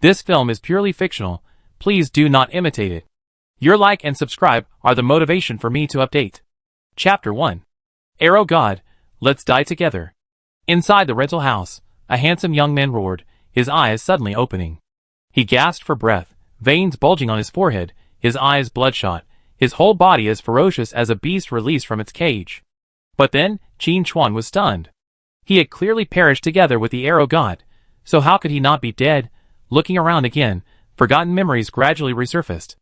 This film is purely fictional. Please do not imitate it. Your like and subscribe are the motivation for me to update. Chapter 1. Arrow God, let's die together. Inside the rental house, a handsome young man roared, his eyes suddenly opening. He gasped for breath, veins bulging on his forehead, his eyes bloodshot, his whole body as ferocious as a beast released from its cage. But then, Qin Chuan was stunned. He had clearly perished together with the Arrow God, so how could he not be dead? Looking around again, forgotten memories gradually resurfaced.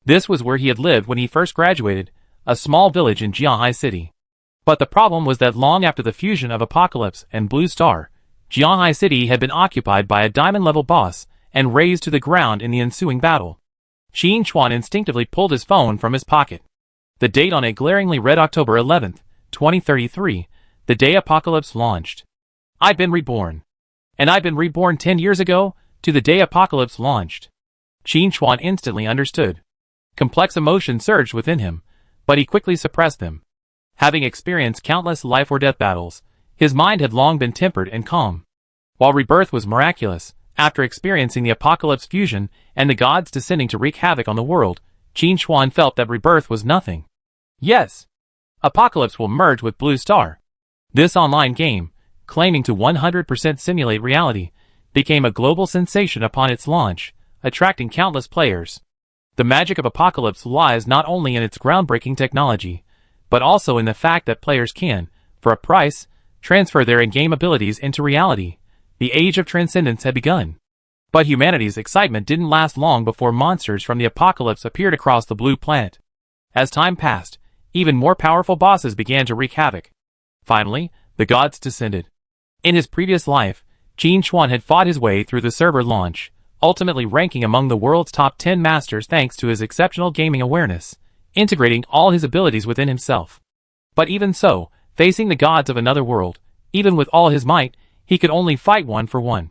This was where he had lived when he first graduated, a small village in Jianhai City. But the problem was that long after the fusion of Apocalypse and Blue Star, Jianhai City had been occupied by a diamond-level boss and razed to the ground in the ensuing battle. Qin Chuan instinctively pulled his phone from his pocket. The date on it glaringly read October 11th, 2033, the day Apocalypse launched. I'd been reborn. And I'd been reborn 10 years ago, to the day Apocalypse launched. Qin Chuan instantly understood. Complex emotions surged within him, but he quickly suppressed them. Having experienced countless life-or-death battles, his mind had long been tempered and calm. While Rebirth was miraculous, after experiencing the Apocalypse fusion and the gods descending to wreak havoc on the world, Qin Chuan felt that Rebirth was nothing. Yes, Apocalypse will merge with Blue Star. This online game, claiming to 100% simulate reality, became a global sensation upon its launch, attracting countless players. The magic of Apocalypse lies not only in its groundbreaking technology, but also in the fact that players can, for a price, transfer their in-game abilities into reality. The age of transcendence had begun. But humanity's excitement didn't last long before monsters from the Apocalypse appeared across the blue planet. As time passed, even more powerful bosses began to wreak havoc. Finally, the gods descended. In his previous life, Qin Chuan had fought his way through the server launch, ultimately ranking among the world's top 10 masters thanks to his exceptional gaming awareness, integrating all his abilities within himself. But even so, facing the gods of another world, even with all his might, he could only fight one for one.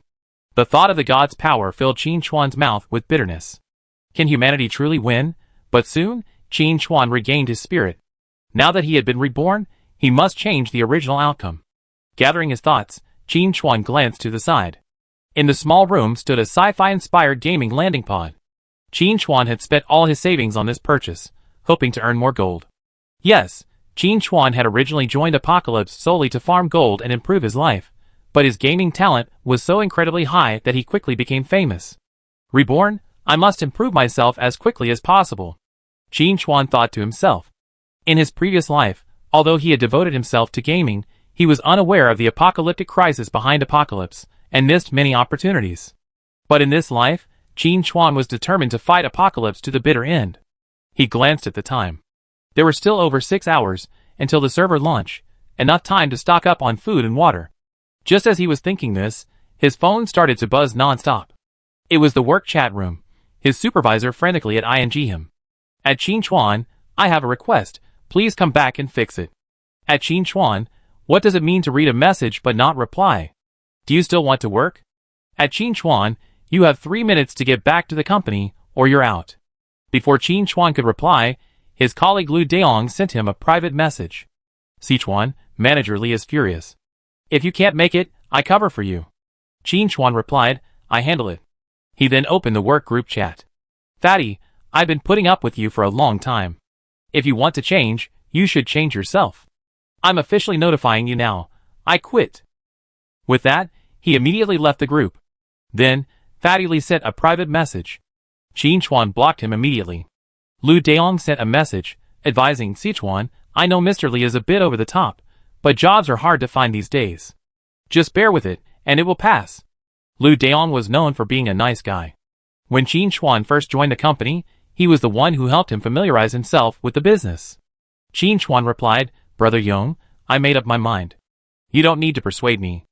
The thought of the gods' power filled Qin Chuan's mouth with bitterness. Can humanity truly win? But soon, Qin Chuan regained his spirit. Now that he had been reborn, he must change the original outcome. Gathering his thoughts, Qin Chuan glanced to the side. In the small room stood a sci-fi-inspired gaming landing pod. Qin Chuan had spent all his savings on this purchase, hoping to earn more gold. Yes, Qin Chuan had originally joined Apocalypse solely to farm gold and improve his life, but his gaming talent was so incredibly high that he quickly became famous. Reborn, I must improve myself as quickly as possible, Qin Chuan thought to himself. In his previous life, although he had devoted himself to gaming, he was unaware of the apocalyptic crisis behind Apocalypse, and missed many opportunities. But in this life, Qin Chuan was determined to fight Apocalypse to the bitter end. He glanced at the time. There were still over 6 hours until the server launch, enough time to stock up on food and water. Just as he was thinking this, his phone started to buzz non-stop. It was the work chat room. His supervisor frantically had ING him. At Qin Chuan, I have a request, please come back and fix it. At Qin Chuan, what does it mean to read a message but not reply? Do you still want to work? At Qin Chuan, you have 3 minutes to get back to the company, or you're out. Before Qin Chuan could reply, his colleague Lu Daong sent him a private message. Sichuan, Manager Li is furious. If you can't make it, I cover for you. Qin Chuan replied, I handle it. He then opened the work group chat. Fatty, I've been putting up with you for a long time. If you want to change, you should change yourself. I'm officially notifying you now. I quit. With that, he immediately left the group. Then, Fatty Li sent a private message. Qin Chuan blocked him immediately. Lu Daong sent a message, advising Sichuan, I know Mr. Li is a bit over the top, but jobs are hard to find these days. Just bear with it, and it will pass. Lu Daong was known for being a nice guy. When Qin Chuan first joined the company, he was the one who helped him familiarize himself with the business. Qin Chuan replied, Brother Yong, I made up my mind. You don't need to persuade me.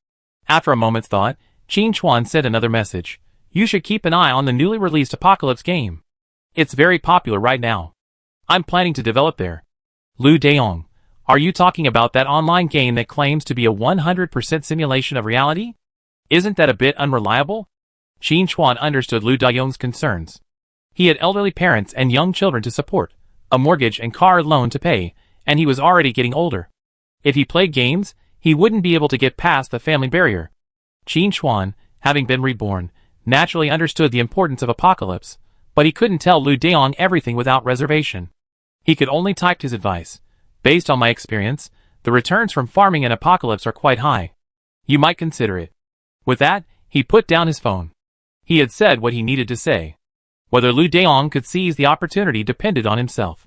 After a moment's thought, Qin Chuan sent another message. You should keep an eye on the newly released Apocalypse game. It's very popular right now. I'm planning to develop there. Lu Daong, are you talking about that online game that claims to be a 100% simulation of reality? Isn't that a bit unreliable? Qin Chuan understood Lu Daong's concerns. He had elderly parents and young children to support, a mortgage and car loan to pay, and he was already getting older. If he played games, he wouldn't be able to get past the family barrier. Qin Chuan, having been reborn, naturally understood the importance of Apocalypse, but he couldn't tell Lu Deong everything without reservation. He could only type his advice. Based on my experience, the returns from farming in Apocalypse are quite high. You might consider it. With that, he put down his phone. He had said what he needed to say. Whether Lu Deong could seize the opportunity depended on himself.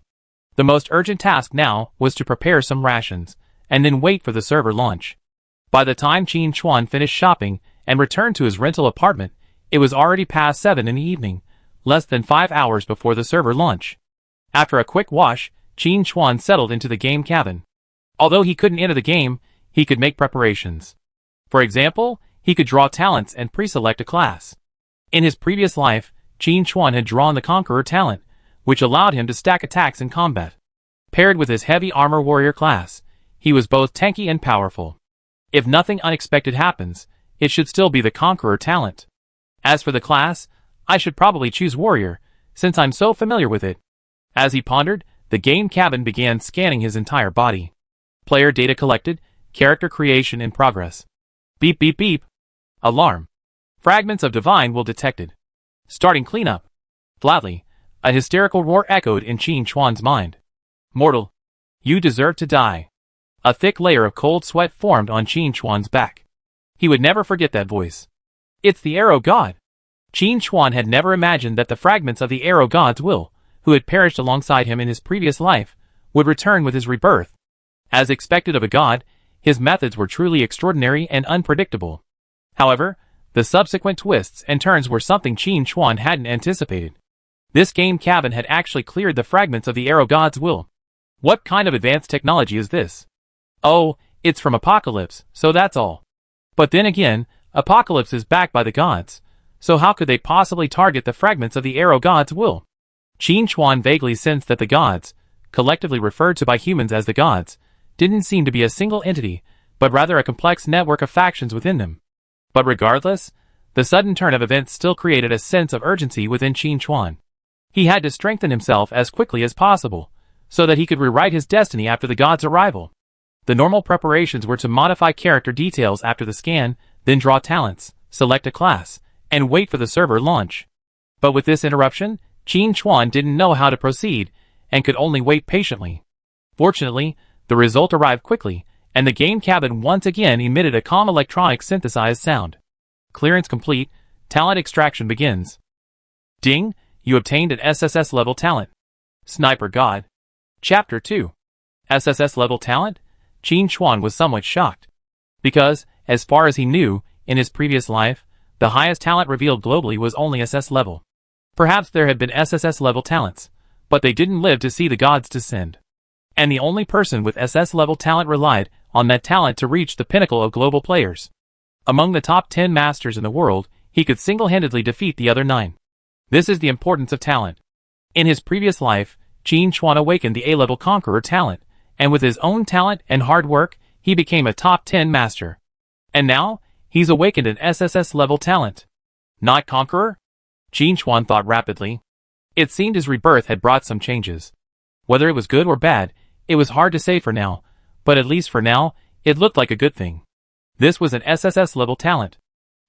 The most urgent task now was to prepare some rations, and then wait for the server launch. By the time Qin Chuan finished shopping and returned to his rental apartment, it was already past 7 in the evening, less than 5 hours before the server launch. After a quick wash, Qin Chuan settled into the game cabin. Although he couldn't enter the game, he could make preparations. For example, he could draw talents and pre-select a class. In his previous life, Qin Chuan had drawn the Conqueror talent, which allowed him to stack attacks in combat. Paired with his heavy armor warrior class, he was both tanky and powerful. If nothing unexpected happens, it should still be the Conqueror talent. As for the class, I should probably choose warrior, since I'm so familiar with it. As he pondered, the game cabin began scanning his entire body. Player data collected, character creation in progress. Beep beep beep. Alarm. Fragments of divine will detected. Starting cleanup. Flatly, a hysterical roar echoed in Qin Chuan's mind. Mortal, you deserve to die. A thick layer of cold sweat formed on Qin Chuan's back. He would never forget that voice. It's the Arrow God. Qin Chuan had never imagined that the fragments of the Arrow God's will, who had perished alongside him in his previous life, would return with his rebirth. As expected of a god, his methods were truly extraordinary and unpredictable. However, the subsequent twists and turns were something Qin Chuan hadn't anticipated. This game cabin had actually cleared the fragments of the Arrow God's will. What kind of advanced technology is this? Oh, it's from Apocalypse, so that's all. But then again, Apocalypse is backed by the gods, so how could they possibly target the fragments of the Arrow God's will? Qin Chuan vaguely sensed that the gods, collectively referred to by humans as the gods, didn't seem to be a single entity, but rather a complex network of factions within them. But regardless, the sudden turn of events still created a sense of urgency within Qin Chuan. He had to strengthen himself as quickly as possible, so that he could rewrite his destiny after the god's arrival. The normal preparations were to modify character details after the scan, then draw talents, select a class, and wait for the server launch. But with this interruption, Qin Chuan didn't know how to proceed, and could only wait patiently. Fortunately, the result arrived quickly, and the game cabin once again emitted a calm electronic synthesized sound. Clearance complete, talent extraction begins. Ding, you obtained an SSS level talent. Sniper God. Chapter 2. SSS level talent? Qin Chuan was somewhat shocked. Because, as far as he knew, in his previous life, the highest talent revealed globally was only SS level. Perhaps there had been SSS level talents, but they didn't live to see the gods descend. And the only person with SS level talent relied on that talent to reach the pinnacle of global players. Among the top 10 masters in the world, he could single-handedly defeat the other 9. This is the importance of talent. In his previous life, Qin Chuan awakened the A-level Conqueror talent, and with his own talent and hard work, he became a top 10 master. And now, he's awakened an SSS level talent. Not Conqueror? Qin Chuan thought rapidly. It seemed his rebirth had brought some changes. Whether it was good or bad, it was hard to say for now, but at least for now, it looked like a good thing. This was an SSS level talent.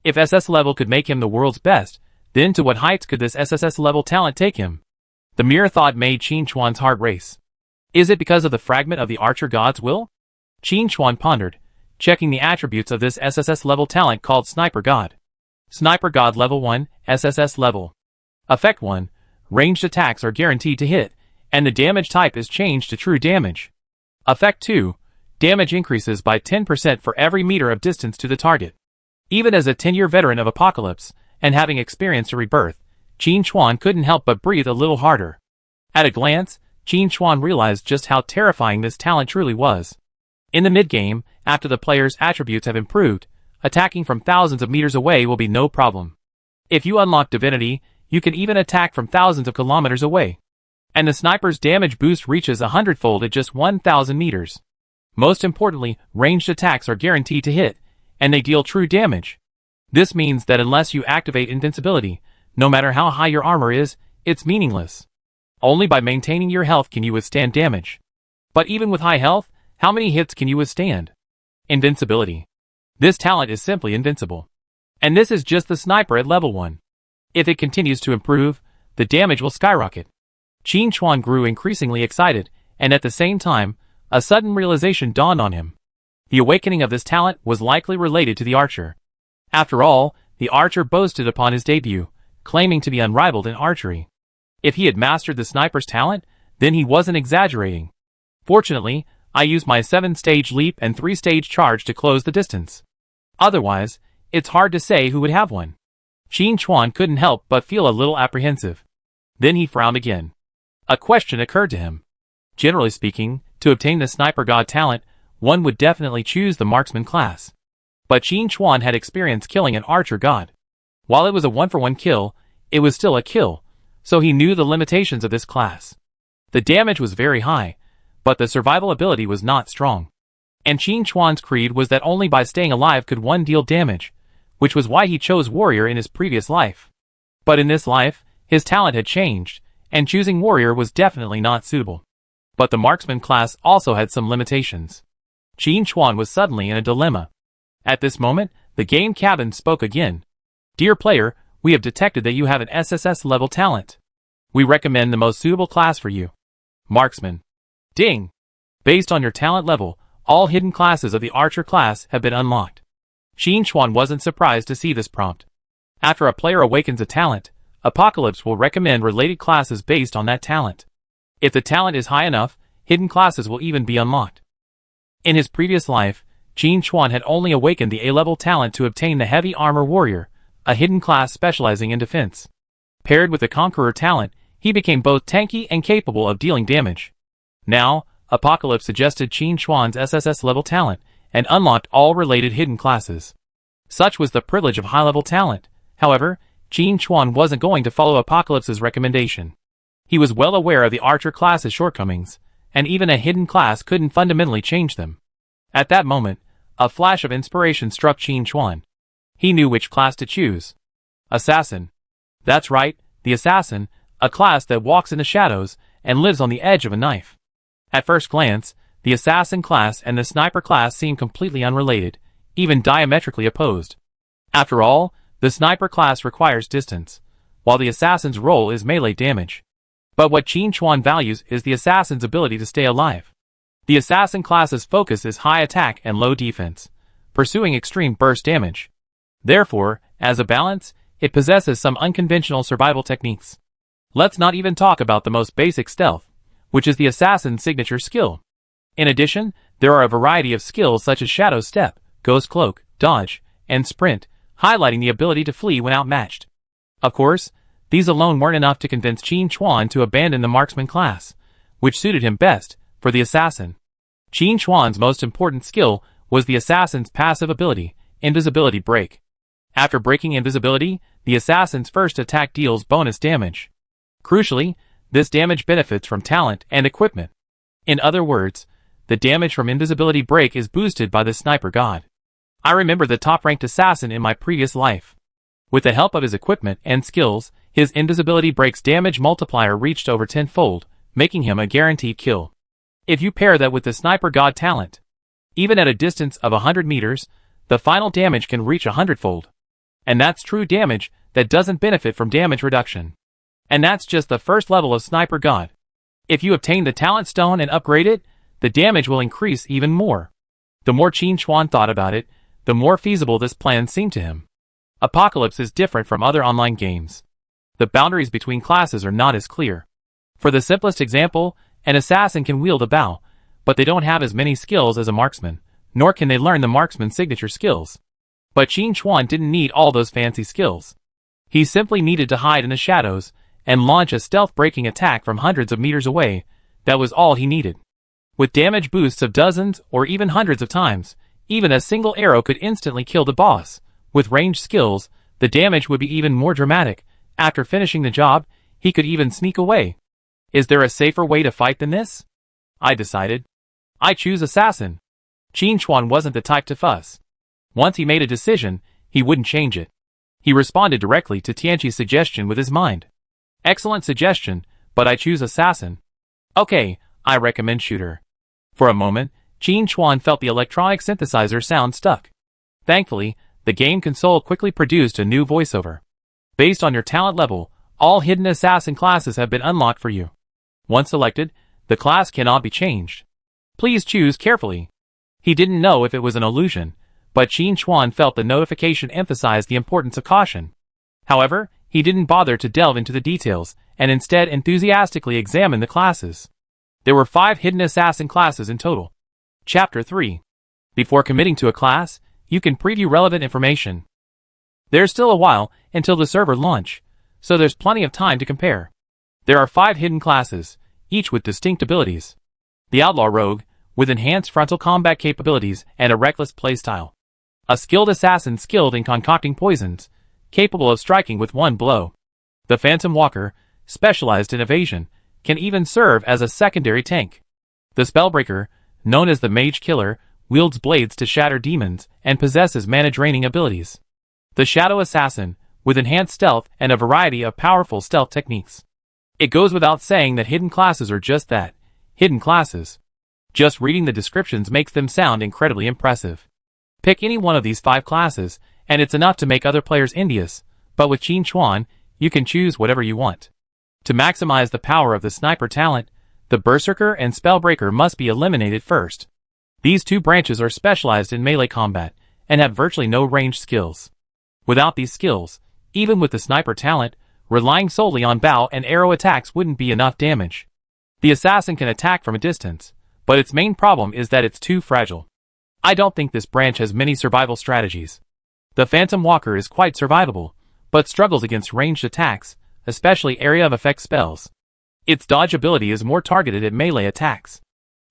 If SS level could make him the world's best, then to what heights could this SSS level talent take him? The mere thought made Qin Chuan's heart race. Is it because of the fragment of the Archer God's will? Qin Chuan pondered, checking the attributes of this SSS level talent called Sniper God. Sniper God level 1, SSS level. Effect 1, ranged attacks are guaranteed to hit, and the damage type is changed to true damage. Effect 2, damage increases by 10% for every meter of distance to the target. Even as a 10-year veteran of Apocalypse, and having experienced a rebirth, Qin Chuan couldn't help but breathe a little harder. At a glance, Qin Chuan realized just how terrifying this talent truly was. In the mid-game, after the player's attributes have improved, attacking from thousands of meters away will be no problem. If you unlock Divinity, you can even attack from thousands of kilometers away. And the sniper's damage boost reaches 100-fold at just 1,000 meters. Most importantly, ranged attacks are guaranteed to hit, and they deal true damage. This means that unless you activate invincibility, no matter how high your armor is, it's meaningless. Only by maintaining your health can you withstand damage. But even with high health, how many hits can you withstand? Invincibility. This talent is simply invincible. And this is just the sniper at level 1. If it continues to improve, the damage will skyrocket. Qin Chuan grew increasingly excited, and at the same time, a sudden realization dawned on him. The awakening of this talent was likely related to the archer. After all, the archer boasted upon his debut, claiming to be unrivaled in archery. If he had mastered the sniper's talent, then he wasn't exaggerating. Fortunately, I used my 7-stage leap and 3-stage charge to close the distance. Otherwise, it's hard to say who would have one. Qin Chuan couldn't help but feel a little apprehensive. Then he frowned again. A question occurred to him. Generally speaking, to obtain the sniper god talent, one would definitely choose the marksman class. But Qin Chuan had experience killing an archer god. While it was a 1-for-1 kill, it was still a kill, so he knew the limitations of this class. The damage was very high, but the survival ability was not strong. And Qin Chuan's creed was that only by staying alive could one deal damage, which was why he chose warrior in his previous life. But in this life, his talent had changed, and choosing warrior was definitely not suitable. But the marksman class also had some limitations. Qin Chuan was suddenly in a dilemma. At this moment, the game cabin spoke again. Dear player, we have detected that you have an SSS level talent. We recommend the most suitable class for you. Marksman. Ding! Based on your talent level, all hidden classes of the archer class have been unlocked. Qin Chuan wasn't surprised to see this prompt. After a player awakens a talent, Apocalypse will recommend related classes based on that talent. If the talent is high enough, hidden classes will even be unlocked. In his previous life, Qin Chuan had only awakened the A-level talent to obtain the Heavy Armor Warrior, a hidden class specializing in defense. Paired with the Conqueror talent, he became both tanky and capable of dealing damage. Now, Apocalypse suggested Qin Chuan's SSS level talent, and unlocked all related hidden classes. Such was the privilege of high-level talent. However, Qin Chuan wasn't going to follow Apocalypse's recommendation. He was well aware of the archer class's shortcomings, and even a hidden class couldn't fundamentally change them. At that moment, a flash of inspiration struck Qin Chuan. He knew which class to choose. Assassin. That's right, the Assassin, a class that walks in the shadows and lives on the edge of a knife. At first glance, the Assassin class and the Sniper class seem completely unrelated, even diametrically opposed. After all, the Sniper class requires distance, while the Assassin's role is melee damage. But what Qin Chuan values is the Assassin's ability to stay alive. The Assassin class's focus is high attack and low defense, pursuing extreme burst damage. Therefore, as a balance, it possesses some unconventional survival techniques. Let's not even talk about the most basic stealth, which is the Assassin's signature skill. In addition, there are a variety of skills such as Shadow Step, Ghost Cloak, Dodge, and Sprint, highlighting the ability to flee when outmatched. Of course, these alone weren't enough to convince Qin Chuan to abandon the marksman class, which suited him best, for the Assassin. Qin Chuan's most important skill was the Assassin's passive ability, Invisibility Break. After breaking invisibility, the Assassin's first attack deals bonus damage. Crucially, this damage benefits from talent and equipment. In other words, the damage from Invisibility Break is boosted by the Sniper God. I remember the top-ranked assassin in my previous life. With the help of his equipment and skills, his Invisibility Break's damage multiplier reached over 10-fold, making him a guaranteed kill. If you pair that with the Sniper God talent, even at a distance of 100 meters, the final damage can reach 100-fold. And that's true damage that doesn't benefit from damage reduction. And that's just the first level of Sniper God. If you obtain the talent stone and upgrade it, the damage will increase even more. The more Qin Chuan thought about it, the more feasible this plan seemed to him. Apocalypse is different from other online games. The boundaries between classes are not as clear. For the simplest example, an assassin can wield a bow, but they don't have as many skills as a marksman, nor can they learn the marksman's signature skills. But Qin Chuan didn't need all those fancy skills. He simply needed to hide in the shadows and launch a stealth-breaking attack from hundreds of meters away. That was all he needed. With damage boosts of dozens or even hundreds of times, even a single arrow could instantly kill the boss. With ranged skills, the damage would be even more dramatic. After finishing the job, he could even sneak away. Is there a safer way to fight than this? I decided. I choose Assassin. Qin Chuan wasn't the type to fuss. Once he made a decision, he wouldn't change it. He responded directly to Tianqi's suggestion with his mind. Excellent suggestion, but I choose Assassin. Okay, I recommend Shooter. For a moment, Qin Chuan felt the electronic synthesizer sound stuck. Thankfully, the game console quickly produced a new voiceover. Based on your talent level, all hidden assassin classes have been unlocked for you. Once selected, the class cannot be changed. Please choose carefully. He didn't know if it was an illusion, but Qin Chuan felt the notification emphasized the importance of caution. However, he didn't bother to delve into the details, and instead enthusiastically examined the classes. There were 5 hidden assassin classes in total. Chapter 3. Before committing to a class, you can preview relevant information. There's still a while until the server launch, so there's plenty of time to compare. There are 5 hidden classes, each with distinct abilities. The Outlaw Rogue, with enhanced frontal combat capabilities and a reckless playstyle. A skilled assassin skilled in concocting poisons, capable of striking with one blow. The Phantom Walker, specialized in evasion, can even serve as a secondary tank. The Spellbreaker, known as the Mage Killer, wields blades to shatter demons and possesses mana-draining abilities. The Shadow Assassin, with enhanced stealth and a variety of powerful stealth techniques. It goes without saying that hidden classes are just that, hidden classes. Just reading the descriptions makes them sound incredibly impressive. Pick any one of these 5 classes, and it's enough to make other players envious, but with Qin Chuan, you can choose whatever you want. To maximize the power of the sniper talent, the Berserker and Spellbreaker must be eliminated first. These 2 branches are specialized in melee combat, and have virtually no ranged skills. Without these skills, even with the sniper talent, relying solely on bow and arrow attacks wouldn't be enough damage. The assassin can attack from a distance, but its main problem is that it's too fragile. I don't think this branch has many survival strategies. The Phantom Walker is quite survivable, but struggles against ranged attacks, especially area of effect spells. Its dodge ability is more targeted at melee attacks.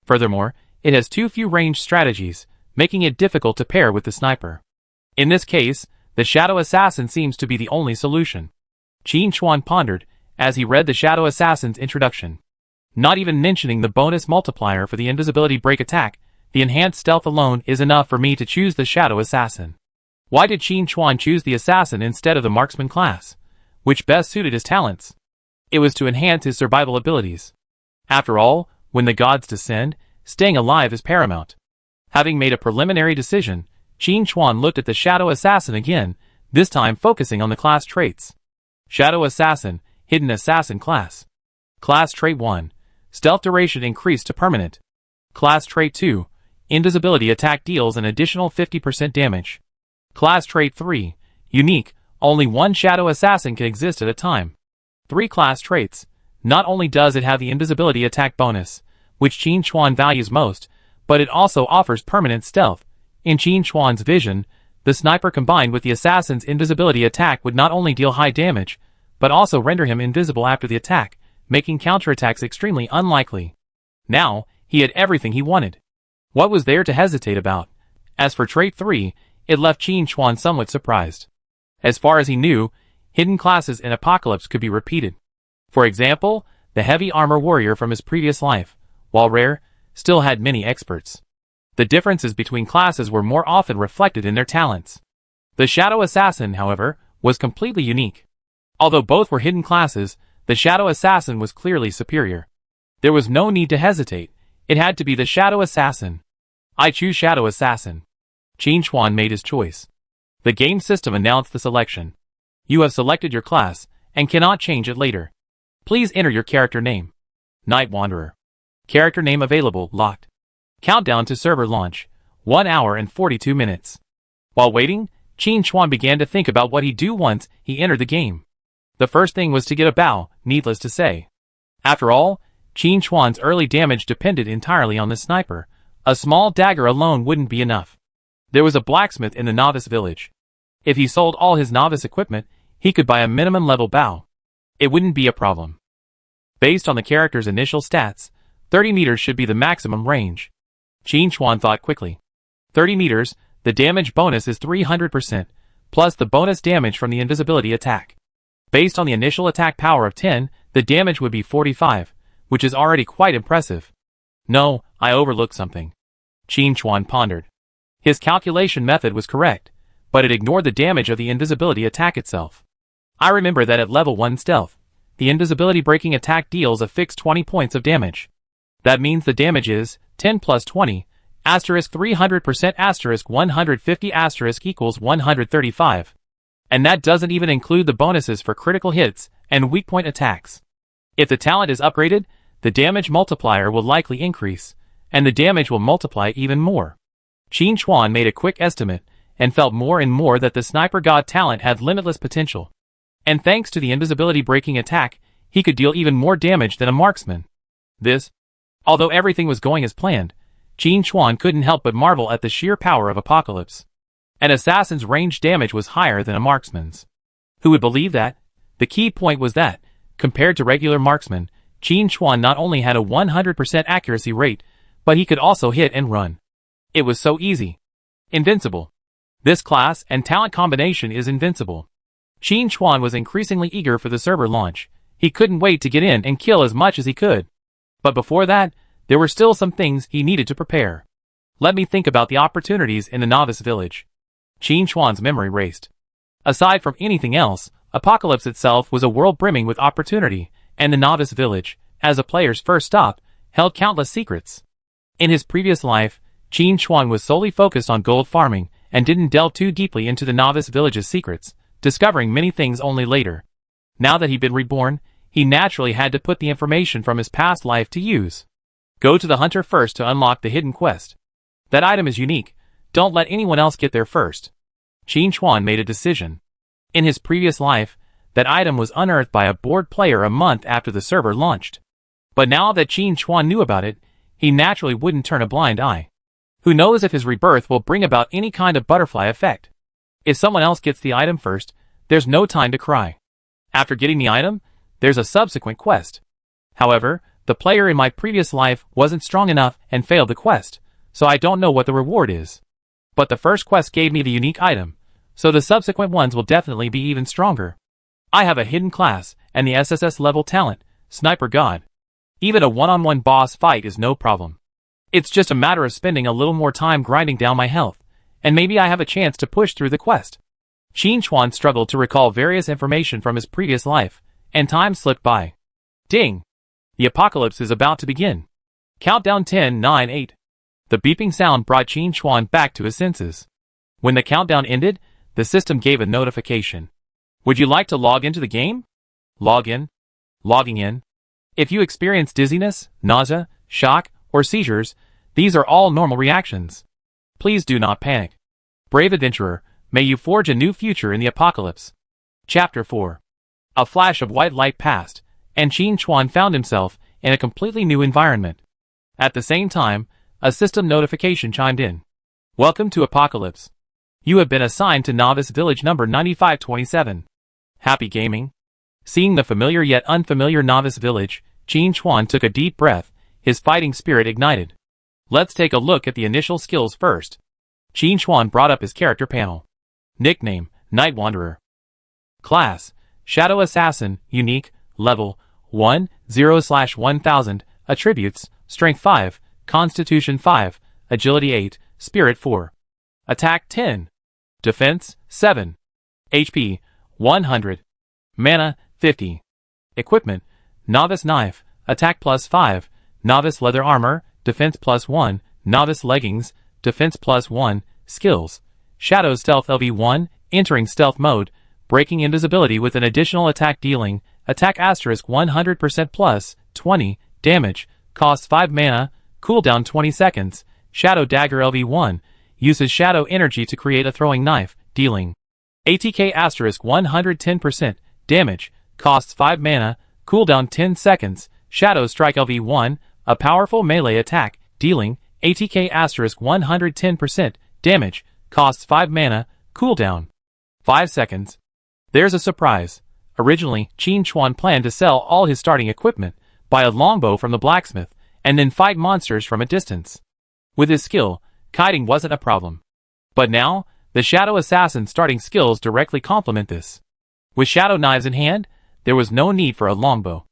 Furthermore, it has too few ranged strategies, making it difficult to pair with the sniper. In this case, the Shadow Assassin seems to be the only solution. Qin Chuan pondered, as he read the Shadow Assassin's introduction. Not even mentioning the bonus multiplier for the invisibility break attack, the enhanced stealth alone is enough for me to choose the Shadow Assassin. Why did Qin Chuan choose the Assassin instead of the Marksman class, which best suited his talents? It was to enhance his survival abilities. After all, when the gods descend, staying alive is paramount. Having made a preliminary decision, Qin Chuan looked at the Shadow Assassin again, this time focusing on the class traits. Shadow Assassin, Hidden Assassin class. Class Trait 1. Stealth duration increased to permanent. Class Trait 2. Invisibility attack deals an additional 50% damage. Class Trait 3. Unique, only one Shadow Assassin can exist at a time. 3 class traits. Not only does it have the invisibility attack bonus, which Qin Chuan values most, but it also offers permanent stealth. In Qin Chuan's vision, the sniper combined with the assassin's invisibility attack would not only deal high damage, but also render him invisible after the attack, making counterattacks extremely unlikely. Now, he had everything he wanted. What was there to hesitate about? As for Trait 3, it left Qin Chuan somewhat surprised. As far as he knew, hidden classes in Apocalypse could be repeated. For example, the Heavy Armor Warrior from his previous life, while rare, still had many experts. The differences between classes were more often reflected in their talents. The Shadow Assassin, however, was completely unique. Although both were hidden classes, the Shadow Assassin was clearly superior. There was no need to hesitate. It had to be the Shadow Assassin. I choose Shadow Assassin. Qin Chuan made his choice. The game system announced the selection. You have selected your class, and cannot change it later. Please enter your character name. Night Wanderer. Character name available, locked. Countdown to server launch, 1 hour and 42 minutes. While waiting, Qin Chuan began to think about what he'd do once he entered the game. The first thing was to get a bow, needless to say. After all, Qin Chuan's early damage depended entirely on the sniper. A small dagger alone wouldn't be enough. There was a blacksmith in the Novice village. If he sold all his Novice equipment, he could buy a minimum level bow. It wouldn't be a problem. Based on the character's initial stats, 30 meters should be the maximum range. Qin Chuan thought quickly. 30 meters, the damage bonus is 300%, plus the bonus damage from the invisibility attack. Based on the initial attack power of 10, the damage would be 45, which is already quite impressive. No, I overlooked something. Qin Chuan pondered. His calculation method was correct, but it ignored the damage of the invisibility attack itself. I remember that at level 1 stealth, the invisibility breaking attack deals a fixed 20 points of damage. That means the damage is 10 plus 20, asterisk 300% asterisk 150 asterisk equals 135. And that doesn't even include the bonuses for critical hits and weak point attacks. If the talent is upgraded, the damage multiplier will likely increase, and the damage will multiply even more. Qin Chuan made a quick estimate, and felt more and more that the Sniper God talent had limitless potential. And thanks to the invisibility breaking attack, he could deal even more damage than a marksman. Although everything was going as planned, Qin Chuan couldn't help but marvel at the sheer power of Apocalypse. An assassin's range damage was higher than a marksman's. Who would believe that? The key point was that, compared to regular marksmen, Qin Chuan not only had a 100% accuracy rate, but he could also hit and run. It was so easy. Invincible. This class and talent combination is invincible. Qin Chuan was increasingly eager for the server launch. He couldn't wait to get in and kill as much as he could. But before that, there were still some things he needed to prepare. Let me think about the opportunities in the Novice village. Qin Chuan's memory raced. Aside from anything else, Apocalypse itself was a world brimming with opportunity, and the Novice village, as a player's first stop, held countless secrets. In his previous life, Qin Chuan was solely focused on gold farming and didn't delve too deeply into the Novice village's secrets, discovering many things only later. Now that he'd been reborn, he naturally had to put the information from his past life to use. Go to the hunter first to unlock the hidden quest. That item is unique. Don't let anyone else get there first. Qin Chuan made a decision. In his previous life, that item was unearthed by a bored player a month after the server launched. But now that Qin Chuan knew about it, he naturally wouldn't turn a blind eye. Who knows if his rebirth will bring about any kind of butterfly effect. If someone else gets the item first, there's no time to cry. After getting the item, there's a subsequent quest. However, the player in my previous life wasn't strong enough and failed the quest, so I don't know what the reward is. But the first quest gave me the unique item, so the subsequent ones will definitely be even stronger. I have a hidden class and the SSS level talent, Sniper God. Even a one-on-one boss fight is no problem. It's just a matter of spending a little more time grinding down my health, and maybe I have a chance to push through the quest. Qin Chuan struggled to recall various information from his previous life, and time slipped by. Ding! The apocalypse is about to begin. Countdown 10, 9, 8. The beeping sound brought Qin Chuan back to his senses. When the countdown ended, the system gave a notification. Would you like to log into the game? Log in. Logging in. If you experience dizziness, nausea, shock, or seizures, these are all normal reactions. Please do not panic. Brave adventurer, may you forge a new future in the apocalypse. Chapter 4. A flash of white light passed, and Qin Chuan found himself in a completely new environment. At the same time, a system notification chimed in. Welcome to Apocalypse. You have been assigned to Novice Village number 9527. Happy gaming. Seeing the familiar yet unfamiliar Novice Village, Qin Chuan took a deep breath, his fighting spirit ignited. Let's take a look at the initial skills first. Qin Chuan brought up his character panel. Nickname, Night Wanderer. Class, Shadow Assassin, Unique, Level 1, 0/1000, Attributes, Strength 5, Constitution 5, Agility 8, Spirit 4. Attack 10. Defense 7. HP 100. Mana 50. Equipment, Novice Knife, Attack +5, Novice Leather Armor, Defense +1, Novice Leggings, Defense +1, Skills, Shadow Stealth LV1, entering Stealth Mode, breaking invisibility with an additional attack dealing, Attack *100% plus, 20, damage, costs 5 mana, cooldown 20 seconds, Shadow Dagger LV1, uses shadow energy to create a throwing knife, dealing ATK *110%, damage, costs 5 mana, cooldown 10 seconds, Shadow Strike LV1, a powerful melee attack, dealing ATK *110%, damage, costs 5 mana, cooldown 5 seconds. There's a surprise. Originally, Qin Chuan planned to sell all his starting equipment, buy a longbow from the blacksmith, and then fight monsters from a distance. With his skill, kiting wasn't a problem. But now, the Shadow Assassin's starting skills directly complement this. With shadow knives in hand, there was no need for a longbow.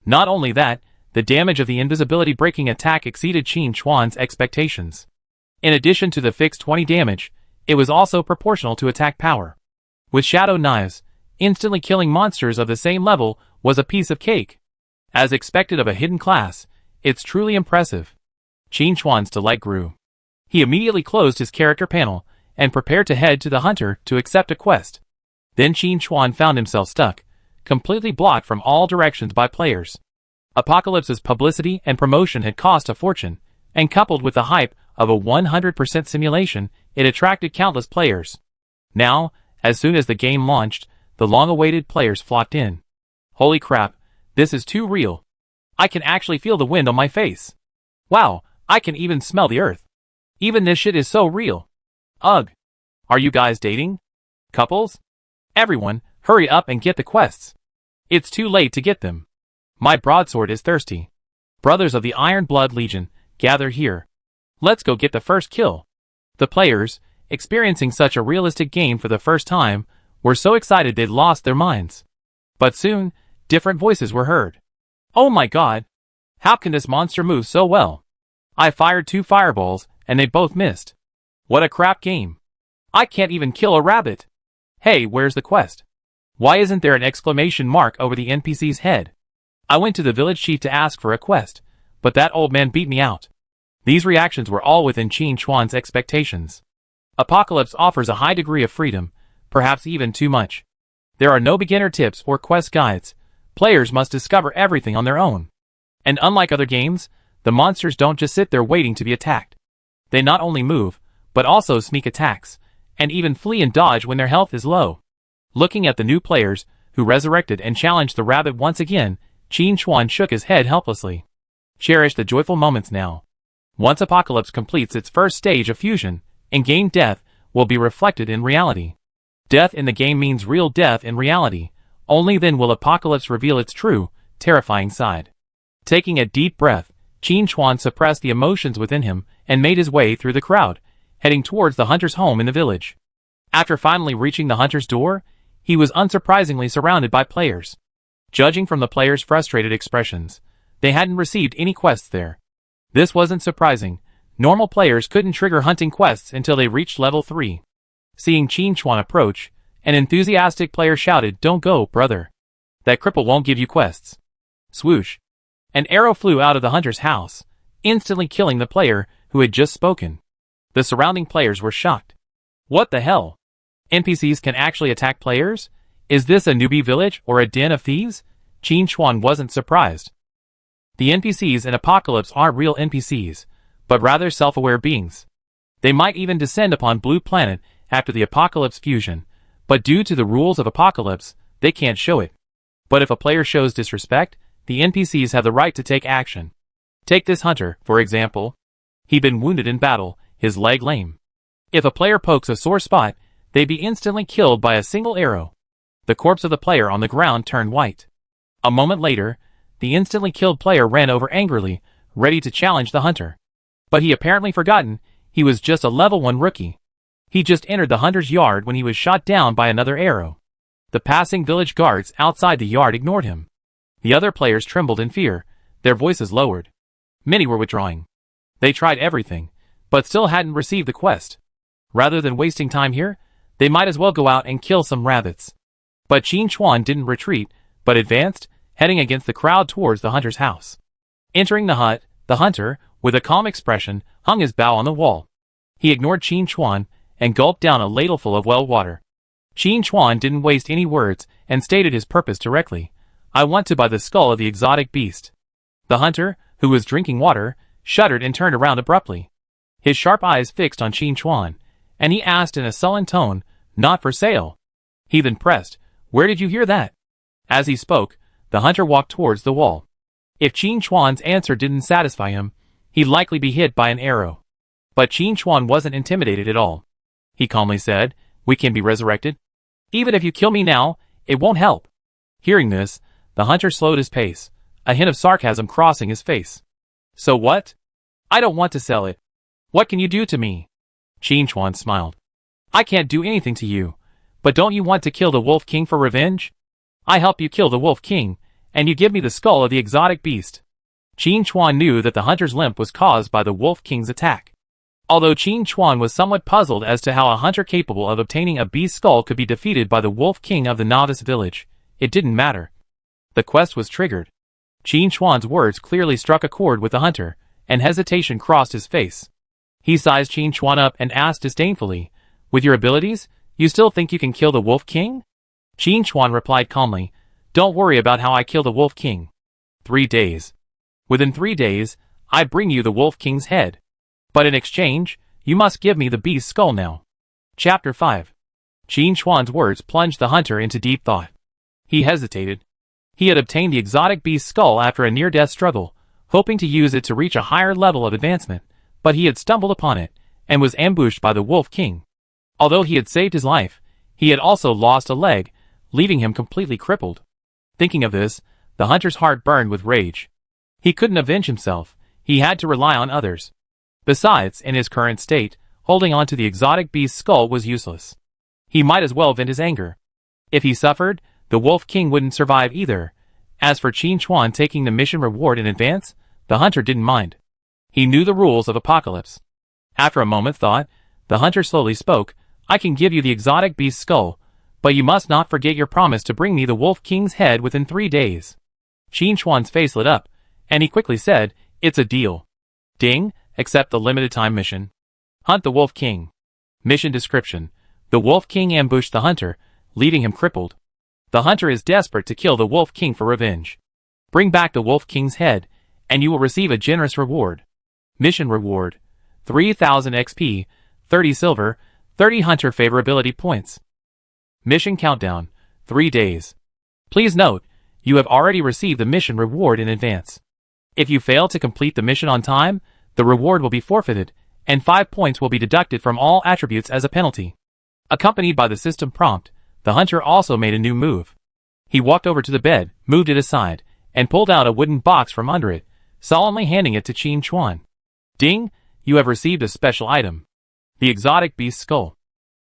Not only that, the damage of the invisibility breaking attack exceeded Qin Chuan's expectations. In addition to the fixed 20 damage, it was also proportional to attack power. With shadow knives, instantly killing monsters of the same level was a piece of cake. As expected of a hidden class, it's truly impressive. Qin Chuan's delight grew. He immediately closed his character panel and prepared to head to the hunter to accept a quest. Then Qin Chuan found himself stuck, completely blocked from all directions by players. Apocalypse's publicity and promotion had cost a fortune, and coupled with the hype of a 100% simulation, it attracted countless players. Now, as soon as the game launched, the long-awaited players flocked in. Holy crap, this is too real. I can actually feel the wind on my face. Wow, I can even smell the earth. Even this shit is so real. Ugh. Are you guys dating? Couples? Everyone, hurry up and get the quests. It's too late to get them. My broadsword is thirsty. Brothers of the Iron Blood Legion, gather here. Let's go get the first kill. The players, experiencing such a realistic game for the first time, were so excited they'd lost their minds. But soon, different voices were heard. Oh my god! How can this monster move so well? I fired 2 fireballs, and they both missed. What a crap game. I can't even kill a rabbit. Hey, where's the quest? Why isn't there an exclamation mark over the NPC's head? I went to the village chief to ask for a quest, but that old man beat me out. These reactions were all within Qin Chuan's expectations. Apocalypse offers a high degree of freedom, perhaps even too much. There are no beginner tips or quest guides. Players must discover everything on their own. And unlike other games, the monsters don't just sit there waiting to be attacked. They not only move, but also sneak attacks, and even flee and dodge when their health is low. Looking at the new players, who resurrected and challenged the rabbit once again, Qin Chuan shook his head helplessly. Cherish the joyful moments now. Once Apocalypse completes its first stage of fusion, in-game death will be reflected in reality. Death in the game means real death in reality. Only then will Apocalypse reveal its true, terrifying side. Taking a deep breath, Qin Chuan suppressed the emotions within him and made his way through the crowd, heading towards the hunter's home in the village. After finally reaching the hunter's door, he was unsurprisingly surrounded by players. Judging from the players' frustrated expressions, they hadn't received any quests there. This wasn't surprising. Normal players couldn't trigger hunting quests until they reached level 3. Seeing Qin Chuan approach, an enthusiastic player shouted, "Don't go, brother. That cripple won't give you quests." Swoosh. An arrow flew out of the hunter's house, instantly killing the player who had just spoken. The surrounding players were shocked. What the hell? NPCs can actually attack players? Is this a newbie village or a den of thieves? Qin Chuan wasn't surprised. The NPCs in Apocalypse aren't real NPCs, but rather self-aware beings. They might even descend upon Blue Planet after the Apocalypse fusion, but due to the rules of Apocalypse, they can't show it. But if a player shows disrespect, the NPCs have the right to take action. Take this hunter, for example. He'd been wounded in battle, his leg lame. If a player pokes a sore spot, they'd be instantly killed by a single arrow. The corpse of the player on the ground turned white. A moment later, the instantly killed player ran over angrily, ready to challenge the hunter. But he apparently forgotten he was just a level 1 rookie. He just entered the hunter's yard when he was shot down by another arrow. The passing village guards outside the yard ignored him. The other players trembled in fear, their voices lowered. Many were withdrawing. They tried everything, but still hadn't received the quest. Rather than wasting time here, they might as well go out and kill some rabbits. But Qin Chuan didn't retreat, but advanced, heading against the crowd towards the hunter's house. Entering the hut, the hunter, with a calm expression, hung his bow on the wall. He ignored Qin Chuan and gulped down a ladleful of well water. Qin Chuan didn't waste any words and stated his purpose directly. "I want to buy the skull of the exotic beast." The hunter, who was drinking water, shuddered and turned around abruptly. His sharp eyes fixed on Qin Chuan, and he asked in a sullen tone, "Not for sale." He then pressed, "Where did you hear that?" As he spoke, the hunter walked towards the wall. If Qin Chuan's answer didn't satisfy him, he'd likely be hit by an arrow. But Qin Chuan wasn't intimidated at all. He calmly said, "We can be resurrected. Even if you kill me now, it won't help." Hearing this, the hunter slowed his pace, a hint of sarcasm crossing his face. "So what? I don't want to sell it. What can you do to me?" Qin Chuan smiled. "I can't do anything to you, but don't you want to kill the Wolf King for revenge? I help you kill the Wolf King, and you give me the skull of the exotic beast." Qin Chuan knew that the hunter's limp was caused by the Wolf King's attack. Although Qin Chuan was somewhat puzzled as to how a hunter capable of obtaining a beast skull could be defeated by the Wolf King of the Novice village, it didn't matter. The quest was triggered. Qin Chuan's words clearly struck a chord with the hunter, and hesitation crossed his face. He sized Qin Chuan up and asked disdainfully, "With your abilities, you still think you can kill the Wolf King?" Qin Chuan replied calmly, "Don't worry about how I kill the Wolf King. 3 days. Within 3 days, I bring you the Wolf King's head. But in exchange, you must give me the beast's skull now." Chapter 5. Qin Chuan's words plunged the hunter into deep thought. He hesitated. He had obtained the exotic beast's skull after a near-death struggle, hoping to use it to reach a higher level of advancement, but he had stumbled upon it, and was ambushed by the Wolf King. Although he had saved his life, he had also lost a leg, leaving him completely crippled. Thinking of this, the hunter's heart burned with rage. He couldn't avenge himself, he had to rely on others. Besides, in his current state, holding on to the exotic beast's skull was useless. He might as well vent his anger. If he suffered, the Wolf King wouldn't survive either. As for Qin Chuan taking the mission reward in advance, the hunter didn't mind. He knew the rules of Apocalypse. After a moment's thought, the hunter slowly spoke, "I can give you the exotic beast's skull, but you must not forget your promise to bring me the Wolf King's head within 3 days." Qin Chuan's face lit up, and he quickly said, "It's a deal." Ding, accept the limited time mission. Hunt the Wolf King. Mission description. The Wolf King ambushed the hunter, leaving him crippled. The hunter is desperate to kill the Wolf King for revenge. Bring back the Wolf King's head, and you will receive a generous reward. Mission reward. 3,000 XP, 30 silver, 30 hunter favorability points. Mission countdown. 3 days. Please note, you have already received the mission reward in advance. If you fail to complete the mission on time, the reward will be forfeited, and 5 points will be deducted from all attributes as a penalty. Accompanied by the system prompt, the hunter also made a new move. He walked over to the bed, moved it aside, and pulled out a wooden box from under it, solemnly handing it to Qin Chuan. Ding, you have received a special item. The Exotic Beast Skull.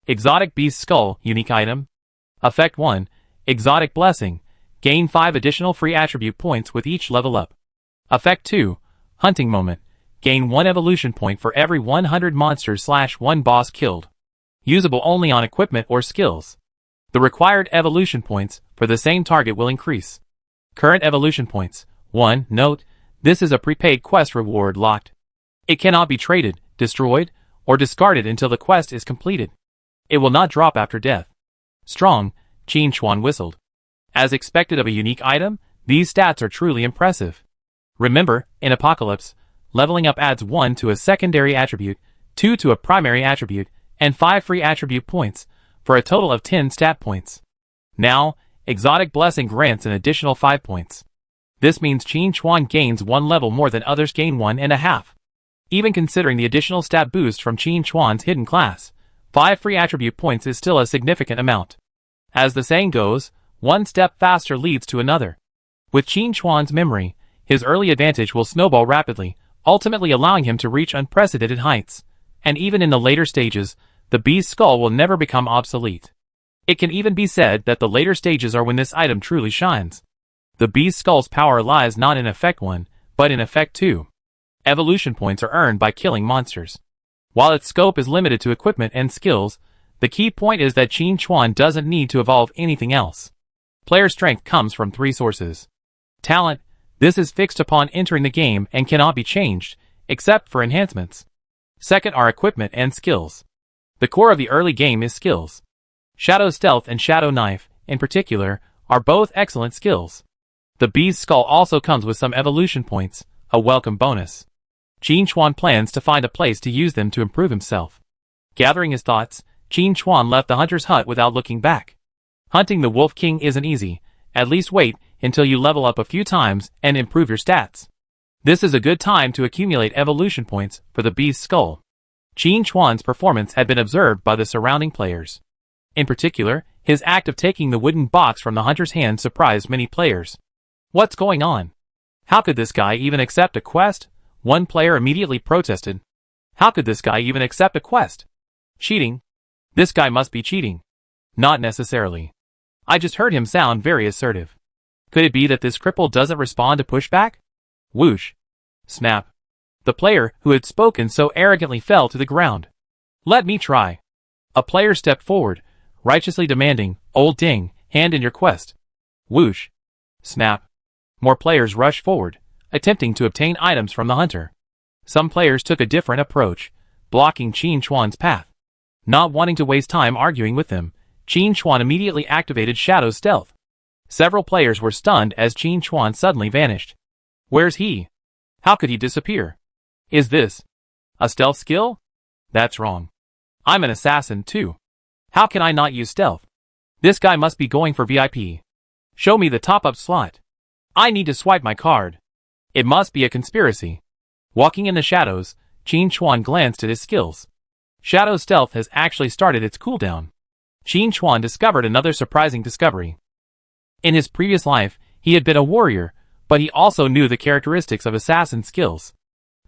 Exotic Beast Skull, unique item. Effect 1, Exotic Blessing. Gain 5 additional free attribute points with each level up. Effect 2, Hunting Moment. Gain 1 evolution point for every 100 monsters/1 boss killed. Usable only on equipment or skills. The required evolution points for the same target will increase. Current evolution points. 1. Note, this is a prepaid quest reward locked. It cannot be traded, destroyed, or discarded until the quest is completed. It will not drop after death. Strong, Qin Chuan whistled. As expected of a unique item, these stats are truly impressive. Remember, in Apocalypse, leveling up adds 1 to a secondary attribute, 2 to a primary attribute, and 5 free attribute points, for a total of 10 stat points. Now, Exotic Blessing grants an additional 5 points. This means Qin Chuan gains 1 level more than others gain 1.5. Even considering the additional stat boost from Qin Chuan's hidden class, 5 free attribute points is still a significant amount. As the saying goes, one step faster leads to another. With Qin Chuan's memory, his early advantage will snowball rapidly, ultimately allowing him to reach unprecedented heights. And even in the later stages, the beast's skull will never become obsolete. It can even be said that the later stages are when this item truly shines. The beast's skull's power lies not in Effect 1, but in Effect 2. Evolution points are earned by killing monsters. While its scope is limited to equipment and skills, the key point is that Qin Chuan doesn't need to evolve anything else. Player strength comes from 3 sources. Talent, this is fixed upon entering the game and cannot be changed, except for enhancements. Second are equipment and skills. The core of the early game is skills. Shadow Stealth and Shadow Knife, in particular, are both excellent skills. The beast's skull also comes with some evolution points, a welcome bonus. Qin Chuan plans to find a place to use them to improve himself. Gathering his thoughts, Qin Chuan left the hunter's hut without looking back. Hunting the Wolf King isn't easy, at least wait until you level up a few times and improve your stats. This is a good time to accumulate evolution points for the beast's skull. Qin Chuan's performance had been observed by the surrounding players. In particular, his act of taking the wooden box from the hunter's hand surprised many players. What's going on? How could this guy even accept a quest? One player immediately protested. How could this guy even accept a quest? Cheating? This guy must be cheating. Not necessarily. I just heard him sound very assertive. Could it be that this cripple doesn't respond to pushback? Whoosh. Snap. The player who had spoken so arrogantly fell to the ground. Let me try. A player stepped forward, righteously demanding, "Old Ding, hand in your quest." Whoosh. Snap. More players rushed forward, attempting to obtain items from the hunter. Some players took a different approach, blocking Qin Chuan's path. Not wanting to waste time arguing with them, Qin Chuan immediately activated Shadow Stealth. Several players were stunned as Qin Chuan suddenly vanished. Where's he? How could he disappear? Is this a stealth skill? That's wrong. I'm an assassin too. How can I not use stealth? This guy must be going for VIP. Show me the top-up slot. I need to swipe my card. It must be a conspiracy. Walking in the shadows, Qin Chuan glanced at his skills. Shadow Stealth has actually started its cooldown. Qin Chuan discovered another surprising discovery. In his previous life, he had been a warrior, but he also knew the characteristics of assassin skills.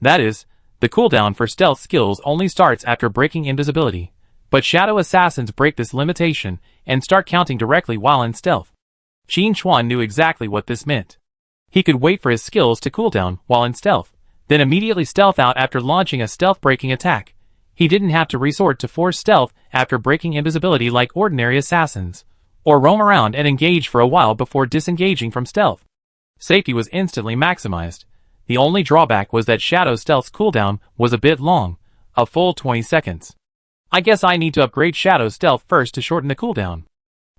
That is, the cooldown for stealth skills only starts after breaking invisibility, but shadow assassins break this limitation and start counting directly while in stealth. Qin Chuan knew exactly what this meant. He could wait for his skills to cool down while in stealth, then immediately stealth out after launching a stealth-breaking attack. He didn't have to resort to forced stealth after breaking invisibility like ordinary assassins, or roam around and engage for a while before disengaging from stealth. Safety was instantly maximized. The only drawback was that Shadow Stealth's cooldown was a bit long, a full 20 seconds. I guess I need to upgrade Shadow Stealth first to shorten the cooldown.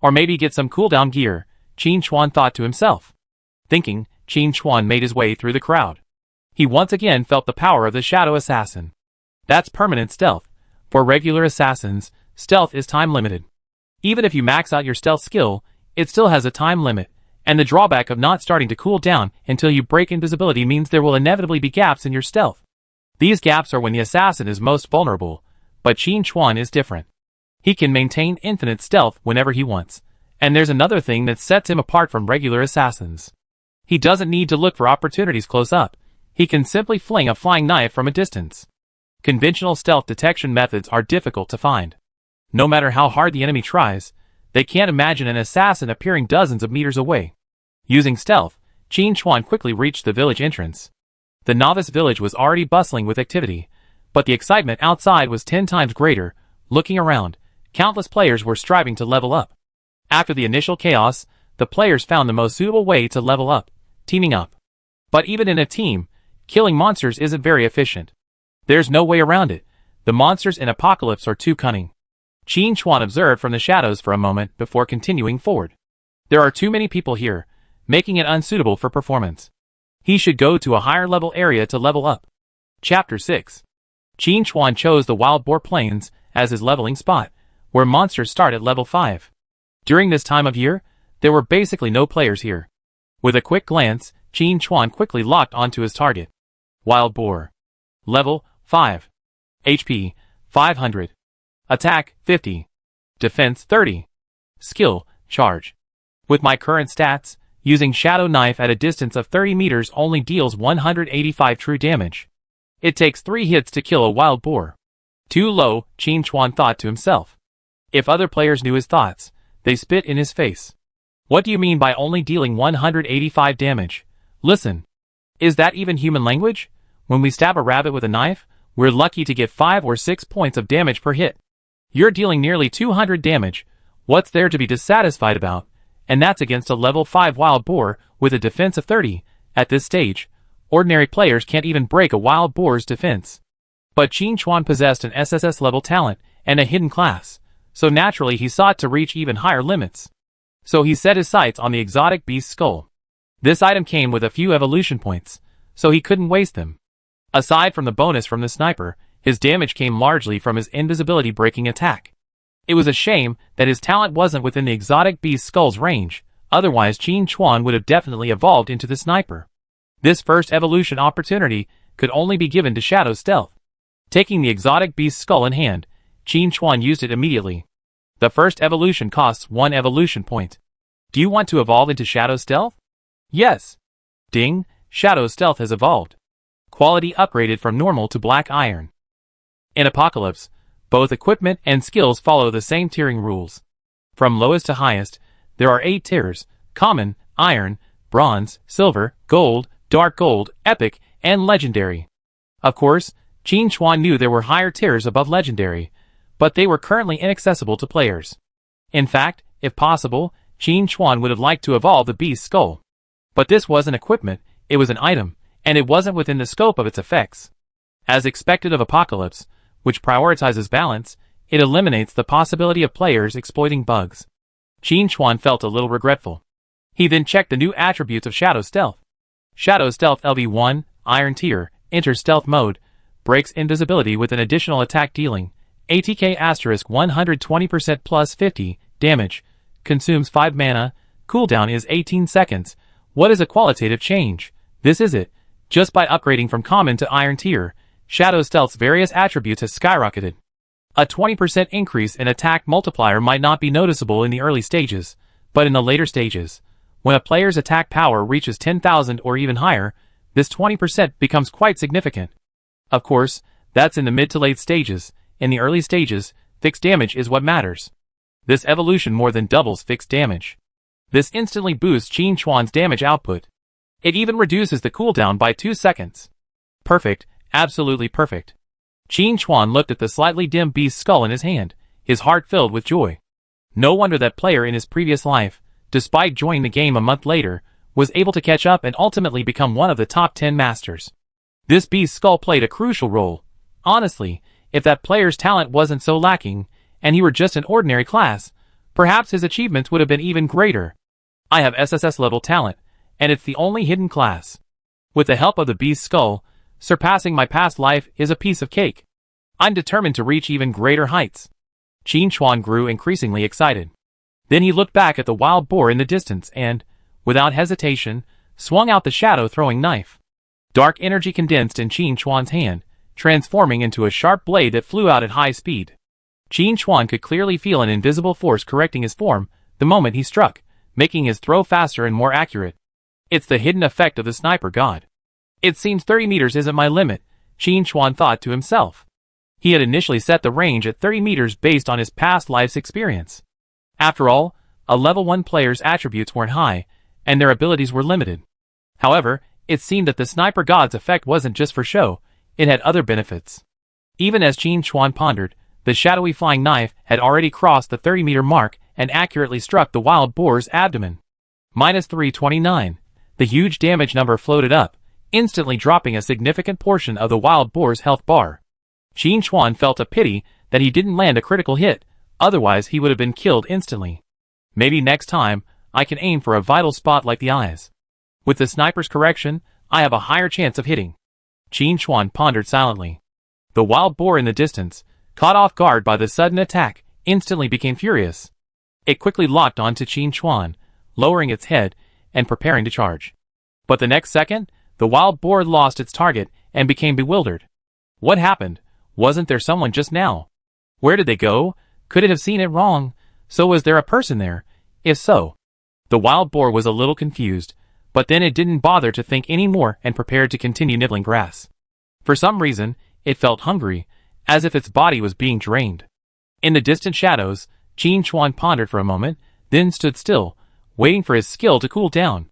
Or maybe get some cooldown gear, Qin Chuan thought to himself. Thinking, Qin Chuan made his way through the crowd. He once again felt the power of the Shadow Assassin. That's permanent stealth. For regular assassins, stealth is time limited. Even if you max out your stealth skill, it still has a time limit, and the drawback of not starting to cool down until you break invisibility means there will inevitably be gaps in your stealth. These gaps are when the assassin is most vulnerable, but Qin Chuan is different. He can maintain infinite stealth whenever he wants, and there's another thing that sets him apart from regular assassins. He doesn't need to look for opportunities close up. He can simply fling a flying knife from a distance. Conventional stealth detection methods are difficult to find. No matter how hard the enemy tries, they can't imagine an assassin appearing dozens of meters away. Using stealth, Qin Chuan quickly reached the village entrance. The Novice village was already bustling with activity, but the excitement outside was 10 times greater. Looking around, countless players were striving to level up. After the initial chaos, the players found the most suitable way to level up, teaming up. But even in a team, killing monsters isn't very efficient. There's no way around it. The monsters in Apocalypse are too cunning. Qin Chuan observed from the shadows for a moment before continuing forward. There are too many people here, making it unsuitable for performance. He should go to a higher level area to level up. Chapter 6. Qin Chuan chose the Wild Boar Plains as his leveling spot, where monsters start at level 5. During this time of year, there were basically no players here. With a quick glance, Qin Chuan quickly locked onto his target. Wild Boar. Level 5. HP 500. Attack 50. Defense 30. Skill Charge. With my current stats, using Shadow Knife at a distance of 30 meters only deals 185 true damage. It takes 3 hits to kill a wild boar. Too low, Qin Chuan thought to himself. If other players knew his thoughts, they spit in his face. What do you mean by only dealing 185 damage? Listen. Is that even human language? When we stab a rabbit with a knife, we're lucky to get 5 or 6 points of damage per hit. You're dealing nearly 200 damage. What's there to be dissatisfied about? And that's against a level 5 wild boar with a defense of 30. At this stage, ordinary players can't even break a wild boar's defense. But Qin Chuan possessed an SSS level talent and a hidden class, so naturally he sought to reach even higher limits. So he set his sights on the exotic beast skull. This item came with a few evolution points, so he couldn't waste them. Aside from the bonus from the sniper, his damage came largely from his invisibility breaking attack. It was a shame that his talent wasn't within the exotic beast skull's range, otherwise Qin Chuan would have definitely evolved into the sniper. This first evolution opportunity could only be given to Shadow Stealth. Taking the exotic beast skull in hand, Qin Chuan used it immediately. The first evolution costs 1 evolution point. Do you want to evolve into Shadow Stealth? Yes. Ding, Shadow Stealth has evolved. Quality upgraded from normal to black iron. In Apocalypse, both equipment and skills follow the same tiering rules. From lowest to highest, there are 8 tiers: common, iron, bronze, silver, gold, dark gold, epic, and legendary. Of course, Qin Chuan knew there were higher tiers above legendary, but they were currently inaccessible to players. In fact, if possible, Qin Chuan would have liked to evolve the beast skull. But this wasn't equipment, it was an item, and it wasn't within the scope of its effects. As expected of Apocalypse, which prioritizes balance, it eliminates the possibility of players exploiting bugs. Qin Chuan felt a little regretful. He then checked the new attributes of Shadow Stealth. Shadow Stealth LV1, Iron Tier, enters stealth mode, breaks invisibility with an additional attack dealing ATK asterisk 120% plus 50 damage, consumes 5 mana, cooldown is 18 seconds. What is a qualitative change? This is it. Just by upgrading from Common to Iron Tier, Shadow Stealth's various attributes has skyrocketed. A 20% increase in attack multiplier might not be noticeable in the early stages, but in the later stages, when a player's attack power reaches 10,000 or even higher, this 20% becomes quite significant. Of course, that's in the mid to late stages. In the early stages, fixed damage is what matters. This evolution more than doubles fixed damage. This instantly boosts Qin Chuan's damage output. It even reduces the cooldown by 2 seconds. Perfect, absolutely perfect. Qin Chuan looked at the slightly dim beast's skull in his hand, his heart filled with joy. No wonder that player in his previous life, despite joining the game a month later, was able to catch up and ultimately become one of the top 10 masters. This beast's skull played a crucial role. Honestly, if that player's talent wasn't so lacking, and he were just an ordinary class, perhaps his achievements would have been even greater. I have SSS level talent, and it's the only hidden class. With the help of the beast's skull, surpassing my past life is a piece of cake. I'm determined to reach even greater heights. Qin Chuan grew increasingly excited. Then he looked back at the wild boar in the distance and, without hesitation, swung out the shadow-throwing knife. Dark energy condensed in Qin Chuan's hand, transforming into a sharp blade that flew out at high speed. Qin Chuan could clearly feel an invisible force correcting his form the moment he struck, making his throw faster and more accurate. It's the hidden effect of the sniper god. It seems 30 meters isn't my limit, Qin Chuan thought to himself. He had initially set the range at 30 meters based on his past life's experience. After all, a level 1 player's attributes weren't high, and their abilities were limited. However, it seemed that the sniper god's effect wasn't just for show, it had other benefits. Even as Qin Chuan pondered, the shadowy flying knife had already crossed the 30-meter mark and accurately struck the wild boar's abdomen. -329. The huge damage number floated up, instantly dropping a significant portion of the wild boar's health bar. Qin Chuan felt a pity that he didn't land a critical hit, otherwise he would have been killed instantly. Maybe next time, I can aim for a vital spot like the eyes. With the sniper's correction, I have a higher chance of hitting. Qin Chuan pondered silently. The wild boar in the distance, caught off guard by the sudden attack, instantly became furious. It quickly locked onto Qin Chuan, lowering its head and preparing to charge. But the next second, the wild boar lost its target and became bewildered. What happened? Wasn't there someone just now? Where did they go? Could it have seen it wrong? So was there a person there? If so, the wild boar was a little confused, but then it didn't bother to think any more and prepared to continue nibbling grass. For some reason, it felt hungry, as if its body was being drained. In the distant shadows, Qin Chuan pondered for a moment, then stood still, waiting for his skill to cool down.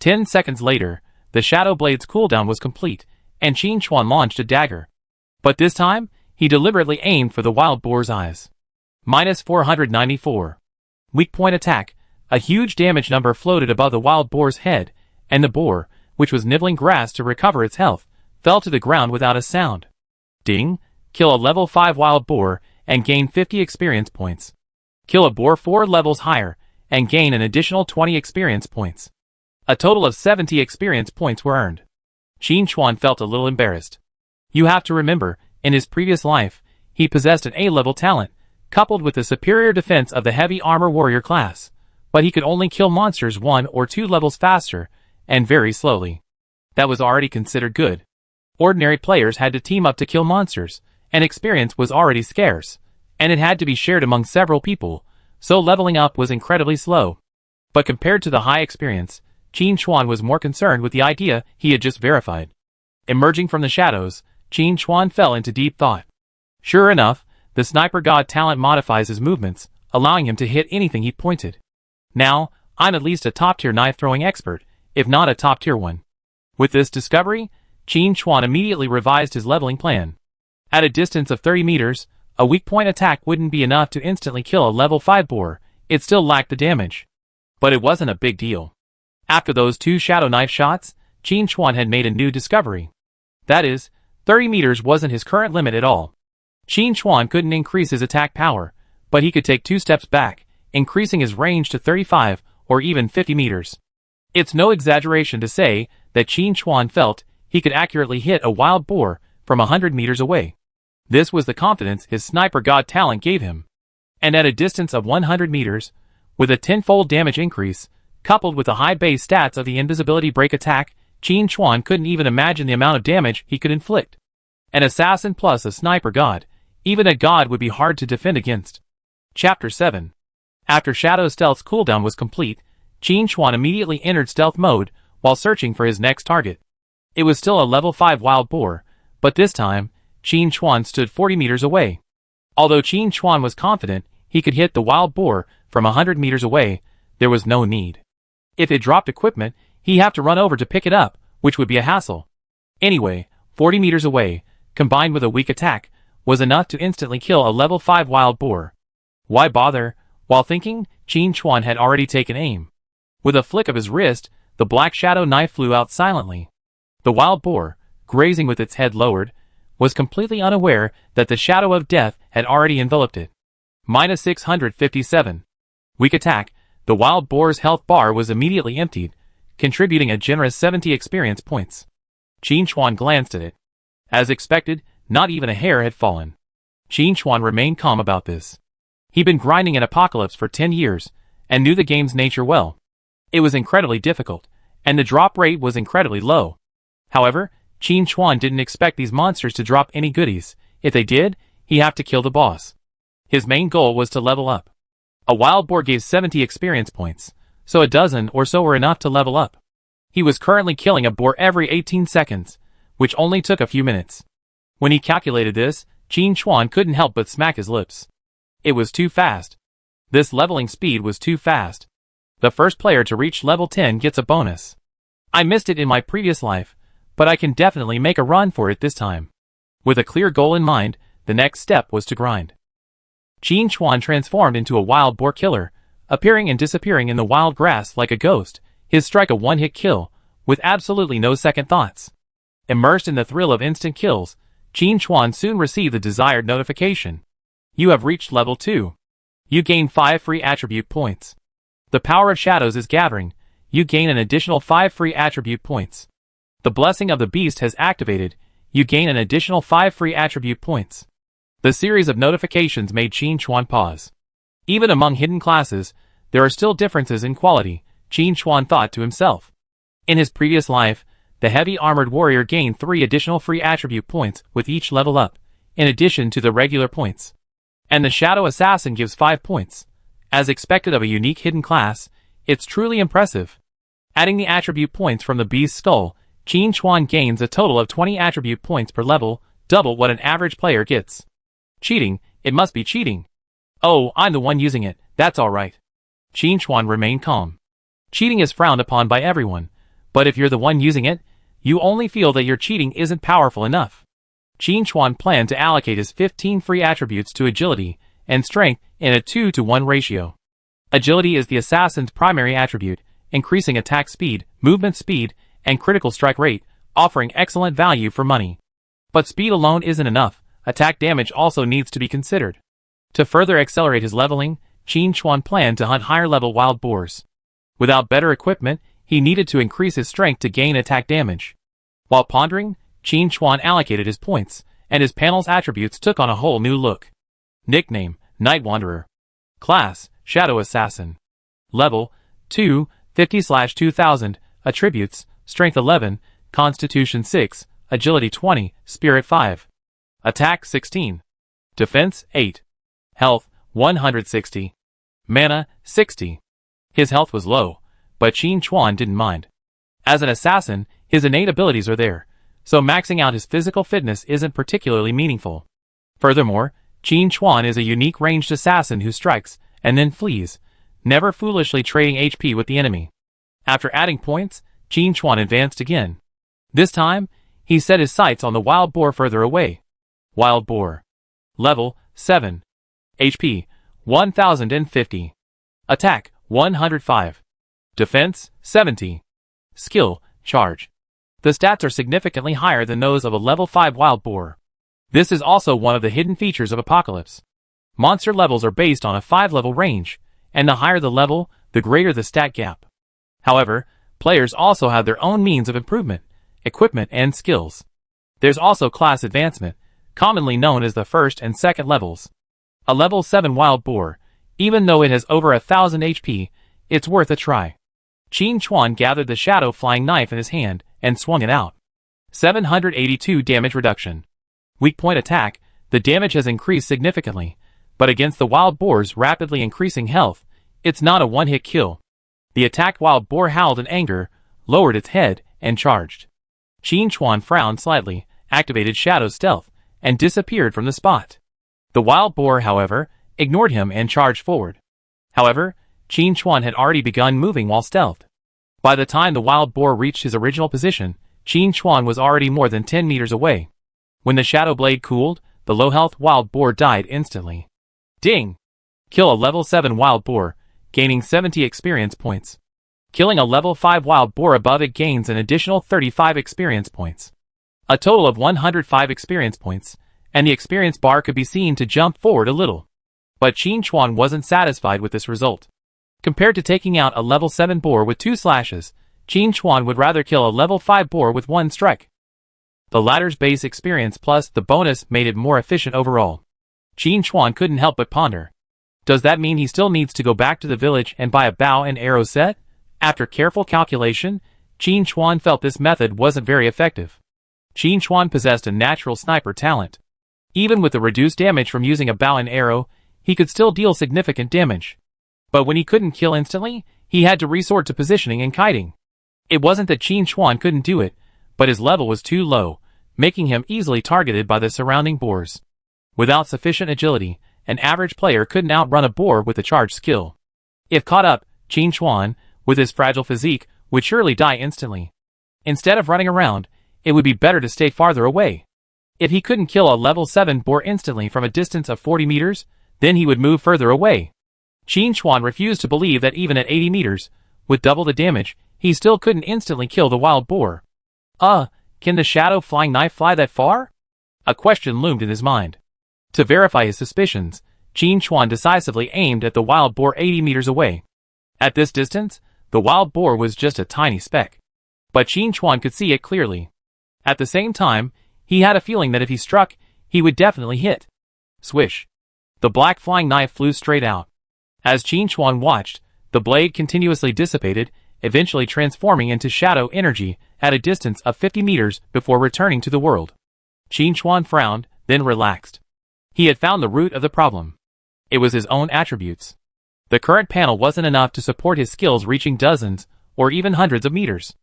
10 seconds later, the shadow blade's cooldown was complete, and Qin Chuan launched a dagger. But this time, he deliberately aimed for the wild boar's eyes. -494. Weak point attack. A huge damage number floated above the wild boar's head, and the boar, which was nibbling grass to recover its health, fell to the ground without a sound. Ding! Kill a level 5 wild boar, and gain 50 experience points. Kill a boar 4 levels higher, and gain an additional 20 experience points. A total of 70 experience points were earned. Qin Chuan felt a little embarrassed. You have to remember, in his previous life, he possessed an A-level talent, coupled with the superior defense of the heavy armor warrior class, but he could only kill monsters 1 or 2 levels faster, and very slowly. That was already considered good. Ordinary players had to team up to kill monsters, and experience was already scarce, and it had to be shared among several people, so leveling up was incredibly slow. But compared to the high experience, Qin Chuan was more concerned with the idea he had just verified. Emerging from the shadows, Qin Chuan fell into deep thought. Sure enough, the sniper god talent modifies his movements, allowing him to hit anything he pointed. Now, I'm at least a top-tier knife-throwing expert, if not a top-tier one. With this discovery, Qin Chuan immediately revised his leveling plan. At a distance of 30 meters, a weak point attack wouldn't be enough to instantly kill a level 5 boar, it still lacked the damage. But it wasn't a big deal. After those 2 shadow knife shots, Qin Chuan had made a new discovery. That is, 30 meters wasn't his current limit at all. Qin Chuan couldn't increase his attack power, but he could take 2 steps back, increasing his range to 35 or even 50 meters. It's no exaggeration to say that Qin Chuan felt he could accurately hit a wild boar from 100 meters away. This was the confidence his sniper god talent gave him. And at a distance of 100 meters, with a 10-fold damage increase, coupled with the high base stats of the invisibility break attack, Qin Chuan couldn't even imagine the amount of damage he could inflict. An assassin plus a sniper god, even a god would be hard to defend against. Chapter 7. After Shadow Stealth's cooldown was complete, Qin Chuan immediately entered stealth mode while searching for his next target. It was still a level 5 wild boar, but this time, Qin Chuan stood 40 meters away. Although Qin Chuan was confident he could hit the wild boar from 100 meters away, there was no need. If it dropped equipment, he'd have to run over to pick it up, which would be a hassle. Anyway, 40 meters away, combined with a weak attack, was enough to instantly kill a level 5 wild boar. Why bother? While thinking, Qin Chuan had already taken aim. With a flick of his wrist, the black shadow knife flew out silently. The wild boar, grazing with its head lowered, was completely unaware that the shadow of death had already enveloped it. Minus 657. Weak attack, the wild boar's health bar was immediately emptied, contributing a generous 70 experience points. Qin Chuan glanced at it. As expected, not even a hair had fallen. Qin Chuan remained calm about this. He'd been grinding in Apocalypse for 10 years, and knew the game's nature well. It was incredibly difficult, and the drop rate was incredibly low. However, Qin Chuan didn't expect these monsters to drop any goodies. If they did, he'd have to kill the boss. His main goal was to level up. A wild boar gave 70 experience points, so a dozen or so were enough to level up. He was currently killing a boar every 18 seconds, which only took a few minutes. When he calculated this, Qin Chuan couldn't help but smack his lips. It was too fast. This leveling speed was too fast. The first player to reach level 10 gets a bonus. I missed it in my previous life, but I can definitely make a run for it this time. With a clear goal in mind, the next step was to grind. Qin Chuan transformed into a wild boar killer, appearing and disappearing in the wild grass like a ghost, his strike a one-hit kill, with absolutely no second thoughts. Immersed in the thrill of instant kills, Qin Chuan soon received the desired notification. You have reached level 2. You gain 5 free attribute points. The power of shadows is gathering. You gain an additional 5 free attribute points. The blessing of the beast has activated. You gain an additional 5 free attribute points. The series of notifications made Qin Chuan pause. Even among hidden classes, there are still differences in quality, Qin Chuan thought to himself. In his previous life, the heavy armored warrior gained 3 additional free attribute points with each level up, in addition to the regular points. And the shadow assassin gives 5 points. As expected of a unique hidden class, it's truly impressive. Adding the attribute points from the beast's skull, Qin Chuan gains a total of 20 attribute points per level, double what an average player gets. Cheating, it must be cheating. Oh, I'm the one using it, that's alright. Qin Chuan remained calm. Cheating is frowned upon by everyone, but if you're the one using it, you only feel that your cheating isn't powerful enough. Qin Chuan planned to allocate his 15 free attributes to agility and strength in a 2-to-1 ratio. Agility is the assassin's primary attribute, increasing attack speed, movement speed, and critical strike rate, offering excellent value for money. But speed alone isn't enough, attack damage also needs to be considered. To further accelerate his leveling, Qin Chuan planned to hunt higher-level wild boars. Without better equipment, he needed to increase his strength to gain attack damage. While pondering, Qin Chuan allocated his points, and his panel's attributes took on a whole new look. Nickname, Night Wanderer. Class, Shadow Assassin. Level, 2, 50/2000. Attributes, Strength 11, Constitution 6, Agility 20, Spirit 5. Attack 16. Defense 8. Health 160. Mana 60. His health was low, but Qin Chuan didn't mind. As an assassin, his innate abilities are there, so maxing out his physical fitness isn't particularly meaningful. Furthermore, Qin Chuan is a unique ranged assassin who strikes and then flees, never foolishly trading HP with the enemy. After adding points, Qin Chuan advanced again. This time, he set his sights on the wild boar further away. Wild boar. Level 7. HP 1050. Attack 105. Defense 70. Skill, Charge. The stats are significantly higher than those of a level 5 wild boar. This is also one of the hidden features of Apocalypse. Monster levels are based on a 5-level range, and the higher the level, the greater the stat gap. However, players also have their own means of improvement, equipment, and skills. There's also class advancement, commonly known as the first and second levels. A level 7 wild boar, even though it has over 1000 HP, it's worth a try. Qin Chuan gathered the shadow flying knife in his hand and swung it out. 782 damage reduction. Weak point attack, the damage has increased significantly, but against the wild boar's rapidly increasing health, it's not a one-hit kill. The attacked wild boar howled in anger, lowered its head, and charged. Qin Chuan frowned slightly, activated Shadow Stealth, and disappeared from the spot. The wild boar, however, ignored him and charged forward. However, Qin Chuan had already begun moving while stealthed. By the time the wild boar reached his original position, Qin Chuan was already more than 10 meters away. When the shadow blade cooled, the low-health wild boar died instantly. Ding! Kill a level 7 wild boar, gaining 70 experience points. Killing a level 5 wild boar above it gains an additional 35 experience points. A total of 105 experience points, and the experience bar could be seen to jump forward a little. But Qin Chuan wasn't satisfied with this result. Compared to taking out a level 7 boar with 2 slashes, Qin Chuan would rather kill a level 5 boar with 1 strike. The latter's base experience plus the bonus made it more efficient overall. Qin Chuan couldn't help but ponder. Does that mean he still needs to go back to the village and buy a bow and arrow set? After careful calculation, Qin Chuan felt this method wasn't very effective. Qin Chuan possessed a natural sniper talent. Even with the reduced damage from using a bow and arrow, he could still deal significant damage. But when he couldn't kill instantly, he had to resort to positioning and kiting. It wasn't that Qin Chuan couldn't do it, but his level was too low, making him easily targeted by the surrounding boars. Without sufficient agility, an average player couldn't outrun a boar with a charged skill. If caught up, Qin Chuan, with his fragile physique, would surely die instantly. Instead of running around, it would be better to stay farther away. If he couldn't kill a level 7 boar instantly from a distance of 40 meters, then he would move further away. Qin Chuan refused to believe that even at 80 meters, with double the damage, he still couldn't instantly kill the wild boar. Can the shadow flying knife fly that far? A question loomed in his mind. To verify his suspicions, Qin Chuan decisively aimed at the wild boar 80 meters away. At this distance, the wild boar was just a tiny speck. But Qin Chuan could see it clearly. At the same time, he had a feeling that if he struck, he would definitely hit. Swish. The black flying knife flew straight out. As Qin Chuan watched, the blade continuously dissipated, eventually transforming into shadow energy at a distance of 50 meters before returning to the world. Qin Chuan frowned, then relaxed. He had found the root of the problem. It was his own attributes. The current panel wasn't enough to support his skills reaching dozens, or even hundreds of meters.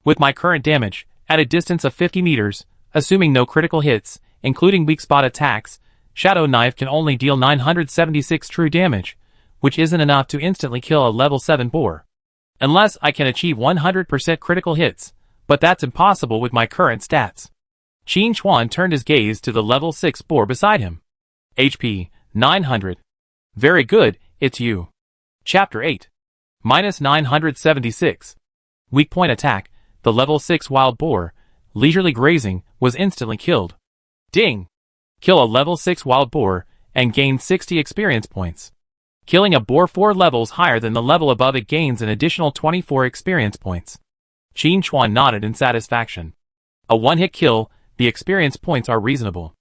With my current damage, at a distance of 50 meters, assuming no critical hits, including weak spot attacks, Shadow Knife can only deal 976 true damage, which isn't enough to instantly kill a level 7 boar. Unless I can achieve 100% critical hits, but that's impossible with my current stats. Qin Chuan turned his gaze to the level 6 boar beside him. HP, 900. Very good, it's you. Chapter 8. Minus 976. Weak point attack, the level 6 wild boar, leisurely grazing, was instantly killed. Ding! Kill a level 6 wild boar, and gain 60 experience points. Killing a boar 4 levels higher than the level above it gains an additional 24 experience points. Qin Chuan nodded in satisfaction. A one-hit kill, the experience points are reasonable.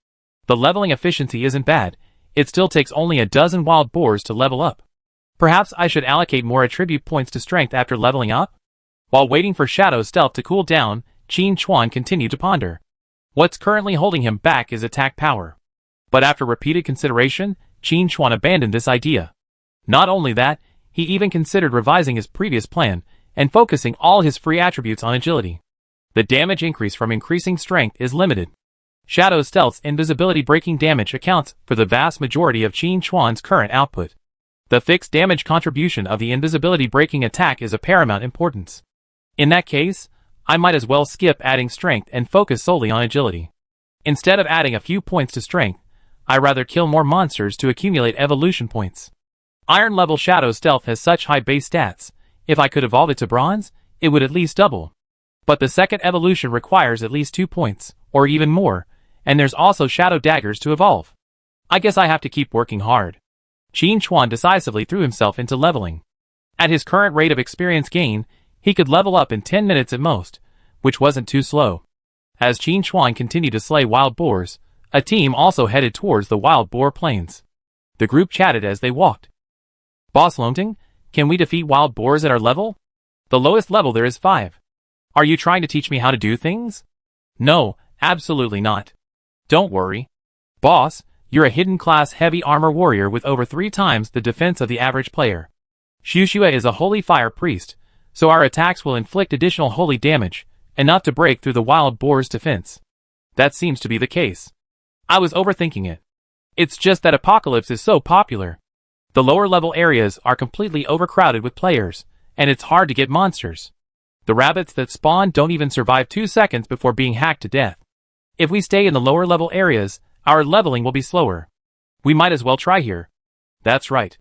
The leveling efficiency isn't bad, it still takes only a dozen wild boars to level up. Perhaps I should allocate more attribute points to strength after leveling up? While waiting for Shadow Stealth to cool down, Qin Chuan continued to ponder. What's currently holding him back is attack power. But after repeated consideration, Qin Chuan abandoned this idea. Not only that, he even considered revising his previous plan and focusing all his free attributes on agility. The damage increase from increasing strength is limited. Shadow Stealth's invisibility breaking damage accounts for the vast majority of Qin Chuan's current output. The fixed damage contribution of the invisibility breaking attack is of paramount importance. In that case, I might as well skip adding strength and focus solely on agility. Instead of adding a few points to strength, I'd rather kill more monsters to accumulate evolution points. Iron level Shadow Stealth has such high base stats, if I could evolve it to bronze, it would at least double. But the second evolution requires at least 2 points, or even more, And there's also shadow daggers to evolve. I guess I have to keep working hard. Qin Chuan decisively threw himself into leveling. At his current rate of experience gain, he could level up in 10 minutes at most, which wasn't too slow. As Qin Chuan continued to slay wild boars, a team also headed towards the wild boar plains. The group chatted as they walked. Boss Longting, can we defeat wild boars at our level? The lowest level there is 5. Are you trying to teach me how to do things? No, absolutely not. Don't worry. Boss, you're a hidden class heavy armor warrior with over 3 times the defense of the average player. Shushua is a holy fire priest, so our attacks will inflict additional holy damage, enough to break through the wild boar's defense. That seems to be the case. I was overthinking it. It's just that Apocalypse is so popular. The lower level areas are completely overcrowded with players, and it's hard to get monsters. The rabbits that spawn don't even survive 2 seconds before being hacked to death. If we stay in the lower level areas, our leveling will be slower. We might as well try here. That's right.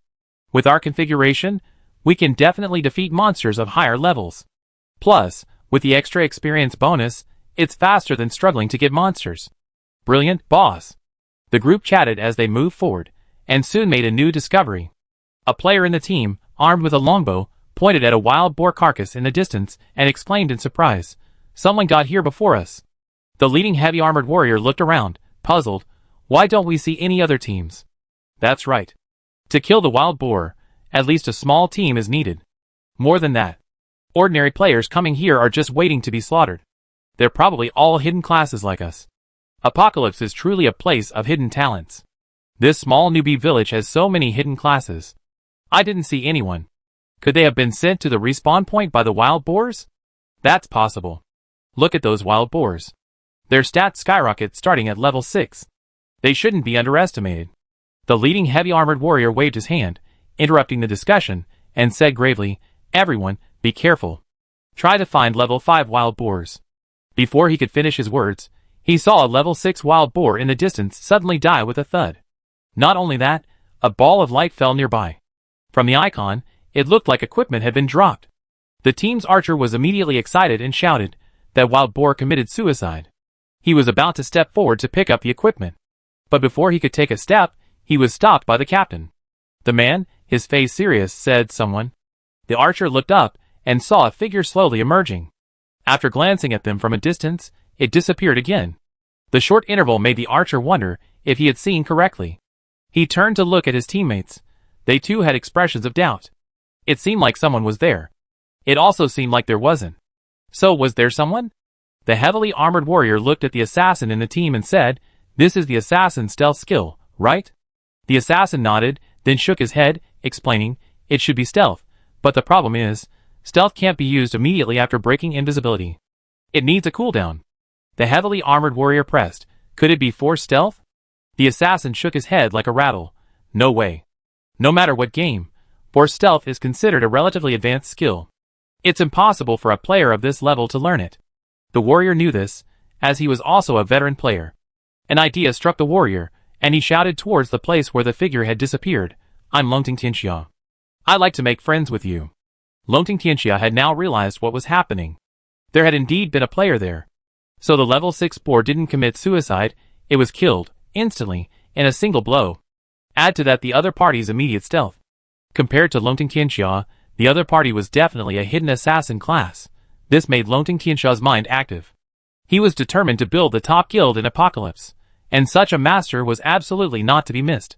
With our configuration, we can definitely defeat monsters of higher levels. Plus, with the extra experience bonus, it's faster than struggling to get monsters. Brilliant, boss. The group chatted as they moved forward, and soon made a new discovery. A player in the team, armed with a longbow, pointed at a wild boar carcass in the distance and exclaimed in surprise, "Someone got here before us." The leading heavy armored warrior looked around, puzzled. Why don't we see any other teams? That's right. To kill the wild boar, at least a small team is needed. More than that, ordinary players coming here are just waiting to be slaughtered. They're probably all hidden classes like us. Apocalypse is truly a place of hidden talents. This small newbie village has so many hidden classes. I didn't see anyone. Could they have been sent to the respawn point by the wild boars? That's possible. Look at those wild boars. Their stats skyrocket starting at level 6. They shouldn't be underestimated. The leading heavy armored warrior waved his hand, interrupting the discussion, and said gravely, "Everyone, be careful. Try to find level 5 wild boars." Before he could finish his words, he saw a level 6 wild boar in the distance suddenly die with a thud. Not only that, a ball of light fell nearby. From the icon, it looked like equipment had been dropped. The team's archer was immediately excited and shouted that wild boar committed suicide. He was about to step forward to pick up the equipment. But before he could take a step, he was stopped by the captain. The man, his face serious, said, "Someone." The archer looked up and saw a figure slowly emerging. After glancing at them from a distance, it disappeared again. The short interval made the archer wonder if he had seen correctly. He turned to look at his teammates. They too had expressions of doubt. It seemed like someone was there. It also seemed like there wasn't. So was there someone? The heavily armored warrior looked at the assassin in the team and said, "This is the assassin's stealth skill, right?" The assassin nodded, then shook his head, explaining, "It should be stealth, but the problem is, stealth can't be used immediately after breaking invisibility. It needs a cooldown." The heavily armored warrior pressed, "Could it be forced stealth?" The assassin shook his head like a rattle. "No way. No matter what game, forced stealth is considered a relatively advanced skill. It's impossible for a player of this level to learn it." The warrior knew this, as he was also a veteran player. An idea struck the warrior, and he shouted towards the place where the figure had disappeared, "I'm Longting Tianxia. I'd like to make friends with you." Longting Tianxia had now realized what was happening. There had indeed been a player there. So the level 6 boar didn't commit suicide, it was killed, instantly, in a single blow. Add to that the other party's immediate stealth. Compared to Longting Tianxia, the other party was definitely a hidden assassin class. This made Longting Tianxia's mind active. He was determined to build the top guild in Apocalypse, and such a master was absolutely not to be missed.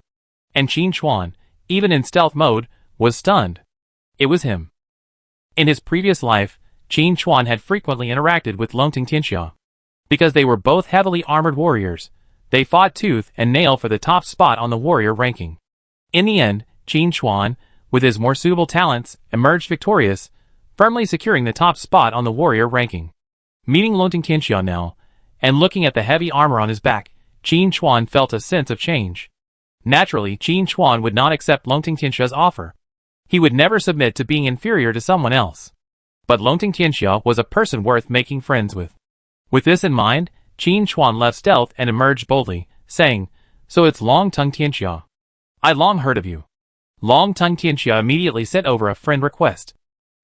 And Qin Chuan, even in stealth mode, was stunned. It was him. In his previous life, Qin Chuan had frequently interacted with Longting Tianxia. Because they were both heavily armored warriors, they fought tooth and nail for the top spot on the warrior ranking. In the end, Qin Chuan, with his more suitable talents, emerged victorious, firmly securing the top spot on the warrior ranking. Meeting Longting Tianxia now, and looking at the heavy armor on his back, Qin Chuan felt a sense of change. Naturally, Qin Chuan would not accept Longting Tianxia's offer. He would never submit to being inferior to someone else. But Longting Tianxia was a person worth making friends with. With this in mind, Qin Chuan left stealth and emerged boldly, saying, "So it's Longting Tianxia. I long heard of you." Longting Tianxia immediately sent over a friend request.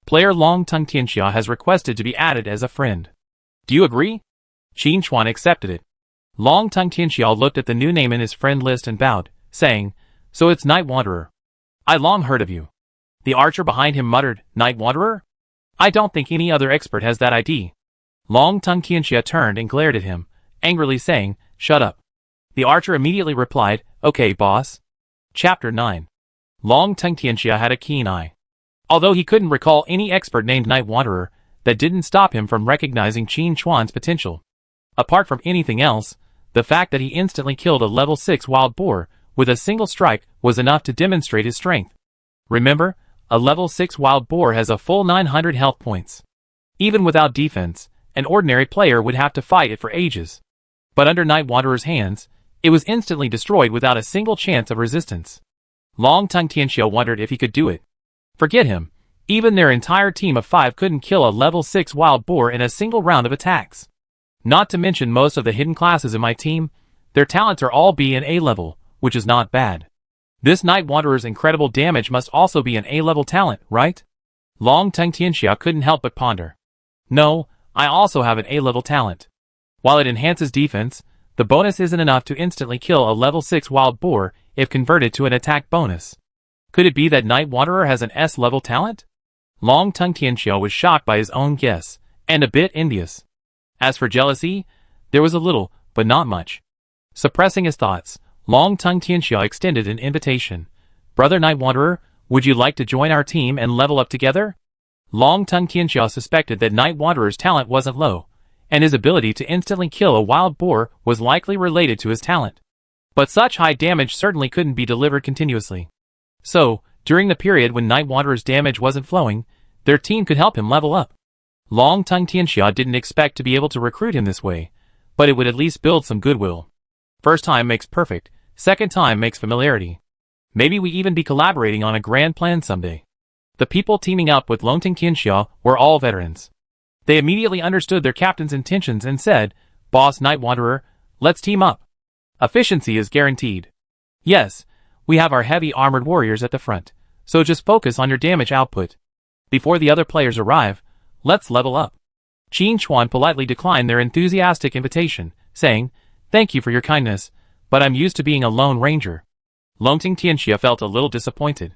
Player Longting Tianxia has requested to be added as a friend. Do you agree? Qin Chuan accepted it. Long-Tongue Tianxiao looked at the new name in his friend list and bowed, saying, "So it's Night Wanderer. I long heard of you." The archer behind him muttered, "Night Wanderer? I don't think any other expert has that ID." Long-Tongue Tianxia turned and glared at him, angrily saying, "Shut up." The archer immediately replied, "Okay, boss." Chapter 9. Long-Tongue Tianxia had a keen eye. Although he couldn't recall any expert named Night Wanderer, that didn't stop him from recognizing Qin Chuan's potential. Apart from anything else, the fact that he instantly killed a level 6 wild boar with a single strike was enough to demonstrate his strength. Remember, a level 6 wild boar has a full 900 health points. Even without defense, an ordinary player would have to fight it for ages. But under Night Wanderer's hands, it was instantly destroyed without a single chance of resistance. Long-Tongue Tianxiao wondered if he could do it. Forget him. Even their entire team of 5 couldn't kill a level 6 wild boar in a single round of attacks. Not to mention most of the hidden classes in my team, their talents are all B and A level, which is not bad. This Night Wanderer's incredible damage must also be an A-level talent, right? Long-Tongue Tianxia couldn't help but ponder. No, I also have an A-level talent. While it enhances defense, the bonus isn't enough to instantly kill a level 6 wild boar if converted to an attack bonus. Could it be that Night Wanderer has an S-level talent? Long-Tongue Tianxiao was shocked by his own guess, and a bit envious. As for jealousy, there was a little, but not much. Suppressing his thoughts, Long-Tongue Tianxiao extended an invitation. "Brother Night Wanderer, would you like to join our team and level up together?" Long-Tongue Tianxiao suspected that Night Wanderer's talent wasn't low, and his ability to instantly kill a wild boar was likely related to his talent. But such high damage certainly couldn't be delivered continuously. So, during the period when Night Wanderer's damage wasn't flowing, their team could help him level up. Long-Tongue Tianxiao didn't expect to be able to recruit him this way, but it would at least build some goodwill. First time makes perfect, second time makes familiarity. Maybe we even be collaborating on a grand plan someday. The people teaming up with Long-Tongue Tianxiao were all veterans. They immediately understood their captain's intentions and said, "Boss Night Wanderer, let's team up. Efficiency is guaranteed. Yes, we have our heavy armored warriors at the front, so just focus on your damage output. Before the other players arrive, let's level up." Qin Chuan politely declined their enthusiastic invitation, saying, "Thank you for your kindness, but I'm used to being a lone ranger." Long-Tongue Tianxia felt a little disappointed.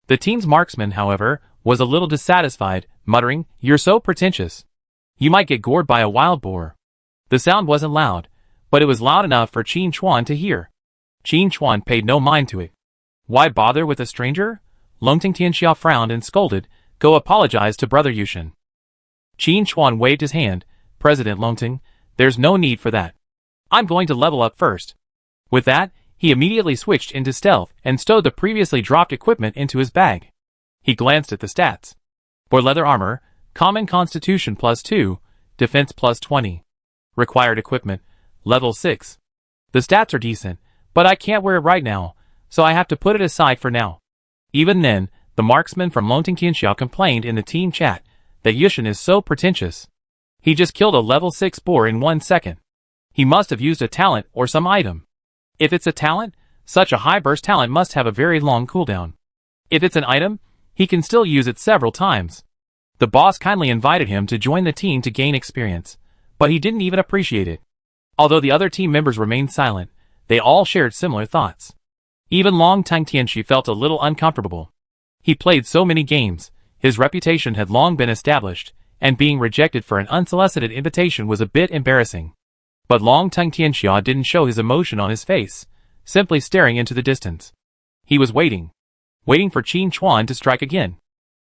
The team's marksman, however, was a little dissatisfied, muttering, "You're so pretentious. You might get gored by a wild boar." The sound wasn't loud, but it was loud enough for Qin Chuan to hear. Qin Chuan paid no mind to it. Why bother with a stranger? Long-Tongue Tianxia frowned and scolded, "Go apologize to Brother Yushin." Qin Chuan waved his hand, "President Long-Tongue, there's no need for that. I'm going to level up first." With that, he immediately switched into stealth and stowed the previously dropped equipment into his bag. He glanced at the stats. For leather armor, common constitution +2, defense +20. Required equipment, level 6. The stats are decent, but I can't wear it right now, so I have to put it aside for now. Even then, the marksman from Long-Tongue Tianxiao complained in the team chat that Yushin is so pretentious. He just killed a level 6 boar in 1 second. He must have used a talent or some item. If it's a talent, such a high burst talent must have a very long cooldown. If it's an item, he can still use it several times. The boss kindly invited him to join the team to gain experience, but he didn't even appreciate it. Although the other team members remained silent, they all shared similar thoughts. Even Long-Tongue Tianxia felt a little uncomfortable. He played so many games, his reputation had long been established, and being rejected for an unsolicited invitation was a bit embarrassing. But Long-Tongue Tianxia didn't show his emotion on his face, simply staring into the distance. He was waiting for Qin Chuan to strike again.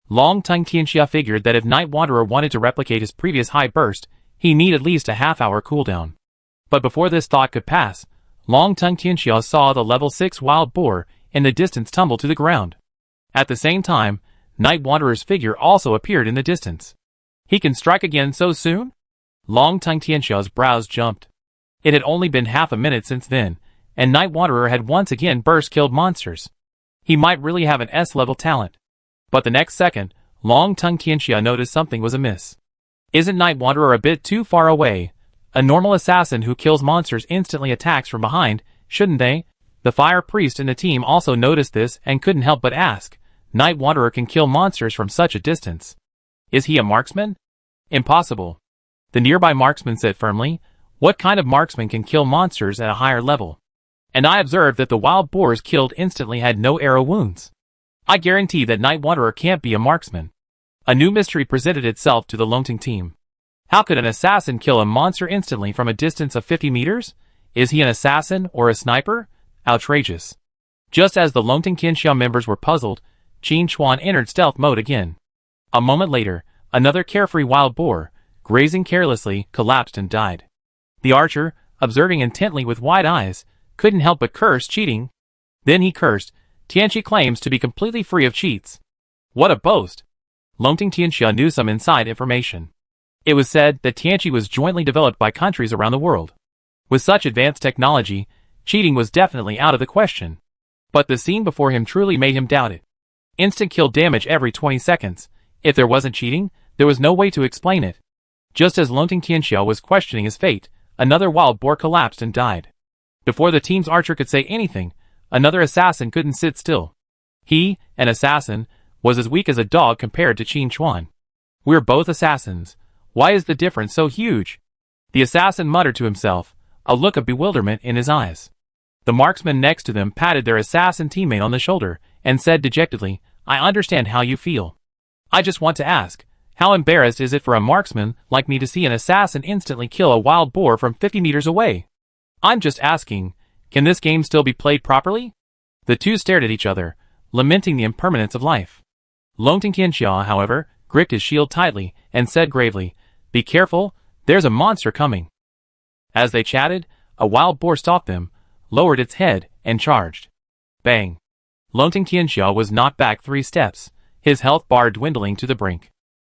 Long-Tongue Tianxia figured that if Night Wanderer wanted to replicate his previous high burst, he need at least a half-hour cooldown. But before this thought could pass, Long-Tongue Tianxia saw the level 6 wild boar in the distance tumble to the ground. At the same time, Night Wanderer's figure also appeared in the distance. He can strike again so soon? Long-Tongue Tianxia's brows jumped. It had only been half a minute since then, and Night Wanderer had once again burst-killed monsters. He might really have an S-level talent. But the next second, Long-Tongue Tianxia noticed something was amiss. Isn't Night Wanderer a bit too far away? A normal assassin who kills monsters instantly attacks from behind, shouldn't they? The fire priest in the team also noticed this and couldn't help but ask, Night Wanderer can kill monsters from such a distance. Is he a marksman? Impossible. The nearby marksman said firmly, What kind of marksman can kill monsters at a higher level? And I observed that the wild boars killed instantly had no arrow wounds. I guarantee that Night Wanderer can't be a marksman. A new mystery presented itself to the Longting team. How could an assassin kill a monster instantly from a distance of 50 meters? Is he an assassin or a sniper? Outrageous. Just as the Longting Tianxia members were puzzled, Qin Chuan entered stealth mode again. A moment later, another carefree wild boar, grazing carelessly, collapsed and died. The archer, observing intently with wide eyes, couldn't help but curse cheating. Then he cursed, Tianxi claims to be completely free of cheats. What a boast! Longting Tianxia knew some inside information. It was said that Tianxi was jointly developed by countries around the world. With such advanced technology, cheating was definitely out of the question. But the scene before him truly made him doubt it. Instant kill damage every 20 seconds. If there wasn't cheating, there was no way to explain it. Just as Longting Tianxia was questioning his fate, another wild boar collapsed and died. Before the team's archer could say anything, another assassin couldn't sit still. He, an assassin, was as weak as a dog compared to Qin Chuan. We're both assassins. Why is the difference so huge? The assassin muttered to himself, a look of bewilderment in his eyes. The marksman next to them patted their assassin teammate on the shoulder and said dejectedly, I understand how you feel. I just want to ask, how embarrassed is it for a marksman like me to see an assassin instantly kill a wild boar from 50 meters away? I'm just asking, can this game still be played properly? The two stared at each other, lamenting the impermanence of life. Longting Tianxia, however, gripped his shield tightly and said gravely, be careful, there's a monster coming. As they chatted, a wild boar stalked them, lowered its head, and charged. Bang! Longting Tianxia was knocked back 3 steps, his health bar dwindling to the brink.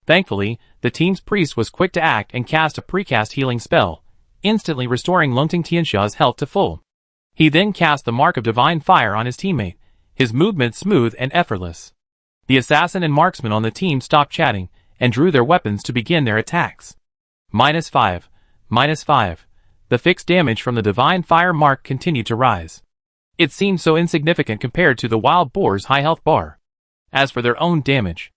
Thankfully, the team's priest was quick to act and cast a precast healing spell, instantly restoring Longting Tianxia's health to full. He then cast the mark of divine fire on his teammate, his movement smooth and effortless. The assassin and marksman on the team stopped chatting and drew their weapons to begin their attacks. -5, -5. The fixed damage from the divine fire mark continued to rise. It seemed so insignificant compared to the wild boar's high health bar. As for their own damage,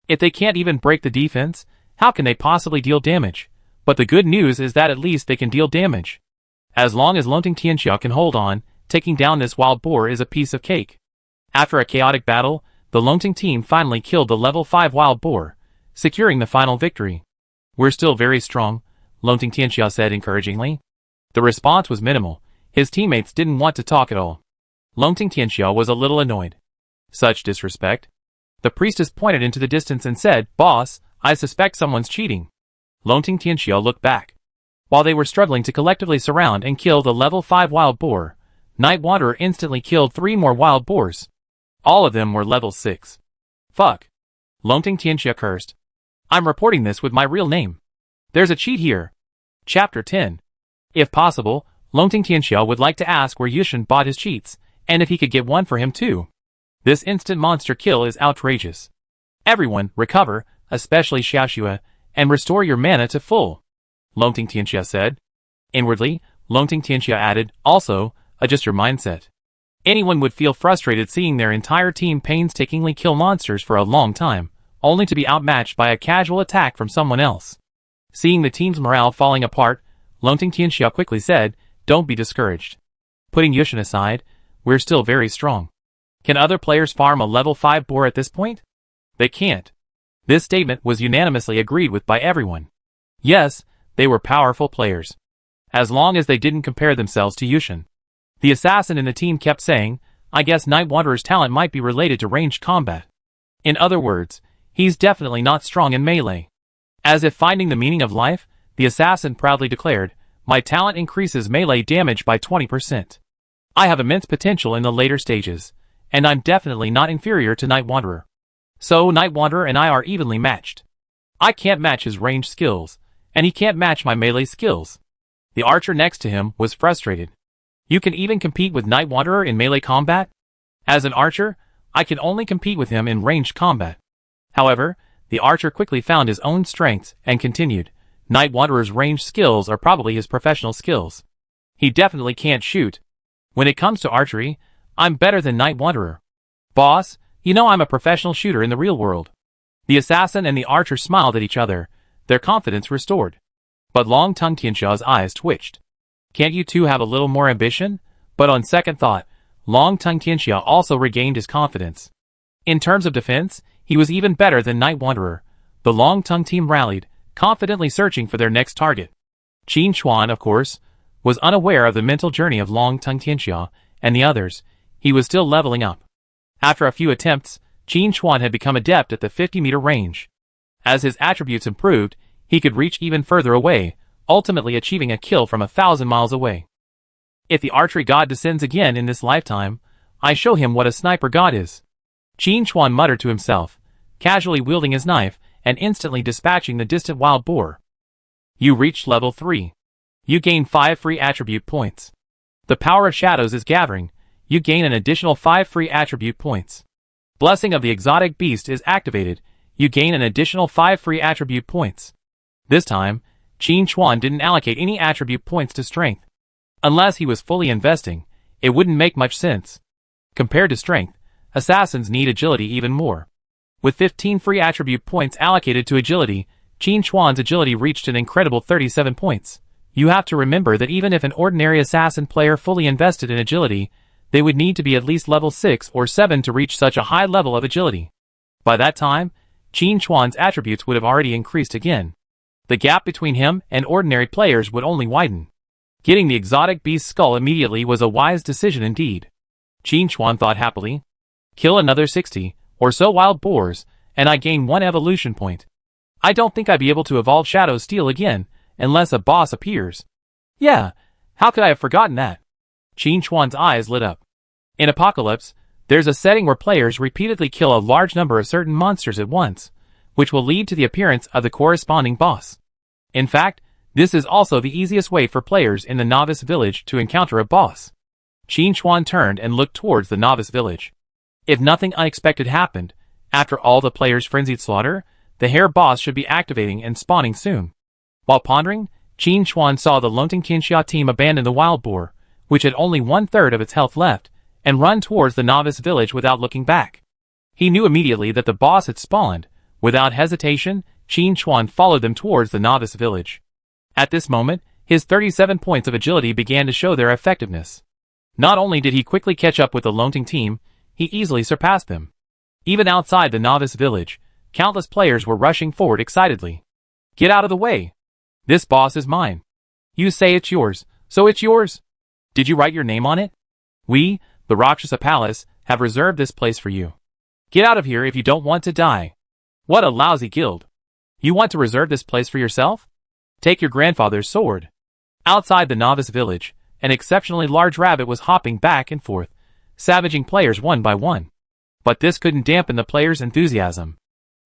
if they can't even break the defense, how can they possibly deal damage? But the good news is that at least they can deal damage. As long as Longting Tianxia can hold on, taking down this wild boar is a piece of cake. After a chaotic battle, the Longting team finally killed the level 5 wild boar, securing the final victory. We're still very strong, Longting Tianxia said encouragingly. The response was minimal. His teammates didn't want to talk at all. Longting Tianxia was a little annoyed. Such disrespect. The priestess pointed into the distance and said, Boss, I suspect someone's cheating. Longting Tianxia looked back. While they were struggling to collectively surround and kill the level 5 wild boar, Night Wanderer instantly killed 3 more wild boars. All of them were level 6. Fuck. Longting Tianxia cursed. I'm reporting this with my real name. There's a cheat here. Chapter 10. If possible, Longting Tianxia would like to ask where Yushin bought his cheats, and if he could get one for him too. This instant monster kill is outrageous. Everyone, recover, especially Xiaoxue, and restore your mana to full. Longting Tianxia said. Inwardly, Longting Tianxia added, also, adjust your mindset. Anyone would feel frustrated seeing their entire team painstakingly kill monsters for a long time, only to be outmatched by a casual attack from someone else. Seeing the team's morale falling apart, Longting Tianxia quickly said, don't be discouraged. Putting Yushin aside, we're still very strong. Can other players farm a level 5 boar at this point? They can't. This statement was unanimously agreed with by everyone. Yes, they were powerful players. As long as they didn't compare themselves to Yushin. The assassin in the team kept saying, I guess Night Wanderer's talent might be related to ranged combat. In other words, he's definitely not strong in melee. As if finding the meaning of life, the assassin proudly declared, my talent increases melee damage by 20%. I have immense potential in the later stages, and I'm definitely not inferior to Night Wanderer. So Night Wanderer and I are evenly matched. I can't match his ranged skills, and he can't match my melee skills. The archer next to him was frustrated. You can even compete with Night Wanderer in melee combat? As an archer, I can only compete with him in ranged combat. However, the archer quickly found his own strengths and continued, Night Wanderer's ranged skills are probably his professional skills. He definitely can't shoot. When it comes to archery, I'm better than Night Wanderer. Boss, you know I'm a professional shooter in the real world. The assassin and the archer smiled at each other, their confidence restored. But Long-Tongue Tianxia's eyes twitched. Can't you two have a little more ambition? But on second thought, Long-Tongue Tianxia also regained his confidence. In terms of defense, he was even better than Night Wanderer. The Long-Tongue team rallied, confidently searching for their next target. Qin Chuan, of course, was unaware of the mental journey of Long-Tongue Tianxia and the others. He was still leveling up. After a few attempts, Qin Chuan had become adept at the 50-meter range. As his attributes improved, he could reach even further away, ultimately achieving a kill from 1,000 miles away. If the archery god descends again in this lifetime, I show him what a sniper god is. Qin Chuan muttered to himself, casually wielding his knife and instantly dispatching the distant wild boar. You reached level 3. You gain 5 free attribute points. The power of shadows is gathering. You gain an additional 5 free attribute points. Blessing of the exotic beast is activated. You gain an additional 5 free attribute points. This time, Qin Chuan didn't allocate any attribute points to strength. Unless he was fully investing, it wouldn't make much sense. Compared to strength, assassins need agility even more. With 15 free attribute points allocated to agility, Qin Chuan's agility reached an incredible 37 points. You have to remember that even if an ordinary assassin player fully invested in agility, they would need to be at least level 6 or 7 to reach such a high level of agility. By that time, Qin Chuan's attributes would have already increased again. The gap between him and ordinary players would only widen. Getting the exotic beast's skull immediately was a wise decision indeed. Qin Chuan thought happily. Kill another 60 or so wild boars, and I gain 1 evolution point. I don't think I'd be able to evolve Shadow Steel again, unless a boss appears. Yeah, how could I have forgotten that? Qin Chuan's eyes lit up. In Apocalypse, there's a setting where players repeatedly kill a large number of certain monsters at once, which will lead to the appearance of the corresponding boss. In fact, this is also the easiest way for players in the Novice Village to encounter a boss. Qin Chuan turned and looked towards the Novice Village. If nothing unexpected happened, after all the players' frenzied slaughter, the hare boss should be activating and spawning soon. While pondering, Qin Chuan saw the Long-Tongue Tianxia team abandon the wild boar, which had only 1/3 of its health left, and run towards the Novice Village without looking back. He knew immediately that the boss had spawned. Without hesitation, Qin Chuan followed them towards the Novice Village. At this moment, his 37 points of agility began to show their effectiveness. Not only did he quickly catch up with the Long-Tongue team, he easily surpassed them. Even outside the Novice Village, countless players were rushing forward excitedly. Get out of the way! This boss is mine. You say it's yours, so it's yours. Did you write your name on it? We, the Rakshasa Palace, have reserved this place for you. Get out of here if you don't want to die. What a lousy guild. You want to reserve this place for yourself? Take your grandfather's sword. Outside the Novice Village, an exceptionally large rabbit was hopping back and forth, savaging players one by one. But this couldn't dampen the players' enthusiasm.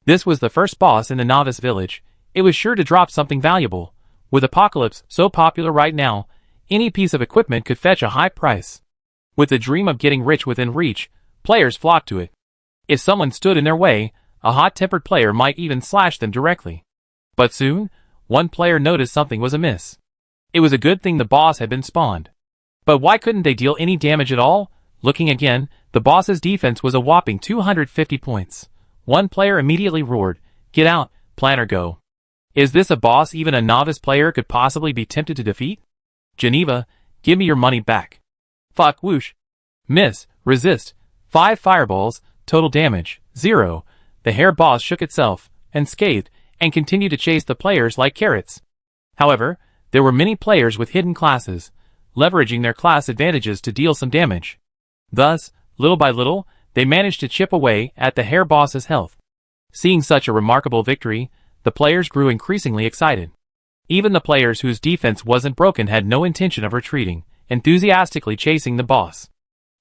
This was the first boss in the Novice Village. It was sure to drop something valuable. With Apocalypse so popular right now, any piece of equipment could fetch a high price. With the dream of getting rich within reach, players flocked to it. If someone stood in their way, a hot-tempered player might even slash them directly. But soon, one player noticed something was amiss. It was a good thing the boss had been spawned. But why couldn't they deal any damage at all? Looking again, the boss's defense was a whopping 250 points. One player immediately roared, "Get out, planner go." Is this a boss even a novice player could possibly be tempted to defeat? Geneva, give me your money back. Fuck whoosh. Miss, resist. 5 fireballs, total damage, 0. The hare boss shook itself, unscathed, and continued to chase the players like carrots. However, there were many players with hidden classes, leveraging their class advantages to deal some damage. Thus, little by little, they managed to chip away at the hare boss's health. Seeing such a remarkable victory, the players grew increasingly excited. Even the players whose defense wasn't broken had no intention of retreating, enthusiastically chasing the boss.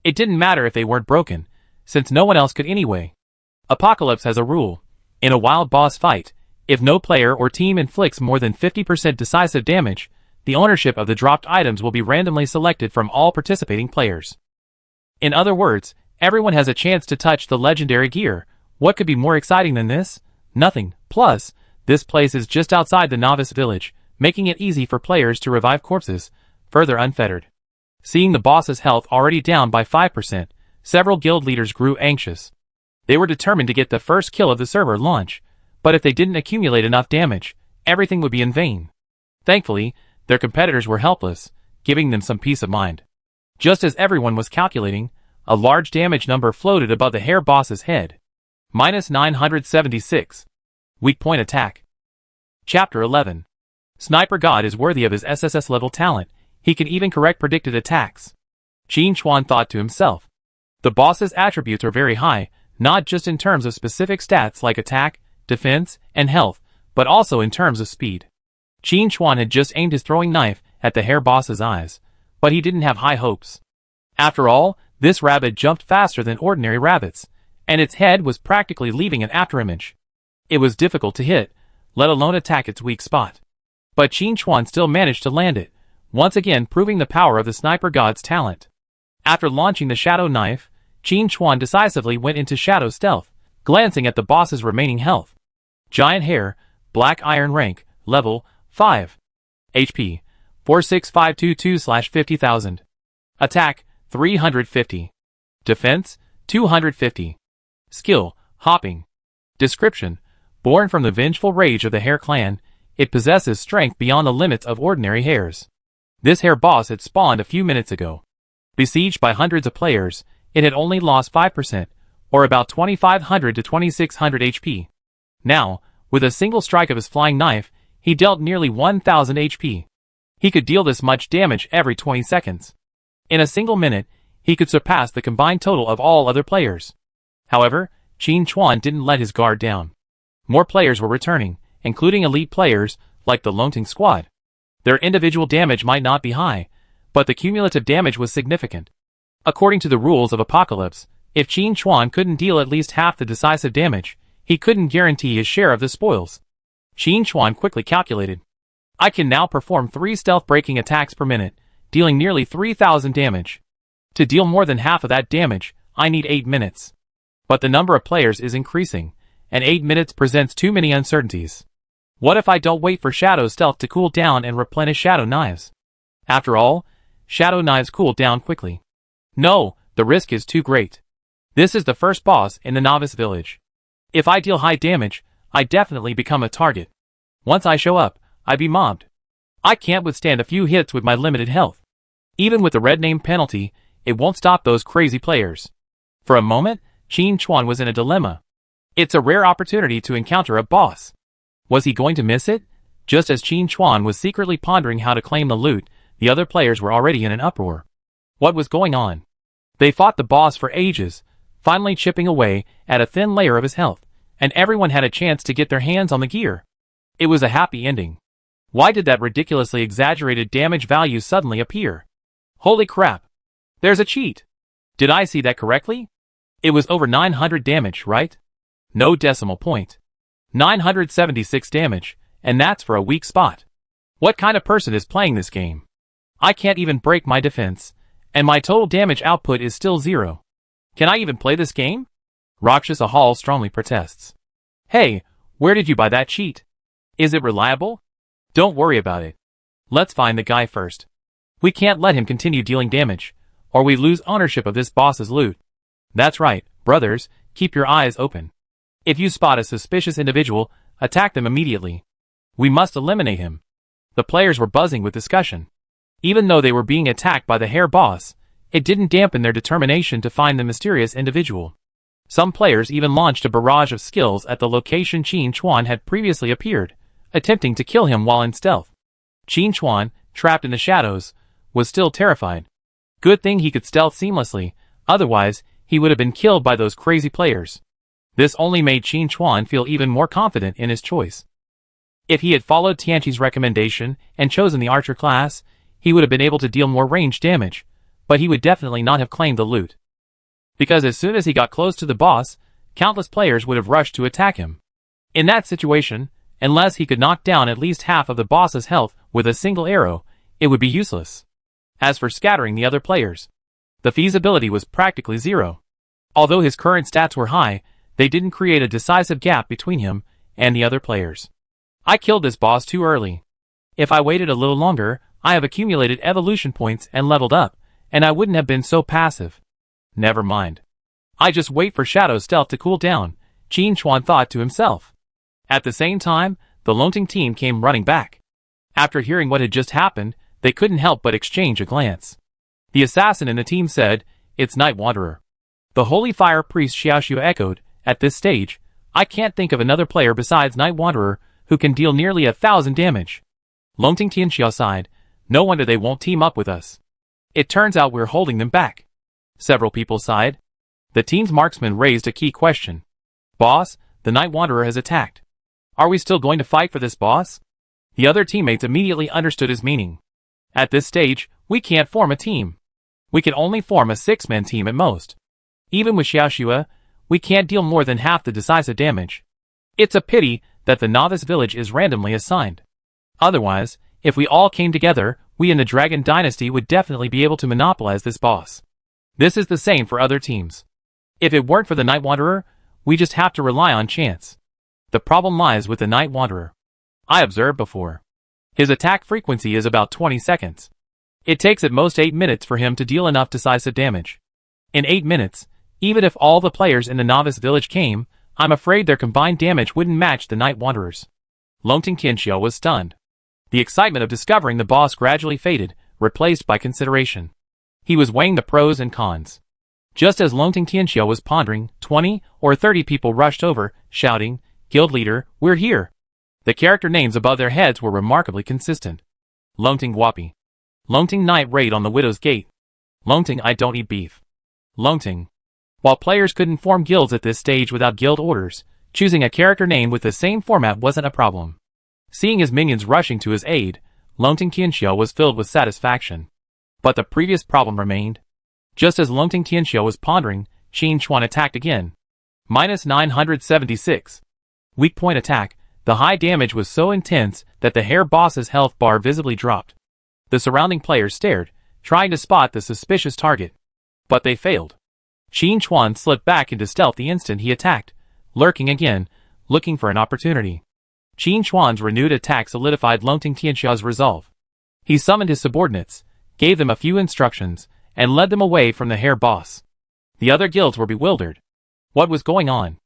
It didn't matter if they weren't broken, since no one else could anyway. Apocalypse has a rule. In a wild boss fight, if no player or team inflicts more than 50% decisive damage, the ownership of the dropped items will be randomly selected from all participating players. In other words, everyone has a chance to touch the legendary gear. What could be more exciting than this? Nothing. Plus, this place is just outside the Novice Village, making it easy for players to revive corpses, further unfettered. Seeing the boss's health already down by 5%, several guild leaders grew anxious. They were determined to get the first kill of the server launch, but if they didn't accumulate enough damage, everything would be in vain. Thankfully, their competitors were helpless, giving them some peace of mind. Just as everyone was calculating, a large damage number floated above the hair boss's head. -976. Weak point attack. Chapter 11. Sniper God is worthy of his SSS level talent. He can even correct predicted attacks. Qin Chuan thought to himself. The boss's attributes are very high, not just in terms of specific stats like attack, defense, and health, but also in terms of speed. Qin Chuan had just aimed his throwing knife at the hair boss's eyes, but he didn't have high hopes. After all, this rabbit jumped faster than ordinary rabbits, and its head was practically leaving an afterimage. It was difficult to hit, let alone attack its weak spot. But Qin Chuan still managed to land it, once again proving the power of the Sniper God's talent. After launching the shadow knife, Qin Chuan decisively went into shadow stealth, glancing at the boss's remaining health. Giant hair, black iron rank, level 5. HP 46522/50,000. Attack 350. Defense 250. Skill hopping. Description: born from the vengeful rage of the Hare clan, it possesses strength beyond the limits of ordinary hares. This hare boss had spawned a few minutes ago. Besieged by hundreds of players, it had only lost 5%, or about 2500 to 2600 HP. Now, with a single strike of his flying knife, he dealt nearly 1000 HP. He could deal this much damage every 20 seconds. In a single minute, he could surpass the combined total of all other players. However, Qin Chuan didn't let his guard down. More players were returning, including elite players like the Longting squad. Their individual damage might not be high, but the cumulative damage was significant. According to the rules of Apocalypse, if Qin Chuan couldn't deal at least half the decisive damage, he couldn't guarantee his share of the spoils. Qin Chuan quickly calculated. I can now perform 3 stealth-breaking attacks per minute, dealing nearly 3000 damage. To deal more than half of that damage, I need 8 minutes. But the number of players is increasing, and 8 minutes presents too many uncertainties. What if I don't wait for Shadow Stealth to cool down and replenish Shadow Knives? After all, Shadow Knives cool down quickly. No, the risk is too great. This is the first boss in the Novice village. If I deal high damage, I definitely become a target. Once I show up, I be mobbed. I can't withstand a few hits with my limited health. Even with the red name penalty, it won't stop those crazy players. For a moment, Qin Chuan was in a dilemma. It's a rare opportunity to encounter a boss. Was he going to miss it? Just as Qin Chuan was secretly pondering how to claim the loot, the other players were already in an uproar. What was going on? They fought the boss for ages, finally chipping away at a thin layer of his health, and everyone had a chance to get their hands on the gear. It was a happy ending. Why did that ridiculously exaggerated damage value suddenly appear? Holy crap! There's a cheat! Did I see that correctly? It was over 900 damage, right? No decimal point. 976 damage, and that's for a weak spot. What kind of person is playing this game? I can't even break my defense, and my total damage output is still 0. Can I even play this game? Rakshasa Hall strongly protests. Hey, where did you buy that cheat? Is it reliable? Don't worry about it. Let's find the guy first. We can't let him continue dealing damage, or we lose ownership of this boss's loot. That's right, brothers, keep your eyes open. If you spot a suspicious individual, attack them immediately. We must eliminate him. The players were buzzing with discussion. Even though they were being attacked by the hair boss, it didn't dampen their determination to find the mysterious individual. Some players even launched a barrage of skills at the location Qin Chuan had previously appeared, attempting to kill him while in stealth. Qin Chuan, trapped in the shadows, was still terrified. Good thing he could stealth seamlessly, otherwise he would have been killed by those crazy players. This only made Qin Chuan feel even more confident in his choice. If he had followed Tianqi's recommendation and chosen the archer class, he would have been able to deal more range damage, but he would definitely not have claimed the loot. Because as soon as he got close to the boss, countless players would have rushed to attack him. In that situation, unless he could knock down at least half of the boss's health with a single arrow, it would be useless. As for scattering the other players, the feasibility was practically 0. Although his current stats were high, they didn't create a decisive gap between him and the other players. I killed this boss too early. If I waited a little longer, I have accumulated evolution points and leveled up, and I wouldn't have been so passive. Never mind. I just wait for Shadow Stealth to cool down, Qin Chuan thought to himself. At the same time, the Longting team came running back. After hearing what had just happened, they couldn't help but exchange a glance. The assassin in the team said, "It's Night Wanderer." The Holy Fire Priest Xiaoxiu echoed, "At this stage, I can't think of another player besides Night Wanderer who can deal nearly 1,000 damage." Longting Tianxia sighed, "No wonder they won't team up with us. It turns out we're holding them back." Several people sighed. The team's marksman raised a key question. "Boss, the Night Wanderer has attacked. Are we still going to fight for this boss?" The other teammates immediately understood his meaning. "At this stage, we can't form a team. We can only form a 6-man team at most. Even with Xiaoxiu, we can't deal more than half the decisive damage. It's a pity that the Novice village is randomly assigned. Otherwise, if we all came together, we in the Dragon Dynasty would definitely be able to monopolize this boss. This is the same for other teams. If it weren't for the Night Wanderer, we just have to rely on chance. The problem lies with the Night Wanderer. I observed before. His attack frequency is about 20 seconds. It takes at most 8 minutes for him to deal enough decisive damage. In 8 minutes, even if all the players in the Novice village came, I'm afraid their combined damage wouldn't match the Night Wanderer's." Longting Tianxia was stunned. The excitement of discovering the boss gradually faded, replaced by consideration. He was weighing the pros and cons. Just as Longting Tianxia was pondering, 20 or 30 people rushed over, shouting, "Guild leader, we're here!" The character names above their heads were remarkably consistent. Longting Guapi. Longting Night Raid on the Widow's Gate. Longting I don't eat beef. Longting. While players couldn't form guilds at this stage without guild orders, choosing a character name with the same format wasn't a problem. Seeing his minions rushing to his aid, Longting Tianxia was filled with satisfaction. But the previous problem remained. Just as Longting Tianxia was pondering, Qin Chuan attacked again. -976. Weak point attack. The high damage was so intense that the hair boss's health bar visibly dropped. The surrounding players stared, trying to spot the suspicious target. But they failed. Qin Chuan slipped back into stealth the instant he attacked, lurking again, looking for an opportunity. Qin Chuan's renewed attack solidified Longting Tianxia's resolve. He summoned his subordinates, gave them a few instructions, and led them away from the hair boss. The other guilds were bewildered. What was going on?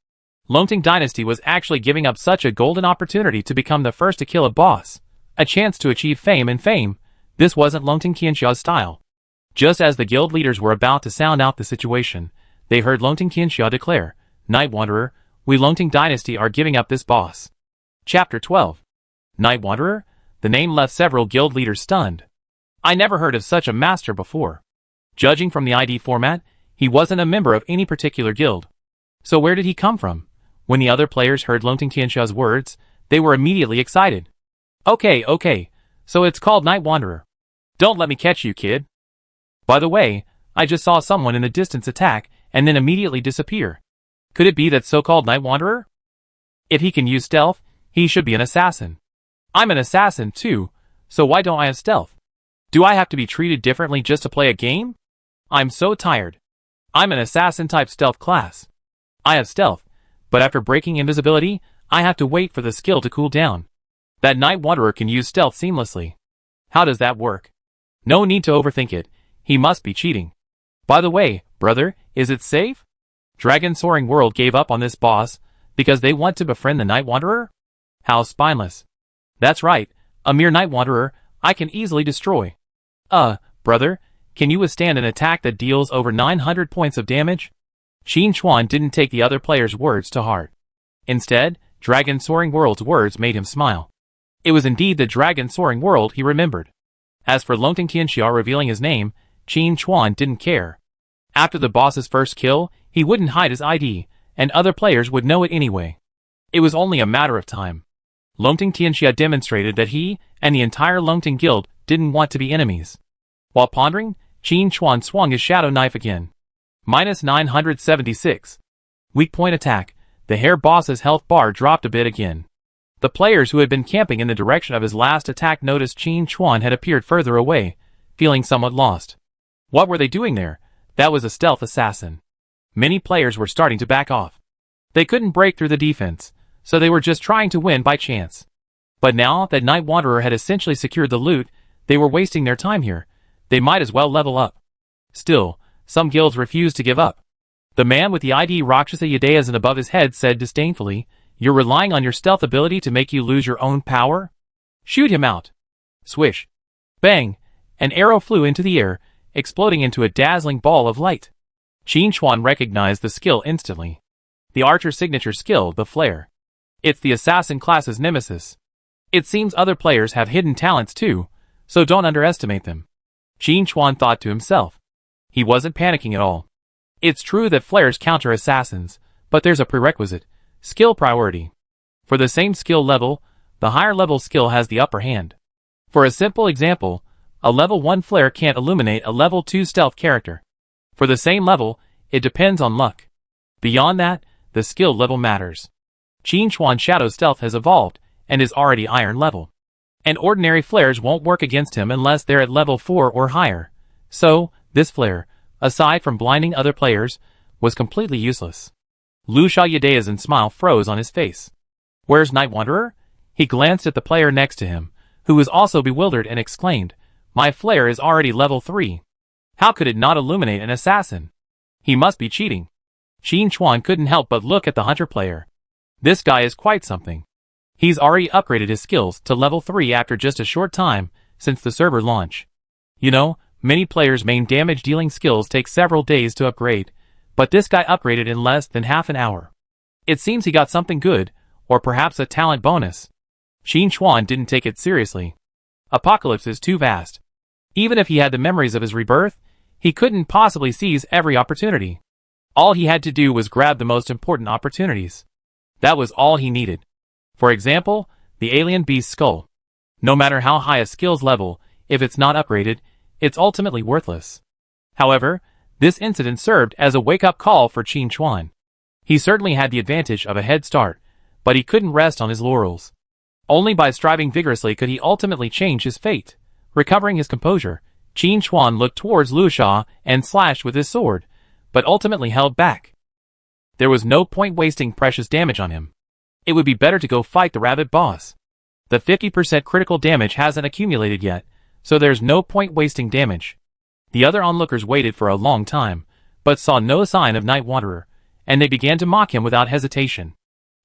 Longting Dynasty was actually giving up such a golden opportunity to become the first to kill a boss, a chance to achieve fame and fame. This wasn't Longting Tianxia's style. Just as the guild leaders were about to sound out the situation, they heard Longting Tianxia declare, "Night Wanderer, we Longting Dynasty are giving up this boss." Chapter 12. Night Wanderer? The name left several guild leaders stunned. I never heard of such a master before. Judging from the ID format, he wasn't a member of any particular guild. So where did he come from? When the other players heard Longting Tianxia's words, they were immediately excited. Okay, so it's called Night Wanderer. Don't let me catch you, kid. By the way, I just saw someone in the distance attack and then immediately disappear. Could it be that so-called Night Wanderer? If he can use stealth, he should be an assassin. I'm an assassin too, so why don't I have stealth? Do I have to be treated differently just to play a game? I'm so tired. I'm an assassin-type stealth class. I have stealth, but after breaking invisibility, I have to wait for the skill to cool down. That Night Wanderer can use stealth seamlessly. How does that work? No need to overthink it. He must be cheating. By the way, brother, is it safe? Dragon Soaring World gave up on this boss because they want to befriend the Night Wanderer? How spineless. That's right, a mere Night Wanderer I can easily destroy. Brother, can you withstand an attack that deals over 900 points of damage? Qin Chuan didn't take the other player's words to heart. Instead, Dragon Soaring World's words made him smile. It was indeed the Dragon Soaring World he remembered. As for Longting Tianxia revealing his name, Qin Chuan didn't care. After the boss's first kill, he wouldn't hide his ID, and other players would know it anyway. It was only a matter of time. Longting Tianxia demonstrated that he and the entire Longting Guild didn't want to be enemies. While pondering, Qin Chuan swung his shadow knife again. -976. Weak point attack. The hair boss's health bar dropped a bit again. The players who had been camping in the direction of his last attack noticed Qin Chuan had appeared further away, feeling somewhat lost. What were they doing there? That was a stealth assassin. Many players were starting to back off. They couldn't break through the defense, so they were just trying to win by chance. But now that Night Wanderer had essentially secured the loot, they were wasting their time here. They might as well level up. Still, some guilds refused to give up. The man with the ID Rakshasa Yadayazan above his head said disdainfully, "You're relying on your stealth ability to make you lose your own power? Shoot him out." Swish. Bang! An arrow flew into the air, exploding into a dazzling ball of light. Qin Chuan recognized the skill instantly. The archer's signature skill, the flare. It's the assassin class's nemesis. It seems other players have hidden talents too, so don't underestimate them. Qin Chuan thought to himself. He wasn't panicking at all. It's true that flares counter assassins, but there's a prerequisite, skill priority. For the same skill level, the higher level skill has the upper hand. For a simple example, a level 1 flare can't illuminate a level 2 stealth character. For the same level, it depends on luck. Beyond that, the skill level matters. Qin Chuan's Shadow Stealth has evolved, and is already iron level. And ordinary flares won't work against him unless they're at level 4 or higher. So, this flare, aside from blinding other players, was completely useless. Lu Xiaoyade's smile froze on his face. Where's Night Wanderer? He glanced at the player next to him, who was also bewildered and exclaimed, My flare is already level 3. How could it not illuminate an assassin? He must be cheating. Qin Chuan couldn't help but look at the hunter player. This guy is quite something. He's already upgraded his skills to level 3 after just a short time since the server launch. You know, many players' main damage dealing skills take several days to upgrade, but this guy upgraded in less than half an hour. It seems he got something good, or perhaps a talent bonus. Qin Chuan didn't take it seriously. Apocalypse is too vast. Even if he had the memories of his rebirth, he couldn't possibly seize every opportunity. All he had to do was grab the most important opportunities. That was all he needed. For example, the alien beast skull. No matter how high a skills level, if it's not upgraded, it's ultimately worthless. However, this incident served as a wake-up call for Qin Chuan. He certainly had the advantage of a head start, but he couldn't rest on his laurels. Only by striving vigorously could he ultimately change his fate. Recovering his composure, Qin Chuan looked towards Lu Xia and slashed with his sword, but ultimately held back. There was no point wasting precious damage on him. It would be better to go fight the rabbit boss. The 50% critical damage hasn't accumulated yet, so there's no point wasting damage. The other onlookers waited for a long time, but saw no sign of Night Wanderer, and they began to mock him without hesitation.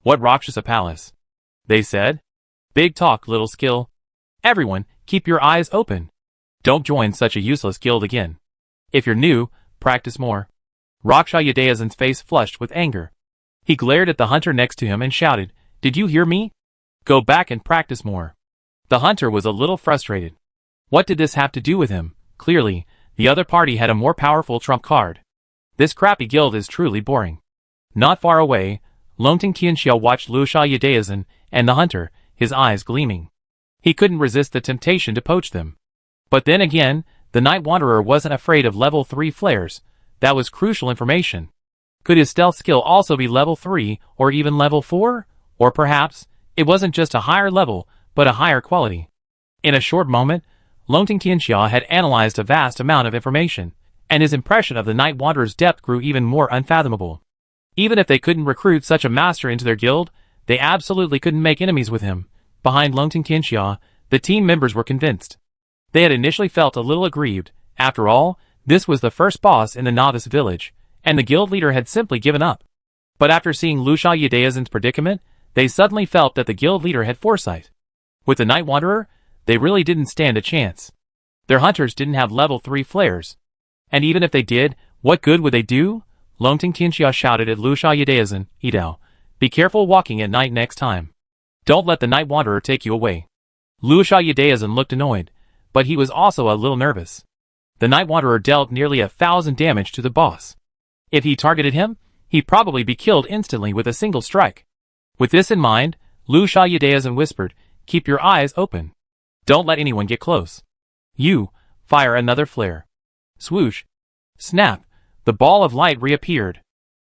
What Rakshasa palace? They said. Big talk, little skill. Everyone, keep your eyes open. Don't join such a useless guild again. If you're new, practice more. Xiaoyade's face flushed with anger. He glared at the hunter next to him and shouted, Did you hear me? Go back and practice more. The hunter was a little frustrated. What did this have to do with him? Clearly, the other party had a more powerful trump card. This crappy guild is truly boring. Not far away, Longting Tianxiao watched Lu Xiaoyade's and the hunter, his eyes gleaming. He couldn't resist the temptation to poach them. But then again, the Night Wanderer wasn't afraid of level 3 flares. That was crucial information. Could his stealth skill also be level 3 or even level 4? Or perhaps, it wasn't just a higher level, but a higher quality. In a short moment, Longting Tianxiao had analyzed a vast amount of information, and his impression of the Night Wanderer's depth grew even more unfathomable. Even if they couldn't recruit such a master into their guild, they absolutely couldn't make enemies with him. Behind Longting Tianxiao, the team members were convinced. They had initially felt a little aggrieved. After all, this was the first boss in the Novice village, and the guild leader had simply given up. But after seeing Lu Xiaoyade's predicament, they suddenly felt that the guild leader had foresight. With the Night Wanderer, they really didn't stand a chance. Their hunters didn't have level 3 flares. And even if they did, what good would they do? Longting Tianxiao shouted at Lu Xiaoyade's, Idao, be careful walking at night next time. Don't let the Night Wanderer take you away. Lu Xiaoyade's looked annoyed, but he was also a little nervous. The Night Wanderer dealt nearly 1,000 damage to the boss. If he targeted him, he'd probably be killed instantly with a single strike. With this in mind, Lu Xiaoyade's whispered, Keep your eyes open. Don't let anyone get close. You, fire another flare. Swoosh. Snap, the ball of light reappeared.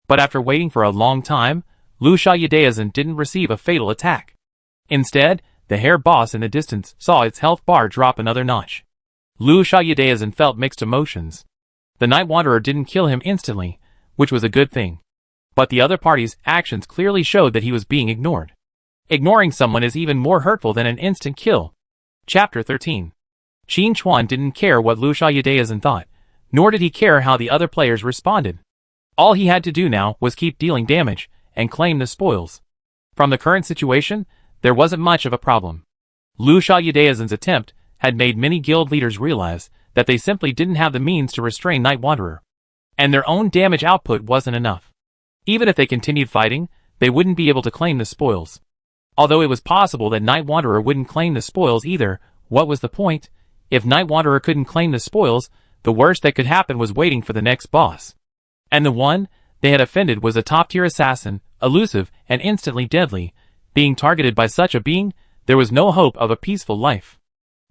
But after waiting for a long time, Lu Xiaoyade's didn't receive a fatal attack. Instead, the hair boss in the distance saw its health bar drop another notch. Lu Xiaoyade's felt mixed emotions. The Night Wanderer didn't kill him instantly, which was a good thing. But the other party's actions clearly showed that he was being ignored. Ignoring someone is even more hurtful than an instant kill. Chapter 13. Qin Chuan didn't care what Lu Xiaoyade's thought, nor did he care how the other players responded. All he had to do now was keep dealing damage and claim the spoils. From the current situation, there wasn't much of a problem. Lu Xiaoyade's attempt had made many guild leaders realize that they simply didn't have the means to restrain Night Wanderer. And their own damage output wasn't enough. Even if they continued fighting, they wouldn't be able to claim the spoils. Although it was possible that Night Wanderer wouldn't claim the spoils either, what was the point? If Night Wanderer couldn't claim the spoils, the worst that could happen was waiting for the next boss. And the one they had offended was a top-tier assassin, elusive and instantly deadly. Being targeted by such a being, there was no hope of a peaceful life.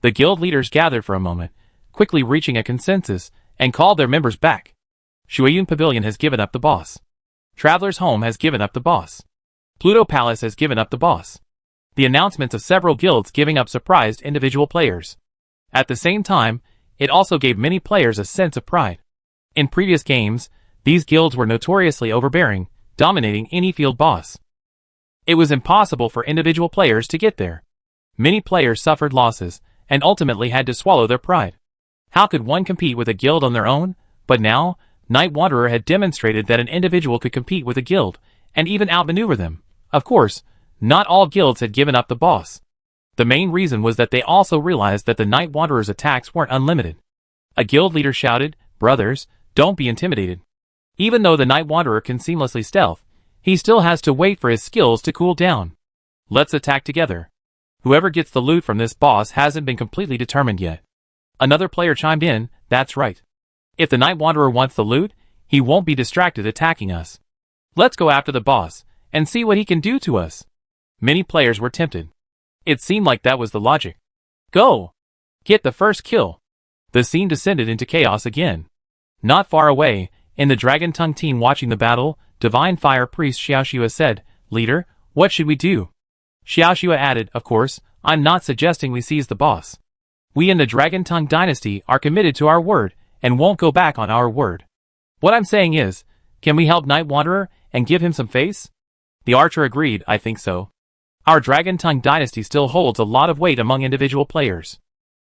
The guild leaders gathered for a moment, quickly reaching a consensus, and called their members back. Shuayun Pavilion has given up the boss. Traveler's Home has given up the boss. Pluto Palace has given up the boss. The announcements of several guilds giving up surprised individual players. At the same time, it also gave many players a sense of pride. In previous games, these guilds were notoriously overbearing, dominating any field boss. It was impossible for individual players to get there. Many players suffered losses, and ultimately had to swallow their pride. How could one compete with a guild on their own? But now, Night Wanderer had demonstrated that an individual could compete with a guild, and even outmaneuver them. Of course, not all guilds had given up the boss. The main reason was that they also realized that the Night Wanderer's attacks weren't unlimited. A guild leader shouted, "Brothers, don't be intimidated. Even though the Night Wanderer can seamlessly stealth, he still has to wait for his skills to cool down. Let's attack together. Whoever gets the loot from this boss hasn't been completely determined yet." Another player chimed in, "That's right. If the Night Wanderer wants the loot, he won't be distracted attacking us. Let's go after the boss, and see what he can do to us." Many players were tempted. It seemed like that was the logic. Go! Get the first kill. The scene descended into chaos again. Not far away, in the Dragon Tongue team watching the battle, Divine Fire Priest Xiaoxua said, "Leader, what should we do?" Xiaoxua added, "Of course, I'm not suggesting we seize the boss. We in the Dragon Tongue dynasty are committed to our word, and won't go back on our word. What I'm saying is, can we help Night Wanderer, and give him some face?" The archer agreed, "I think so. Our Dragon Tongue dynasty still holds a lot of weight among individual players.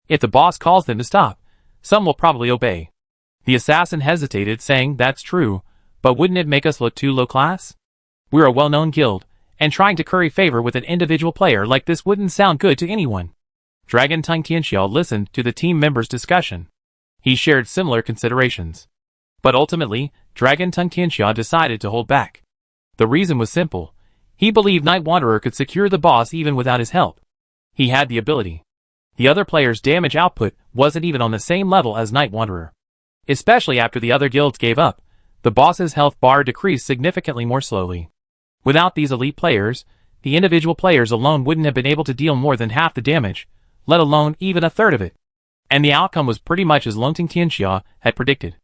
If the boss calls them to stop, some will probably obey." The assassin hesitated, saying, "That's true, but wouldn't it make us look too low class? We're a well-known guild, and trying to curry favor with an individual player like this wouldn't sound good to anyone." Dragon Tongue Tianxiao listened to the team members' discussion. He shared similar considerations. But ultimately, Dragon Tongue Tianxiao decided to hold back. The reason was simple. He believed Night Wanderer could secure the boss even without his help. He had the ability. The other player's damage output wasn't even on the same level as Night Wanderer. Especially after the other guilds gave up, the boss's health bar decreased significantly more slowly. Without these elite players, the individual players alone wouldn't have been able to deal more than half the damage, let alone even a third of it. And the outcome was pretty much as Longting Tianxia had predicted.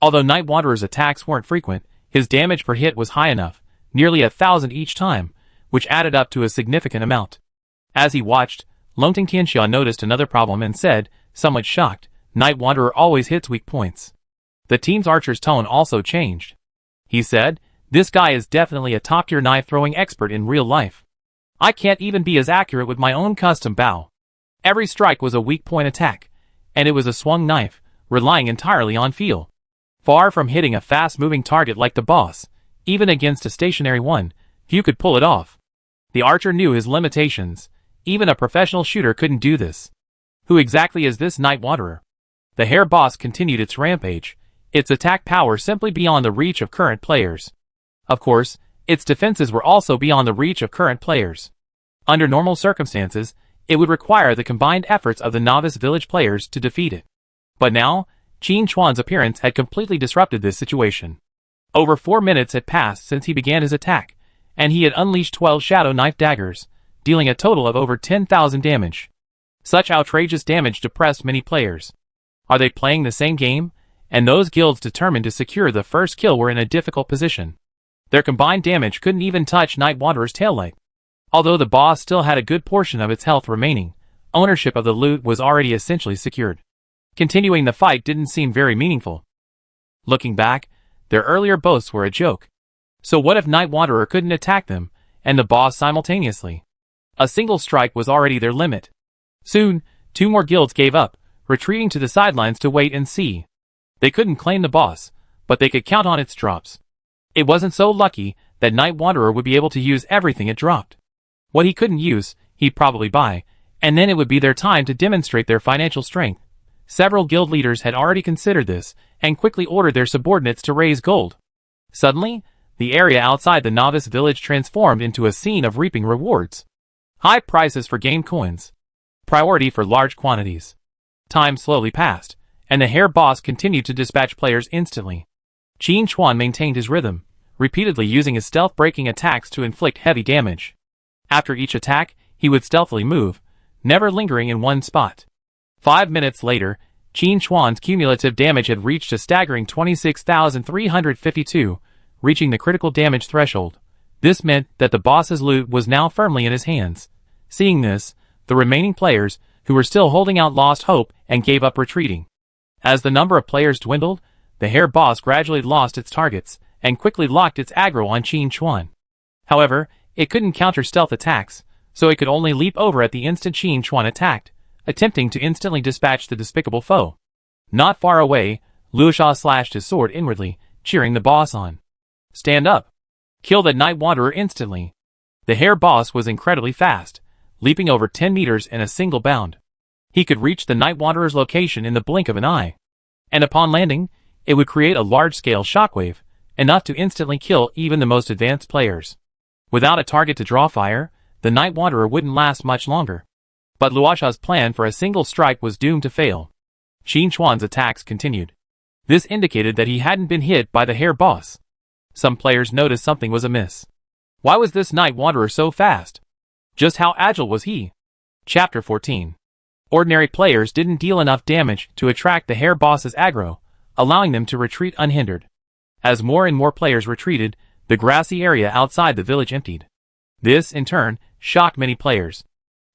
Although Night Wanderer's attacks weren't frequent, his damage per hit was high enough, nearly 1,000 each time, which added up to a significant amount. As he watched, Longting Tianxia noticed another problem and said, somewhat shocked, "Night Wanderer always hits weak points." The team's archer's tone also changed. He said, "This guy is definitely a top-tier knife-throwing expert in real life. I can't even be as accurate with my own custom bow. Every strike was a weak point attack, and it was a swung knife, relying entirely on feel. Far from hitting a fast-moving target like the boss, even against a stationary one, few could pull it off." The archer knew his limitations. Even a professional shooter couldn't do this. Who exactly is this Night Wanderer? The hair boss continued its rampage, its attack power simply beyond the reach of current players. Of course, its defenses were also beyond the reach of current players. Under normal circumstances, it would require the combined efforts of the novice village players to defeat it. But now, Qin Chuan's appearance had completely disrupted this situation. Over 4 minutes had passed since he began his attack, and he had unleashed 12 shadow knife daggers, dealing a total of over 10,000 damage. Such outrageous damage depressed many players. Are they playing the same game? And those guilds determined to secure the first kill were in a difficult position. Their combined damage couldn't even touch Night Wanderer's taillight. Although the boss still had a good portion of its health remaining, ownership of the loot was already essentially secured. Continuing the fight didn't seem very meaningful. Looking back, their earlier boasts were a joke. So what if Night Wanderer couldn't attack them, and the boss simultaneously? A single strike was already their limit. Soon, 2 more guilds gave up, retreating to the sidelines to wait and see. They couldn't claim the boss, but they could count on its drops. It wasn't so lucky that Night Wanderer would be able to use everything it dropped. What he couldn't use, he'd probably buy, And then it would be their time to demonstrate their financial strength. Several guild leaders had already considered this, and quickly ordered their subordinates to raise gold. Suddenly, the area outside the Novice village transformed into a scene of reaping rewards. High prices for game coins. Priority for large quantities. Time slowly passed, and the hair boss continued to dispatch players instantly. Qin Chuan maintained his rhythm, repeatedly using his stealth-breaking attacks to inflict heavy damage. After each attack, he would stealthily move, never lingering in one spot. 5 minutes later, Qin Chuan's cumulative damage had reached a staggering 26,352, reaching the critical damage threshold. This meant that the boss's loot was now firmly in his hands. Seeing this, the remaining players, who were still holding out, lost hope and gave up retreating. As the number of players dwindled, the hair boss gradually lost its targets and quickly locked its aggro on Qin Chuan. However, it couldn't counter stealth attacks, so it could only leap over at the instant Qin Chuan attacked, attempting to instantly dispatch the despicable foe. Not far away, Liu Sha slashed his sword inwardly, cheering the boss on. Stand up! Kill that night wanderer instantly! The hair boss was incredibly fast, leaping over 10 meters in a single bound. He could reach the night wanderer's location in the blink of an eye. And upon landing, it would create a large-scale shockwave, enough to instantly kill even the most advanced players. Without a target to draw fire, the night wanderer wouldn't last much longer. But Luosha's plan for a single strike was doomed to fail. Qin Chuan's attacks continued. This indicated that he hadn't been hit by the hair boss. Some players noticed something was amiss. Why was this night wanderer so fast? Just how agile was he? Chapter 14. Ordinary players didn't deal enough damage to attract the hair boss's aggro, allowing them to retreat unhindered. As more and more players retreated, the grassy area outside the village emptied. This, in turn, shocked many players.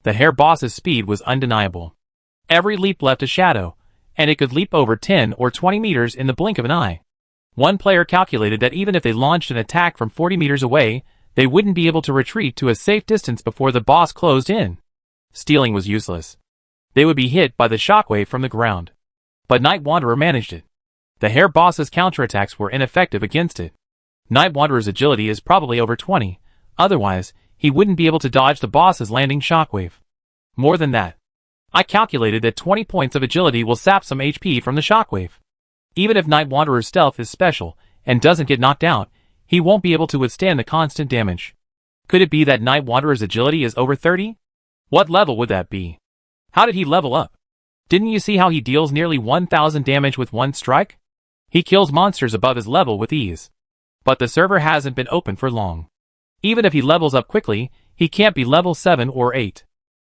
The hair boss's speed was undeniable. Every leap left a shadow, and it could leap over 10 or 20 meters in the blink of an eye. One player calculated that even if they launched an attack from 40 meters away, they wouldn't be able to retreat to a safe distance before the boss closed in. Stealing was useless. They would be hit by the shockwave from the ground. But Night Wanderer managed it. The hair boss's counterattacks were ineffective against it. Night Wanderer's agility is probably over 20, otherwise, he wouldn't be able to dodge the boss's landing shockwave. More than that, I calculated that 20 points of agility will sap some HP from the shockwave. Even if Night Wanderer's stealth is special and doesn't get knocked out, he won't be able to withstand the constant damage. Could it be that Night Wanderer's agility is over 30? What level would that be? How did he level up? Didn't you see how he deals nearly 1,000 damage with one strike? He kills monsters above his level with ease. But the server hasn't been open for long. Even if he levels up quickly, he can't be level 7 or 8.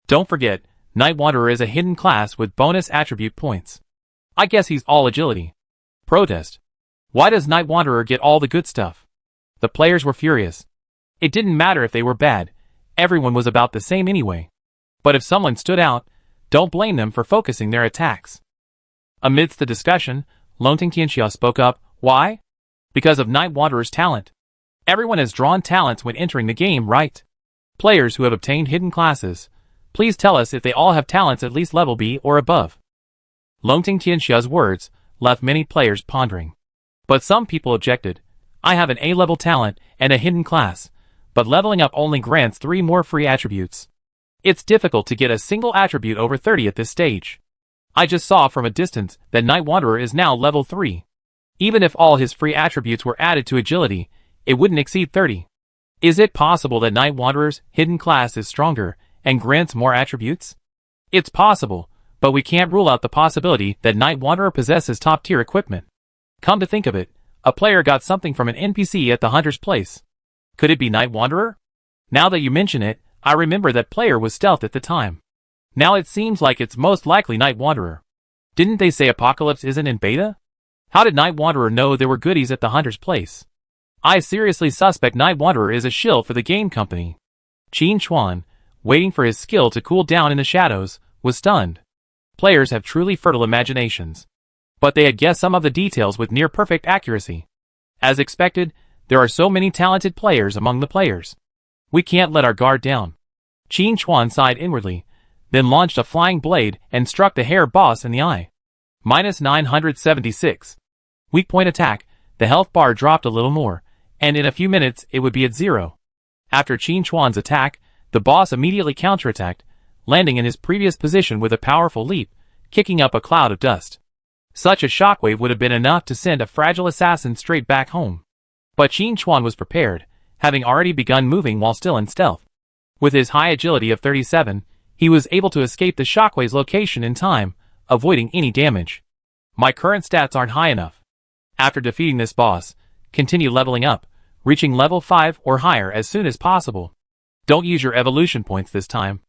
Don't forget, Night Wanderer is a hidden class with bonus attribute points. I guess he's all agility. Protest. Why does Night Wanderer get all the good stuff? The players were furious. It didn't matter if they were bad, everyone was about the same anyway. But if someone stood out, don't blame them for focusing their attacks. Amidst the discussion, Longting Tianxia spoke up. Why? Because of Night Wanderer's talent. Everyone has drawn talents when entering the game, right? Players who have obtained hidden classes, please tell us if they all have talents at least level B or above. Longting Tianxia's words left many players pondering. But some people objected. I have an A-level talent and a hidden class, but leveling up only grants 3 more free attributes. It's difficult to get a single attribute over 30 at this stage. I just saw from a distance that Night Wanderer is now level 3. Even if all his free attributes were added to agility, it wouldn't exceed 30. Is it possible that Night Wanderer's hidden class is stronger and grants more attributes? It's possible, but we can't rule out the possibility that Night Wanderer possesses top-tier equipment. Come to think of it, a player got something from an NPC at the hunter's place. Could it be Night Wanderer? Now that you mention it, I remember that player was stealth at the time. Now it seems like it's most likely Night Wanderer. Didn't they say Apocalypse isn't in beta? How did Night Wanderer know there were goodies at the hunter's place? I seriously suspect Night Wanderer is a shill for the game company. Qin Chuan, waiting for his skill to cool down in the shadows, was stunned. Players have truly fertile imaginations. But they had guessed some of the details with near-perfect accuracy. As expected, there are so many talented players among the players. We can't let our guard down. Qin Chuan sighed inwardly, then launched a flying blade and struck the hair boss in the eye. -976. Weak point attack, the health bar dropped a little more, and in a few minutes it would be at 0. After Qin Chuan's attack, the boss immediately counterattacked, landing in his previous position with a powerful leap, kicking up a cloud of dust. Such a shockwave would have been enough to send a fragile assassin straight back home. But Qin Chuan was prepared, having already begun moving while still in stealth. With his high agility of 37, he was able to escape the shockwave's location in time, avoiding any damage. My current stats aren't high enough. After defeating this boss, continue leveling up, reaching level 5 or higher as soon as possible. Don't use your evolution points this time.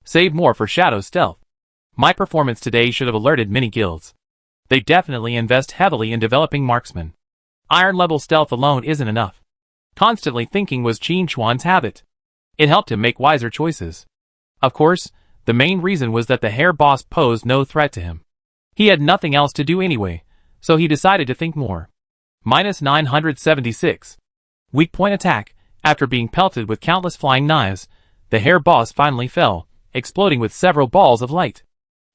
Save more for Shadow Stealth. My performance today should have alerted many guilds. They definitely invest heavily in developing marksmen. Iron level stealth alone isn't enough. Constantly thinking was Qin Chuan's habit. It helped him make wiser choices. Of course, the main reason was that the hair boss posed no threat to him. He had nothing else to do anyway, so he decided to think more. -976. Weak point attack. After being pelted with countless flying knives, the hair boss finally fell, exploding with several balls of light.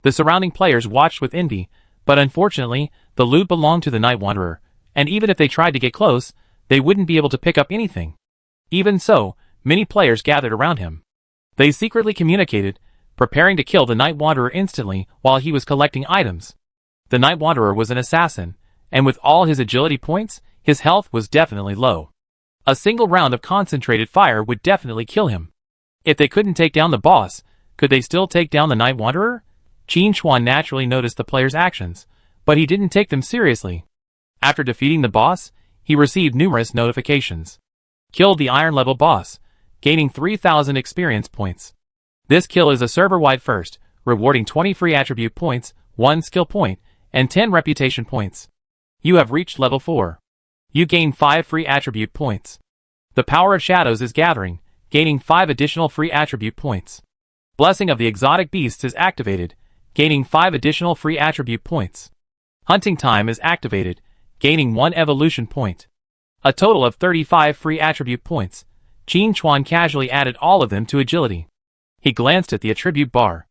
The surrounding players watched with envy, but unfortunately, the loot belonged to the Night Wanderer, and even if they tried to get close, they wouldn't be able to pick up anything. Even so, many players gathered around him. They secretly communicated, preparing to kill the Night Wanderer instantly while he was collecting items. The Night Wanderer was an assassin, and with all his agility points, his health was definitely low. A single round of concentrated fire would definitely kill him. If they couldn't take down the boss, could they still take down the Night Wanderer? Qin Chuan naturally noticed the player's actions, but he didn't take them seriously. After defeating the boss, he received numerous notifications. Killed the iron level boss, gaining 3,000 experience points. This kill is a server-wide first, rewarding 20 free attribute points, 1 skill point, and 10 reputation points. You have reached level 4. You gain 5 free attribute points. The power of shadows is gathering, gaining 5 additional free attribute points. Blessing of the exotic beasts is activated, gaining 5 additional free attribute points. Hunting time is activated, gaining 1 evolution point. A total of 35 free attribute points. Qin Chuan casually added all of them to agility. He glanced at the attribute bar.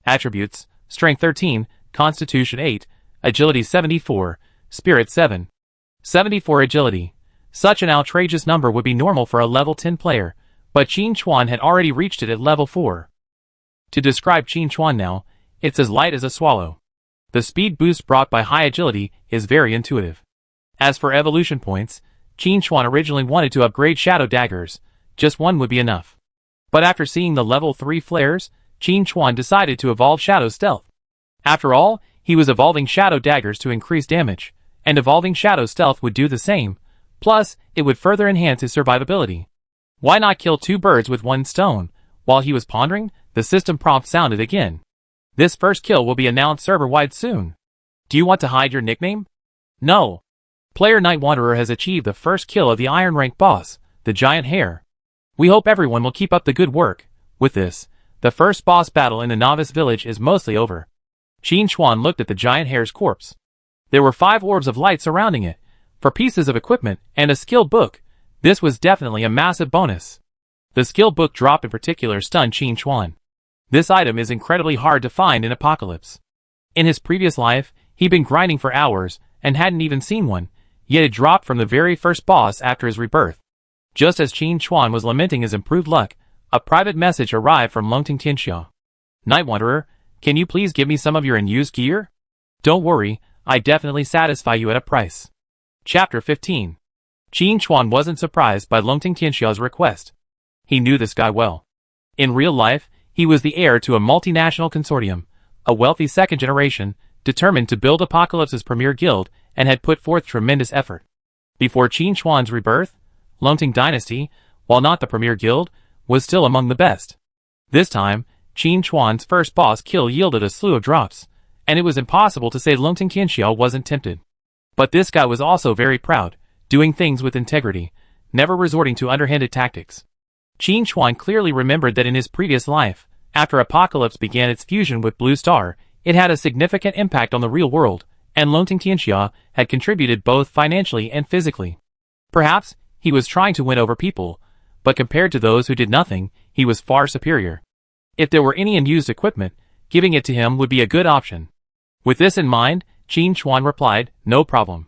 Attributes: Strength 13, Constitution 8, Agility 74, Spirit 7. 74 agility. Such an outrageous number would be normal for a level 10 player, but Qin Chuan had already reached it at level 4. To describe Qin Chuan now, it's as light as a swallow. The speed boost brought by high agility is very intuitive. As for evolution points, Qin Chuan originally wanted to upgrade shadow daggers, just one would be enough. But after seeing the level 3 flares, Qin Chuan decided to evolve Shadow Stealth. After all, he was evolving shadow daggers to increase damage, and evolving Shadow Stealth would do the same, plus, it would further enhance his survivability. Why not kill 2 birds with 1 stone? While he was pondering, the system prompt sounded again. This first kill will be announced server-wide soon. Do you want to hide your nickname? No. Player Night Wanderer has achieved the first kill of the Iron Rank boss, the Giant Hare. We hope everyone will keep up the good work. With this, the first boss battle in the Novice village is mostly over. Qin Chuan looked at the Giant Hare's corpse. There were 5 orbs of light surrounding it. For pieces of equipment and a skill book, this was definitely a massive bonus. The skill book drop in particular stunned Qin Chuan. This item is incredibly hard to find in Apocalypse. In his previous life, he'd been grinding for hours and hadn't even seen one, yet it dropped from the very first boss after his rebirth. Just as Qin Chuan was lamenting his improved luck, a private message arrived from Longting Tianxia. Night Wanderer, can you please give me some of your unused gear? Don't worry, I definitely satisfy you at a price. Chapter 15. Qin Chuan wasn't surprised by Longting Tianxia's request. He knew this guy well. In real life, he was the heir to a multinational consortium, a wealthy second generation, determined to build Apocalypse's premier guild, and had put forth tremendous effort. Before Qin Chuan's rebirth, Longting Dynasty, while not the premier guild, was still among the best. This time, Qin Chuan's first boss kill yielded a slew of drops, and it was impossible to say Longting Tianxia wasn't tempted. But this guy was also very proud, doing things with integrity, never resorting to underhanded tactics. Qin Chuan clearly remembered that in his previous life, after Apocalypse began its fusion with Blue Star, it had a significant impact on the real world, and Longting Tianxia had contributed both financially and physically. Perhaps, he was trying to win over people, but compared to those who did nothing, he was far superior. If there were any unused equipment, giving it to him would be a good option. With this in mind, Qin Chuan replied, no problem.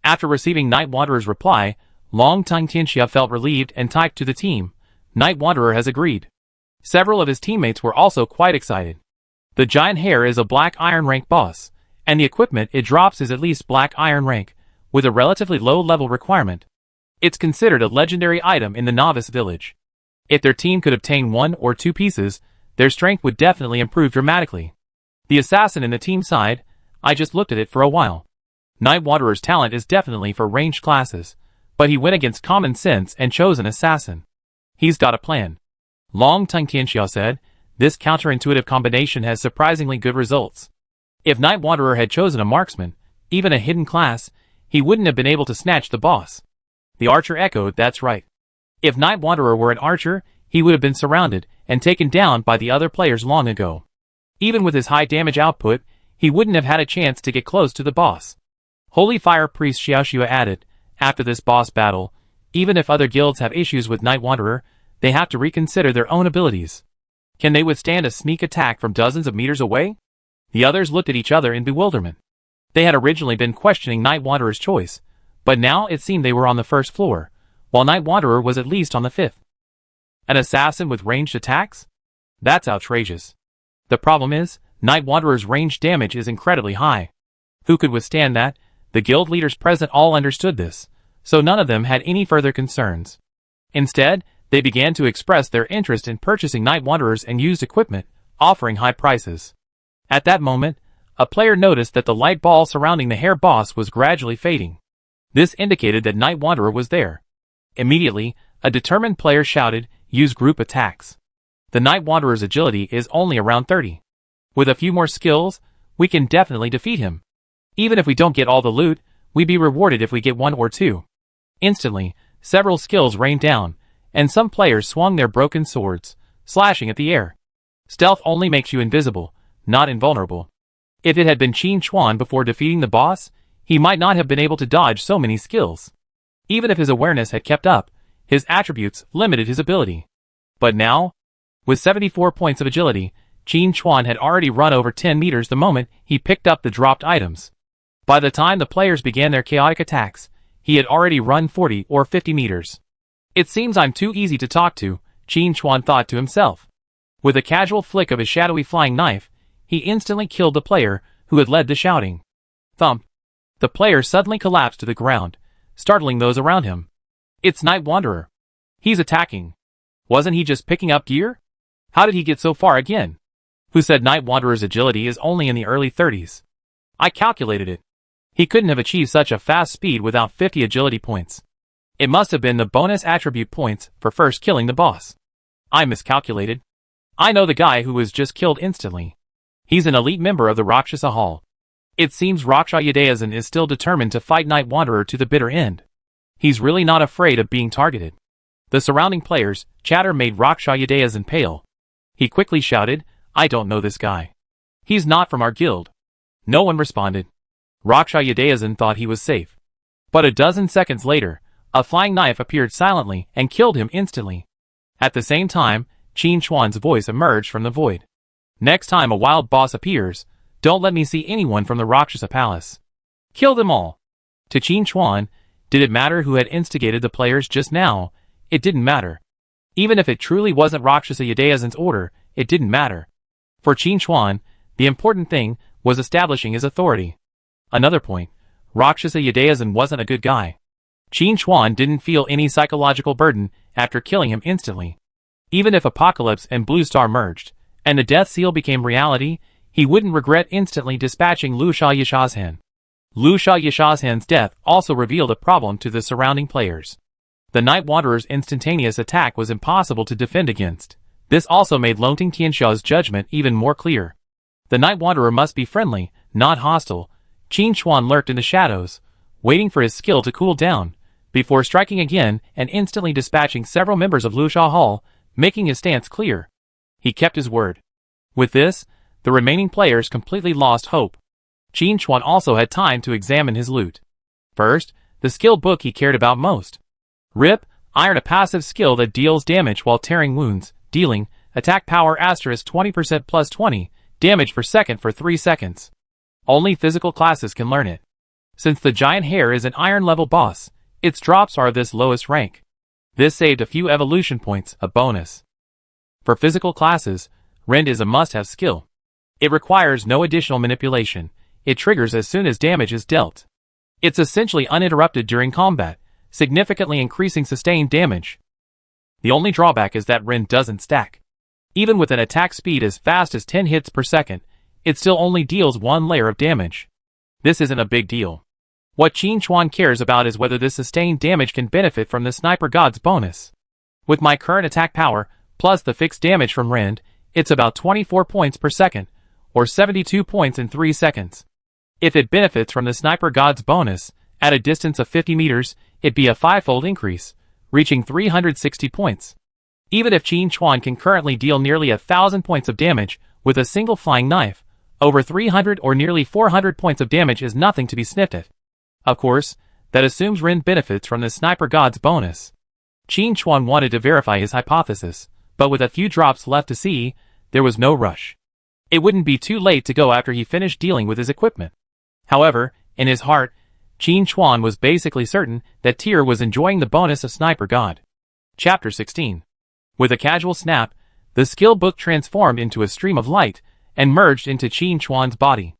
After receiving Night Wanderer's reply, Longting Tianxia felt relieved and typed to the team, Night Wanderer has agreed. Several of his teammates were also quite excited. The giant hare is a black iron rank boss, and the equipment it drops is at least black iron rank, with a relatively low level requirement. It's considered a legendary item in the novice village. If their team could obtain 1 or 2 pieces, their strength would definitely improve dramatically. The assassin in the team side, I just looked at it for a while. Night Wanderer's talent is definitely for ranged classes, but he went against common sense and chose an assassin. He's got a plan. Long Tongue Tianxia said, this counterintuitive combination has surprisingly good results. If Night Wanderer had chosen a marksman, even a hidden class, he wouldn't have been able to snatch the boss. The archer echoed, that's right. If Night Wanderer were an archer, he would have been surrounded and taken down by the other players long ago. Even with his high damage output, he wouldn't have had a chance to get close to the boss. Holy Fire Priest Xiaoxua added, after this boss battle, even if other guilds have issues with Night Wanderer, they have to reconsider their own abilities. Can they withstand a sneak attack from dozens of meters away? The others looked at each other in bewilderment. They had originally been questioning Night Wanderer's choice, but now it seemed they were on the first floor, while Night Wanderer was at least on the 5th. An assassin with ranged attacks? That's outrageous. The problem is, Night Wanderer's ranged damage is incredibly high. Who could withstand that? The guild leaders present all understood this, so none of them had any further concerns. Instead, they began to express their interest in purchasing Night Wanderers and used equipment, offering high prices. At that moment, a player noticed that the light ball surrounding the hare boss was gradually fading. This indicated that Night Wanderer was there. Immediately, a determined player shouted, use group attacks. The Night Wanderer's agility is only around 30. With a few more skills, we can definitely defeat him. Even if we don't get all the loot, we'd be rewarded if we get 1 or 2. Instantly, several skills rained down, and some players swung their broken swords, slashing at the air. Stealth only makes you invisible, not invulnerable. If it had been Qin Chuan before defeating the boss, he might not have been able to dodge so many skills. Even if his awareness had kept up, his attributes limited his ability. But now, with 74 points of agility, Qin Chuan had already run over 10 meters the moment he picked up the dropped items. By the time the players began their chaotic attacks, he had already run 40 or 50 meters. It seems I'm too easy to talk to, Qin Chuan thought to himself. With a casual flick of his shadowy flying knife, he instantly killed the player who had led the shouting. Thump. The player suddenly collapsed to the ground, startling those around him. It's Night Wanderer. He's attacking. Wasn't he just picking up gear? How did he get so far again? Who said Night Wanderer's agility is only in the early 30s? I calculated it. He couldn't have achieved such a fast speed without 50 agility points. It must have been the bonus attribute points for first killing the boss. I miscalculated. I know the guy who was just killed instantly. He's an elite member of the Rakshasa Hall. It seems Raksha Yadayasan is still determined to fight Night Wanderer to the bitter end. He's really not afraid of being targeted. The surrounding players' chatter made Raksha Yadayasan pale. He quickly shouted, I don't know this guy. He's not from our guild. No one responded. Raksha Yadayasan thought he was safe. But a dozen seconds later, a flying knife appeared silently and killed him instantly. At the same time, Qin Chuan's voice emerged from the void. Next time a wild boss appears, don't let me see anyone from the Rakshasa Palace. Kill them all. To Qin Chuan, did it matter who had instigated the players just now? It didn't matter. Even if it truly wasn't Rakshasa Yadayasan's order, it didn't matter. For Qin Chuan, the important thing was establishing his authority. Another point, Rakshasa Yadayasan wasn't a good guy. Qin Chuan didn't feel any psychological burden after killing him instantly. Even if Apocalypse and Blue Star merged, and the Death Seal became reality, he wouldn't regret instantly dispatching Lu Sha Yishazhen. Lu Sha Yishazhen's death also revealed a problem to the surrounding players. The Night Wanderer's instantaneous attack was impossible to defend against. This also made Longting Tianxiao's judgment even more clear. The Night Wanderer must be friendly, not hostile. Qin Chuan lurked in the shadows, waiting for his skill to cool down, before striking again and instantly dispatching several members of Lu Sha Hall, making his stance clear. He kept his word. With this, the remaining players completely lost hope. Qin Chuan also had time to examine his loot. First, the skill book he cared about most. Rip, Iron, a passive skill that deals damage while tearing wounds, dealing, attack power * 20% plus 20, damage per second for 3 seconds. Only physical classes can learn it. Since the giant hare is an iron level boss, its drops are of this lowest rank. This saved a few evolution points, a bonus. For physical classes, Rend is a must-have skill. It requires no additional manipulation. It triggers as soon as damage is dealt. It's essentially uninterrupted during combat, significantly increasing sustained damage. The only drawback is that Rend doesn't stack. Even with an attack speed as fast as 10 hits per second, it still only deals one layer of damage. This isn't a big deal. What Qin Chuan cares about is whether this sustained damage can benefit from the Sniper God's bonus. With my current attack power, plus the fixed damage from Rend, it's about 24 points per second, or 72 points in 3 seconds. If it benefits from the Sniper God's bonus, at a distance of 50 meters, it'd be a 5-fold increase, reaching 360 points. Even if Qin Chuan can currently deal nearly 1,000 points of damage with a single flying knife, over 300 or nearly 400 points of damage is nothing to be sniffed at. Of course, that assumes Rend benefits from the Sniper God's bonus. Qin Chuan wanted to verify his hypothesis, but with a few drops left to see, there was no rush. It wouldn't be too late to go after he finished dealing with his equipment. However, in his heart, Qin Chuan was basically certain that Tyr was enjoying the bonus of Sniper God. Chapter 16. With a casual snap, the skill book transformed into a stream of light and merged into Qin Chuan's body.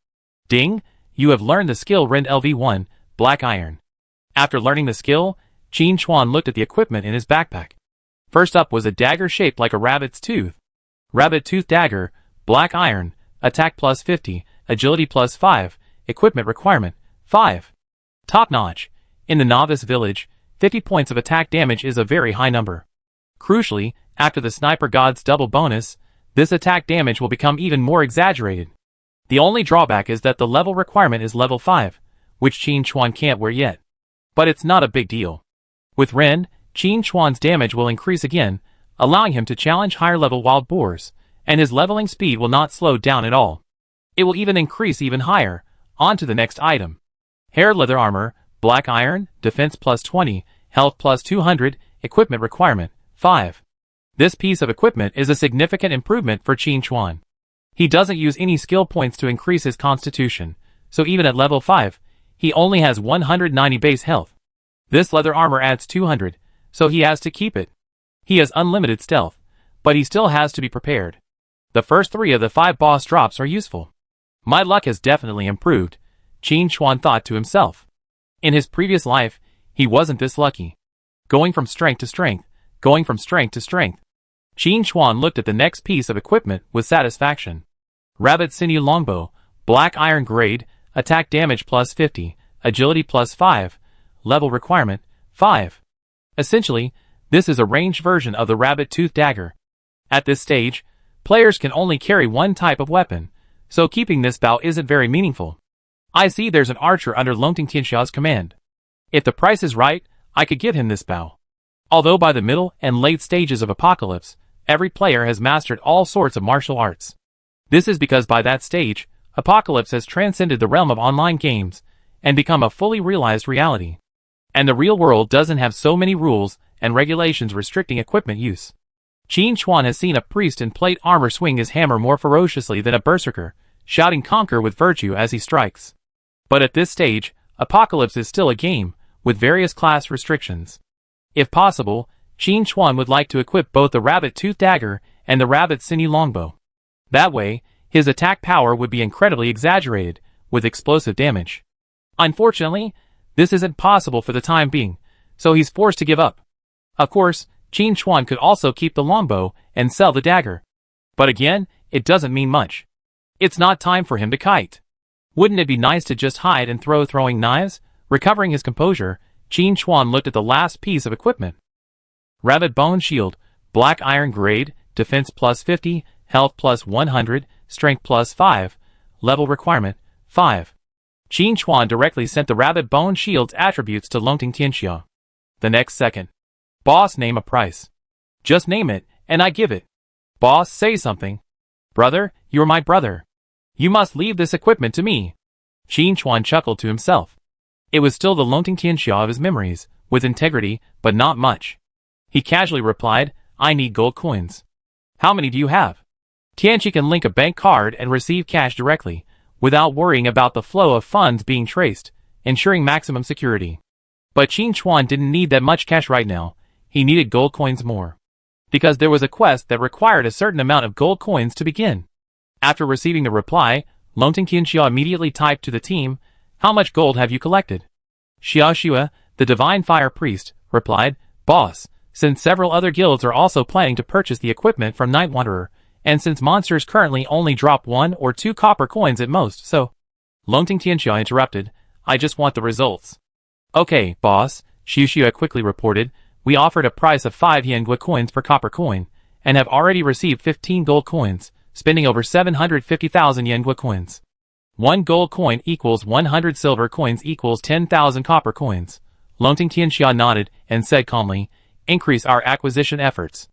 Ding! You have learned the skill Rend LV1, Black Iron. After learning the skill, Qin Chuan looked at the equipment in his backpack. First up was a dagger shaped like a rabbit's tooth. Rabbit Tooth Dagger, Black Iron, Attack plus 50, Agility plus 5, Equipment requirement, 5. Top notch. In the Novice village, 50 points of attack damage is a very high number. Crucially, after the Sniper God's double bonus, this attack damage will become even more exaggerated. The only drawback is that the level requirement is level 5, which Qin Chuan can't wear yet. But it's not a big deal. With Rend, Qin Chuan's damage will increase again, allowing him to challenge higher level wild boars, and his leveling speed will not slow down at all. It will even increase even higher. On to the next item. Hair Leather Armor, Black Iron, Defense plus 20, Health plus 200, Equipment requirement, 5. This piece of equipment is a significant improvement for Qin Chuan. He doesn't use any skill points to increase his constitution, so even at level 5, he only has 190 base health. This leather armor adds 200, so he has to keep it. He has unlimited stealth, but he still has to be prepared. The first 3 of the 5 boss drops are useful. My luck has definitely improved, Qin Chuan thought to himself. In his previous life, he wasn't this lucky. Going from strength to strength, going from strength to strength. Qin Chuan looked at the next piece of equipment with satisfaction. Rabbit Sinew Longbow, Black Iron Grade, Attack damage plus 50, Agility plus 5, Level requirement, 5. Essentially, this is a ranged version of the Rabbit Tooth Dagger. At this stage, players can only carry one type of weapon, so keeping this bow isn't very meaningful. I see there's an archer under Longting Tianxia's command. If the price is right, I could give him this bow. Although by the middle and late stages of Apocalypse, every player has mastered all sorts of martial arts. This is because by that stage, Apocalypse has transcended the realm of online games and become a fully realized reality. And the real world doesn't have so many rules and regulations restricting equipment use. Qin Chuan has seen a priest in plate armor swing his hammer more ferociously than a berserker, shouting "Conquer with virtue" as he strikes. But at this stage, Apocalypse is still a game, with various class restrictions. If possible, Qin Chuan would like to equip both the Rabbit Tooth Dagger and the Rabbit Sinew Longbow. That way, his attack power would be incredibly exaggerated, with explosive damage. Unfortunately, this isn't possible for the time being, so he's forced to give up. Of course, Qin Chuan could also keep the longbow and sell the dagger. But again, it doesn't mean much. It's not time for him to kite. Wouldn't it be nice to just hide and throw throwing knives? Recovering his composure, Qin Chuan looked at the last piece of equipment. Rabbit Bone Shield, Black Iron Grade, Defense plus 50, Health plus 100, Strength plus 5, Level requirement, 5. Qin Chuan directly sent the Rabbit Bone Shield's attributes to Longting Tianxia. The next second. Boss, name a price. Just name it, and I give it. Boss, say something. Brother, you're my brother. You must leave this equipment to me. Qin Chuan chuckled to himself. It was still the Longting Tianxia of his memories, with integrity, but not much. He casually replied, I need gold coins. How many do you have? Tianxi can link a bank card and receive cash directly, without worrying about the flow of funds being traced, ensuring maximum security. But Qin Chuan didn't need that much cash right now. He needed gold coins more. because there was a quest that required a certain amount of gold coins to begin. After receiving the reply, Longting Qianxia immediately typed to the team, "How much gold have you collected?" Xiaoxue, the Divine Fire Priest, replied, "Boss, since several other guilds are also planning to purchase the equipment from Night Wanderer, and since monsters currently only drop 1 or 2 copper coins at most, so—" Longting Qianxia interrupted, "I just want the results." "Okay, boss," Xiaoxue quickly reported, "we offered a price of 5 Yuangua coins per copper coin, and have already received 15 gold coins, spending over 750,000 Yuangua coins. 1 gold coin equals 100 silver coins equals 10,000 copper coins." Longting Qianxia nodded and said calmly, "Increase our acquisition efforts."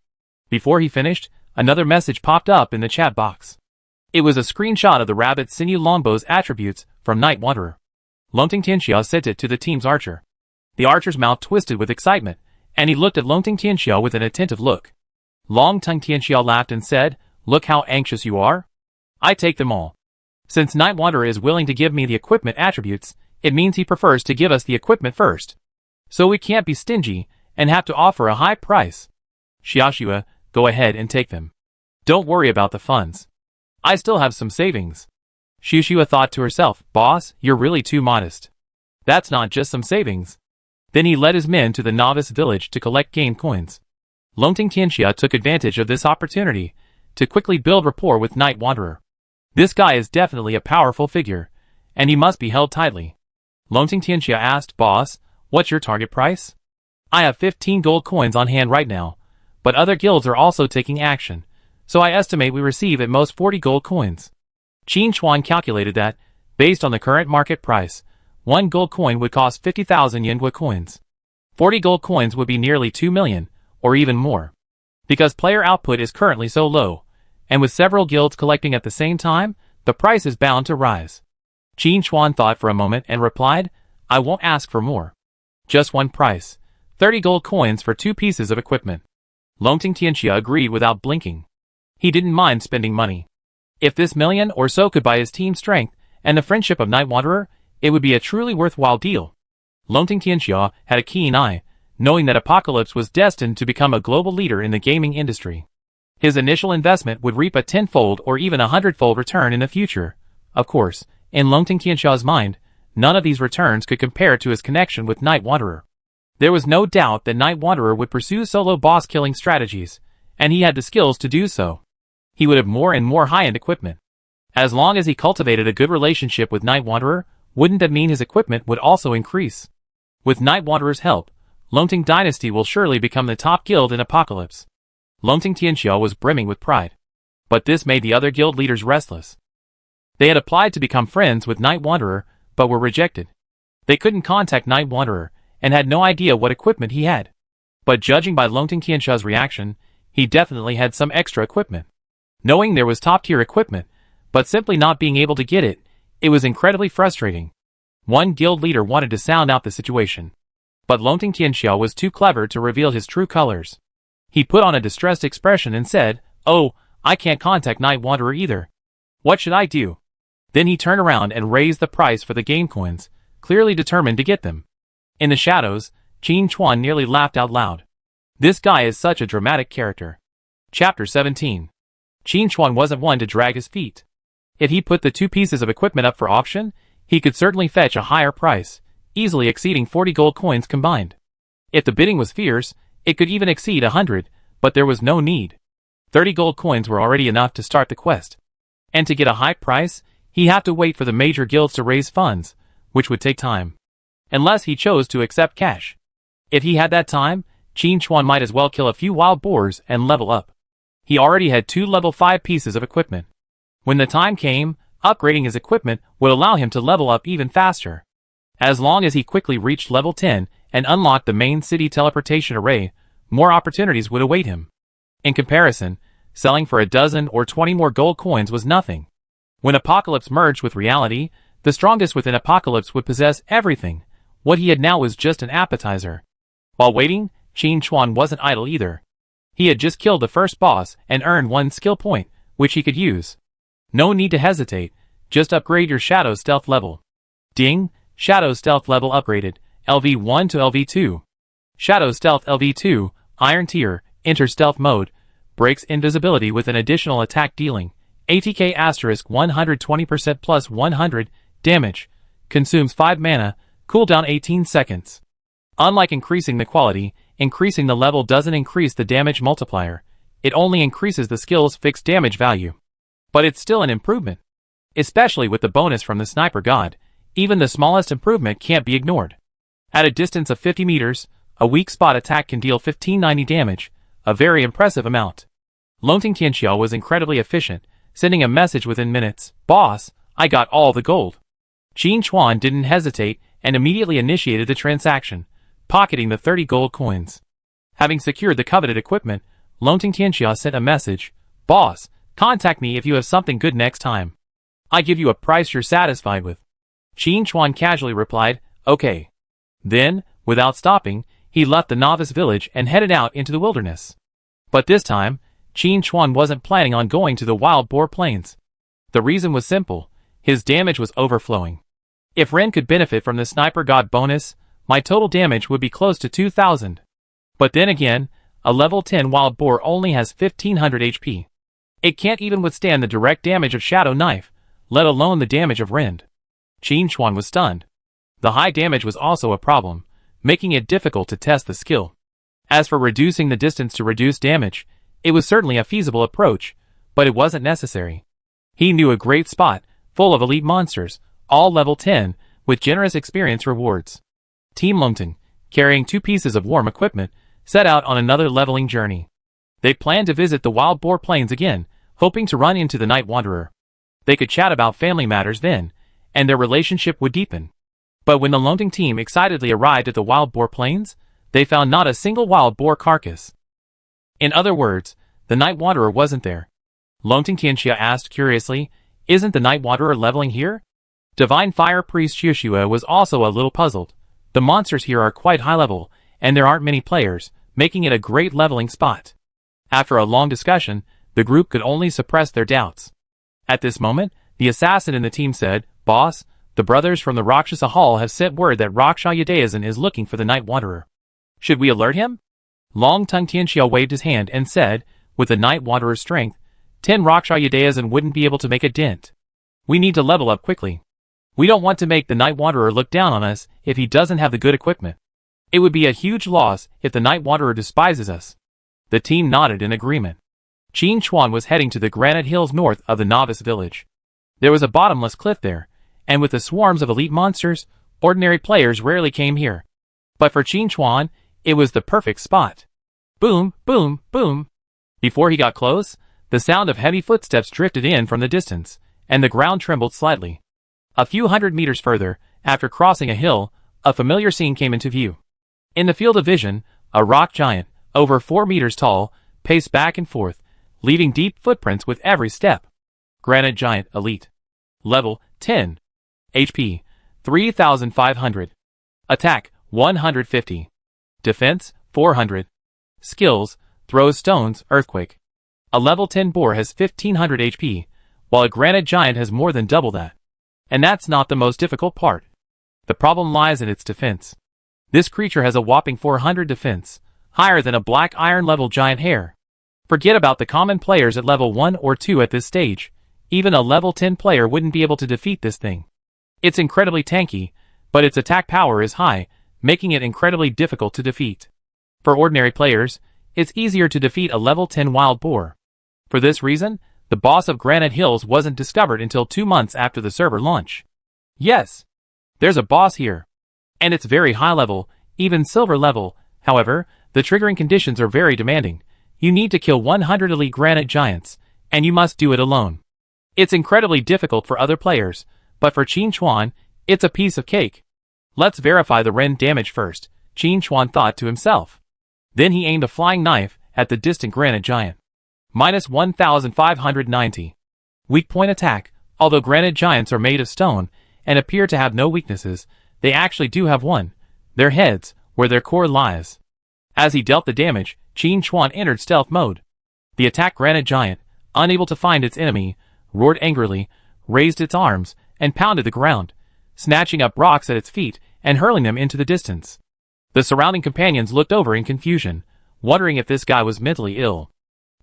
Before he finished, another message popped up in the chat box. It was a screenshot of the rabbit sinew longbow's attributes from Night Wanderer. Longting Qianxia sent it to the team's archer. The archer's mouth twisted with excitement, and he looked at Longting Qianxia with an attentive look. Longting Qianxia laughed and said, "Look how anxious you are. I take them all. Since Night Wanderer is willing to give me the equipment attributes, it means he prefers to give us the equipment first. So we can't be stingy and have to offer a high price. Xiaoxue, go ahead and take them. Don't worry about the funds. I still have some savings." Xiaoxue thought to herself, "Boss, you're really too modest. That's not just some savings." Then he led his men to the Novice village to collect game coins. Longting Qianxia took advantage of this opportunity to quickly build rapport with Night Wanderer. This guy is definitely a powerful figure, and he must be held tightly. Longting Qianxia asked, "Boss, what's your target price?" "I have 15 gold coins on hand right now, but other guilds are also taking action, so I estimate we receive at most 40 gold coins." Qin Chuan calculated that, based on the current market price, 1 gold coin would cost 50,000 Yuangua coins. 40 gold coins would be nearly 2 million, or even more. Because player output is currently so low, and with several guilds collecting at the same time, the price is bound to rise. Qin Chuan thought for a moment and replied, "I won't ask for more. Just one price, 30 gold coins for 2 pieces of equipment." Longting Qianxia agreed without blinking. He didn't mind spending money. If this million or so could buy his team strength and the friendship of Night Wanderer, it would be a truly worthwhile deal. Longting Qianxia had a keen eye, knowing that Apocalypse was destined to become a global leader in the gaming industry. His initial investment would reap a 10-fold or even a 100-fold return in the future. Of course, in Longting Qianxia's mind, none of these returns could compare to his connection with Night Wanderer. There was no doubt that Night Wanderer would pursue solo boss-killing strategies, and he had the skills to do so. He would have more and more high-end equipment. As long as he cultivated a good relationship with Night Wanderer, wouldn't that mean his equipment would also increase? With Night Wanderer's help, Longting Dynasty will surely become the top guild in Apocalypse. Longting Qianxia was brimming with pride. But this made the other guild leaders restless. They had applied to become friends with Night Wanderer, but were rejected. They couldn't contact Night Wanderer, and had no idea what equipment he had. But judging by Longting Qianxia's reaction, he definitely had some extra equipment. Knowing there was top-tier equipment, but simply not being able to get it, it was incredibly frustrating. One guild leader wanted to sound out the situation. But Longting Qianxia was too clever to reveal his true colors. He put on a distressed expression and said, "Oh, I can't contact Night Wanderer either. What should I do?" Then he turned around and raised the price for the game coins, clearly determined to get them. In the shadows, Qin Chuan nearly laughed out loud. This guy is such a dramatic character. Chapter 17. Qin Chuan wasn't one to drag his feet. If he put the 2 pieces of equipment up for auction, he could certainly fetch a higher price, easily exceeding 40 gold coins combined. If the bidding was fierce, it could even exceed 100, but there was no need. 30 gold coins were already enough to start the quest. And to get a high price, he had to wait for the major guilds to raise funds, which would take time. Unless he chose to accept cash. If he had that time, Qin Chuan might as well kill a few wild boars and level up. He already had 2 level 5 pieces of equipment. When the time came, upgrading his equipment would allow him to level up even faster. As long as he quickly reached level 10 and unlocked the main city teleportation array, more opportunities would await him. In comparison, selling for a dozen or 20 more gold coins was nothing. When Apocalypse merged with reality, the strongest within Apocalypse would possess everything. What he had now was just an appetizer. While waiting, Qin Chuan wasn't idle either. He had just killed the first boss and earned 1 skill point, which he could use. No need to hesitate, just upgrade your Shadow Stealth level. Ding! Shadow Stealth level upgraded, LV1 to LV2. Shadow Stealth LV2, Iron Tier, enter stealth mode, breaks invisibility with an additional attack dealing ATK asterisk 120% plus 100 damage, consumes 5 mana, cooldown 18 seconds. Unlike increasing the quality, increasing the level doesn't increase the damage multiplier, it only increases the skill's fixed damage value. But it's still an improvement. Especially with the bonus from the Sniper God, even the smallest improvement can't be ignored. At a distance of 50 meters, a weak spot attack can deal 1590 damage, a very impressive amount. Longting Tianxiao was incredibly efficient, sending a message within minutes, "Boss, I got all the gold." Qin Chuan didn't hesitate and immediately initiated the transaction, pocketing the 30 gold coins. Having secured the coveted equipment, Longting Tianxiao sent a message, "Boss, contact me if you have something good next time. I give you a price you're satisfied with." Qin Chuan casually replied, "Okay." Then, without stopping, he left the Novice village and headed out into the wilderness. But this time, Qin Chuan wasn't planning on going to the wild boar plains. The reason was simple, his damage was overflowing. If Ren could benefit from the Sniper God bonus, my total damage would be close to 2,000. But then again, a level 10 wild boar only has 1500 HP. It can't even withstand the direct damage of Shadow Knife, let alone the damage of Rend. Qin Chuan was stunned. The high damage was also a problem, making it difficult to test the skill. As for reducing the distance to reduce damage, it was certainly a feasible approach, but it wasn't necessary. He knew a great spot, full of elite monsters, all level 10, with generous experience rewards. Team Longting, carrying 2 pieces of warm equipment, set out on another leveling journey. They planned to visit the wild boar plains again, hoping to run into the Night Wanderer. They could chat about family matters then, and their relationship would deepen. But when the Longting team excitedly arrived at the wild boar plains, they found not a single wild boar carcass. In other words, the Night Wanderer wasn't there. Longting Tianxia asked curiously, "Isn't the Night Wanderer leveling here?" Divine Fire Priest Xiuxua was also a little puzzled. The monsters here are quite high level, and there aren't many players, making it a great leveling spot. After a long discussion, the group could only suppress their doubts. At this moment, the assassin in the team said, "Boss, the brothers from the Rakshasa Hall have sent word that Raksha Yudaesan is looking for the Night Wanderer. Should we alert him?" Long Tongue Tianxiao waved his hand and said, "With the Night Wanderer's strength, 10 Raksha Yudaesan wouldn't be able to make a dent. We need to level up quickly. We don't want to make the Night Wanderer look down on us if he doesn't have the good equipment. It would be a huge loss if the Night Wanderer despises us." The team nodded in agreement. Qin Chuan was heading to the granite hills north of the Novice village. There was a bottomless cliff there, and with the swarms of elite monsters, ordinary players rarely came here. But for Qin Chuan, it was the perfect spot. Boom, boom, boom. Before he got close, the sound of heavy footsteps drifted in from the distance, and the ground trembled slightly. A few hundred meters further, after crossing a hill, a familiar scene came into view. In the field of vision, a rock giant, over 4 meters tall, paced back and forth, leaving deep footprints with every step. Granite Giant Elite. Level 10. HP 3,500. Attack 150. Defense 400. Skills, throws stones, earthquake. A level 10 boar has 1500 HP, while a granite giant has more than double that. And that's not the most difficult part. The problem lies in its defense. This creature has a whopping 400 defense, higher than a black iron level giant hare. Forget about the common players at level 1 or 2 at this stage. Even a level 10 player wouldn't be able to defeat this thing. It's incredibly tanky, but its attack power is high, making it incredibly difficult to defeat. For ordinary players, it's easier to defeat a level 10 wild boar. For this reason, the boss of Granite Hills wasn't discovered until 2 months after the server launch. Yes, there's a boss here. And it's very high level, even silver level. However, the triggering conditions are very demanding. You need to kill 100 elite granite giants, and you must do it alone. It's incredibly difficult for other players, but for Qin Chuan, it's a piece of cake. Let's verify the rend damage first, Qin Chuan thought to himself. Then he aimed a flying knife at the distant granite giant. Minus 1,590. Weak point attack. Although granite giants are made of stone and appear to have no weaknesses, they actually do have one: their heads, where their core lies. As he dealt the damage, Qin Chuan entered stealth mode. The attack granite giant, unable to find its enemy, roared angrily, raised its arms, and pounded the ground, snatching up rocks at its feet and hurling them into the distance. The surrounding companions looked over in confusion, wondering if this guy was mentally ill.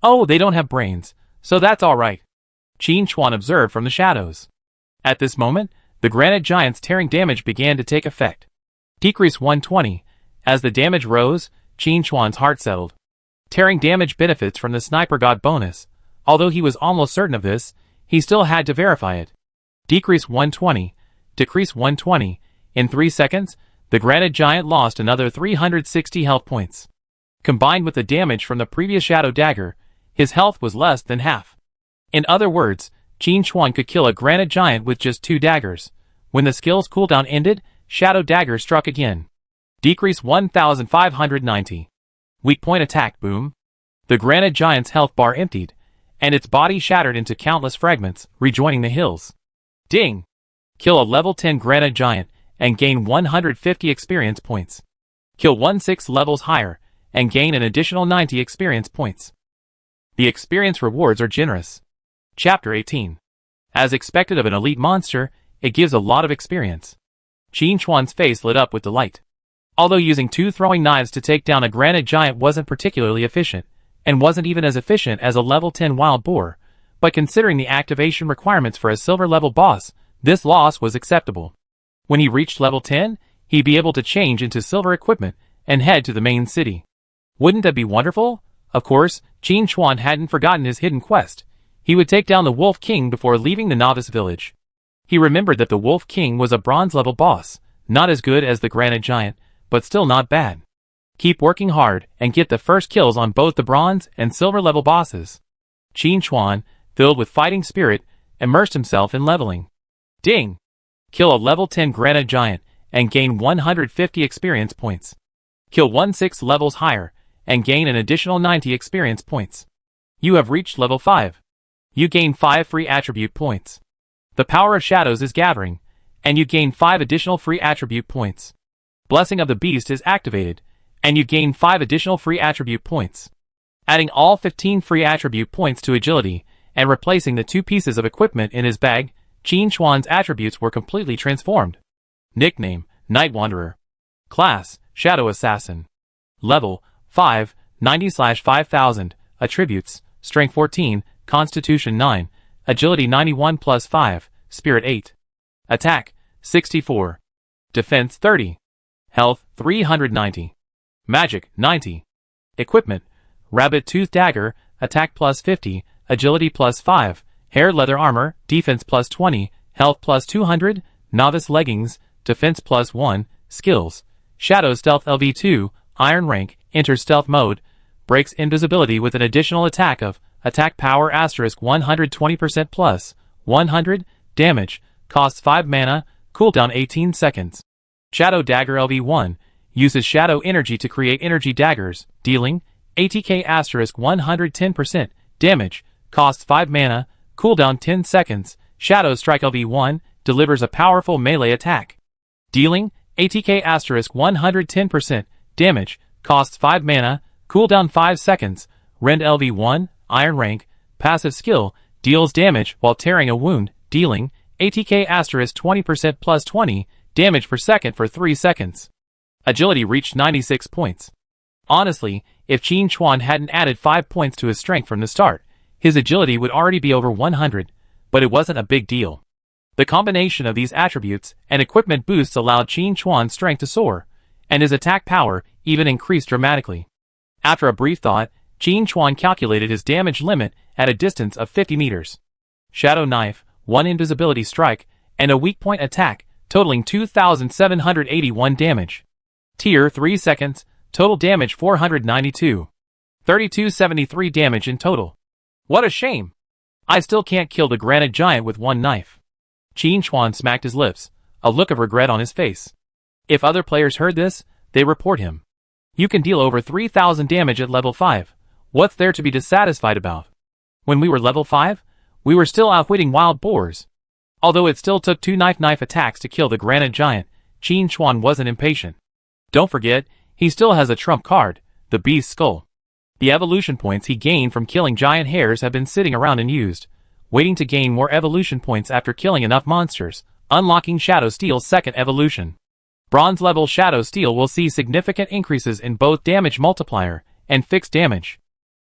Oh, they don't have brains, so that's alright, Qin Chuan observed from the shadows. At this moment, the granite giant's tearing damage began to take effect. Decrease 120. As the damage rose, Qin Chuan's heart settled. Tearing damage benefits from the sniper god bonus. Although he was almost certain of this, he still had to verify it. Decrease 120. Decrease 120. In 3 seconds, the granite giant lost another 360 health points. Combined with the damage from the previous shadow dagger, his health was less than half. In other words, Qin Chuan could kill a granite giant with just 2 daggers. When the skill's cooldown ended, shadow dagger struck again. Decrease 1590. Weak point attack boom. The granite giant's health bar emptied, and its body shattered into countless fragments, rejoining the hills. Ding! Kill a level 10 granite giant, and gain 150 experience points. Kill 1 6 levels higher, and gain an additional 90 experience points. The experience rewards are generous. Chapter 18. As expected of an elite monster, it gives a lot of experience. Qin Chuan's face lit up with delight. Although using 2 throwing knives to take down a granite giant wasn't particularly efficient, and wasn't even as efficient as a level 10 wild boar, but considering the activation requirements for a silver level boss, this loss was acceptable. When he reached level 10, he'd be able to change into silver equipment and head to the main city. Wouldn't that be wonderful? Of course, Qin Chuan hadn't forgotten his hidden quest. He would take down the Wolf King before leaving the Novice village. He remembered that the Wolf King was a bronze level boss, not as good as the granite giant, but still not bad. Keep working hard and get the first kills on both the bronze and silver level bosses. Qin Chuan, filled with fighting spirit, immersed himself in leveling. Ding! Kill a level 10 granite giant and gain 150 experience points. Kill 1 6 levels higher and gain an additional 90 experience points. You have reached level 5. You gain 5 free attribute points. The power of shadows is gathering, and you gain 5 additional free attribute points. Blessing of the Beast is activated, and you gain 5 additional free attribute points. Adding all 15 free attribute points to agility, and replacing the 2 pieces of equipment in his bag, Qin Chuan's attributes were completely transformed. Nickname, Night Wanderer. Class, Shadow Assassin. Level, 5, 90/5000. Attributes, Strength 14, Constitution 9, Agility 91 plus 5, Spirit 8. Attack, 64. Defense 30. Health, 390. Magic, 90. Equipment, Rabbit Tooth Dagger, Attack plus 50, Agility plus 5, Hair Leather Armor, Defense plus 20, Health plus 200, Novice Leggings, Defense plus 1, Skills, Shadow Stealth LV2, Iron Rank, Enter Stealth Mode, breaks invisibility with an additional attack of Attack Power * 120% plus 100, damage, costs 5 mana, cooldown 18 seconds. Shadow Dagger LV1, uses shadow energy to create energy daggers, dealing ATK * 110%, damage, costs 5 mana, cooldown 10 seconds. Shadow Strike LV1, delivers a powerful melee attack. Dealing ATK * 110%, damage, costs 5 mana, cooldown 5 seconds. Rend LV1, Iron Rank, passive skill, deals damage while tearing a wound, dealing ATK * 20% plus 20, damage per second for 3 seconds. Agility reached 96 points. Honestly, if Qin Chuan hadn't added 5 points to his strength from the start, his agility would already be over 100, but it wasn't a big deal. The combination of these attributes and equipment boosts allowed Qin Chuan's strength to soar, and his attack power even increased dramatically. After a brief thought, Qin Chuan calculated his damage limit at a distance of 50 meters. Shadow Knife, 1 invisibility strike, and a weak point attack, totaling 2,781 damage. Tier 3 seconds, total damage 492. 3273 damage in total. What a shame! I still can't kill the granite giant with 1 knife. Qin Chuan smacked his lips, a look of regret on his face. If other players heard this, they report him. You can deal over 3,000 damage at level 5. What's there to be dissatisfied about? When we were level 5, we were still outwitting wild boars. Although it still took 2 knife attacks to kill the granite giant, Qin Chuan wasn't impatient. Don't forget, he still has a trump card, the beast's skull. The evolution points he gained from killing giant hares have been sitting around unused, waiting to gain more evolution points after killing enough monsters, unlocking Shadow Steel's second evolution. Bronze level Shadow Steel will see significant increases in both damage multiplier and fixed damage.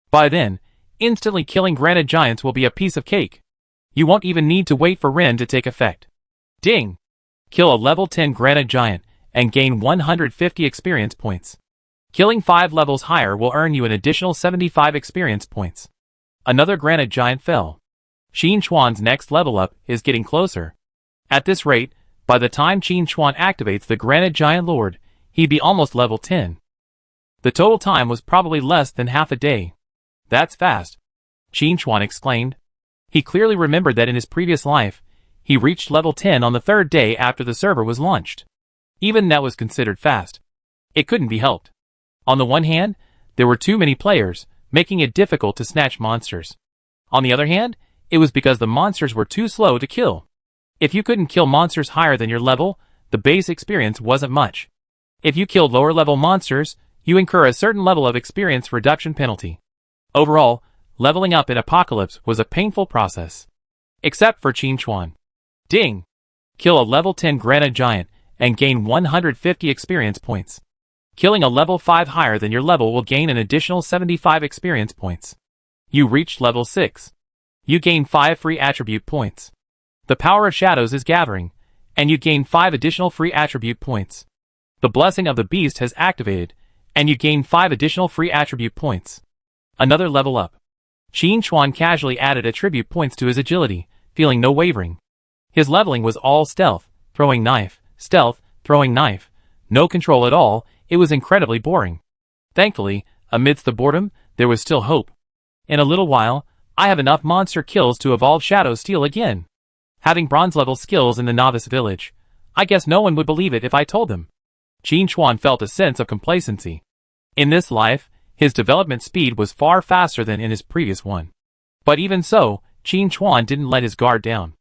By then, instantly killing granite giants will be a piece of cake. You won't even need to wait for Ren to take effect. Ding! Kill a level 10 granite giant and gain 150 experience points. Killing 5 levels higher will earn you an additional 75 experience points. Another granite giant fell. Qin Chuan's next level up is getting closer. At this rate, by the time Qin Chuan activates the granite giant lord, he'd be almost level 10. The total time was probably less than half a day. That's fast, Qin Chuan exclaimed. He clearly remembered that in his previous life, he reached level 10 on the 3rd day after the server was launched. Even that was considered fast. It couldn't be helped. On the one hand, there were too many players, making it difficult to snatch monsters. On the other hand, it was because the monsters were too slow to kill. If you couldn't kill monsters higher than your level, the base experience wasn't much. If you killed lower level monsters, you incur a certain level of experience reduction penalty. Overall, leveling up in Apocalypse was a painful process. Except for Qin Chuan. Ding! Kill a level 10 granite giant and gain 150 experience points. Killing a level 5 higher than your level will gain an additional 75 experience points. You reached level 6. You gain 5 free attribute points. The power of shadows is gathering, and you gain 5 additional free attribute points. The blessing of the beast has activated, and you gain 5 additional free attribute points. Another level up. Qin Chuan casually added attribute points to his agility, feeling no wavering. His leveling was all stealth, throwing knife, stealth, throwing knife. No control at all. It was incredibly boring. Thankfully, amidst the boredom, there was still hope. In a little while, I have enough monster kills to evolve Shadow Steel again. Having bronze-level skills in the Novice village, I guess no one would believe it if I told them. Qin Chuan felt a sense of complacency. In this life, his development speed was far faster than in his previous one. But even so, Qin Chuan didn't let his guard down.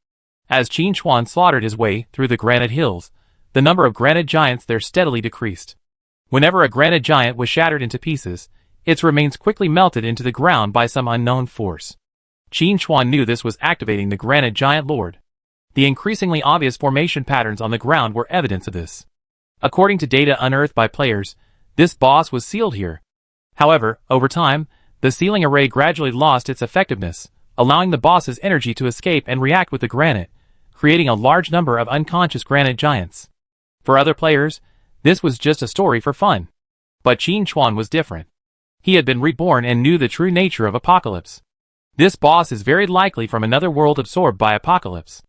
As Qin Chuan slaughtered his way through the granite hills, the number of granite giants there steadily decreased. Whenever a granite giant was shattered into pieces, its remains quickly melted into the ground by some unknown force. Qin Chuan knew this was activating the granite giant lord. The increasingly obvious formation patterns on the ground were evidence of this. According to data unearthed by players, this boss was sealed here. However, over time, the sealing array gradually lost its effectiveness, allowing the boss's energy to escape and react with the granite, creating a large number of unconscious granite giants. For other players, this was just a story for fun. But Qin Chuan was different. He had been reborn and knew the true nature of Apocalypse. This boss is very likely from another world absorbed by Apocalypse.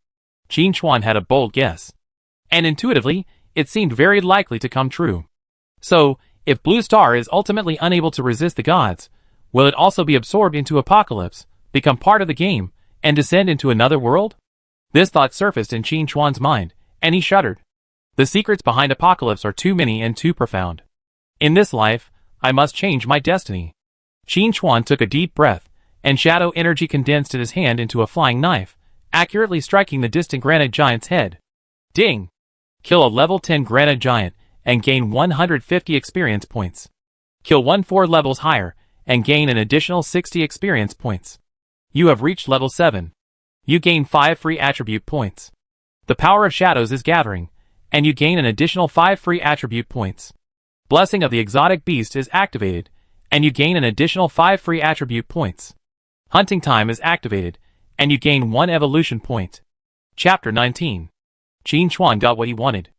Qin Chuan had a bold guess. And intuitively, it seemed very likely to come true. So, if Blue Star is ultimately unable to resist the gods, will it also be absorbed into Apocalypse, become part of the game, and descend into another world? This thought surfaced in Qin Chuan's mind, and he shuddered. The secrets behind Apocalypse are too many and too profound. In this life, I must change my destiny. Qin Chuan took a deep breath, and shadow energy condensed in his hand into a flying knife, accurately striking the distant granite giant's head. Ding! Kill a level 10 granite giant, and gain 150 experience points. Kill 4 levels higher, and gain an additional 60 experience points. You have reached level 7. You gain 5 free attribute points. The power of shadows is gathering, and you gain an additional 5 free attribute points. Blessing of the exotic beast is activated, and you gain an additional 5 free attribute points. Hunting time is activated, and you gain 1 evolution point. Chapter 19. Qin Chuan got what he wanted.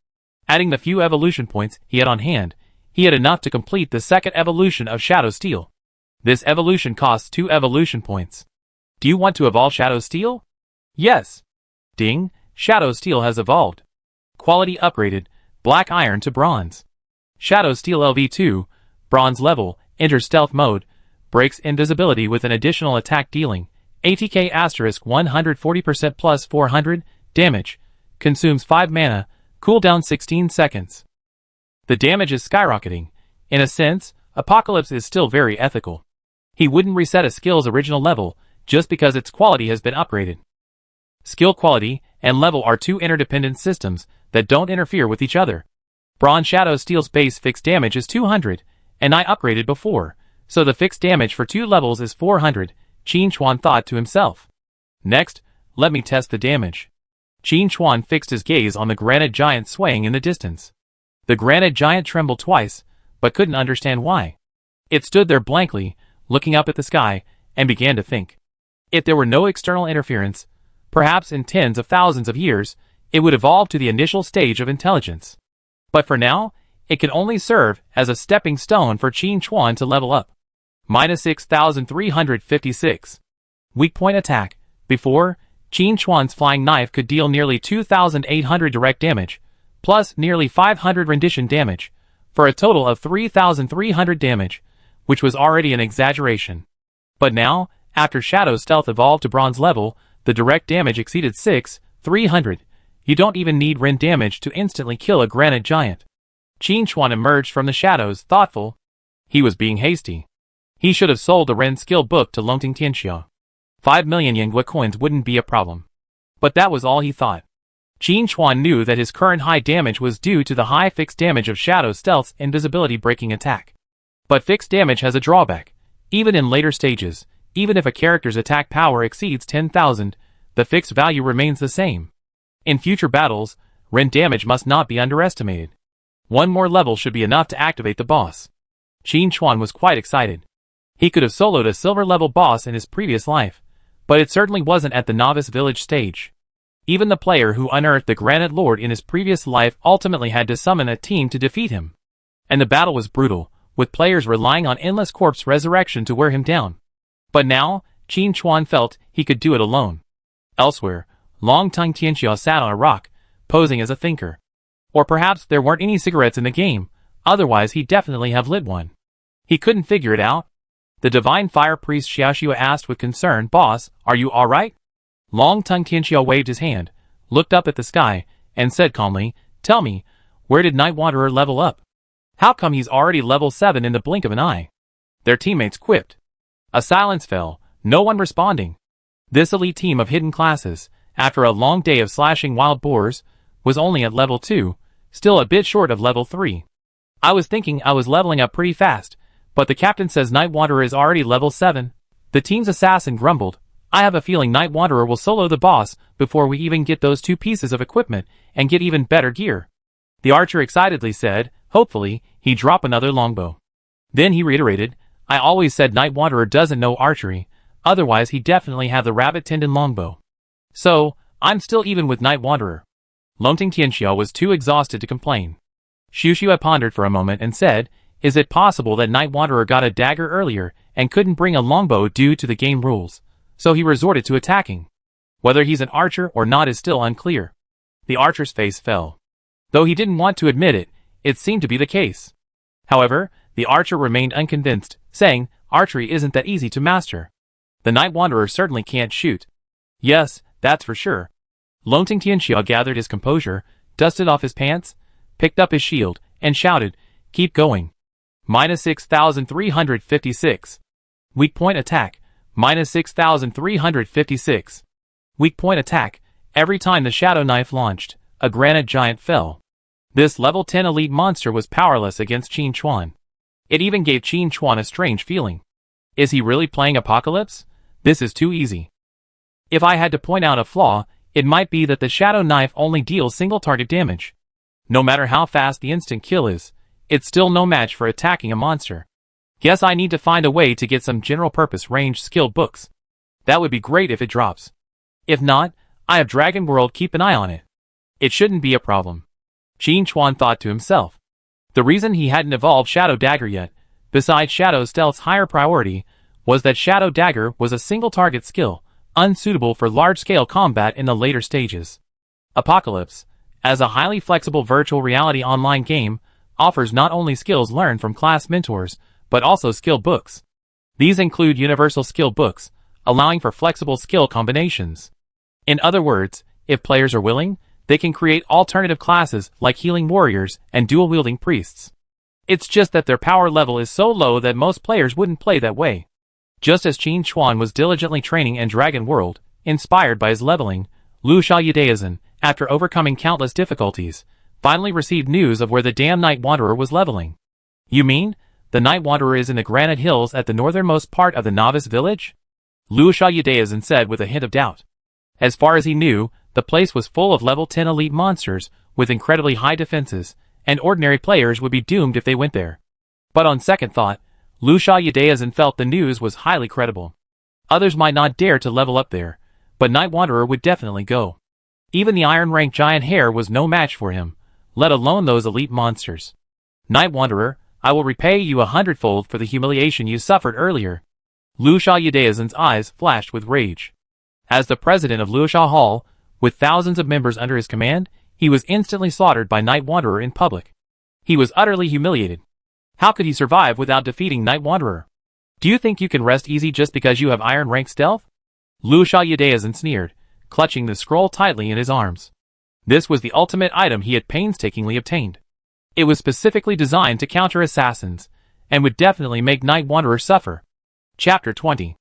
Adding the few evolution points he had on hand, he had enough to complete the second evolution of Shadow Steel. This evolution costs 2 evolution points. Do you want to evolve Shadow Steel? Yes. Ding, Shadow Steel has evolved. Quality upgraded, black iron to bronze. Shadow Steel LV2, bronze level, enters stealth mode, breaks invisibility with an additional attack dealing, ATK asterisk 140% plus 400, damage, consumes 5 mana, cooldown 16 seconds. The damage is skyrocketing. In a sense, Apocalypse is still very ethical. He wouldn't reset a skill's original level, just because its quality has been upgraded. Skill quality and level are 2 interdependent systems that don't interfere with each other. Bronze Shadow Steel's base fixed damage is 200, and I upgraded before, so the fixed damage for 2 levels is 400, Qin Chuan thought to himself. Next, let me test the damage. Qin Chuan fixed his gaze on the granite giant swaying in the distance. The granite giant trembled twice, but couldn't understand why. It stood there blankly, looking up at the sky, and began to think. If there were no external interference, perhaps in tens of thousands of years, it would evolve to the initial stage of intelligence. But for now, it could only serve as a stepping stone for Qin Chuan to level up. Minus 6,356. Weak point attack. Before, Qin Chuan's flying knife could deal nearly 2,800 direct damage, plus nearly 500 rendition damage, for a total of 3,300 damage, which was already an exaggeration. But now, after Shadow Stealth evolved to bronze level, the direct damage exceeded 6,300. You don't even need rend damage to instantly kill a granite giant. Qin Chuan emerged from the shadows, thoughtful. He was being hasty. He should have sold the rend skill book to Longting Tianxia. 5 million Yanguo coins wouldn't be a problem. But that was all he thought. Qin Chuan knew that his current high damage was due to the high fixed damage of Shadow Stealth's invisibility breaking attack. But fixed damage has a drawback. Even in later stages, even if a character's attack power exceeds 10,000, the fixed value remains the same. In future battles, rend damage must not be underestimated. One more level should be enough to activate the boss. Qin Chuan was quite excited. He could have soloed a silver level boss in his previous life, but it certainly wasn't at the Novice Village stage. Even the player who unearthed the Granite Lord in his previous life ultimately had to summon a team to defeat him. And the battle was brutal, with players relying on endless corpse resurrection to wear him down. But now, Qin Chuan felt he could do it alone. Elsewhere, Longting Tianxia sat on a rock, posing as a thinker. Or perhaps there weren't any cigarettes in the game, otherwise he'd definitely have lit one. He couldn't figure it out. The Divine Fire Priest Xiaoxua asked with concern, "Boss, are you alright?" Longting Tianxia waved his hand, looked up at the sky, and said calmly, "Tell me, where did Night Wanderer level up? How come he's already level 7 in the blink of an eye?" Their teammates quipped. A silence fell, no one responding. This elite team of hidden classes, after a long day of slashing wild boars, was only at level 2, still a bit short of level 3. "I was thinking I was leveling up pretty fast, but the captain says Night Wanderer is already level 7. The team's assassin grumbled, "I have a feeling Night Wanderer will solo the boss before we even get those 2 pieces of equipment and get even better gear." The archer excitedly said, hopefully, he'd drop another longbow. Then he reiterated, "I always said Night Wanderer doesn't know archery, otherwise he'd definitely have the rabbit tendon longbow. So, I'm still even with Night Wanderer." Longting Tianxia was too exhausted to complain. Xiaoxua pondered for a moment and said, "Is it possible that Night Wanderer got a dagger earlier and couldn't bring a longbow due to the game rules, so he resorted to attacking? Whether he's an archer or not is still unclear." The archer's face fell. Though he didn't want to admit it, it seemed to be the case. However, the archer remained unconvinced, saying, "Archery isn't that easy to master. The Night Wanderer certainly can't shoot." "Yes, that's for sure." Longting Tianxia gathered his composure, dusted off his pants, picked up his shield, and shouted, "Keep going." Minus 6,356. Weak point attack. Minus 6,356. Weak point attack. Every time the shadow knife launched, a granite giant fell. This level 10 elite monster was powerless against Qin Chuan. It even gave Qin Chuan a strange feeling. Is he really playing Apocalypse? This is too easy. If I had to point out a flaw, it might be that the shadow knife only deals single target damage. No matter how fast the instant kill is, it's still no match for attacking a monster. Guess I need to find a way to get some general purpose ranged skill books. That would be great if it drops. If not, I have Dragon World, keep an eye on it. It shouldn't be a problem. Qin Chuan thought to himself. The reason he hadn't evolved Shadow Dagger yet, besides Shadow Stealth's higher priority, was that Shadow Dagger was a single target skill, unsuitable for large-scale combat in the later stages. Apocalypse, as a highly flexible virtual reality online game, offers not only skills learned from class mentors, but also skill books. These include universal skill books, allowing for flexible skill combinations. In other words, if players are willing, they can create alternative classes like healing warriors and dual-wielding priests. It's just that their power level is so low that most players wouldn't play that way. Just as Qin Chuan was diligently training in Dragon World, inspired by his leveling, Liu Xiaoyudaizhen, after overcoming countless difficulties, finally received news of where the damn Night Wanderer was leveling. "You mean, the Night Wanderer is in the Granite Hills at the northernmost part of the Novice Village?" Liu Xiaoyudaizhen said with a hint of doubt. As far as he knew, the place was full of level 10 elite monsters, with incredibly high defenses, and ordinary players would be doomed if they went there. But on second thought, Lu Xiaodaozhen felt the news was highly credible. Others might not dare to level up there, but Night Wanderer would definitely go. Even the Iron Rank Giant Hare was no match for him, let alone those elite monsters. Night Wanderer, I will repay you 100-fold for the humiliation you suffered earlier. Lu Xiaodaozhen's eyes flashed with rage. As the president of Luosha Hall, with thousands of members under his command, he was instantly slaughtered by Night Wanderer in public. He was utterly humiliated. How could he survive without defeating Night Wanderer? Do you think you can rest easy just because you have Iron Rank Stealth? Lu Xiaodaozhen sneered, clutching the scroll tightly in his arms. This was the ultimate item he had painstakingly obtained. It was specifically designed to counter assassins, and would definitely make Night Wanderer suffer. Chapter 20.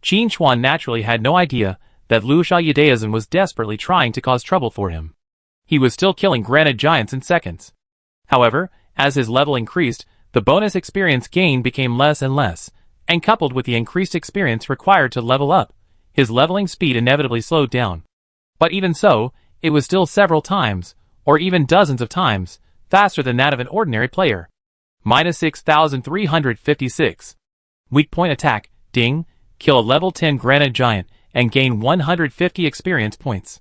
Qin Chuan naturally had no idea that Lu Xiaodaozhen was desperately trying to cause trouble for him. He was still killing granite giants in seconds. However, as his level increased, the bonus experience gain became less and less, and coupled with the increased experience required to level up, his leveling speed inevitably slowed down. But even so, it was still several times, or even dozens of times, faster than that of an ordinary player. Minus 6,356. Weak point attack, ding, kill a level 10 granite giant, and gain 150 experience points.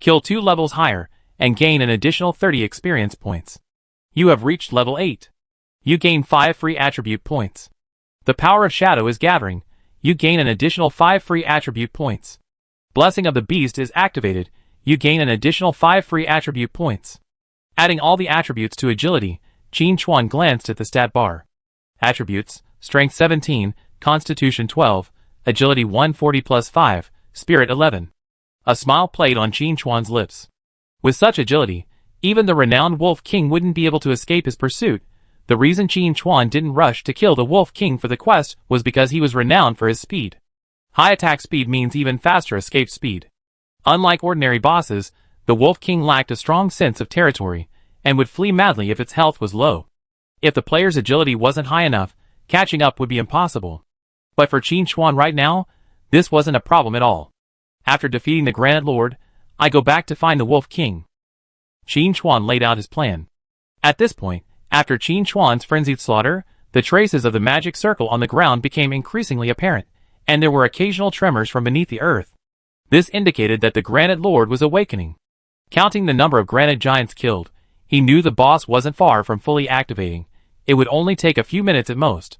Kill 2 levels higher, and gain an additional 30 experience points. You have reached level 8. You gain 5 free attribute points. The power of shadow is gathering. You gain an additional 5 free attribute points. Blessing of the Beast is activated. You gain an additional 5 free attribute points. Adding all the attributes to agility, Qin Chuan glanced at the stat bar. Attributes: Strength 17, Constitution 12, Agility 140 plus 5, Spirit 11. A smile played on Qin Chuan's lips. With such agility, even the renowned Wolf King wouldn't be able to escape his pursuit. The reason Qin Chuan didn't rush to kill the Wolf King for the quest was because he was renowned for his speed. High attack speed means even faster escape speed. Unlike ordinary bosses, the Wolf King lacked a strong sense of territory, and would flee madly if its health was low. If the player's agility wasn't high enough, catching up would be impossible. But for Qin Chuan right now, this wasn't a problem at all. After defeating the Granite Lord, I go back to find the Wolf King. Qin Chuan laid out his plan. At this point, after Qin Chuan's frenzied slaughter, the traces of the magic circle on the ground became increasingly apparent, and there were occasional tremors from beneath the earth. This indicated that the Granite Lord was awakening. Counting the number of granite giants killed, he knew the boss wasn't far from fully activating. It would only take a few minutes at most.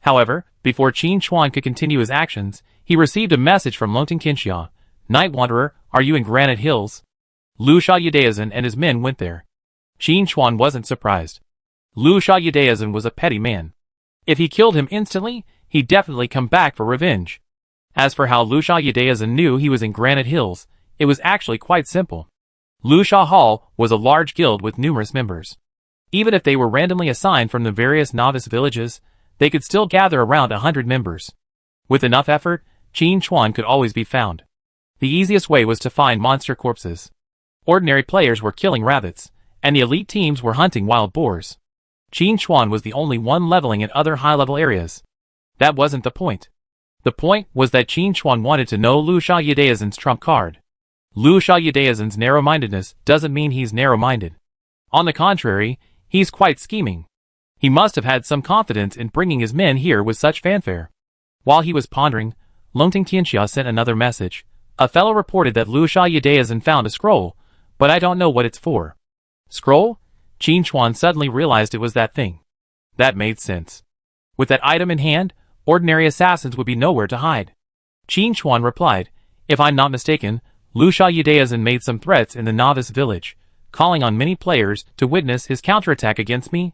However, before Qin Chuan could continue his actions, he received a message from Longting Tianxia. Night Wanderer, are you in Granite Hills? Lu Xiaodaozhen and his men went there. Qin Chuan wasn't surprised. Lu Xiaodaozhen was a petty man. If he killed him instantly, he'd definitely come back for revenge. As for how Lu Xiaodaozhen knew he was in Granite Hills, it was actually quite simple. Luosha Hall was a large guild with numerous members. Even if they were randomly assigned from the various novice villages, they could still gather around 100 members. With enough effort, Qin Chuan could always be found. The easiest way was to find monster corpses. Ordinary players were killing rabbits, and the elite teams were hunting wild boars. Qin Chuan was the only one leveling in other high-level areas. That wasn't the point. The point was that Qin Chuan wanted to know Lu Xiaodaozhen's trump card. Lu Xiaodaozhen's narrow-mindedness doesn't mean he's narrow-minded. On the contrary, he's quite scheming. He must have had some confidence in bringing his men here with such fanfare. While he was pondering, Longting Tianxia sent another message. A fellow reported that Lu Xiaodaozhen found a scroll, but I don't know what it's for. Scroll? Qin Chuan suddenly realized it was that thing. That made sense. With that item in hand, ordinary assassins would be nowhere to hide. Qin Chuan replied, if I'm not mistaken, Lu Xiaodaozhen made some threats in the novice village, calling on many players to witness his counterattack against me.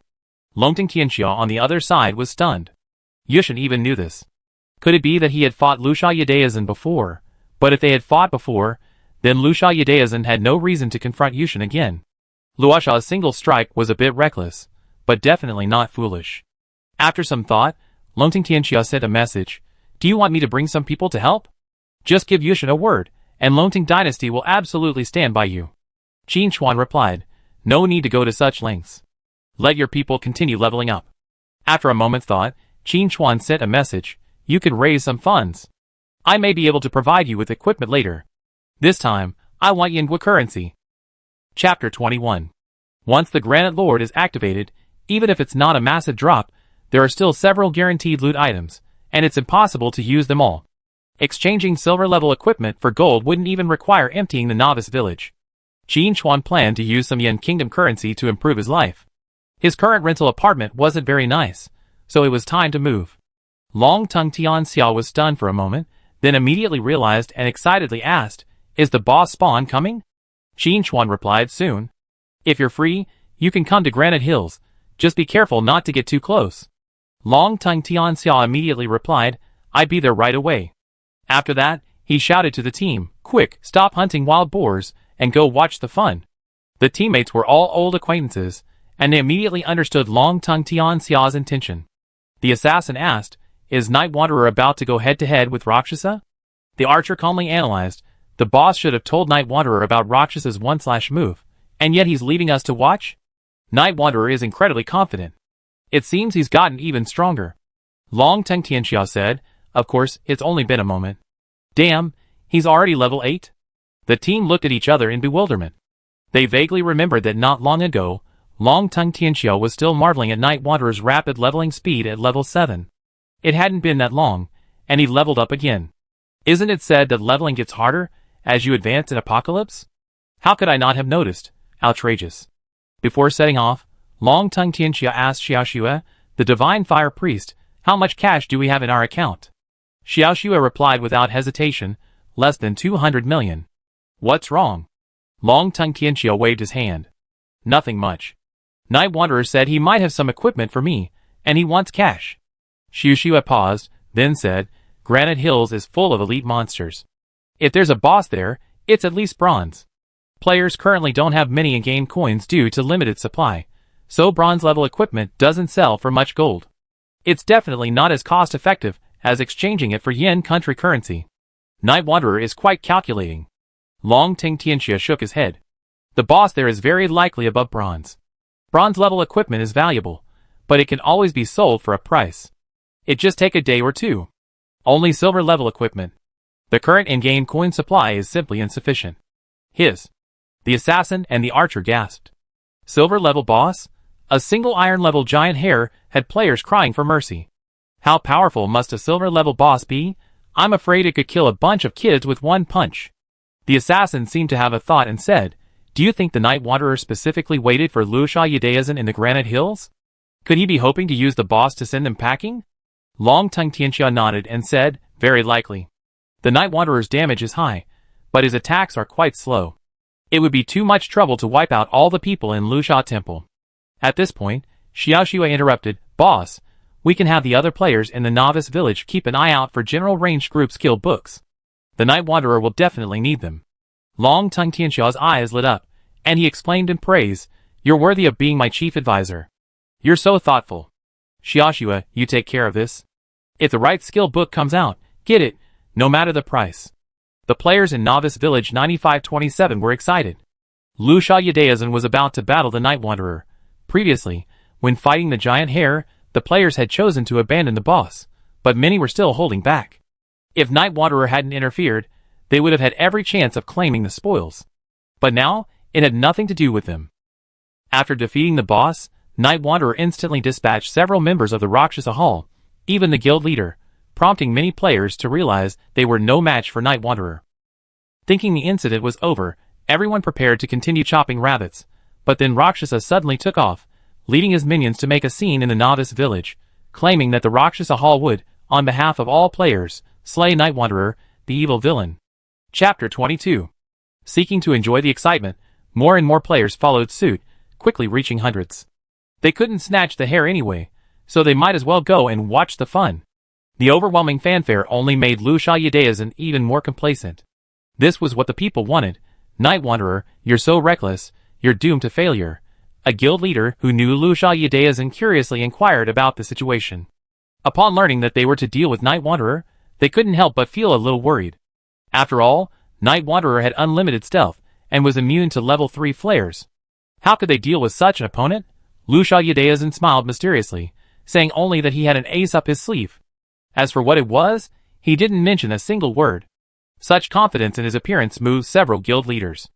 Longting Tianxia on the other side was stunned. Yushin even knew this. Could it be that he had fought Lu Xiaodaozhen before? But if they had fought before, then Lu Xiaodaozhen had no reason to confront Yushin again. Luosha's single strike was a bit reckless, but definitely not foolish. After some thought, Longting Tianxia sent a message. Do you want me to bring some people to help? Just give Yushin a word, and Longting Dynasty will absolutely stand by you. Qin Chuan replied, no need to go to such lengths. Let your people continue leveling up. After a moment's thought, Qin Chuan sent a message. You could raise some funds. I may be able to provide you with equipment later. This time, I want Yingua currency. Chapter 21. Once the Granite Lord is activated, even if it's not a massive drop, there are still several guaranteed loot items, and it's impossible to use them all. Exchanging silver-level equipment for gold wouldn't even require emptying the Novice village. Jin Chuan planned to use some Yen Kingdom currency to improve his life. His current rental apartment wasn't very nice, so it was time to move. Long Tongue Tianxia was stunned for a moment, then immediately realized and excitedly asked, "Is the boss spawn coming?" Jin Chuan replied, "Soon. If you're free, you can come to Granite Hills. Just be careful not to get too close." Long Tongue Tianxia immediately replied, "I'd be there right away." After that, he shouted to the team, "Quick, stop hunting wild boars, and go watch the fun." The teammates were all old acquaintances, and they immediately understood Long Tongue Tianxia's intention. The assassin asked, "Is Night Wanderer about to go head-to-head with Rakshasa?" The archer calmly analyzed, "The boss should have told Night Wanderer about Rakshas's one-slash-move, and yet he's leaving us to watch?" Night Wanderer is incredibly confident. It seems he's gotten even stronger. Long Tongue Tianxia said, "Of course, it's only been a moment." "Damn, he's already level 8? The team looked at each other in bewilderment. They vaguely remembered that not long ago, Long Tongue Tianxia was still marveling at Night Wanderer's rapid leveling speed at level 7. It hadn't been that long, and he leveled up again. Isn't it said that leveling gets harder as you advance in Apocalypse? How could I not have noticed? Outrageous. Before setting off, Long Tongue Tianxia asked Xiaoxue, the Divine Fire Priest, "How much cash do we have in our account?" Xiaoxue replied without hesitation, "Less than 200 million. "What's wrong?" Long Tongue Tianxia waved his hand. "Nothing much. Night Wanderer said he might have some equipment for me, and he wants cash." Xiaoxue paused, then said, "Granite Hills is full of elite monsters. If there's a boss there, it's at least bronze. Players currently don't have many in-game coins due to limited supply, so bronze-level equipment doesn't sell for much gold. It's definitely not as cost-effective as exchanging it for yen country currency. Night Wanderer is quite calculating." Long Tongue Tianxia shook his head. "The boss there is very likely above bronze. Bronze-level equipment is valuable, but it can always be sold for a price. It just take a day or two. Only silver-level equipment. The current in-game coin supply is simply insufficient." The assassin and the archer gasped. Silver-level boss? A single iron-level giant hare had players crying for mercy. How powerful must a silver-level boss be? I'm afraid it could kill a bunch of kids with one punch. The assassin seemed to have a thought and said, "Do you think the Night Wanderer specifically waited for Lu Sha Yudaizhen in the Granite Hills? Could he be hoping to use the boss to send them packing?" Long Tongue Tianxia nodded and said, "Very likely. The Night Wanderer's damage is high, but his attacks are quite slow. It would be too much trouble to wipe out all the people in Lu Sha Temple." At this point, Xiaoxue interrupted, "Boss, we can have the other players in the Novice village keep an eye out for general ranged group skill books. The Night Wanderer will definitely need them." Long Tongue Tianxia's eyes lit up, and he exclaimed in praise, "You're worthy of being my chief advisor. You're so thoughtful. Xiaoxue, you take care of this. If the right skill book comes out, get it, no matter the price." The players in Novice Village 9527 were excited. Lu Sha Yudaizhen was about to battle the Night Wanderer. Previously, when fighting the giant hare, the players had chosen to abandon the boss, but many were still holding back. If Night Wanderer hadn't interfered, they would have had every chance of claiming the spoils. But now, it had nothing to do with them. After defeating the boss, Night Wanderer instantly dispatched several members of the Rakshasa Hall, even the guild leader, prompting many players to realize they were no match for Night Wanderer. Thinking the incident was over, everyone prepared to continue chopping rabbits, but then Rakshasa suddenly took off, leading his minions to make a scene in the Novice village, claiming that the Rakshasa Hall would, on behalf of all players, slay Night Wanderer, the evil villain. Chapter 22. Seeking to enjoy the excitement, more and more players followed suit, quickly reaching hundreds. They couldn't snatch the hare anyway, so they might as well go and watch the fun. The overwhelming fanfare only made Lu Sha Yudaizhen even more complacent. This was what the people wanted. "Night Wanderer, you're so reckless, you're doomed to failure." A guild leader who knew Lu Sha Yudaizhen curiously inquired about the situation. Upon learning that they were to deal with Night Wanderer, they couldn't help but feel a little worried. After all, Night Wanderer had unlimited stealth, and was immune to level 3 flares. How could they deal with such an opponent? Lu Sha Yudaizhen smiled mysteriously, saying only that he had an ace up his sleeve. As for what it was, he didn't mention a single word. Such confidence in his appearance moved several guild leaders.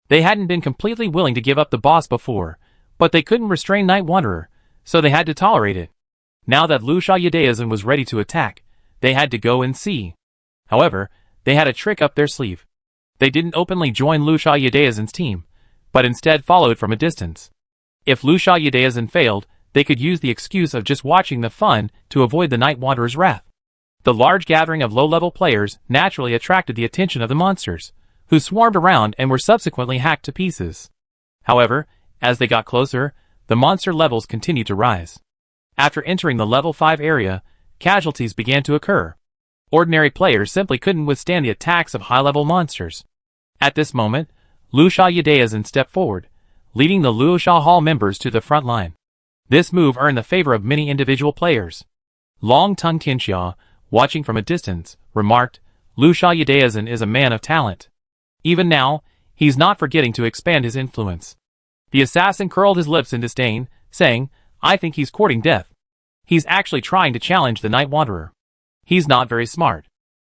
They hadn't been completely willing to give up the boss before, but they couldn't restrain Night Wanderer, so they had to tolerate it. Now that Lu Xiaoyudaizhen was ready to attack, they had to go and see. However, they had a trick up their sleeve. They didn't openly join Lu Xiaoyudaizhen's team, but instead followed from a distance. If Lu Xiaoyudaizhen failed, they could use the excuse of just watching the fun to avoid the Night Wanderer's wrath. The large gathering of low-level players naturally attracted the attention of the monsters, who swarmed around and were subsequently hacked to pieces. However, as they got closer, the monster levels continued to rise. After entering the level 5 area, casualties began to occur. Ordinary players simply couldn't withstand the attacks of high-level monsters. At this moment, Lu Xiaoyudaizhen stepped forward, leading the Luoxia Hall members to the front line. This move earned the favor of many individual players. Long Tongue Tianxia, watching from a distance, remarked, Lu Xiaoyudaizhen is a man of talent. Even now, he's not forgetting to expand his influence. The assassin curled his lips in disdain, saying, I think he's courting death. He's actually trying to challenge the Night Wanderer. He's not very smart.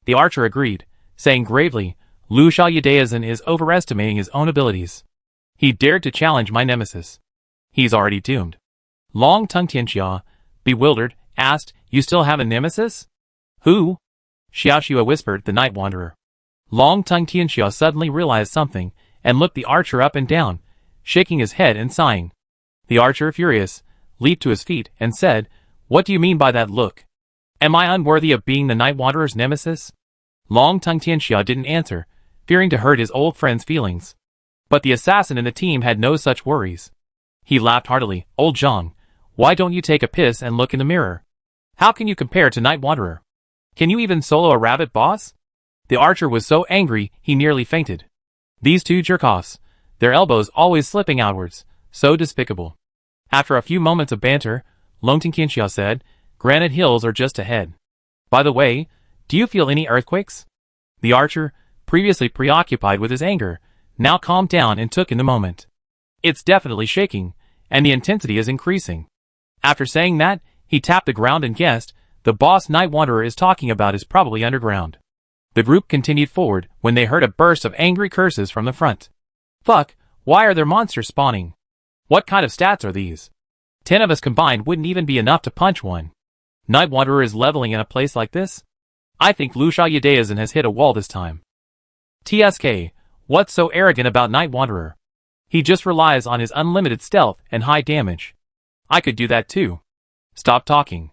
The archer agreed, saying gravely, Lu Xiaoyudaizhen is overestimating his own abilities. He dared to challenge my nemesis. He's already doomed. Long Tongue Tianxia, bewildered, asked, You still have a nemesis? Who? Xiaoxua whispered the Night Wanderer. Long Tongue Tianxia suddenly realized something, and looked the archer up and down, shaking his head and sighing. The archer, furious, leaped to his feet and said, What do you mean by that look? Am I unworthy of being the Night Wanderer's nemesis? Long Tongue Tianxia didn't answer, fearing to hurt his old friend's feelings. But the assassin in the team had no such worries. He laughed heartily, Old Zhang, why don't you take a piss and look in the mirror? How can you compare to Night Wanderer? Can you even solo a rabbit boss? The archer was so angry he nearly fainted. These two jerk-offs, their elbows always slipping outwards, so despicable. After a few moments of banter, Long Tongue Tianxia said, Granite Hills are just ahead. By the way, do you feel any earthquakes? The archer, previously preoccupied with his anger, now calmed down and took in the moment. It's definitely shaking, and the intensity is increasing. After saying that, he tapped the ground and guessed, the boss Night Wanderer is talking about is probably underground. The group continued forward when they heard a burst of angry curses from the front. Fuck, why are there monsters spawning? What kind of stats are these? 10 of us combined wouldn't even be enough to punch one. Night Wanderer is leveling in a place like this? I think Lu Xiaoyudaizhen has hit a wall this time. TSK, what's so arrogant about Night Wanderer? He just relies on his unlimited stealth and high damage. I could do that too. Stop talking.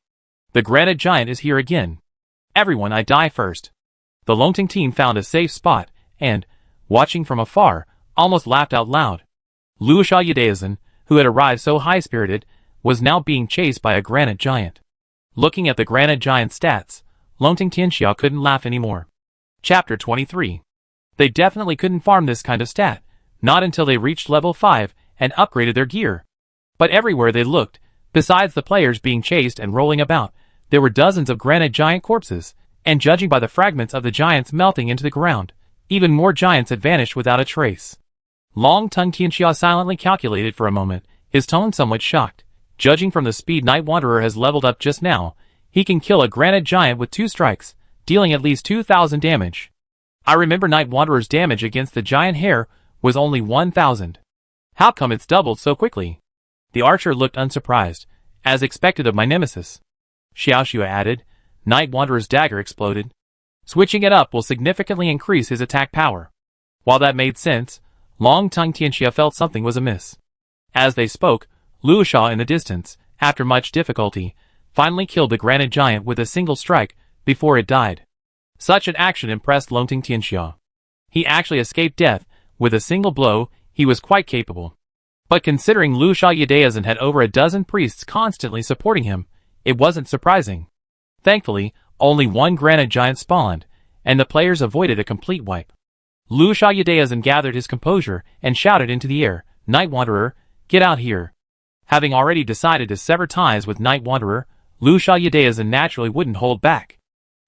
The Granite Giant is here again. Everyone, I die first. The Longting team found a safe spot, and, watching from afar, almost laughed out loud. Lu Xiaoyudaizhen, who had arrived so high-spirited, was now being chased by a Granite Giant. Looking at the Granite Giant's stats, Longting Tianxia couldn't laugh anymore. Chapter 23. They definitely couldn't farm this kind of stat, not until they reached level 5 and upgraded their gear. But everywhere they looked, besides the players being chased and rolling about, there were dozens of Granite Giant corpses, and judging by the fragments of the giants melting into the ground, even more giants had vanished without a trace. Long Tongue Tianxia silently calculated for a moment, his tone somewhat shocked. Judging from the speed Night Wanderer has leveled up just now, he can kill a Granite Giant with 2 strikes, dealing at least 2,000 damage. I remember Night Wanderer's damage against the giant hare was only 1,000. How come it's doubled so quickly? The archer looked unsurprised, as expected of my nemesis. Xiaoxua added, Night Wanderer's dagger exploded. Switching it up will significantly increase his attack power. While that made sense, Long Tongue Tianxia felt something was amiss. As they spoke, Luoxia in the distance, after much difficulty, finally killed the Granite Giant with a single strike before it died. Such an action impressed Long Tongue Tianxia. He actually escaped death with a single blow. He was quite capable. But considering Lu Xiaoyudaizhen had over a dozen priests constantly supporting him, it wasn't surprising. Thankfully, only one Granite Giant spawned, and the players avoided a complete wipe. Lu Xiaoyudaizhen gathered his composure and shouted into the air, Night Wanderer, get out here. Having already decided to sever ties with Night Wanderer, Lu Xiaoyudaizhen naturally wouldn't hold back.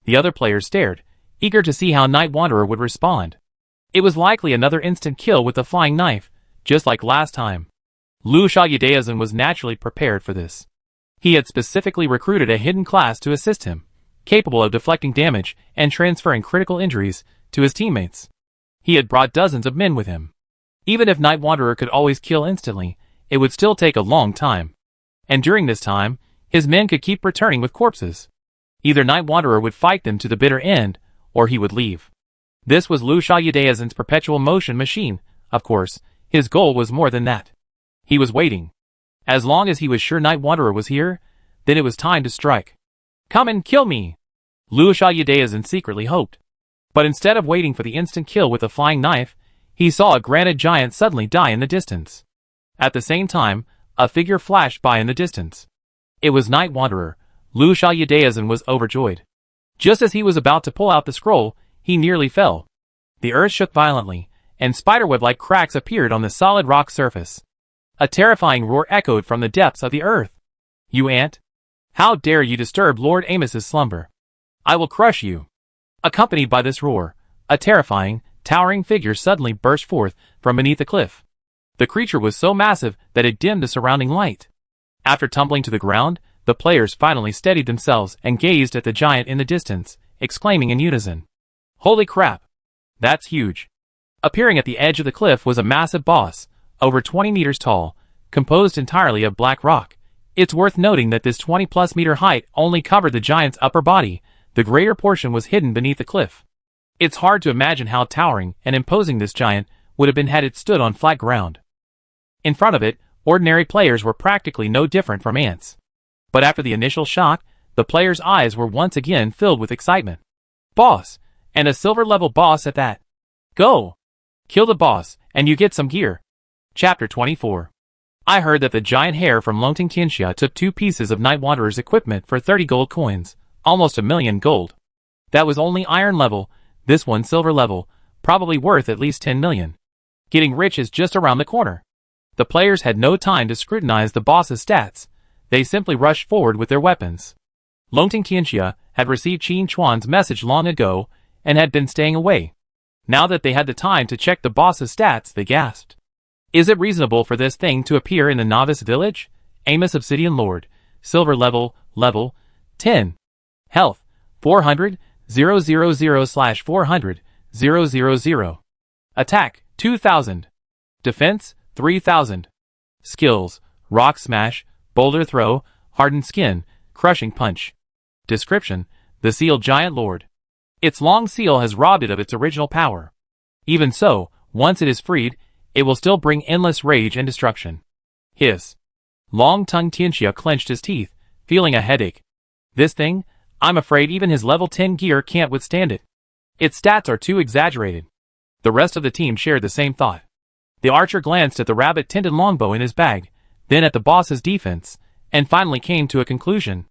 The other players stared, eager to see how Night Wanderer would respond. It was likely another instant kill with the flying knife, just like last time. Lu Xiaoyudaizhen was naturally prepared for this. He had specifically recruited a hidden class to assist him, capable of deflecting damage and transferring critical injuries to his teammates. He had brought dozens of men with him. Even if Night Wanderer could always kill instantly, it would still take a long time. And during this time, His men could keep returning with corpses. Either Night Wanderer would fight them to the bitter end, or he would leave. This was Liu Xiaodazin's perpetual motion machine. Of course, his goal was more than that. He was waiting. As long as he was sure Night Wanderer was here, then it was time to strike. Come and kill me! Liu Xiaodazin secretly hoped. But instead of waiting for the instant kill with a flying knife, he saw a granite giant suddenly die in the distance. At the same time, a figure flashed by in the distance. It was Night Wanderer. Liu Xiaodazin was overjoyed. Just as he was about to pull out the scroll, he nearly fell. The earth shook violently, and spiderweb-like cracks appeared on the solid rock surface. A terrifying roar echoed from the depths of the earth. You ant! How dare you disturb Lord Amos's slumber? I will crush you! Accompanied by this roar, a terrifying, towering figure suddenly burst forth from beneath the cliff. The creature was so massive that it dimmed the surrounding light. After tumbling to the ground, the players finally steadied themselves and gazed at the giant in the distance, exclaiming in unison. Holy crap! That's huge! Appearing at the edge of the cliff was a massive boss, over 20 meters tall, composed entirely of black rock. It's worth noting that this 20-plus meter height only covered the giant's upper body. The greater portion was hidden beneath the cliff. It's hard to imagine how towering and imposing this giant would have been had it stood on flat ground. In front of it, ordinary players were practically no different from ants. But after the initial shock, the players' eyes were once again filled with excitement. Boss! And a silver-level boss at that. Go! Kill the boss, and you get some gear. Chapter 24. I heard that the giant hare from Longting Tianxia took 2 pieces of Night Wanderer's equipment for 30 gold coins, almost 1,000,000 gold. That was only iron level, this one silver level, probably worth at least 10 million. Getting rich is just around the corner. The players had no time to scrutinize the boss's stats. They simply rushed forward with their weapons. Longting Tianxia had received Qin Chuan's message long ago and had been staying away. Now that they had the time to check the boss's stats, they gasped. Is it reasonable for this thing to appear in the Novice village? Amos Obsidian Lord. Silver level 10. Health, 400, 000/400, 000. Attack, 2,000. Defense, 3,000. Skills, Rock Smash, Boulder Throw, Hardened Skin, Crushing Punch. Description, the Sealed Giant Lord. Its long seal has robbed it of its original power. Even so, once it is freed, it will still bring endless rage and destruction. Hiss. Long-tongued Tianxia clenched his teeth, feeling a headache. This thing, I'm afraid even his level 10 gear can't withstand it. Its stats are too exaggerated. The rest of the team shared the same thought. The archer glanced at the rabbit-tinted longbow in his bag, then at the boss's defense, and finally came to a conclusion.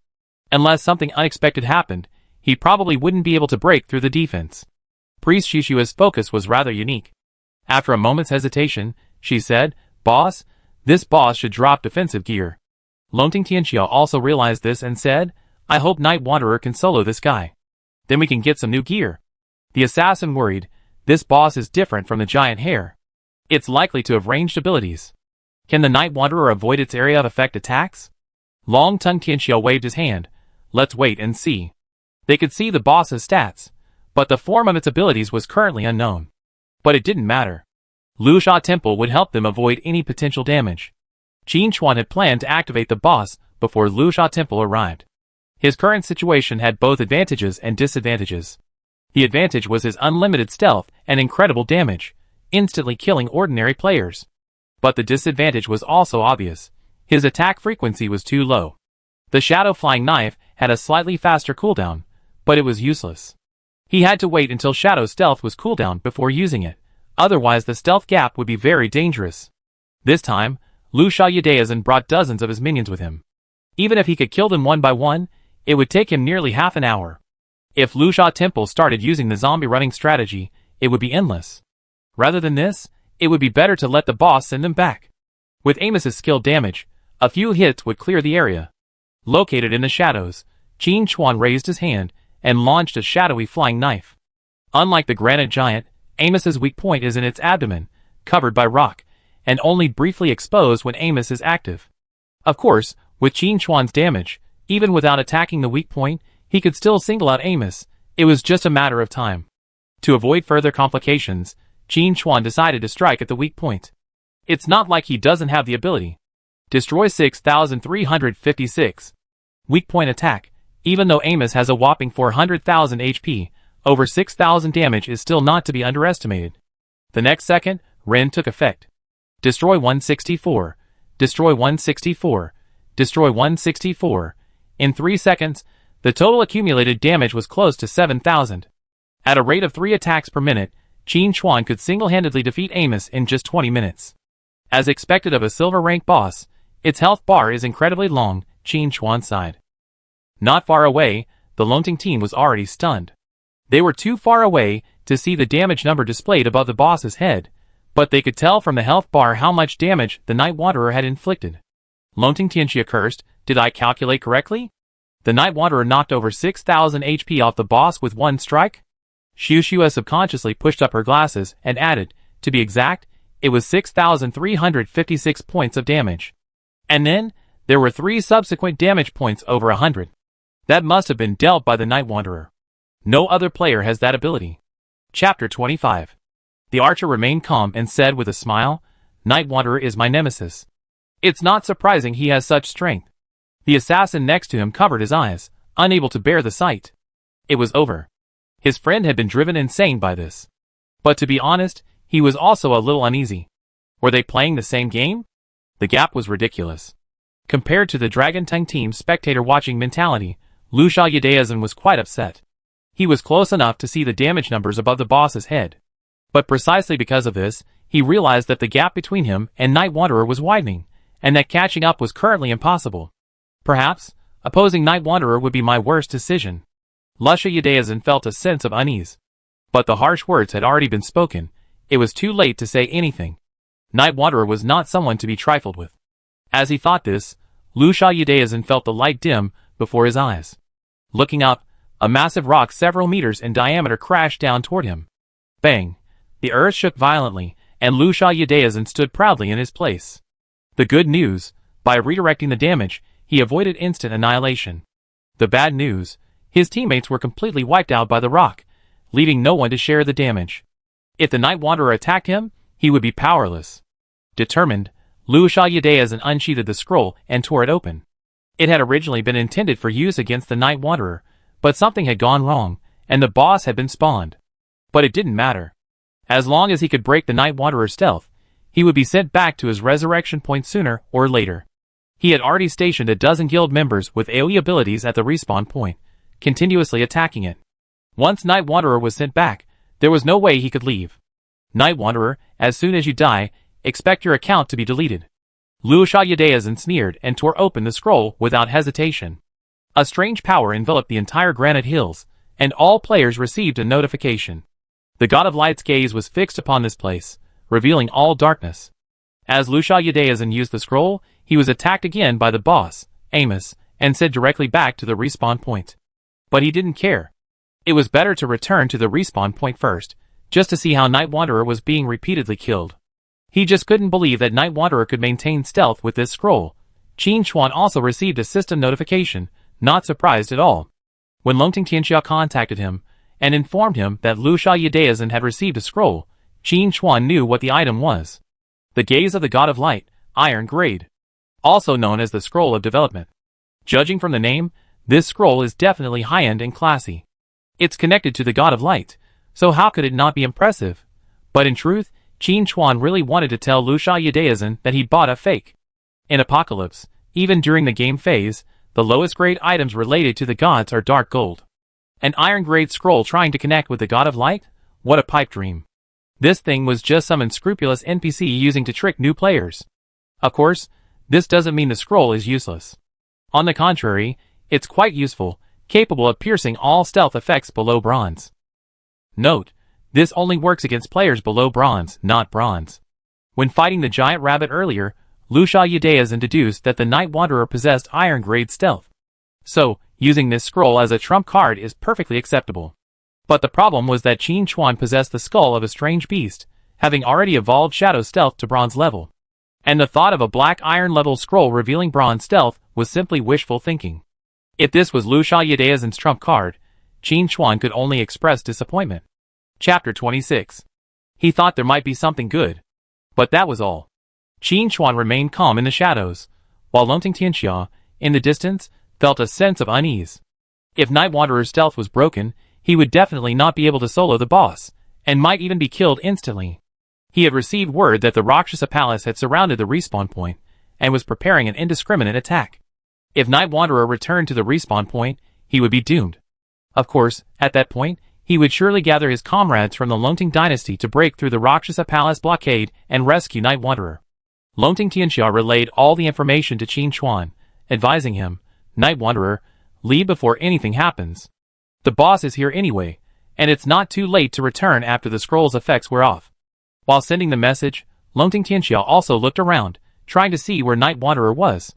Unless something unexpected happened, he probably wouldn't be able to break through the defense. Priest Shishua's focus was rather unique. After a moment's hesitation, she said, Boss, this boss should drop defensive gear. Longting Tianxia also realized this and said, I hope Night Wanderer can solo this guy. Then we can get some new gear. The assassin worried, this boss is different from the giant hare. It's likely to have ranged abilities. Can the Night Wanderer avoid its area of effect attacks? Long-tongued Tianxia waved his hand. Let's wait and see. They could see the boss's stats, but the form of its abilities was currently unknown. But it didn't matter. Liu Sha Temple would help them avoid any potential damage. Qin Chuan had planned to activate the boss before Liu Sha Temple arrived. His current situation had both advantages and disadvantages. The advantage was his unlimited stealth and incredible damage, instantly killing ordinary players. But the disadvantage was also obvious. His attack frequency was too low. The Shadow Flying Knife had a slightly faster cooldown, but it was useless. He had to wait until Shadow Stealth was cooldown before using it, otherwise the stealth gap would be very dangerous. This time, Liu Xiaodazin brought dozens of his minions with him. Even if he could kill them one by one, it would take him nearly half an hour. If Liu Sha Temple started using the zombie running strategy, it would be endless. Rather than this, it would be better to let the boss send them back. With Amos's skill damage, a few hits would clear the area. Located in the shadows, Qin Chuan raised his hand and launched a shadowy flying knife. Unlike the granite giant, Amos's weak point is in its abdomen, covered by rock, and only briefly exposed when Amos is active. Of course, with Qin Chuan's damage, even without attacking the weak point, he could still single out Amos. It was just a matter of time. To avoid further complications, Qin Chuan decided to strike at the weak point. It's not like he doesn't have the ability. Destroy 6,356. Weak point attack. Even though Amos has a whopping 400,000 HP, over 6,000 damage is still not to be underestimated. The next second, Ren took effect. Destroy 164. Destroy 164. Destroy 164. In 3 seconds, the total accumulated damage was close to 7,000. At a rate of 3 attacks per minute, Qin Chuan could single-handedly defeat Amos in just 20 minutes. As expected of a silver-rank boss, its health bar is incredibly long, Qin Chuan sighed. Not far away, the Longting team was already stunned. They were too far away to see the damage number displayed above the boss's head, but they could tell from the health bar how much damage the Night Wanderer had inflicted. Longting Tianxia cursed, "Did I calculate correctly? The Night Wanderer knocked over 6,000 HP off the boss with one strike?" Xiuxua subconsciously pushed up her glasses and added, "To be exact, it was 6,356 points of damage. And then, there were 3 subsequent damage points over 100. That must have been dealt by the Night Wanderer. No other player has that ability." Chapter 25. The archer remained calm and said with a smile, "Night Wanderer is my nemesis. It's not surprising he has such strength." The assassin next to him covered his eyes, unable to bear the sight. It was over. His friend had been driven insane by this. But to be honest, he was also a little uneasy. Were they playing the same game? The gap was ridiculous. Compared to the Dragon Tongue team's spectator-watching mentality, Lu Xiaoyadeizhen was quite upset. He was close enough to see the damage numbers above the boss's head. But precisely because of this, he realized that the gap between him and Night Wanderer was widening, and that catching up was currently impossible. Perhaps, opposing Night Wanderer would be my worst decision. Lu Xiaoyadeizhen felt a sense of unease. But the harsh words had already been spoken. It was too late to say anything. Night Wanderer was not someone to be trifled with. As he thought this, Lu Xiaoyadeizhen felt the light dim before his eyes. Looking up, a massive rock several meters in diameter crashed down toward him. Bang! The earth shook violently, and Lu Xiaoyadeizhen stood proudly in his place. The good news, by redirecting the damage, he avoided instant annihilation. The bad news, his teammates were completely wiped out by the rock, leaving no one to share the damage. If the Night Wanderer attacked him, he would be powerless. Determined, Lu Xiaoyadeizhen unsheathed the scroll and tore it open. It had originally been intended for use against the Night Wanderer, but something had gone wrong, and the boss had been spawned. But it didn't matter. As long as he could break the Night Wanderer's stealth, he would be sent back to his resurrection point sooner or later. He had already stationed a dozen guild members with AoE abilities at the respawn point, continuously attacking it. Once Night Wanderer was sent back, there was no way he could leave. Night Wanderer, as soon as you die, expect your account to be deleted. Lu Xiaoyadeizhen sneered and tore open the scroll without hesitation. A strange power enveloped the entire Granite Hills, and all players received a notification. The God of Light's gaze was fixed upon this place, revealing all darkness. As Lu Xiaoyadeizhen used the scroll, he was attacked again by the boss, Amos, and sent directly back to the respawn point. But he didn't care. It was better to return to the respawn point first, just to see how Night Wanderer was being repeatedly killed. He just couldn't believe that Night Wanderer could maintain stealth with this scroll. Qin Chuan also received a system notification, not surprised at all. When Longting Tianxia contacted him, and informed him that Lu Xiaoyadeizhen had received a scroll, Qin Chuan knew what the item was. The Gaze of the God of Light, Iron Grade. Also known as the Scroll of Development. Judging from the name, this scroll is definitely high-end and classy. It's connected to the God of Light, so how could it not be impressive? But in truth, Qin Chuan really wanted to tell Lu Xiaoyadeizhen that he bought a fake. In Apocalypse, even during the game phase, the lowest grade items related to the gods are dark gold. An iron grade scroll trying to connect with the God of Light? What a pipe dream. This thing was just some unscrupulous NPC using to trick new players. Of course, this doesn't mean the scroll is useless. On the contrary, it's quite useful, capable of piercing all stealth effects below bronze. Note, this only works against players below bronze, not bronze. When fighting the giant rabbit earlier, Lu Xiaoyadeizhen deduced that the Night Wanderer possessed iron grade stealth. So, using this scroll as a trump card is perfectly acceptable. But the problem was that Qin Chuan possessed the skull of a strange beast, having already evolved Shadow Stealth to bronze level. And the thought of a black iron level scroll revealing bronze stealth was simply wishful thinking. If this was Lu Xiaoyadeizhen's trump card, Qin Chuan could only express disappointment. Chapter 26. He thought there might be something good. But that was all. Qin Chuan remained calm in the shadows, while Longting Tianxia, in the distance, felt a sense of unease. If Night Wanderer's stealth was broken, he would definitely not be able to solo the boss, and might even be killed instantly. He had received word that the Rakshasa Palace had surrounded the respawn point, and was preparing an indiscriminate attack. If Night Wanderer returned to the respawn point, he would be doomed. Of course, at that point, he would surely gather his comrades from the Lonting dynasty to break through the Rakshasa Palace blockade and rescue Night Wanderer. Lonting Tianxia relayed all the information to Qin Chuan, advising him, "Night Wanderer, leave before anything happens. The boss is here anyway, and it's not too late to return after the scroll's effects wear off." While sending the message, Lonting Tianxia also looked around, trying to see where Night Wanderer was.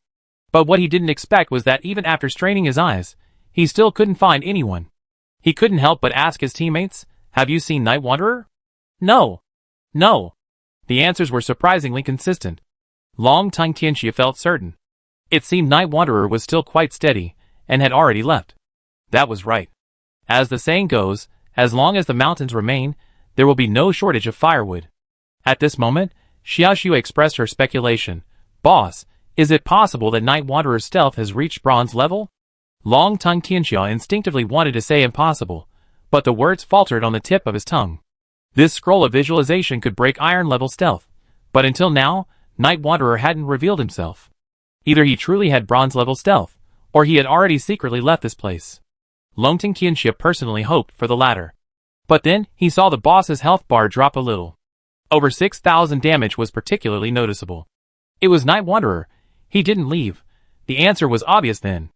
But what he didn't expect was that even after straining his eyes, he still couldn't find anyone. He couldn't help but ask his teammates, "Have you seen Night Wanderer?" "No. No." The answers were surprisingly consistent. Lonting Tianxia felt certain. It seemed Night Wanderer was still quite steady, and had already left. That was right. As the saying goes, as long as the mountains remain, there will be no shortage of firewood. At this moment, Xiaoxue expressed her speculation. "Boss, is it possible that Night Wanderer's stealth has reached bronze level?" Lonting Tianxia instinctively wanted to say impossible, but the words faltered on the tip of his tongue. This scroll of visualization could break iron-level stealth, but until now, Night Wanderer hadn't revealed himself. Either he truly had bronze-level stealth, or he had already secretly left this place. Lonting Tianxia personally hoped for the latter. But then, he saw the boss's health bar drop a little. Over 6,000 damage was particularly noticeable. It was Night Wanderer. He didn't leave. The answer was obvious then.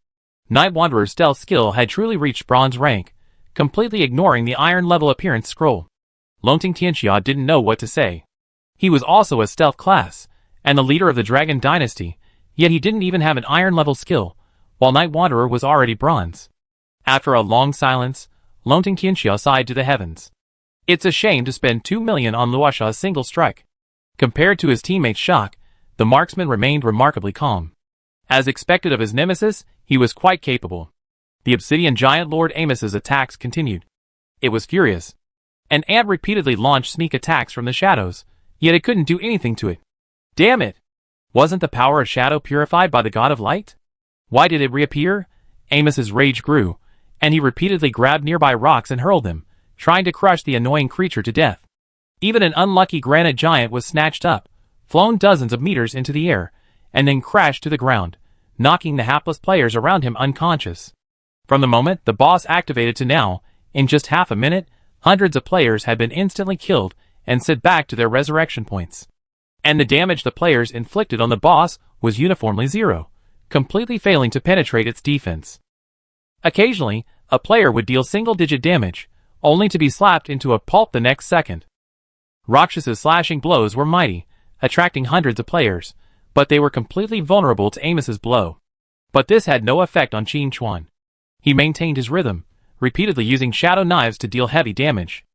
Night Wanderer's stealth skill had truly reached bronze rank, completely ignoring the iron-level appearance scroll. Lonting Tianxia didn't know what to say. He was also a stealth class, and the leader of the Dragon Dynasty, yet he didn't even have an iron-level skill, while Night Wanderer was already bronze. After a long silence, Lonting Tianxia sighed to the heavens. It's a shame to spend 2 million on Luosha's single strike. Compared to his teammate's shock, the marksman remained remarkably calm. As expected of his nemesis, he was quite capable. The obsidian giant Lord Amos's attacks continued. It was furious. An ant repeatedly launched sneak attacks from the shadows, yet it couldn't do anything to it. Damn it! Wasn't the power of shadow purified by the god of light? Why did it reappear? Amos's rage grew, and he repeatedly grabbed nearby rocks and hurled them, trying to crush the annoying creature to death. Even an unlucky granite giant was snatched up, flown dozens of meters into the air, and then crashed to the ground, knocking the hapless players around him unconscious. From the moment the boss activated to now, in just half a minute, hundreds of players had been instantly killed and sent back to their resurrection points. And the damage the players inflicted on the boss was uniformly zero, completely failing to penetrate its defense. Occasionally, a player would deal single-digit damage, only to be slapped into a pulp the next second. Rakshas's slashing blows were mighty, attracting hundreds of players, but they were completely vulnerable to Amos's blow. But this had no effect on Qin Chuan. He maintained his rhythm, repeatedly using shadow knives to deal heavy damage.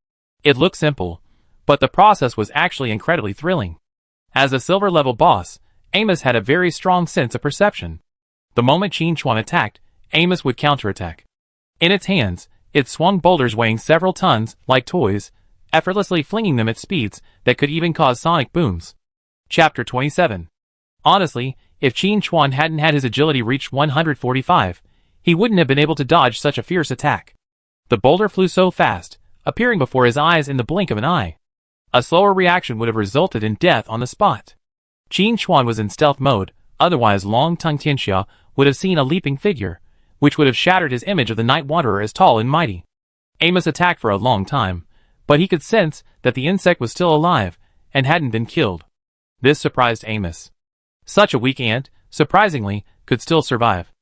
It looked simple, but the process was actually incredibly thrilling. As a silver-level boss, Amos had a very strong sense of perception. The moment Qin Chuan attacked, Amos would counterattack. In its hands, it swung boulders weighing several tons, like toys, effortlessly flinging them at speeds that could even cause sonic booms. Chapter 27. Honestly, if Qin Chuan hadn't had his agility reach 145, he wouldn't have been able to dodge such a fierce attack. The boulder flew so fast, appearing before his eyes in the blink of an eye. A slower reaction would have resulted in death on the spot. Qin Chuan was in stealth mode, otherwise Lonting Tianxia would have seen a leaping figure, which would have shattered his image of the Night Wanderer as tall and mighty. Amos attacked for a long time, but he could sense that the insect was still alive and hadn't been killed. This surprised Amos. Such a weak ant, surprisingly, could still survive.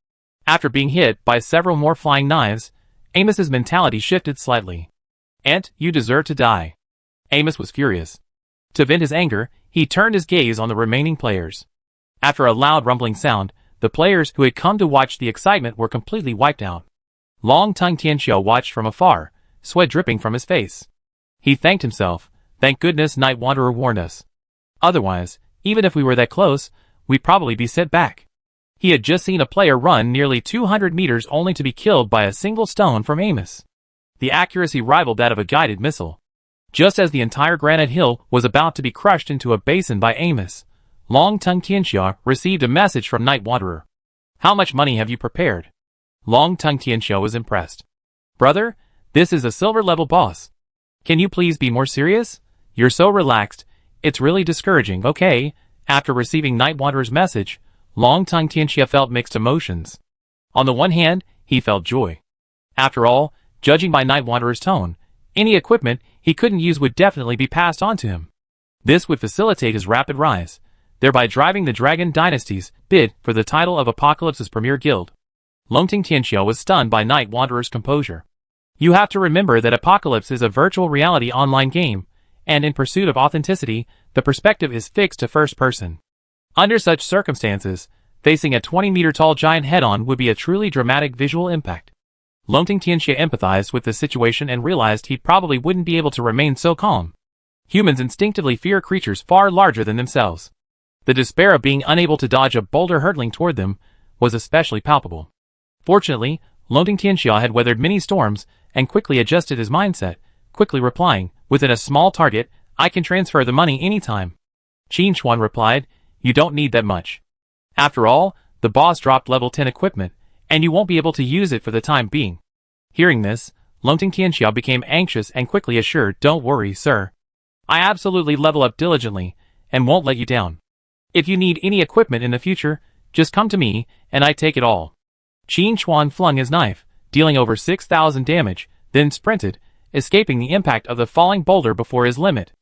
After being hit by several more flying knives, Amos's mentality shifted slightly. "Ant, you deserve to die." Amos was furious. To vent his anger, he turned his gaze on the remaining players. After a loud rumbling sound, the players who had come to watch the excitement were completely wiped out. Lonting Tianxia watched from afar, sweat dripping from his face. He thanked himself. Thank goodness Night Wanderer warned us. Otherwise, even if we were that close, we'd probably be sent back. He had just seen a player run nearly 200 meters only to be killed by a single stone from Amos. The accuracy rivaled that of a guided missile. Just as the entire granite hill was about to be crushed into a basin by Amos, Lonting Tianxia received a message from Night Wanderer. "How much money have you prepared?" Long-Tongue Tianxiao was impressed. Brother, this is a silver-level boss. Can you please be more serious? You're so relaxed. It's really discouraging. Okay. After receiving Night Wanderer's message, Long-Tongue Tianxiao felt mixed emotions. On the one hand, he felt joy. After all, judging by Night Wanderer's tone, any equipment he couldn't use would definitely be passed on to him. This would facilitate his rapid rise, thereby driving the Dragon Dynasty's bid for the title of Apocalypse's premier guild. Long-Tongue Tianxiao was stunned by Night Wanderer's composure. You have to remember that Apocalypse is a virtual reality online game, and in pursuit of authenticity, the perspective is fixed to first person. Under such circumstances, facing a 20-meter-tall giant head-on would be a truly dramatic visual impact. Long-Tongue Tianxiao empathized with the situation and realized he probably wouldn't be able to remain so calm. Humans instinctively fear creatures far larger than themselves. The despair of being unable to dodge a boulder hurtling toward them was especially palpable. Fortunately, Long-Tongue Tianxiao had weathered many storms and quickly adjusted his mindset, quickly replying, "Within a small target, I can transfer the money anytime." Qin Chuan replied, "You don't need that much. After all, the boss dropped level 10 equipment, and you won't be able to use it for the time being." Hearing this, Long-Tongue Tianxiao became anxious and quickly assured, "Don't worry, sir. I absolutely level up diligently, and won't let you down. If you need any equipment in the future, just come to me, and I take it all." Qin Chuan flung his knife, dealing over 6,000 damage, then sprinted, escaping the impact of the falling boulder before his limit.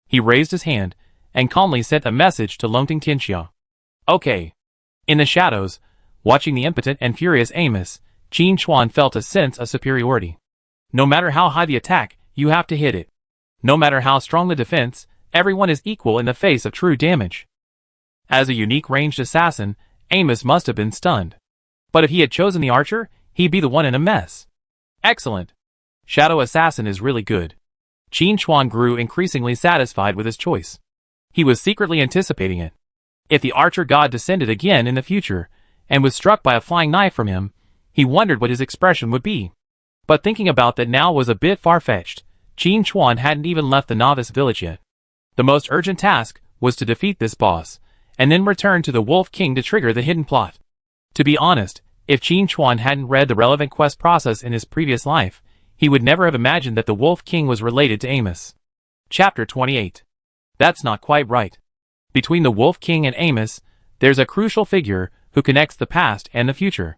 He raised his hand, and calmly sent a message to Long-Tongue Tianxiao. "Okay." In the shadows, watching the impotent and furious Amos, Qin Chuan felt a sense of superiority. No matter how high the attack, you have to hit it. No matter how strong the defense, everyone is equal in the face of true damage. As a unique ranged assassin, Amos must have been stunned. But if he had chosen the archer, he'd be the one in a mess. Excellent. Shadow Assassin is really good. Qin Chuan grew increasingly satisfied with his choice. He was secretly anticipating it. If the archer god descended again in the future, and was struck by a flying knife from him, he wondered what his expression would be. But thinking about that now was a bit far-fetched. Qin Chuan hadn't even left the Novice village yet. The most urgent task was to defeat this boss, and then return to the Wolf King to trigger the hidden plot. To be honest, if Qin Chuan hadn't read the relevant quest process in his previous life, he would never have imagined that the Wolf King was related to Amos. Chapter 28. That's not quite right. Between the Wolf King and Amos, there's a crucial figure who connects the past and the future.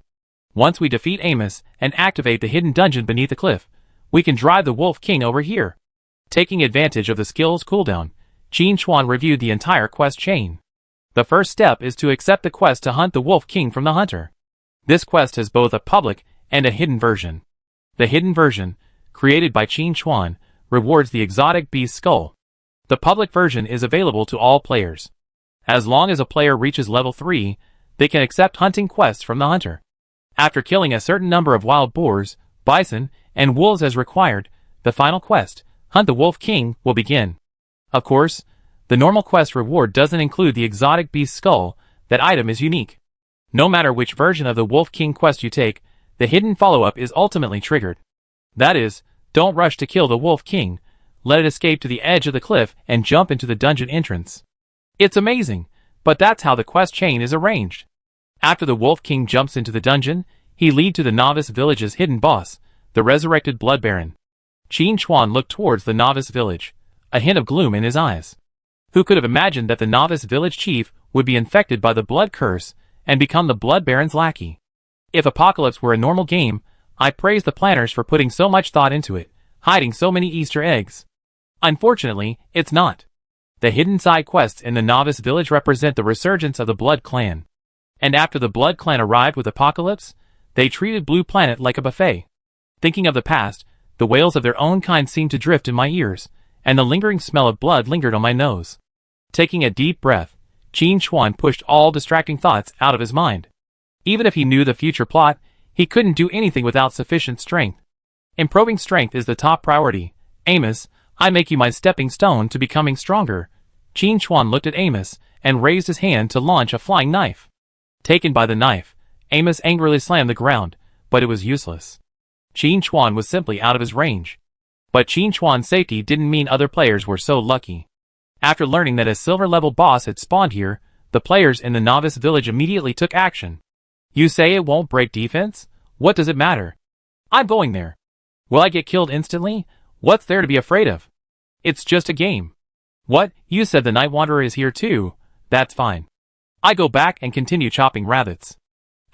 Once we defeat Amos and activate the hidden dungeon beneath the cliff, we can drive the Wolf King over here. Taking advantage of the skill's cooldown, Qin Chuan reviewed the entire quest chain. The first step is to accept the quest to hunt the Wolf King from the hunter. This quest has both a public and a hidden version. The hidden version, created by Qin Chuan, rewards the exotic beast skull. The public version is available to all players. As long as a player reaches level 3, they can accept hunting quests from the hunter. After killing a certain number of wild boars, bison, and wolves as required, the final quest, Hunt the Wolf King, will begin. Of course, the normal quest reward doesn't include the exotic beast skull. That item is unique. No matter which version of the Wolf King quest you take, the hidden follow-up is ultimately triggered. That is, don't rush to kill the Wolf King, let it escape to the edge of the cliff and jump into the dungeon entrance. It's amazing, but that's how the quest chain is arranged. After the Wolf King jumps into the dungeon, he leads to the Novice village's hidden boss, the resurrected Blood Baron. Qin Chuan looked towards the Novice village, a hint of gloom in his eyes. Who could have imagined that the Novice village chief would be infected by the blood curse and become the Blood Baron's lackey? If Apocalypse were a normal game, I'd praise the planners for putting so much thought into it, hiding so many Easter eggs. Unfortunately, it's not. The hidden side quests in the Novice village represent the resurgence of the Blood Clan. And after the Blood Clan arrived with Apocalypse, they treated Blue Planet like a buffet. Thinking of the past, the wails of their own kind seemed to drift in my ears, and the lingering smell of blood lingered on my nose. Taking a deep breath, Qin Chuan pushed all distracting thoughts out of his mind. Even if he knew the future plot, he couldn't do anything without sufficient strength. Improving strength is the top priority. Amos, I make you my stepping stone to becoming stronger. Qin Chuan looked at Amos and raised his hand to launch a flying knife. Taken by the knife, Amos angrily slammed the ground, but it was useless. Qin Chuan was simply out of his range. But Qin Chuan's safety didn't mean other players were so lucky. After learning that a silver-level boss had spawned here, the players in the Novice village immediately took action. You say it won't break defense? What does it matter? I'm going there. Will I get killed instantly? What's there to be afraid of? It's just a game. What, you said the Night Wanderer is here too? That's fine. I go back and continue chopping rabbits.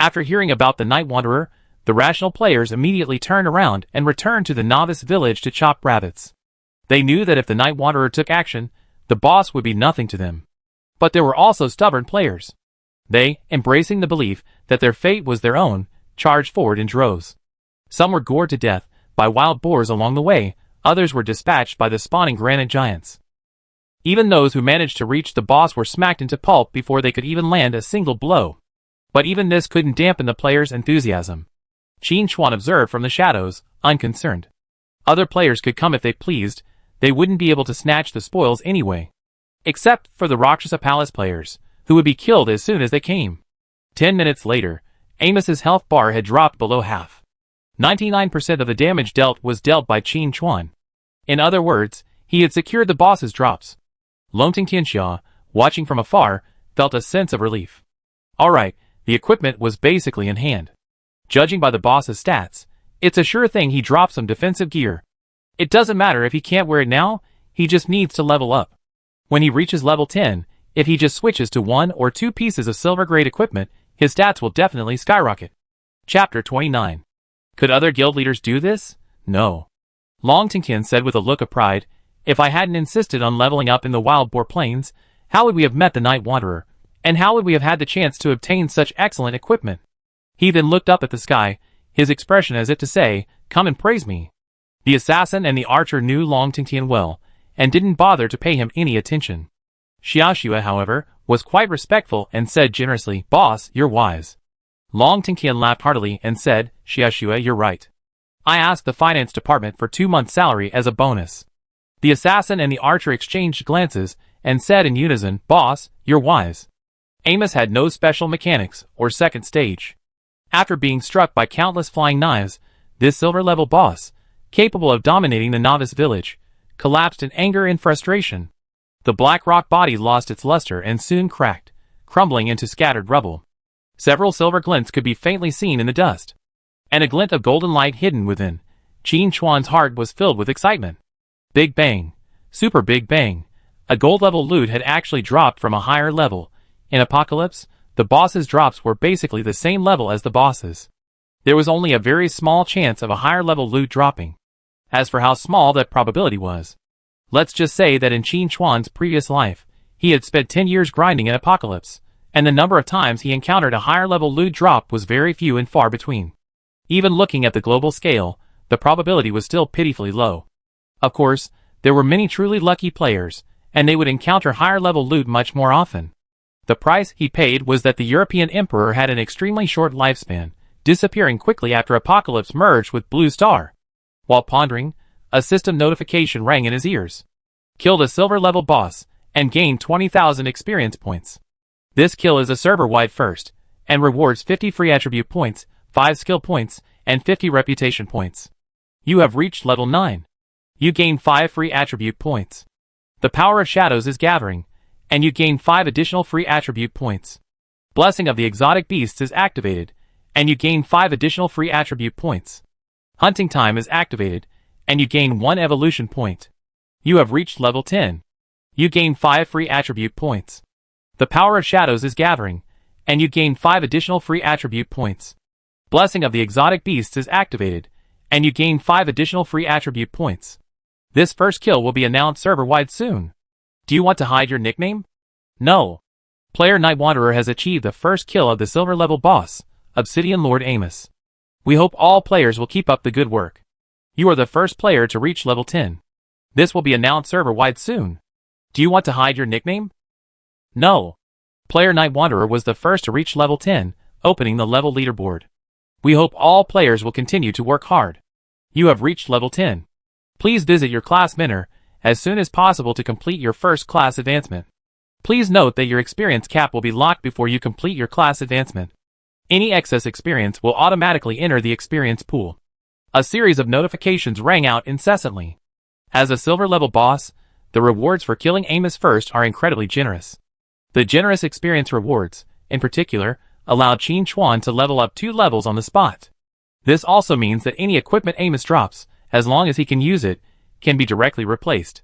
After hearing about the Night Wanderer, the rational players immediately turned around and returned to the Novice village to chop rabbits. They knew that if the Night Wanderer took action, the boss would be nothing to them. But there were also stubborn players. They, embracing the belief that their fate was their own, charged forward in droves. Some were gored to death by wild boars along the way, others were dispatched by the spawning granite giants. Even those who managed to reach the boss were smacked into pulp before they could even land a single blow. But even this couldn't dampen the players' enthusiasm. Qin Chuan observed from the shadows, unconcerned. Other players could come if they pleased, they wouldn't be able to snatch the spoils anyway. Except for the Rakshasa Palace players, who would be killed as soon as they came. 10 minutes later, Amos's health bar had dropped below half. 99% of the damage dealt was dealt by Qin Chuan. In other words, he had secured the boss's drops. Longting Tianxia, watching from afar, felt a sense of relief. Alright, the equipment was basically in hand. Judging by the boss's stats, it's a sure thing he dropped some defensive gear. It doesn't matter if he can't wear it now, he just needs to level up. When he reaches level 10, if he just switches to 1 or 2 pieces of silver-grade equipment, his stats will definitely skyrocket. Chapter 29. Could other guild leaders do this? No. Long Tingtian said with a look of pride, if I hadn't insisted on leveling up in the wild boar plains, how would we have met the Night Wanderer, and how would we have had the chance to obtain such excellent equipment? He then looked up at the sky, his expression as if to say, come and praise me. The assassin and the archer knew Long Tingtian well, and didn't bother to pay him any attention. Xiaoxue, however, was quite respectful and said generously, boss, you're wise. Long Tingtian laughed heartily and said, Xiaoxue, you're right. I asked the finance department for 2 months' salary as a bonus. The assassin and the archer exchanged glances and said in unison, boss, you're wise. Amos had no special mechanics or second stage. After being struck by countless flying knives, this silver-level boss, capable of dominating the Novice village, collapsed in anger and frustration. The black rock body lost its luster and soon cracked, crumbling into scattered rubble. Several silver glints could be faintly seen in the dust. And a glint of golden light hidden within. Qin Chuan's heart was filled with excitement. Big bang. Super big bang. A gold-level loot had actually dropped from a higher level. In Apocalypse, the boss's drops were basically the same level as the boss's. There was only a very small chance of a higher-level loot dropping. As for how small that probability was, let's just say that in Qin Chuan's previous life, he had spent 10 years grinding in Apocalypse, and the number of times he encountered a higher-level loot drop was very few and far between. Even looking at the global scale, the probability was still pitifully low. Of course, there were many truly lucky players, and they would encounter higher-level loot much more often. The price he paid was that the European Emperor had an extremely short lifespan, disappearing quickly after Apocalypse merged with Blue Star. While pondering, a system notification rang in his ears. Killed a silver-level boss, and gained 20,000 experience points. This kill is a server-wide first, and rewards 50 free attribute points, 5 skill points, and 50 reputation points. You have reached level 9. You gain 5 free attribute points. The power of shadows is gathering, and you gain 5 additional free attribute points. Blessing of the exotic beasts is activated, and you gain 5 additional free attribute points. Hunting time is activated, and you gain 1 evolution point. You have reached level 10. You gain 5 free attribute points. The power of shadows is gathering, and you gain 5 additional free attribute points. Blessing of the exotic beasts is activated, and you gain 5 additional free attribute points. This first kill will be announced server-wide soon. Do you want to hide your nickname? No. Player Night Wanderer has achieved the first kill of the silver-level boss, Obsidian Lord Amos. We hope all players will keep up the good work. You are the first player to reach level 10. This will be announced server-wide soon. Do you want to hide your nickname? No. Player Night Wanderer was the first to reach level 10, opening the level leaderboard. We hope all players will continue to work hard. You have reached level 10. Please visit your class mentor as soon as possible to complete your first class advancement. Please note that your experience cap will be locked before you complete your class advancement. Any excess experience will automatically enter the experience pool. A series of notifications rang out incessantly. As a silver-level boss, the rewards for killing Amos first are incredibly generous. The generous experience rewards, in particular, allowed Qin Chuan to level up 2 levels on the spot. This also means that any equipment Amos drops, as long as he can use it, can be directly replaced.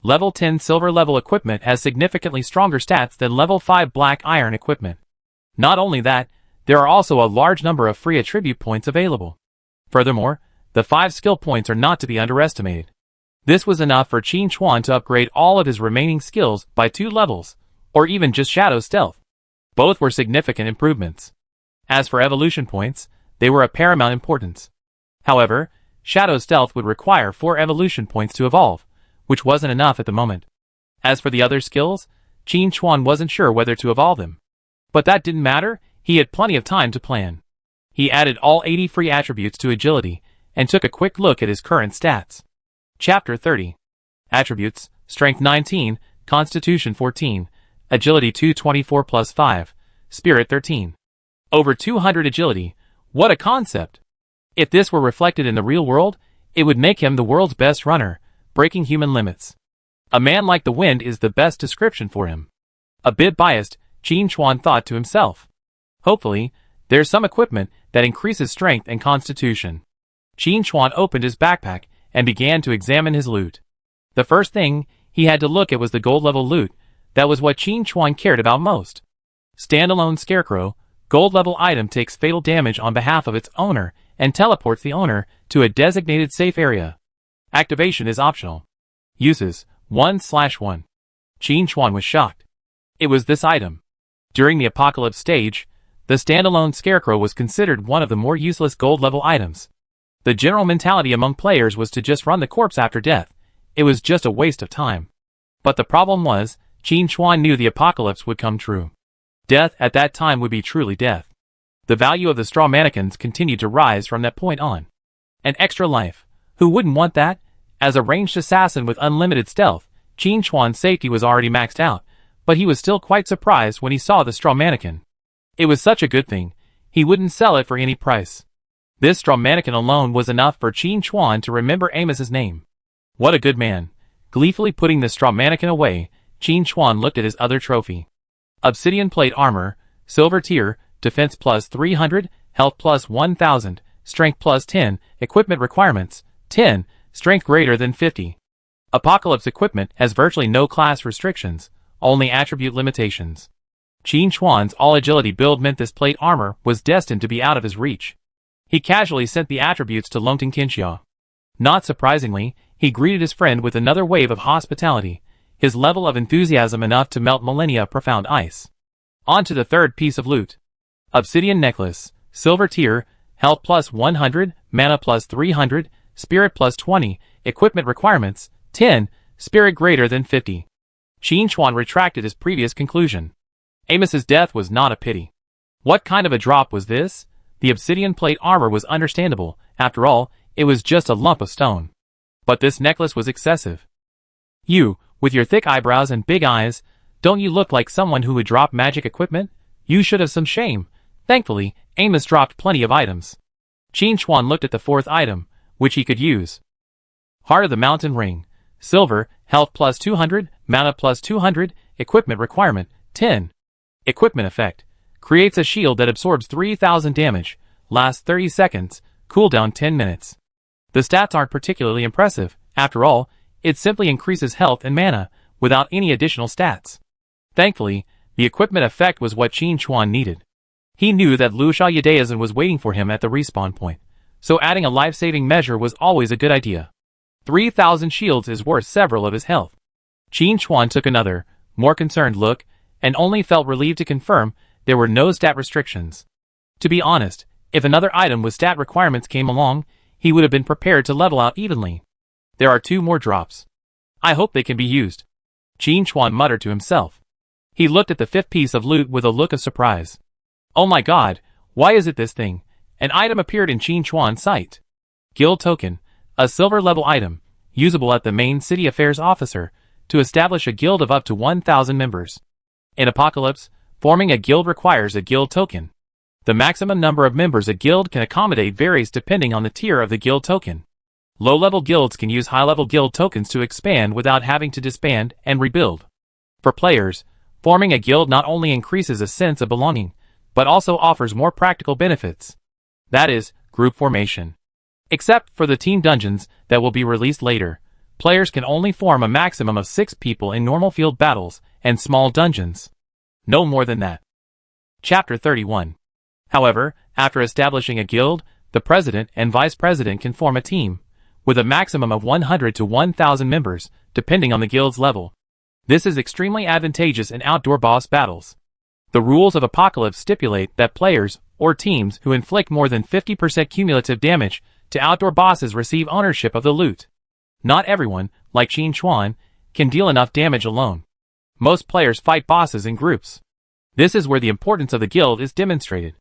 Level 10 silver level equipment has significantly stronger stats than level 5 black iron equipment. Not only that, there are also a large number of free attribute points available. Furthermore, the 5 skill points are not to be underestimated. This was enough for Qin Chuan to upgrade all of his remaining skills by 2 levels, or even just Shadow Stealth. Both were significant improvements. As for evolution points, they were of paramount importance. However, Shadow Stealth would require 4 evolution points to evolve, which wasn't enough at the moment. As for the other skills, Qin Chuan wasn't sure whether to evolve them. But that didn't matter, he had plenty of time to plan. He added all 80 free attributes to agility, and took a quick look at his current stats. Chapter 30. Attributes: Strength 19, Constitution 14, Agility 224 plus 5, Spirit 13. Over 200 agility. What a concept! If this were reflected in the real world, it would make him the world's best runner, breaking human limits. A man like the wind is the best description for him. A bit biased, Qin Chuan thought to himself. Hopefully, there's some equipment that increases strength and constitution. Qin Chuan opened his backpack and began to examine his loot. The first thing he had to look at was the gold level loot. That was what Qin Chuan cared about most. Standalone Scarecrow, gold level item takes fatal damage on behalf of its owner and teleports the owner to a designated safe area. Activation is optional. Uses: 1/1. Qin Chuan was shocked. It was this item. During the Apocalypse stage, the standalone Scarecrow was considered one of the more useless gold level items. The general mentality among players was to just run the corpse after death. It was just a waste of time. But the problem was, Qin Chuan knew the apocalypse would come true. Death at that time would be truly death. The value of the straw mannequins continued to rise from that point on. An extra life. Who wouldn't want that? As a ranged assassin with unlimited stealth, Qin Chuan's safety was already maxed out, but he was still quite surprised when he saw the straw mannequin. It was such a good thing, he wouldn't sell it for any price. This straw mannequin alone was enough for Qin Chuan to remember Amos's name. What a good man. Gleefully putting the straw mannequin away, Qin Chuan looked at his other trophy. Obsidian plate armor, silver tier, defense plus 300, health plus 1000, strength plus 10, equipment requirements, 10, strength greater than 50. Apocalypse equipment has virtually no class restrictions, only attribute limitations. Qin Chuan's all-agility build meant this plate armor was destined to be out of his reach. He casually sent the attributes to Longting Qinxia. Not surprisingly, he greeted his friend with another wave of hospitality, his level of enthusiasm enough to melt millennia profound ice. On to the third piece of loot. Obsidian necklace, silver tier, health plus 100, mana plus 300, spirit plus 20, equipment requirements, 10, spirit greater than 50. Qin Chuan retracted his previous conclusion. Amos's death was not a pity. What kind of a drop was this? The obsidian plate armor was understandable, after all, it was just a lump of stone. But this necklace was excessive. You, with your thick eyebrows and big eyes, don't you look like someone who would drop magic equipment? You should have some shame. Thankfully, Amos dropped plenty of items. Qin Chuan looked at the fourth item, which he could use. Heart of the Mountain Ring. Silver, health plus 200, mana plus 200, equipment requirement, 10. Equipment effect. Creates a shield that absorbs 3000 damage, lasts 30 seconds, cooldown 10 minutes. The stats aren't particularly impressive, after all, it simply increases health and mana, without any additional stats. Thankfully, the equipment effect was what Qin Chuan needed. He knew that Lu Xiaodaozhen was waiting for him at the respawn point, so adding a life-saving measure was always a good idea. 3000 shields is worth several of his health. Qin Chuan took another, more concerned look, and only felt relieved to confirm there were no stat restrictions. To be honest, if another item with stat requirements came along, he would have been prepared to level out evenly. There are 2 more drops. I hope they can be used. Qin Chuan muttered to himself. He looked at the 5th piece of loot with a look of surprise. Oh my god, why is it this thing? An item appeared in Qin Chuan's sight. Guild token, a silver level item, usable at the main city affairs officer, to establish a guild of up to 1000 members. In Apocalypse, forming a guild requires a guild token. The maximum number of members a guild can accommodate varies depending on the tier of the guild token. Low-level guilds can use high-level guild tokens to expand without having to disband and rebuild. For players, forming a guild not only increases a sense of belonging, but also offers more practical benefits. That is, group formation. Except for the team dungeons that will be released later, players can only form a maximum of 6 people in normal field battles and small dungeons. No more than that. Chapter 31. However, after establishing a guild, the president and vice president can form a team, with a maximum of 100 to 1,000 members, depending on the guild's level. This is extremely advantageous in outdoor boss battles. The rules of Apocalypse stipulate that players, or teams who inflict more than 50% cumulative damage to outdoor bosses receive ownership of the loot. Not everyone, like Qin Chuan, can deal enough damage alone. Most players fight bosses in groups. This is where the importance of the guild is demonstrated.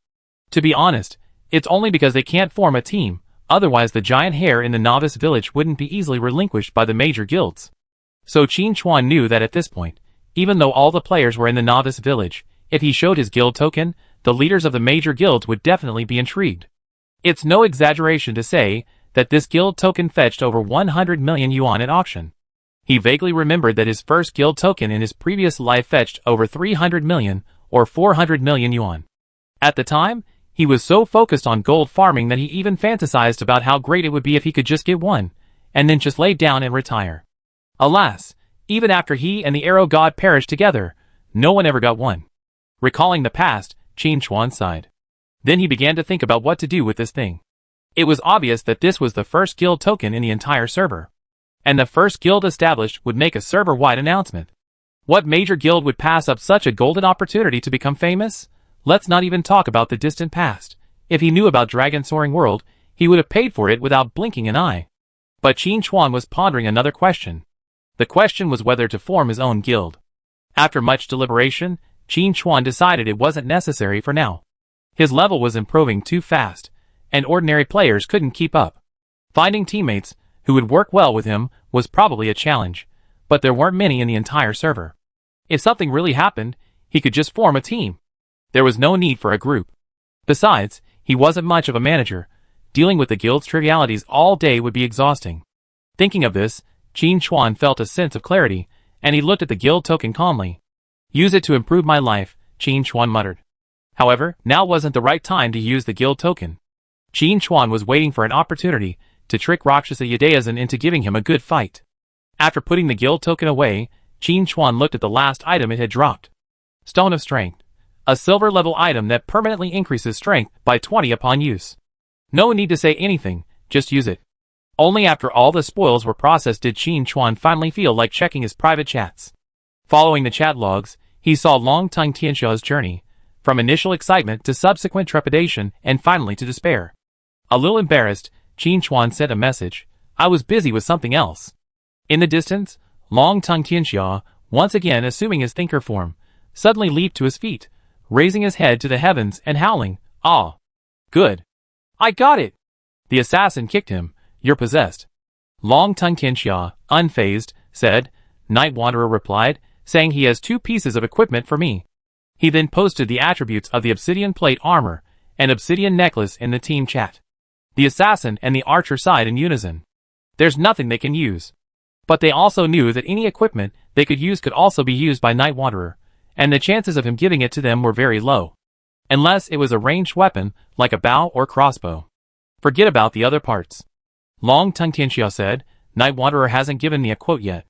To be honest, it's only because they can't form a team, otherwise the giant hare in the novice village wouldn't be easily relinquished by the major guilds. So Qin Chuan knew that at this point, even though all the players were in the novice village, if he showed his guild token, the leaders of the major guilds would definitely be intrigued. It's no exaggeration to say that this guild token fetched over 100 million yuan at auction. He vaguely remembered that his first guild token in his previous life fetched over 300 million or 400 million yuan. At the time, he was so focused on gold farming that he even fantasized about how great it would be if he could just get one, and then just lay down and retire. Alas, even after he and the arrow god perished together, no one ever got one. Recalling the past, Qin Chuan sighed. Then he began to think about what to do with this thing. It was obvious that this was the first guild token in the entire server. And the first guild established would make a server-wide announcement. What major guild would pass up such a golden opportunity to become famous? Let's not even talk about the distant past. If he knew about Dragon Soaring World, he would have paid for it without blinking an eye. But Qin Chuan was pondering another question. The question was whether to form his own guild. After much deliberation, Qin Chuan decided it wasn't necessary for now. His level was improving too fast, and ordinary players couldn't keep up. Finding teammates who would work well with him was probably a challenge, but there weren't many in the entire server. If something really happened, he could just form a team. There was no need for a group. Besides, he wasn't much of a manager. Dealing with the guild's trivialities all day would be exhausting. Thinking of this, Qin Chuan felt a sense of clarity, and he looked at the guild token calmly. Use it to improve my life, Qin Chuan muttered. However, now wasn't the right time to use the guild token. Qin Chuan was waiting for an opportunity to trick Rakshasa Yadayasan into giving him a good fight. After putting the guild token away, Qin Chuan looked at the last item it had dropped. Stone of Strength. A silver-level item that permanently increases strength by 20 upon use. No need to say anything, just use it. Only after all the spoils were processed did Qin Chuan finally feel like checking his private chats. Following the chat logs, he saw Long Tongue Tianxia's journey, from initial excitement to subsequent trepidation and finally to despair. A little embarrassed, Qin Chuan sent a message. I was busy with something else. In the distance, Long Tongue Tianxia, once again assuming his thinker form, suddenly leaped to his feet, raising his head to the heavens and howling, "Ah! Good! I got it!" The assassin kicked him. You're possessed. Long Tongue Tianxia, unfazed, said. Night Wanderer replied, saying he has 2 pieces of equipment for me. He then posted the attributes of the obsidian plate armor and obsidian necklace in the team chat. The assassin and the archer sighed in unison. There's nothing they can use. But they also knew that any equipment they could use could also be used by Night Wanderer, and the chances of him giving it to them were very low. Unless it was a ranged weapon, like a bow or crossbow. Forget about the other parts. Long Tongue Tianxia said, Night Wanderer hasn't given me a quote yet.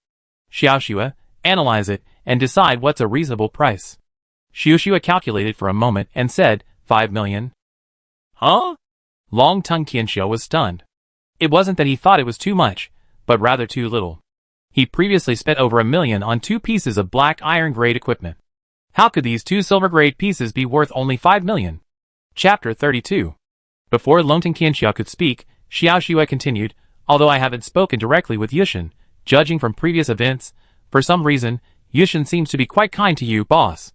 Xiaoxua, analyze it, and decide what's a reasonable price. Xiaoxua calculated for a moment and said, 5 million. Huh? Long Tongue Tianxia was stunned. It wasn't that he thought it was too much, but rather too little. He previously spent over 1 million on 2 pieces of black iron-grade equipment. How could these 2 silver-grade pieces be worth only 5 million? Chapter 32. Before Long Tongue Tianxia could speak, Xiaoxua continued, although I haven't spoken directly with Yushin, judging from previous events, for some reason, Yushin seems to be quite kind to you, boss.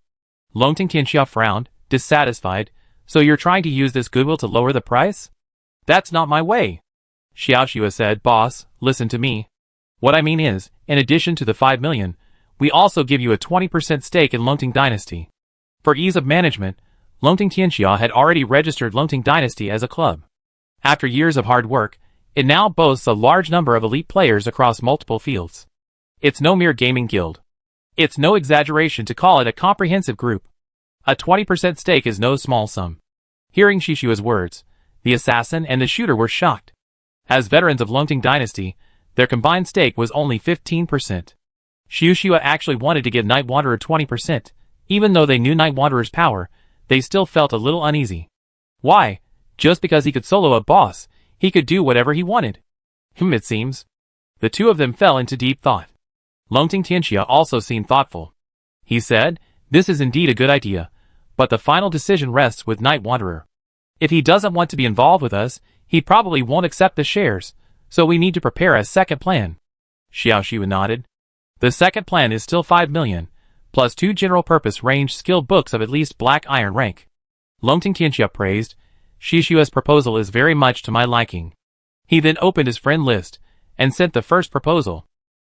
Long Tongue Tianxia frowned, dissatisfied. So you're trying to use this goodwill to lower the price? That's not my way. Xiaoxua said, boss, listen to me. What I mean is, in addition to the 5 million, we also give you a 20% stake in Longting Dynasty. For ease of management, Longting Tianxia had already registered Longting Dynasty as a club. After years of hard work, it now boasts a large number of elite players across multiple fields. It's no mere gaming guild. It's no exaggeration to call it a comprehensive group. A 20% stake is no small sum. Hearing Shishua's words, The assassin and the shooter were shocked. As veterans of Longting Dynasty, their combined stake was only 15%. Xiuxia actually wanted to give Night Wanderer 20%. Even though they knew Night Wanderer's power, they still felt a little uneasy. Why? Just because he could solo a boss, he could do whatever he wanted. It seems. The two of them fell into deep thought. Longting Tianxia also seemed thoughtful. He said, "This is indeed a good idea, but the final decision rests with Night Wanderer. If he doesn't want to be involved with us, he probably won't accept the shares, so we need to prepare a second plan." Xiaoxue nodded. The second plan is still 5 million, plus 2 general-purpose range skill books of at least Black Iron rank. Longting Tianxia praised, "Xiuxia's proposal is very much to my liking." He then opened his friend list, and sent the first proposal.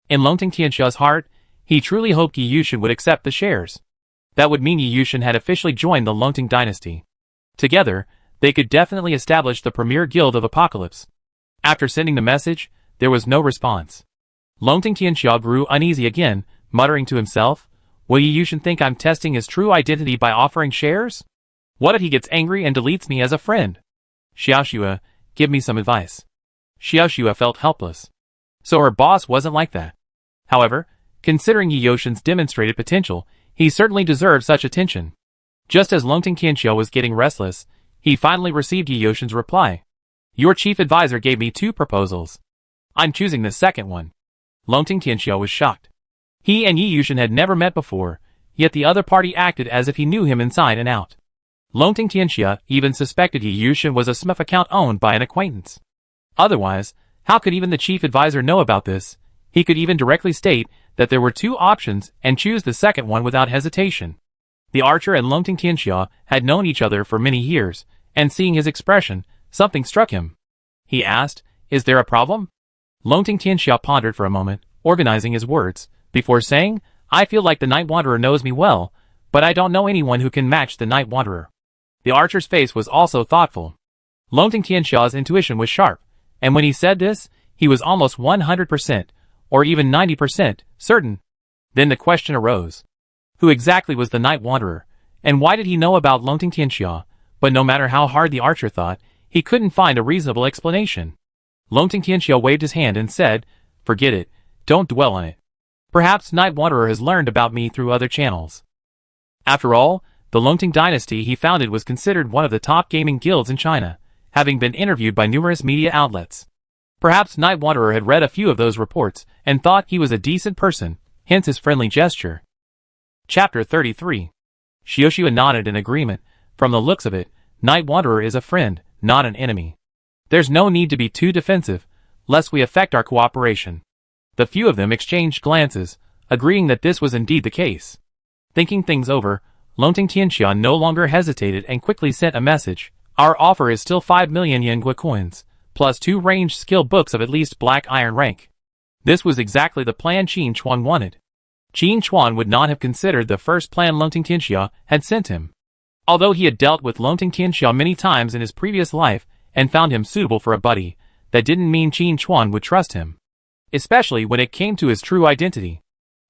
In Longting Tianxia's heart, he truly hoped Yi Yushin would accept the shares. That would mean Yi Yushin had officially joined the Longting Dynasty. Together, they could definitely establish the premier guild of Apocalypse. After sending the message, there was no response. Longting Tianxia grew uneasy again, muttering to himself, "Will Yi Yushin think I'm testing his true identity by offering shares? What if he gets angry and deletes me as a friend? Xiaoxue, give me some advice." Xiaoxue felt helpless. So her boss wasn't like that. However, considering Yi Yushin's demonstrated potential, he certainly deserved such attention. Just as Longting Tianxia was getting restless, he finally received Yi Yushin's reply. "Your chief advisor gave me 2 proposals. I'm choosing the second one." Longting Tianxia was shocked. He and Yi Yushin had never met before, yet the other party acted as if he knew him inside and out. Longting Tianxia even suspected Yi Yushin was a SMF account owned by an acquaintance. Otherwise, how could even the chief advisor know about this? He could even directly state that there were 2 options and choose the second one without hesitation. The archer and Longting Tianxia had known each other for many years, and seeing his expression, something struck him. He asked, "Is there a problem?" Longting Tianxia pondered for a moment, organizing his words, before saying, "I feel like the Night Wanderer knows me well, but I don't know anyone who can match the Night Wanderer." The archer's face was also thoughtful. Longting Tianxia's intuition was sharp, and when he said this, he was almost 100%, or even 90%, certain. Then the question arose. Who exactly was the Night Wanderer, and why did he know about Longting Tianxia? But no matter how hard the archer thought, he couldn't find a reasonable explanation. Longting Tianxia waved his hand and said, "Forget it, don't dwell on it. Perhaps Night Wanderer has learned about me through other channels." After all, the Longting Dynasty he founded was considered one of the top gaming guilds in China, having been interviewed by numerous media outlets. Perhaps Night Wanderer had read a few of those reports and thought he was a decent person, hence his friendly gesture. Chapter 33. Xiuxia nodded in agreement. From the looks of it, Night Wanderer is a friend, not an enemy. There's no need to be too defensive, lest we affect our cooperation. The few of them exchanged glances, agreeing that this was indeed the case. Thinking things over, Longting Tianxia no longer hesitated and quickly sent a message. "Our offer is still 5 million Yuanhua coins, plus 2 ranged skill books of at least Black Iron rank." This was exactly the plan Qin Chuan wanted. Qin Chuan would not have considered the first plan Longting Tianxia had sent him. Although he had dealt with Longting Tianxia many times in his previous life and found him suitable for a buddy, that didn't mean Qin Chuan would trust him. Especially when it came to his true identity.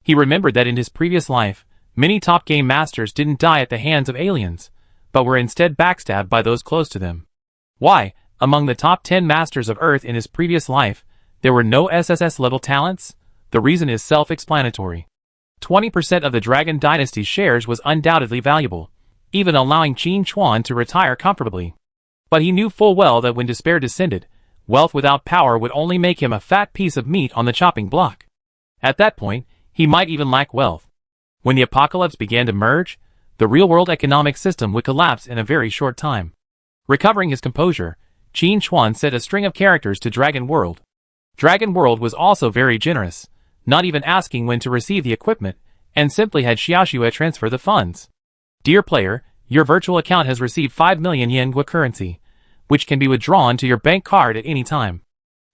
He remembered that in his previous life, many top game masters didn't die at the hands of aliens, but were instead backstabbed by those close to them. Why, among the top 10 masters of Earth in his previous life, there were no SSS level talents? The reason is self-explanatory. 20% of the Dragon Dynasty's shares was undoubtedly valuable, even allowing Qin Chuan to retire comfortably. But he knew full well that when despair descended, wealth without power would only make him a fat piece of meat on the chopping block. At that point, he might even lack wealth. When the apocalypse began to merge, the real-world economic system would collapse in a very short time. Recovering his composure, Qin Chuan sent a string of characters to Dragon World. Dragon World was also very generous, not even asking when to receive the equipment, and simply had Xiaoxue transfer the funds. "Dear player, your virtual account has received 5 million Yuanhua currency, which can be withdrawn to your bank card at any time."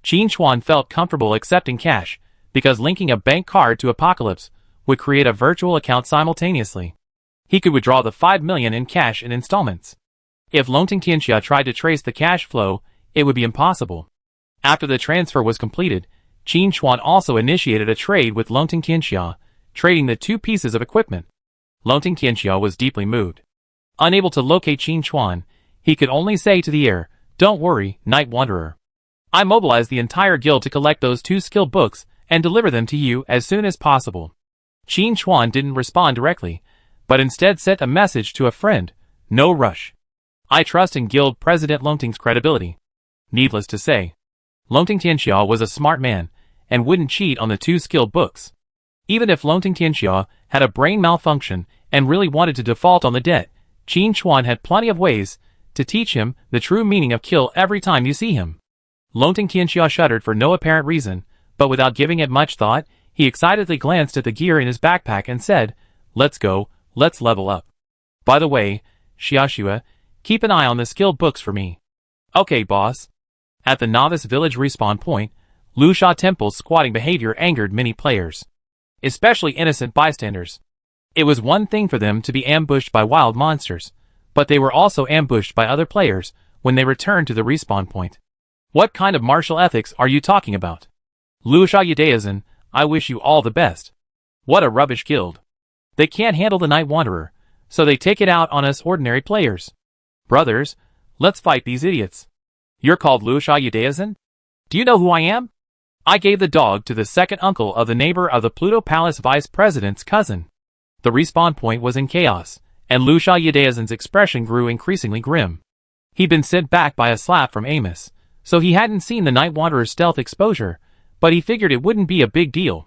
Qin Chuan felt comfortable accepting cash, because linking a bank card to Apocalypse would create a virtual account simultaneously. He could withdraw the 5 million in cash in installments. If Longting Tianxia tried to trace the cash flow, it would be impossible. After the transfer was completed, Qin Chuan also initiated a trade with Longting Tianxia, trading the 2 pieces of equipment. Longting Tianxia was deeply moved. Unable to locate Qin Chuan, he could only say to the air, Don't worry, Night Wanderer. I mobilized the entire guild to collect those 2 skill books and deliver them to you as soon as possible. Qin Chuan didn't respond directly, but instead sent a message to a friend. No rush. I trust in Guild President Longting's credibility. Needless to say, Longting Tianxia was a smart man and wouldn't cheat on the 2 skill books. Even if Longting Tianxia had a brain malfunction and really wanted to default on the debt, Qin Chuan had plenty of ways to teach him the true meaning of kill every time you see him. Longting Tianxia shuddered for no apparent reason, but without giving it much thought, he excitedly glanced at the gear in his backpack and said, "Let's go, let's level up. By the way, Xiaoxue, keep an eye on the skill books for me." "Okay, boss." At the Novice Village respawn point, Lusha Temple's squatting behavior angered many players, especially innocent bystanders. It was one thing for them to be ambushed by wild monsters, but they were also ambushed by other players when they returned to the respawn point. What kind of martial ethics are you talking about? Lusha Yudaizan, I wish you all the best. What a rubbish guild. They can't handle the Night Wanderer, so they take it out on us ordinary players. Brothers, let's fight these idiots. You're called Lusha Yudaizan? Do you know who I am? I gave the dog to the second uncle of the neighbor of the Pluto Palace Vice President's cousin. The respawn point was in chaos, and Lusha Yudaizan's expression grew increasingly grim. He'd been sent back by a slap from Amos, so he hadn't seen the Night Wanderer's stealth exposure, but he figured it wouldn't be a big deal.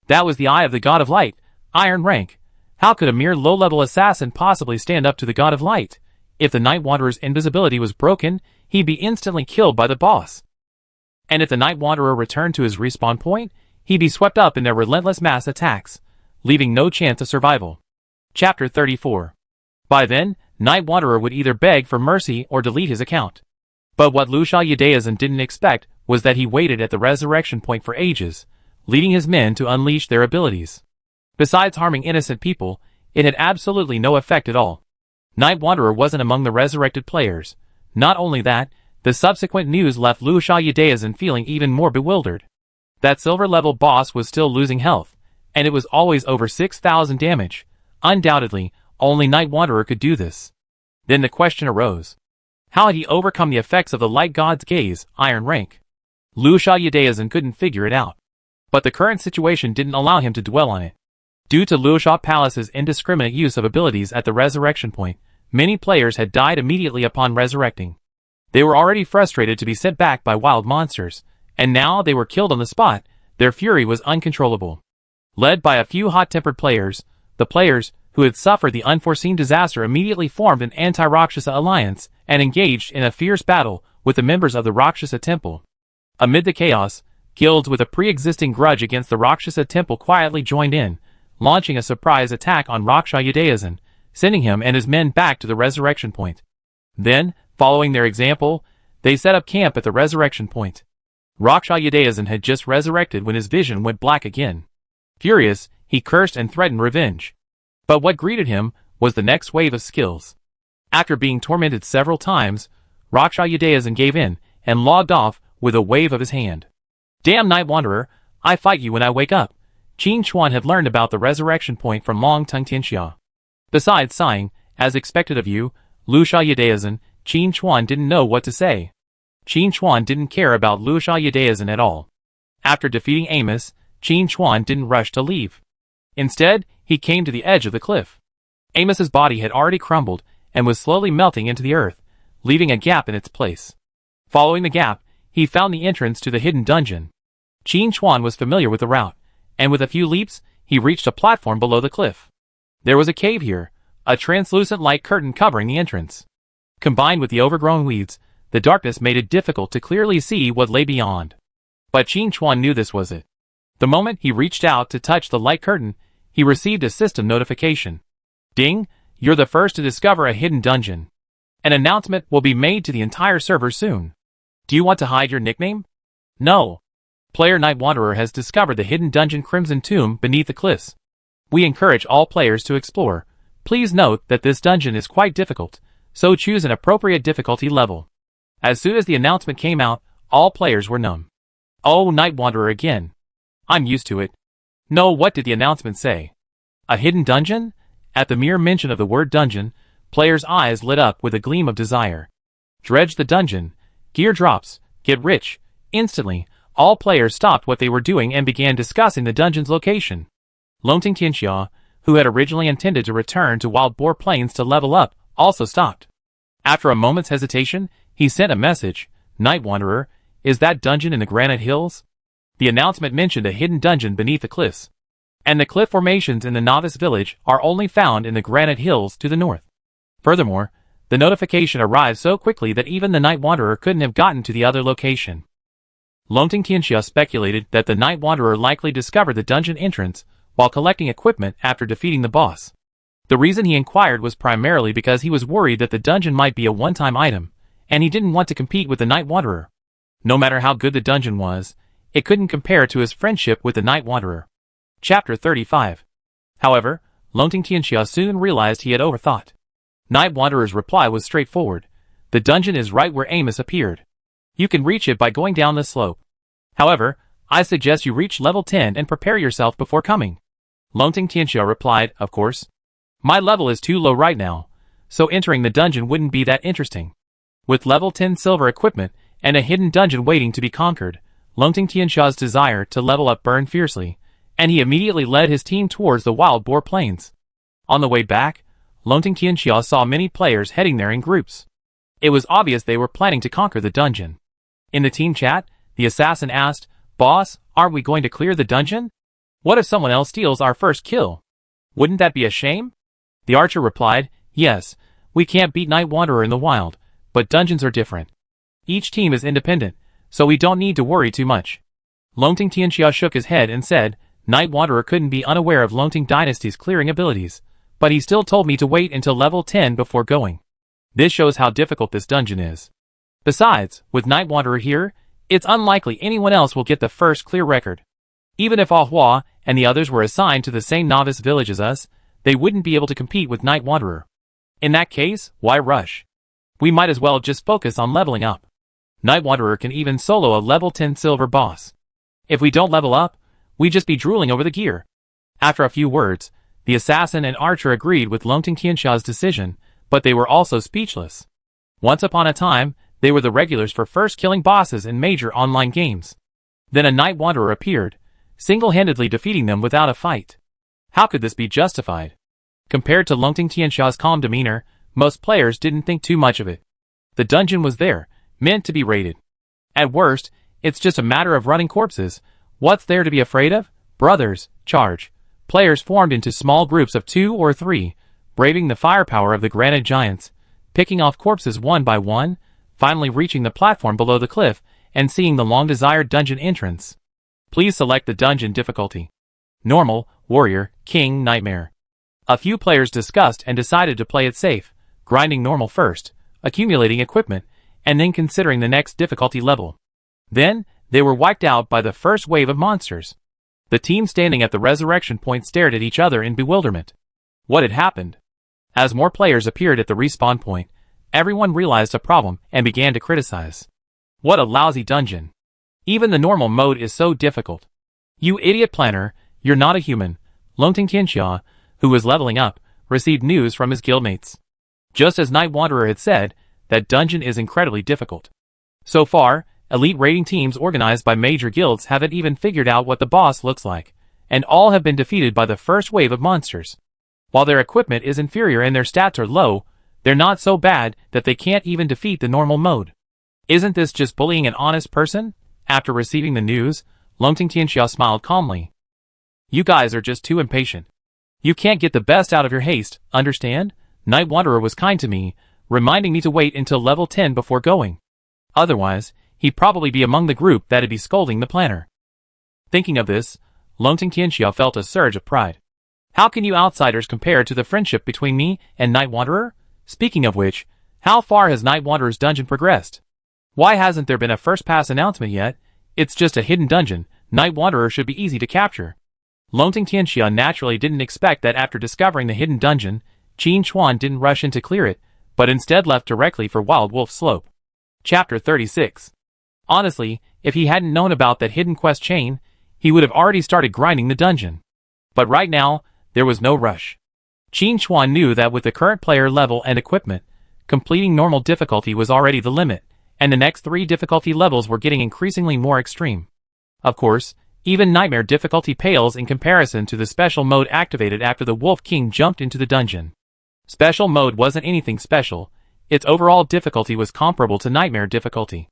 That was the eye of the God of Light, Iron Rank. How could a mere low-level assassin possibly stand up to the God of Light? If the Night Wanderer's invisibility was broken, he'd be instantly killed by the boss. And if the Night Wanderer returned to his respawn point, he'd be swept up in their relentless mass attacks, leaving no chance of survival. Chapter 34. By then, Night Wanderer would either beg for mercy or delete his account. But what Lusha Yudaizan didn't expect was that he waited at the resurrection point for ages, leading his men to unleash their abilities. Besides harming innocent people, it had absolutely no effect at all. Night Wanderer wasn't among the resurrected players. Not only that, the subsequent news left Lusha Yudaizan feeling even more bewildered. That silver-level boss was still losing health, and it was always over 6,000 damage. Undoubtedly, only Night Wanderer could do this. Then the question arose. How had he overcome the effects of the Light God's gaze, Iron Rank? Lusha Yudaizan couldn't figure it out. But the current situation didn't allow him to dwell on it. Due to Lusha Palace's indiscriminate use of abilities at the resurrection point, many players had died immediately upon resurrecting. They were already frustrated to be sent back by wild monsters, and now they were killed on the spot. Their fury was uncontrollable. Led by a few hot-tempered players, the players who had suffered the unforeseen disaster immediately formed an anti-Rakshasa alliance and engaged in a fierce battle with the members of the Rakshasa Temple. Amid the chaos, guilds with a pre-existing grudge against the Rakshasa Temple quietly joined in, launching a surprise attack on Lusha Yudaizan, sending him and his men back to the resurrection point. Then, following their example, they set up camp at the resurrection point. Lusha Yudaizan had just resurrected when his vision went black again. Furious, he cursed and threatened revenge. But what greeted him was the next wave of skills. After being tormented several times, Lusha Yudaizan gave in and logged off with a wave of his hand. Damn Night Wanderer, I fight you when I wake up. Qin Chuan had learned about the resurrection point from Longting Tianxia. Besides sighing, as expected of you, Lusha Yudaizan, Qin Chuan didn't know what to say. Qin Chuan didn't care about Lusha Yudaizan at all. After defeating Amos, Qin Chuan didn't rush to leave. Instead, he came to the edge of the cliff. Amos's body had already crumbled and was slowly melting into the earth, leaving a gap in its place. Following the gap, he found the entrance to the hidden dungeon. Qin Chuan was familiar with the route, and with a few leaps, he reached a platform below the cliff. There was a cave here, a translucent light curtain covering the entrance. Combined with the overgrown weeds, the darkness made it difficult to clearly see what lay beyond. But Qin Chuan knew this was it. The moment he reached out to touch the light curtain, he received a system notification. Ding, you're the first to discover a hidden dungeon. An announcement will be made to the entire server soon. Do you want to hide your nickname? No. Player Night Wanderer has discovered the hidden dungeon Crimson Tomb beneath the cliffs. We encourage all players to explore. Please note that this dungeon is quite difficult, so choose an appropriate difficulty level. As soon as the announcement came out, all players were numb. Oh, Night Wanderer again. I'm used to it. No, what did the announcement say? A hidden dungeon? At the mere mention of the word dungeon, players' eyes lit up with a gleam of desire. Dredge the dungeon. Gear drops. Get rich. Instantly, all players stopped what they were doing and began discussing the dungeon's location. Longting Tianxia, who had originally intended to return to Wild Boar Plains to level up, also stopped. After a moment's hesitation, he sent a message. Night Wanderer, is that dungeon in the Granite Hills? The announcement mentioned a hidden dungeon beneath the cliffs. And the cliff formations in the Novice village are only found in the Granite Hills to the north. Furthermore, the notification arrived so quickly that even the Night Wanderer couldn't have gotten to the other location. Longting Tianxia speculated that the Night Wanderer likely discovered the dungeon entrance while collecting equipment after defeating the boss. The reason he inquired was primarily because he was worried that the dungeon might be a one-time item, and he didn't want to compete with the Night Wanderer. No matter how good the dungeon was, it couldn't compare to his friendship with the Night Wanderer. Chapter 35. However, Longting Tianxia soon realized he had overthought. Night Wanderer's reply was straightforward. The dungeon is right where Amos appeared. You can reach it by going down the slope. However, I suggest you reach level 10 and prepare yourself before coming. Longting Tianxia replied, of course. My level is too low right now, so entering the dungeon wouldn't be that interesting. With level 10 silver equipment and a hidden dungeon waiting to be conquered, Longting Tianxia's desire to level up burned fiercely, and he immediately led his team towards the Wild Boar Plains. On the way back, Longting Tianxia saw many players heading there in groups. It was obvious they were planning to conquer the dungeon. In the team chat, the assassin asked, Boss, aren't we going to clear the dungeon? What if someone else steals our first kill? Wouldn't that be a shame? The archer replied, Yes, we can't beat Night Wanderer in the wild, but dungeons are different. Each team is independent, so we don't need to worry too much. Longting Tianxia shook his head and said, Night Wanderer couldn't be unaware of Longting Dynasty's clearing abilities, but he still told me to wait until level 10 before going. This shows how difficult this dungeon is. Besides, with Night Wanderer here, it's unlikely anyone else will get the first clear record. Even if Ahua and the others were assigned to the same Novice village as us, they wouldn't be able to compete with Night Wanderer. In that case, why rush? We might as well just focus on leveling up. Night Wanderer can even solo a level 10 silver boss. If we don't level up, we'd just be drooling over the gear. After a few words, the assassin and archer agreed with Longting Tianxia's decision, but they were also speechless. Once upon a time, they were the regulars for first killing bosses in major online games. Then a Night Wanderer appeared, single-handedly defeating them without a fight. How could this be justified? Compared to Longting Tianxia's calm demeanor, most players didn't think too much of it. The dungeon was there, meant to be raided. At worst, it's just a matter of running corpses. What's there to be afraid of? Brothers, charge. Players formed into small groups of 2 or 3, braving the firepower of the granite giants, picking off corpses one by one, finally reaching the platform below the cliff, and seeing the long-desired dungeon entrance. Please select the dungeon difficulty. Normal, Warrior, King, Nightmare. A few players discussed and decided to play it safe, grinding normal first, accumulating equipment, and then considering the next difficulty level. Then, they were wiped out by the first wave of monsters. The team standing at the resurrection point stared at each other in bewilderment. What had happened? As more players appeared at the respawn point, everyone realized a problem and began to criticize. What a lousy dungeon. Even the normal mode is so difficult. You idiot planner, you're not a human. Longting Tianxia, who was leveling up, received news from his guildmates. Just as Night Wanderer had said, that dungeon is incredibly difficult. So far, elite raiding teams organized by major guilds haven't even figured out what the boss looks like, and all have been defeated by the first wave of monsters. While their equipment is inferior and their stats are low, they're not so bad that they can't even defeat the normal mode. Isn't this just bullying an honest person? After receiving the news, Longting Tianxia smiled calmly. You guys are just too impatient. You can't get the best out of your haste, understand? Night Wanderer was kind to me, reminding me to wait until level 10 before going. Otherwise, he'd probably be among the group that'd be scolding the planner. Thinking of this, Longting Tianxia felt a surge of pride. How can you outsiders compare to the friendship between me and Night Wanderer? Speaking of which, how far has Night Wanderer's dungeon progressed? Why hasn't there been a first pass announcement yet? It's just a hidden dungeon. Night Wanderer should be easy to capture. Longting Tianxia naturally didn't expect that after discovering the hidden dungeon, Qin Chuan didn't rush in to clear it, but instead left directly for Wild Wolf Slope. Chapter 36. Honestly, if he hadn't known about that hidden quest chain, he would have already started grinding the dungeon. But right now, there was no rush. Qin Chuan knew that with the current player level and equipment, completing normal difficulty was already the limit, and the next 3 difficulty levels were getting increasingly more extreme. Of course, even Nightmare difficulty pales in comparison to the special mode activated after the Wolf King jumped into the dungeon. Special mode wasn't anything special, its overall difficulty was comparable to Nightmare difficulty.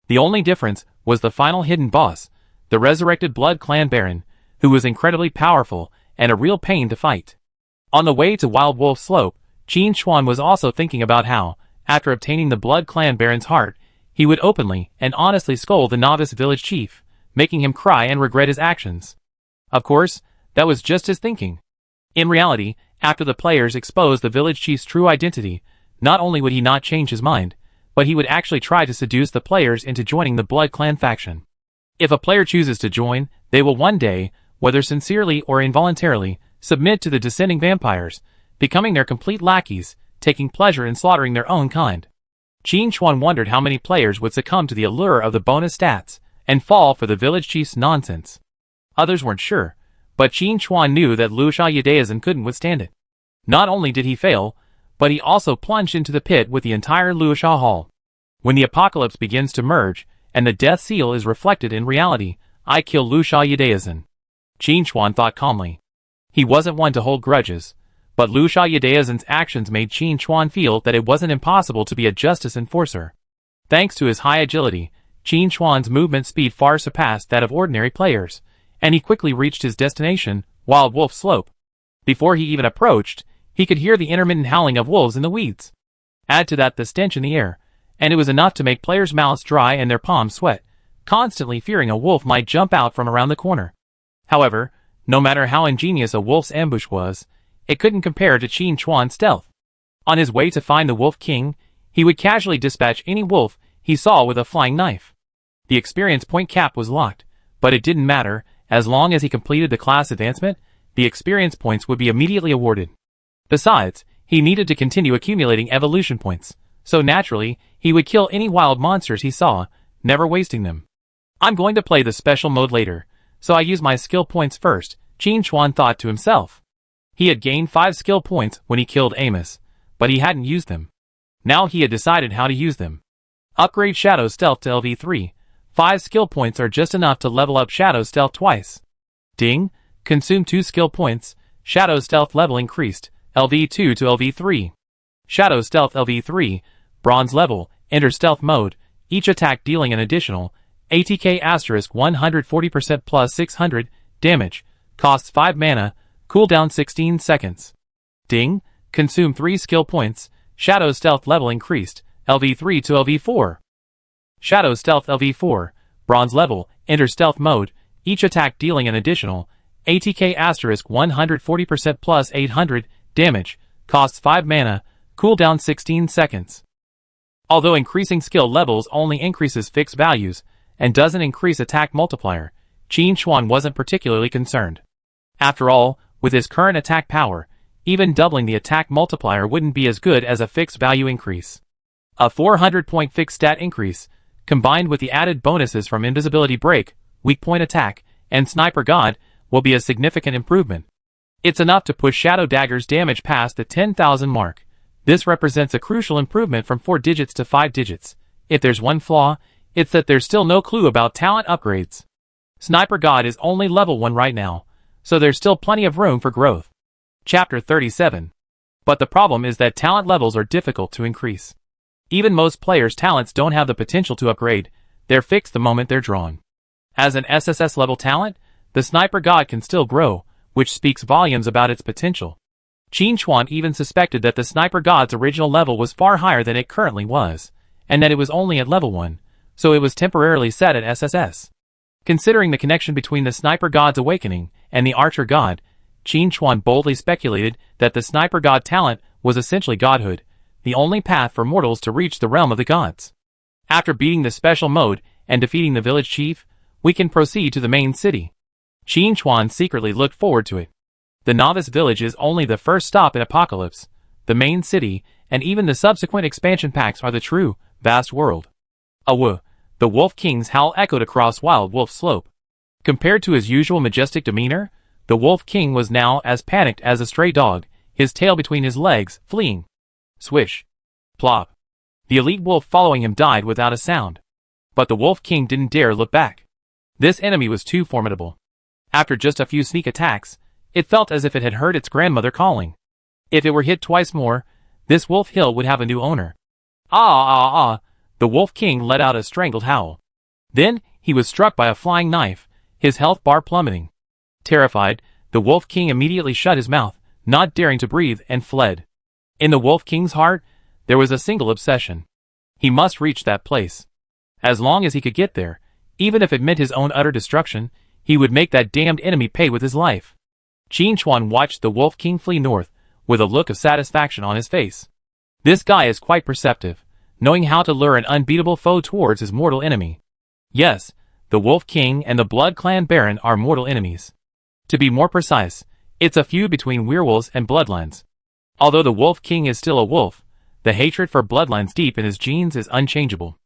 The only difference was the final hidden boss, the resurrected Blood Clan Baron, who was incredibly powerful and a real pain to fight. On the way to Wild Wolf Slope, Qin Xuan was also thinking about how, after obtaining the Blood Clan Baron's heart, he would openly and honestly scold the Novice village chief, making him cry and regret his actions. Of course, that was just his thinking. In reality, after the players exposed the village chief's true identity, not only would he not change his mind, but he would actually try to seduce the players into joining the Blood Clan faction. If a player chooses to join, they will one day, whether sincerely or involuntarily, submit to the descending vampires, becoming their complete lackeys, taking pleasure in slaughtering their own kind. Qin Xuan wondered how many players would succumb to the allure of the bonus stats, and fall for the village chief's nonsense. Others weren't sure, but Qin Xuan knew that Luxia Yudaizhen couldn't withstand it. Not only did he fail, but he also plunged into the pit with the entire Luxia Hall. When the apocalypse begins to merge, and the death seal is reflected in reality, I kill Luxia Yudaizhen. Qin Xuan thought calmly. He wasn't one to hold grudges, but Luxia Yudaizhen's actions made Qin Xuan feel that it wasn't impossible to be a justice enforcer. Thanks to his high agility, Qin Xuan's movement speed far surpassed that of ordinary players, and he quickly reached his destination, Wild Wolf Slope. Before he even approached, he could hear the intermittent howling of wolves in the weeds. Add to that the stench in the air, and it was enough to make players' mouths dry and their palms sweat, constantly fearing a wolf might jump out from around the corner. However, no matter how ingenious a wolf's ambush was, it couldn't compare to Qin Xuan's stealth. On his way to find the Wolf King, he would casually dispatch any wolf he saw with a flying knife. The experience point cap was locked, but it didn't matter, as long as he completed the class advancement, the experience points would be immediately awarded. Besides, he needed to continue accumulating evolution points, so naturally, he would kill any wild monsters he saw, never wasting them. I'm going to play the special mode later, so I use my skill points first, Qin Xuan thought to himself. He had gained 5 skill points when he killed Amos, but he hadn't used them. Now he had decided how to use them. Upgrade Shadow Stealth to LV3. 5 skill points are just enough to level up Shadow Stealth twice. Ding! Consume 2 skill points. Shadow Stealth level increased. LV2 to LV3. Shadow Stealth LV3. Bronze level. Enter Stealth mode. Each attack dealing an additional ATK asterisk 140% plus 600 damage. Costs 5 mana. Cooldown 16 seconds. Ding! Consume 3 skill points. Shadow Stealth level increased. LV3 to LV4. Shadow Stealth LV4. Bronze level. Enter Stealth mode. Each attack dealing an additional ATK asterisk 140% plus 800 damage. Costs 5 mana. Cooldown 16 seconds. Although increasing skill levels only increases fixed values, and doesn't increase attack multiplier, Qin Xuan wasn't particularly concerned. After all, with his current attack power, even doubling the attack multiplier wouldn't be as good as a fixed value increase. A 400-point fixed stat increase, combined with the added bonuses from Invisibility Break, Weak Point Attack, and Sniper God, will be a significant improvement. It's enough to push Shadow Dagger's damage past the 10,000 mark. This represents a crucial improvement from 4 digits to 5 digits. If there's one flaw, it's that there's still no clue about talent upgrades. Sniper God is only level 1 right now, so there's still plenty of room for growth. Chapter 37. But the problem is that talent levels are difficult to increase. Even most players' talents don't have the potential to upgrade, they're fixed the moment they're drawn. As an SSS level talent, the Sniper God can still grow, which speaks volumes about its potential. Qin Xuan even suspected that the Sniper God's original level was far higher than it currently was, and that it was only at level 1, so it was temporarily set at SSS. Considering the connection between the Sniper God's awakening and the Archer God, Qin Xuan boldly speculated that the Sniper God talent was essentially godhood, the only path for mortals to reach the realm of the gods. After beating the special mode and defeating the village chief, we can proceed to the main city. Qin Xuan secretly looked forward to it. The Novice village is only the first stop in Apocalypse. The main city, and even the subsequent expansion packs are the true, vast world. Awoo! The Wolf King's howl echoed across Wild Wolf Slope. Compared to his usual majestic demeanor, the Wolf King was now as panicked as a stray dog, his tail between his legs, fleeing. Swish! Plop. The elite wolf following him died without a sound. But the Wolf King didn't dare look back. This enemy was too formidable. After just a few sneak attacks, it felt as if it had heard its grandmother calling. If it were hit twice more, this Wolf Hill would have a new owner. The Wolf King let out a strangled howl. Then, he was struck by a flying knife, his health bar plummeting. Terrified, the Wolf King immediately shut his mouth, not daring to breathe, and fled. In the Wolf King's heart, there was a single obsession. He must reach that place. As long as he could get there, even if it meant his own utter destruction, he would make that damned enemy pay with his life. Qin Chuan watched the Wolf King flee north, with a look of satisfaction on his face. This guy is quite perceptive, knowing how to lure an unbeatable foe towards his mortal enemy. Yes, the Wolf King and the Blood Clan Baron are mortal enemies. To be more precise, it's a feud between werewolves and bloodlines. Although the Wolf King is still a wolf, the hatred for bloodlines deep in his genes is unchangeable.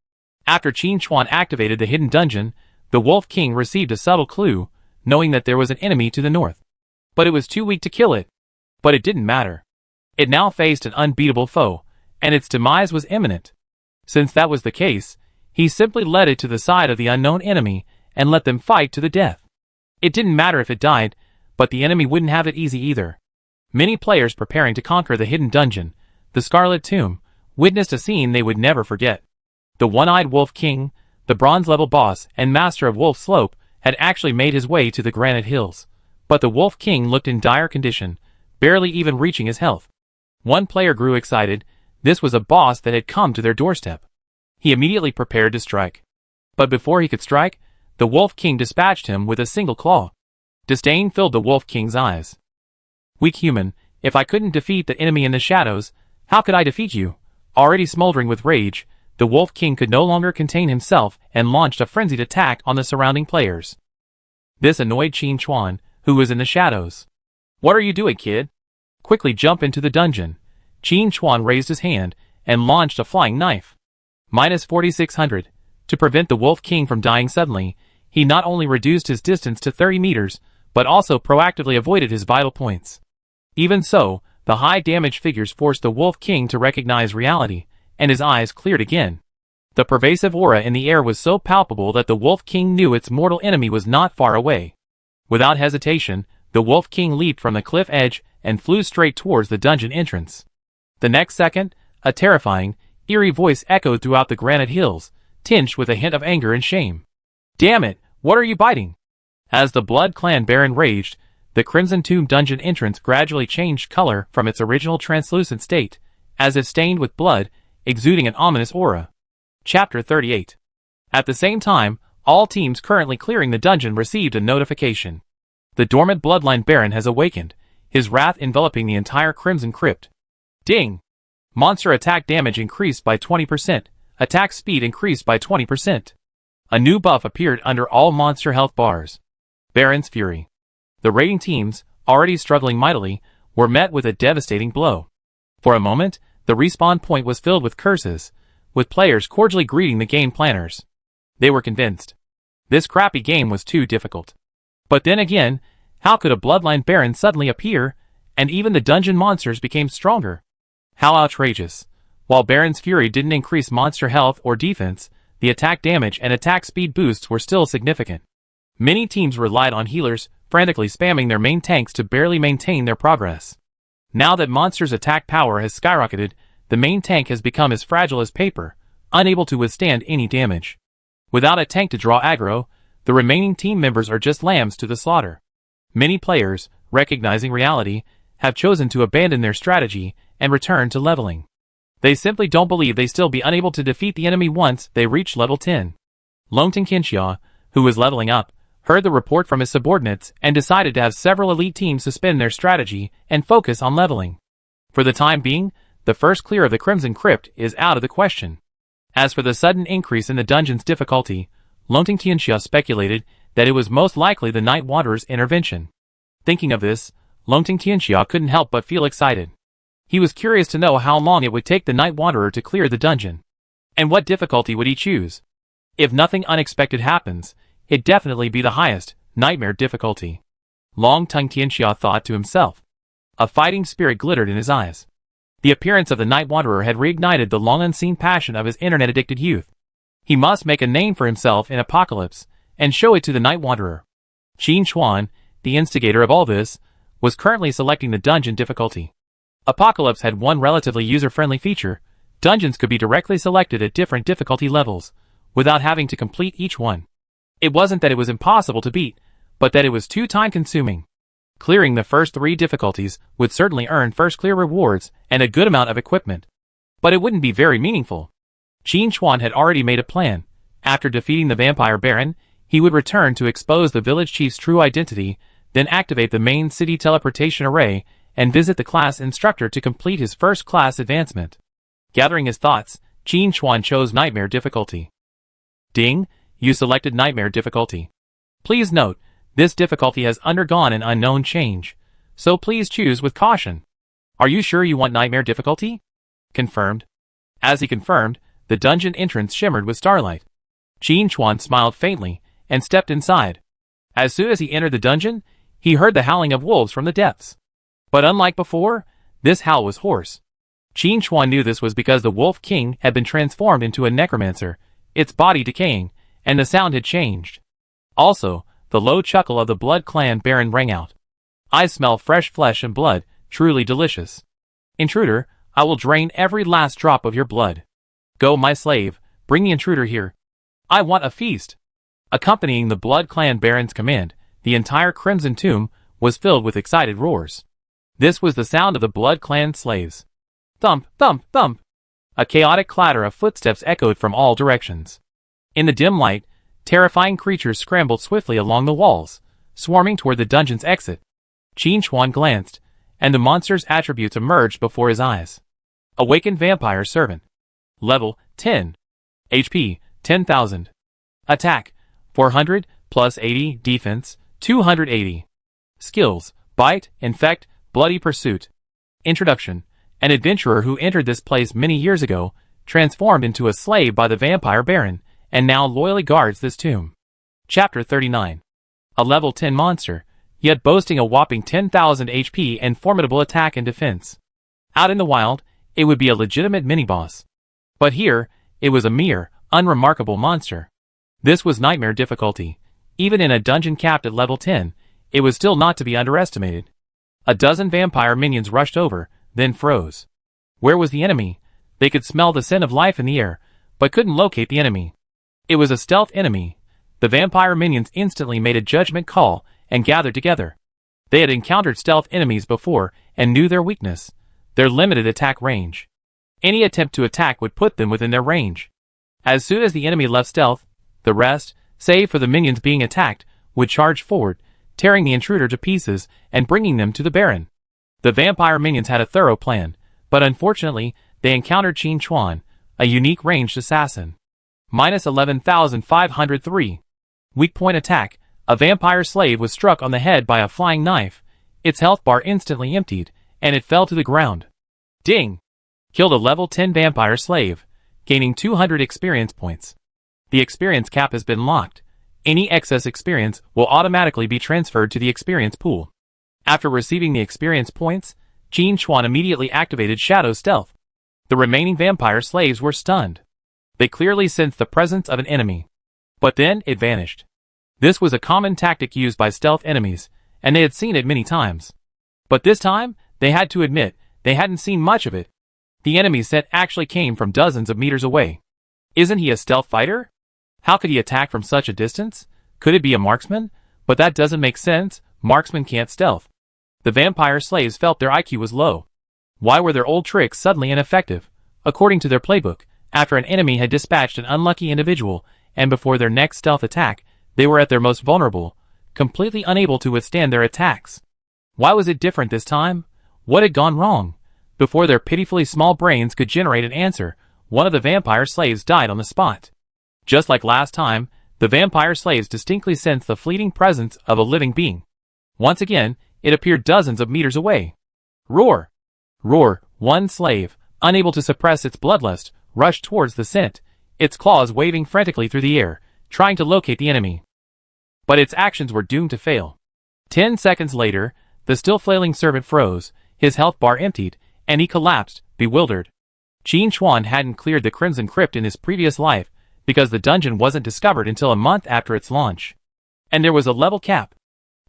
After Qin Chuan activated the hidden dungeon, the Wolf King received a subtle clue, knowing that there was an enemy to the north. But it was too weak to kill it. But it didn't matter. It now faced an unbeatable foe, and its demise was imminent. Since that was the case, he simply led it to the side of the unknown enemy, and let them fight to the death. It didn't matter if it died, but the enemy wouldn't have it easy either. Many players preparing to conquer the hidden dungeon, the Scarlet Tomb, witnessed a scene they would never forget. The one-eyed Wolf King, the bronze-level boss and master of Wolf Slope, had actually made his way to the Granite Hills. But the Wolf King looked in dire condition, barely even reaching his health. One player grew excited. This was a boss that had come to their doorstep. He immediately prepared to strike. But before he could strike, the Wolf King dispatched him with a single claw. Disdain filled the Wolf King's eyes. Weak human, if I couldn't defeat the enemy in the shadows, how could I defeat you? Already smoldering with rage, the Wolf King could no longer contain himself and launched a frenzied attack on the surrounding players. This annoyed Qin Chuan, who was in the shadows. What are you doing, kid? Quickly jump into the dungeon. Qin Chuan raised his hand and launched a flying knife. Minus 4600. To prevent the Wolf King from dying suddenly, he not only reduced his distance to 30 meters, but also proactively avoided his vital points. Even so, the high damage figures forced the Wolf King to recognize reality, and his eyes cleared again. The pervasive aura in the air was so palpable that the Wolf King knew its mortal enemy was not far away. Without hesitation, the Wolf King leaped from the cliff edge and flew straight towards the dungeon entrance. The next second, a terrifying, eerie voice echoed throughout the Granite Hills, tinged with a hint of anger and shame. Damn it, what are you biting? As the Blood Clan Baron raged, the Crimson Tomb dungeon entrance gradually changed color from its original translucent state, as if stained with blood, exuding an ominous aura. Chapter 38. At the same time, all teams currently clearing the dungeon received a notification. The dormant Bloodline Baron has awakened, his wrath enveloping the entire Crimson Crypt. Ding! Monster attack damage increased by 20%, attack speed increased by 20%. A new buff appeared under all monster health bars. Baron's Fury. The raiding teams, already struggling mightily, were met with a devastating blow. For a moment, the respawn point was filled with curses, with players cordially greeting the game planners. They were convinced. This crappy game was too difficult. But then again, how could a Bloodline Baron suddenly appear, and even the dungeon monsters became stronger? How outrageous. While Baron's Fury didn't increase monster health or defense, the attack damage and attack speed boosts were still significant. Many teams relied on healers, frantically spamming their main tanks to barely maintain their progress. Now that monsters' attack power has skyrocketed, the main tank has become as fragile as paper, unable to withstand any damage. Without a tank to draw aggro, the remaining team members are just lambs to the slaughter. Many players, recognizing reality, have chosen to abandon their strategy and return to leveling. They simply don't believe they still be unable to defeat the enemy once they reach level 10. Longting Qinxia, who was leveling up, heard the report from his subordinates and decided to have several elite teams suspend their strategy and focus on leveling. For the time being, the first clear of the Crimson Crypt is out of the question. As for the sudden increase in the dungeon's difficulty, Longting Qinxia speculated that it was most likely the Night Wanderer's intervention. Thinking of this, Longting Qinxia couldn't help but feel excited. He was curious to know how long it would take the Night Wanderer to clear the dungeon. And what difficulty would he choose? If nothing unexpected happens, it'd definitely be the highest, nightmare difficulty. Longting Qinxia thought to himself. A fighting spirit glittered in his eyes. The appearance of the Night Wanderer had reignited the long-unseen passion of his internet-addicted youth. He must make a name for himself in Apocalypse, and show it to the Night Wanderer. Qin Chuan, the instigator of all this, was currently selecting the dungeon difficulty. Apocalypse had one relatively user-friendly feature: dungeons could be directly selected at different difficulty levels, without having to complete each one. It wasn't that it was impossible to beat, but that it was too time-consuming. Clearing the first 3 difficulties would certainly earn first clear rewards and a good amount of equipment. But it wouldn't be very meaningful. Qin Chuan had already made a plan. After defeating the Vampire Baron, he would return to expose the village chief's true identity, then activate the main city teleportation array, and visit the class instructor to complete his first class advancement. Gathering his thoughts, Qin Chuan chose Nightmare difficulty. Ding, you selected Nightmare difficulty. Please note, this difficulty has undergone an unknown change, so please choose with caution. Are you sure you want Nightmare difficulty? Confirmed. As he confirmed, the dungeon entrance shimmered with starlight. Qin Chuan smiled faintly and stepped inside. As soon as he entered the dungeon, he heard the howling of wolves from the depths. But unlike before, this howl was hoarse. Qin Chuan knew this was because the Wolf King had been transformed into a necromancer, its body decaying, and the sound had changed. Also, the low chuckle of the Blood Clan Baron rang out. I smell fresh flesh and blood, truly delicious. Intruder, I will drain every last drop of your blood. Go, my slave, bring the intruder here. I want a feast. Accompanying the Blood Clan Baron's command, the entire Crimson Tomb was filled with excited roars. This was the sound of the Blood Clan slaves. Thump, thump, thump. A chaotic clatter of footsteps echoed from all directions. In the dim light, terrifying creatures scrambled swiftly along the walls, swarming toward the dungeon's exit. Qin Chuan glanced, and the monster's attributes emerged before his eyes. Awakened Vampire Servant. Level 10. HP 10,000. Attack 400 plus 80. Defense 280. Skills: Bite, Infect, Bloody Pursuit. Introduction: an adventurer who entered this place many years ago, transformed into a slave by the Vampire Baron, and now loyally guards this tomb. Chapter 39. A level 10 monster, yet boasting a whopping 10,000 HP and formidable attack and defense. Out in the wild, it would be a legitimate mini-boss. But here, it was a mere, unremarkable monster. This was Nightmare difficulty. Even in a dungeon capped at level 10, it was still not to be underestimated. A dozen vampire minions rushed over, then froze. Where was the enemy? They could smell the scent of life in the air, but couldn't locate the enemy. It was a stealth enemy. The vampire minions instantly made a judgment call and gathered together. They had encountered stealth enemies before and knew their weakness: their limited attack range. Any attempt to attack would put them within their range. As soon as the enemy left stealth, the rest, save for the minions being attacked, would charge forward, tearing the intruder to pieces and bringing them to the Baron. The vampire minions had a thorough plan, but unfortunately, they encountered Qin Chuan, a unique ranged assassin. Minus 11,503. Weak point attack. A vampire slave was struck on the head by a flying knife. Its health bar instantly emptied, and it fell to the ground. Ding! Killed a level 10 vampire slave, gaining 200 experience points. The experience cap has been locked. Any excess experience will automatically be transferred to the experience pool. After receiving the experience points, Qin Chuan immediately activated Shadow Stealth. The remaining vampire slaves were stunned. They clearly sensed the presence of an enemy. But then it vanished. This was a common tactic used by stealth enemies, and they had seen it many times. But this time, they had to admit, they hadn't seen much of it. The enemy's scent actually came from dozens of meters away. Isn't he a stealth fighter? How could he attack from such a distance? Could it be a marksman? But that doesn't make sense. Marksmen can't stealth. The vampire slaves felt their IQ was low. Why were their old tricks suddenly ineffective? According to their playbook, after an enemy had dispatched an unlucky individual, and before their next stealth attack, they were at their most vulnerable, completely unable to withstand their attacks. Why was it different this time? What had gone wrong? Before their pitifully small brains could generate an answer, one of the vampire slaves died on the spot. Just like last time, the vampire slaves distinctly sensed the fleeting presence of a living being. Once again, it appeared dozens of meters away. Roar! Roar! One slave, unable to suppress its bloodlust, rushed towards the scent, its claws waving frantically through the air, trying to locate the enemy. But its actions were doomed to fail. 10 seconds later, the still flailing servant froze, his health bar emptied, and he collapsed, bewildered. Qin Chuan hadn't cleared the Crimson Crypt in his previous life because the dungeon wasn't discovered until a month after its launch. And there was a level cap.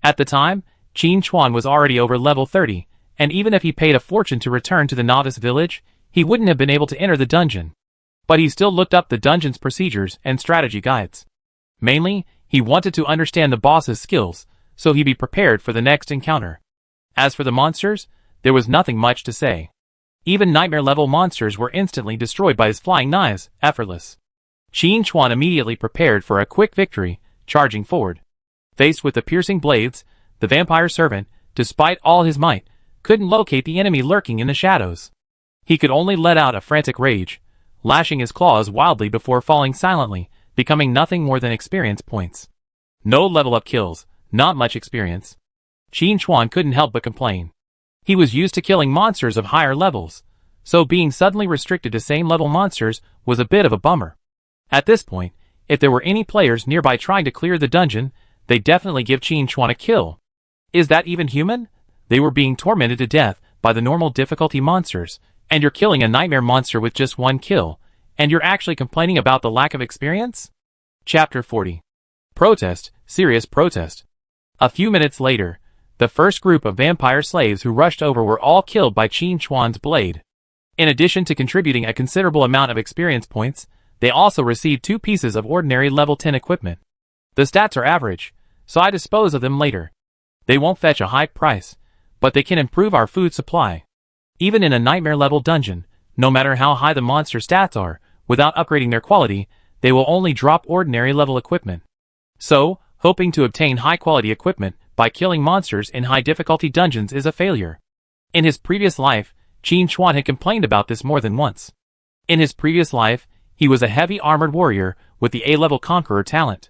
At the time, Qin Chuan was already over level 30, and even if he paid a fortune to return to the Novice village, he wouldn't have been able to enter the dungeon. But he still looked up the dungeon's procedures and strategy guides. Mainly, he wanted to understand the boss's skills, so he'd be prepared for the next encounter. As for the monsters, there was nothing much to say. Even nightmare-level monsters were instantly destroyed by his flying knives, effortless. Qin Chuan immediately prepared for a quick victory, charging forward. Faced with the piercing blades, the vampire servant, despite all his might, couldn't locate the enemy lurking in the shadows. He could only let out a frantic rage, lashing his claws wildly before falling silently, becoming nothing more than experience points. No level-up kills, not much experience. Qin Chuan couldn't help but complain. He was used to killing monsters of higher levels, so being suddenly restricted to same-level monsters was a bit of a bummer. At this point, if there were any players nearby trying to clear the dungeon, they'd definitely give Qin Chuan a kill. Is that even human? They were being tormented to death by the normal difficulty monsters, and you're killing a nightmare monster with just one kill, and you're actually complaining about the lack of experience? Chapter 40. Protest, serious protest. A few minutes later, the first group of vampire slaves who rushed over were all killed by Qin Chuan's blade. In addition to contributing a considerable amount of experience points, they also received 2 pieces of ordinary level 10 equipment. The stats are average, so I dispose of them later. They won't fetch a high price, but they can improve our food supply. Even in a nightmare level dungeon, no matter how high the monster stats are, without upgrading their quality, they will only drop ordinary level equipment. So, hoping to obtain high quality equipment by killing monsters in high difficulty dungeons is a failure. In his previous life, Qin Chuan had complained about this more than once. In his previous life, he was a heavy armored warrior with the A-level conqueror talent.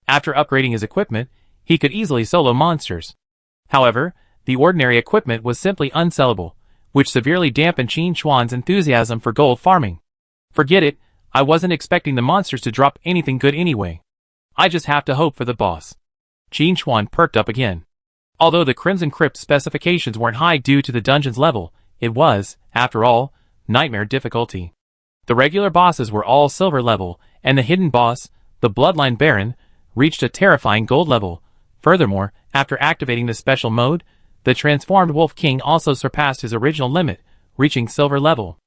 After upgrading his equipment, he could easily solo monsters. However, the ordinary equipment was simply unsellable, which severely dampened Qin Chuan's enthusiasm for gold farming. Forget it, I wasn't expecting the monsters to drop anything good anyway. I just have to hope for the boss. Qin Chuan perked up again. Although the Crimson Crypt specifications weren't high due to the dungeon's level, it was, after all, nightmare difficulty. The regular bosses were all silver level, and the hidden boss, the Bloodline Baron, reached a terrifying gold level. Furthermore, after activating the special mode, the transformed Wolf King also surpassed his original limit, reaching silver level.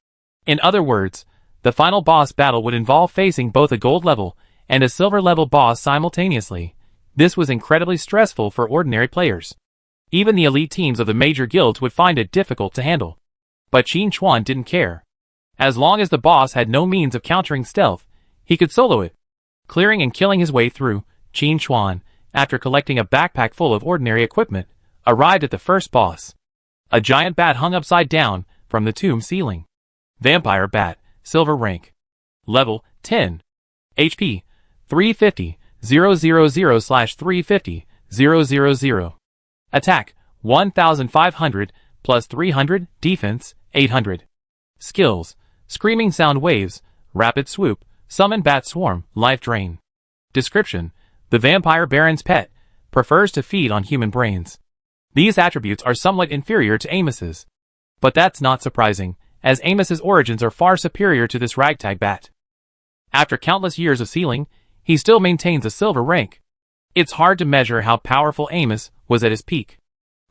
In other words, the final boss battle would involve facing both a gold level and a silver level boss simultaneously. This was incredibly stressful for ordinary players. Even the elite teams of the major guilds would find it difficult to handle. But Qin Chuan didn't care. As long as the boss had no means of countering stealth, he could solo it. Clearing and killing his way through, Qin Chuan, after collecting a backpack full of ordinary equipment, arrived at the first boss. A giant bat hung upside down from the tomb ceiling. Vampire Bat, Silver Rank. Level 10. HP 350 000/350 000. Attack 1500 plus 300, defense 800. Skills: Screaming Sound Waves, Rapid Swoop, Summon Bat Swarm, Life Drain. Description: the Vampire Baron's pet prefers to feed on human brains. These attributes are somewhat inferior to Amos's. But that's not surprising, as Amos's origins are far superior to this ragtag bat. After countless years of sealing, he still maintains a silver rank. It's hard to measure how powerful Amos was at his peak.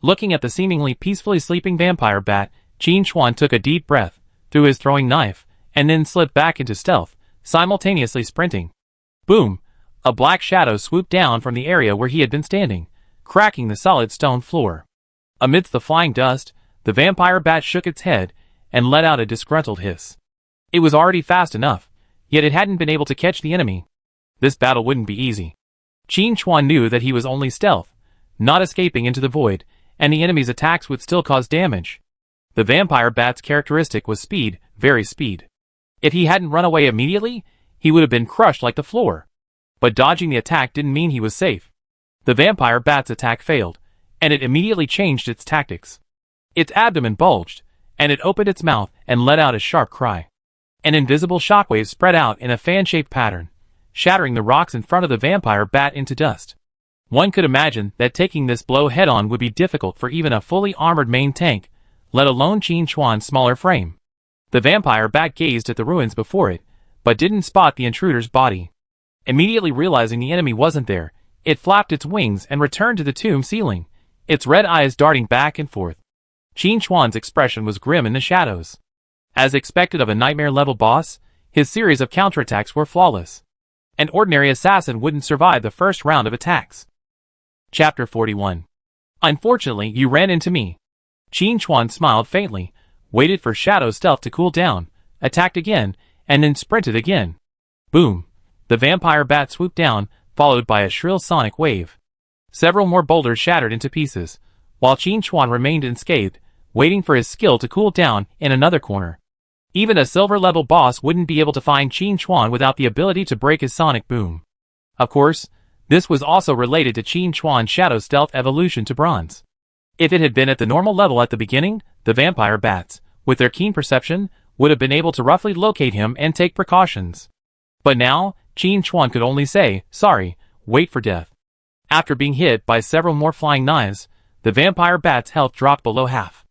Looking at the seemingly peacefully sleeping vampire bat, Qin Chuan took a deep breath, threw his throwing knife, and then slipped back into stealth, simultaneously sprinting. Boom! A black shadow swooped down from the area where he had been standing, cracking the solid stone floor. Amidst the flying dust, the vampire bat shook its head and let out a disgruntled hiss. It was already fast enough, yet it hadn't been able to catch the enemy. This battle wouldn't be easy. Qin Chuan knew that he was only stealth, not escaping into the void, and the enemy's attacks would still cause damage. The vampire bat's characteristic was speed, very speed. If he hadn't run away immediately, he would have been crushed like the floor. But dodging the attack didn't mean he was safe. The vampire bat's attack failed, and it immediately changed its tactics. Its abdomen bulged, and it opened its mouth and let out a sharp cry. An invisible shockwave spread out in a fan-shaped pattern, shattering the rocks in front of the vampire bat into dust. One could imagine that taking this blow head-on would be difficult for even a fully armored main tank, let alone Qin Chuan's smaller frame. The vampire bat gazed at the ruins before it, but didn't spot the intruder's body. Immediately realizing the enemy wasn't there, it flapped its wings and returned to the tomb ceiling, its red eyes darting back and forth. Qin Chuan's expression was grim in the shadows. As expected of a nightmare-level boss, his series of counterattacks were flawless. An ordinary assassin wouldn't survive the first round of attacks. Chapter 41. Unfortunately, you ran into me. Qin Chuan smiled faintly, waited for Shadow Stealth to cool down, attacked again, and then sprinted again. Boom! The vampire bat swooped down, followed by a shrill sonic wave. Several more boulders shattered into pieces, while Qin Chuan remained unscathed, waiting for his skill to cool down in another corner. Even a silver-level boss wouldn't be able to find Qin Chuan without the ability to break his sonic boom. Of course, this was also related to Qin Chuan's Shadow Stealth evolution to bronze. If it had been at the normal level at the beginning, the vampire bats, with their keen perception, would have been able to roughly locate him and take precautions. But now, Qin Chuan could only say, sorry, wait for death. After being hit by several more flying knives, the vampire bat's health dropped below half.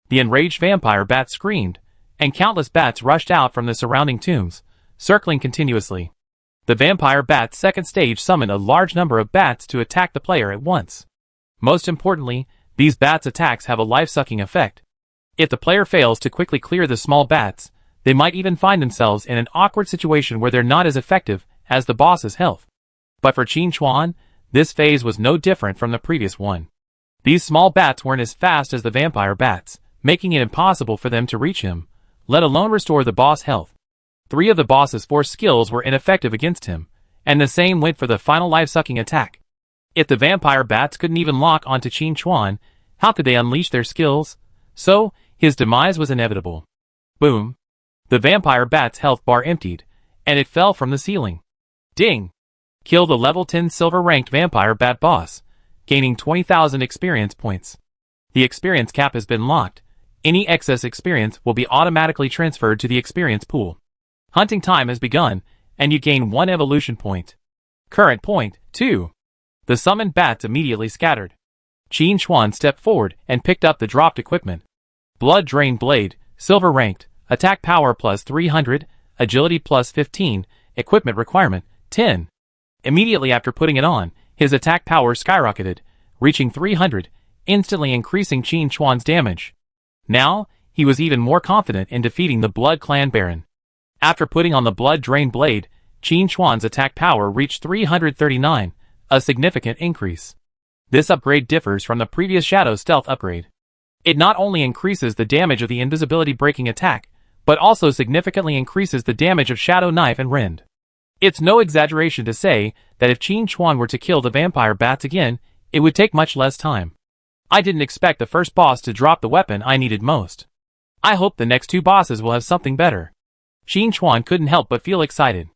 The enraged vampire bat screamed, and countless bats rushed out from the surrounding tombs, circling continuously. The vampire bat's second stage summoned a large number of bats to attack the player at once. Most importantly, these bats' attacks have a life-sucking effect. If the player fails to quickly clear the small bats, they might even find themselves in an awkward situation where they're not as effective as the boss's health. But for Qin Chuan, this phase was no different from the previous one. These small bats weren't as fast as the vampire bats, making it impossible for them to reach him, let alone restore the boss' health. 3 of the boss's 4 skills were ineffective against him, and the same went for the final life-sucking attack. If the vampire bats couldn't even lock onto Qin Chuan, how could they unleash their skills? So, his demise was inevitable. Boom! The vampire bat's health bar emptied, and it fell from the ceiling. Ding! Kill the level 10 silver-ranked vampire bat boss, gaining 20,000 experience points. The experience cap has been locked. Any excess experience will be automatically transferred to the experience pool. Hunting time has begun, and you gain 1 evolution point. Current point, 2. The summoned bats immediately scattered. Qin Chuan stepped forward and picked up the dropped equipment. Blood Drain Blade, silver ranked, attack power plus 300, agility plus 15, equipment requirement, 10. Immediately after putting it on, his attack power skyrocketed, reaching 300, instantly increasing Qin Chuan's damage. Now, he was even more confident in defeating the Blood Clan Baron. After putting on the Blood Drain Blade, Qin Chuan's attack power reached 339, a significant increase. This upgrade differs from the previous Shadow Stealth upgrade. It not only increases the damage of the invisibility breaking attack, but also significantly increases the damage of Shadow Knife and Rend. It's no exaggeration to say that if Qin Chuan were to kill the vampire bats again, it would take much less time. I didn't expect the first boss to drop the weapon I needed most. I hope the next 2 bosses will have something better. Qin Chuan couldn't help but feel excited.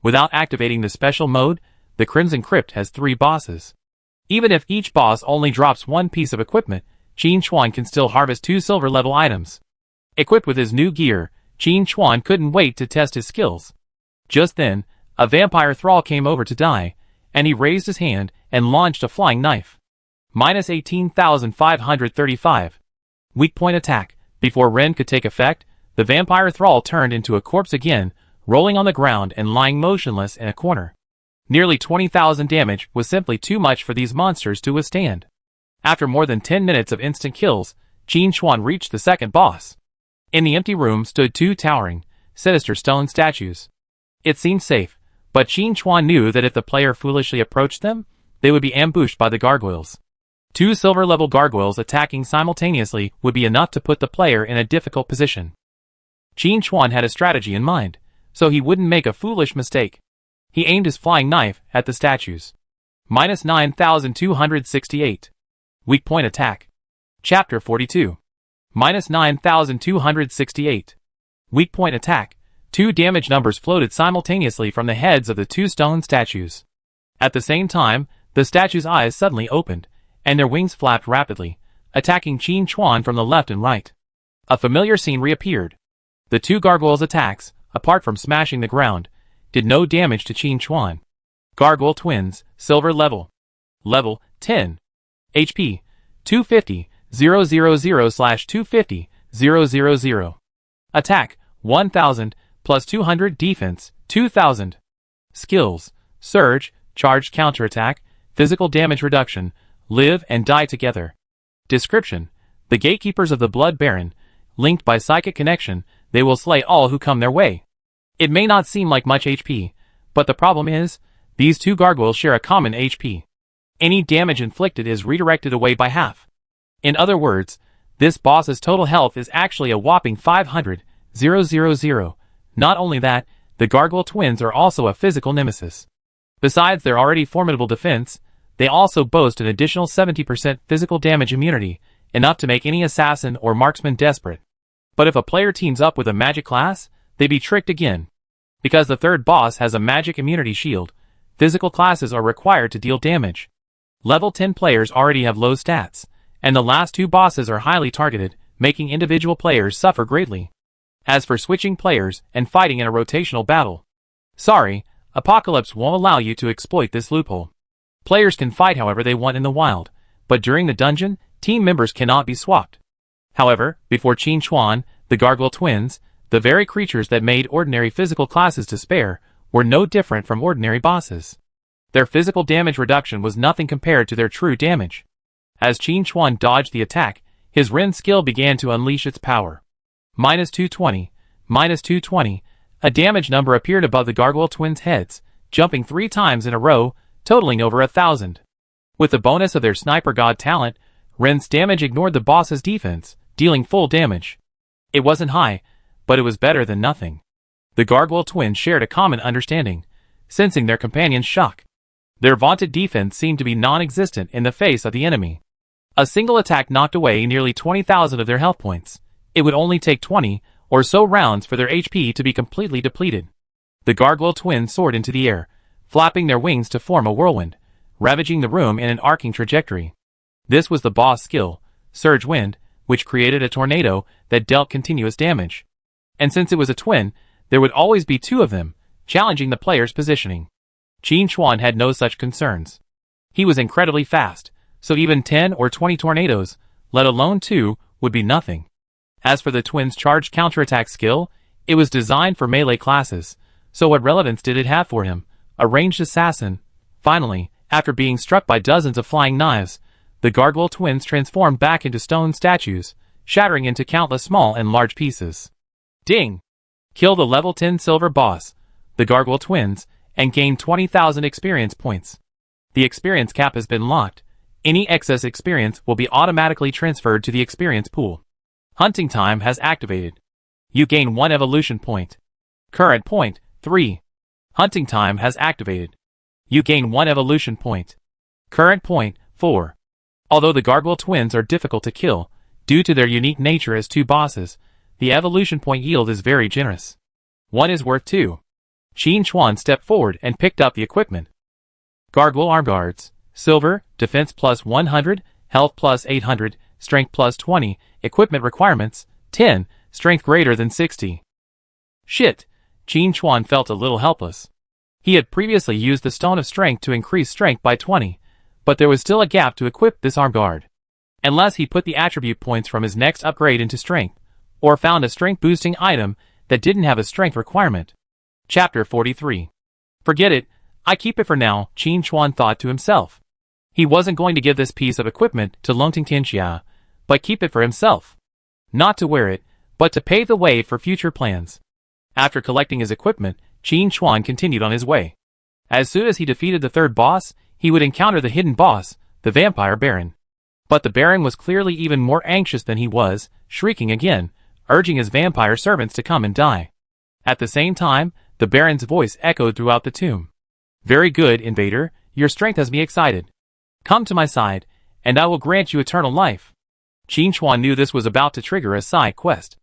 Without activating the special mode, the Crimson Crypt has 3 bosses. Even if each boss only drops 1 piece of equipment, Qin Chuan can still harvest 2 silver-level items. Equipped with his new gear, Qin Chuan couldn't wait to test his skills. Just then, a vampire thrall came over to die, and he raised his hand and launched a flying knife. Minus 18,535. Weak point attack. Before Rend could take effect, the vampire thrall turned into a corpse again, rolling on the ground and lying motionless in a corner. Nearly 20,000 damage was simply too much for these monsters to withstand. After more than 10 minutes of instant kills, Qin Chuan reached the second boss. In the empty room stood 2 towering, sinister stone statues. It seemed safe, but Qin Chuan knew that if the player foolishly approached them, they would be ambushed by the gargoyles. 2 silver-level gargoyles attacking simultaneously would be enough to put the player in a difficult position. Qin Chuan had a strategy in mind, so he wouldn't make a foolish mistake. He aimed his flying knife at the statues. Minus 9,268. Weak point attack. Chapter 42. Minus 9,268. Weak point attack. 2 damage numbers floated simultaneously from the heads of the 2 stone statues. At the same time, the statues' eyes suddenly opened, and their wings flapped rapidly, attacking Qin Chuan from the left and right. A familiar scene reappeared. The 2 gargoyles' attacks, apart from smashing the ground, did no damage to Qin Chuan. Gargoyle Twins, Silver Level. Level 10. HP 250 000/250 000. Attack 1000, plus 200 defense, 2000. Skills: Surge, Charged Counterattack, Physical Damage Reduction, Live and Die Together. Description: The Gatekeepers of the Blood Baron, linked by psychic connection, they will slay all who come their way. It may not seem like much HP, but the problem is, these two gargoyles share a common HP. Any damage inflicted is redirected away by half. In other words, this boss's total health is actually a whopping 500,000. Not only that, the gargoyle twins are also a physical nemesis. Besides their already formidable defense, they also boast an additional 70% physical damage immunity, enough to make any assassin or marksman desperate. But if a player teams up with a magic class, they be tricked again. Because the third boss has a magic immunity shield, physical classes are required to deal damage. Level 10 players already have low stats, and the last two bosses are highly targeted, making individual players suffer greatly. As for switching players and fighting in a rotational battle, sorry, Apocalypse won't allow you to exploit this loophole. Players can fight however they want in the wild, but during the dungeon, team members cannot be swapped. However, before Qin Chuan, the gargoyle twins, the very creatures that made ordinary physical classes despair, were no different from ordinary bosses. Their physical damage reduction was nothing compared to their true damage. As Qin Chuan dodged the attack, his Ren skill began to unleash its power. -220, -220, a damage number appeared above the gargoyle twins' heads, jumping 3 times in a row, totaling over 1,000. With the bonus of their sniper god talent, Ren's damage ignored the boss's defense, dealing full damage. It wasn't high, but it was better than nothing. The gargoyle twins shared a common understanding, sensing their companion's shock. Their vaunted defense seemed to be non-existent in the face of the enemy. A single attack knocked away nearly 20,000 of their health points. It would only take 20 or so rounds for their HP to be completely depleted. The gargoyle twins soared into the air, flapping their wings to form a whirlwind, ravaging the room in an arcing trajectory. This was the boss skill, Surge Wind, which created a tornado that dealt continuous damage. And since it was a twin, there would always be 2 of them, challenging the player's positioning. Qin Chuan had no such concerns. He was incredibly fast, so even 10 or 20 tornadoes, let alone 2, would be nothing. As for the twins' charged counterattack skill, it was designed for melee classes, so what relevance did it have for him, a ranged assassin? Finally, after being struck by dozens of flying knives, the gargoyle twins transformed back into stone statues, shattering into countless small and large pieces. Ding! Kill the level 10 silver boss, the gargoyle twins, and gain 20,000 experience points. The experience cap has been locked. Any excess experience will be automatically transferred to the experience pool. Hunting time has activated. You gain 1 evolution point. Current point, 3. Hunting time has activated. You gain 1 evolution point. Current point, 4. Although the gargoyle twins are difficult to kill, due to their unique nature as 2 bosses, the evolution point yield is very generous. 1 is worth 2. Qin Chuan stepped forward and picked up the equipment. Gargoyle arm guards, silver, defense plus 100, health plus 800, strength plus 20, equipment requirements, 10, strength greater than 60. Shit, Qin Chuan felt a little helpless. He had previously used the Stone of Strength to increase strength by 20, but there was still a gap to equip this arm guard. Unless he put the attribute points from his next upgrade into strength, or found a strength boosting item that didn't have a strength requirement. Chapter 43. Forget it, I keep it for now, Qin Chuan thought to himself. He wasn't going to give this piece of equipment to Longting Tianxia, but keep it for himself. Not to wear it, but to pave the way for future plans. After collecting his equipment, Qin Chuan continued on his way. As soon as he defeated the third boss, he would encounter the hidden boss, the Vampire Baron. But the Baron was clearly even more anxious than he was, shrieking again, urging his vampire servants to come and die. At the same time, the Baron's voice echoed throughout the tomb. Very good, invader, your strength has me excited. Come to my side, and I will grant you eternal life. Qin Chuan knew this was about to trigger a side quest.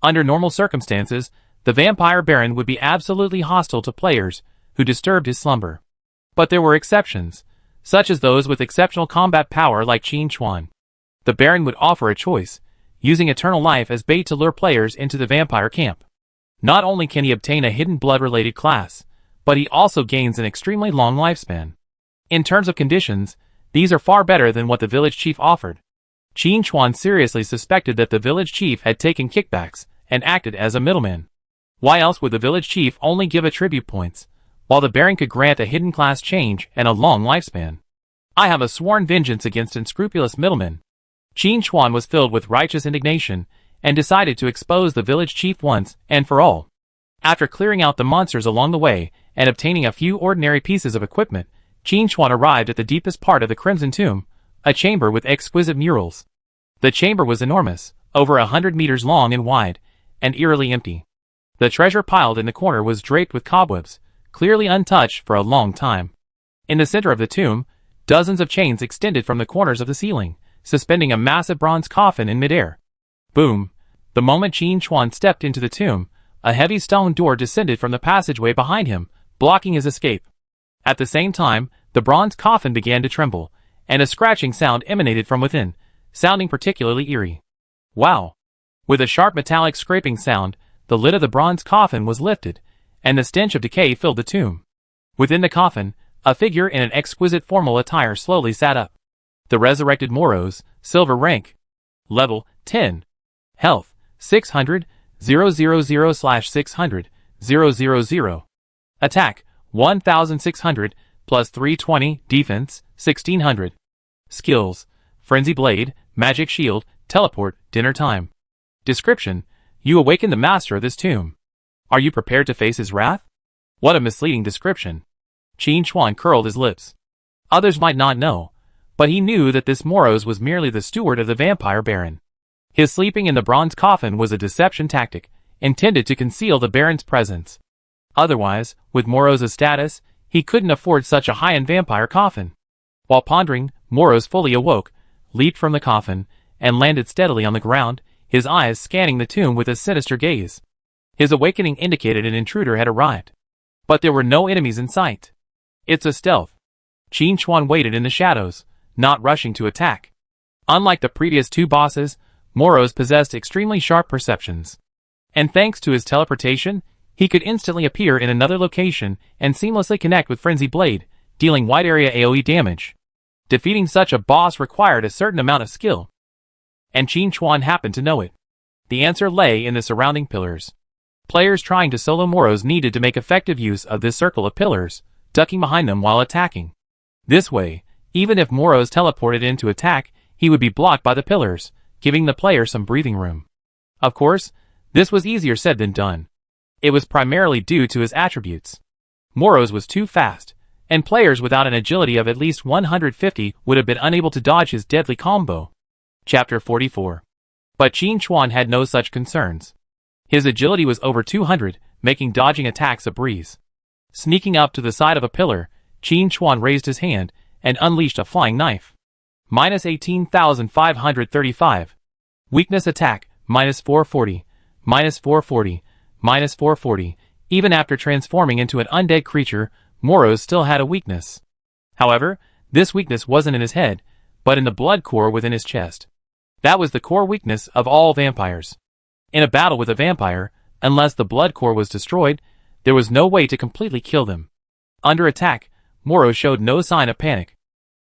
Under normal circumstances, the Vampire Baron would be absolutely hostile to players who disturbed his slumber. But there were exceptions, such as those with exceptional combat power like Qin Chuan. The Baron would offer a choice, using eternal life as bait to lure players into the vampire camp. Not only can he obtain a hidden blood-related class, but he also gains an extremely long lifespan. In terms of conditions, these are far better than what the village chief offered. Qin Chuan seriously suspected that the village chief had taken kickbacks and acted as a middleman. Why else would the village chief only give attribute points, while the Baron could grant a hidden class change and a long lifespan? I have a sworn vengeance against unscrupulous middlemen. Qin Chuan was filled with righteous indignation, and decided to expose the village chief once and for all. After clearing out the monsters along the way, and obtaining a few ordinary pieces of equipment, Qin Chuan arrived at the deepest part of the Crimson Tomb, a chamber with exquisite murals. The chamber was enormous, over 100 meters long and wide, and eerily empty. The treasure piled in the corner was draped with cobwebs, clearly untouched for a long time. In the center of the tomb, dozens of chains extended from the corners of the ceiling, suspending a massive bronze coffin in midair. Boom! The moment Qin Chuan stepped into the tomb, a heavy stone door descended from the passageway behind him, blocking his escape. At the same time, the bronze coffin began to tremble, and a scratching sound emanated from within, sounding particularly eerie. Wow! With a sharp metallic scraping sound, the lid of the bronze coffin was lifted, and the stench of decay filled the tomb. Within the coffin, a figure in an exquisite formal attire slowly sat up. The resurrected Moros, silver rank. Level 10. Health 600, 000/600, 000. Attack 1600, plus 320, defense 1600. Skills: Frenzy Blade, Magic Shield, Teleport, Dinner Time. Description: You awaken the master of this tomb. Are you prepared to face his wrath? What a misleading description. Qin Chuan curled his lips. Others might not know, but he knew that this Moros was merely the steward of the vampire baron. His sleeping in the bronze coffin was a deception tactic, intended to conceal the baron's presence. Otherwise, with Moros' status, he couldn't afford such a high-end vampire coffin. While pondering, Moros fully awoke, leaped from the coffin, and landed steadily on the ground, his eyes scanning the tomb with a sinister gaze. His awakening indicated an intruder had arrived. But there were no enemies in sight. It's a stealth. Qin Chuan waited in the shadows, not rushing to attack. Unlike the previous two bosses, Moros possessed extremely sharp perceptions. And thanks to his teleportation, he could instantly appear in another location and seamlessly connect with Frenzy Blade, dealing wide-area AoE damage. Defeating such a boss required a certain amount of skill. And Qin Chuan happened to know it. The answer lay in the surrounding pillars. Players trying to solo Moros needed to make effective use of this circle of pillars, ducking behind them while attacking. This way, even if Moros teleported in to attack, he would be blocked by the pillars, giving the player some breathing room. Of course, this was easier said than done. It was primarily due to his attributes. Moros was too fast, and players without an agility of at least 150 would have been unable to dodge his deadly combo. Chapter 44. But Qin Chuan had no such concerns. His agility was over 200, making dodging attacks a breeze. Sneaking up to the side of a pillar, Qin Chuan raised his hand and unleashed a flying knife. Minus 18,535. Weakness attack, minus 440, minus 440, minus 440. Even after transforming into an undead creature, Moros still had a weakness. However, this weakness wasn't in his head, but in the blood core within his chest. That was the core weakness of all vampires. In a battle with a vampire, unless the blood core was destroyed, there was no way to completely kill them. Under attack, Moros showed no sign of panic.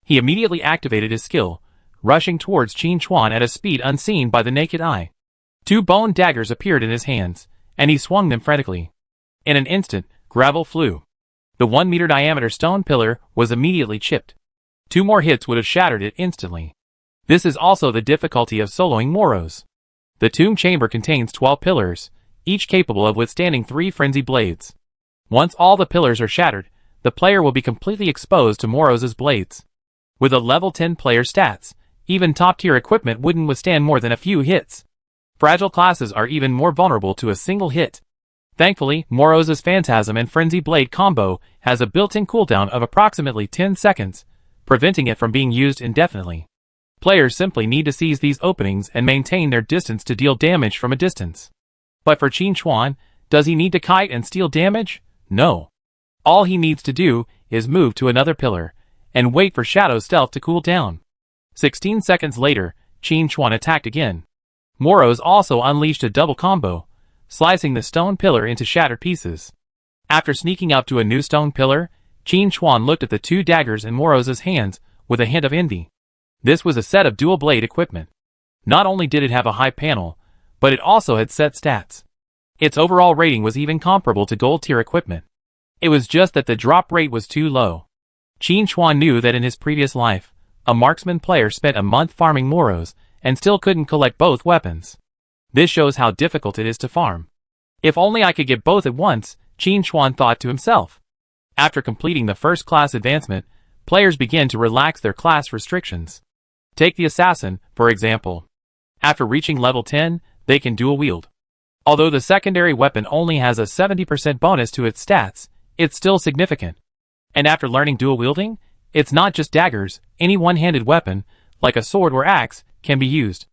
He immediately activated his skill, rushing towards Qin Chuan at a speed unseen by the naked eye. Two bone daggers appeared in his hands, and he swung them frantically. In an instant, gravel flew. The 1-meter diameter stone pillar was immediately chipped. 2 more hits would have shattered it instantly. This is also the difficulty of soloing Moros. The tomb chamber contains 12 pillars, each capable of withstanding 3 frenzy blades. Once all the pillars are shattered, the player will be completely exposed to Moros' blades. With a level 10 player stats, even top-tier equipment wouldn't withstand more than a few hits. Fragile classes are even more vulnerable to a single hit. Thankfully, Moros' Phantasm and Frenzy Blade combo has a built-in cooldown of approximately 10 seconds, preventing it from being used indefinitely. Players simply need to seize these openings and maintain their distance to deal damage from a distance. But for Qin Chuan, does he need to kite and steal damage? No. All he needs to do is move to another pillar, and wait for Shadow Stealth to cool down. 16 seconds later, Qin Chuan attacked again. Moros also unleashed a double combo, slicing the stone pillar into shattered pieces. After sneaking up to a new stone pillar, Qin Chuan looked at the 2 daggers in Moros' hands with a hint of envy. This was a set of dual blade equipment. Not only did it have a high panel, but it also had set stats. Its overall rating was even comparable to gold tier equipment. It was just that the drop rate was too low. Qin Chuan knew that in his previous life, a marksman player spent a month farming Moros and still couldn't collect both weapons. This shows how difficult it is to farm. If only I could get both at once, Qin Chuan thought to himself. After completing the first class advancement, players begin to relax their class restrictions. Take the assassin, for example. After reaching level 10, they can dual wield. Although the secondary weapon only has a 70% bonus to its stats, it's still significant. And after learning dual wielding, it's not just daggers, any one-handed weapon, like a sword or axe, can be used.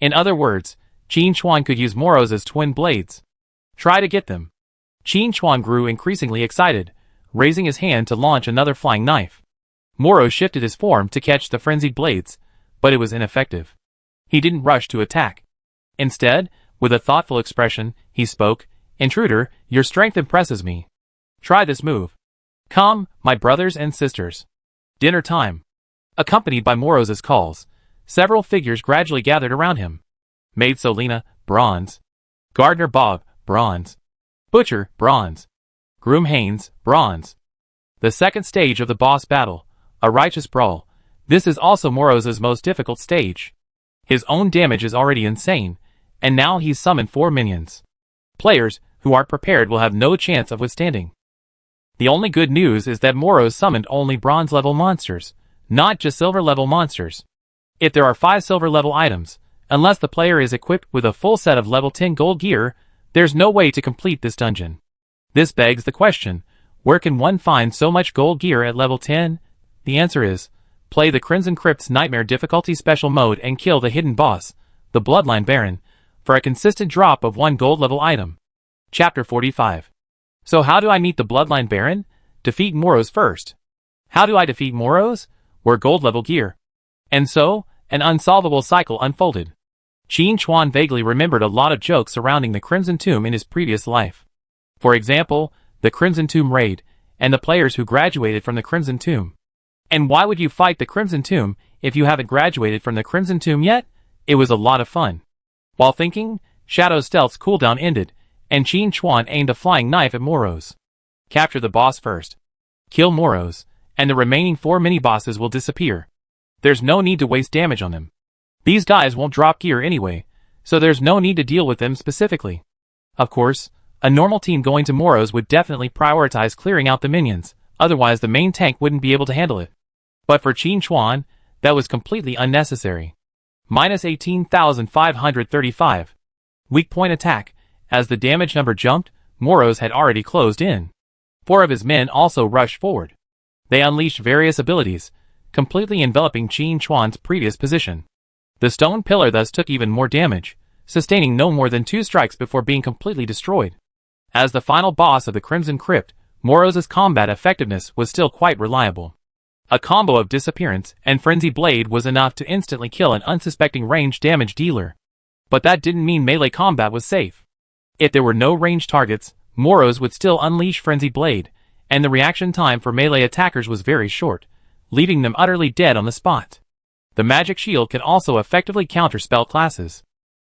In other words, Qin Chuan could use Moros as twin blades. Try to get them. Qin Chuan grew increasingly excited, raising his hand to launch another flying knife. Moro shifted his form to catch the frenzied blades, but it was ineffective. He didn't rush to attack. Instead, with a thoughtful expression, he spoke, "Intruder, your strength impresses me. Try this move. Come, my brothers and sisters. Dinner time." Accompanied by Moros' calls, several figures gradually gathered around him. Maid Solina, bronze. Gardener Bob, bronze. Butcher, bronze. Groom Haynes, bronze. The second stage of the boss battle, a righteous brawl. This is also Moros' most difficult stage. His own damage is already insane, and now he's summoned 4 minions. Players who aren't prepared will have no chance of withstanding. The only good news is that Moros summoned only bronze-level monsters, not just silver-level monsters. If there are 5 silver-level items, unless the player is equipped with a full set of level 10 gold gear, there's no way to complete this dungeon. This begs the question, where can one find so much gold gear at level 10? The answer is, play the Crimson Crypt's Nightmare difficulty special mode and kill the hidden boss, the Bloodline Baron, for a consistent drop of 1 gold level item. Chapter 45. So how do I meet the Bloodline Baron? Defeat Moros first. How do I defeat Moros? Wear gold level gear. And so, an unsolvable cycle unfolded. Qin Chuan vaguely remembered a lot of jokes surrounding the Crimson Tomb in his previous life. For example, the Crimson Tomb raid, and the players who graduated from the Crimson Tomb. And why would you fight the Crimson Tomb if you haven't graduated from the Crimson Tomb yet? It was a lot of fun. While thinking, Shadow Stealth's cooldown ended, and Qin Chuan aimed a flying knife at Moros. Capture the boss first. Kill Moros, and the remaining 4 mini-bosses will disappear. There's no need to waste damage on them. These guys won't drop gear anyway, so there's no need to deal with them specifically. Of course, a normal team going to Moros would definitely prioritize clearing out the minions, otherwise the main tank wouldn't be able to handle it. But for Qin Chuan, that was completely unnecessary. Minus 18,535. Weak point attack. As the damage number jumped, Moros had already closed in. 4 of his men also rushed forward. They unleashed various abilities, completely enveloping Qin Chuan's previous position. The stone pillar thus took even more damage, sustaining no more than 2 strikes before being completely destroyed. As the final boss of the Crimson Crypt, Moros' combat effectiveness was still quite reliable. A combo of Disappearance and Frenzy Blade was enough to instantly kill an unsuspecting range damage dealer. But that didn't mean melee combat was safe. If there were no ranged targets, Moros would still unleash Frenzy Blade, and the reaction time for melee attackers was very short, leaving them utterly dead on the spot. The magic shield can also effectively counter spell classes.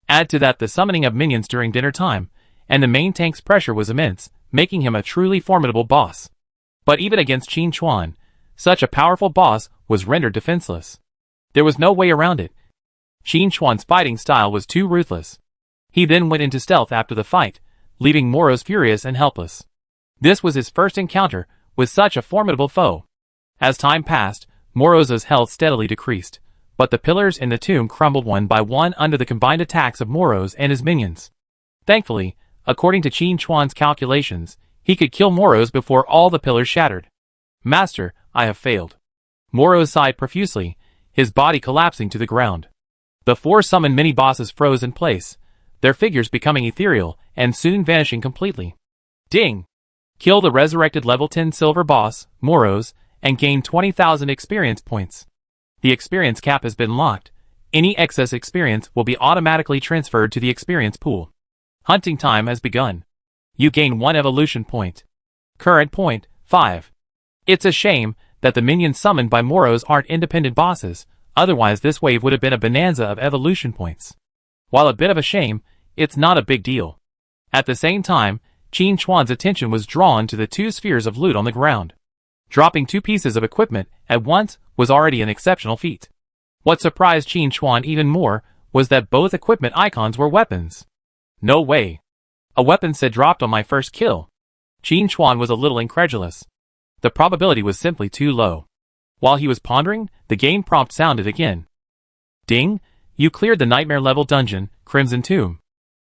Add to that the summoning of minions during dinner time, and the main tank's pressure was immense, making him a truly formidable boss. But even against Qin Chuan, such a powerful boss was rendered defenseless. There was no way around it. Qin Chuan's fighting style was too ruthless. He then went into stealth after the fight, leaving Moros furious and helpless. This was his first encounter with such a formidable foe. As time passed, Moros' health steadily decreased, but the pillars in the tomb crumbled one by one under the combined attacks of Moros and his minions. Thankfully, according to Qin Chuan's calculations, he could kill Moros before all the pillars shattered. "Master, I have failed." Moros sighed profusely, his body collapsing to the ground. The 4 summoned mini-bosses froze in place, their figures becoming ethereal and soon vanishing completely. Ding! Kill the resurrected level 10 silver boss, Moros, and gain 20,000 experience points. The experience cap has been locked. Any excess experience will be automatically transferred to the experience pool. Hunting time has begun. You gain 1 evolution point. Current point, 5. It's a shame that the minions summoned by Moros aren't independent bosses, otherwise this wave would have been a bonanza of evolution points. While a bit of a shame, it's not a big deal. At the same time, Qin Chuan's attention was drawn to the two spheres of loot on the ground. Dropping two pieces of equipment at once was already an exceptional feat. What surprised Qin Chuan even more was that both equipment icons were weapons. No way. A weapon said dropped on my first kill. Qin Chuan was a little incredulous. The probability was simply too low. While he was pondering, the game prompt sounded again. Ding! You cleared the nightmare level dungeon, Crimson Tomb.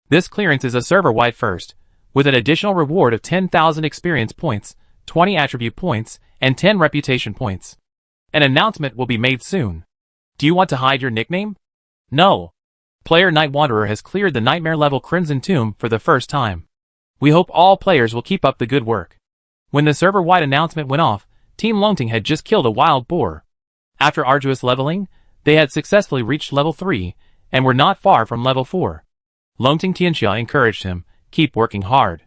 This clearance is a server-wide first, with an additional reward of 10,000 experience points, 20 attribute points, and 10 reputation points. An announcement will be made soon. Do you want to hide your nickname? No. Player Night Wanderer has cleared the nightmare level Crimson Tomb for the first time. We hope all players will keep up the good work. When the server-wide announcement went off, Team Longting had just killed a wild boar. After arduous leveling, they had successfully reached level 3, and were not far from level 4. Longting Tianxia encouraged him, keep working hard.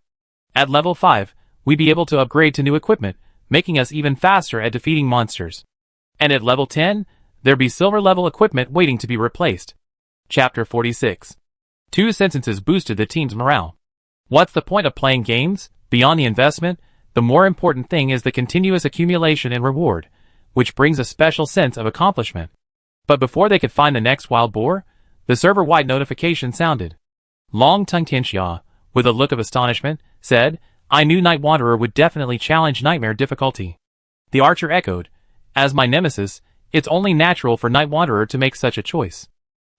At level 5, we'd be able to upgrade to new equipment, making us even faster at defeating monsters. And at level 10, there'd be silver level equipment waiting to be replaced. Chapter 46. 2 sentences boosted the team's morale. What's the point of playing games? Beyond the investment, the more important thing is the continuous accumulation and reward, which brings a special sense of accomplishment. But before they could find the next wild boar, the server-wide notification sounded. Long-Tongue Tianxia, with a look of astonishment, said, I knew Night Wanderer would definitely challenge nightmare difficulty. The archer echoed, as my nemesis, it's only natural for Night Wanderer to make such a choice.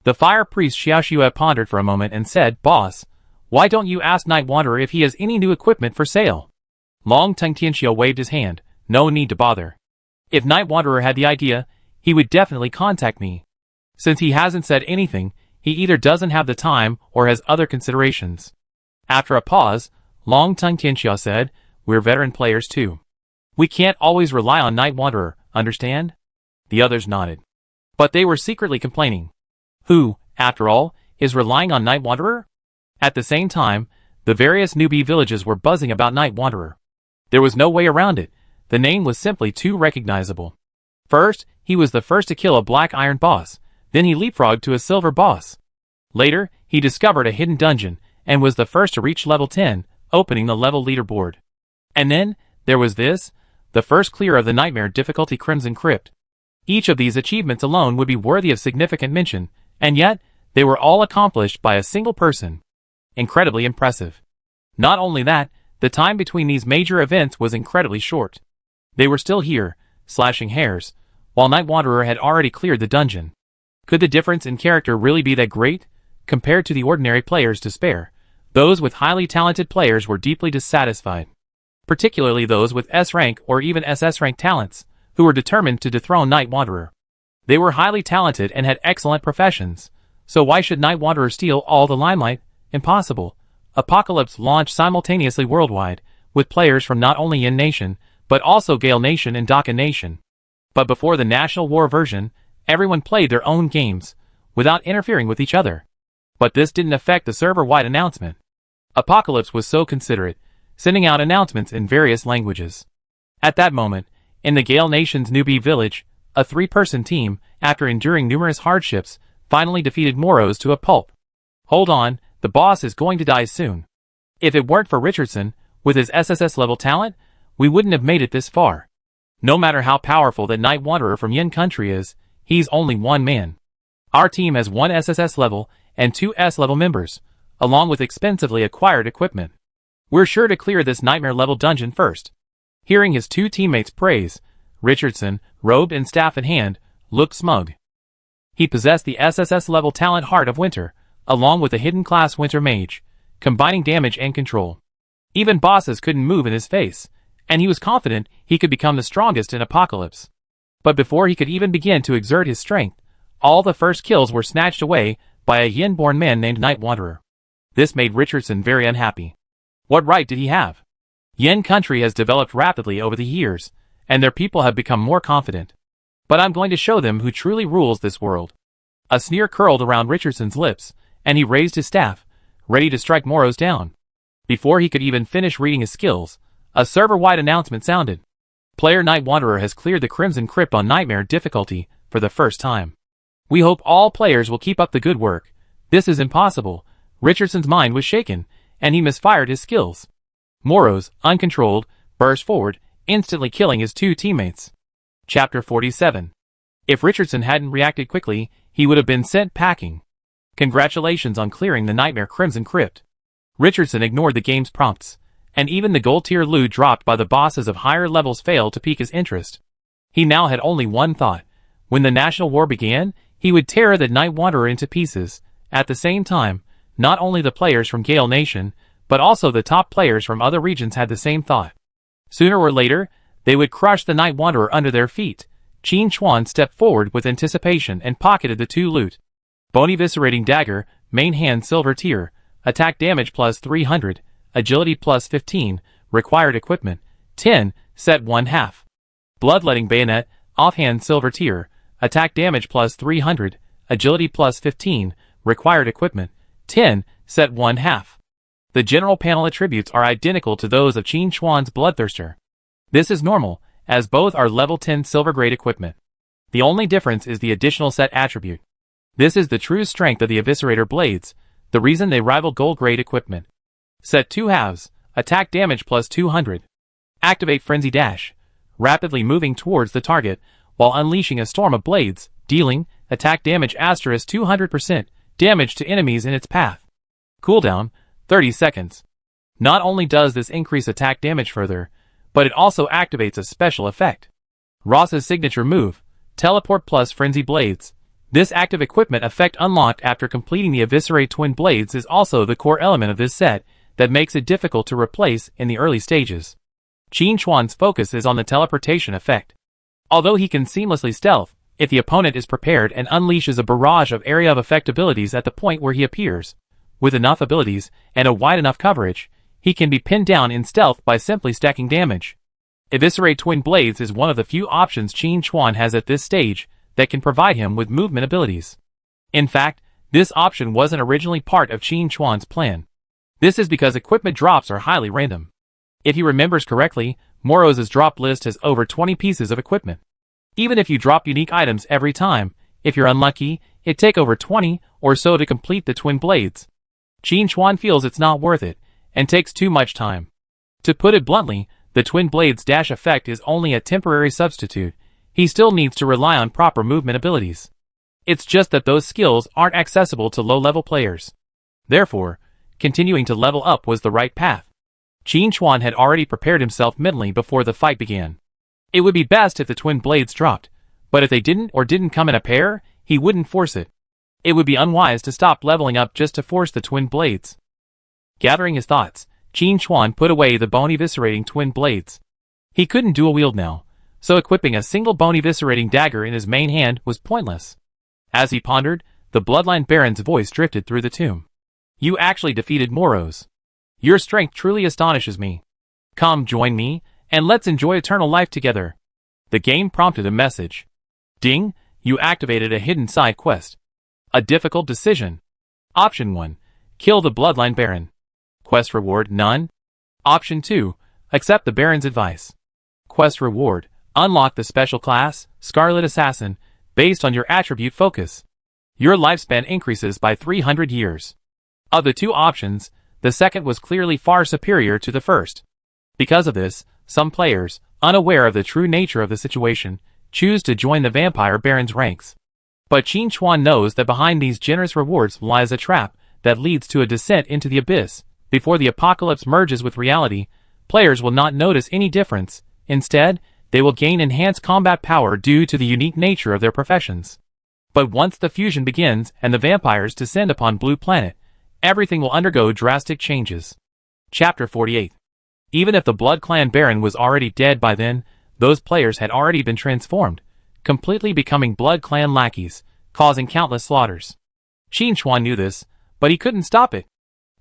The fire priest Xiaoxue pondered for a moment and said, Boss, why don't you ask Night Wanderer if he has any new equipment for sale? Long-Tongue Tianxia waved his hand, no need to bother. If Night Wanderer had the idea, he would definitely contact me. Since he hasn't said anything, he either doesn't have the time or has other considerations. After a pause, Long-Tongue Tianxia said, we're veteran players too. We can't always rely on Night Wanderer, understand? The others nodded. But they were secretly complaining. Who, after all, is relying on Night Wanderer? At the same time, the various newbie villages were buzzing about Night Wanderer. There was no way around it. The name was simply too recognizable. First, he was the first to kill a black iron boss, then he leapfrogged to a silver boss. Later, he discovered a hidden dungeon, and was the first to reach level 10, opening the level leaderboard. And then, there was this, the first clear of the nightmare difficulty Crimson Crypt. Each of these achievements alone would be worthy of significant mention, and yet, they were all accomplished by a single person. Incredibly impressive. Not only that, the time between these major events was incredibly short. They were still here, slashing hairs, while Night Wanderer had already cleared the dungeon. Could the difference in character really be that great? Compared to the ordinary players' despair, those with highly talented players were deeply dissatisfied. Particularly those with S-rank or even SS-rank talents, who were determined to dethrone Night Wanderer. They were highly talented and had excellent professions, so why should Night Wanderer steal all the limelight? Impossible. Apocalypse launched simultaneously worldwide, with players from not only Yin Nation, but also Gale Nation and Daka Nation. But before the National War version, everyone played their own games, without interfering with each other. But this didn't affect the server-wide announcement. Apocalypse was so considerate, sending out announcements in various languages. At that moment, in the Gale Nation's newbie village, a 3-person team, after enduring numerous hardships, finally defeated Moros to a pulp. Hold on, the boss is going to die soon. If it weren't for Richardson, with his SSS level talent, we wouldn't have made it this far. No matter how powerful that Night Wanderer from Yin Country is, he's only one man. Our team has 1 SSS level and 2 S level members, along with expensively acquired equipment. We're sure to clear this nightmare level dungeon first. Hearing his 2 teammates praise, Richardson, robed and staff in hand, looked smug. He possessed the SSS level talent Heart of Winter, along with a hidden class Winter Mage, combining damage and control. Even bosses couldn't move in his face, and he was confident he could become the strongest in Apocalypse. But before he could even begin to exert his strength, all the first kills were snatched away by a Yin-born man named Night Wanderer. This made Richardson very unhappy. What right did he have? Yin Country has developed rapidly over the years, and their people have become more confident. But I'm going to show them who truly rules this world. A sneer curled around Richardson's lips, and he raised his staff, ready to strike Moros down. Before he could even finish reading his skills, a server-wide announcement sounded. Player Night Wanderer has cleared the Crimson Crypt on Nightmare difficulty for the first time. We hope all players will keep up the good work. This is impossible. Richardson's mind was shaken, and he misfired his skills. Moros, uncontrolled, burst forward, instantly killing his two teammates. Chapter 47. If Richardson hadn't reacted quickly, he would have been sent packing. Congratulations on clearing the Nightmare Crimson Crypt. Richardson ignored the game's prompts, and even the gold tier loot dropped by the bosses of higher levels failed to pique his interest. He now had only one thought. When the National War began, he would tear the Night Wanderer into pieces. At the same time, not only the players from Gale Nation, but also the top players from other regions had the same thought. Sooner or later, they would crush the Night Wanderer under their feet. Qin Chuan stepped forward with anticipation and pocketed the two loot. Bony Viscerating Dagger, main hand silver tier, attack damage plus 300, agility plus 15, required equipment, 10, set 1/2. Bloodletting Bayonet, offhand silver tier, attack damage plus 300, agility plus 15, required equipment, 10, set 1/2. The general panel attributes are identical to those of Qin Chuan's Bloodthirster. This is normal, as both are level 10 silver grade equipment. The only difference is the additional set attribute. This is the true strength of the Eviscerator Blades, the reason they rival gold grade equipment. Set 2/2, attack damage plus 200. Activate Frenzy Dash, rapidly moving towards the target, while unleashing a storm of blades, dealing attack damage asterisk 200% damage to enemies in its path. Cooldown, 30 seconds. Not only does this increase attack damage further, but it also activates a special effect. Ross's signature move, Teleport plus Frenzy Blades. This active equipment effect unlocked after completing the Eviscerate Twin Blades is also the core element of this set that makes it difficult to replace in the early stages. Qin Chuan's focus is on the teleportation effect. Although he can seamlessly stealth, if the opponent is prepared and unleashes a barrage of area of effect abilities at the point where he appears, with enough abilities and a wide enough coverage, he can be pinned down in stealth by simply stacking damage. Eviscerate Twin Blades is one of the few options Qin Chuan has at this stage that can provide him with movement abilities. In fact, this option wasn't originally part of Qin Chuan's plan. This is because equipment drops are highly random. If he remembers correctly, Moros' drop list has over 20 pieces of equipment. Even if you drop unique items every time, if you're unlucky, it take over 20 or so to complete the Twin Blades. Qin Chuan feels it's not worth it, and takes too much time. To put it bluntly, the Twin Blades dash effect is only a temporary substitute. He still needs to rely on proper movement abilities. It's just that those skills aren't accessible to low-level players. Therefore, continuing to level up was the right path. Qin Chuan had already prepared himself mentally before the fight began. It would be best if the Twin Blades dropped, but if they didn't or didn't come in a pair, he wouldn't force it. It would be unwise to stop leveling up just to force the Twin Blades. Gathering his thoughts, Qin Chuan put away the bony viscerating Twin Blades. He couldn't dual wield now, so equipping a single bony viscerating dagger in his main hand was pointless. As he pondered, the Bloodline Baron's voice drifted through the tomb. You actually defeated Moros. Your strength truly astonishes me. Come join me, and let's enjoy eternal life together. The game prompted a message. Ding, you activated a hidden side quest. A difficult decision. Option 1. Kill the Bloodline Baron. Quest reward, none. Option 2. Accept the Baron's advice. Quest reward, unlock the special class, Scarlet Assassin, based on your attribute focus. Your lifespan increases by 300 years. Of the two options, the second was clearly far superior to the first. Because of this, some players, unaware of the true nature of the situation, choose to join the Vampire Baron's ranks. But Qin Chuan knows that behind these generous rewards lies a trap that leads to a descent into the abyss. Before the apocalypse merges with reality, players will not notice any difference. Instead, they will gain enhanced combat power due to the unique nature of their professions. But once the fusion begins and the vampires descend upon Blue Planet, everything will undergo drastic changes. Chapter 48. Even if the Blood Clan Baron was already dead by then, those players had already been transformed, completely becoming Blood Clan lackeys, causing countless slaughters. Qin Chuan knew this, but he couldn't stop it.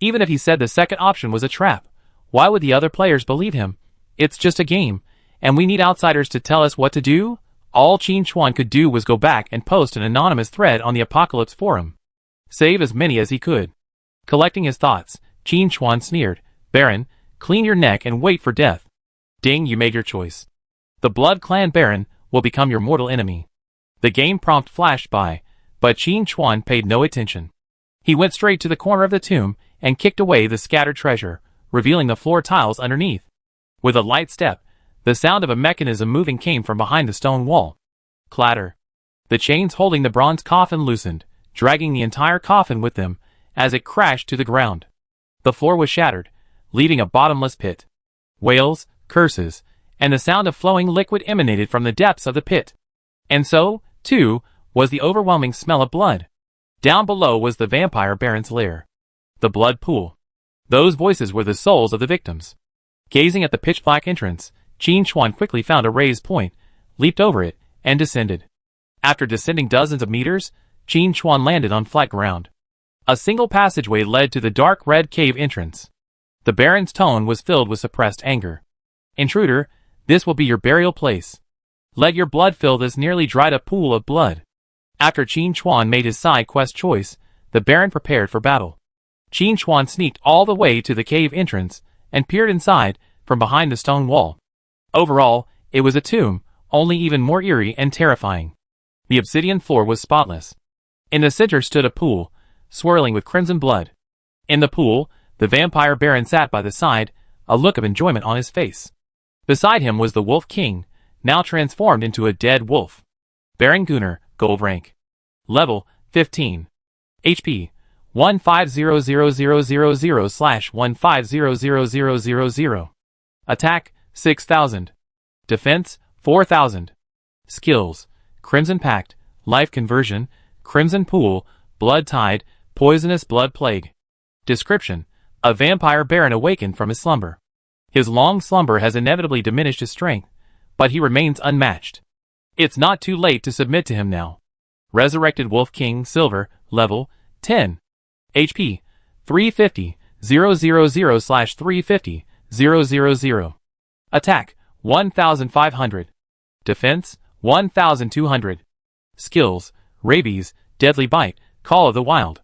Even if he said the second option was a trap, why would the other players believe him? It's just a game, and we need outsiders to tell us what to do? All Qin Chuan could do was go back and post an anonymous thread on the Apocalypse forum. Save as many as he could. Collecting his thoughts, Qin Chuan sneered, Baron, clean your neck and wait for death. Ding, you made your choice. The Blood Clan Baron will become your mortal enemy. The game prompt flashed by, but Qin Chuan paid no attention. He went straight to the corner of the tomb and kicked away the scattered treasure, revealing the floor tiles underneath. With a light step, the sound of a mechanism moving came from behind the stone wall. Clatter. The chains holding the bronze coffin loosened, dragging the entire coffin with them as it crashed to the ground. The floor was shattered, leaving a bottomless pit. Wails, curses, and the sound of flowing liquid emanated from the depths of the pit. And so, too, was the overwhelming smell of blood. Down below was the vampire baron's lair. The blood pool. Those voices were the souls of the victims. Gazing at the pitch-black entrance, Qin Chuan quickly found a raised point, leaped over it, and descended. After descending dozens of meters, Qin Chuan landed on flat ground. A single passageway led to the dark red cave entrance. The baron's tone was filled with suppressed anger. "Intruder, this will be your burial place. Let your blood fill this nearly dried-up pool of blood." After Qin Chuan made his side quest choice, the baron prepared for battle. Qin Chuan sneaked all the way to the cave entrance and peered inside from behind the stone wall. Overall, it was a tomb, only even more eerie and terrifying. The obsidian floor was spotless. In the center stood a pool, swirling with crimson blood. In the pool, the vampire baron sat by the side, a look of enjoyment on his face. Beside him was the Wolf King, now transformed into a dead wolf. Baron Gunnar, gold rank. Level, 15. HP, 150000/150000. Attack, 6000. Defense, 4000. Skills, Crimson Pact, Life Conversion, Crimson Pool, Blood Tide, Poisonous Blood Plague. Description: a vampire baron awakened from his slumber. His long slumber has inevitably diminished his strength, but he remains unmatched. It's not too late to submit to him now. Resurrected Wolf King, Silver, Level, 10. HP, 350,000/350,000. Attack, 1500. Defense, 1200. Skills, Rabies, Deadly Bite, Call of the Wild.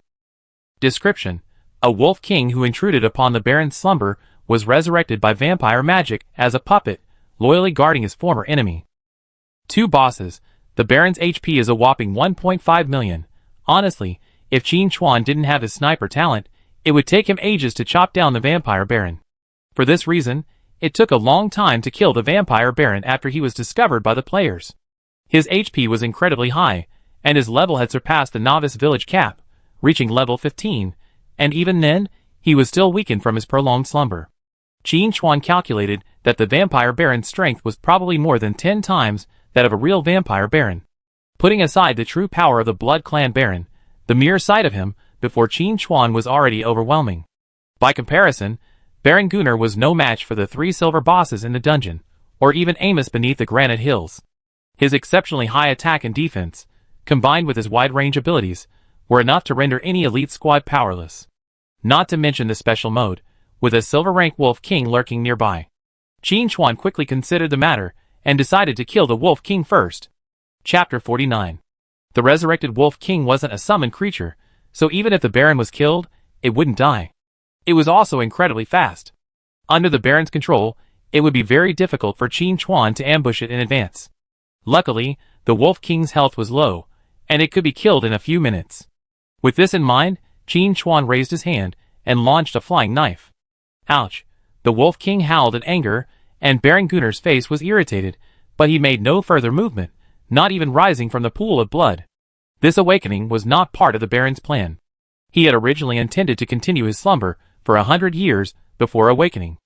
Description: a Wolf King who intruded upon the Baron's slumber was resurrected by vampire magic as a puppet, loyally guarding his former enemy. 2 bosses. The Baron's HP is a whopping 1.5 million. Honestly, if Qin Chuan didn't have his sniper talent, it would take him ages to chop down the vampire baron. For this reason, it took a long time to kill the vampire baron after he was discovered by the players. His HP was incredibly high, and his level had surpassed the novice village cap, reaching level 15, and even then, he was still weakened from his prolonged slumber. Qin Chuan calculated that the vampire baron's strength was probably more than 10 times that of a real vampire baron. Putting aside the true power of the Blood Clan Baron, the mere sight of him before Qin Chuan was already overwhelming. By comparison, Baron Gunnar was no match for the 3 silver bosses in the dungeon, or even Amos beneath the granite hills. His exceptionally high attack and defense, combined with his wide-range abilities, were enough to render any elite squad powerless. Not to mention the special mode, with a silver-rank Wolf King lurking nearby. Qin Chuan quickly considered the matter, and decided to kill the Wolf King first. Chapter 49. The resurrected Wolf King wasn't a summoned creature, so even if the Baron was killed, it wouldn't die. It was also incredibly fast. Under the Baron's control, it would be very difficult for Qin Chuan to ambush it in advance. Luckily, the Wolf King's health was low, and it could be killed in a few minutes. With this in mind, Qin Chuan raised his hand and launched a flying knife. Ouch! The Wolf King howled in anger, and Baron Gunnar's face was irritated, but he made no further movement, not even rising from the pool of blood. This awakening was not part of the Baron's plan. He had originally intended to continue his slumber for 100 years before awakening.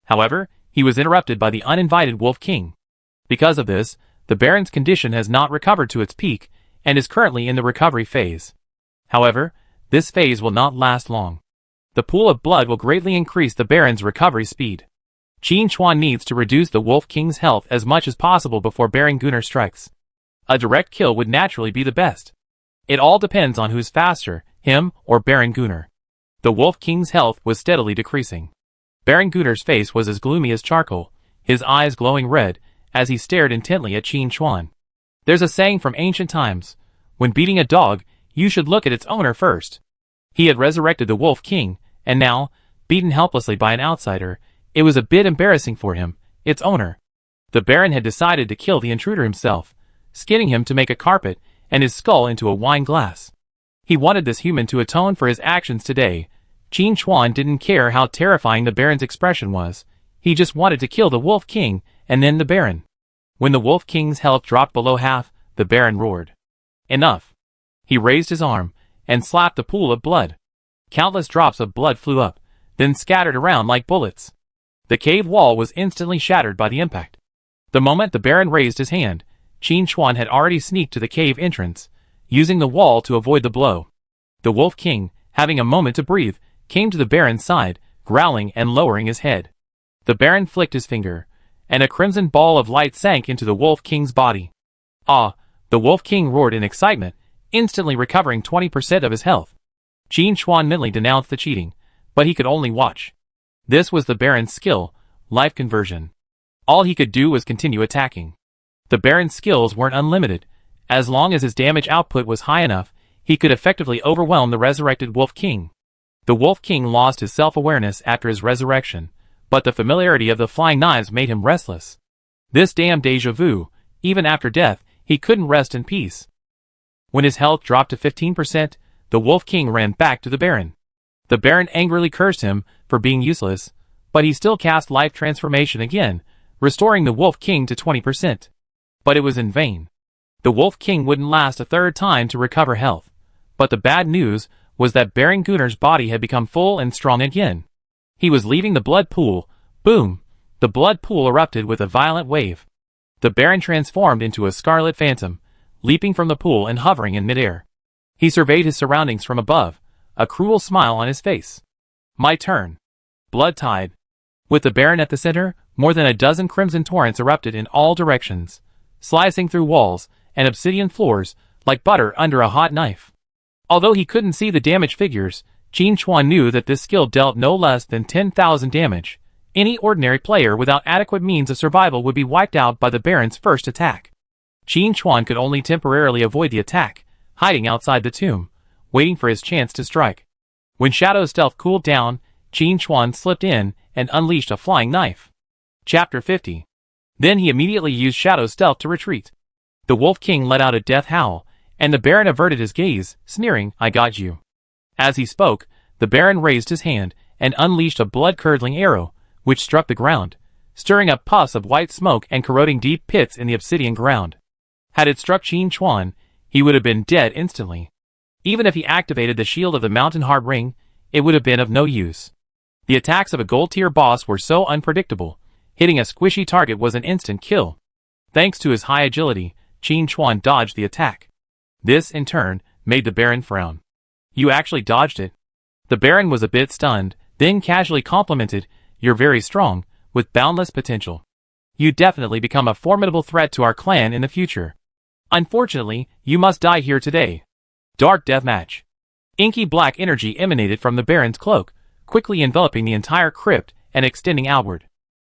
However, he was interrupted by the uninvited Wolf King. Because of this, the Baron's condition has not recovered to its peak, and is currently in the recovery phase. However, this phase will not last long. The pool of blood will greatly increase the Baron's recovery speed. Qin Chuan needs to reduce the Wolf King's health as much as possible before Baron Gunnar strikes. A direct kill would naturally be the best. It all depends on who's faster, him or Baron Gunnar. The Wolf King's health was steadily decreasing. Baron Gunnar's face was as gloomy as charcoal, his eyes glowing red, as he stared intently at Qin Chuan. There's a saying from ancient times, when beating a dog, you should look at its owner first. He had resurrected the Wolf King, and now, beaten helplessly by an outsider, it was a bit embarrassing for him, its owner. The Baron had decided to kill the intruder himself, skinning him to make a carpet and his skull into a wine glass. He wanted this human to atone for his actions today, Qin Chuan didn't care how terrifying the Baron's expression was. He just wanted to kill the Wolf King, and then the Baron. When the Wolf King's health dropped below half, the Baron roared. Enough. He raised his arm, and slapped the pool of blood. Countless drops of blood flew up, then scattered around like bullets. The cave wall was instantly shattered by the impact. The moment the Baron raised his hand, Qin Chuan had already sneaked to the cave entrance, using the wall to avoid the blow. The Wolf King, having a moment to breathe, came to the Baron's side, growling and lowering his head. The Baron flicked his finger, and a crimson ball of light sank into the Wolf King's body. Ah! The Wolf King roared in excitement, instantly recovering 20% of his health. Qin Chuan mentally denounced the cheating, but he could only watch. This was the Baron's skill, life conversion. All he could do was continue attacking. The Baron's skills weren't unlimited. As long as his damage output was high enough, he could effectively overwhelm the resurrected Wolf King. The Wolf King lost his self-awareness after his resurrection, but the familiarity of the flying knives made him restless. This damn déjà vu, even after death, he couldn't rest in peace. When his health dropped to 15%, the Wolf King ran back to the Baron. The Baron angrily cursed him for being useless, but he still cast Life Transformation again, restoring the Wolf King to 20%. But it was in vain. The Wolf King wouldn't last a third time to recover health. But the bad news was that Baron Gunner's body had become full and strong again. He was leaving the blood pool. Boom! The blood pool erupted with a violent wave. The Baron transformed into a scarlet phantom, leaping from the pool and hovering in midair. He surveyed his surroundings from above, a cruel smile on his face. My turn. Blood tide. With the Baron at the center, more than a dozen crimson torrents erupted in all directions, slicing through walls and obsidian floors like butter under a hot knife. Although he couldn't see the damage figures, Qin Chuan knew that this skill dealt no less than 10,000 damage. Any ordinary player without adequate means of survival would be wiped out by the Baron's first attack. Qin Chuan could only temporarily avoid the attack, hiding outside the tomb, waiting for his chance to strike. When Shadow's stealth cooled down, Qin Chuan slipped in and unleashed a flying knife. Chapter 50. Then he immediately used Shadow's stealth to retreat. The Wolf King let out a death howl, and the Baron averted his gaze, sneering, I got you. As he spoke, the Baron raised his hand and unleashed a blood-curdling arrow, which struck the ground, stirring up puffs of white smoke and corroding deep pits in the obsidian ground. Had it struck Qin Chuan, he would have been dead instantly. Even if he activated the shield of the Mountain Heart Ring, it would have been of no use. The attacks of a gold-tier boss were so unpredictable, hitting a squishy target was an instant kill. Thanks to his high agility, Qin Chuan dodged the attack. This, in turn, made the Baron frown. You actually dodged it. The Baron was a bit stunned, then casually complimented, You're very strong, with boundless potential. You definitely become a formidable threat to our clan in the future. Unfortunately, you must die here today. Dark Deathmatch. Inky black energy emanated from the Baron's cloak, quickly enveloping the entire crypt and extending outward.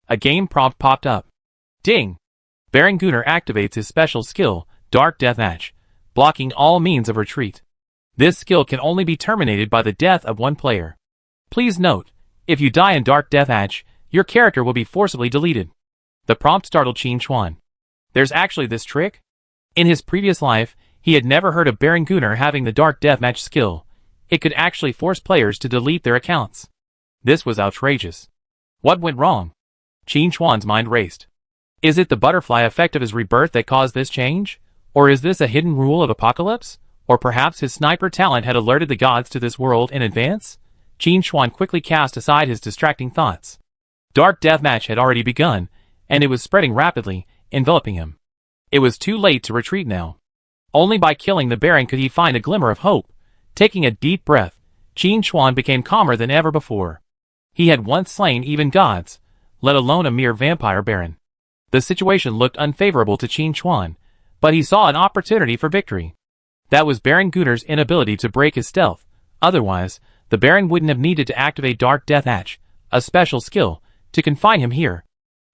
A game prompt popped up. Ding! Baron Gunner activates his special skill, Dark Deathmatch, blocking all means of retreat. This skill can only be terminated by the death of one player. Please note, if you die in Dark Deathmatch, your character will be forcibly deleted. The prompt startled Qin Chuan. There's actually this trick? In his previous life, he had never heard of Baron Gunner having the Dark Deathmatch skill. It could actually force players to delete their accounts. This was outrageous. What went wrong? Qin Chuan's mind raced. Is it the butterfly effect of his rebirth that caused this change? Or is this a hidden rule of Apocalypse? Or perhaps his sniper talent had alerted the gods to this world in advance? Qin Chuan quickly cast aside his distracting thoughts. Dark Deathmatch had already begun, and it was spreading rapidly, enveloping him. It was too late to retreat now. Only by killing the Baron could he find a glimmer of hope. Taking a deep breath, Qin Chuan became calmer than ever before. He had once slain even gods, let alone a mere vampire Baron. The situation looked unfavorable to Qin Chuan, but he saw an opportunity for victory. That was Baron Gunner's inability to break his stealth. Otherwise, the Baron wouldn't have needed to activate Dark Deathmatch, a special skill, to confine him here.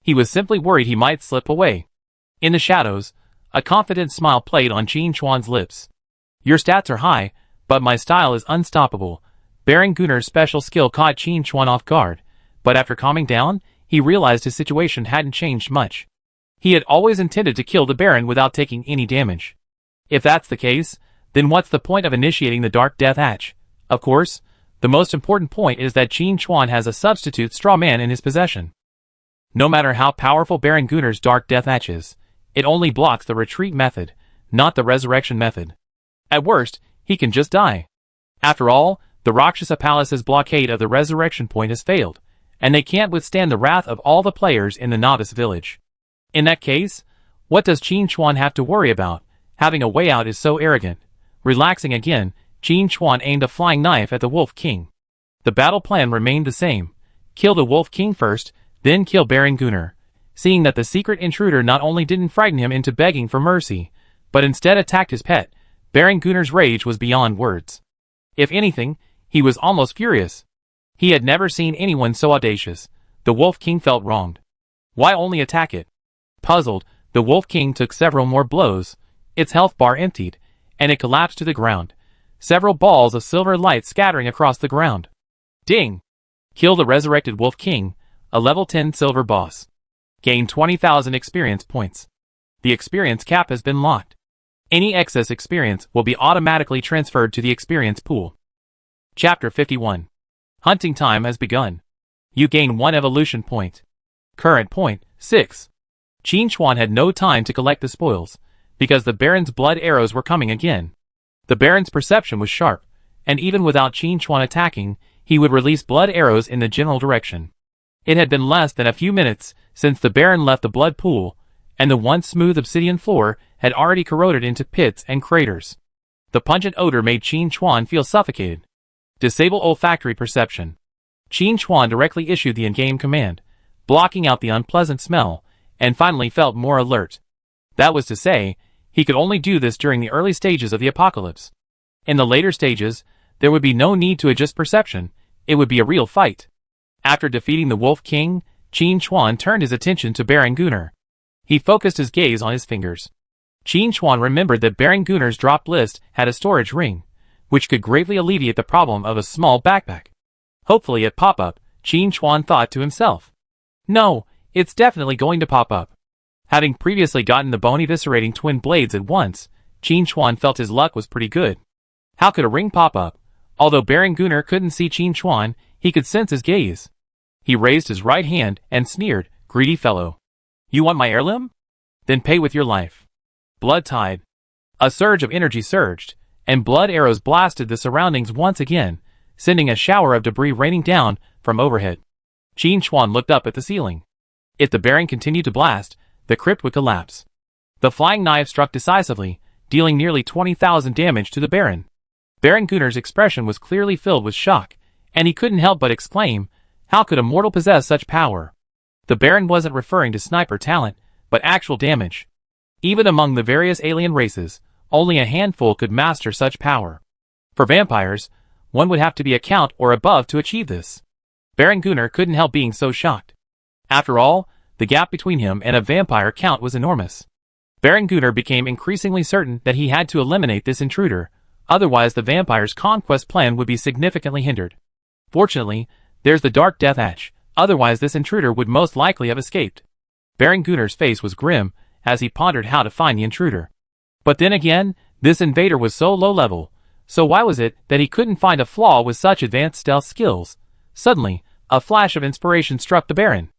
He was simply worried he might slip away. In the shadows, a confident smile played on Qin Chuan's lips. Your stats are high, but my style is unstoppable. Baron Gunner's special skill caught Qin Chuan off guard, but after calming down, he realized his situation hadn't changed much. He had always intended to kill the Baron without taking any damage. If that's the case, then what's the point of initiating the Dark Deathmatch? Of course, The most important point is that Qin Chuan has a substitute straw man in his possession. No matter how powerful Baron Gunnar's Dark Deathmatch is, it only blocks the retreat method, not the resurrection method. At worst, he can just die. After all, the Rakshasa Palace's blockade of the resurrection point has failed, and they can't withstand the wrath of all the players in the Novice village. In that case, what does Qin Chuan have to worry about? Having a way out is so arrogant. Relaxing again, Qin Chuan aimed a flying knife at the Wolf King. The battle plan remained the same. Kill the Wolf King first, then kill Baron Gunnar. Seeing that the secret intruder not only didn't frighten him into begging for mercy, but instead attacked his pet, Baron Gunnar's rage was beyond words. If anything, he was almost furious. He had never seen anyone so audacious. The Wolf King felt wronged. Why only attack it? Puzzled, the Wolf King took several more blows. Its health bar emptied, and it collapsed to the ground. Several balls of silver light scattering across the ground. Ding! Kill the resurrected Wolf King, a level 10 silver boss. Gain 20,000 experience points. The experience cap has been locked. Any excess experience will be automatically transferred to the experience pool. Chapter 51. Hunting time has begun. You gain 1 evolution point. Current point, 6. Qin Chuan had no time to collect the spoils, because the Baron's blood arrows were coming again. The Baron's perception was sharp, and even without Qin Chuan attacking, he would release blood arrows in the general direction. It had been less than a few minutes since the Baron left the blood pool, and the once smooth obsidian floor had already corroded into pits and craters. The pungent odor made Qin Chuan feel suffocated. Disable olfactory perception. Qin Chuan directly issued the in-game command, blocking out the unpleasant smell, and finally felt more alert. That was to say, he could only do this during the early stages of the apocalypse. In the later stages, there would be no need to adjust perception. It would be a real fight. After defeating the Wolf King, Qin Chuan turned his attention to Baron Gunnar. He focused his gaze on his fingers. Qin Chuan remembered that Baron Gunnar's dropped list had a storage ring, which could greatly alleviate the problem of a small backpack. Hopefully it pop up, Qin Chuan thought to himself. No, it's definitely going to pop up. Having previously gotten the bone eviscerating twin blades at once, Qin Chuan felt his luck was pretty good. How could a ring pop up? Although Baron Gunnar couldn't see Qin Chuan, he could sense his gaze. He raised his right hand and sneered, "Greedy fellow. You want my heirloom? Then pay with your life." Blood tide. A surge of energy surged, and blood arrows blasted the surroundings once again, sending a shower of debris raining down from overhead. Qin Chuan looked up at the ceiling. If the Baron continued to blast, the crypt would collapse. The flying knife struck decisively, dealing nearly 20,000 damage to the Baron. Baron Gunnar's expression was clearly filled with shock, and he couldn't help but exclaim, "How could a mortal possess such power?" The Baron wasn't referring to sniper talent, but actual damage. Even among the various alien races, only a handful could master such power. For vampires, one would have to be a count or above to achieve this. Baron Gunnar couldn't help being so shocked. After all, the gap between him and a vampire count was enormous. Baron Gunnar became increasingly certain that he had to eliminate this intruder, otherwise the vampire's conquest plan would be significantly hindered. Fortunately, there's the Dark Deathmatch, otherwise this intruder would most likely have escaped. Baron Gunnar's face was grim as he pondered how to find the intruder. But then again, this invader was so low level, so why was it that he couldn't find a flaw with such advanced stealth skills? Suddenly, a flash of inspiration struck the Baron.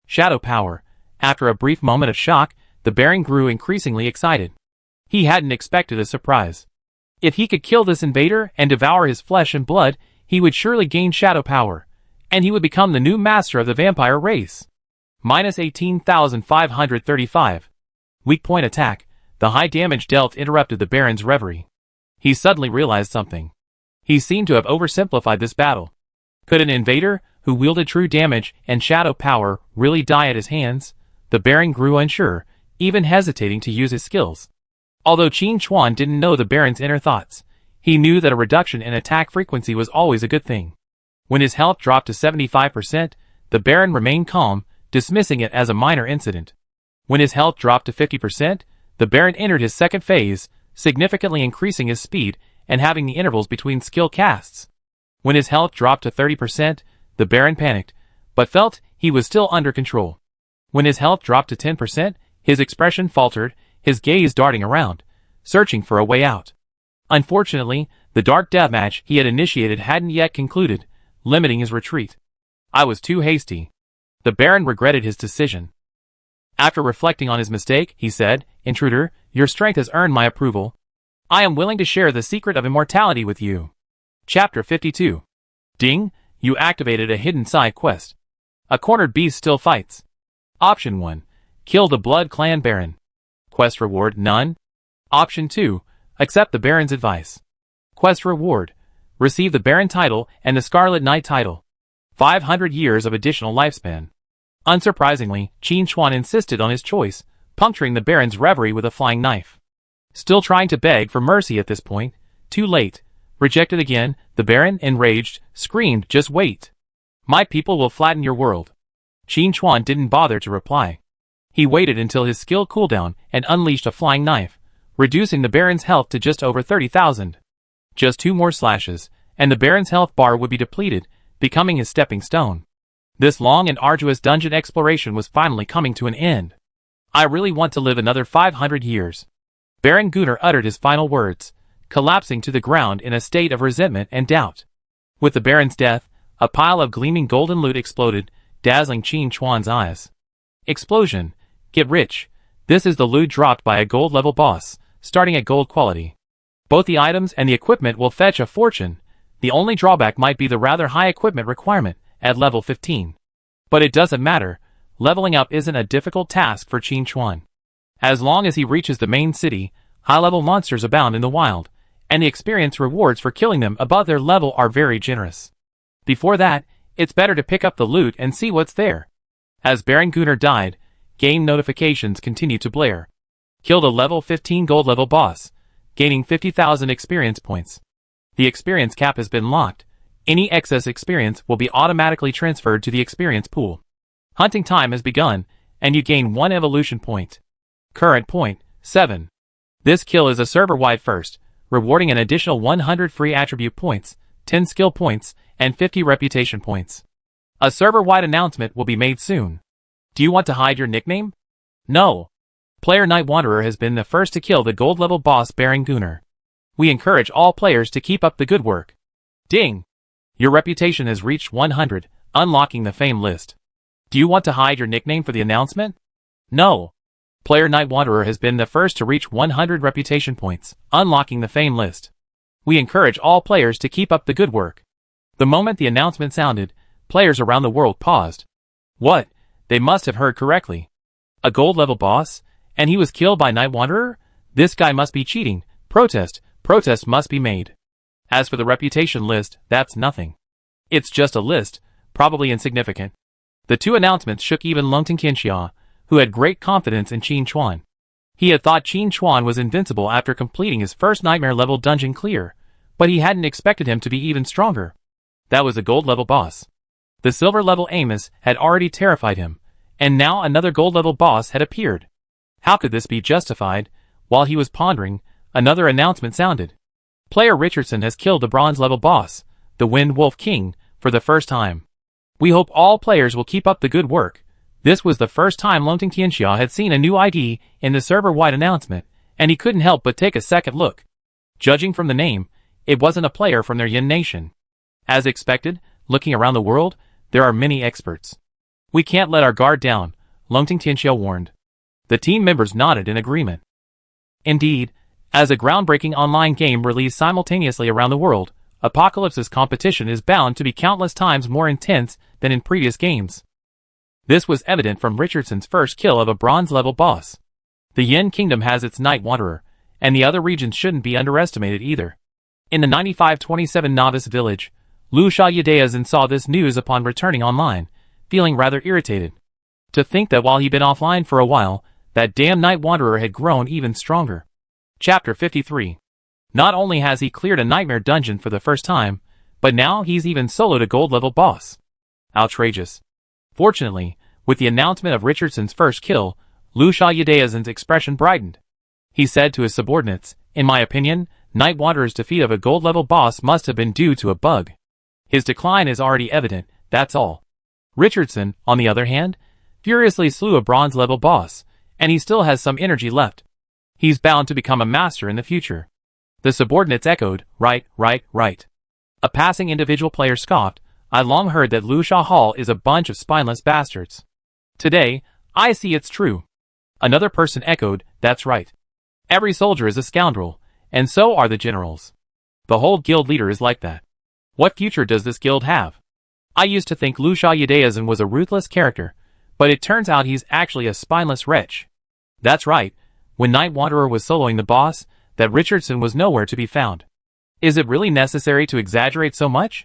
Shadow power. After a brief moment of shock, the Baron grew increasingly excited. He hadn't expected a surprise. If he could kill this invader and devour his flesh and blood, he would surely gain shadow power, and he would become the new master of the vampire race. Minus 18,535. Weak point attack. The high damage dealt interrupted the Baron's reverie. He suddenly realized something. He seemed to have oversimplified this battle. Could an invader, who wielded true damage and shadow power, really die at his hands? The Baron grew unsure, even hesitating to use his skills. Although Qin Chuan didn't know the Baron's inner thoughts, he knew that a reduction in attack frequency was always a good thing. When his health dropped to 75%, the Baron remained calm, dismissing it as a minor incident. When his health dropped to 50%, the Baron entered his second phase, significantly increasing his speed and having the intervals between skill casts. When his health dropped to 30%, the Baron panicked, but felt he was still under control. When his health dropped to 10%, his expression faltered, his gaze darting around, searching for a way out. Unfortunately, The dark deathmatch he had initiated hadn't yet concluded, limiting his retreat. I was too hasty. The Baron regretted his decision. After reflecting on his mistake, he said, "Intruder, your strength has earned my approval. I am willing to share the secret of immortality with you." Chapter 52. Ding, you activated a hidden side quest. A cornered beast still fights. Option 1. Kill the Blood Clan Baron. Quest reward, none. Option 2. Accept the Baron's advice. Quest reward. Receive the Baron title and the Scarlet Knight title. 500 years of additional lifespan. Unsurprisingly, Qin Chuan insisted on his choice, puncturing the Baron's reverie with a flying knife. Still trying to beg for mercy at this point. Too late. Rejected again, the Baron, enraged, screamed, "Just wait. My people will flatten your world." Qin Chuan didn't bother to reply. He waited until his skill cooldown and unleashed a flying knife, reducing the Baron's health to just over 30,000. Just 2 more slashes, and the Baron's health bar would be depleted, becoming his stepping stone. This long and arduous dungeon exploration was finally coming to an end. I really want to live another 500 years. Baron Gunnar uttered his final words, collapsing to the ground in a state of resentment and doubt. With the Baron's death, a pile of gleaming golden loot exploded, dazzling Qin Chuan's eyes. Explosion. Get rich. This is the loot dropped by a gold level boss, starting at gold quality. Both the items and the equipment will fetch a fortune. The only drawback might be the rather high equipment requirement at level 15. But it doesn't matter. Leveling up isn't a difficult task for Qin Chuan. As long as he reaches the main city, high-level monsters abound in the wild, and the experience rewards for killing them above their level are very generous. Before that, it's better to pick up the loot and see what's there. As Baron Gunnar died, game notifications continued to blare. Killed a level 15 gold level boss, gaining 50,000 experience points. The experience cap has been locked. Any excess experience will be automatically transferred to the experience pool. Hunting time has begun, and you gain 1 evolution point. Current point, 7. This kill is a server-wide first, rewarding an additional 100 free attribute points, 10 skill points, and 50 reputation points. A server-wide announcement will be made soon. Do you want to hide your nickname? No. Player Night Wanderer has been the first to kill the gold level boss Baron Gunnar. We encourage all players to keep up the good work. Ding! Your reputation has reached 100, unlocking the fame list. Do you want to hide your nickname for the announcement? No. Player Night Wanderer has been the first to reach 100 reputation points, unlocking the fame list. We encourage all players to keep up the good work. The moment the announcement sounded, players around the world paused. What? They must have heard correctly. A gold level boss? And he was killed by Night Wanderer? This guy must be cheating. Protest. Protest must be made. As for the reputation list, that's nothing. It's just a list, probably insignificant. The 2 announcements shook even Lungting Qianxia, who had great confidence in Qin Chuan. He had thought Qin Chuan was invincible after completing his first nightmare-level dungeon clear, but he hadn't expected him to be even stronger. That was a gold-level boss. The silver-level Amos had already terrified him, and now another gold-level boss had appeared. How could this be justified? While he was pondering, another announcement sounded. Player Richardson has killed the bronze-level boss, the Wind Wolf King, for the first time. We hope all players will keep up the good work. This was the first time Lungting Qianxia had seen a new ID in the server-wide announcement, and he couldn't help but take a second look. Judging from the name, it wasn't a player from their Yin nation. As expected, looking around the world, there are many experts. We can't let our guard down, Lungting Qianxia warned. The team members nodded in agreement. Indeed, as a groundbreaking online game released simultaneously around the world, Apocalypse's competition is bound to be countless times more intense than in previous games. This was evident from Richardson's first kill of a bronze-level boss. The Yin Kingdom has its Night Wanderer, and the other regions shouldn't be underestimated either. In the 9527 Novice village, Lu Xiaoyudeazin saw this news upon returning online, feeling rather irritated. To think that while he'd been offline for a while, that damn Night Wanderer had grown even stronger. Chapter 53. Not only has he cleared a nightmare dungeon for the first time, but now he's even soloed a gold-level boss. Outrageous. Fortunately, with the announcement of Richardson's first kill, Lu Xiaoyudeazin's expression brightened. He said to his subordinates, "In my opinion, Night Wanderer's defeat of a gold-level boss must have been due to a bug. His decline is already evident, that's all." Richardson, on the other hand, furiously slew a bronze-level boss, and he still has some energy left. He's bound to become a master in the future. The subordinates echoed, right, right, right. A passing individual player scoffed, I long heard that Lu Hall is a bunch of spineless bastards. Today, I see it's true. Another person echoed, that's right. Every soldier is a scoundrel, and so are the generals. The whole guild leader is like that. What future does this guild have? I used to think Lu Yudaeazan was a ruthless character, but it turns out he's actually a spineless wretch. That's right, when Night Wanderer was soloing the boss, that Richardson was nowhere to be found. Is it really necessary to exaggerate so much?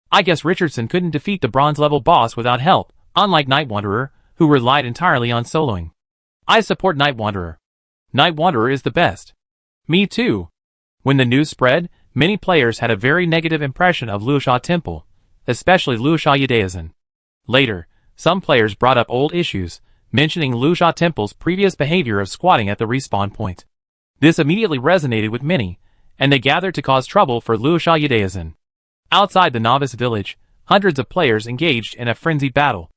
I guess Richardson couldn't defeat the bronze level boss without help, unlike Night Wanderer, who relied entirely on soloing. I support Night Wanderer. Night Wanderer is the best. Me too. When the news spread, many players had a very negative impression of Luxia Temple, especially Lu Yudaeazan. Later, some players brought up old issues, mentioning Luxia Temple's previous behavior of squatting at the respawn point. This immediately resonated with many, and they gathered to cause trouble for Lu Yudaeazan. Outside the Novice village, hundreds of players engaged in a frenzied battle.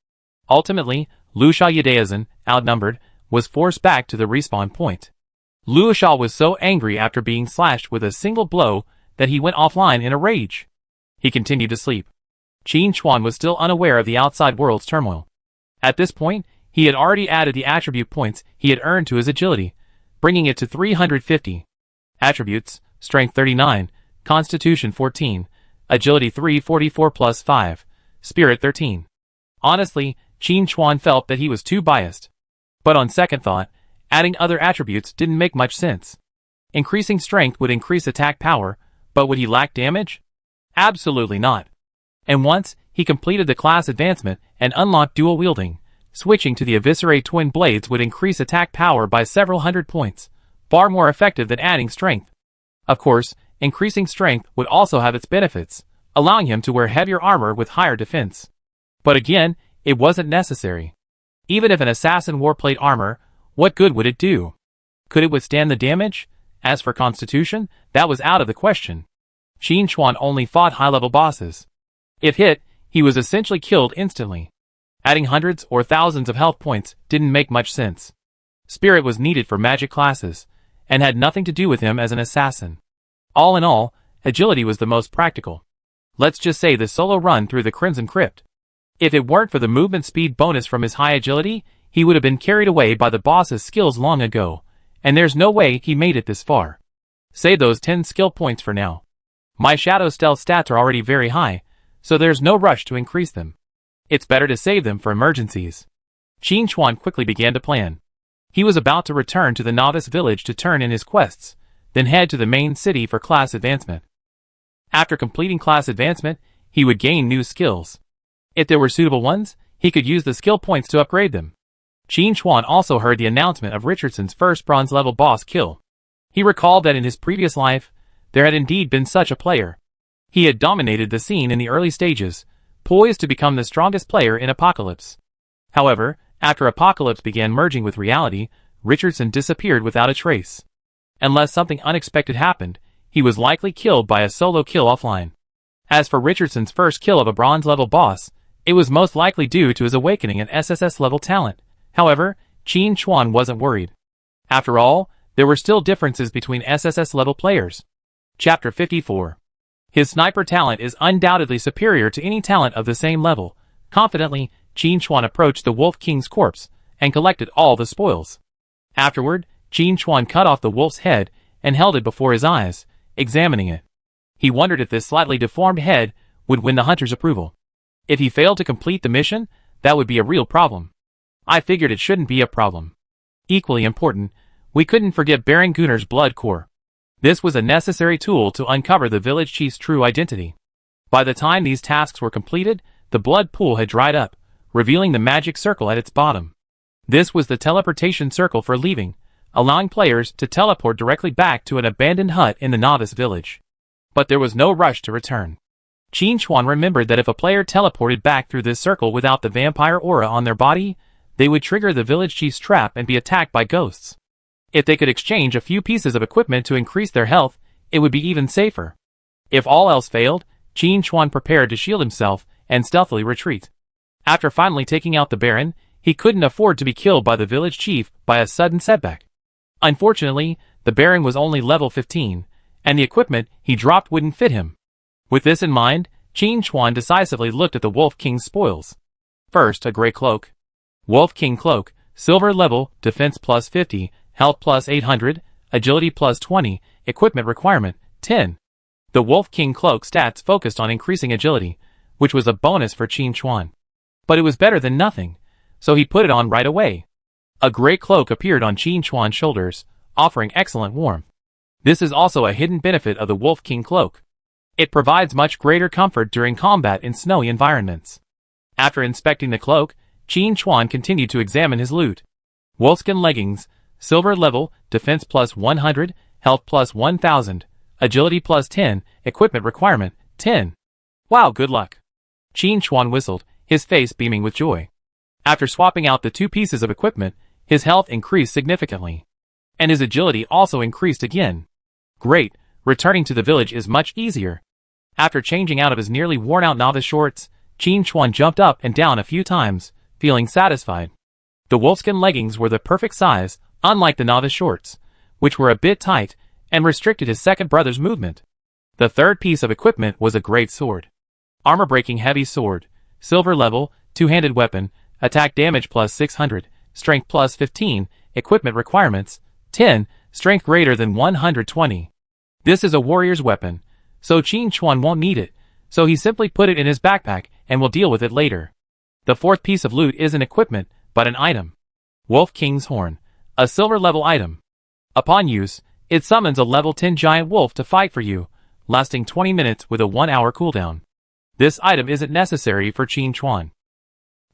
Ultimately, Lu Yudaeazan, outnumbered, was forced back to the respawn point. Lu Xia was so angry after being slashed with a single blow that he went offline in a rage. He continued to sleep. Qin Chuan was still unaware of the outside world's turmoil. At this point, he had already added the attribute points he had earned to his agility, bringing it to 350. Attributes: Strength 39, Constitution 14, Agility 344 plus 5, Spirit 13. Honestly, Qin Chuan felt that he was too biased. But on second thought, adding other attributes didn't make much sense. Increasing strength would increase attack power, but would he lack damage? Absolutely not. And once he completed the class advancement and unlocked dual wielding, switching to the Eviscerate twin blades would increase attack power by several hundred points, far more effective than adding strength. Of course, increasing strength would also have its benefits, allowing him to wear heavier armor with higher defense. But again, it wasn't necessary. Even if an assassin wore plate armor, what good would it do? Could it withstand the damage? As for Constitution, that was out of the question. Qin Chuan only fought high-level bosses. If hit, he was essentially killed instantly. Adding hundreds or thousands of health points didn't make much sense. Spirit was needed for magic classes, and had nothing to do with him as an assassin. All in all, agility was the most practical. Let's just say the solo run through the Crimson Crypt. If it weren't for the movement speed bonus from his high agility, he would have been carried away by the boss's skills long ago, and there's no way he made it this far. Save those 10 skill points for now. My Shadow Stealth stats are already very high, so there's no rush to increase them. It's better to save them for emergencies. Qin Chuan quickly began to plan. He was about to return to the Novice village to turn in his quests, then head to the main city for class advancement. After completing class advancement, he would gain new skills. If there were suitable ones, he could use the skill points to upgrade them. Qin Chuan also heard the announcement of Richardson's first bronze-level boss kill. He recalled that in his previous life, there had indeed been such a player. He had dominated the scene in the early stages, poised to become the strongest player in Apocalypse. However, after Apocalypse began merging with reality, Richardson disappeared without a trace. Unless something unexpected happened, he was likely killed by a solo kill offline. As for Richardson's first kill of a bronze-level boss, it was most likely due to his awakening an SSS-level talent. However, Qin Chuan wasn't worried. After all, there were still differences between SSS-level players. Chapter 54. His sniper talent is undoubtedly superior to any talent of the same level. Confidently, Qin Chuan approached the Wolf King's corpse and collected all the spoils. Afterward, Qin Chuan cut off the wolf's head and held it before his eyes, examining it. He wondered if this slightly deformed head would win the hunter's approval. If he failed to complete the mission, that would be a real problem. I figured it shouldn't be a problem. Equally important, we couldn't forget Baron Gunnar's blood core. This was a necessary tool to uncover the village chief's true identity. By the time these tasks were completed, the blood pool had dried up, revealing the magic circle at its bottom. This was the teleportation circle for leaving, allowing players to teleport directly back to an abandoned hut in the Novice village. But there was no rush to return. Qin Chuan remembered that if a player teleported back through this circle without the vampire aura on their body, they would trigger the village chief's trap and be attacked by ghosts. If they could exchange a few pieces of equipment to increase their health, it would be even safer. If all else failed, Qin Chuan prepared to shield himself and stealthily retreat. After finally taking out the Baron, he couldn't afford to be killed by the village chief by a sudden setback. Unfortunately, the Baron was only level 15, and the equipment he dropped wouldn't fit him. With this in mind, Qin Chuan decisively looked at the Wolf King's spoils. First, a gray cloak. Wolf King Cloak, silver level, defense plus 50, health plus 800, agility plus 20, equipment requirement, 10. The Wolf King Cloak stats focused on increasing agility, which was a bonus for Qin Chuan. But it was better than nothing, so he put it on right away. A gray cloak appeared on Qin Chuan's shoulders, offering excellent warmth. This is also a hidden benefit of the Wolf King Cloak. It provides much greater comfort during combat in snowy environments. After inspecting the cloak, Qin Chuan continued to examine his loot. Wolfskin leggings, silver level, defense plus 100, health plus 1000, agility plus 10, equipment requirement, 10. Wow, good luck. Qin Chuan whistled, his face beaming with joy. After swapping out the two pieces of equipment, his health increased significantly. And his agility also increased again. Great, returning to the village is much easier. After changing out of his nearly worn-out novice shorts, Qin Chuan jumped up and down a few times, feeling satisfied. The wolfskin leggings were the perfect size, unlike the novice shorts, which were a bit tight and restricted his second brother's movement. The third piece of equipment was a great sword. Armor-breaking heavy sword, silver level, two-handed weapon, attack damage plus 600, strength plus 15, equipment requirements, 10, strength greater than 120. This is a warrior's weapon, so Qin Chuan won't need it, so he simply put it in his backpack and will deal with it later. The fourth piece of loot isn't equipment, but an item. Wolf King's Horn, a silver level item. Upon use, it summons a level 10 giant wolf to fight for you, lasting 20 minutes with a 1-hour cooldown. This item isn't necessary for Qin Chuan.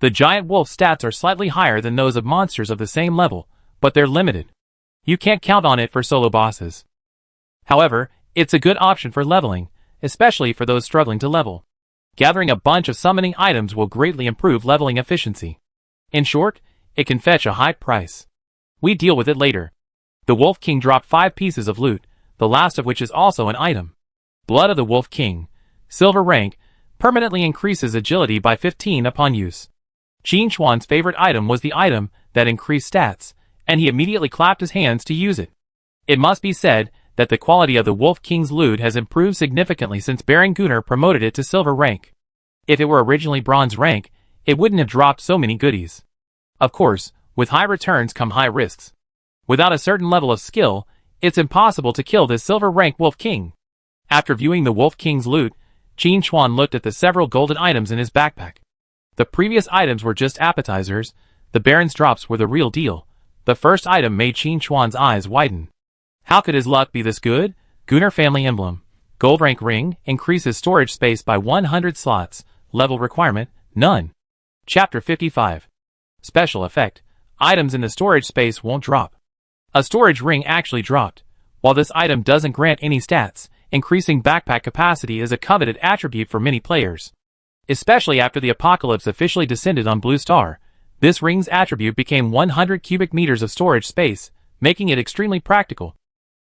The giant wolf stats are slightly higher than those of monsters of the same level, but they're limited. You can't count on it for solo bosses. However, it's a good option for leveling, especially for those struggling to level. Gathering a bunch of summoning items will greatly improve leveling efficiency. In short, it can fetch a high price. We deal with it later. The Wolf King dropped 5 pieces of loot, the last of which is also an item. Blood of the Wolf King, silver rank, permanently increases agility by 15 upon use. Qin Chuan's favorite item was the item that increased stats, and he immediately clapped his hands to use it. It must be said that the quality of the Wolf King's loot has improved significantly since Baron Gunnar promoted it to silver rank. If it were originally bronze rank, it wouldn't have dropped so many goodies. Of course, with high returns come high risks. Without a certain level of skill, it's impossible to kill this silver rank Wolf King. After viewing the Wolf King's loot, Qin Chuan looked at the several golden items in his backpack. The previous items were just appetizers, the Baron's drops were the real deal. The first item made Qin Chuan's eyes widen. How could his luck be this good? Gunnar family emblem. Gold rank ring, increases storage space by 100 slots, level requirement, none. Chapter 55. Special effect. Items in the storage space won't drop. A storage ring actually dropped. While this item doesn't grant any stats, increasing backpack capacity is a coveted attribute for many players. Especially after the apocalypse officially descended on Blue Star, this ring's attribute became 100 cubic meters of storage space, making it extremely practical.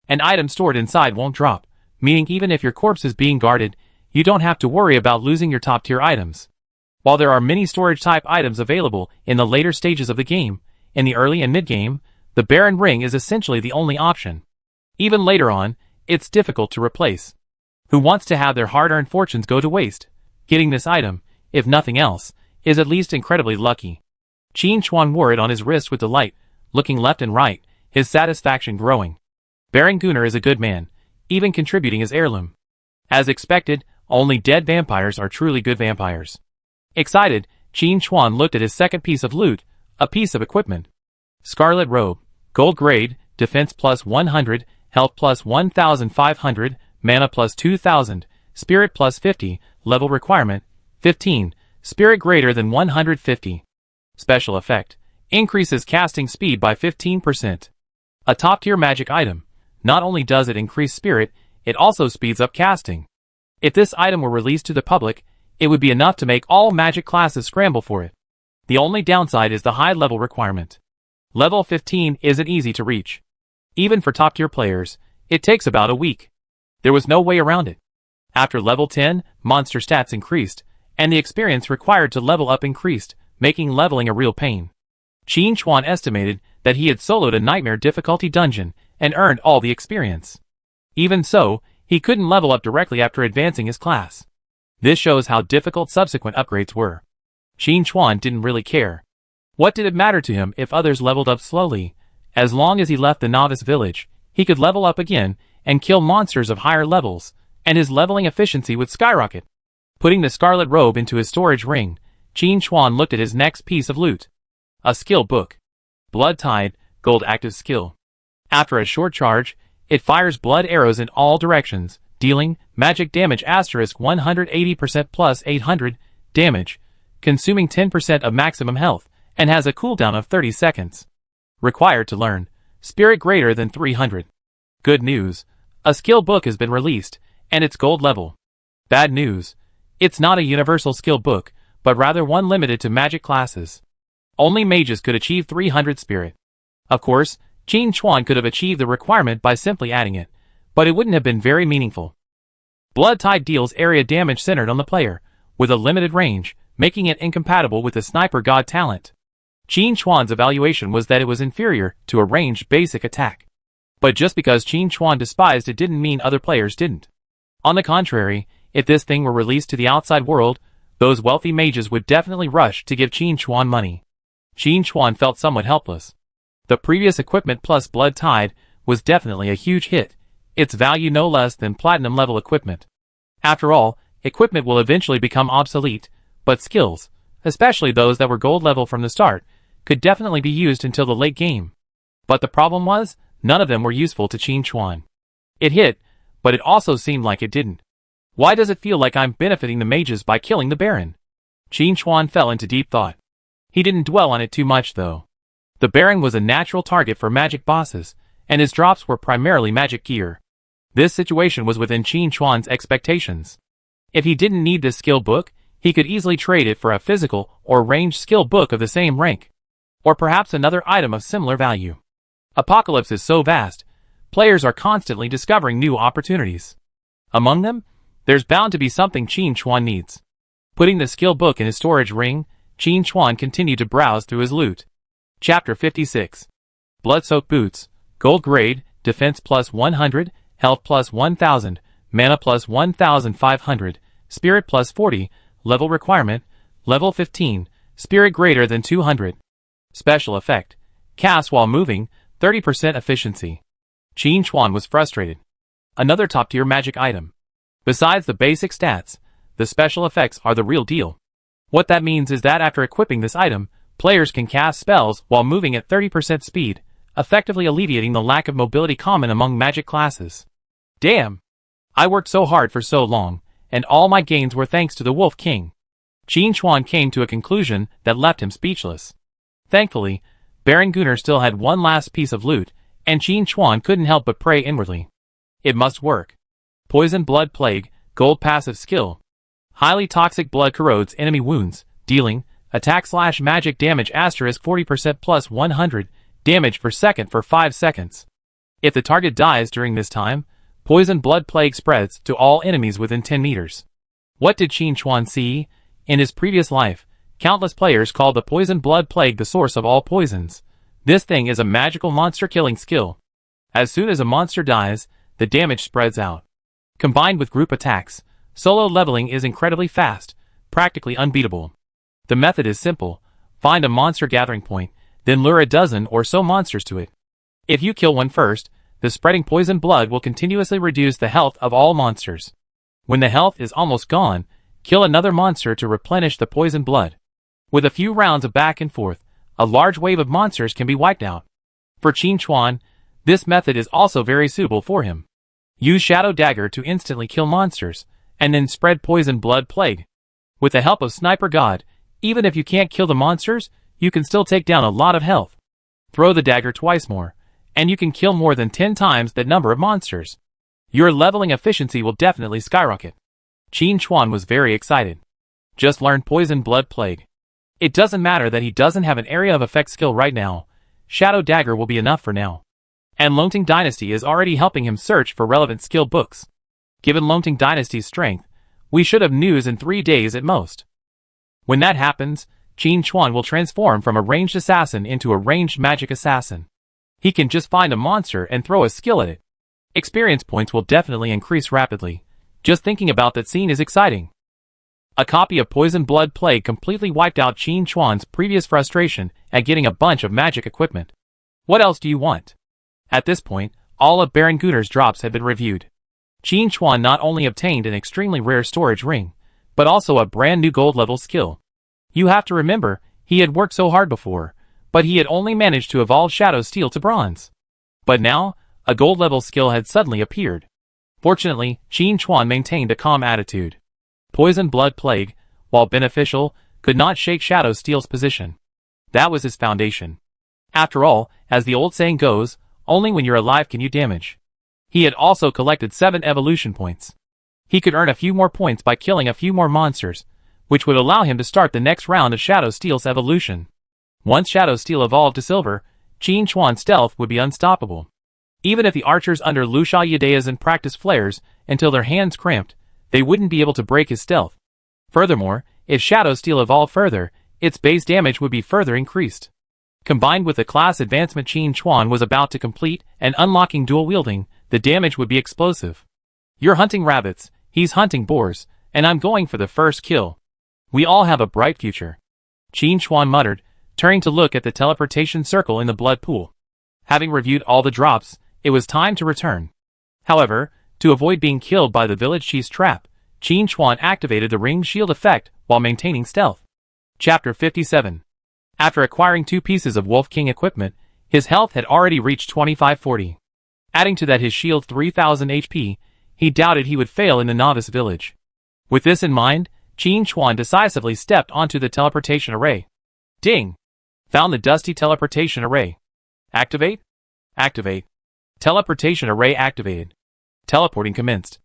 An item stored inside won't drop, meaning even if your corpse is being guarded, you don't have to worry about losing your top-tier items. While there are many storage-type items available in the later stages of the game, in the early and mid-game, the Baron Ring is essentially the only option. Even later on, it's difficult to replace. Who wants to have their hard-earned fortunes go to waste? Getting this item, if nothing else, is at least incredibly lucky. Qin Chuan wore it on his wrist with delight, looking left and right, his satisfaction growing. Baron Gunnar is a good man, even contributing his heirloom. As expected, only dead vampires are truly good vampires. Excited, Qin Chuan looked at his second piece of loot, a piece of equipment. Scarlet Robe, Gold Grade, Defense plus 100, Health plus 1500, Mana plus 2000, Spirit plus 50, Level Requirement, 15, Spirit greater than 150. Special effect. Increases casting speed by 15%. A top-tier magic item. Not only does it increase spirit, it also speeds up casting. If this item were released to the public, it would be enough to make all magic classes scramble for it. The only downside is the high level requirement. Level 15 isn't easy to reach. Even for top-tier players, it takes about a week. There was no way around it. After level 10, monster stats increased, and the experience required to level up increased, making leveling a real pain. Qin Chuan estimated that he had soloed a nightmare difficulty dungeon and earned all the experience. Even so, He couldn't level up directly after advancing his class. This shows how difficult subsequent upgrades were. Qin Chuan didn't really care. What did it matter to him if others leveled up slowly? As long as he left the novice village, he could level up again and kill monsters of higher levels, and his leveling efficiency would skyrocket. Putting the scarlet robe into his storage ring, Qin Chuan looked at his next piece of loot. A skill book. Blood Tide, gold active skill. After a short charge, it fires blood arrows in all directions, dealing magic damage asterisk 180% plus 800 damage, consuming 10% of maximum health, and has a cooldown of 30 seconds. Required to learn. Spirit greater than 300. Good news. A skill book has been released, and it's gold level. Bad news. It's not a universal skill book, but rather one limited to magic classes. Only mages could achieve 300 spirit. Of course, Qin Chuan could have achieved the requirement by simply adding it, but it wouldn't have been very meaningful. Blood Tide deals area damage centered on the player, with a limited range, making it incompatible with the sniper god talent. Qin Chuan's evaluation was that it was inferior to a ranged basic attack. But just because Qin Chuan despised it didn't mean other players didn't. On the contrary, if this thing were released to the outside world, those wealthy mages would definitely rush to give Qin Chuan money. Qin Chuan felt somewhat helpless. The previous equipment plus Blood Tide was definitely a huge hit, its value no less than platinum level equipment. After all, equipment will eventually become obsolete, but skills, especially those that were gold level from the start, could definitely be used until the late game. But the problem was, none of them were useful to Qin Chuan. It hit, but it also seemed like it didn't. Why does it feel like I'm benefiting the mages by killing the Baron? Qin Chuan fell into deep thought. He didn't dwell on it too much though. The Baron was a natural target for magic bosses, and his drops were primarily magic gear. This situation was within Qin Chuan's expectations. If he didn't need this skill book, he could easily trade it for a physical or ranged skill book of the same rank. Or perhaps another item of similar value. Apocalypse is so vast, players are constantly discovering new opportunities. Among them, there's bound to be something Qin Chuan needs. Putting the skill book in his storage ring, Qin Chuan continued to browse through his loot. Chapter 56. Blood-soaked boots, gold grade, defense plus 100, health plus 1000, mana plus 1500, spirit plus 40, level requirement, level 15, spirit greater than 200. Special effect. Cast while moving, 30% efficiency. Qin Chuan was frustrated. Another top-tier magic item. Besides the basic stats, the special effects are the real deal. What that means is that after equipping this item, players can cast spells while moving at 30% speed, effectively alleviating the lack of mobility common among magic classes. Damn! I worked so hard for so long, and all my gains were thanks to the Wolf King. Qin Chuan came to a conclusion that left him speechless. Thankfully, Baron Gunnar still had one last piece of loot, and Qin Chuan couldn't help but pray inwardly. It must work. Poison Blood Plague, gold passive skill. Highly toxic blood corrodes enemy wounds, dealing attack/magic damage asterisk 40% plus 100 damage per second for 5 seconds. If the target dies during this time, Poison Blood Plague spreads to all enemies within 10 meters. What did Qin Chuan see? In his previous life, countless players called the Poison Blood Plague the source of all poisons. This thing is a magical monster-killing skill. As soon as a monster dies, the damage spreads out. Combined with group attacks, solo leveling is incredibly fast, practically unbeatable. The method is simple. Find a monster gathering point, then lure a dozen or so monsters to it. If you kill one first, the spreading poison blood will continuously reduce the health of all monsters. When the health is almost gone, kill another monster to replenish the poison blood. With a few rounds of back and forth, a large wave of monsters can be wiped out. For Qin Chuan, this method is also very suitable for him. Use Shadow Dagger to instantly kill monsters, and then spread Poison Blood Plague. With the help of Sniper God, even if you can't kill the monsters, you can still take down a lot of health. Throw the dagger twice more, and you can kill more than 10 times that number of monsters. Your leveling efficiency will definitely skyrocket. Qin Chuan was very excited. Just learn Poison Blood Plague. It doesn't matter that he doesn't have an area of effect skill right now. Shadow Dagger will be enough for now. And Longting Dynasty is already helping him search for relevant skill books. Given Longting Dynasty's strength, we should have news in 3 days at most. When that happens, Qin Chuan will transform from a ranged assassin into a ranged magic assassin. He can just find a monster and throw a skill at it. Experience points will definitely increase rapidly. Just thinking about that scene is exciting. A copy of Poison Blood Plague completely wiped out Qin Chuan's previous frustration at getting a bunch of magic equipment. What else do you want? At this point, all of Baron Gunner's drops had been reviewed. Qin Chuan not only obtained an extremely rare storage ring, but also a brand new gold level skill. You have to remember, he had worked so hard before, but he had only managed to evolve Shadow Steel to bronze. But now, a gold level skill had suddenly appeared. Fortunately, Qin Chuan maintained a calm attitude. Poison Blood Plague, while beneficial, could not shake Shadow Steel's position. That was his foundation. After all, as the old saying goes, only when you're alive can you damage. He had also collected 7 evolution points. He could earn a few more points by killing a few more monsters, which would allow him to start the next round of Shadow Steel's evolution. Once Shadow Steel evolved to silver, Qin Chuan's stealth would be unstoppable. Even if the archers under Lu Xiaodaizhen practiced flares until their hands cramped, they wouldn't be able to break his stealth. Furthermore, if Shadow Steel evolved further, its base damage would be further increased. Combined with the class advancement Qin Chuan was about to complete and unlocking dual wielding, the damage would be explosive. You're hunting rabbits, he's hunting boars, and I'm going for the first kill. We all have a bright future. Qin Chuan muttered, turning to look at the teleportation circle in the blood pool. Having reviewed all the drops, it was time to return. However, to avoid being killed by the village chief's trap, Qin Chuan activated the ring shield effect while maintaining stealth. Chapter 57. After acquiring 2 pieces of Wolf King equipment, his health had already reached 2540. Adding to that his shield 3000 HP, he doubted he would fail in the novice village. With this in mind, Qin Chuan decisively stepped onto the teleportation array. Ding! Found the dusty teleportation array. Activate? Activate. Teleportation array activated. Teleporting commenced.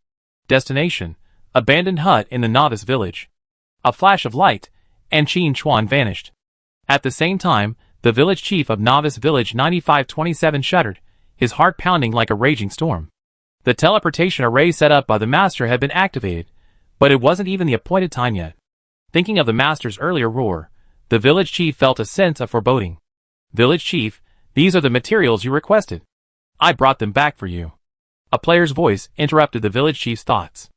Destination: abandoned hut in the novice village. A flash of light, and Qin Chuan vanished. At the same time, the village chief of novice village 9527 shuddered, his heart pounding like a raging storm. The teleportation array set up by the master had been activated, but it wasn't even the appointed time yet. Thinking of the master's earlier roar, the village chief felt a sense of foreboding. Village chief, these are the materials you requested. I brought them back for you. A player's voice interrupted the village chief's thoughts.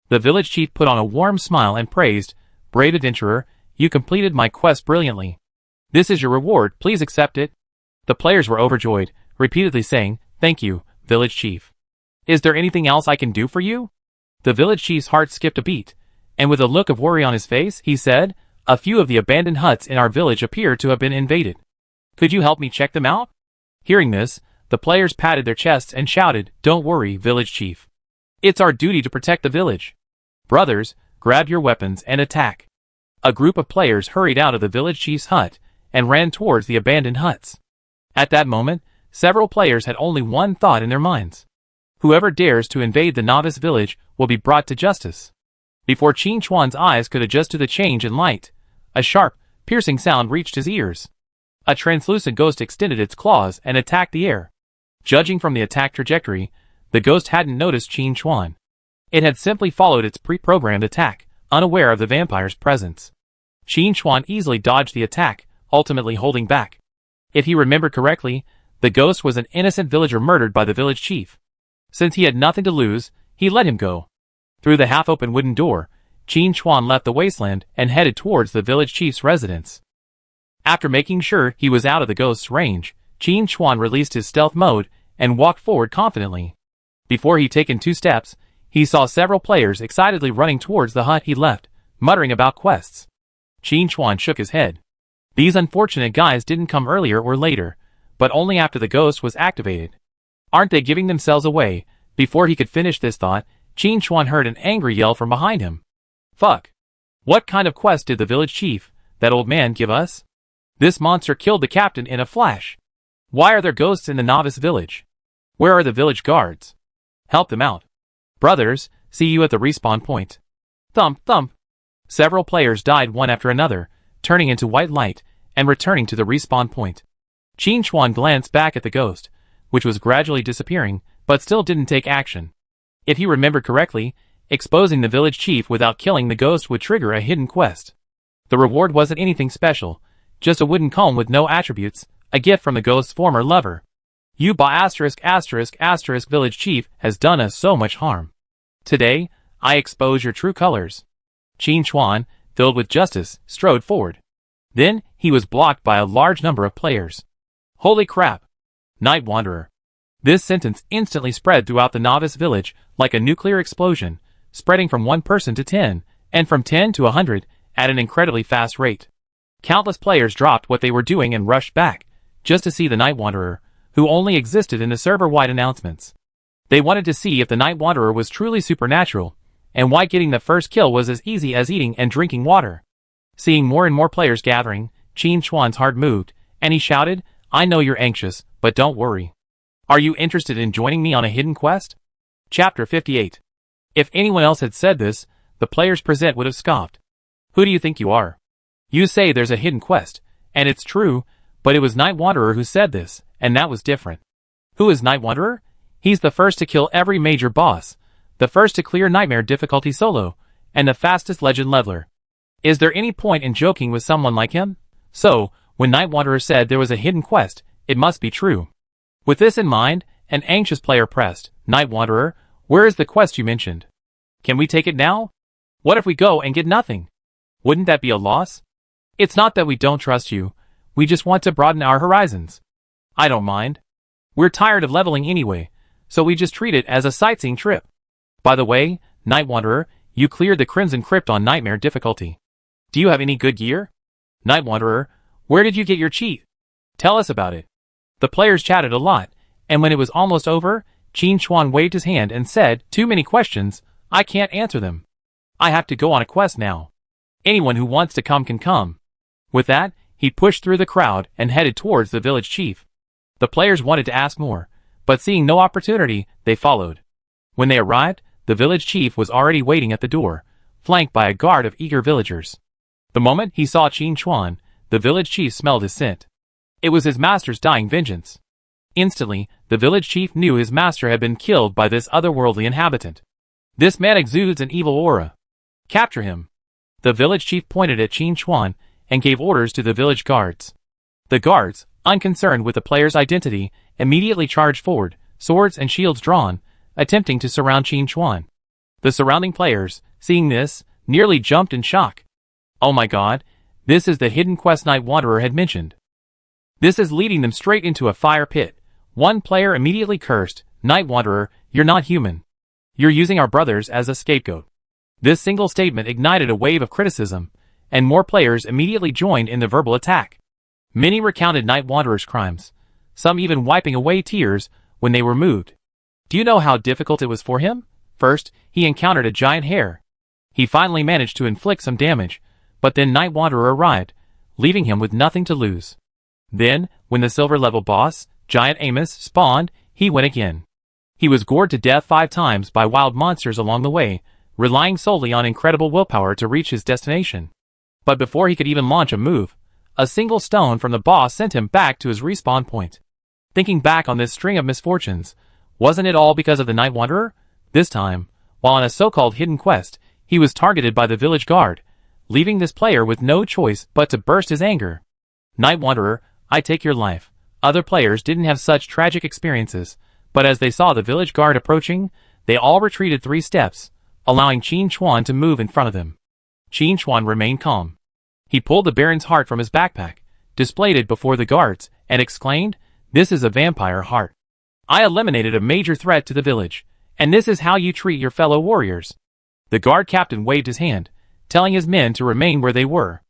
The village chief put on a warm smile and praised, "Brave adventurer, you completed my quest brilliantly. This is your reward, please accept it." The players were overjoyed, repeatedly saying, "Thank you, village chief. Is there anything else I can do for you?" The village chief's heart skipped a beat, and with a look of worry on his face, he said, "A few of the abandoned huts in our village appear to have been invaded. Could you help me check them out?" Hearing this, the players patted their chests and shouted, "Don't worry, village chief. It's our duty to protect the village. Brothers, grab your weapons and attack." A group of players hurried out of the village chief's hut and ran towards the abandoned huts. At that moment, several players had only one thought in their minds. Whoever dares to invade the novice village will be brought to justice. Before Qin Chuan's eyes could adjust to the change in light, a sharp, piercing sound reached his ears. A translucent ghost extended its claws and attacked the air. Judging from the attack trajectory, the ghost hadn't noticed Qin Chuan. It had simply followed its pre-programmed attack, unaware of the vampire's presence. Qin Chuan easily dodged the attack, ultimately holding back. If he remembered correctly, the ghost was an innocent villager murdered by the village chief. Since he had nothing to lose, he let him go. Through the half-open wooden door, Qin Chuan left the wasteland and headed towards the village chief's residence. After making sure he was out of the ghost's range, Qin Chuan released his stealth mode and walked forward confidently. Before he'd taken 2 steps, he saw several players excitedly running towards the hut he left, muttering about quests. Qin Chuan shook his head. These unfortunate guys didn't come earlier or later, but only after the ghost was activated. Aren't they giving themselves away? Before he could finish this thought, Qin Chuan heard an angry yell from behind him. Fuck! What kind of quest did the village chief, that old man, give us? This monster killed the captain in a flash. Why are there ghosts in the novice village? Where are the village guards? Help them out. Brothers, see you at the respawn point. Thump, thump. Several players died one after another, turning into white light and returning to the respawn point. Qin Chuan glanced back at the ghost, which was gradually disappearing, but still didn't take action. If he remembered correctly, exposing the village chief without killing the ghost would trigger a hidden quest. The reward wasn't anything special, just a wooden comb with no attributes, a gift from the ghost's former lover. You village chief has done us so much harm. Today, I expose your true colors. Qin Chuan, filled with justice, strode forward. Then, he was blocked by a large number of players. Holy crap! Night Wanderer. This sentence instantly spread throughout the Novice village like a nuclear explosion, spreading from 1 person to 10, and from 10 to 100, at an incredibly fast rate. Countless players dropped what they were doing and rushed back, just to see the Night Wanderer, who only existed in the server-wide announcements. They wanted to see if the Night Wanderer was truly supernatural, and why getting the first kill was as easy as eating and drinking water. Seeing more and more players gathering, Qin Chuan's heart moved, and he shouted, I know you're anxious, but don't worry. Are you interested in joining me on a hidden quest? Chapter 58. If anyone else had said this, the players present would have scoffed. Who do you think you are? You say there's a hidden quest, and it's true, but it was Night Wanderer who said this, and that was different. Who is Night Wanderer? He's the first to kill every major boss, the first to clear Nightmare difficulty solo, and the fastest legend leveler. Is there any point in joking with someone like him? So, when Night Wanderer said there was a hidden quest, it must be true. With this in mind, an anxious player pressed, Night Wanderer, where is the quest you mentioned? Can we take it now? What if we go and get nothing? Wouldn't that be a loss? It's not that we don't trust you, we just want to broaden our horizons. I don't mind. We're tired of leveling anyway, so we just treat it as a sightseeing trip. By the way, Night Wanderer, you cleared the Crimson Crypt on Nightmare difficulty. Do you have any good gear? Night Wanderer, where did you get your cheat? Tell us about it. The players chatted a lot, and when it was almost over, Qin Chuan waved his hand and said, too many questions, I can't answer them. I have to go on a quest now. Anyone who wants to come can come. With that, he pushed through the crowd and headed towards the village chief. The players wanted to ask more, but seeing no opportunity, they followed. When they arrived, the village chief was already waiting at the door, flanked by a guard of eager villagers. The moment he saw Qin Chuan, the village chief smelled his scent. It was his master's dying vengeance. Instantly, the village chief knew his master had been killed by this otherworldly inhabitant. This man exudes an evil aura. Capture him. The village chief pointed at Qin Chuan and gave orders to the village guards. The guards, unconcerned with the player's identity, immediately charged forward, swords and shields drawn, attempting to surround Qin Chuan. The surrounding players, seeing this, nearly jumped in shock. Oh my god, this is the hidden quest Night Wanderer had mentioned. This is leading them straight into a fire pit. One player immediately cursed, Night Wanderer, you're not human. You're using our brothers as a scapegoat. This single statement ignited a wave of criticism, and more players immediately joined in the verbal attack. Many recounted Night Wanderer's crimes, some even wiping away tears when they were moved. Do you know how difficult it was for him? First, he encountered a giant hare. He finally managed to inflict some damage, but then Night Wanderer arrived, leaving him with nothing to lose. Then, when the silver-level boss, Giant Amos, spawned, he went again. He was gored to death 5 times by wild monsters along the way, relying solely on incredible willpower to reach his destination. But before he could even launch a move, a single stone from the boss sent him back to his respawn point. Thinking back on this string of misfortunes, wasn't it all because of the Night Wanderer? This time, while on a so-called hidden quest, he was targeted by the village guard, leaving this player with no choice but to burst his anger. Night Wanderer, I take your life. Other players didn't have such tragic experiences, but as they saw the village guard approaching, they all retreated 3 steps, allowing Qin Chuan to move in front of them. Qin Chuan remained calm. He pulled the Baron's heart from his backpack, displayed it before the guards, and exclaimed, "This is a vampire heart. I eliminated a major threat to the village, and this is how you treat your fellow warriors." The guard captain waved his hand, telling his men to remain where they were.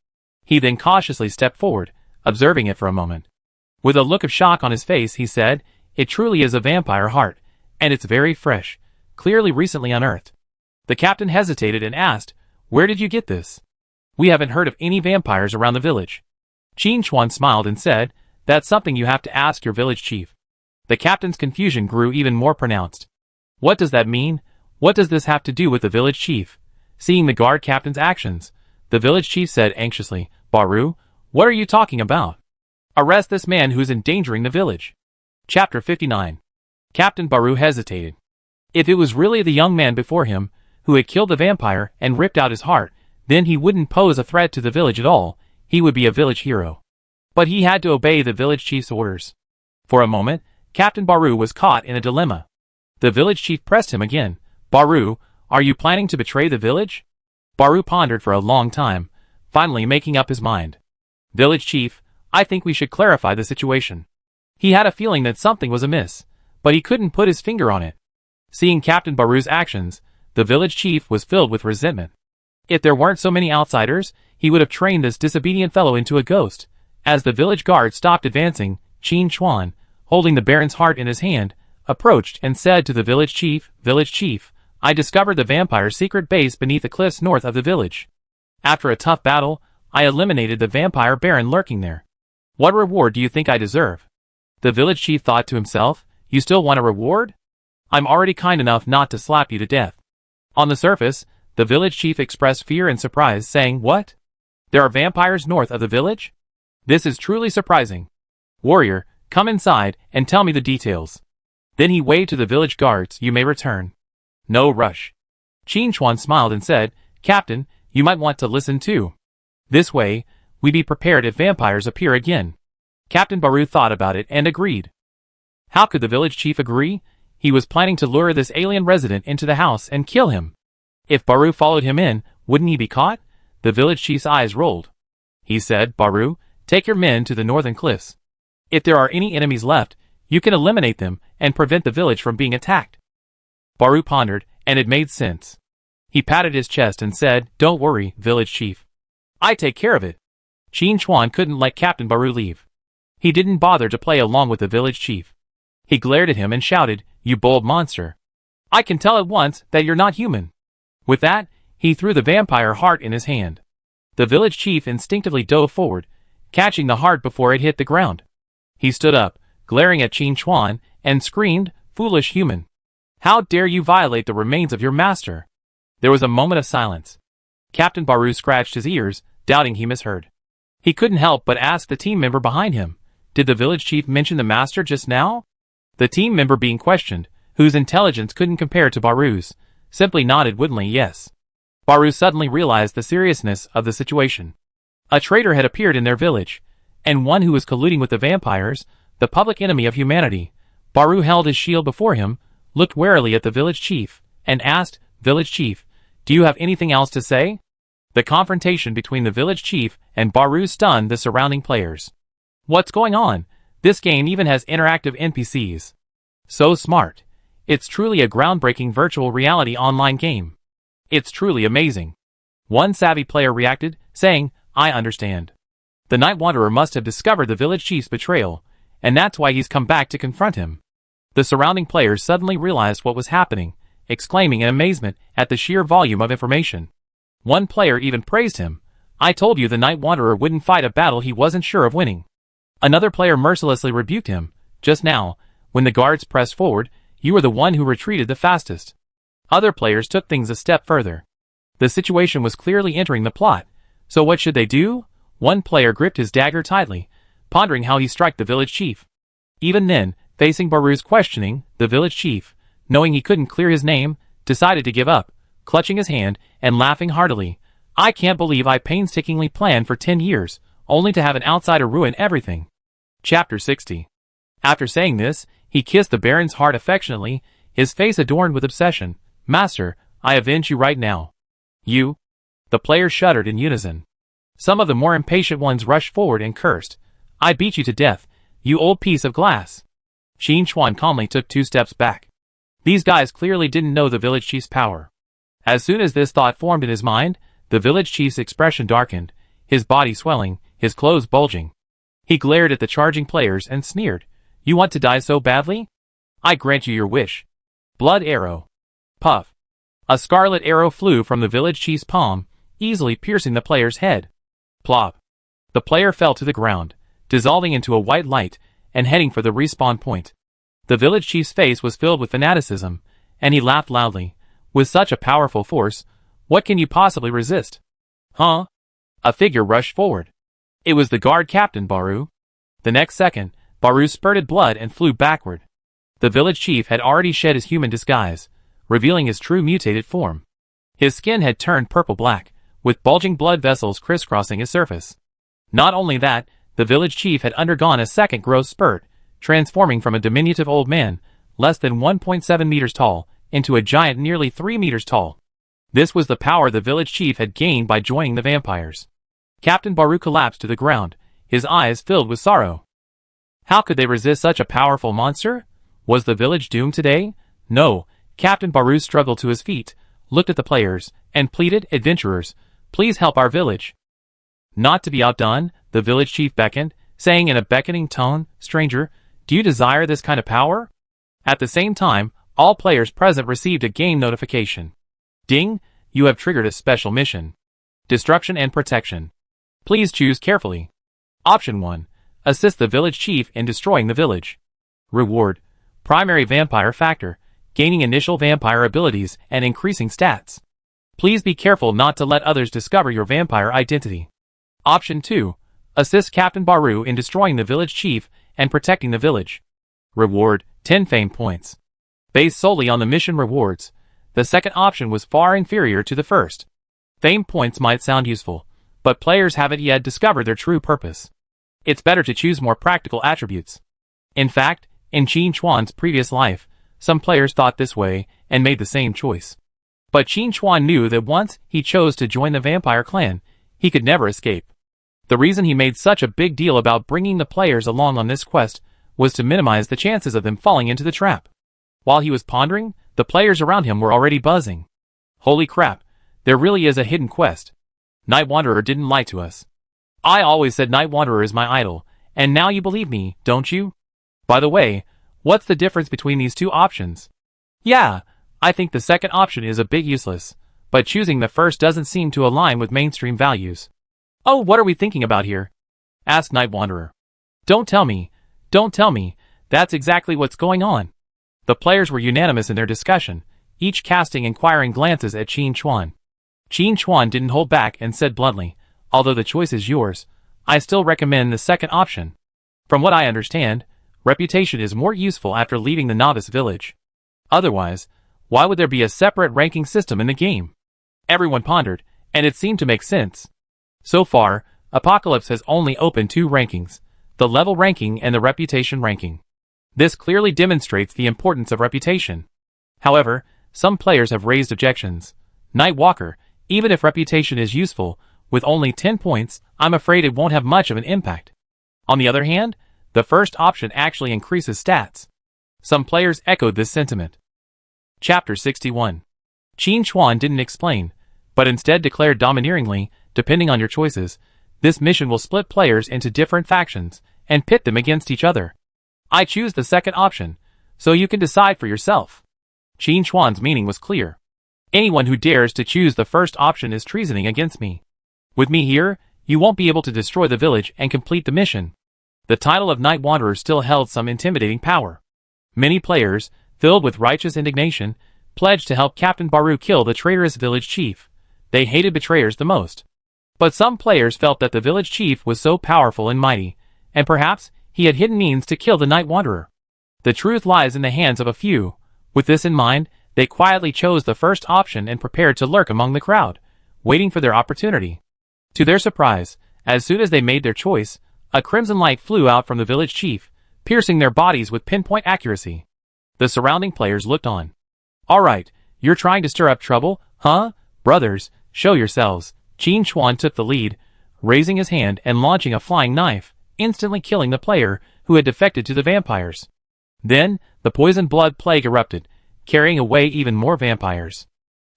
He then cautiously stepped forward, observing it for a moment. With a look of shock on his face, he said, "It truly is a vampire heart, and it's very fresh, clearly recently unearthed." The captain hesitated and asked, "Where did you get this? We haven't heard of any vampires around the village." Qin Chuan smiled and said, "That's something you have to ask your village chief." The captain's confusion grew even more pronounced. What does that mean? What does this have to do with the village chief? Seeing the guard captain's actions, the village chief said anxiously, "Baru, what are you talking about? Arrest this man who's endangering the village." Chapter 59. Captain Baru hesitated. If it was really the young man before him, who had killed the vampire and ripped out his heart, then he wouldn't pose a threat to the village at all, he would be a village hero. But he had to obey the village chief's orders. For a moment, Captain Baru was caught in a dilemma. The village chief pressed him again. Baru, are you planning to betray the village? Baru pondered for a long time, finally making up his mind. Village chief, I think we should clarify the situation. He had a feeling that something was amiss, but he couldn't put his finger on it. Seeing Captain Baru's actions, the village chief was filled with resentment. If there weren't so many outsiders, he would have trained this disobedient fellow into a ghost. As the village guard stopped advancing, Qin Chuan, holding the Baron's heart in his hand, approached and said to the village chief, Village chief, I discovered the vampire's secret base beneath the cliffs north of the village. After a tough battle, I eliminated the vampire Baron lurking there. What reward do you think I deserve? The village chief thought to himself, you still want a reward? I'm already kind enough not to slap you to death. On the surface, the village chief expressed fear and surprise, saying, What? There are vampires north of the village? This is truly surprising. Warrior, come inside and tell me the details. Then he waved to the village guards, you may return. No rush. Qin Chuan smiled and said, Captain, you might want to listen too. This way, we be prepared if vampires appear again. Captain Baru thought about it and agreed. How could the village chief agree? He was planning to lure this alien resident into the house and kill him. If Baru followed him in, wouldn't he be caught? The village chief's eyes rolled. He said, Baru, take your men to the northern cliffs. If there are any enemies left, you can eliminate them and prevent the village from being attacked. Baru pondered, and it made sense. He patted his chest and said, Don't worry, village chief. I take care of it. Qin Chuan couldn't let Captain Baru leave. He didn't bother to play along with the village chief. He glared at him and shouted, You bold monster. I can tell at once that you're not human. With that, he threw the vampire heart in his hand. The village chief instinctively dove forward, catching the heart before it hit the ground. He stood up, glaring at Qin Chuan, and screamed, Foolish human. How dare you violate the remains of your master? There was a moment of silence. Captain Baru scratched his ears, doubting he misheard. He couldn't help but ask the team member behind him, Did the village chief mention the master just now? The team member being questioned, whose intelligence couldn't compare to Baru's, simply nodded woodenly yes. Baru suddenly realized the seriousness of the situation. A traitor had appeared in their village, and one who was colluding with the vampires, the public enemy of humanity. Baru held his shield before him, looked warily at the village chief, and asked, Village chief, do you have anything else to say? The confrontation between the village chief and Baru stunned the surrounding players. What's going on? This game even has interactive NPCs. So smart. It's truly a groundbreaking virtual reality online game. It's truly amazing. One savvy player reacted, saying, I understand. The Night Wanderer must have discovered the village chief's betrayal, and that's why he's come back to confront him. The surrounding players suddenly realized what was happening, exclaiming in amazement at the sheer volume of information. One player even praised him. I told you the Night Wanderer wouldn't fight a battle he wasn't sure of winning. Another player mercilessly rebuked him. Just now, when the guards pressed forward, you were the one who retreated the fastest. Other players took things a step further. The situation was clearly entering the plot. So what should they do? One player gripped his dagger tightly, pondering how he strike the village chief. Even then, facing Baru's questioning, the village chief, knowing he couldn't clear his name, decided to give up, clutching his hand and laughing heartily. I can't believe I painstakingly planned for 10 years, only to have an outsider ruin everything. Chapter 60. After saying this, he kissed the Baron's heart affectionately, his face adorned with obsession. Master, I avenge you right now. You? The players shuddered in unison. Some of the more impatient ones rushed forward and cursed. I beat you to death, you old piece of glass. Qin Chuan calmly took 2 steps back. These guys clearly didn't know the village chief's power. As soon as this thought formed in his mind, the village chief's expression darkened, his body swelling, his clothes bulging. He glared at the charging players and sneered. You want to die so badly? I grant you your wish. Blood arrow. Puff. A scarlet arrow flew from the village chief's palm, easily piercing the player's head. Plop. The player fell to the ground, dissolving into a white light, and heading for the respawn point. The village chief's face was filled with fanaticism, and he laughed loudly. With such a powerful force, what can you possibly resist? Huh? A figure rushed forward. It was the guard captain Baru. The next second, Baru spurted blood and flew backward. The village chief had already shed his human disguise, revealing his true mutated form. His skin had turned purple-black, with bulging blood vessels crisscrossing his surface. Not only that, the village chief had undergone a second growth spurt, transforming from a diminutive old man, less than 1.7 meters tall, into a giant nearly 3 meters tall. This was the power the village chief had gained by joining the vampires. Captain Baru collapsed to the ground, his eyes filled with sorrow. How could they resist such a powerful monster? Was the village doomed today? No. Captain Baru struggled to his feet, looked at the players, and pleaded, "Adventurers, please help our village." Not to be outdone, the village chief beckoned, saying in a beckoning tone, "Stranger, do you desire this kind of power?" At the same time, all players present received a game notification. Ding! You have triggered a special mission. Destruction and protection. Please choose carefully. Option 1. Assist the village chief in destroying the village. Reward. Primary vampire factor. Gaining initial vampire abilities and increasing stats. Please be careful not to let others discover your vampire identity. Option 2. Assist Captain Baru in destroying the village chief and protecting the village. Reward. 10 fame points. Based solely on the mission rewards, the second option was far inferior to the first. Fame points might sound useful, but players haven't yet discovered their true purpose. It's better to choose more practical attributes. In fact, in Qin Chuan's previous life, some players thought this way and made the same choice. But Qin Chuan knew that once he chose to join the vampire clan, he could never escape. The reason he made such a big deal about bringing the players along on this quest was to minimize the chances of them falling into the trap. While he was pondering, the players around him were already buzzing. Holy crap, there really is a hidden quest. Night Wanderer didn't lie to us. I always said Night Wanderer is my idol, and now you believe me, don't you? By the way, what's the difference between these two options? Yeah, I think the second option is a bit useless, but choosing the first doesn't seem to align with mainstream values. Oh, what are we thinking about here? Asked Night Wanderer. Don't tell me, that's exactly what's going on. The players were unanimous in their discussion, each casting inquiring glances at Qin Chuan. Qin Chuan didn't hold back and said bluntly, "Although the choice is yours, I still recommend the second option. From what I understand, reputation is more useful after leaving the novice village. Otherwise, why would there be a separate ranking system in the game?" Everyone pondered, and it seemed to make sense. So far, Apocalypse has only opened 2 rankings, the level ranking and the reputation ranking. This clearly demonstrates the importance of reputation. However, some players have raised objections. Night Walker, even if reputation is useful, with only 10 points, I'm afraid it won't have much of an impact. On the other hand, the first option actually increases stats. Some players echoed this sentiment. Chapter 61. Qin Chuan didn't explain, but instead declared domineeringly, "Depending on your choices, this mission will split players into different factions and pit them against each other. I choose the second option, so you can decide for yourself." Qin Chuan's meaning was clear. Anyone who dares to choose the first option is treasoning against me. With me here, you won't be able to destroy the village and complete the mission. The title of Night Wanderer still held some intimidating power. Many players, filled with righteous indignation, pledged to help Captain Baru kill the traitorous village chief. They hated betrayers the most. But some players felt that the village chief was so powerful and mighty, and perhaps he had hidden means to kill the Night Wanderer. The truth lies in the hands of a few. With this in mind, they quietly chose the first option and prepared to lurk among the crowd, waiting for their opportunity. To their surprise, as soon as they made their choice, a crimson light flew out from the village chief, piercing their bodies with pinpoint accuracy. The surrounding players looked on. "Alright, you're trying to stir up trouble, huh? Brothers, show yourselves." Qin Chuan took the lead, raising his hand and launching a flying knife, instantly killing the player who had defected to the vampires. Then, the poison blood plague erupted, carrying away even more vampires.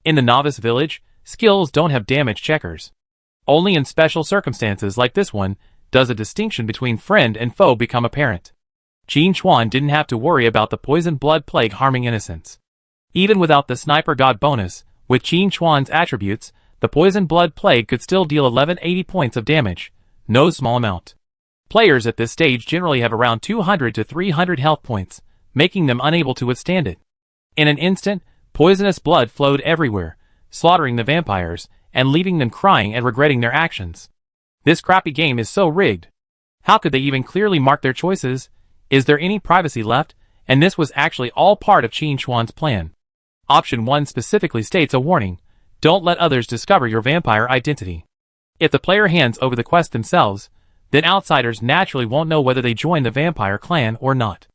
In the novice village, skills don't have damage checkers. Only in special circumstances like this one does a distinction between friend and foe become apparent. Qin Chuan didn't have to worry about the poison blood plague harming innocents. Even without the sniper god bonus, with Qin Chuan's attributes, the poison blood plague could still deal 1180 points of damage, no small amount. Players at this stage generally have around 200 to 300 health points, making them unable to withstand it. In an instant, poisonous blood flowed everywhere, slaughtering the vampires, and leaving them crying and regretting their actions. This crappy game is so rigged. How could they even clearly mark their choices? Is there any privacy left? And this was actually all part of Qin Chuan's plan. Option 1 specifically states a warning: don't let others discover your vampire identity. If the player hands over the quest themselves, then outsiders naturally won't know whether they join the vampire clan or not.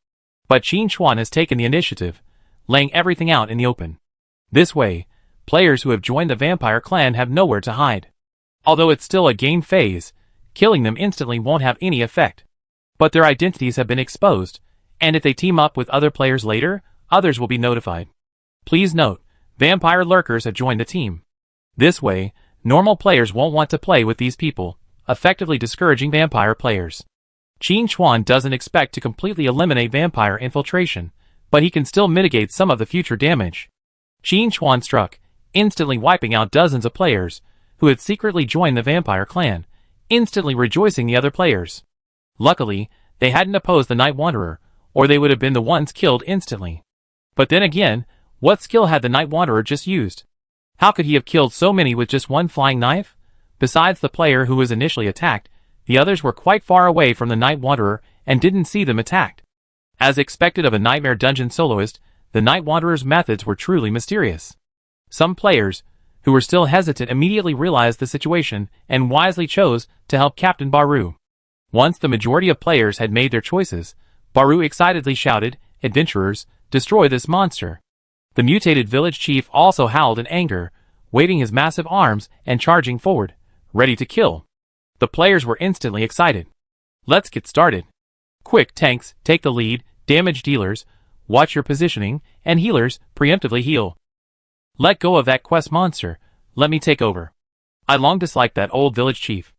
But Qin Chuan has taken the initiative, laying everything out in the open. This way, players who have joined the vampire clan have nowhere to hide. Although it's still a game phase, killing them instantly won't have any effect. But their identities have been exposed, and if they team up with other players later, others will be notified. Please note, vampire lurkers have joined the team. This way, normal players won't want to play with these people, effectively discouraging vampire players. Qin Chuan doesn't expect to completely eliminate vampire infiltration, but he can still mitigate some of the future damage. Qin Chuan struck, instantly wiping out dozens of players who had secretly joined the vampire clan, instantly rejoicing the other players. Luckily, they hadn't opposed the Night Wanderer, or they would have been the ones killed instantly. But then again, what skill had the Night Wanderer just used? How could he have killed so many with just one flying knife? Besides the player who was initially attacked, the others were quite far away from the Night Wanderer and didn't see them attacked. As expected of a Nightmare Dungeon soloist, the Night Wanderer's methods were truly mysterious. Some players, who were still hesitant, immediately realized the situation and wisely chose to help Captain Baru. Once the majority of players had made their choices, Baru excitedly shouted, "Adventurers, destroy this monster." The mutated village chief also howled in anger, waving his massive arms and charging forward, ready to kill. The players were instantly excited. Let's get started. Quick, tanks, take the lead, damage dealers, watch your positioning, and healers, preemptively heal. Let go of that quest monster, let me take over. I long disliked that old village chief.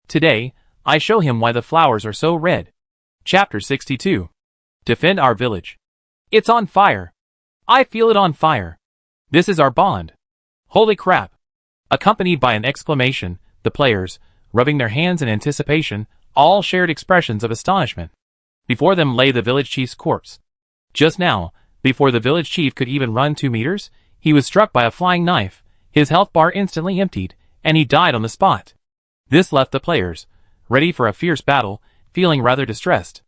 Today, I show him why the flowers are so red. Chapter 62. Defend our village. It's on fire. I feel it on fire. This is our bond. Holy crap. Accompanied by an exclamation, the players, rubbing their hands in anticipation, all shared expressions of astonishment. Before them lay the village chief's corpse. Just now, before the village chief could even run 2 meters, he was struck by a flying knife, his health bar instantly emptied, and he died on the spot. This left the players, ready for a fierce battle, feeling rather distressed.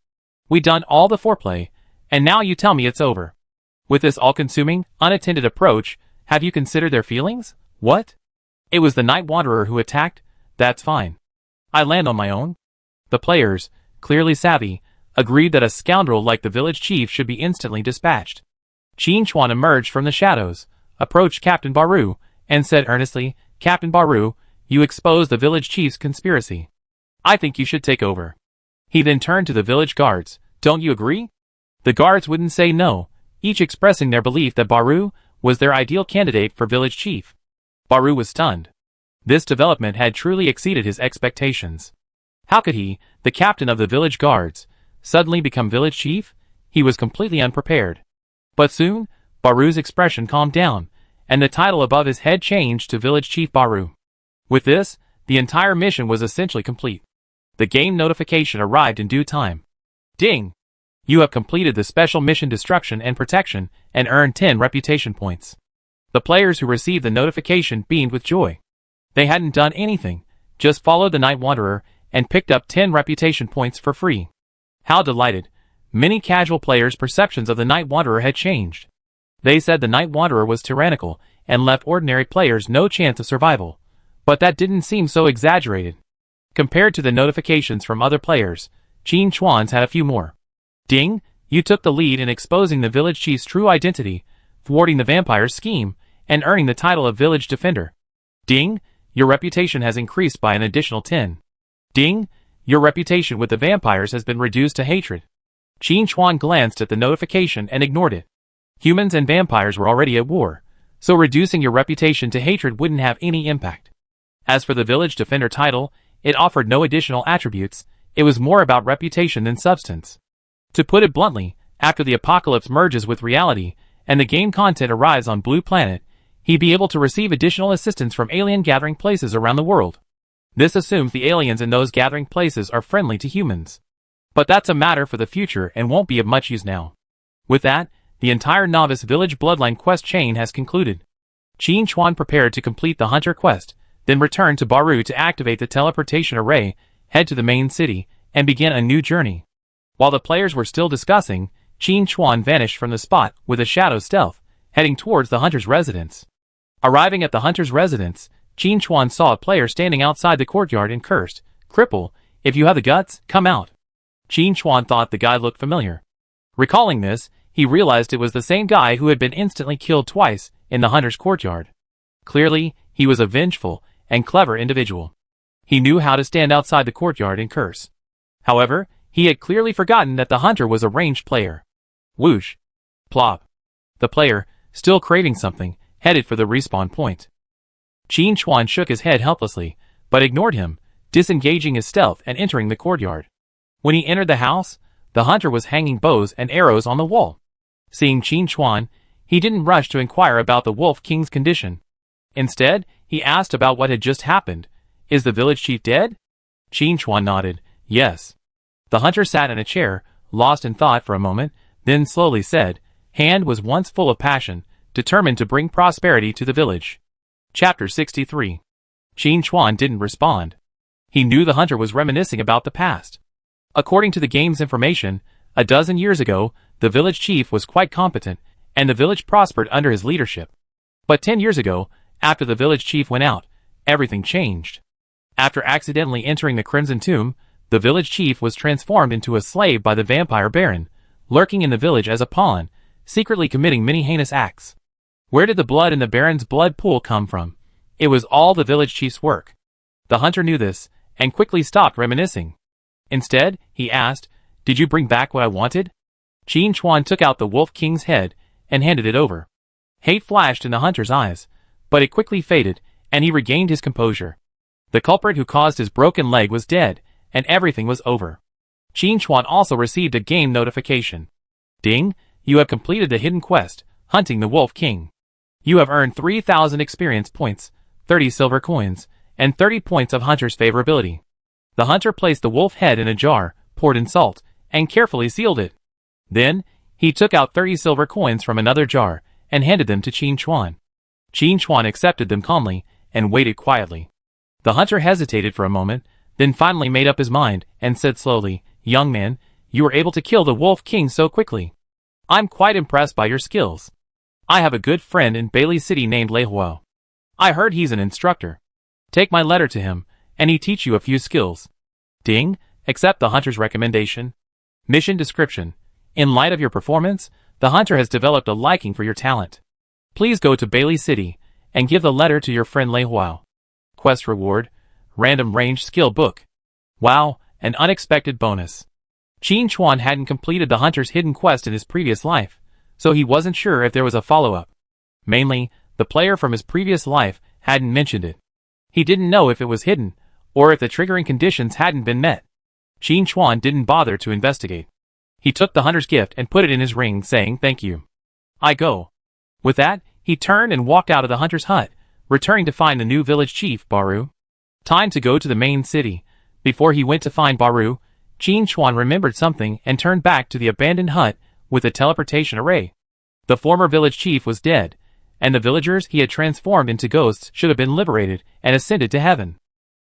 We done all the foreplay, and now you tell me it's over. With this all-consuming, unattended approach, have you considered their feelings? What? It was the Night Wanderer who attacked? That's fine. I land on my own. The players, clearly savvy, agreed that a scoundrel like the village chief should be instantly dispatched. Qin Chuan emerged from the shadows, approached Captain Baru, and said earnestly, "Captain Baru, you exposed the village chief's conspiracy. I think you should take over." He then turned to the village guards. Don't you agree? The guards wouldn't say no, each expressing their belief that Baru was their ideal candidate for village chief. Baru was stunned. This development had truly exceeded his expectations. How could he, the captain of the village guards, suddenly become village chief? He was completely unprepared. But soon, Baru's expression calmed down, and the title above his head changed to Village Chief Baru. With this, the entire mission was essentially complete. The game notification arrived in due time. Ding! You have completed the special mission Destruction and Protection and earned 10 reputation points. The players who received the notification beamed with joy. They hadn't done anything, just followed the Night Wanderer and picked up 10 reputation points for free. How delighted! Many casual players' perceptions of the Night Wanderer had changed. They said the Night Wanderer was tyrannical and left ordinary players no chance of survival, but that didn't seem so exaggerated. Compared to the notifications from other players, Qin Chuan's had a few more. Ding, you took the lead in exposing the village chief's true identity, thwarting the vampire's scheme, and earning the title of village defender. Ding, your reputation has increased by an additional 10. Ding, your reputation with the vampires has been reduced to hatred. Qin Chuan glanced at the notification and ignored it. Humans and vampires were already at war, so reducing your reputation to hatred wouldn't have any impact. As for the village defender title, it offered no additional attributes, it was more about reputation than substance. To put it bluntly, after the apocalypse merges with reality, and the game content arrives on Blue Planet, he'd be able to receive additional assistance from alien gathering places around the world. This assumes the aliens in those gathering places are friendly to humans. But that's a matter for the future and won't be of much use now. With that, the entire Novice Village Bloodline quest chain has concluded. Qin Chuan prepared to complete the Hunter quest, then returned to Baru to activate the teleportation array, head to the main city, and begin a new journey. While the players were still discussing, Qin Chuan vanished from the spot with a shadow stealth, heading towards the Hunter's residence. Arriving at the Hunter's residence, Qin Chuan saw a player standing outside the courtyard and cursed, "Cripple, If you have the guts, come out. Qin Chuan thought the guy looked familiar. Recalling this, he realized it was the same guy who had been instantly killed twice in the hunter's courtyard. Clearly, he was a vengeful and clever individual. He knew how to stand outside the courtyard and curse. However, he had clearly forgotten that the hunter was a ranged player. Whoosh. Plop. The player, still craving something, headed for the respawn point. Qin Chuan shook his head helplessly, but ignored him, disengaging his stealth and entering the courtyard. When he entered the house, the hunter was hanging bows and arrows on the wall. Seeing Qin Chuan, he didn't rush to inquire about the Wolf King's condition. Instead, he asked about what had just happened. Is the village chief dead? Qin Chuan nodded, yes. The hunter sat in a chair, lost in thought for a moment, then slowly said, Hand was once full of passion, determined to bring prosperity to the village. Chapter 63. Qin Chuan didn't respond. He knew the hunter was reminiscing about the past. According to the game's information, a dozen years ago, the village chief was quite competent, and the village prospered under his leadership. But 10 years ago, after the village chief went out, everything changed. After accidentally entering the Crimson Tomb, the village chief was transformed into a slave by the vampire Baron, lurking in the village as a pawn, secretly committing many heinous acts. Where did the blood in the Baron's blood pool come from? It was all the village chief's work. The hunter knew this, and quickly stopped reminiscing. Instead, he asked, Did you bring back what I wanted? Qin Chuan took out the Wolf King's head, and handed it over. Hate flashed in the hunter's eyes, but it quickly faded, and he regained his composure. The culprit who caused his broken leg was dead, and everything was over. Qin Chuan also received a game notification. Ding, you have completed the hidden quest, Hunting the Wolf King. You have earned 3,000 experience points, 30 silver coins, and 30 points of hunter's favorability. The hunter placed the wolf head in a jar, poured in salt, and carefully sealed it. Then, he took out 30 silver coins from another jar, and handed them to Qin Chuan. Qin Chuan accepted them calmly, and waited quietly. The hunter hesitated for a moment, then finally made up his mind, and said slowly, Young man, you were able to kill the Wolf King so quickly. I'm quite impressed by your skills. I have a good friend in Bailey City named Lei Huo. I heard he's an instructor. Take my letter to him, and he teach you a few skills. Ding, accept the hunter's recommendation. Mission description. In light of your performance, the hunter has developed a liking for your talent. Please go to Bailey City, and give the letter to your friend Lei Huo. Quest reward. Random range skill book. Wow, an unexpected bonus. Qin Chuan hadn't completed the hunter's hidden quest in his previous life, so he wasn't sure if there was a follow-up. Mainly, the player from his previous life hadn't mentioned it. He didn't know if it was hidden, or if the triggering conditions hadn't been met. Qin Chuan didn't bother to investigate. He took the hunter's gift and put it in his ring, saying thank you. I go. With that, he turned and walked out of the hunter's hut, returning to find the new village chief, Baru. Time to go to the main city. Before he went to find Baru, Qin Chuan remembered something and turned back to the abandoned hut with a teleportation array. The former village chief was dead, and the villagers he had transformed into ghosts should have been liberated and ascended to heaven.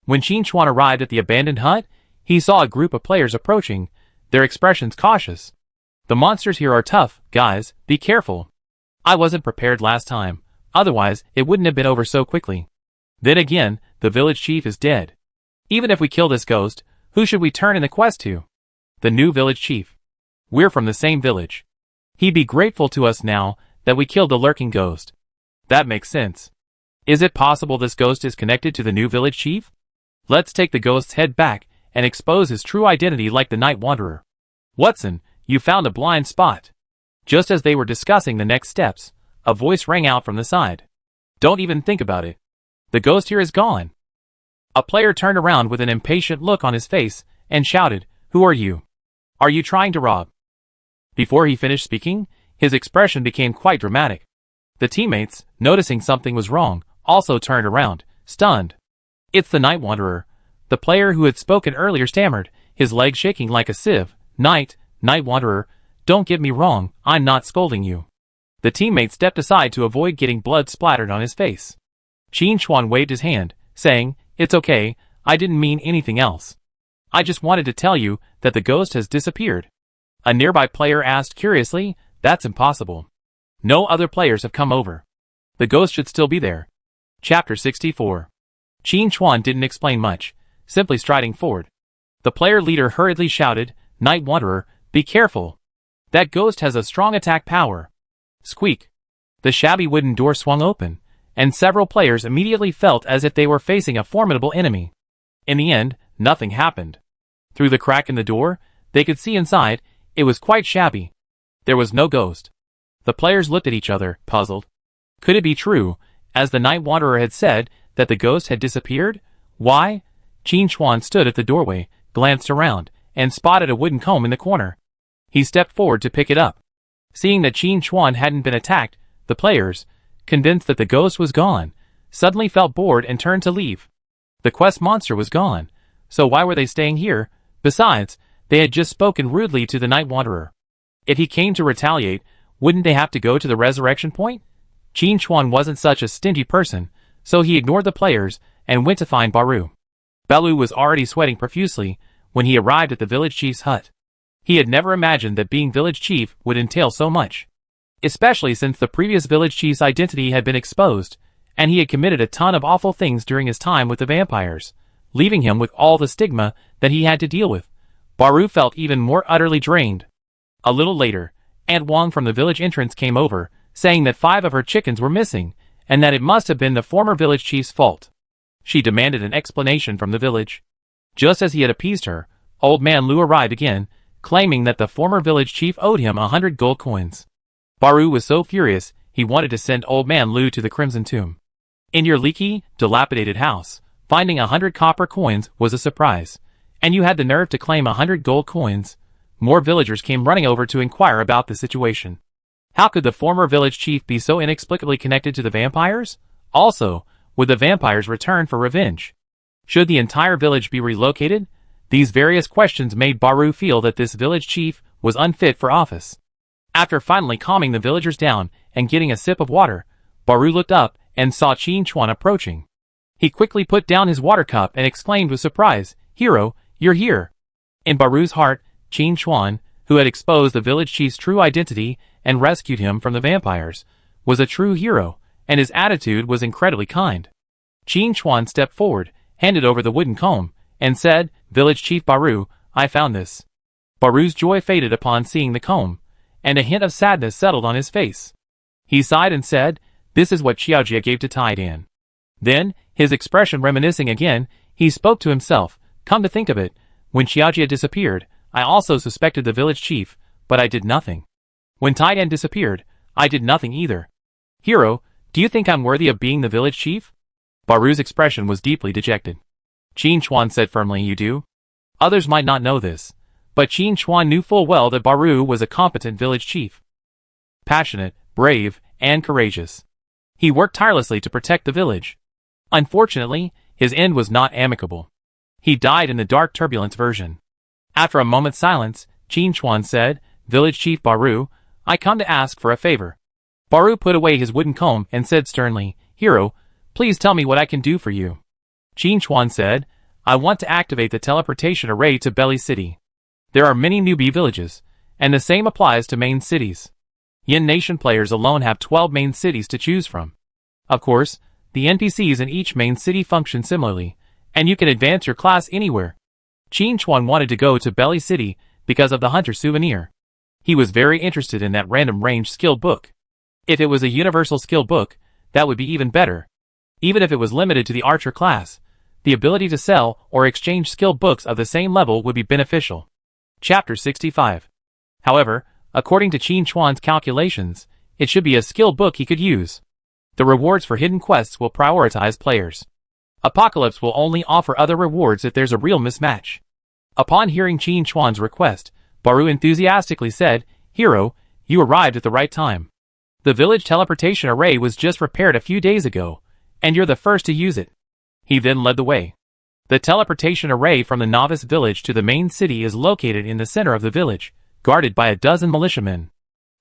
When Qin Chuan arrived at the abandoned hut, he saw a group of players approaching, their expressions cautious. The monsters here are tough, guys, be careful. I wasn't prepared last time, otherwise it wouldn't have been over so quickly. Then again, the village chief is dead. Even if we kill this ghost, who should we turn in the quest to? The new village chief. We're from the same village. He'd be grateful to us now that we killed the lurking ghost. That makes sense. Is it possible this ghost is connected to the new village chief? Let's take the ghost's head back and expose his true identity like the Night Wanderer. Watson, you found a blind spot. Just as they were discussing the next steps, a voice rang out from the side. Don't even think about it. The ghost here is gone. A player turned around with an impatient look on his face and shouted, Who are you? Are you trying to rob? Before he finished speaking, his expression became quite dramatic. The teammates, noticing something was wrong, also turned around, stunned. It's the Night Wanderer. The player who had spoken earlier stammered, his legs shaking like a sieve. Night Wanderer, don't get me wrong, I'm not scolding you. The teammate stepped aside to avoid getting blood splattered on his face. Qin Chuan waved his hand, saying, It's okay, I didn't mean anything else. I just wanted to tell you that the ghost has disappeared. A nearby player asked curiously, That's impossible. No other players have come over. The ghost should still be there. Chapter 64. Qin Chuan didn't explain much, simply striding forward. The player leader hurriedly shouted, "Night Wanderer, be careful. That ghost has a strong attack power." Squeak. The shabby wooden door swung open, and several players immediately felt as if they were facing a formidable enemy. In the end, nothing happened. Through the crack in the door, they could see inside. It was quite shabby. There was no ghost. The players looked at each other, puzzled. Could it be true, as the Night Wanderer had said, that the ghost had disappeared? Why? Qin Chuan stood at the doorway, glanced around, and spotted a wooden comb in the corner. He stepped forward to pick it up. Seeing that Qin Chuan hadn't been attacked, the players, convinced that the ghost was gone, suddenly felt bored and turned to leave. The quest monster was gone, so why were they staying here? Besides, they had just spoken rudely to the Night Wanderer. If he came to retaliate, wouldn't they have to go to the resurrection point? Qin Chuan wasn't such a stingy person, so he ignored the players and went to find Baru. Balu was already sweating profusely when he arrived at the village chief's hut. He had never imagined that being village chief would entail so much, especially since the previous village chief's identity had been exposed, and he had committed a ton of awful things during his time with the vampires, leaving him with all the stigma that he had to deal with. Baru felt even more utterly drained. A little later, Aunt Wang from the village entrance came over, saying that 5 of her chickens were missing, and that it must have been the former village chief's fault. She demanded an explanation from the village. Just as he had appeased her, Old Man Lu arrived again, claiming that the former village chief owed him 100 gold coins. Baru was so furious, he wanted to send Old Man Lu to the Crimson Tomb. In your leaky, dilapidated house, finding 100 copper coins was a surprise, and you had the nerve to claim 100 gold coins. More villagers came running over to inquire about the situation. How could the former village chief be so inexplicably connected to the vampires? Also, would the vampires return for revenge? Should the entire village be relocated? These various questions made Baru feel that this village chief was unfit for office. After finally calming the villagers down and getting a sip of water, Baru looked up and saw Qin Chuan approaching. He quickly put down his water cup and exclaimed with surprise, "Hero, you're here." In Baru's heart, Qin Chuan, who had exposed the village chief's true identity and rescued him from the vampires, was a true hero, and his attitude was incredibly kind. Qin Chuan stepped forward, handed over the wooden comb, and said, "Village Chief Baru, I found this." Baru's joy faded upon seeing the comb, and a hint of sadness settled on his face. He sighed and said, "This is what Xiaojia gave to Tai Dan." Then, his expression reminiscing again, he spoke to himself, "Come to think of it, when Xiaojia disappeared, I also suspected the village chief, but I did nothing. When Tai Dan disappeared, I did nothing either. Hero, do you think I'm worthy of being the village chief?" Baru's expression was deeply dejected. Qin Chuan said firmly, "You do?" Others might not know this, but Qin Chuan knew full well that Baru was a competent village chief. Passionate, brave, and courageous. He worked tirelessly to protect the village. Unfortunately, his end was not amicable. He died in the dark turbulence version. After a moment's silence, Qin Chuan said, "Village Chief Baru, I come to ask for a favor." Baru put away his wooden comb and said sternly, "Hero, please tell me what I can do for you." Qin Chuan said, "I want to activate the teleportation array to Belly City. There are many newbie villages, and the same applies to main cities. Yin Nation players alone have 12 main cities to choose from. Of course, the NPCs in each main city function similarly, and you can advance your class anywhere." Qin Chuan wanted to go to Belly City because of the Hunter souvenir. He was very interested in that random range skill book. If it was a universal skill book, that would be even better. Even if it was limited to the archer class, the ability to sell or exchange skill books of the same level would be beneficial. Chapter 65. However, according to Qin Chuan's calculations, it should be a skill book he could use. The rewards for hidden quests will prioritize players. Apocalypse will only offer other rewards if there's a real mismatch. Upon hearing Qin Chuan's request, Baru enthusiastically said, "Hero, you arrived at the right time. The village teleportation array was just repaired a few days ago, and you're the first to use it." He then led the way. The teleportation array from the Novice village to the main city is located in the center of the village, guarded by a dozen militiamen.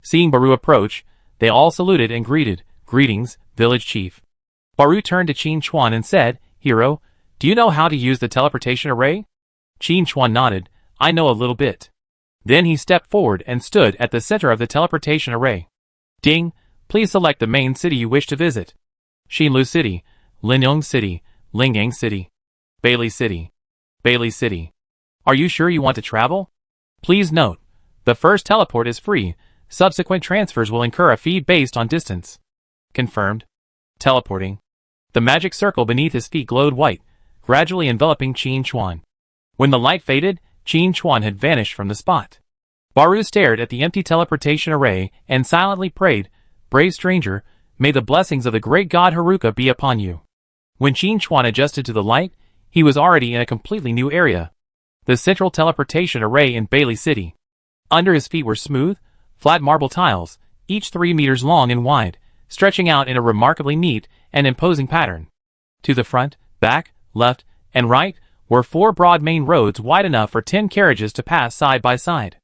Seeing Baru approach, they all saluted and greeted, "Greetings, village chief." Baru turned to Qin Chuan and said, "Hero, do you know how to use the teleportation array?" Qin Chuan nodded, "I know a little bit." Then he stepped forward and stood at the center of the teleportation array. Ding, please select the main city you wish to visit. Xinlu City, Linyong City, Lingang City, Bailey City, Bailey City. Are you sure you want to travel? Please note, the first teleport is free, subsequent transfers will incur a fee based on distance. Confirmed. Teleporting. The magic circle beneath his feet glowed white, gradually enveloping Qin Chuan. When the light faded, Qin Chuan had vanished from the spot. Baru stared at the empty teleportation array and silently prayed, "Brave stranger, may the blessings of the great god Haruka be upon you." When Qin Chuan adjusted to the light, he was already in a completely new area. The central teleportation array in Bailey City. Under his feet were smooth, flat marble tiles, each 3 meters long and wide, stretching out in a remarkably neat and imposing pattern. To the front, back, left, and right were 4 broad main roads wide enough for 10 carriages to pass side by side.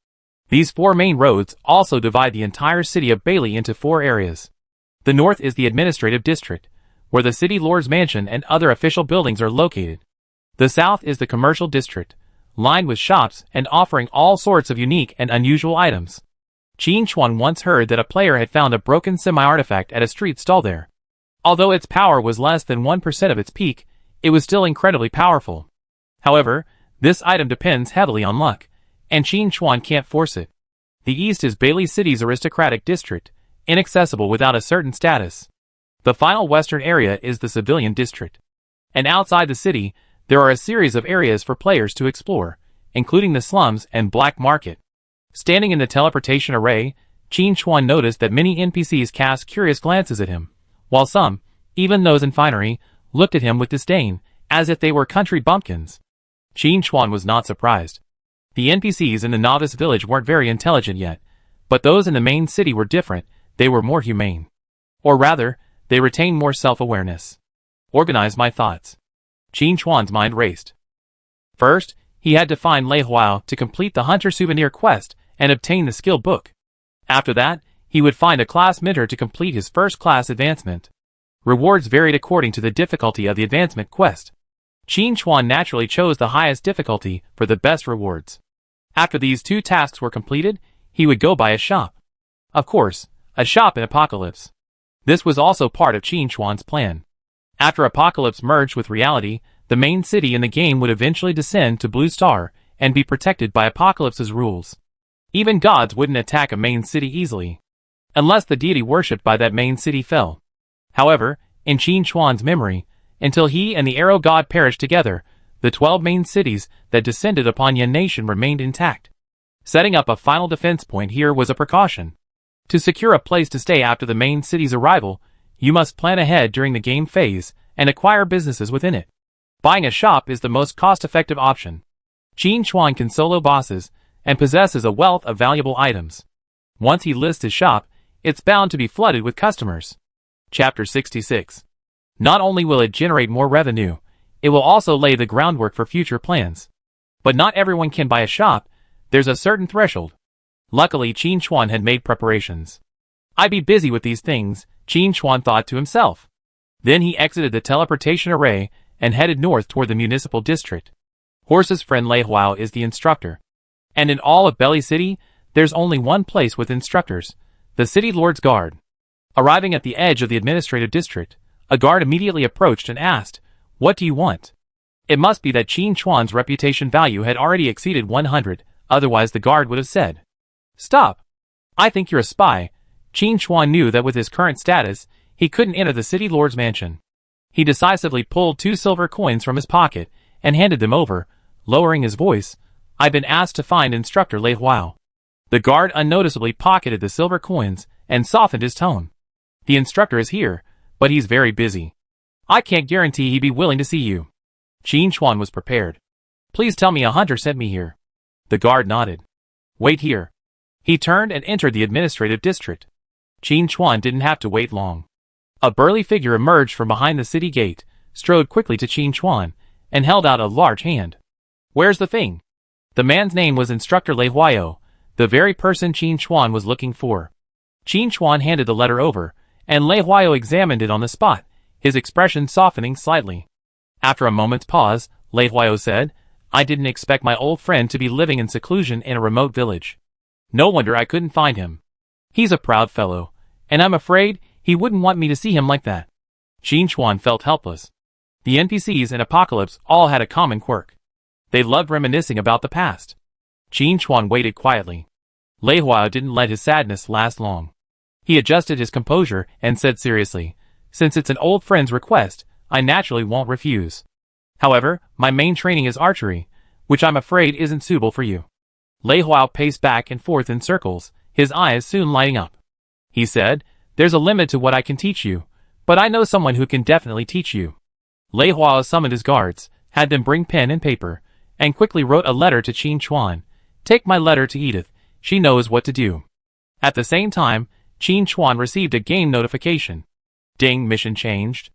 These 4 main roads also divide the entire city of Bailey into 4 areas. The north is the administrative district, where the city lord's mansion and other official buildings are located. The south is the commercial district, lined with shops and offering all sorts of unique and unusual items. Qin Chuan once heard that a player had found a broken semi-artifact at a street stall there. Although its power was less than 1% of its peak, it was still incredibly powerful. However, this item depends heavily on luck, and Qin Chuan can't force it. The east is Bailey City's aristocratic district, inaccessible without a certain status. The final western area is the civilian district. And outside the city, there are a series of areas for players to explore, including the slums and black market. Standing in the teleportation array, Qin Chuan noticed that many NPCs cast curious glances at him, while some, even those in finery, looked at him with disdain, as if they were country bumpkins. Qin Chuan was not surprised. The NPCs in the Novice village weren't very intelligent yet, but those in the main city were different, they were more humane. Or rather, they retained more self-awareness. Organize my thoughts. Qin Chuan's mind raced. First, he had to find Lei Huao to complete the Hunter Souvenir quest and obtain the skill book. After that, he would find a class mentor to complete his first class advancement. Rewards varied according to the difficulty of the advancement quest. Qin Chuan naturally chose the highest difficulty for the best rewards. After these 2 tasks were completed, he would go buy a shop. Of course, a shop in Apocalypse. This was also part of Qin Chuan's plan. After Apocalypse merged with reality, the main city in the game would eventually descend to Blue Star and be protected by Apocalypse's rules. Even gods wouldn't attack a main city easily, unless the deity worshipped by that main city fell. However, in Qin Chuan's memory, until he and the Arrow God perished together, the 12 main cities that descended upon Yan Nation remained intact. Setting up a final defense point here was a precaution. To secure a place to stay after the main city's arrival, you must plan ahead during the game phase and acquire businesses within it. Buying a shop is the most cost-effective option. Qin Chuan can solo bosses and possesses a wealth of valuable items. Once he lists his shop, it's bound to be flooded with customers. Chapter 66. Not only will it generate more revenue, it will also lay the groundwork for future plans. But not everyone can buy a shop, there's a certain threshold. Luckily, Qin Chuan had made preparations. I'd be busy with these things, Qin Chuan thought to himself. Then he exited the teleportation array and headed north toward the municipal district. Horse's friend Lei Huao is the instructor. And in all of Bailey City, there's only one place with instructors, the city lord's guard. Arriving at the edge of the administrative district, a guard immediately approached and asked, "What do you want?" It must be that Qin Chuan's reputation value had already exceeded 100, otherwise the guard would have said, "Stop! I think you're a spy." Qin Chuan knew that with his current status, he couldn't enter the city lord's mansion. He decisively pulled 2 silver coins from his pocket and handed them over, lowering his voice. "I've been asked to find instructor Lei Huao." The guard unnoticeably pocketed the silver coins and softened his tone. "The instructor is here, but he's very busy. I can't guarantee he'd be willing to see you." Qin Chuan was prepared. "Please tell me a hunter sent me here." The guard nodded. "Wait here." He turned and entered the administrative district. Qin Chuan didn't have to wait long. A burly figure emerged from behind the city gate, strode quickly to Qin Chuan, and held out a large hand. "Where's the thing?" The man's name was Instructor Lei Huao, the very person Qin Chuan was looking for. Qin Chuan handed the letter over, and Lei Huao examined it on the spot, his expression softening slightly. After a moment's pause, Lei Huao said, "I didn't expect my old friend to be living in seclusion in a remote village. No wonder I couldn't find him. He's a proud fellow, and I'm afraid he wouldn't want me to see him like that." Qin Chuan felt helpless. The NPCs in Apocalypse all had a common quirk. They loved reminiscing about the past. Qin Chuan waited quietly. Lei Huao didn't let his sadness last long. He adjusted his composure and said seriously, "Since it's an old friend's request, I naturally won't refuse. However, my main training is archery, which I'm afraid isn't suitable for you." Lei Huao paced back and forth in circles, his eyes soon lighting up. He said, "There's a limit to what I can teach you, but I know someone who can definitely teach you." Lei Huao summoned his guards, had them bring pen and paper, and quickly wrote a letter to Qin Chuan. "Take my letter to Edith, she knows what to do." At the same time, Qin Chuan received a game notification. Ding, mission changed.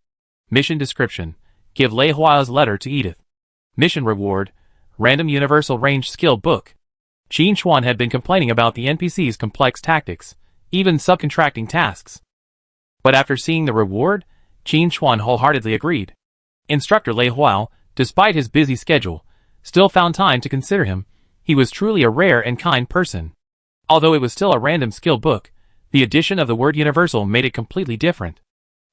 Mission description: give Lei Huao's letter to Edith. Mission reward: random universal range skill book. Qin Chuan had been complaining about the NPC's complex tactics, even subcontracting tasks. But after seeing the reward, Qin Chuan wholeheartedly agreed. Instructor Lei Huao, despite his busy schedule, still found time to consider him. He was truly a rare and kind person. Although it was still a random skill book, the addition of the word universal made it completely different.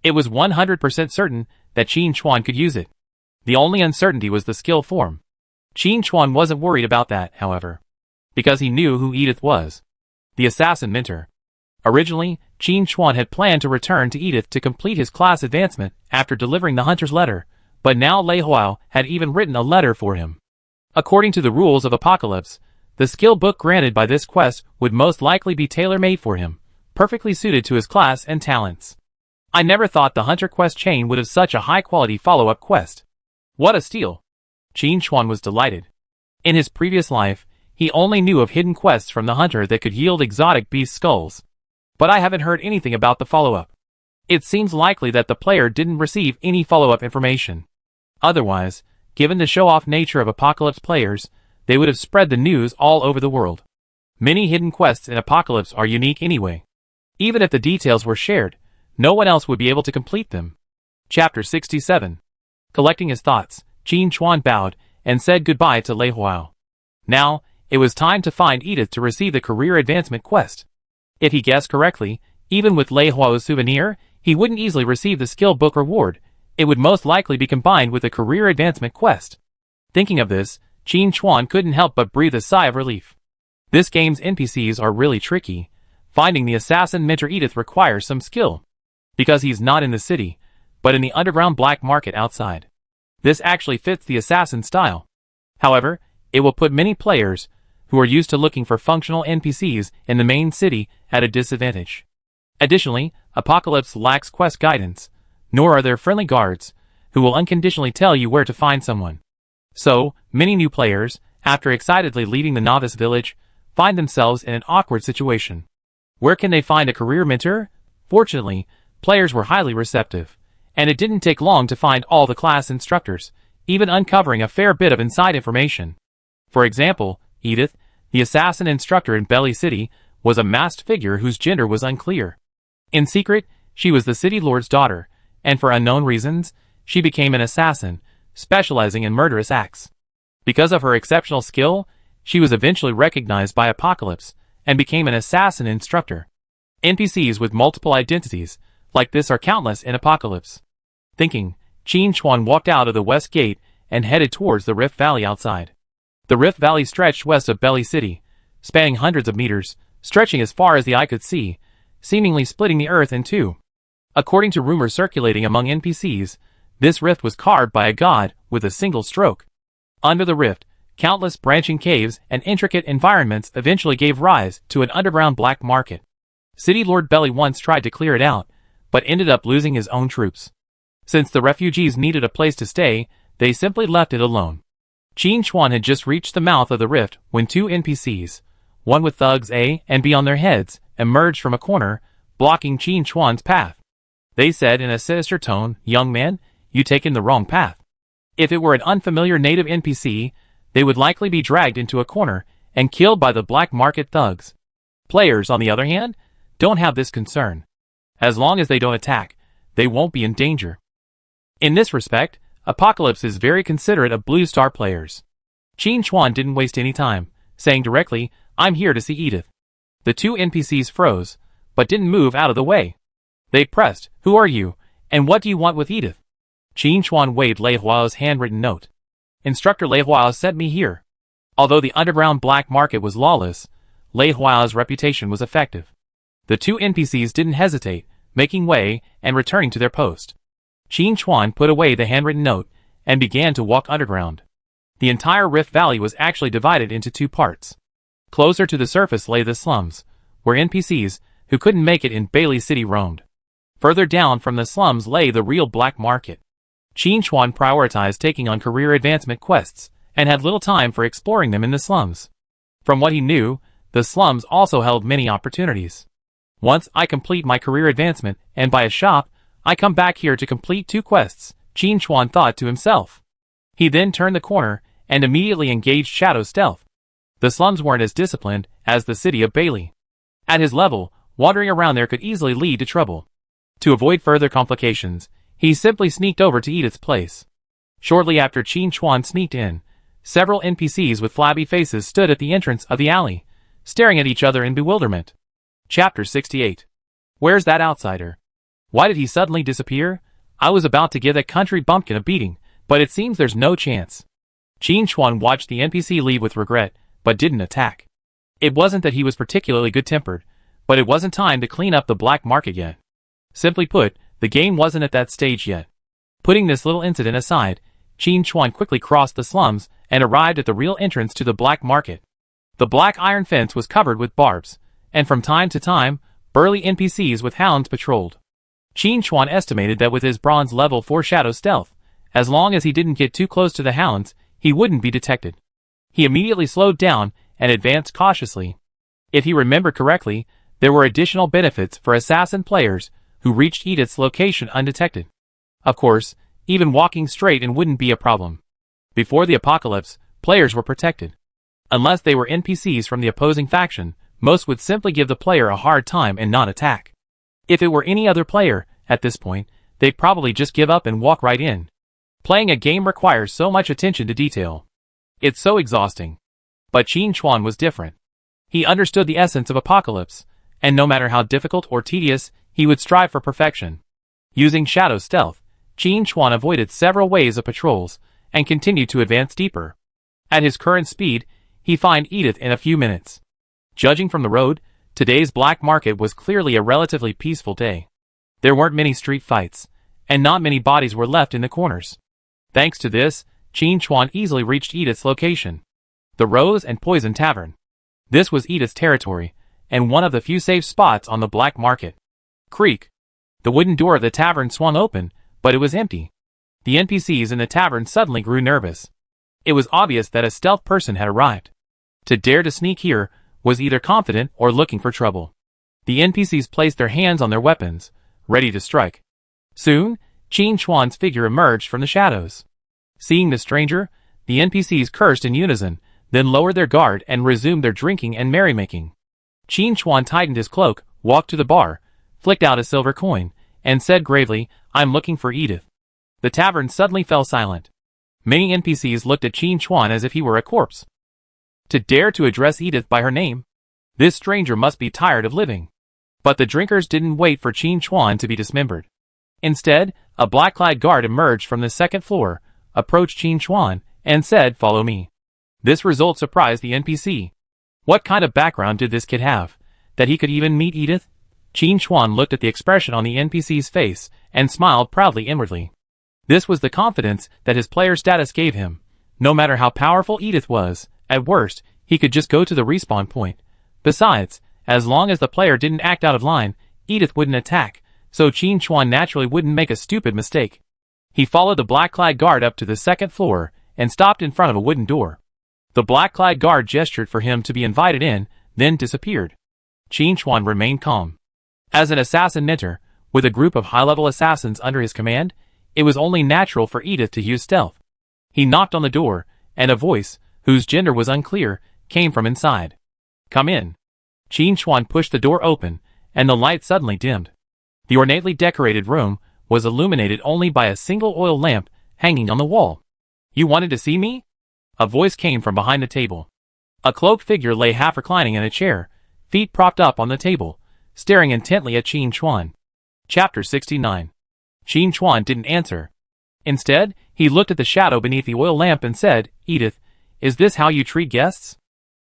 It was 100% certain that Qin Chuan could use it. The only uncertainty was the skill form. Qin Chuan wasn't worried about that, however, because he knew who Edith was. The assassin mentor. Originally, Qin Chuan had planned to return to Edith to complete his class advancement after delivering the hunter's letter, but now Lei Huao had even written a letter for him. According to the rules of Apocalypse, the skill book granted by this quest would most likely be tailor-made for him, perfectly suited to his class and talents. I never thought the Hunter quest chain would have such a high-quality follow-up quest. What a steal! Qin Chuan was delighted. In his previous life, he only knew of hidden quests from the Hunter that could yield exotic beast skulls. But I haven't heard anything about the follow-up. It seems likely that the player didn't receive any follow-up information. Otherwise, given the show-off nature of Apocalypse players, they would have spread the news all over the world. Many hidden quests in Apocalypse are unique anyway. Even if the details were shared, no one else would be able to complete them. Chapter 67. Collecting his thoughts, Qin Chuan bowed and said goodbye to Lei Huao. Now, it was time to find Edith to receive the career advancement quest. If he guessed correctly, even with Lei Huao's souvenir, he wouldn't easily receive the skill book reward. It would most likely be combined with the career advancement quest. Thinking of this, Qin Chuan couldn't help but breathe a sigh of relief. This game's NPCs are really tricky. Finding the assassin mentor Edith requires some skill. Because he's not in the city, but in the underground black market outside. This actually fits the assassin style. However, it will put many players, who are used to looking for functional NPCs in the main city, at a disadvantage. Additionally, Apocalypse lacks quest guidance, nor are there friendly guards, who will unconditionally tell you where to find someone. So, many new players, after excitedly leaving the Novice village, find themselves in an awkward situation. Where can they find a career mentor? Fortunately, players were highly receptive, and it didn't take long to find all the class instructors, even uncovering a fair bit of inside information. For example, Edith, the assassin instructor in Belly City, was a masked figure whose gender was unclear. In secret, she was the city lord's daughter, and for unknown reasons, she became an assassin, specializing in murderous acts. Because of her exceptional skill, she was eventually recognized by Apocalypse, and became an assassin instructor. NPCs with multiple identities, like this are countless in Apocalypse. Thinking, Qin Chuan walked out of the west gate and headed towards the Rift Valley outside. The Rift Valley stretched west of Belly City, spanning hundreds of meters, stretching as far as the eye could see, seemingly splitting the earth in two. According to rumors circulating among NPCs, this rift was carved by a god with a single stroke. Under the rift, countless branching caves and intricate environments eventually gave rise to an underground black market. City Lord Belly once tried to clear it out, but ended up losing his own troops. Since the refugees needed a place to stay, they simply left it alone. Qin Chuan had just reached the mouth of the rift when two NPCs, one with thugs A and B on their heads, emerged from a corner, blocking Qin Chuan's path. They said in a sinister tone, "Young man, you taken the wrong path." If it were an unfamiliar native NPC, they would likely be dragged into a corner and killed by the black market thugs. Players, on the other hand, don't have this concern. As long as they don't attack, they won't be in danger. In this respect, Apocalypse is very considerate of Blue Star players. Qin Chuan didn't waste any time, saying directly, "I'm here to see Edith." The two NPCs froze, but didn't move out of the way. They pressed, "Who are you, and what do you want with Edith?" Qin Chuan waved Lei Huao's handwritten note. Instructor Lei Hua's sent me here. Although the underground black market was lawless, Lei Hua's reputation was effective. The two NPCs didn't hesitate, making way and returning to their post. Qin Chuan put away the handwritten note and began to walk underground. The entire Rift Valley was actually divided into two parts. Closer to the surface lay the slums, where NPCs who couldn't make it in Bailey City roamed. Further down from the slums lay the real black market. Qin Chuan prioritized taking on career advancement quests and had little time for exploring them in the slums. From what he knew, the slums also held many opportunities. Once I complete my career advancement and buy a shop, I come back here to complete 2 quests, Qin Chuan thought to himself. He then turned the corner and immediately engaged shadow stealth. The slums weren't as disciplined as the city of Bailey. At his level, wandering around there could easily lead to trouble. To avoid further complications, he simply sneaked over to Edith's place. Shortly after Qin Chuan sneaked in, several NPCs with flabby faces stood at the entrance of the alley, staring at each other in bewilderment. Chapter 68. Where's that outsider? Why did he suddenly disappear? I was about to give that country bumpkin a beating, but it seems there's no chance. Qin Chuan watched the NPC leave with regret, but didn't attack. It wasn't that he was particularly good-tempered, but it wasn't time to clean up the black market yet. Simply put, the game wasn't at that stage yet. Putting this little incident aside, Qin Chuan quickly crossed the slums and arrived at the real entrance to the black market. The black iron fence was covered with barbs, and from time to time, burly NPCs with hounds patrolled. Qin Chuan estimated that with his bronze level 4 shadow stealth, as long as he didn't get too close to the hounds, he wouldn't be detected. He immediately slowed down and advanced cautiously. If he remembered correctly, there were additional benefits for assassin players who reached Edith's location undetected. Of course, even walking straight in wouldn't be a problem. Before the apocalypse, players were protected. Unless they were NPCs from the opposing faction, most would simply give the player a hard time and not attack. If it were any other player, at this point, they'd probably just give up and walk right in. Playing a game requires so much attention to detail. It's so exhausting. But Qin Chuan was different. He understood the essence of apocalypse, and no matter how difficult or tedious, he would strive for perfection. Using shadow stealth, Qin Chuan avoided several waves of patrols, and continued to advance deeper. At his current speed, he'd find Edith in a few minutes. Judging from the road, today's black market was clearly a relatively peaceful day. There weren't many street fights, and not many bodies were left in the corners. Thanks to this, Qin Chuan easily reached Edith's location. The Rose and Poison Tavern. This was Edith's territory, and one of the few safe spots on the black market. Creak. The wooden door of the tavern swung open, but it was empty. The NPCs in the tavern suddenly grew nervous. It was obvious that a stealth person had arrived. To dare to sneak here was either confident or looking for trouble. The NPCs placed their hands on their weapons, ready to strike. Soon, Qin Chuan's figure emerged from the shadows. Seeing the stranger, the NPCs cursed in unison, then lowered their guard and resumed their drinking and merrymaking. Qin Chuan tightened his cloak, walked to the bar, flicked out a silver coin, and said gravely, "I'm looking for Edith." The tavern suddenly fell silent. Many NPCs looked at Qin Chuan as if he were a corpse. To dare to address Edith by her name? This stranger must be tired of living. But the drinkers didn't wait for Qin Chuan to be dismembered. Instead, a black-clad guard emerged from the second floor, approached Qin Chuan, and said, "Follow me." This result surprised the NPC. What kind of background did this kid have, that he could even meet Edith? Qin Chuan looked at the expression on the NPC's face, and smiled proudly inwardly. This was the confidence that his player status gave him. No matter how powerful Edith was, at worst, he could just go to the respawn point. Besides, as long as the player didn't act out of line, Edith wouldn't attack, so Qin Chuan naturally wouldn't make a stupid mistake. He followed the black-clad guard up to the second floor, and stopped in front of a wooden door. The black-clad guard gestured for him to be invited in, then disappeared. Qin Chuan remained calm. As an assassin mentor, with a group of high-level assassins under his command, it was only natural for Edith to use stealth. He knocked on the door, and a voice, whose gender was unclear, came from inside. "Come in." Qin Chuan pushed the door open, and the light suddenly dimmed. The ornately decorated room was illuminated only by a single oil lamp hanging on the wall. "You wanted to see me?" A voice came from behind the table. A cloaked figure lay half reclining in a chair, feet propped up on the table, staring intently at Qin Chuan. Chapter 69. Qin Chuan didn't answer. Instead, he looked at the shadow beneath the oil lamp and said, "Edith, is this how you treat guests?"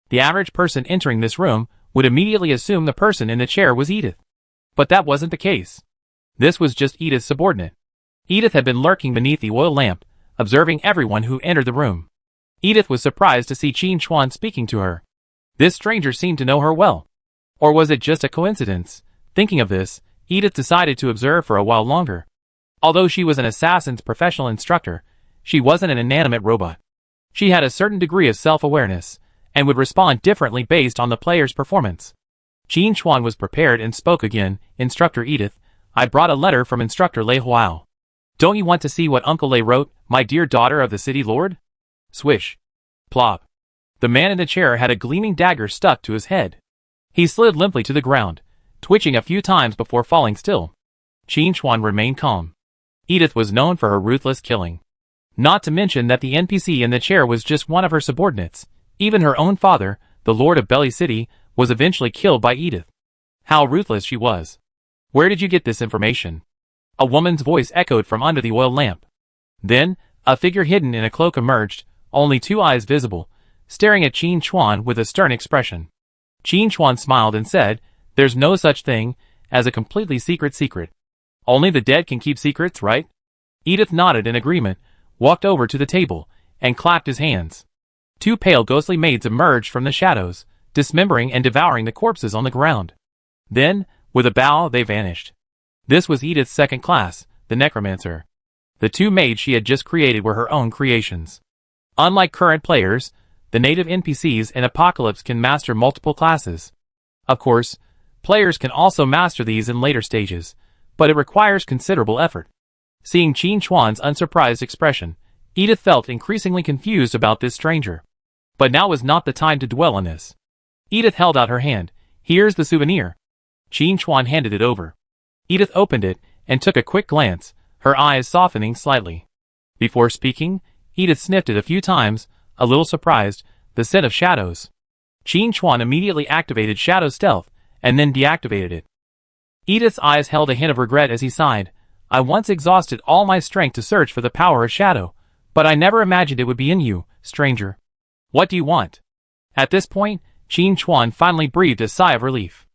The average person entering this room would immediately assume the person in the chair was Edith. But that wasn't the case. This was just Edith's subordinate. Edith had been lurking beneath the oil lamp, observing everyone who entered the room. Edith was surprised to see Qin Chuan speaking to her. This stranger seemed to know her well. Or was it just a coincidence? Thinking of this, Edith decided to observe for a while longer. Although she was an assassin's professional instructor, she wasn't an inanimate robot. She had a certain degree of self-awareness, and would respond differently based on the player's performance. Qin Chuan was prepared and spoke again. "Instructor Edith, I brought a letter from Instructor Lei Huao. Don't you want to see what Uncle Lei wrote, my dear daughter of the city lord?" Swish. Plop. The man in the chair had a gleaming dagger stuck to his head. He slid limply to the ground, twitching a few times before falling still. Qin Chuan remained calm. Edith was known for her ruthless killing. Not to mention that the NPC in the chair was just one of her subordinates. Even her own father, the Lord of Belly City, was eventually killed by Edith. How ruthless she was. "Where did you get this information?" A woman's voice echoed from under the oil lamp. Then, a figure hidden in a cloak emerged, only 2 eyes visible, staring at Qin Chuan with a stern expression. Qin Chuan smiled and said, "There's no such thing as a completely secret secret. Only the dead can keep secrets, right?" Edith nodded in agreement, walked over to the table, and clapped his hands. 2 pale ghostly maids emerged from the shadows, dismembering and devouring the corpses on the ground. Then, with a bow, they vanished. This was Edith's second class, the necromancer. The 2 maids she had just created were her own creations. Unlike current players, the native NPCs in Apocalypse can master multiple classes. Of course, players can also master these in later stages, but it requires considerable effort. Seeing Qin Chuan's unsurprised expression, Edith felt increasingly confused about this stranger. But now was not the time to dwell on this. Edith held out her hand. "Here's the souvenir." Qin Chuan handed it over. Edith opened it and took a quick glance, her eyes softening slightly. Before speaking, Edith sniffed it a few times, a little surprised, the scent of shadows. Qin Chuan immediately activated Shadow Stealth, and then deactivated it. Edith's eyes held a hint of regret as he sighed. "I once exhausted all my strength to search for the power of shadow, but I never imagined it would be in you, stranger. What do you want?" At this point, Qin Chuan finally breathed a sigh of relief.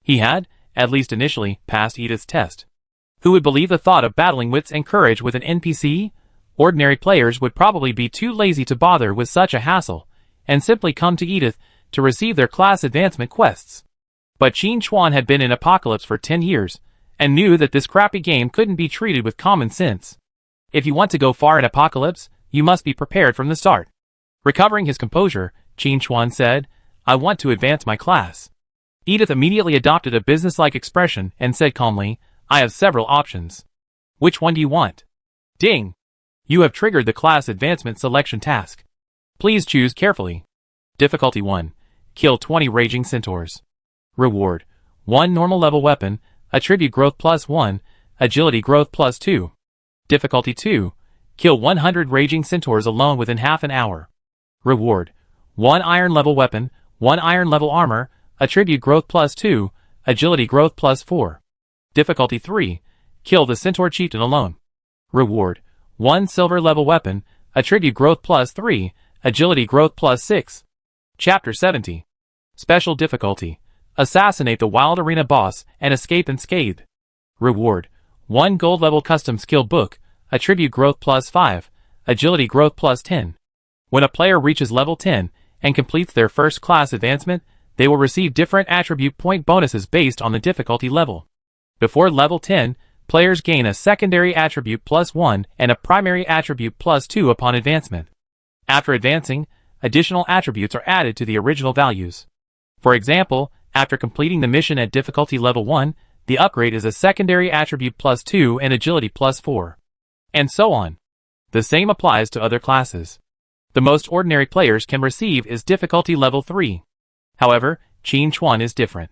He had, at least initially, passed Edith's test. Who would believe the thought of battling wits and courage with an NPC? Ordinary players would probably be too lazy to bother with such a hassle, and simply come to Edith to receive their class advancement quests. But Qin Chuan had been in Apocalypse for 10 years, and knew that this crappy game couldn't be treated with common sense. If you want to go far in Apocalypse, you must be prepared from the start. Recovering his composure, Qin Chuan said, "I want to advance my class." Edith immediately adopted a businesslike expression and said calmly, "I have several options. Which one do you want?" Ding! You have triggered the class advancement selection task. Please choose carefully. Difficulty 1. Kill 20 raging centaurs. Reward: 1 normal level weapon, attribute growth +1, agility growth +2. Difficulty 2. Kill 100 raging centaurs alone within half an hour. Reward: 1 iron level weapon, 1 iron level armor, attribute growth +2, agility growth +4. Difficulty 3. Kill the centaur chieftain alone. Reward: 1 silver level weapon, attribute growth +3, agility growth +6. Chapter 70. Special difficulty: assassinate the wild arena boss and escape unscathed. Reward: 1 gold level custom skill book, attribute growth +5, agility growth +10. When a player reaches level 10 and completes their first class advancement, they will receive different attribute point bonuses based on the difficulty level. Before level 10, players gain a secondary attribute +1 and a primary attribute +2 upon advancement. After advancing, additional attributes are added to the original values. For example, after completing the mission at difficulty level 1, the upgrade is a secondary attribute +2 and agility +4. And so on. The same applies to other classes. The most ordinary players can receive is difficulty level 3. However, Qin Chuan is different.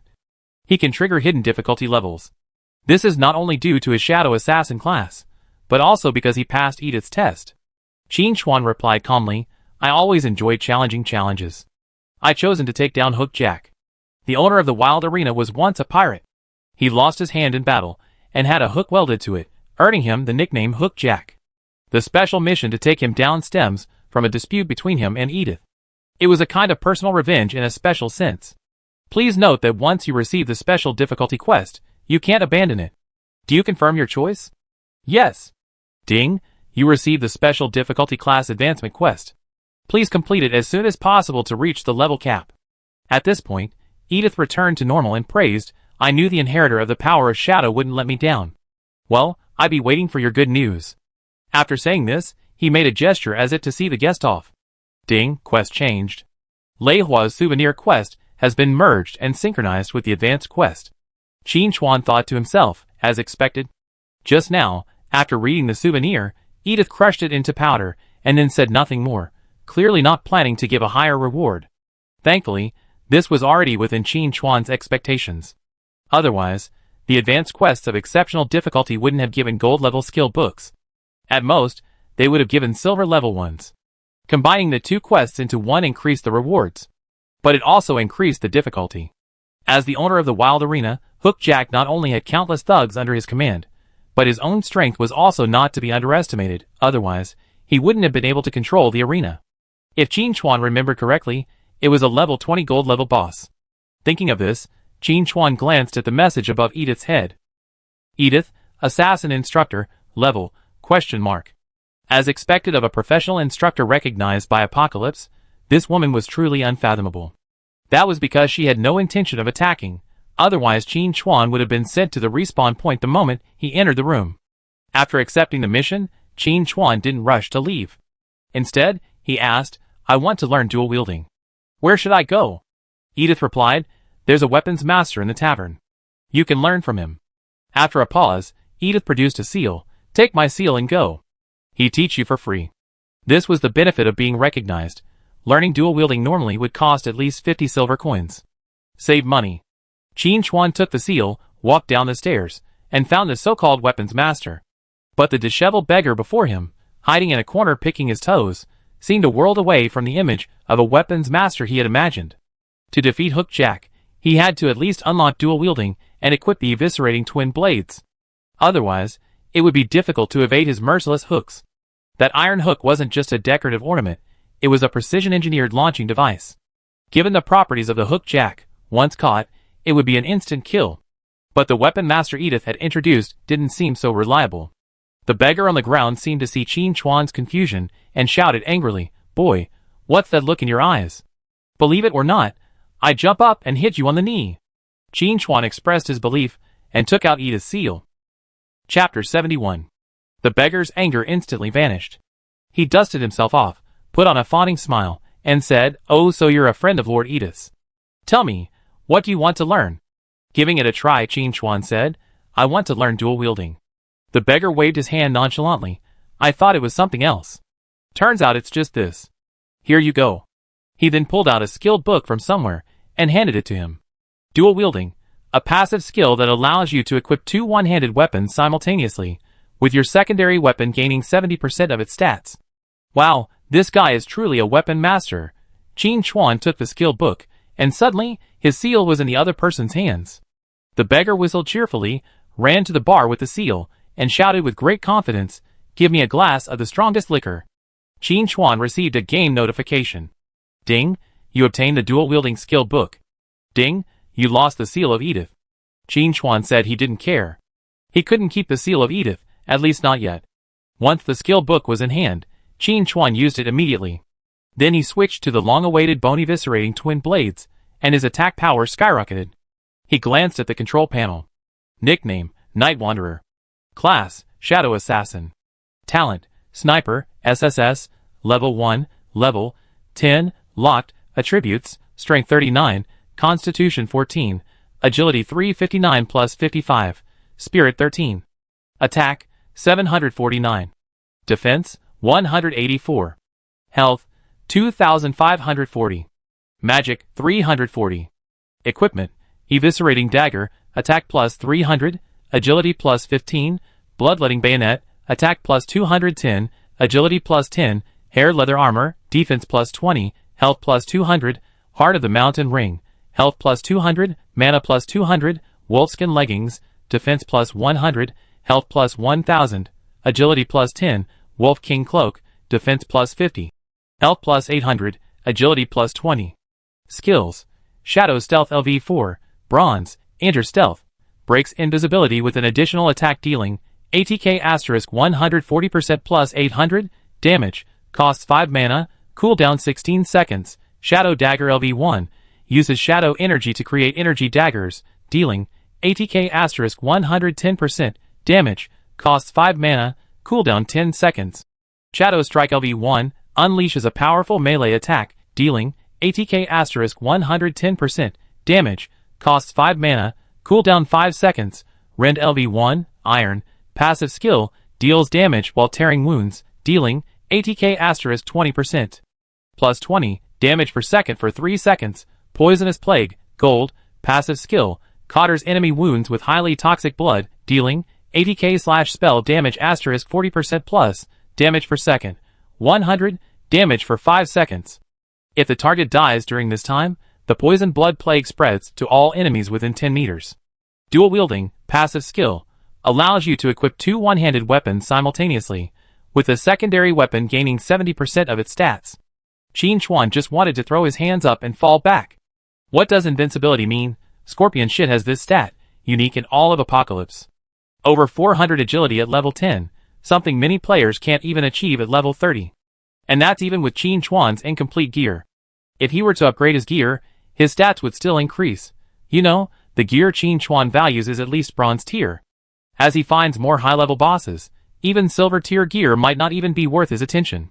He can trigger hidden difficulty levels. This is not only due to his Shadow Assassin class, but also because he passed Edith's test. Qin Chuan replied calmly, "I always enjoyed challenging challenges. I chosen to take down Hook Jack. The owner of the Wild Arena was once a pirate. He lost his hand in battle, and had a hook welded to it, earning him the nickname Hook Jack. The special mission to take him down stems from a dispute between him and Edith. It was a kind of personal revenge in a special sense. Please note that once you receive the special difficulty quest, you can't abandon it. Do you confirm your choice? Yes. Ding, you received the special difficulty class advancement quest. Please complete it as soon as possible to reach the level cap. At this point, Edith returned to normal and praised, I knew the inheritor of the power of shadow wouldn't let me down. Well, I'd be waiting for your good news. After saying this, he made a gesture as if to see the guest off. Ding, quest changed. Lei Hua's souvenir quest has been merged and synchronized with the advanced quest. Qin Chuan thought to himself, as expected. Just now, after reading the souvenir, Edith crushed it into powder, and then said nothing more, clearly not planning to give a higher reward. Thankfully, this was already within Qin Chuan's expectations. Otherwise, the advanced quests of exceptional difficulty wouldn't have given gold-level skill books. At most, they would have given silver-level ones. Combining the two quests into one increased the rewards. But it also increased the difficulty. As the owner of the Wild Arena, Hook Jack not only had countless thugs under his command, but his own strength was also not to be underestimated, otherwise, he wouldn't have been able to control the arena. If Qin Chuan remembered correctly, it was a level 20 gold-level boss. Thinking of this, Qin Chuan glanced at the message above Edith's head. Edith, Assassin Instructor, Level, ? As expected of a professional instructor recognized by Apocalypse, this woman was truly unfathomable. That was because she had no intention of attacking, otherwise Qin Chuan would have been sent to the respawn point the moment he entered the room. After accepting the mission, Qin Chuan didn't rush to leave. Instead, he asked, I want to learn dual wielding. Where should I go? Edith replied, there's a weapons master in the tavern. You can learn from him. After a pause, Edith produced a seal. Take my seal and go. He teach you for free. This was the benefit of being recognized. Learning dual wielding normally would cost at least 50 silver coins. Save money. Qin Chuan took the seal, walked down the stairs, and found the so-called weapons master. But the disheveled beggar before him, hiding in a corner picking his toes, seemed a world away from the image of a weapons master he had imagined. To defeat Hook Jack, he had to at least unlock dual wielding and equip the eviscerating twin blades. Otherwise, it would be difficult to evade his merciless hooks. That iron hook wasn't just a decorative ornament, it was a precision-engineered launching device. Given the properties of the Hook Jack, once caught, it would be an instant kill. But the weapon master Edith had introduced didn't seem so reliable. The beggar on the ground seemed to see Qin Chuan's confusion and shouted angrily, Boy, what's that look in your eyes? Believe it or not, I jump up and hit you on the knee. Qin Chuan expressed his belief and took out Edith's seal. Chapter 71. The beggar's anger instantly vanished. He dusted himself off, put on a fawning smile, and said, Oh, so you're a friend of Lord Edith's. Tell me, what do you want to learn? Giving it a try, Qin Chuan said, I want to learn dual wielding. The beggar waved his hand nonchalantly. I thought it was something else. Turns out it's just this. Here you go. He then pulled out a skilled book from somewhere and handed it to him. Dual wielding, a passive skill that allows you to equip two one-handed weapons simultaneously, with your secondary weapon gaining 70% of its stats. Wow, this guy is truly a weapon master. Qin Chuan took the skill book, and suddenly, his seal was in the other person's hands. The beggar whistled cheerfully, ran to the bar with the seal, and shouted with great confidence, Give me a glass of the strongest liquor. Qin Chuan received a game notification. Ding, you obtained the dual-wielding skill book. Ding, you lost the seal of Edith. Qin Chuan said he didn't care. He couldn't keep the seal of Edith, at least not yet. Once the skill book was in hand, Qin Chuan used it immediately. Then he switched to the long-awaited bone eviscerating twin blades, and his attack power skyrocketed. He glanced at the control panel. Nickname, Night Wanderer. Class, Shadow Assassin. Talent, Sniper, SSS, Level 1, Level 10, Locked, Attributes, Strength 39, Constitution 14, Agility 359 plus 55, Spirit 13. Attack, 749. Defense, 184. Health, 2,540. Magic, 340. Equipment, Eviscerating Dagger, Attack plus 300, Agility plus 15, Bloodletting Bayonet, Attack plus 210, Agility plus 10, Hair Leather Armor, Defense plus 20, Health plus 200, Heart of the Mountain Ring, Health plus 200, Mana plus 200, Wolfskin Leggings, Defense plus 100, Health plus 1000, Agility plus 10, Wolf King Cloak, Defense plus 50. Health plus 800, Agility plus 20. Skills: Shadow Stealth LV4, Bronze, Enter Stealth. Breaks invisibility with an additional attack dealing ATK * 140% plus 800 damage. Costs 5 mana, cooldown 16 seconds. Shadow Dagger LV1, uses shadow energy to create energy daggers, dealing ATK * 110% damage. Costs 5 mana, cooldown 10 seconds. Shadow Strike LV1, unleashes a powerful melee attack, dealing ATK * 110% damage. Costs 5 mana, cooldown 5 seconds. Rend LV1, Iron, passive skill, deals damage while tearing wounds, dealing ATK * 20%. Plus 20, damage per second for 3 seconds. Poisonous Plague, Gold, passive skill, cotters enemy wounds with highly toxic blood, dealing ATK/spell damage * 40% plus, damage per second, 100, damage for 5 seconds. If the target dies during this time, the poison blood plague spreads to all enemies within 10 meters. Dual wielding, passive skill, allows you to equip 2 one-handed weapons simultaneously, with the secondary weapon gaining 70% of its stats. Qin Chuan just wanted to throw his hands up and fall back. What does invincibility mean? Scorpion shit has this stat, unique in all of Apocalypse. Over 400 agility at level 10, something many players can't even achieve at level 30. And that's even with Qin Chuan's incomplete gear. If he were to upgrade his gear, his stats would still increase. You know, the gear Qin Chuan values is at least bronze tier. As he finds more high-level bosses, even silver tier gear might not even be worth his attention.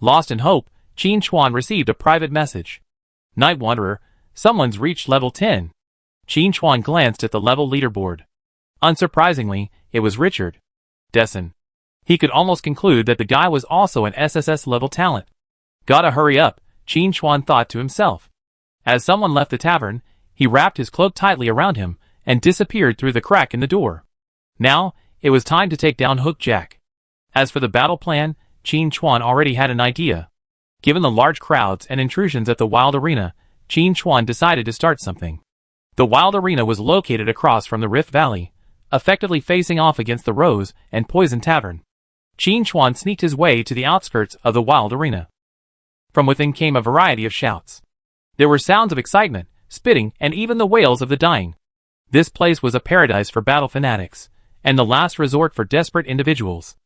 Lost in hope, Qin Chuan received a private message. Night Wanderer, someone's reached level 10. Qin Chuan glanced at the level leaderboard. Unsurprisingly, it was Richard Dessen. He could almost conclude that the guy was also an SSS level talent. Gotta hurry up, Qin Chuan thought to himself. As someone left the tavern, he wrapped his cloak tightly around him and disappeared through the crack in the door. Now, it was time to take down Hook Jack. As for the battle plan, Qin Chuan already had an idea. Given the large crowds and intrusions at the Wild Arena, Qin Chuan decided to start something. The Wild Arena was located across from the Rift Valley, effectively facing off against the Rose and Poison Tavern. Qin Chuan sneaked his way to the outskirts of the Wild Arena. From within came a variety of shouts. There were sounds of excitement, spitting, and even the wails of the dying. This place was a paradise for battle fanatics, and the last resort for desperate individuals.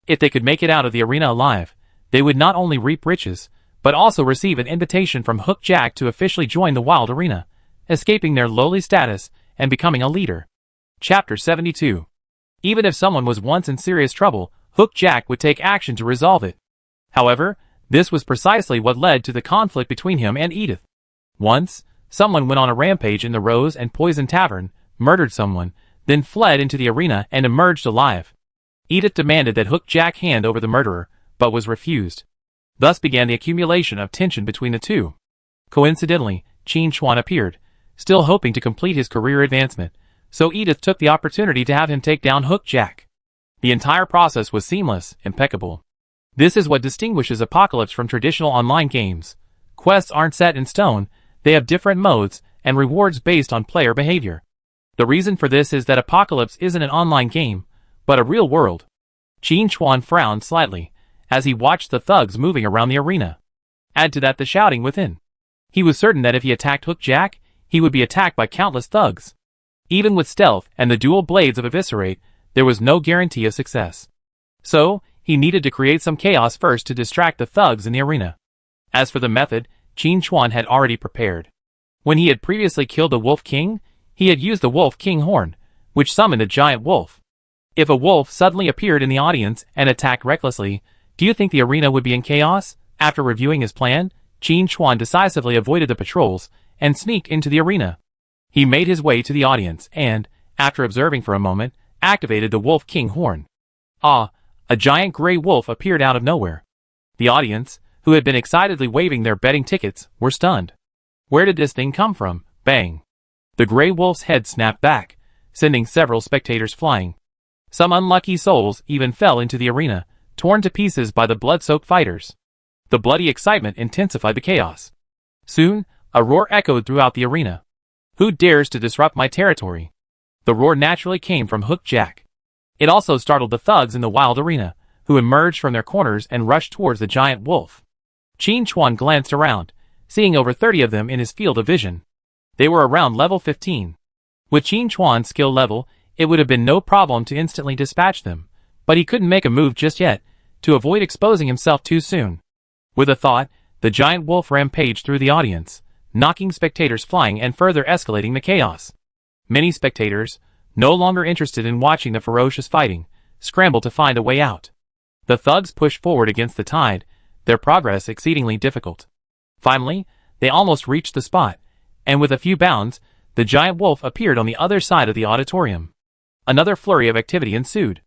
If they could make it out of the arena alive, they would not only reap riches, but also receive an invitation from Hook Jack to officially join the Wild Arena, escaping their lowly status and becoming a leader. Chapter 72. Even if someone was once in serious trouble, Hook Jack would take action to resolve it. However, this was precisely what led to the conflict between him and Edith. Once, someone went on a rampage in the Rose and Poison Tavern, murdered someone, then fled into the arena and emerged alive. Edith demanded that Hook Jack hand over the murderer, but was refused. Thus began the accumulation of tension between the two. Coincidentally, Qin Chuan appeared, still hoping to complete his career advancement, so Edith took the opportunity to have him take down Hook Jack. The entire process was seamless, impeccable. This is what distinguishes Apocalypse from traditional online games. Quests aren't set in stone, they have different modes and rewards based on player behavior. The reason for this is that Apocalypse isn't an online game, but a real world. Qin Chuan frowned slightly as he watched the thugs moving around the arena. Add to that the shouting within. He was certain that if he attacked Hook Jack, he would be attacked by countless thugs. Even with stealth and the dual blades of Eviscerate, there was no guarantee of success. So, he needed to create some chaos first to distract the thugs in the arena. As for the method, Qin Chuan had already prepared. When he had previously killed the Wolf King, he had used the Wolf King horn, which summoned a giant wolf. If a wolf suddenly appeared in the audience and attacked recklessly, do you think the arena would be in chaos? After reviewing his plan, Qin Chuan decisively avoided the patrols and sneaked into the arena. He made his way to the audience and, after observing for a moment, activated the Wolf King horn. Ah, a giant gray wolf appeared out of nowhere. The audience, who had been excitedly waving their betting tickets, were stunned. Where did this thing come from? Bang! The gray wolf's head snapped back, sending several spectators flying. Some unlucky souls even fell into the arena, torn to pieces by the blood-soaked fighters. The bloody excitement intensified the chaos. Soon, a roar echoed throughout the arena. Who dares to disrupt my territory? The roar naturally came from Hook Jack. It also startled the thugs in the Wild Arena, who emerged from their corners and rushed towards the giant wolf. Qin Chuan glanced around, seeing over 30 of them in his field of vision. They were around level 15. With Qin Chuan's skill level, it would have been no problem to instantly dispatch them, but he couldn't make a move just yet, to avoid exposing himself too soon. With a thought, the giant wolf rampaged through the audience, knocking spectators flying and further escalating the chaos. Many spectators, no longer interested in watching the ferocious fighting, scrambled to find a way out. The thugs pushed forward against the tide, their progress exceedingly difficult. Finally, they almost reached the spot, and with a few bounds, the giant wolf appeared on the other side of the auditorium. Another flurry of activity ensued.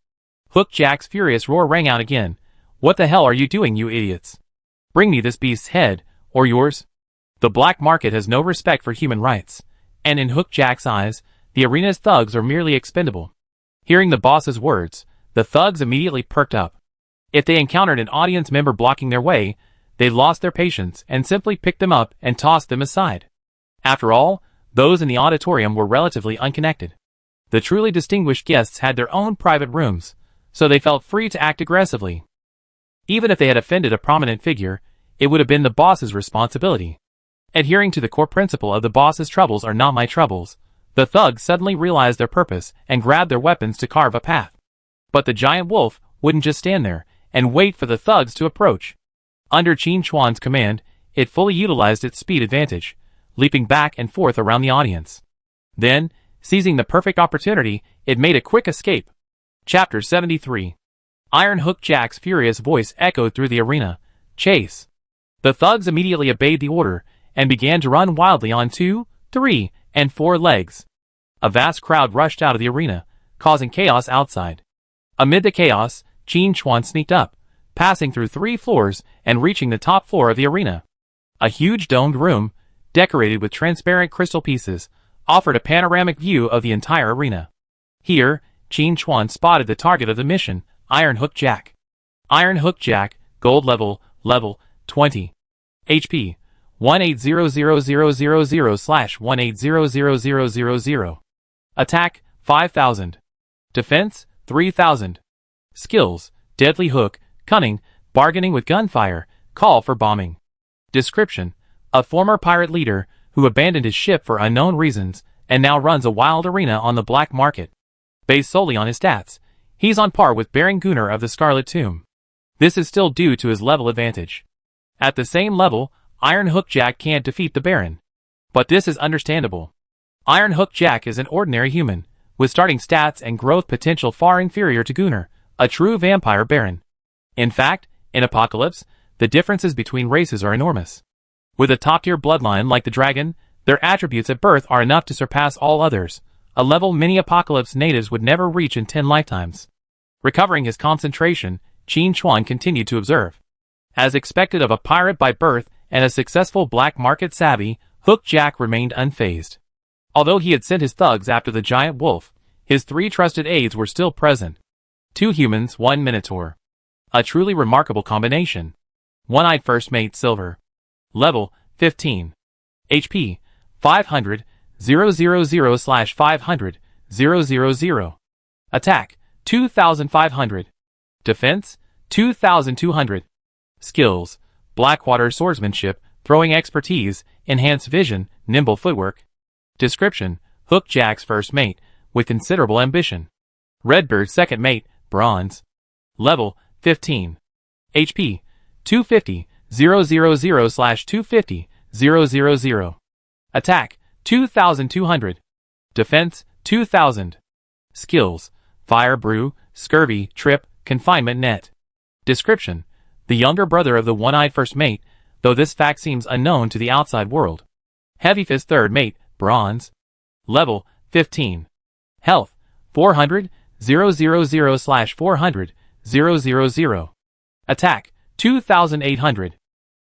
Hook Jack's furious roar rang out again. "What the hell are you doing, you idiots? Bring me this beast's head, or yours." The black market has no respect for human rights, and in Hook Jack's eyes, the arena's thugs are merely expendable. Hearing the boss's words, the thugs immediately perked up. If they encountered an audience member blocking their way, they lost their patience and simply picked them up and tossed them aside. After all, those in the auditorium were relatively unconnected. The truly distinguished guests had their own private rooms, so they felt free to act aggressively. Even if they had offended a prominent figure, it would have been the boss's responsibility. Adhering to the core principle of the boss's troubles are not my troubles, the thugs suddenly realized their purpose and grabbed their weapons to carve a path. But the giant wolf wouldn't just stand there and wait for the thugs to approach. Under Qin Chuan's command, it fully utilized its speed advantage, leaping back and forth around the audience. Then, seizing the perfect opportunity, it made a quick escape. Chapter 73. Iron Hook Jack's furious voice echoed through the arena. "Chase!" The thugs immediately obeyed the order and began to run wildly on 2, 3, and 4 legs. A vast crowd rushed out of the arena, causing chaos outside. Amid the chaos, Qin Chuan sneaked up, passing through 3 floors and reaching the top floor of the arena. A huge domed room, decorated with transparent crystal pieces, offered a panoramic view of the entire arena. Here, Qin Chuan spotted the target of the mission, Iron Hook Jack. Iron Hook Jack, gold level 20. HP, 1800000/1800000. Attack, 5000. Defense, 3000. Skills, Deadly Hook, Cunning, Bargaining with Gunfire, Call for Bombing. Description: a former pirate leader who abandoned his ship for unknown reasons and now runs a wild arena on the black market. Based solely on his stats, he's on par with Baron Gunnar of the Scarlet Tomb. This is still due to his level advantage. At the same level, Iron Hook Jack can't defeat the Baron. But this is understandable. Iron Hook Jack is an ordinary human, with starting stats and growth potential far inferior to Gunnar, a true vampire Baron. In fact, in Apocalypse, the differences between races are enormous. With a top-tier bloodline like the dragon, their attributes at birth are enough to surpass all others, a level many Apocalypse natives would never reach in 10 lifetimes. Recovering his concentration, Qin Chuan continued to observe. As expected of a pirate by birth and a successful black market savvy, Hook Jack remained unfazed. Although he had sent his thugs after the giant wolf, his 3 trusted aides were still present. 2 humans, 1 minotaur. A truly remarkable combination. One-eyed first mate Silver. Level, 15. HP, 500, 000/500, 000. Attack, 2500. Defense, 2200. Skills: Blackwater Swordsmanship, Throwing Expertise, Enhanced Vision, Nimble Footwork. Description: Hook Jack's first mate, with considerable ambition. Redbird's second mate, Bronze. Level, 15. HP, 250, 000/250, 000. Attack, 2200. Defense, 2000. Skills: Fire Brew, Scurvy, Trip, Confinement Net. Description: the younger brother of the one-eyed first mate, though this fact seems unknown to the outside world. Heavy Fist third mate, Bronze. Level, 15. Health, 400, 000/400, 000. Attack, 2800.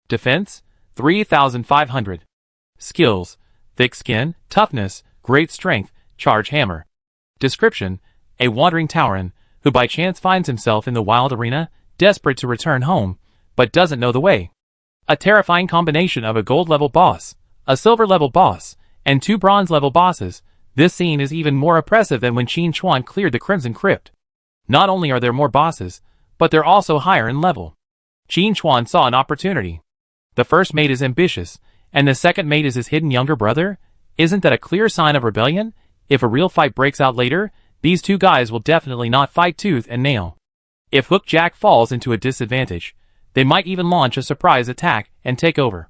Defense, 3500. Skills: Thick Skin, Toughness, Great Strength, Charge Hammer. Description: a wandering Tauren, who by chance finds himself in the wild arena, desperate to return home, but doesn't know the way. A terrifying combination of a gold-level boss, a silver-level boss, and 2 bronze-level bosses. This scene is even more oppressive than when Qin Chuan cleared the Crimson Crypt. Not only are there more bosses, but they're also higher in level. Qin Chuan saw an opportunity. The first mate is ambitious, and the second mate is his hidden younger brother? Isn't that a clear sign of rebellion? If a real fight breaks out later, these two guys will definitely not fight tooth and nail. If Hook Jack falls into a disadvantage, they might even launch a surprise attack and take over.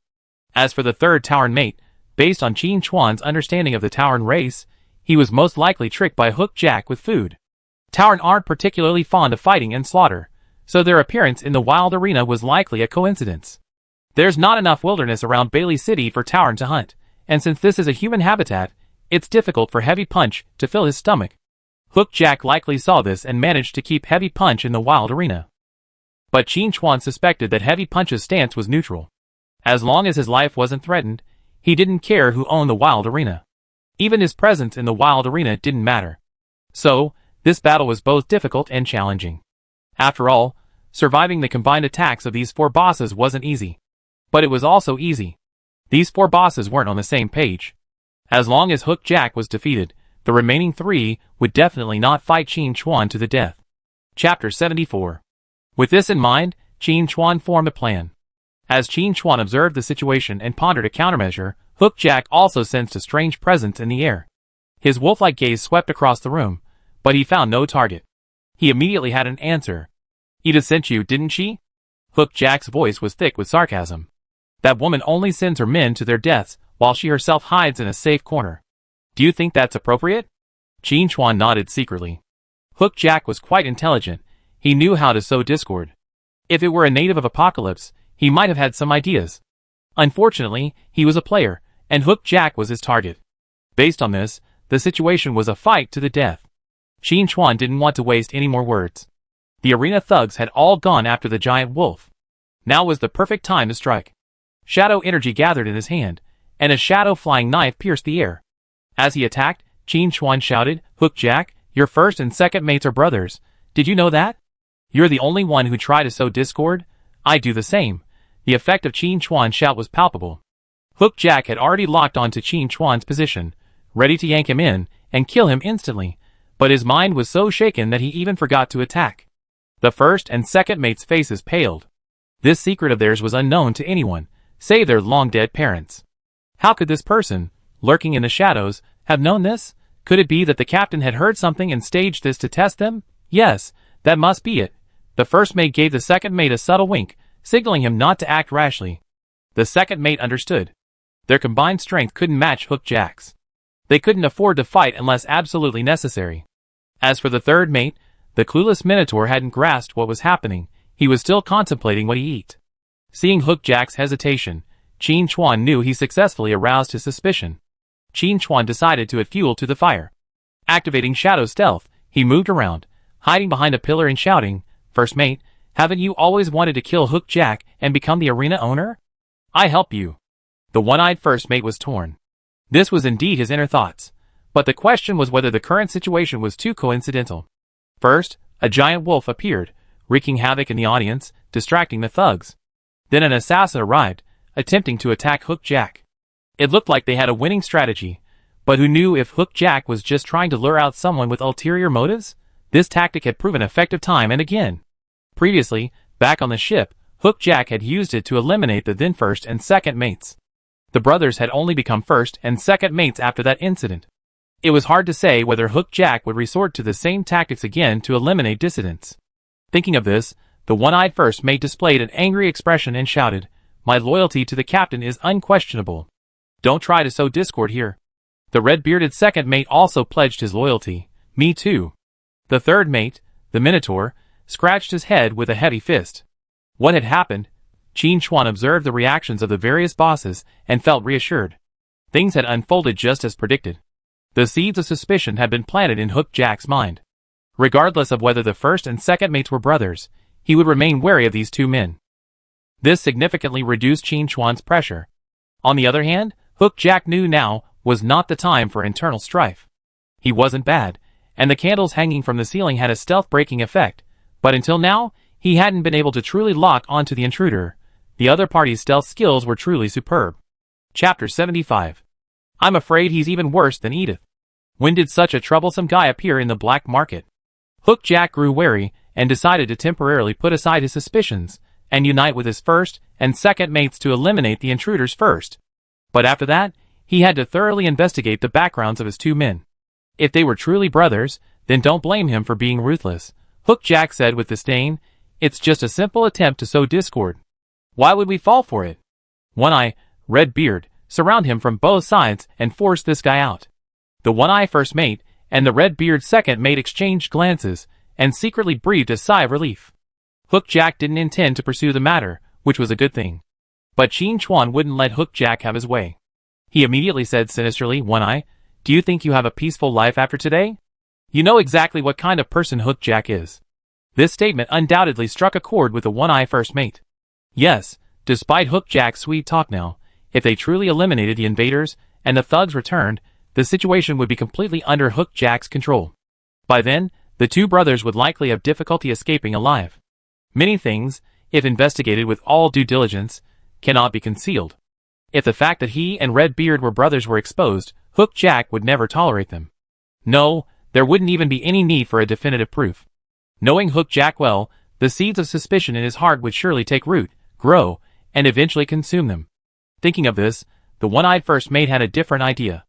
As for the third Tauren mate, based on Qin Chuan's understanding of the Tauren race, he was most likely tricked by Hook Jack with food. Tauren aren't particularly fond of fighting and slaughter, so their appearance in the wild arena was likely a coincidence. There's not enough wilderness around Bailey City for Tauren to hunt, and since this is a human habitat, it's difficult for Heavy Punch to fill his stomach. Hook Jack likely saw this and managed to keep Heavy Punch in the wild arena. But Qin Chuan suspected that Heavy Punch's stance was neutral. As long as his life wasn't threatened, he didn't care who owned the wild arena. Even his presence in the wild arena didn't matter. So, this battle was both difficult and challenging. After all, surviving the combined attacks of these four bosses wasn't easy. But it was also easy. These four bosses weren't on the same page. As long as Hook Jack was defeated, the remaining three would definitely not fight Qin Chuan to the death. Chapter 74. With this in mind, Qin Chuan formed a plan. As Qin Chuan observed the situation and pondered a countermeasure, Hook Jack also sensed a strange presence in the air. His wolf-like gaze swept across the room, but he found no target. He immediately had an answer. "Edith sent you, didn't she?" Hook Jack's voice was thick with sarcasm. "That woman only sends her men to their deaths, while she herself hides in a safe corner. Do you think that's appropriate?" Qin Chuan nodded secretly. Hook Jack was quite intelligent. He knew how to sow discord. If it were a native of Apocalypse, he might have had some ideas. Unfortunately, he was a player, and Hook Jack was his target. Based on this, the situation was a fight to the death. Qin Chuan didn't want to waste any more words. The arena thugs had all gone after the giant wolf. Now was the perfect time to strike. Shadow energy gathered in his hand, and a shadow-flying knife pierced the air. As he attacked, Qin Chuan shouted, "Hook Jack, your first and second mates are brothers. Did you know that? You're the only one who tried to sow discord. I do the same." The effect of Qin Chuan's shout was palpable. Hook Jack had already locked onto Qin Chuan's position, ready to yank him in and kill him instantly, but his mind was so shaken that he even forgot to attack. The first and second mates' faces paled. This secret of theirs was unknown to anyone, save their long-dead parents. How could this person, lurking in the shadows, have known this? Could it be that the captain had heard something and staged this to test them? Yes, that must be it. The first mate gave the second mate a subtle wink, signaling him not to act rashly. The second mate understood. Their combined strength couldn't match Hook Jack's. They couldn't afford to fight unless absolutely necessary. As for the third mate, the clueless Minotaur hadn't grasped what was happening. He was still contemplating what he'd eat. Seeing Hook Jack's hesitation, Qin Chuan knew he successfully aroused his suspicion. Qin Chuan decided to add fuel to the fire. Activating Shadow Stealth, he moved around, hiding behind a pillar and shouting, "First mate, haven't you always wanted to kill Hook Jack and become the arena owner? I help you." The one-eyed first mate was torn. This was indeed his inner thoughts, but the question was whether the current situation was too coincidental. First, a giant wolf appeared, wreaking havoc in the audience, distracting the thugs. Then an assassin arrived, attempting to attack Hook Jack. It looked like they had a winning strategy, but who knew if Hook Jack was just trying to lure out someone with ulterior motives? This tactic had proven effective time and again. Previously, back on the ship, Hook Jack had used it to eliminate the then first and second mates. The brothers had only become first and second mates after that incident. It was hard to say whether Hook Jack would resort to the same tactics again to eliminate dissidents. Thinking of this, the one-eyed first mate displayed an angry expression and shouted, "My loyalty to the captain is unquestionable. Don't try to sow discord here." The red-bearded second mate also pledged his loyalty. "Me too." The third mate, the Minotaur, scratched his head with a heavy fist. What had happened? Qin Chuan observed the reactions of the various bosses and felt reassured. Things had unfolded just as predicted. The seeds of suspicion had been planted in Hook Jack's mind. Regardless of whether the first and second mates were brothers, he would remain wary of these two men. This significantly reduced Qin Chuan's pressure. On the other hand, Hook Jack knew now was not the time for internal strife. He wasn't bad, and the candles hanging from the ceiling had a stealth-breaking effect, but until now, he hadn't been able to truly lock onto the intruder. The other party's stealth skills were truly superb. Chapter 75. I'm afraid he's even worse than Edith. When did such a troublesome guy appear in the black market? Hook Jack grew wary, and decided to temporarily put aside his suspicions and unite with his first and second mates to eliminate the intruders first. But after that, he had to thoroughly investigate the backgrounds of his two men. If they were truly brothers, then don't blame him for being ruthless, Hookjack said with disdain. It's just a simple attempt to sow discord. Why would we fall for it? One-Eye, Redbeard, surround him from both sides and force this guy out. The One-Eye first mate and the Redbeard second mate exchanged glances and secretly breathed a sigh of relief. Hookjack didn't intend to pursue the matter, which was a good thing. But Qin Chuan wouldn't let Hookjack have his way. He immediately said sinisterly, One-Eye, do you think you have a peaceful life after today? You know exactly what kind of person Hookjack is. This statement undoubtedly struck a chord with the One-Eye first mate. Yes, despite Hookjack's sweet talk now, if they truly eliminated the invaders and the thugs returned, the situation would be completely under Hookjack's control. By then, the two brothers would likely have difficulty escaping alive. Many things, if investigated with all due diligence, cannot be concealed. If the fact that he and Redbeard were brothers were exposed, Hookjack would never tolerate them. No, there wouldn't even be any need for a definitive proof. Knowing Hookjack well, the seeds of suspicion in his heart would surely take root, grow, and eventually consume them. Thinking of this, the One-Eyed first mate had a different idea.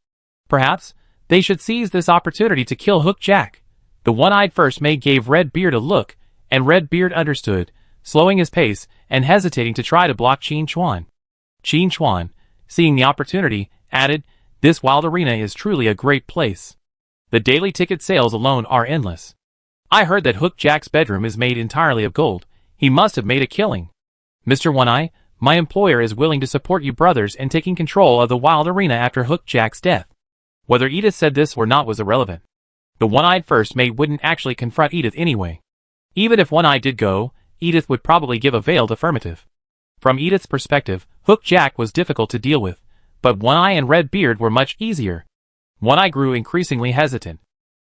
Perhaps, they should seize this opportunity to kill Hookjack. The One-Eyed first mate gave Redbeard a look, and Redbeard understood, slowing his pace and hesitating to try to block Qin Chuan. Qin Chuan, seeing the opportunity, added, This wild arena is truly a great place. The daily ticket sales alone are endless. I heard that Hookjack's bedroom is made entirely of gold. He must have made a killing. Mr. One-Eye, my employer is willing to support you brothers in taking control of the wild arena after Hookjack's death. Whether Edith said this or not was irrelevant. The One-Eyed first mate wouldn't actually confront Edith anyway. Even if One-Eye did go, Edith would probably give a veiled affirmative. From Edith's perspective, Hookjack was difficult to deal with, but One-Eye and Redbeard were much easier. One-Eye grew increasingly hesitant.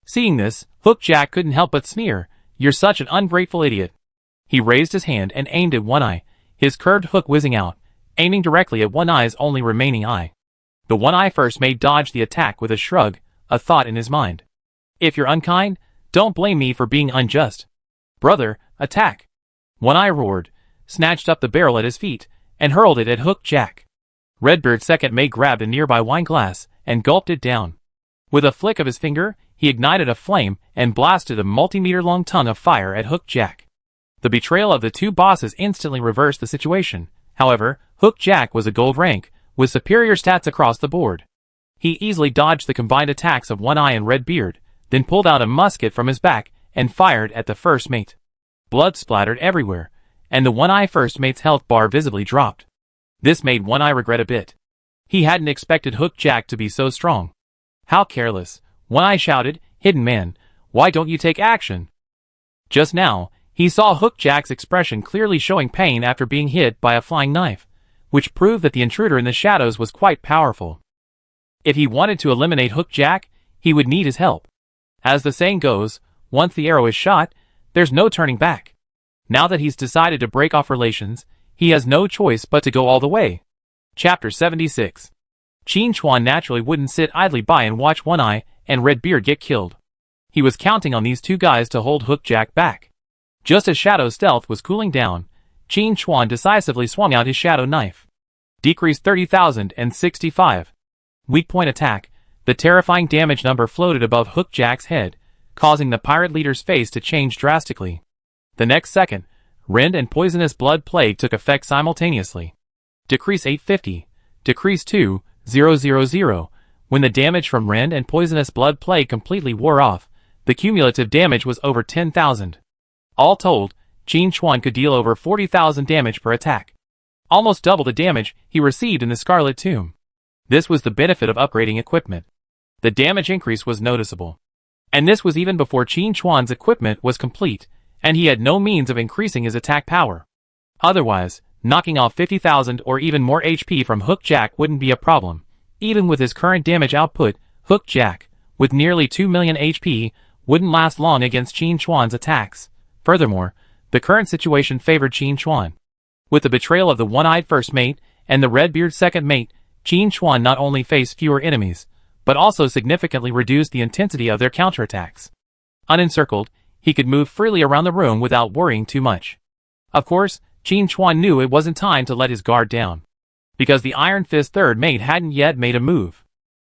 Seeing this, Hookjack couldn't help but sneer, You're such an ungrateful idiot. He raised his hand and aimed at One-Eye, his curved hook whizzing out, aiming directly at One-Eye's only remaining eye. The One-Eye first mate dodged the attack with a shrug, a thought in his mind. If you're unkind, don't blame me for being unjust. Brother, attack! One-Eye roared, snatched up the barrel at his feet, and hurled it at Hookjack. Redbeard's second mate grabbed a nearby wine glass and gulped it down. With a flick of his finger, he ignited a flame and blasted a multi-meter-long tongue of fire at Hookjack. The betrayal of the two bosses instantly reversed the situation. However, Hookjack was a gold rank, with superior stats across the board. He easily dodged the combined attacks of One-Eye and Redbeard, then pulled out a musket from his back and fired at the first mate. Blood splattered everywhere, and the One-Eye first mate's health bar visibly dropped. This made One-Eye regret a bit. He hadn't expected Hookjack to be so strong. How careless, One-Eye shouted, Hidden Man, why don't you take action? Just now, he saw Hookjack's expression clearly showing pain after being hit by a flying knife, which proved that the intruder in the shadows was quite powerful. If he wanted to eliminate Hookjack, he would need his help. As the saying goes, once the arrow is shot, there's no turning back. Now that he's decided to break off relations, he has no choice but to go all the way. Chapter 76. Qin Chuan naturally wouldn't sit idly by and watch One-Eye and Redbeard get killed. He was counting on these two guys to hold Hookjack back. Just as Shadow's stealth was cooling down, Qin Chuan decisively swung out his shadow knife. Decreased 30,065. Weak point attack. The terrifying damage number floated above Hookjack's head, causing the pirate leader's face to change drastically. The next second, Rend and Poisonous Blood Plague took effect simultaneously. Decrease 850. Decrease 2,000. When the damage from Rend and Poisonous Blood Plague completely wore off, the cumulative damage was over 10,000. All told, Qin Chuan could deal over 40,000 damage per attack. Almost double the damage he received in the Scarlet Tomb. This was the benefit of upgrading equipment. The damage increase was noticeable. And this was even before Qin Chuan's equipment was complete, and he had no means of increasing his attack power. Otherwise, knocking off 50,000 or even more HP from Hookjack wouldn't be a problem. Even with his current damage output, Hookjack, with nearly 2 million HP, wouldn't last long against Qin Chuan's attacks. Furthermore, the current situation favored Qin Chuan. With the betrayal of the One-Eyed first mate and the Redbeard second mate, Qin Chuan not only faced fewer enemies, but also significantly reduced the intensity of their counterattacks. Unencircled, He could move freely around the room without worrying too much. Of course, Qin Chuan knew it wasn't time to let his guard down, because the Iron Fist third mate hadn't yet made a move.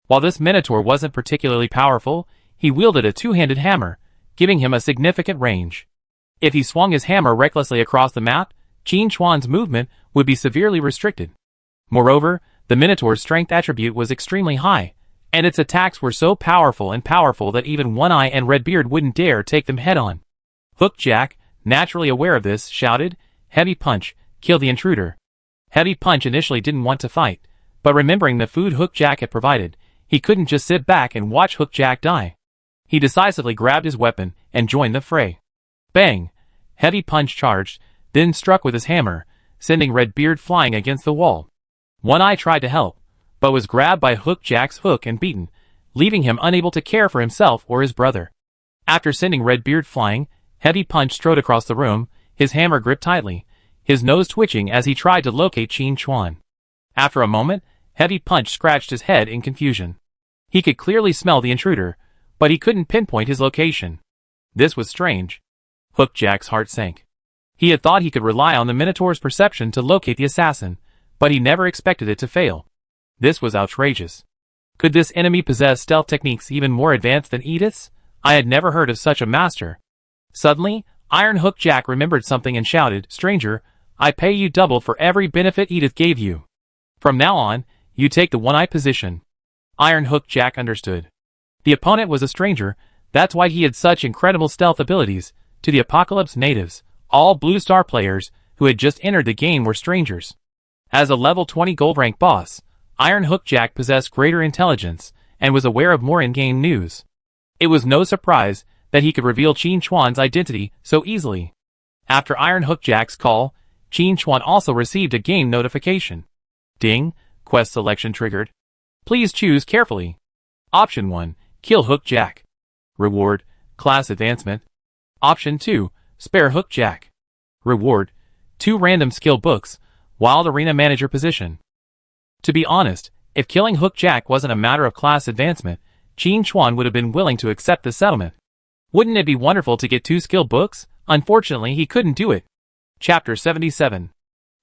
While this Minotaur wasn't particularly powerful, he wielded a two-handed hammer, giving him a significant range. If he swung his hammer recklessly across the map, Qin Chuan's movement would be severely restricted. Moreover, the Minotaur's strength attribute was extremely high, and its attacks were so powerful that even One Eye and Redbeard wouldn't dare take them head-on. Hookjack, naturally aware of this, shouted, "Heavy Punch, kill the intruder." Heavy Punch initially didn't want to fight, but remembering the food Hookjack had provided, he couldn't just sit back and watch Hookjack die. He decisively grabbed his weapon and joined the fray. Bang! Heavy Punch charged, then struck with his hammer, sending Redbeard flying against the wall. One Eye tried to help, but was grabbed by Hookjack's hook and beaten, leaving him unable to care for himself or his brother. After sending Redbeard flying, Heavy Punch strode across the room, his hammer gripped tightly, his nose twitching as he tried to locate Qin Chuan. After a moment, Heavy Punch scratched his head in confusion. He could clearly smell the intruder, but he couldn't pinpoint his location. This was strange. Hookjack's heart sank. He had thought he could rely on the Minotaur's perception to locate the assassin, but he never expected it to fail. This was outrageous. Could this enemy possess stealth techniques even more advanced than Edith's? I had never heard of such a master. Suddenly, Iron Hookjack remembered something and shouted, "Stranger, I pay you double for every benefit Edith gave you. From now on, you take the one-eye position." Iron Hookjack understood. The opponent was a stranger, that's why he had such incredible stealth abilities. To the Apocalypse natives, all Blue Star players who had just entered the game were strangers. As a level 20 gold rank boss, Iron Hookjack possessed greater intelligence and was aware of more in-game news. It was no surprise that he could reveal Qin Chuan's identity so easily. After Iron Hookjack's call, Qin Chuan also received a game notification. Ding, quest selection triggered. Please choose carefully. Option 1, kill Hookjack. Reward, class advancement. Option 2, spare Hookjack. Reward, 2 random skill books, Wild Arena Manager position. To be honest, if killing Hookjack wasn't a matter of class advancement, Qin Chuan would have been willing to accept the settlement. Wouldn't it be wonderful to get 2 skill books? Unfortunately, he couldn't do it. Chapter 77.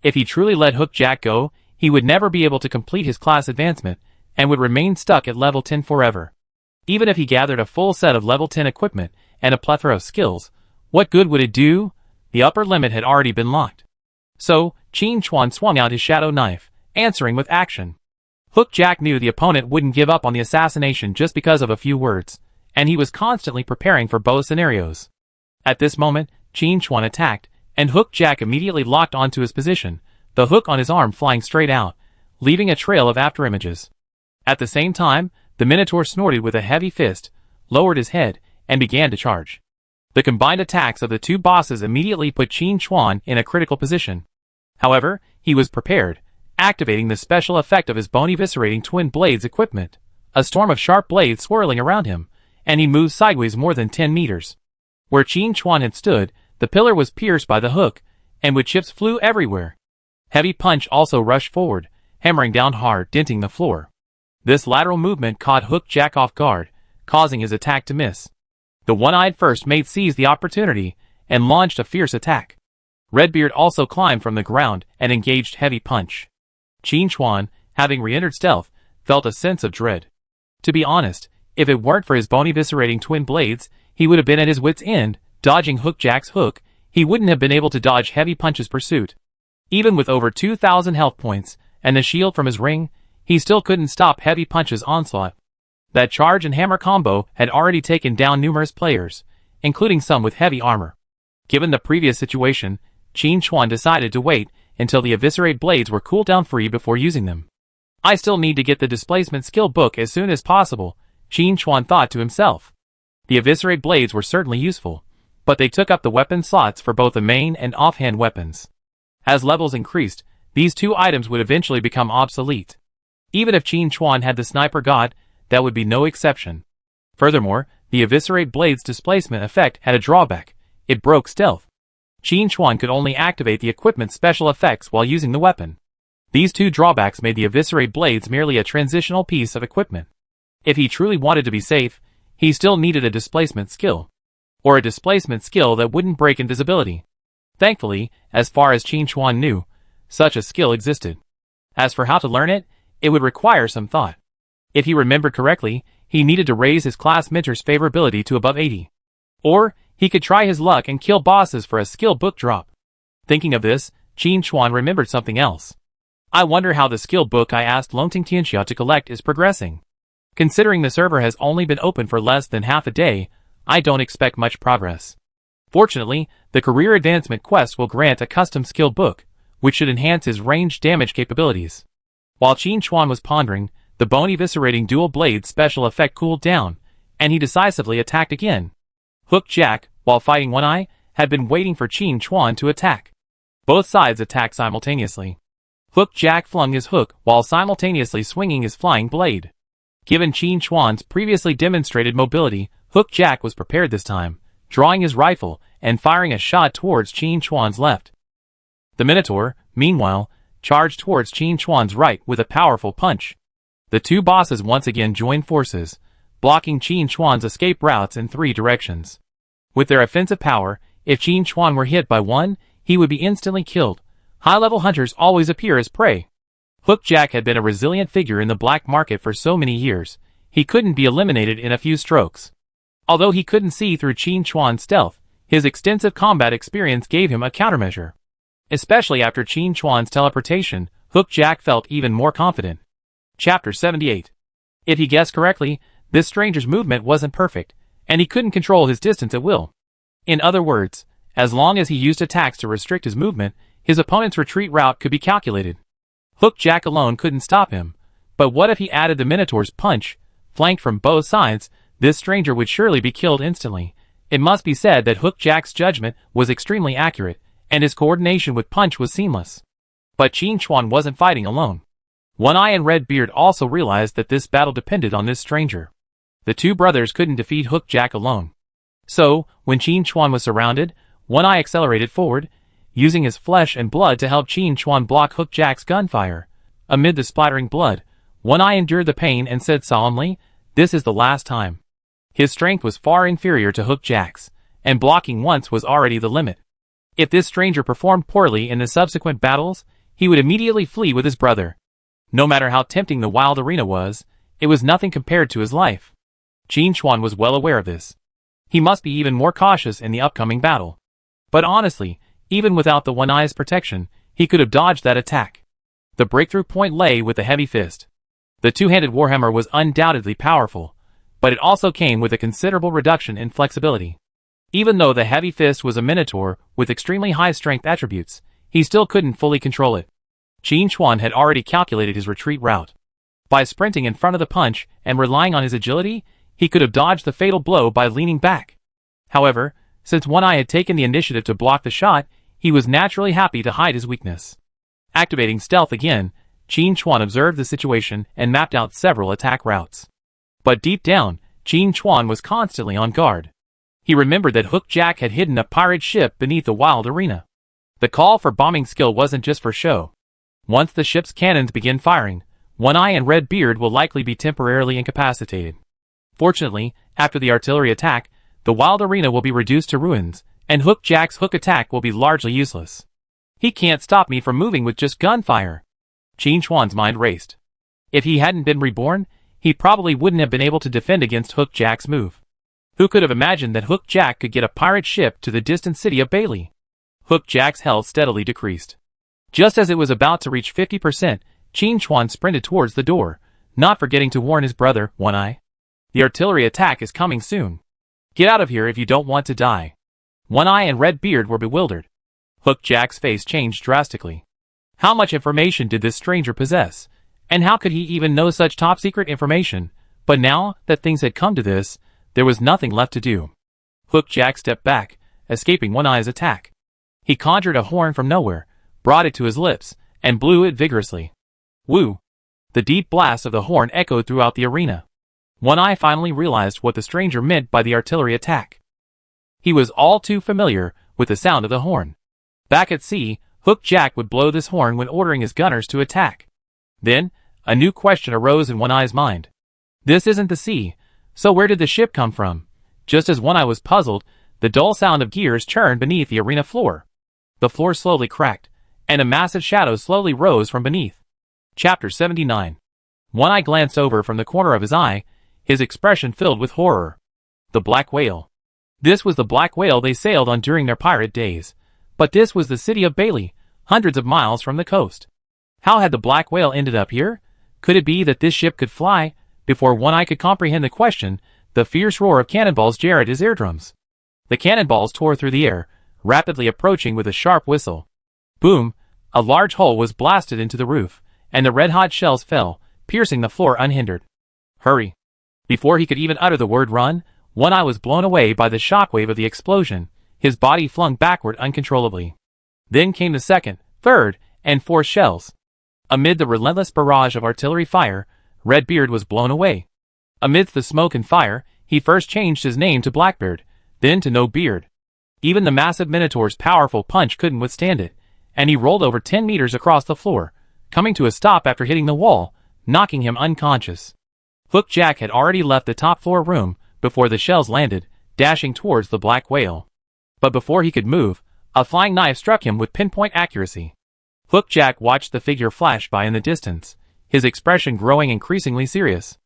If he truly let Hookjack go, he would never be able to complete his class advancement, and would remain stuck at level 10 forever. Even if he gathered a full set of level 10 equipment and a plethora of skills, what good would it do? The upper limit had already been locked. So, Qin Chuan swung out his shadow knife, answering with action. Hookjack knew the opponent wouldn't give up on the assassination just because of a few words, and he was constantly preparing for both scenarios. At this moment, Qin Chuan attacked, and Hookjack immediately locked onto his position, the hook on his arm flying straight out, leaving a trail of afterimages. At the same time, the Minotaur snorted with a heavy fist, lowered his head, and began to charge. The combined attacks of the 2 bosses immediately put Qin Chuan in a critical position. However, he was prepared, activating the special effect of his bone eviscerating twin blades equipment, a storm of sharp blades swirling around him, and he moved sideways more than 10 meters. Where Qin Chuan had stood, the pillar was pierced by the hook, and wood chips flew everywhere. Heavy Punch also rushed forward, hammering down hard, denting the floor. This lateral movement caught Hookjack off guard, causing his attack to miss. The one-eyed first mate seized the opportunity and launched a fierce attack. Redbeard also climbed from the ground and engaged Heavy Punch. Qin Chuan, having re-entered stealth, felt a sense of dread. To be honest, if it weren't for his bone eviscerating twin blades, he would have been at his wit's end. Dodging Hookjack's hook, he wouldn't have been able to dodge Heavy Punch's pursuit. Even with over 2,000 health points and the shield from his ring, he still couldn't stop Heavy Punch's onslaught. That charge and hammer combo had already taken down numerous players, including some with heavy armor. Given the previous situation, Qin Chuan decided to wait until the eviscerate blades were cooled down free before using them. I still need to get the displacement skill book as soon as possible, Qin Chuan thought to himself. The eviscerate blades were certainly useful, but they took up the weapon slots for both the main and offhand weapons. As levels increased, these 2 items would eventually become obsolete. Even if Qin Chuan had the Sniper God, that would be no exception. Furthermore, the eviscerate blade's displacement effect had a drawback. It broke stealth. Qin Chuan could only activate the equipment's special effects while using the weapon. These 2 drawbacks made the eviscerate blades merely a transitional piece of equipment. If he truly wanted to be safe, he still needed a displacement skill. or a displacement skill that wouldn't break invisibility. Thankfully, as far as Qin Chuan knew, such a skill existed. As for how to learn it, it would require some thought. If he remembered correctly, he needed to raise his class mentor's favorability to above 80. Or, he could try his luck and kill bosses for a skill book drop. Thinking of this, Qin Chuan remembered something else. I wonder how the skill book I asked Longting Tianxia to collect is progressing. Considering the server has only been open for less than half a day, I don't expect much progress. Fortunately, the career advancement quest will grant a custom skill book, which should enhance his range damage capabilities. While Qin Chuan was pondering, the bone eviscerating dual blade special effect cooled down, and he decisively attacked again. Hook Jack, while fighting One Eye, had been waiting for Qin Chuan to attack. Both sides attacked simultaneously. Hook Jack flung his hook while simultaneously swinging his flying blade. Given Qin Chuan's previously demonstrated mobility, Hook Jack was prepared this time, drawing his rifle and firing a shot towards Qin Chuan's left. The Minotaur, meanwhile, charged towards Qin Chuan's right with a powerful punch. The two bosses once again joined forces, blocking Qin Chuan's escape routes in 3 directions. With their offensive power, if Qin Chuan were hit by one, he would be instantly killed. High-level hunters always appear as prey. Hook Jack had been a resilient figure in the black market for so many years, he couldn't be eliminated in a few strokes. Although he couldn't see through Qin Chuan's stealth, his extensive combat experience gave him a countermeasure. Especially after Qin Chuan's teleportation, Hook Jack felt even more confident. Chapter 78. If he guessed correctly, this stranger's movement wasn't perfect, and he couldn't control his distance at will. In other words, as long as he used attacks to restrict his movement, his opponent's retreat route could be calculated. Hook Jack alone couldn't stop him, but what if he added the Minotaur's punch? Flanked from both sides, this stranger would surely be killed instantly. It must be said that Hook Jack's judgment was extremely accurate, and his coordination with punch was seamless. But Qin Chuan wasn't fighting alone. One Eye and Red Beard also realized that this battle depended on this stranger. The two brothers couldn't defeat Hook Jack alone. So, when Qin Chuan was surrounded, One Eye accelerated forward, using his flesh and blood to help Qin Chuan block Hook Jack's gunfire. Amid the splattering blood, One Eye endured the pain and said solemnly, "This is the last time." His strength was far inferior to Hook Jack's, and blocking once was already the limit. If this stranger performed poorly in the subsequent battles, he would immediately flee with his brother. No matter how tempting the wild arena was, it was nothing compared to his life. Qin Chuan was well aware of this. He must be even more cautious in the upcoming battle. But honestly, even without the One Eye's protection, he could have dodged that attack. The breakthrough point lay with the heavy fist. The two-handed warhammer was undoubtedly powerful, but it also came with a considerable reduction in flexibility. Even though the heavy fist was a minotaur with extremely high strength attributes, he still couldn't fully control it. Qin Chuan had already calculated his retreat route. By sprinting in front of the punch and relying on his agility, he could have dodged the fatal blow by leaning back. However, since One Eye had taken the initiative to block the shot, he was naturally happy to hide his weakness. Activating stealth again, Qin Chuan observed the situation and mapped out several attack routes. But deep down, Qin Chuan was constantly on guard. He remembered that Hook Jack had hidden a pirate ship beneath the wild arena. The call for bombing skill wasn't just for show. Once the ship's cannons begin firing, One Eye and Red Beard will likely be temporarily incapacitated. Fortunately, after the artillery attack, the wild arena will be reduced to ruins, and Hook Jack's hook attack will be largely useless. He can't stop me from moving with just gunfire. Qin Chuan's mind raced. If he hadn't been reborn, he probably wouldn't have been able to defend against Hook Jack's move. Who could have imagined that Hook Jack could get a pirate ship to the distant city of Bailey? Hook Jack's health steadily decreased. Just as it was about to reach 50%, Qin Chuan sprinted towards the door, not forgetting to warn his brother, One Eye. The artillery attack is coming soon. Get out of here if you don't want to die. One Eye and Red Beard were bewildered. Hook Jack's face changed drastically. How much information did this stranger possess? And how could he even know such top-secret information? But now that things had come to this, there was nothing left to do. Hook Jack stepped back, escaping One Eye's attack. He conjured a horn from nowhere, brought it to his lips, and blew it vigorously. Woo! The deep blast of the horn echoed throughout the arena. One Eye finally realized what the stranger meant by the artillery attack. He was all too familiar with the sound of the horn. Back at sea, Hook Jack would blow this horn when ordering his gunners to attack. Then, a new question arose in One Eye's mind. This isn't the sea, so where did the ship come from? Just as One Eye was puzzled, The dull sound of gears churned beneath the arena floor. The floor slowly cracked, and a massive shadow slowly rose from beneath. Chapter 79. One Eye glanced over from the corner of his eye, his expression filled with horror. The Black Whale. This was the Black Whale they sailed on during their pirate days. But this was the city of Bailey, hundreds of miles from the coast. How had the Black Whale ended up here? Could it be that this ship could fly? Before One Eye could comprehend the question, the fierce roar of cannonballs jarred his eardrums. The cannonballs tore through the air, rapidly approaching with a sharp whistle. Boom! A large hole was blasted into the roof, and the red-hot shells fell, piercing the floor unhindered. Hurry! Before he could even utter the word run, One Eye was blown away by the shockwave of the explosion, his body flung backward uncontrollably. Then came the second, third, and fourth shells. Amid the relentless barrage of artillery fire, Redbeard was blown away. Amidst the smoke and fire, he first changed his name to Blackbeard, then to No Beard. Even the massive Minotaur's powerful punch couldn't withstand it, and he rolled over 10 meters across the floor, coming to a stop after hitting the wall, knocking him unconscious. Hook-Jack had already left the top floor room before the shells landed, dashing towards the Black Whale. But before he could move, a flying knife struck him with pinpoint accuracy. Hook-Jack watched the figure flash by in the distance, his expression growing increasingly serious.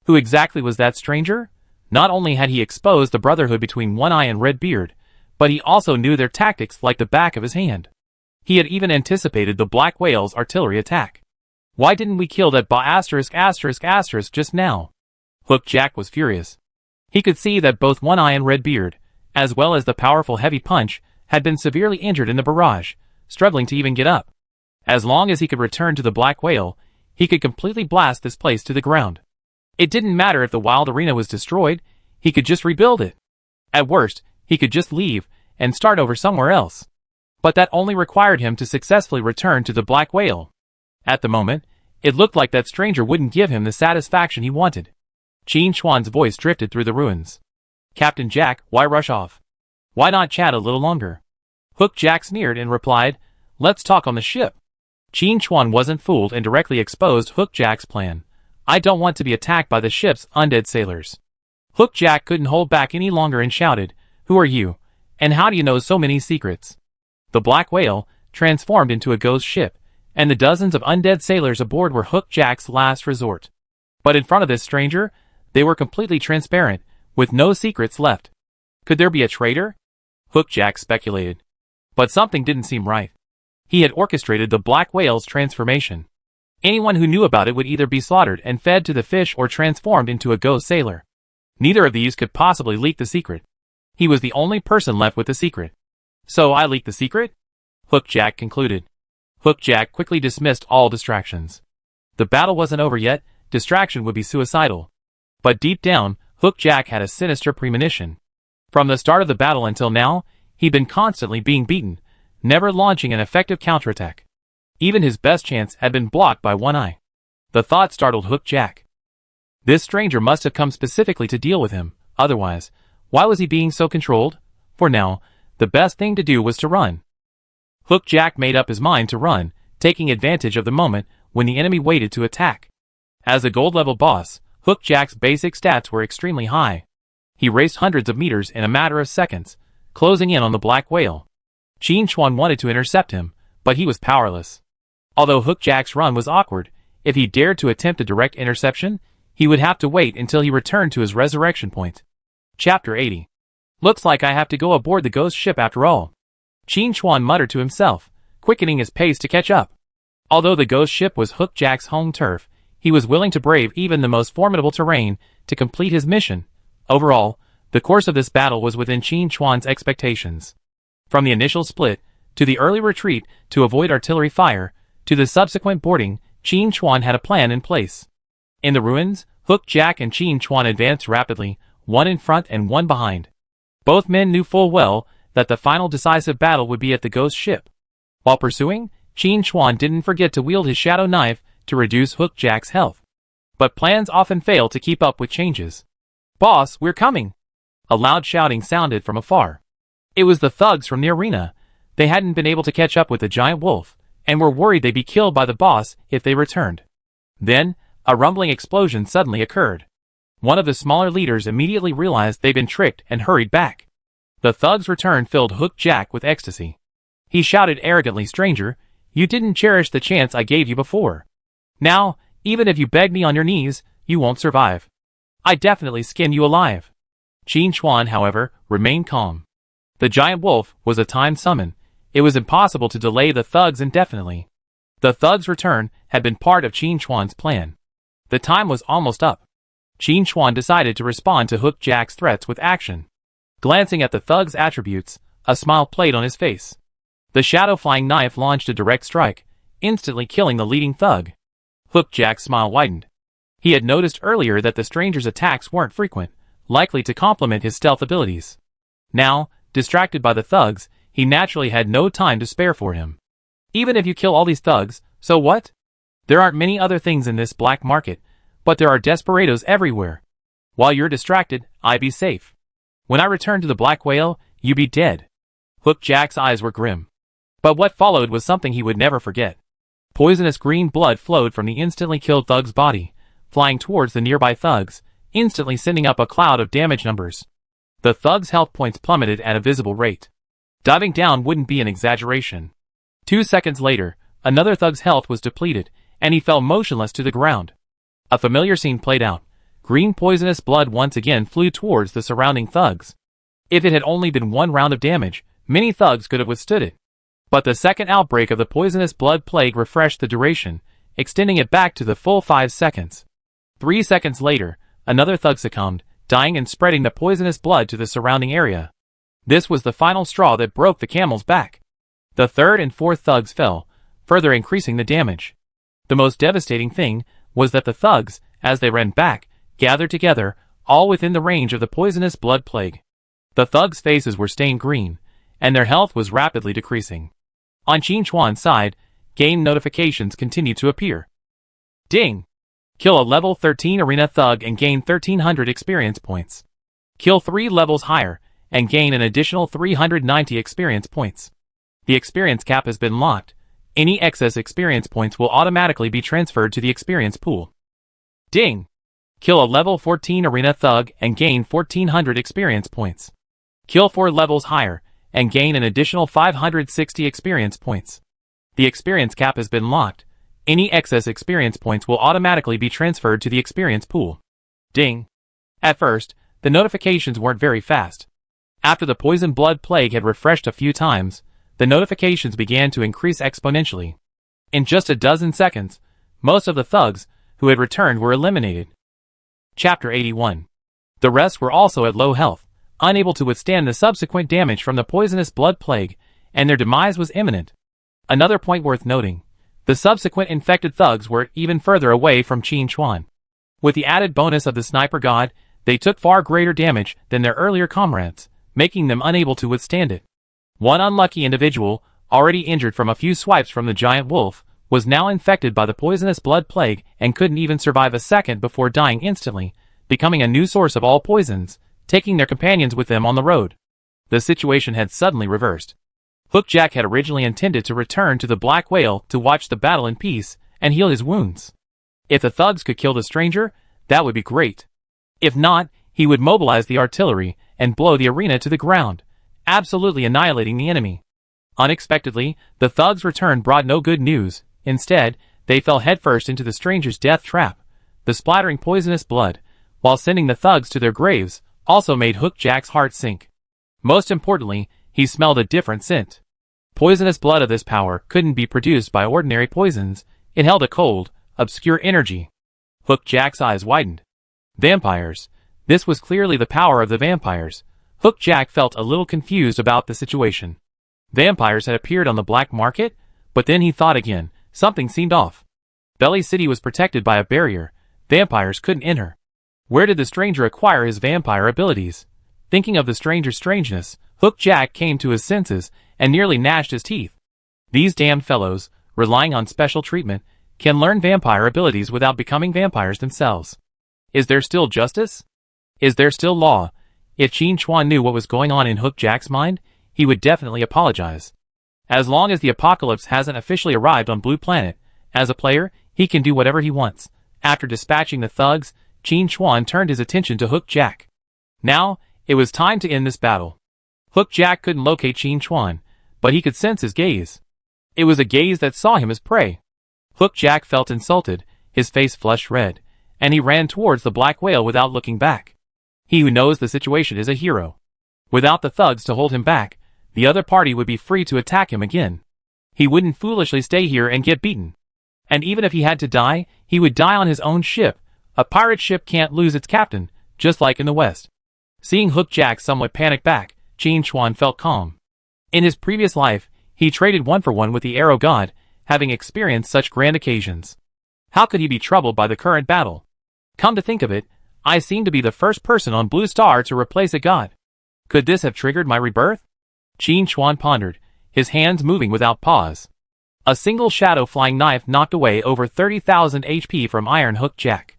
Who exactly was that stranger? Not only had he exposed the brotherhood between One Eye and Redbeard, but he also knew their tactics like the back of his hand. He had even anticipated the Black Whale's artillery attack. Why didn't we kill that just now? Hook-Jack was furious. He could see that both One Eye and Redbeard, as well as the powerful heavy punch, had been severely injured in the barrage, struggling to even get up. As long as he could return to the Black Whale, he could completely blast this place to the ground. It didn't matter if the wild arena was destroyed, he could just rebuild it. At worst, he could just leave and start over somewhere else. But that only required him to successfully return to the Black Whale. At the moment, it looked like that stranger wouldn't give him the satisfaction he wanted. Qin Chuan's voice drifted through the ruins. Captain Jack, why rush off? Why not chat a little longer? Hook-Jack sneered and replied, let's talk on the ship. Qin Chuan wasn't fooled and directly exposed Hook-Jack's plan. I don't want to be attacked by the ship's undead sailors. Hook-Jack couldn't hold back any longer and shouted, who are you, and how do you know so many secrets? The Black Whale, transformed into a ghost ship, and the dozens of undead sailors aboard were Hook-Jack's last resort. But in front of this stranger, they were completely transparent, with no secrets left. Could there be a traitor? Hook-Jack speculated. But something didn't seem right. He had orchestrated the Black Whale's transformation. Anyone who knew about it would either be slaughtered and fed to the fish or transformed into a ghost sailor. Neither of these could possibly leak the secret. He was the only person left with the secret. So I leaked the secret? Hook-Jack concluded. Hook-Jack quickly dismissed all distractions. The battle wasn't over yet, distraction would be suicidal. But deep down, Hook-Jack had a sinister premonition. From the start of the battle until now, he'd been constantly being beaten, never launching an effective counterattack. Even his best chance had been blocked by One Eye. The thought startled Hook-Jack. This stranger must have come specifically to deal with him, otherwise, why was he being so controlled? For now, the best thing to do was to run. Hook-Jack made up his mind to run, taking advantage of the moment when the enemy waited to attack. As a gold-level boss, Hook-Jack's basic stats were extremely high. He raced hundreds of meters in a matter of seconds, closing in on the Black Whale. Qin Chuan wanted to intercept him, but he was powerless. Although Hook-Jack's run was awkward, if he dared to attempt a direct interception, he would have to wait until he returned to his resurrection point. Chapter 80. Looks like I have to go aboard the ghost ship after all. Qin Chuan muttered to himself, quickening his pace to catch up. Although the ghost ship was Hook-Jack's home turf, he was willing to brave even the most formidable terrain to complete his mission. Overall, the course of this battle was within Qin Chuan's expectations. From the initial split, to the early retreat to avoid artillery fire, to the subsequent boarding, Qin Chuan had a plan in place. In the ruins, Hook-Jack and Qin Chuan advanced rapidly, one in front and one behind. Both men knew full well that the final decisive battle would be at the ghost ship. While pursuing, Qin Chuan didn't forget to wield his shadow knife to reduce Hook-Jack's health. But plans often fail to keep up with changes. Boss, we're coming! A loud shouting sounded from afar. It was the thugs from the arena. They hadn't been able to catch up with the giant wolf, and were worried they'd be killed by the boss if they returned. Then, a rumbling explosion suddenly occurred. One of the smaller leaders immediately realized they'd been tricked and hurried back. The thug's return filled Hook Jack with ecstasy. He shouted arrogantly, "Stranger, you didn't cherish the chance I gave you before. Now, even if you beg me on your knees, you won't survive. I definitely skin you alive." Qin Chuan, however, remained calm. The giant wolf was a timed summon. It was impossible to delay the thugs indefinitely. The thug's return had been part of Qin Chuan's plan. The time was almost up. Qin Chuan decided to respond to Hook Jack's threats with action. Glancing at the thug's attributes, a smile played on his face. The shadow-flying knife launched a direct strike, instantly killing the leading thug. Hook Jack's smile widened. He had noticed earlier that the stranger's attacks weren't frequent, likely to complement his stealth abilities. Now, distracted by the thugs, he naturally had no time to spare for him. Even if you kill all these thugs, so what? There aren't many other things in this black market, but there are desperados everywhere. While you're distracted, I be safe. When I return to the Black Whale, you be dead. Hook Jack's eyes were grim. But what followed was something he would never forget. Poisonous green blood flowed from the instantly killed thug's body, flying towards the nearby thugs, instantly sending up a cloud of damage numbers. The thug's health points plummeted at a visible rate. Diving down wouldn't be an exaggeration. 2 seconds later, another thug's health was depleted, and he fell motionless to the ground. A familiar scene played out. Green poisonous blood once again flew towards the surrounding thugs. If it had only been one round of damage, many thugs could have withstood it. But the second outbreak of the poisonous blood plague refreshed the duration, extending it back to the full 5 seconds. 3 seconds later, another thug succumbed, dying and spreading the poisonous blood to the surrounding area. This was the final straw that broke the camel's back. The third and fourth thugs fell, further increasing the damage. The most devastating thing was that the thugs, as they ran back, gathered together, all within the range of the poisonous blood plague. The thugs' faces were stained green, and their health was rapidly decreasing. On Qin Chuan's side, game notifications continued to appear. Ding! Kill a level 13 arena thug and gain 1300 experience points. Kill 3 levels higher, and gain an additional 390 experience points. The experience cap has been locked. Any excess experience points will automatically be transferred to the experience pool. Ding! Kill a level 14 arena thug and gain 1400 experience points. Kill 4 levels higher, and gain an additional 560 experience points. The experience cap has been locked. Any excess experience points will automatically be transferred to the experience pool. Ding! At first, the notifications weren't very fast. After the poison blood plague had refreshed a few times, the notifications began to increase exponentially. In just a dozen seconds, most of the thugs who had returned were eliminated. Chapter 81. The rest were also at low health, unable to withstand the subsequent damage from the poisonous blood plague, and their demise was imminent. Another point worth noting. The subsequent infected thugs were even further away from Qin Chuan. With the added bonus of the sniper god, they took far greater damage than their earlier comrades, making them unable to withstand it. One unlucky individual, already injured from a few swipes from the giant wolf, was now infected by the poisonous blood plague and couldn't even survive a second before dying instantly, becoming a new source of all poisons, taking their companions with them on the road. The situation had suddenly reversed. Hook Jack had originally intended to return to the Black Whale to watch the battle in peace and heal his wounds. If the thugs could kill the stranger, that would be great. If not, he would mobilize the artillery and blow the arena to the ground, absolutely annihilating the enemy. Unexpectedly, the thugs' return brought no good news. Instead, they fell headfirst into the stranger's death trap. The splattering poisonous blood, while sending the thugs to their graves, also made Hook Jack's heart sink. Most importantly, he smelled a different scent. Poisonous blood of this power couldn't be produced by ordinary poisons. It held a cold, obscure energy. Hook Jack's eyes widened. Vampires. This was clearly the power of the vampires. Hook Jack felt a little confused about the situation. Vampires had appeared on the black market, but then he thought again. Something seemed off. Belly City was protected by a barrier. Vampires couldn't enter. Where did the stranger acquire his vampire abilities? Thinking of the stranger's strangeness, Hook Jack came to his senses and nearly gnashed his teeth. These damned fellows, relying on special treatment, can learn vampire abilities without becoming vampires themselves. Is there still justice? Is there still law? If Qin Chuan knew what was going on in Hook Jack's mind, he would definitely apologize. As long as the apocalypse hasn't officially arrived on Blue Planet, as a player, he can do whatever he wants. After dispatching the thugs, Qin Chuan turned his attention to Hook Jack. Now, it was time to end this battle. Hook Jack couldn't locate Qin Chuan, but he could sense his gaze. It was a gaze that saw him as prey. Hook Jack felt insulted, his face flushed red, and he ran towards the black whale without looking back. He who knows the situation is a hero. Without the thugs to hold him back, the other party would be free to attack him again. He wouldn't foolishly stay here and get beaten. And even if he had to die, he would die on his own ship. A pirate ship can't lose its captain, just like in the West. Seeing Hook Jack somewhat panic back, Qin Chuan felt calm. In his previous life, he traded 1-for-1 with the Arrow God, having experienced such grand occasions. How could he be troubled by the current battle? Come to think of it, I seem to be the first person on Blue Star to replace a god. Could this have triggered my rebirth? Qin Chuan pondered, his hands moving without pause. A single shadow flying knife knocked away over 30,000 HP from Iron Hook Jack.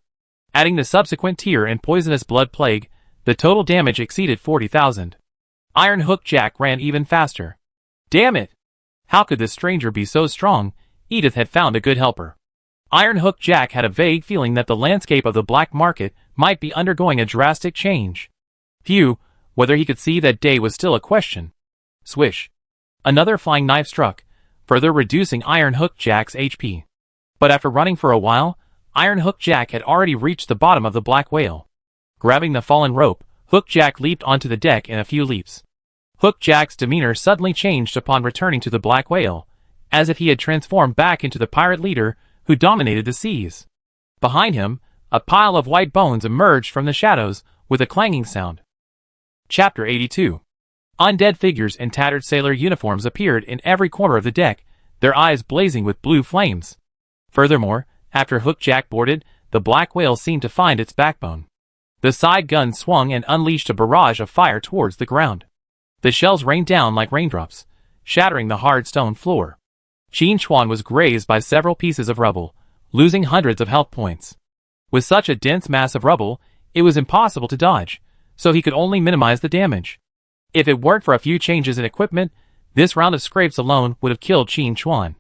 Adding the subsequent tear and poisonous blood plague, the total damage exceeded 40,000. Iron Hook Jack ran even faster. Damn it! How could this stranger be so strong? Edith had found a good helper. Iron Hook Jack had a vague feeling that the landscape of the black market might be undergoing a drastic change. Phew, whether he could see that day was still a question. Swish. Another flying knife struck, further reducing Iron Hook Jack's HP. But after running for a while, Iron Hook Jack had already reached the bottom of the black whale. Grabbing the fallen rope, Hook Jack leaped onto the deck in a few leaps. Hook Jack's demeanor suddenly changed upon returning to the black whale, as if he had transformed back into the pirate leader who dominated the seas. Behind him, a pile of white bones emerged from the shadows with a clanging sound. Chapter 82. Undead figures in tattered sailor uniforms appeared in every corner of the deck, their eyes blazing with blue flames. Furthermore, after Hook Jack boarded, the black whale seemed to find its backbone. The side gun swung and unleashed a barrage of fire towards the ground. The shells rained down like raindrops, shattering the hard stone floor. Qin Chuan was grazed by several pieces of rubble, losing hundreds of health points. With such a dense mass of rubble, it was impossible to dodge, so he could only minimize the damage. If it weren't for a few changes in equipment, this round of scrapes alone would have killed Qin Chuan.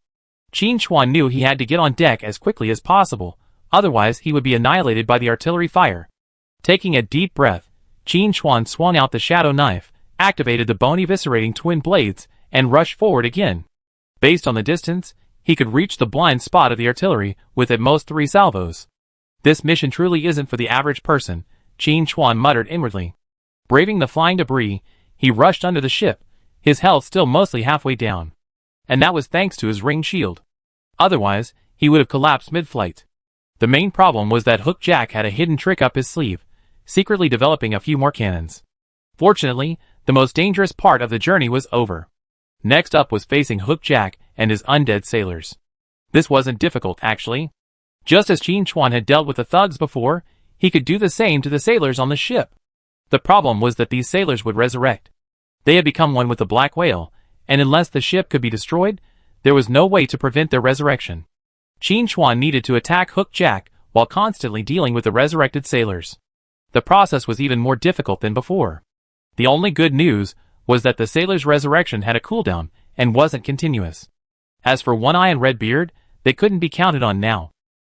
Qin Chuan knew he had to get on deck as quickly as possible, otherwise he would be annihilated by the artillery fire. Taking a deep breath, Qin Chuan swung out the shadow knife, activated the bone eviscerating twin blades, and rushed forward again. Based on the distance, he could reach the blind spot of the artillery with at most 3 salvos. This mission truly isn't for the average person, Qin Chuan muttered inwardly. Braving the flying debris, he rushed under the ship, his health still mostly halfway down. And that was thanks to his ringed shield. Otherwise, he would have collapsed mid-flight. The main problem was that Hook Jack had a hidden trick up his sleeve, secretly developing a few more cannons. Fortunately, the most dangerous part of the journey was over. Next up was facing Hook Jack and his undead sailors. This wasn't difficult, actually. Just as Qin Chuan had dealt with the thugs before, he could do the same to the sailors on the ship. The problem was that these sailors would resurrect. They had become one with the black whale, and unless the ship could be destroyed, there was no way to prevent their resurrection. Qin Chuan needed to attack Hook Jack while constantly dealing with the resurrected sailors. The process was even more difficult than before. The only good news was that the sailors' resurrection had a cooldown and wasn't continuous. As for One Eye and Red Beard, they couldn't be counted on now.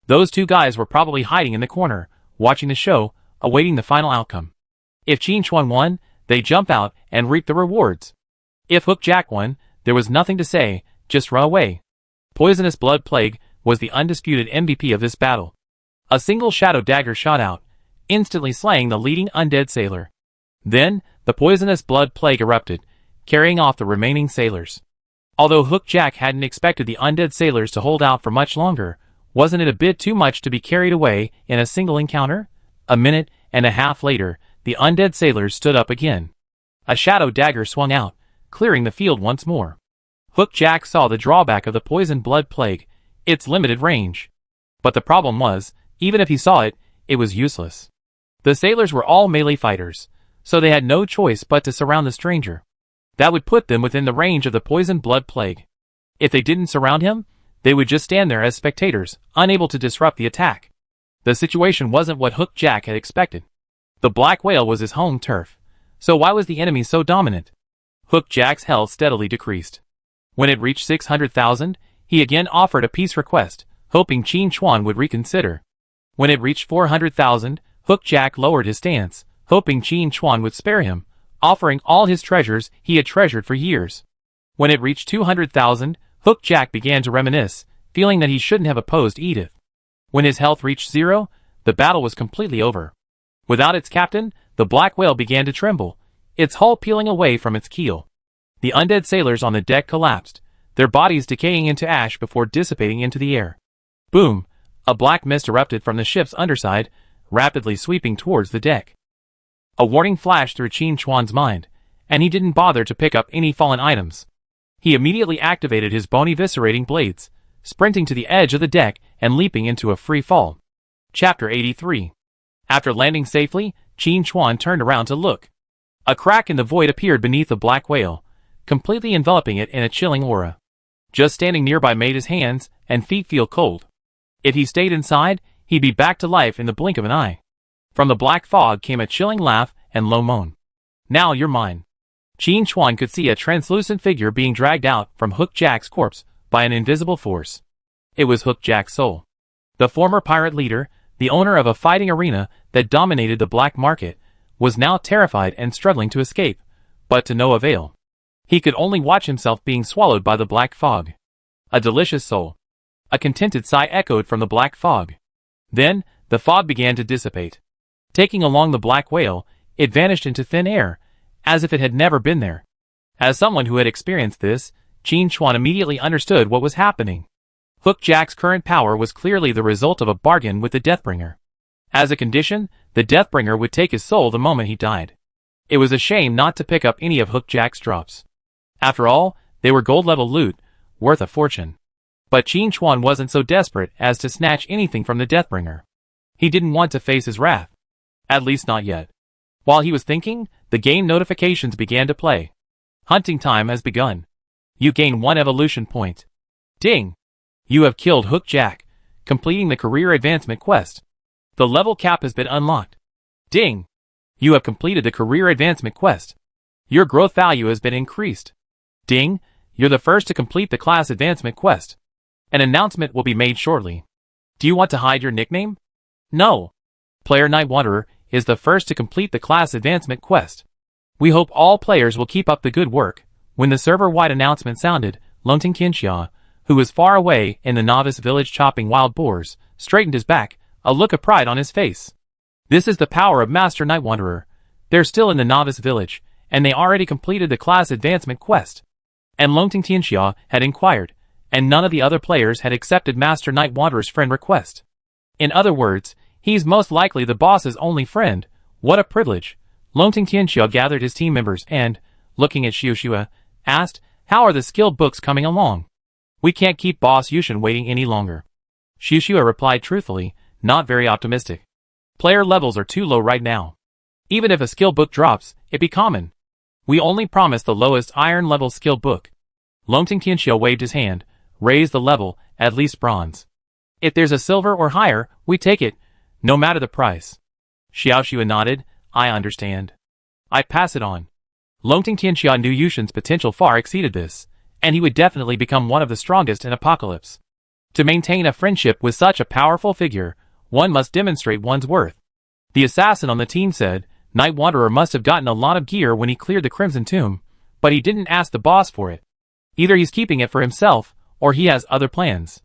Those two guys were probably hiding in the corner, watching the show, awaiting the final outcome. If Qin Chuan won, they jump out and reap the rewards. If Hook Jack won, there was nothing to say, just run away. Poisonous Blood Plague was the undisputed MVP of this battle. A single shadow dagger shot out, instantly slaying the leading undead sailor. Then, the poisonous Blood Plague erupted, carrying off the remaining sailors. Although Hook Jack hadn't expected the undead sailors to hold out for much longer, wasn't it a bit too much to be carried away in a single encounter? A minute and a half later, the undead sailors stood up again. A shadow dagger swung out, clearing the field once more. Hook Jack saw the drawback of the poison Blood Plague, its limited range. But the problem was, even if he saw it, it was useless. The sailors were all melee fighters, so they had no choice but to surround the stranger. That would put them within the range of the poison Blood Plague. If they didn't surround him, they would just stand there as spectators, unable to disrupt the attack. The situation wasn't what Hook Jack had expected. The black whale was his home turf, so why was the enemy so dominant? Hook Jack's health steadily decreased. When it reached 600,000, he again offered a peace request, hoping Qin Chuan would reconsider. When it reached 400,000, Hook Jack lowered his stance, hoping Qin Chuan would spare him, offering all his treasures he had treasured for years. When it reached 200,000, Hook Jack began to reminisce, feeling that he shouldn't have opposed Edith. When his health reached 0, the battle was completely over. Without its captain, the black whale began to tremble, its hull peeling away from its keel. The undead sailors on the deck collapsed, their bodies decaying into ash before dissipating into the air. Boom! A black mist erupted from the ship's underside, rapidly sweeping towards the deck. A warning flashed through Qin Chuan's mind, and he didn't bother to pick up any fallen items. He immediately activated his bony viscerating blades, sprinting to the edge of the deck and leaping into a free fall. Chapter 83. After landing safely, Qin Chuan turned around to look. A crack in the void appeared beneath the black whale, completely enveloping it in a chilling aura. Just standing nearby made his hands and feet feel cold. If he stayed inside, he'd be back to life in the blink of an eye. From the black fog came a chilling laugh and low moan. Now you're mine. Qin Chuan could see a translucent figure being dragged out from Hook Jack's corpse by an invisible force. It was Hook Jack's soul. The former pirate leader, the owner of a fighting arena that dominated the black market, was now terrified and struggling to escape, but to no avail. He could only watch himself being swallowed by the black fog. A delicious soul. A contented sigh echoed from the black fog. Then, the fog began to dissipate. Taking along the black whale, it vanished into thin air, as if it had never been there. As someone who had experienced this, Qin Chuan immediately understood what was happening. Hook Jack's current power was clearly the result of a bargain with the Deathbringer. As a condition, the Deathbringer would take his soul the moment he died. It was a shame not to pick up any of Hook Jack's drops. After all, they were gold-level loot, worth a fortune. But Qin Chuan wasn't so desperate as to snatch anything from the Deathbringer. He didn't want to face his wrath. At least not yet. While he was thinking, the game notifications began to play. Hunting time has begun. You gain 1 evolution point. Ding! You have killed Hook Jack, completing the career advancement quest. The level cap has been unlocked. Ding! You have completed the career advancement quest. Your growth value has been increased. Ding! You're the first to complete the class advancement quest. An announcement will be made shortly. Do you want to hide your nickname? No. Player Night Wanderer is the first to complete the class advancement quest. We hope all players will keep up the good work. When the server-wide announcement sounded, Longting Tianxia, who was far away in the Novice village chopping wild boars, straightened his back, a look of pride on his face. This is the power of Master Night Wanderer. They're still in the Novice village, and they already completed the class advancement quest. And Longting Tianxia had inquired, and none of the other players had accepted Master Night Wanderer's friend request. In other words, he's most likely the boss's only friend. What a privilege. Longting Tianxia gathered his team members and, looking at Xiuxua, asked, "How are the skill books coming along? We can't keep Boss Yushin waiting any longer." Xiuxua replied truthfully, not very optimistic. Player levels are too low right now. Even if a skill book drops, it'd be common. We only promise the lowest iron level skill book. Longting Tianxia waved his hand, raised the level, at least bronze. If there's a silver or higher, we take it, no matter the price. Xiaoxua nodded, I understand. I pass it on. Longting Tianxia knew Yushin's potential far exceeded this, and he would definitely become one of the strongest in Apocalypse. To maintain a friendship with such a powerful figure, one must demonstrate one's worth. The assassin on the team said, Night Wanderer must have gotten a lot of gear when he cleared the Crimson Tomb, but he didn't ask the boss for it. Either he's keeping it for himself, or he has other plans.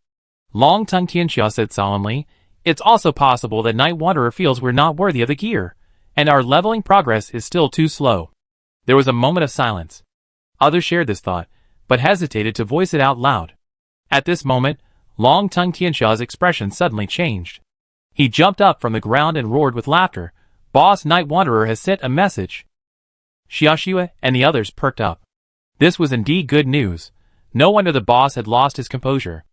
Longtung Tianxia said solemnly, it's also possible that Night Wanderer feels we're not worthy of the gear, and our leveling progress is still too slow. There was a moment of silence. Others shared this thought, but hesitated to voice it out loud. At this moment, Longtung Tianxia's expression suddenly changed. He jumped up from the ground and roared with laughter. Boss Night Wanderer has sent a message. Xiaoxua and the others perked up. This was indeed good news. No wonder the boss had lost his composure.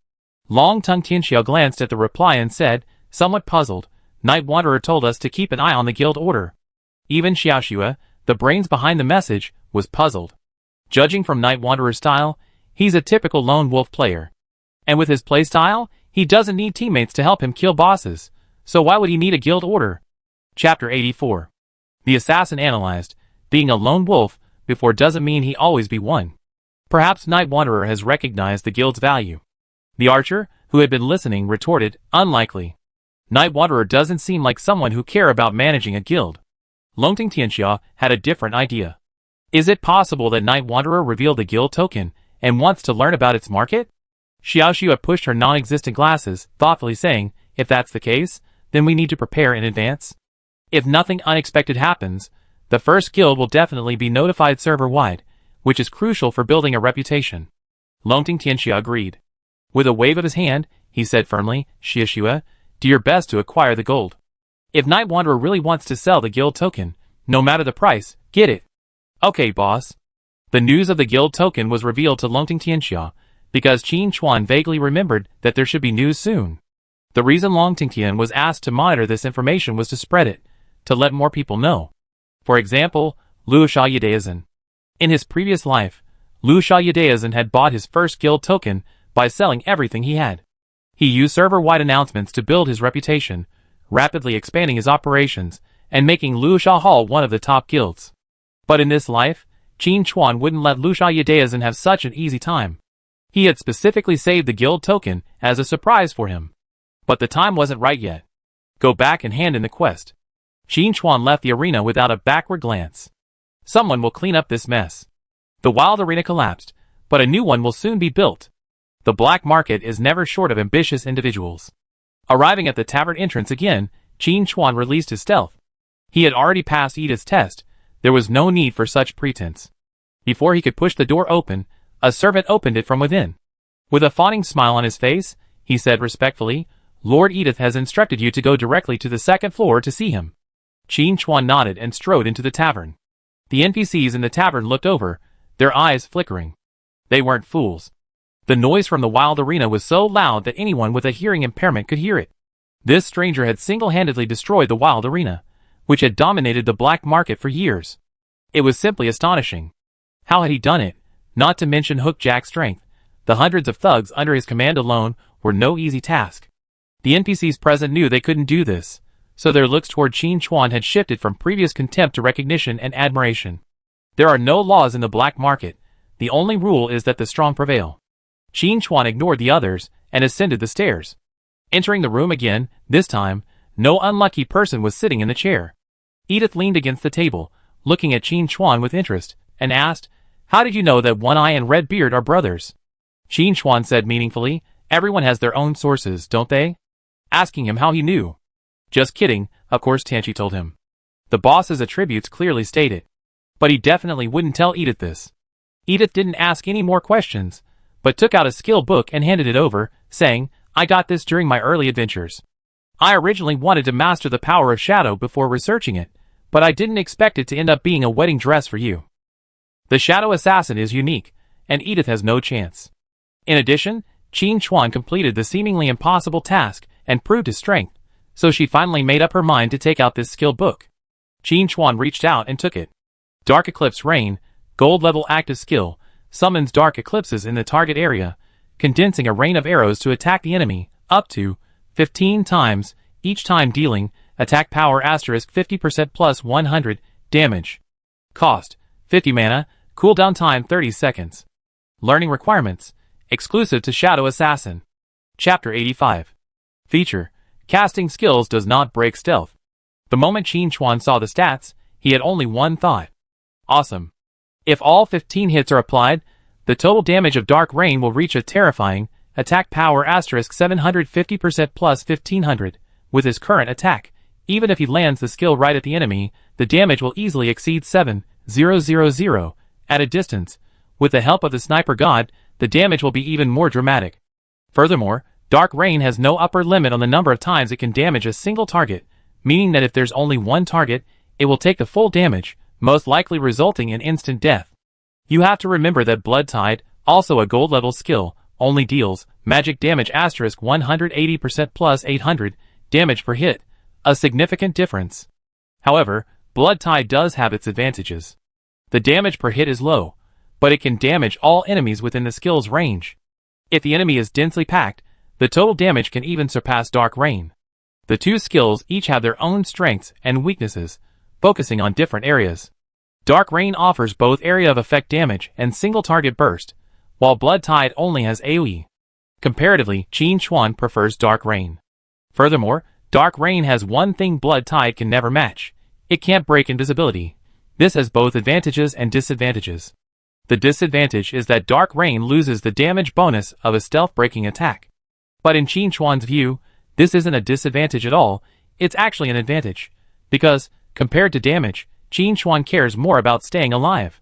Longtung Tianxia glanced at the reply and said, somewhat puzzled, Night Wanderer told us to keep an eye on the guild order. Even Xiaoxua, the brains behind the message, was puzzled. Judging from Night Wanderer's style, he's a typical lone wolf player. And with his playstyle, he doesn't need teammates to help him kill bosses, so why would he need a guild order? Chapter 84. The assassin analyzed, being a lone wolf before doesn't mean he always be one. Perhaps Night Wanderer has recognized the guild's value. The archer, who had been listening, retorted, unlikely. Night Wanderer doesn't seem like someone who care about managing a guild. Longting Tianxia had a different idea. Is it possible that Night Wanderer revealed the guild token and wants to learn about its market? Xiaoxue pushed her non-existent glasses, thoughtfully saying, if that's the case, then we need to prepare in advance. If nothing unexpected happens, the first guild will definitely be notified server-wide, which is crucial for building a reputation. Longting Tianxia agreed. With a wave of his hand, he said firmly, Xiaoxue, do your best to acquire the gold. If Night Wanderer really wants to sell the guild token, no matter the price, get it. Okay, boss. The news of the guild token was revealed to Longting Tianxia, because Qin Chuan vaguely remembered that there should be news soon. The reason Longting Tian was asked to monitor this information was to spread it, to let more people know. For example, Liu Xiaoyedaizhen. In his previous life, Liu Xiaoyedaizhen had bought his first guild token by selling everything he had. He used server-wide announcements to build his reputation, rapidly expanding his operations, and making Liu Xiaohao one of the top guilds. But in this life, Qin Chuan wouldn't let Liu Xiaoyedaizhen have such an easy time. He had specifically saved the guild token as a surprise for him. But the time wasn't right yet. Go back and hand in the quest. Qin Chuan left the arena without a backward glance. Someone will clean up this mess. The wild arena collapsed, but a new one will soon be built. The black market is never short of ambitious individuals. Arriving at the tavern entrance again, Qin Chuan released his stealth. He had already passed Edith's test. There was no need for such pretense. Before he could push the door open, a servant opened it from within. With a fawning smile on his face, he said respectfully, Lord Edith has instructed you to go directly to the second floor to see him. Qin Chuan nodded and strode into the tavern. The NPCs in the tavern looked over, their eyes flickering. They weren't fools. The noise from the wild arena was so loud that anyone with a hearing impairment could hear it. This stranger had single-handedly destroyed the wild arena, which had dominated the black market for years. It was simply astonishing. How had he done it? Not to mention Hook Jack's strength. The hundreds of thugs under his command alone were no easy task. The NPCs present knew they couldn't do this, so their looks toward Qin Chuan had shifted from previous contempt to recognition and admiration. There are no laws in the black market. The only rule is that the strong prevail. Qin Chuan ignored the others and ascended the stairs. Entering the room again, this time, no unlucky person was sitting in the chair. Edith leaned against the table, looking at Qin Chuan with interest, and asked, How did you know that One Eye and Red Beard are brothers? Qin Chuan said meaningfully, Everyone has their own sources, don't they? Asking him how he knew. Just kidding, of course Tianxi told him. The boss's attributes clearly stated. But he definitely wouldn't tell Edith this. Edith didn't ask any more questions, but took out a skill book and handed it over, saying, I got this during my early adventures. I originally wanted to master the power of shadow before researching it, but I didn't expect it to end up being a wedding dress for you. The shadow assassin is unique, and Edith has no chance. In addition, Qin Chuan completed the seemingly impossible task and proved his strength, so she finally made up her mind to take out this skill book. Qin Chuan reached out and took it. Dark Eclipse Rain, gold level active skill, summons dark eclipses in the target area, condensing a rain of arrows to attack the enemy, up to 15 times, each time dealing attack power asterisk 50% plus 100 damage. Cost 50 mana, cooldown time 30 seconds. Learning requirements, exclusive to Shadow Assassin. Chapter 85. Feature, casting skills does not break stealth. The moment Qin Chuan saw the stats, he had only one thought. Awesome. If all 15 hits are applied, the total damage of Dark Rain will reach a terrifying attack power asterisk 750% plus 1500. With his current attack, even if he lands the skill right at the enemy, the damage will easily exceed 7,000. At a distance, with the help of the Sniper God, the damage will be even more dramatic. Furthermore, Dark Rain has no upper limit on the number of times it can damage a single target, meaning that if there's only one target, it will take the full damage, most likely resulting in instant death. You have to remember that Blood Tide, also a gold level skill, only deals magic damage asterisk 180% plus 800 damage per hit, a significant difference. However, Blood Tide does have its advantages. The damage per hit is low, but it can damage all enemies within the skill's range. If the enemy is densely packed, the total damage can even surpass Dark Rain. The two skills each have their own strengths and weaknesses, focusing on different areas. Dark Rain offers both area of effect damage and single target burst, while Blood Tide only has AoE. Comparatively, Qin Chuan prefers Dark Rain. Furthermore, Dark Rain has one thing Blood Tide can never match. It can't break invisibility, This has both advantages and disadvantages. The disadvantage is that Dark Rain loses the damage bonus of a stealth-breaking attack. But in Qin Chuan's view, this isn't a disadvantage at all, it's actually an advantage. Because, compared to damage, Qin Chuan cares more about staying alive.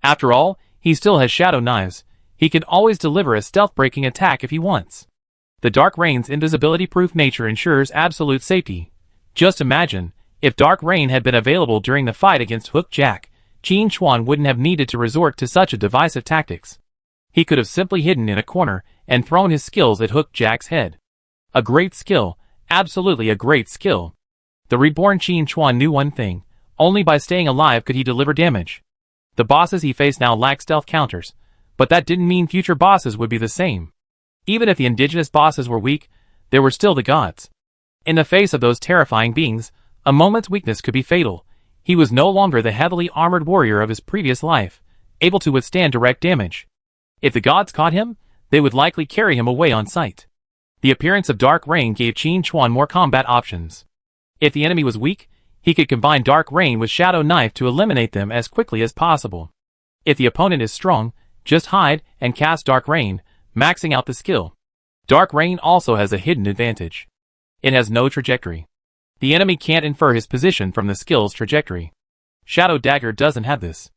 After all, he still has Shadow Knives. He can always deliver a stealth-breaking attack if he wants. The Dark Rain's invisibility-proof nature ensures absolute safety. Just imagine, if Dark Rain had been available during the fight against Hook Jack, Qin Chuan wouldn't have needed to resort to such a divisive tactics. He could have simply hidden in a corner and thrown his skills at Hook Jack's head. A great skill, absolutely a great skill. The reborn Qin Chuan knew one thing: only by staying alive could he deliver damage. The bosses he faced now lacked stealth counters, but that didn't mean future bosses would be the same. Even if the indigenous bosses were weak, they were still the gods. In the face of those terrifying beings, a moment's weakness could be fatal. He was no longer the heavily armored warrior of his previous life, able to withstand direct damage. If the gods caught him, they would likely carry him away on sight. The appearance of Dark Rain gave Qin Chuan more combat options. If the enemy was weak, he could combine Dark Rain with Shadow Knife to eliminate them as quickly as possible. If the opponent is strong, just hide and cast Dark Rain, maxing out the skill. Dark Rain also has a hidden advantage. It has no trajectory. The enemy can't infer his position from the skill's trajectory. Shadow Dagger doesn't have this.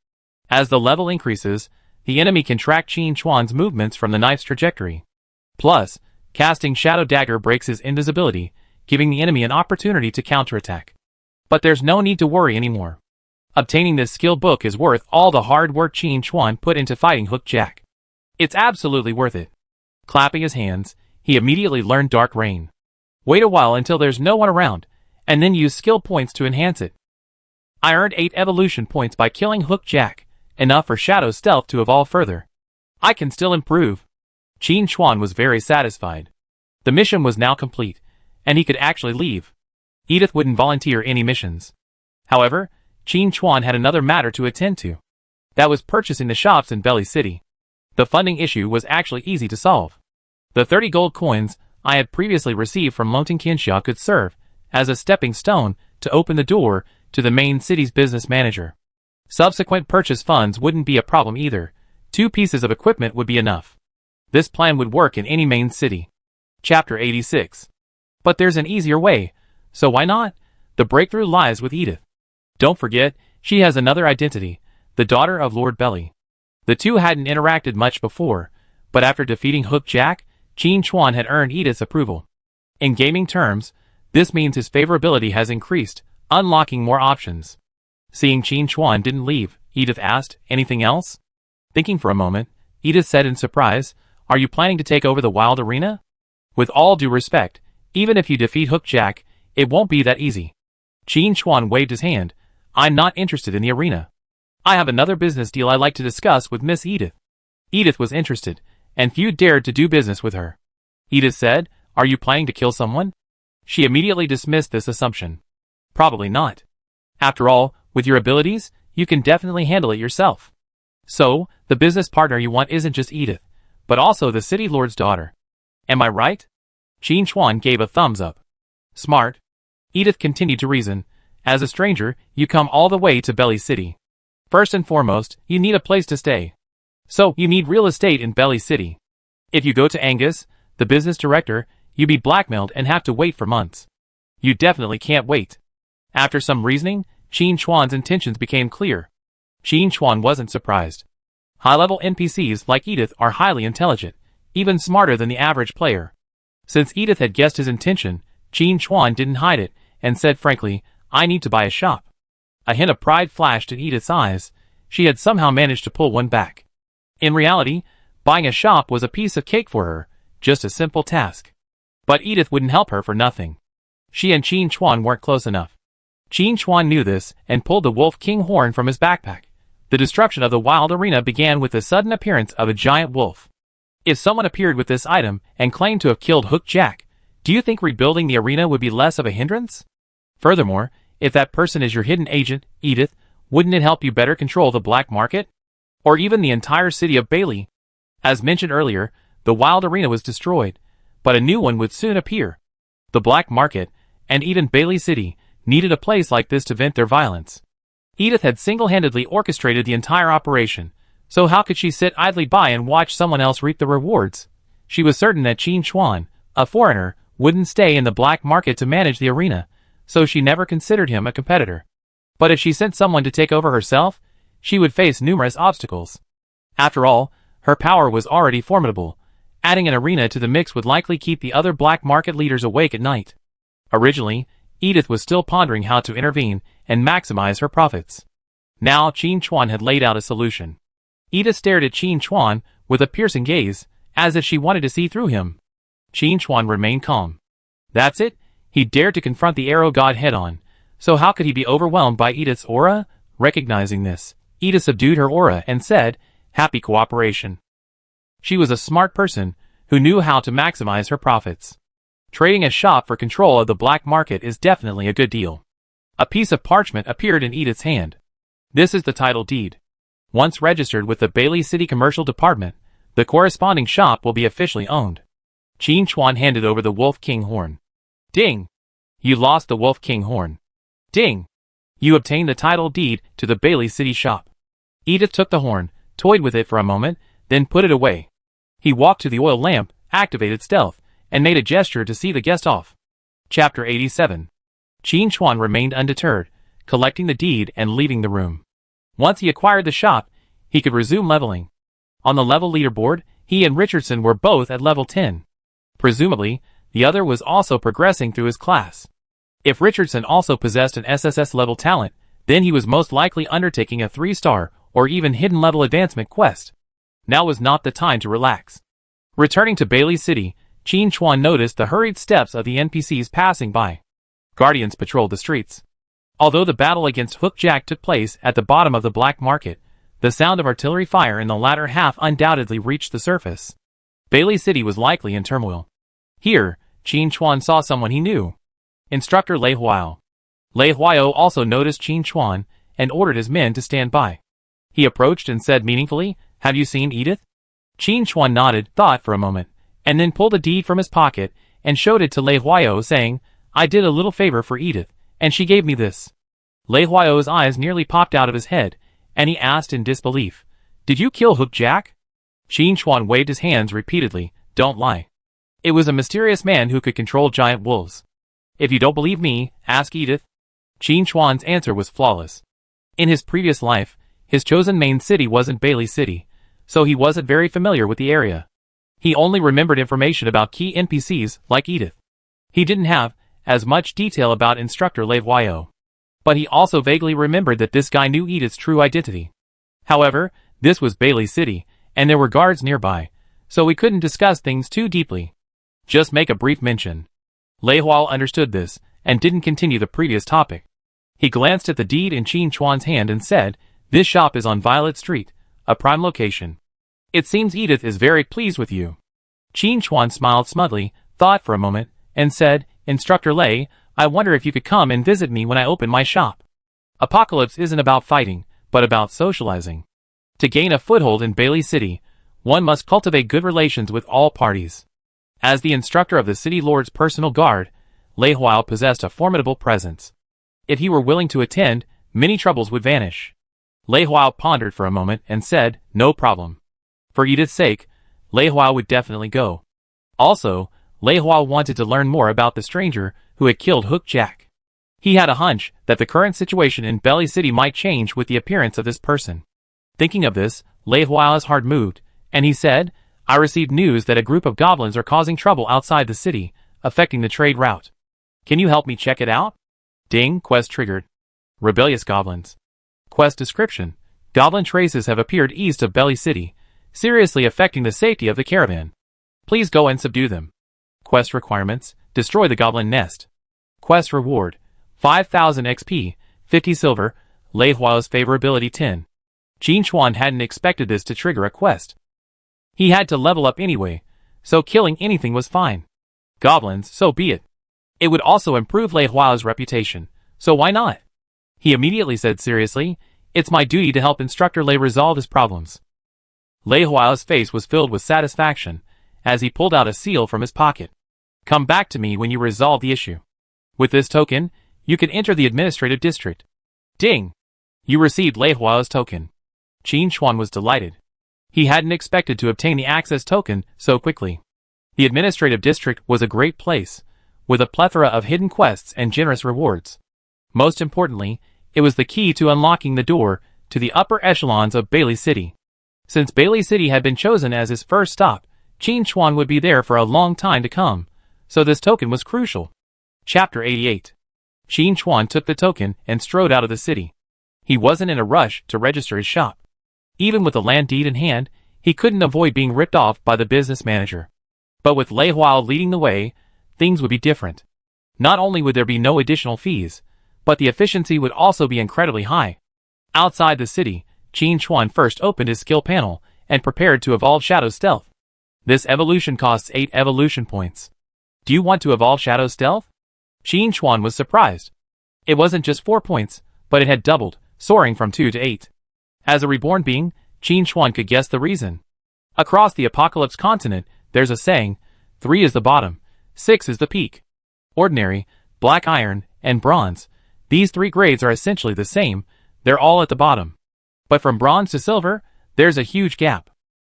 As the level increases, the enemy can track Qin Chuan's movements from the knife's trajectory. Plus, casting Shadow Dagger breaks his invisibility, giving the enemy an opportunity to counterattack. But there's no need to worry anymore. Obtaining this skill book is worth all the hard work Qin Chuan put into fighting Hook Jack. It's absolutely worth it. Clapping his hands, he immediately learned Dark Rain. Wait a while until there's no one around, and then use skill points to enhance it. I earned 8 evolution points by killing Hook Jack, enough for Shadow Stealth to evolve further. I can still improve. Qin Chuan was very satisfied. The mission was now complete, and he could actually leave. Edith wouldn't volunteer any missions. However, Qin Chuan had another matter to attend to. That was purchasing the shops in Belly City. The funding issue was actually easy to solve. The 30 gold coins I had previously received from Lonting Qianxia could serve as a stepping stone to open the door to the main city's business manager. Subsequent purchase funds wouldn't be a problem either. 2 pieces of equipment would be enough. This plan would work in any main city. Chapter 86. But there's an easier way, so why not? The breakthrough lies with Edith. Don't forget, she has another identity, the daughter of Lord Belly. The two hadn't interacted much before, but after defeating Hook Jack, Qin Chuan had earned Edith's approval. In gaming terms, this means his favorability has increased, unlocking more options. Seeing Qin Chuan didn't leave, Edith asked, "Anything else?" Thinking for a moment, Edith said in surprise, "Are you planning to take over the Wild Arena?" "With all due respect, even if you defeat Hook Jack, it won't be that easy." Qin Chuan waved his hand. "I'm not interested in the arena. I have another business deal I'd like to discuss with Miss Edith." Edith was interested, and few dared to do business with her. Edith said, "Are you planning to kill someone?" She immediately dismissed this assumption. "Probably not. After all, with your abilities, you can definitely handle it yourself." "So, the business partner you want isn't just Edith, but also the city lord's daughter. Am I right?" Qin Chuan gave a thumbs up. "Smart." Edith continued to reason. "As a stranger, you come all the way to Belly City. First and foremost, you need a place to stay. So, you need real estate in Belly City. If you go to Angus, the business director, you'll be blackmailed and have to wait for months. You definitely can't wait." After some reasoning, Qin Chuan's intentions became clear. Qin Chuan wasn't surprised. High-level NPCs like Edith are highly intelligent, even smarter than the average player. Since Edith had guessed his intention, Qin Chuan didn't hide it, and said frankly, "I need to buy a shop." A hint of pride flashed in Edith's eyes. She had somehow managed to pull one back. In reality, buying a shop was a piece of cake for her, just a simple task. But Edith wouldn't help her for nothing. She and Qin Chuan weren't close enough. Qin Chuan knew this and pulled the Wolf King horn from his backpack. The destruction of the Wild Arena began with the sudden appearance of a giant wolf. If someone appeared with this item and claimed to have killed Hook Jack, do you think rebuilding the arena would be less of a hindrance? Furthermore, if that person is your hidden agent, Edith, wouldn't it help you better control the black market? Or even the entire city of Bailey? As mentioned earlier, the Wild Arena was destroyed, but a new one would soon appear. The black market, and even Bailey City, needed a place like this to vent their violence. Edith had single-handedly orchestrated the entire operation, so how could she sit idly by and watch someone else reap the rewards? She was certain that Qin Chuan, a foreigner, wouldn't stay in the black market to manage the arena, so she never considered him a competitor. But if she sent someone to take over herself, she would face numerous obstacles. After all, her power was already formidable. Adding an arena to the mix would likely keep the other black market leaders awake at night. Originally, Edith was still pondering how to intervene and maximize her profits. Now Qin Chuan had laid out a solution. Edith stared at Qin Chuan with a piercing gaze, as if she wanted to see through him. Qin Chuan remained calm. That's it, he dared to confront the arrow god head-on, so how could he be overwhelmed by Edith's aura? Recognizing this, Edith subdued her aura and said, "Happy cooperation." She was a smart person who knew how to maximize her profits. Trading a shop for control of the black market is definitely a good deal. A piece of parchment appeared in Edith's hand. This is the title deed. Once registered with the Bailey City Commercial Department, the corresponding shop will be officially owned. Qin Chuan handed over the Wolf King horn. Ding! You lost the Wolf King horn. Ding! You obtained the title deed to the Bailey City shop. Edith took the horn, toyed with it for a moment, then put it away. He walked to the oil lamp, activated stealth, and made a gesture to see the guest off. Chapter 87. Qin Chuan remained undeterred, collecting the deed and leaving the room. Once he acquired the shop, he could resume leveling. On the level leaderboard, he and Richardson were both at level 10. Presumably, the other was also progressing through his class. If Richardson also possessed an SSS level talent, then he was most likely undertaking a 3-star or even hidden level advancement quest. Now was not the time to relax. Returning to Bailey City, Qin Chuan noticed the hurried steps of the NPCs passing by. Guardians patrolled the streets. Although the battle against Hook Jack took place at the bottom of the black market, the sound of artillery fire in the latter half undoubtedly reached the surface. Bailey City was likely in turmoil. Here, Qin Chuan saw someone he knew. Instructor Lei Huao. Lei Huao also noticed Qin Chuan and ordered his men to stand by. He approached and said meaningfully, "Have you seen Edith?" Qin Chuan nodded, thought for a moment, and then pulled a deed from his pocket and showed it to Lei Huao, saying, "I did a little favor for Edith, and she gave me this." Lei Huao's eyes nearly popped out of his head, and he asked in disbelief, "Did you kill Hook Jack?" Qin Chuan waved his hands repeatedly, "Don't lie. It was a mysterious man who could control giant wolves. If you don't believe me, ask Edith." Qin Chuan's answer was flawless. In his previous life, his chosen main city wasn't Bailey City, so he wasn't very familiar with the area. He only remembered information about key NPCs like Edith. He didn't have as much detail about Instructor Lei Huao. But he also vaguely remembered that this guy knew Edith's true identity. However, this was Bailey City, and there were guards nearby, so we couldn't discuss things too deeply. Just make a brief mention. Lei Huao understood this, and didn't continue the previous topic. He glanced at the deed in Qin Chuan's hand and said, "This shop is on Violet Street, a prime location. It seems Edith is very pleased with you." Qin Chuan smiled smugly, thought for a moment, and said, "Instructor Lei, I wonder if you could come and visit me when I open my shop. Apocalypse isn't about fighting, but about socializing. To gain a foothold in Bailey City, one must cultivate good relations with all parties." As the instructor of the city lord's personal guard, Lei Huao possessed a formidable presence. If he were willing to attend, many troubles would vanish. Lei Huao pondered for a moment and said, "No problem." For Edith's sake, Lei Huao would definitely go. Also, Lei Huao wanted to learn more about the stranger who had killed Hook Jack. He had a hunch that the current situation in Bailey City might change with the appearance of this person. Thinking of this, Lei Huao's heart moved, and he said, "I received news that a group of goblins are causing trouble outside the city, affecting the trade route. Can you help me check it out?" Ding, quest triggered. Rebellious goblins. Quest description: Goblin traces have appeared east of Bailey City, seriously affecting the safety of the caravan. Please go and subdue them. Quest requirements: destroy the goblin nest. Quest reward: 5,000 XP, 50 silver, Lei Huao's favorability 10. Qin Chuan hadn't expected this to trigger a quest. He had to level up anyway, so killing anything was fine. Goblins, so be it. It would also improve Lei Huao's reputation, so why not? He immediately said seriously, "It's my duty to help Instructor Lei resolve his problems." Lei Huao's face was filled with satisfaction, as he pulled out a seal from his pocket. "Come back to me when you resolve the issue. With this token, you can enter the administrative district." Ding! You received Lei Huao's token. Qin Xuan was delighted. He hadn't expected to obtain the access token so quickly. The administrative district was a great place, with a plethora of hidden quests and generous rewards. Most importantly, it was the key to unlocking the door to the upper echelons of Bailey City. Since Bailey City had been chosen as his first stop, Qin Xuan would be there for a long time to come, so this token was crucial. Chapter 88. Qin Xuan took the token and strode out of the city. He wasn't in a rush to register his shop. Even with the land deed in hand, he couldn't avoid being ripped off by the business manager. But with Lei Huao leading the way, things would be different. Not only would there be no additional fees, but the efficiency would also be incredibly high. Outside the city, Qin Xuan first opened his skill panel and prepared to evolve Shadow Stealth. This evolution costs 8 evolution points. Do you want to evolve Shadow Stealth? Qin Xuan was surprised. It wasn't just 4 points, but it had doubled, soaring from 2 to 8. As a reborn being, Qin Xuan could guess the reason. Across the Apocalypse continent, there's a saying, 3 is the bottom, 6 is the peak. Ordinary, black iron, and bronze. These 3 grades are essentially the same, they're all at the bottom. But from bronze to silver, there's a huge gap.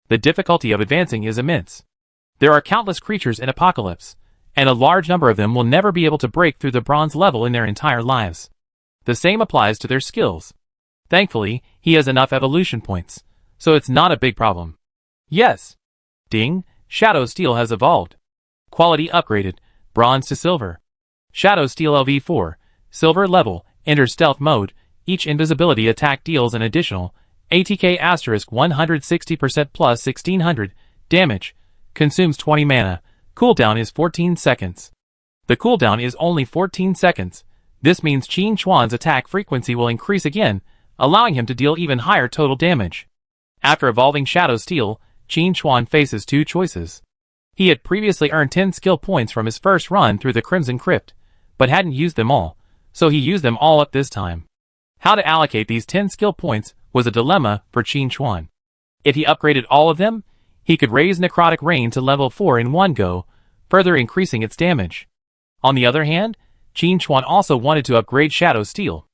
The difficulty of advancing is immense. There are countless creatures in Apocalypse, and a large number of them will never be able to break through the bronze level in their entire lives. The same applies to their skills. Thankfully, he has enough evolution points, so it's not a big problem. Yes. Ding, Shadow Steel has evolved. Quality upgraded, bronze to silver. Shadow Steel LV4, silver level, enter stealth mode, each invisibility attack deals an additional ATK asterisk 160% plus 1600 damage, consumes 20 mana, cooldown is 14 seconds. The cooldown is only 14 seconds, this means Qin Xuan's attack frequency will increase again, allowing him to deal even higher total damage. After evolving Shadow Steel, Qin Xuan faces 2 choices. He had previously earned 10 skill points from his first run through the Crimson Crypt, but hadn't used them all, so he used them all up this time. How to allocate these 10 skill points was a dilemma for Qin Xuan. If he upgraded all of them, he could raise Necrotic Rain to level 4 in one go, further increasing its damage. On the other hand, Qin Xuan also wanted to upgrade Shadow Steel,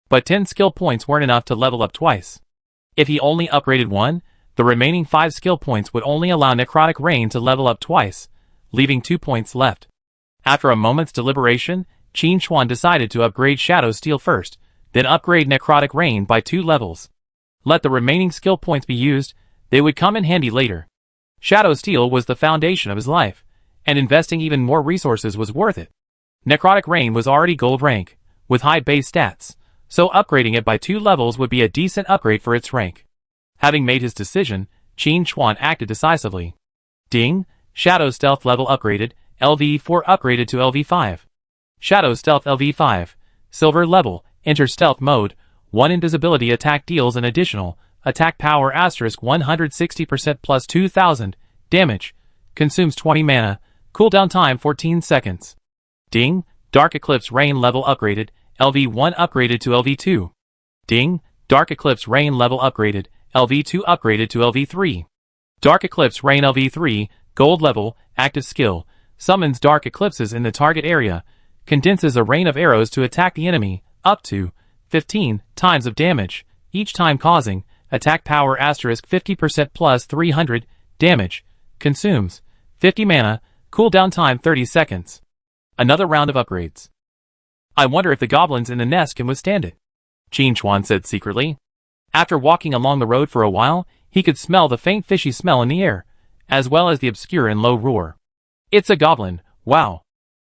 but 10 skill points weren't enough to level up twice. If he only upgraded one, the remaining 5 skill points would only allow Necrotic Rain to level up twice, leaving 2 points left. After a moment's deliberation, Qin Xuan decided to upgrade Shadow Steel first, then upgrade Necrotic Rain by 2 levels. Let the remaining skill points be used, they would come in handy later. Shadow Steel was the foundation of his life, and investing even more resources was worth it. Necrotic Rain was already gold rank, with high base stats, so upgrading it by 2 levels would be a decent upgrade for its rank. Having made his decision, Qin Xuan acted decisively. Ding, Shadow Stealth level upgraded, LV4 upgraded to LV5. Shadow Stealth LV5, silver level, enter stealth mode, 1 invisibility attack deals an additional attack power asterisk 160% plus 2000 damage, consumes 20 mana, cooldown time 14 seconds. Ding, Dark Eclipse Rain level upgraded, LV1 upgraded to LV2. Ding, Dark Eclipse Rain level upgraded, LV2 upgraded to LV3. Dark Eclipse Rain LV3, gold level, active skill, summons dark eclipses in the target area, condenses a rain of arrows to attack the enemy, up to 15 times of damage, each time causing attack power asterisk 50% plus 300 damage, consumes 50 mana, cooldown time 30 seconds. Another round of upgrades. I wonder if the goblins in the nest can withstand it, Qin Xuan said secretly. After walking along the road for a while, he could smell the faint fishy smell in the air, as well as the obscure and low roar. It's a goblin, wow.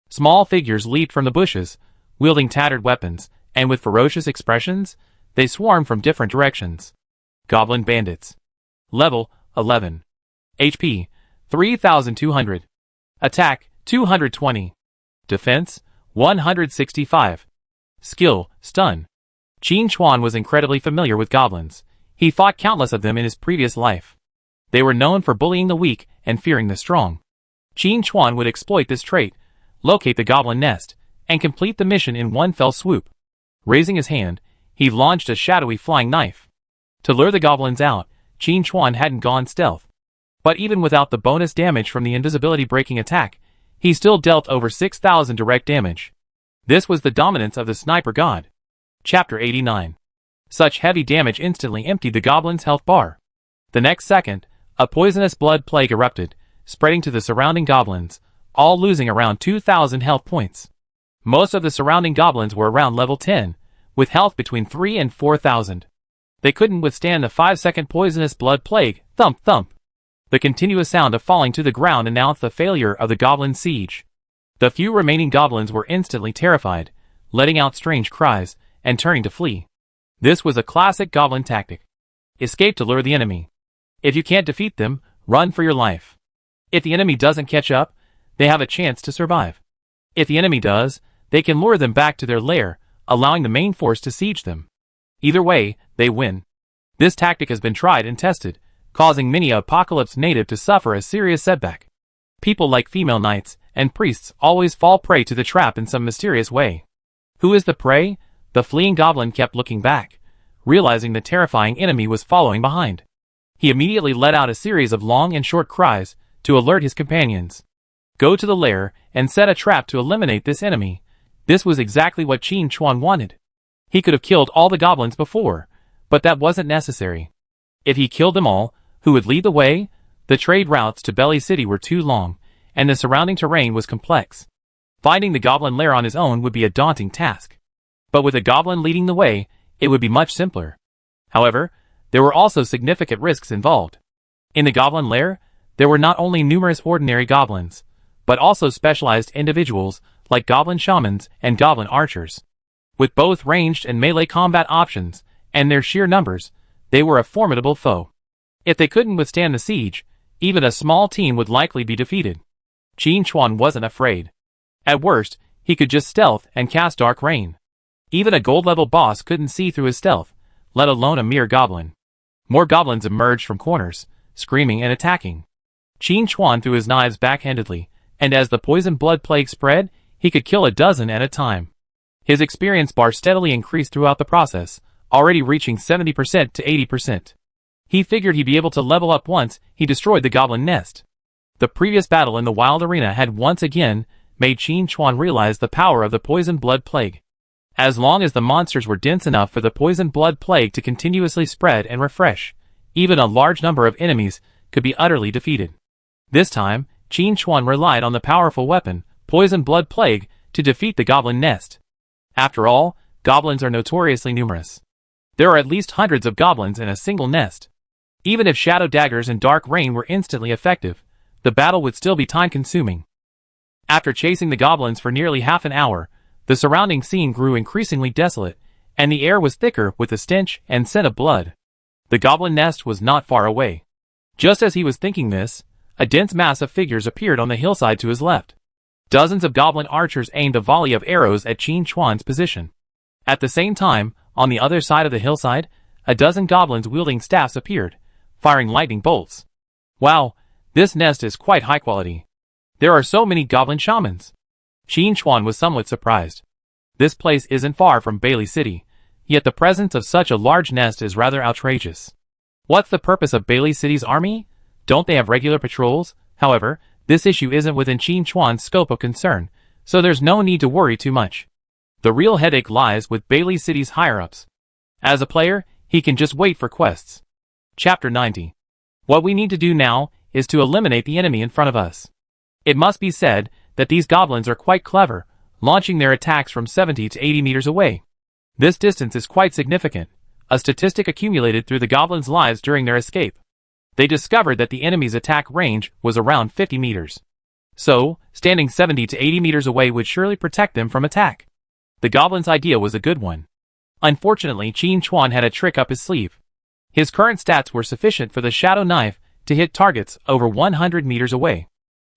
Small figures leaped from the bushes, wielding tattered weapons, and with ferocious expressions, they swarmed from different directions. Goblin bandits. Level 11. HP 3200. Attack 220. Defense 165. Skill Stun. Qin Xuan was incredibly familiar with goblins. He fought countless of them in his previous life. They were known for bullying the weak and fearing the strong. Qin Xuan would exploit this trait, locate the goblin nest, and complete the mission in one fell swoop. Raising his hand, he launched a shadowy flying knife. To lure the goblins out, Qin Xuan hadn't gone stealth. But even without the bonus damage from the invisibility breaking attack, he still dealt over 6,000 direct damage. This was the dominance of the sniper god. Chapter 89. Such heavy damage instantly emptied the goblin's health bar. The next second, a poisonous blood plague erupted, spreading to the surrounding goblins, all losing around 2,000 health points. Most of the surrounding goblins were around level 10, with health between 3 and 4,000. They couldn't withstand the 5-second poisonous blood plague. Thump thump. The continuous sound of falling to the ground announced the failure of the goblin siege. The few remaining goblins were instantly terrified, letting out strange cries, and turning to flee. This was a classic goblin tactic. Escape to lure the enemy. If you can't defeat them, run for your life. If the enemy doesn't catch up, they have a chance to survive. If the enemy does, they can lure them back to their lair, allowing the main force to siege them. Either way, they win. This tactic has been tried and tested, causing many an apocalypse native to suffer a serious setback. People like female knights and priests always fall prey to the trap in some mysterious way. Who is the prey? The fleeing goblin kept looking back, realizing the terrifying enemy was following behind. He immediately let out a series of long and short cries to alert his companions. Go to the lair and set a trap to eliminate this enemy. This was exactly what Qin Chuan wanted. He could have killed all the goblins before, but that wasn't necessary. If he killed them all, who would lead the way? The trade routes to Belly City were too long, and the surrounding terrain was complex. Finding the goblin lair on his own would be a daunting task. But with a goblin leading the way, it would be much simpler. However, there were also significant risks involved. In the goblin lair, there were not only numerous ordinary goblins, but also specialized individuals like goblin shamans and goblin archers. With both ranged and melee combat options, and their sheer numbers, they were a formidable foe. If they couldn't withstand the siege, even a small team would likely be defeated. Qin Chuan wasn't afraid. At worst, he could just stealth and cast Dark Rain. Even a gold-level boss couldn't see through his stealth, let alone a mere goblin. More goblins emerged from corners, screaming and attacking. Qin Chuan threw his knives backhandedly, and as the poison blood plague spread, he could kill a dozen at a time. His experience bar steadily increased throughout the process, already reaching 70% to 80%. He figured he'd be able to level up once he destroyed the goblin nest. The previous battle in the wild arena had once again made Qin Chuan realize the power of the poison blood plague. As long as the monsters were dense enough for the poison blood plague to continuously spread and refresh, even a large number of enemies could be utterly defeated. This time, Qin Chuan relied on the powerful weapon, poison blood plague, to defeat the goblin nest. After all, goblins are notoriously numerous. There are at least hundreds of goblins in a single nest. Even if shadow daggers and dark rain were instantly effective, the battle would still be time-consuming. After chasing the goblins for nearly half an hour, the surrounding scene grew increasingly desolate, and the air was thicker with the stench and scent of blood. The goblin nest was not far away. Just as he was thinking this, a dense mass of figures appeared on the hillside to his left. Dozens of goblin archers aimed a volley of arrows at Qin Chuan's position. At the same time, on the other side of the hillside, a dozen goblins wielding staffs appeared, firing lightning bolts. Wow, this nest is quite high quality. There are so many goblin shamans. Qin Chuan was somewhat surprised. This place isn't far from Bailey City, yet the presence of such a large nest is rather outrageous. What's the purpose of Bailey City's army? Don't they have regular patrols? However, this issue isn't within Qin Chuan's scope of concern, so there's no need to worry too much. The real headache lies with Bailey City's higher-ups. As a player, he can just wait for quests. Chapter 90. What we need to do now is to eliminate the enemy in front of us. It must be said that these goblins are quite clever, launching their attacks from 70 to 80 meters away. This distance is quite significant, a statistic accumulated through the goblins' lives during their escape. They discovered that the enemy's attack range was around 50 meters. So, standing 70 to 80 meters away would surely protect them from attack. The goblin's idea was a good one. Unfortunately, Qin Chuan had a trick up his sleeve. His current stats were sufficient for the shadow knife to hit targets over 100 meters away.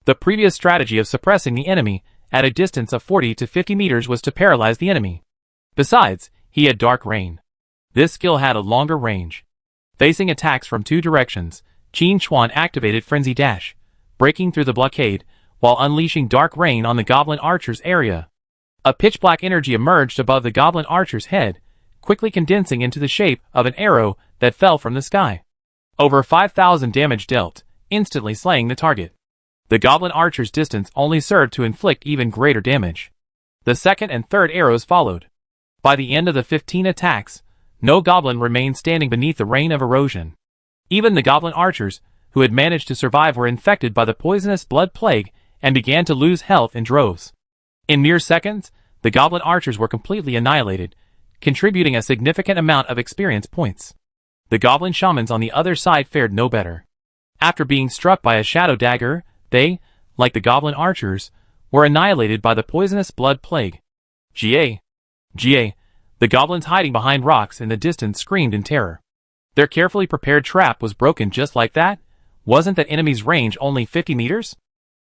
The previous strategy of suppressing the enemy at a distance of 40 to 50 meters was to paralyze the enemy. Besides, he had Dark Rain. This skill had a longer range. Facing attacks from two directions, Qin Chuan activated Frenzy Dash, breaking through the blockade, while unleashing Dark Rain on the goblin archer's area. A pitch-black energy emerged above the goblin archer's head, quickly condensing into the shape of an arrow that fell from the sky. Over 5,000 damage dealt, instantly slaying the target. The goblin archer's distance only served to inflict even greater damage. The second and third arrows followed. By the end of the 15 attacks, no goblin remained standing beneath the rain of erosion. Even the goblin archers, who had managed to survive, were infected by the poisonous blood plague and began to lose health in droves. In mere seconds, the goblin archers were completely annihilated, contributing a significant amount of experience points. The goblin shamans on the other side fared no better. After being struck by a shadow dagger, they, like the goblin archers, were annihilated by the poisonous blood plague. Ga! The goblins hiding behind rocks in the distance screamed in terror. Their carefully prepared trap was broken just like that. Wasn't that enemy's range only 50 meters?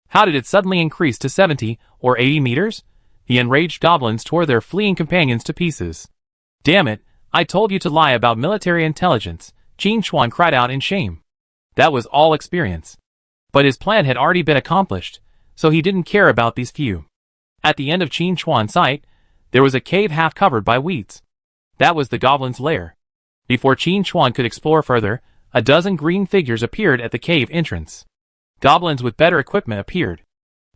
How did it suddenly increase to 70 or 80 meters? The enraged goblins tore their fleeing companions to pieces. Damn it, I told you to lie about military intelligence, Qin Chuan cried out in shame. That was all experience. But his plan had already been accomplished, so he didn't care about these few. At the end of Qin Chuan's sight, there was a cave half covered by weeds. That was the goblin's lair. Before Qin Chuan could explore further, a dozen green figures appeared at the cave entrance. Goblins with better equipment appeared.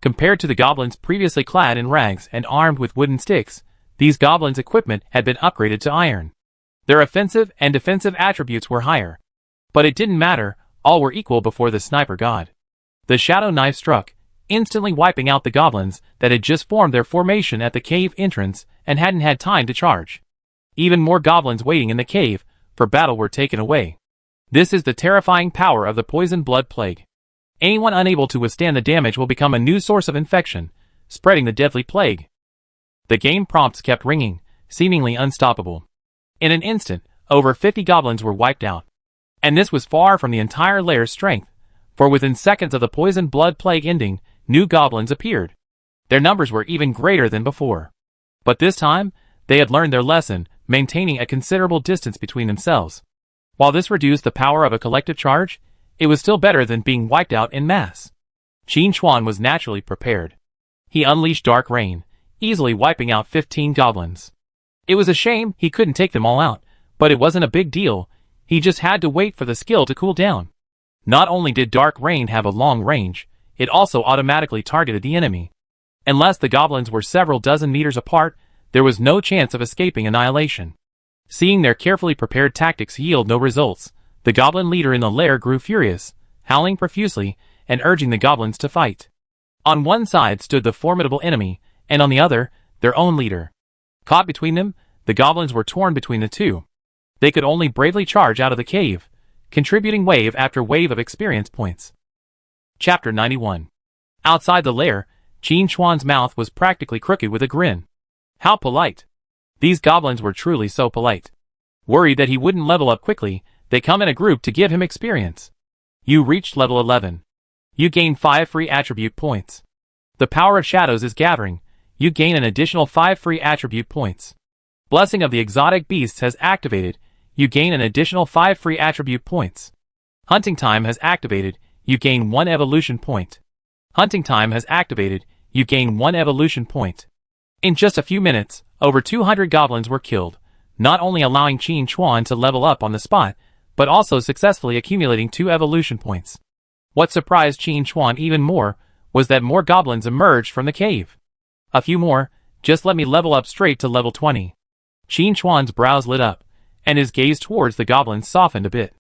Compared to the goblins previously clad in rags and armed with wooden sticks, these goblins' equipment had been upgraded to iron. Their offensive and defensive attributes were higher. But it didn't matter, all were equal before the sniper god. The shadow knife struck, instantly wiping out the goblins that had just formed their formation at the cave entrance and hadn't had time to charge. Even more goblins waiting in the cave for battle were taken away. This is the terrifying power of the poison blood plague. Anyone unable to withstand the damage will become a new source of infection, spreading the deadly plague. The game prompts kept ringing, seemingly unstoppable. In an instant, over 50 goblins were wiped out. And this was far from the entire lair's strength, for within seconds of the poison blood plague ending, new goblins appeared. Their numbers were even greater than before. But this time, they had learned their lesson, maintaining a considerable distance between themselves. While this reduced the power of a collective charge, it was still better than being wiped out en masse. Qin Chuan was naturally prepared. He unleashed Dark Rain, easily wiping out 15 goblins. It was a shame he couldn't take them all out, but it wasn't a big deal. He just had to wait for the skill to cool down. Not only did Dark Rain have a long range, it also automatically targeted the enemy. Unless the goblins were several dozen meters apart, there was no chance of escaping annihilation. Seeing their carefully prepared tactics yield no results, the goblin leader in the lair grew furious, howling profusely and urging the goblins to fight. On one side stood the formidable enemy, and on the other, their own leader. Caught between them, the goblins were torn between the two. They could only bravely charge out of the cave, contributing wave after wave of experience points. Chapter 91. Outside the lair, Qin Chuan's mouth was practically crooked with a grin. How polite. These goblins were truly so polite. Worried that he wouldn't level up quickly, they come in a group to give him experience. You reached level 11. You gain 5 free attribute points. The power of shadows is gathering. You gain an additional 5 free attribute points. Blessing of the exotic beasts has activated. You gain an additional 5 free attribute points. Hunting time has activated. You gain 1 evolution point. Hunting time has activated. You gain 1 evolution point. In just a few minutes, over 200 goblins were killed, not only allowing Qin Chuan to level up on the spot, but also successfully accumulating 2 evolution points. What surprised Qin Chuan even more was that more goblins emerged from the cave. A few more, just let me level up straight to level 20. Qin Chuan's brows lit up, and his gaze towards the goblins softened a bit.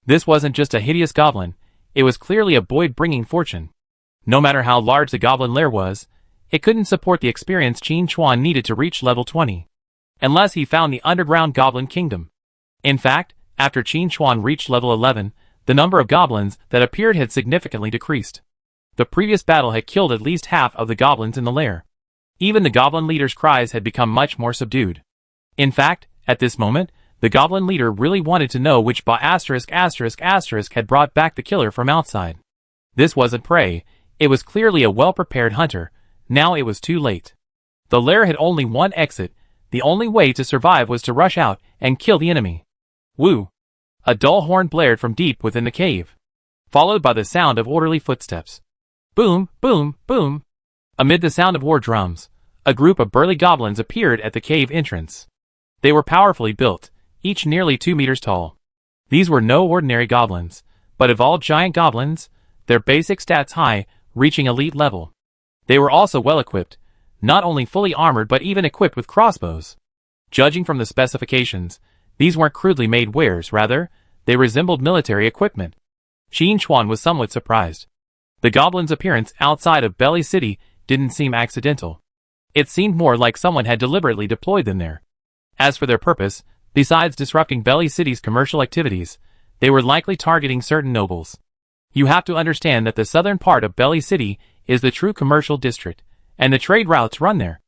This wasn't just a hideous goblin, it was clearly a boy bringing fortune. No matter how large the goblin lair was, it couldn't support the experience Qin Chuan needed to reach level 20. Unless he found the underground goblin kingdom. In fact, after Qin Chuan reached level 11, the number of goblins that appeared had significantly decreased. The previous battle had killed at least half of the goblins in the lair. Even the goblin leader's cries had become much more subdued. In fact, at this moment, the goblin leader really wanted to know which had brought back the killer from outside. This wasn't prey, it was clearly a well-prepared hunter. Now it was too late. The lair had only one exit. The only way to survive was to rush out and kill the enemy. Woo! A dull horn blared from deep within the cave, followed by the sound of orderly footsteps. Boom, boom, boom. Amid the sound of war drums, a group of burly goblins appeared at the cave entrance. They were powerfully built, each nearly 2 meters tall. These were no ordinary goblins, but evolved giant goblins, their basic stats high, reaching elite level. They were also well equipped, not only fully armored but even equipped with crossbows. Judging from the specifications, These weren't crudely made wares, rather, they resembled military equipment. Qin Chuan was somewhat surprised. The goblins' appearance outside of Belly City didn't seem accidental. It seemed more like someone had deliberately deployed them there. As for their purpose, besides disrupting Belly City's commercial activities, they were likely targeting certain nobles. You have to understand that the southern part of Belly City is the true commercial district, and the trade routes run there.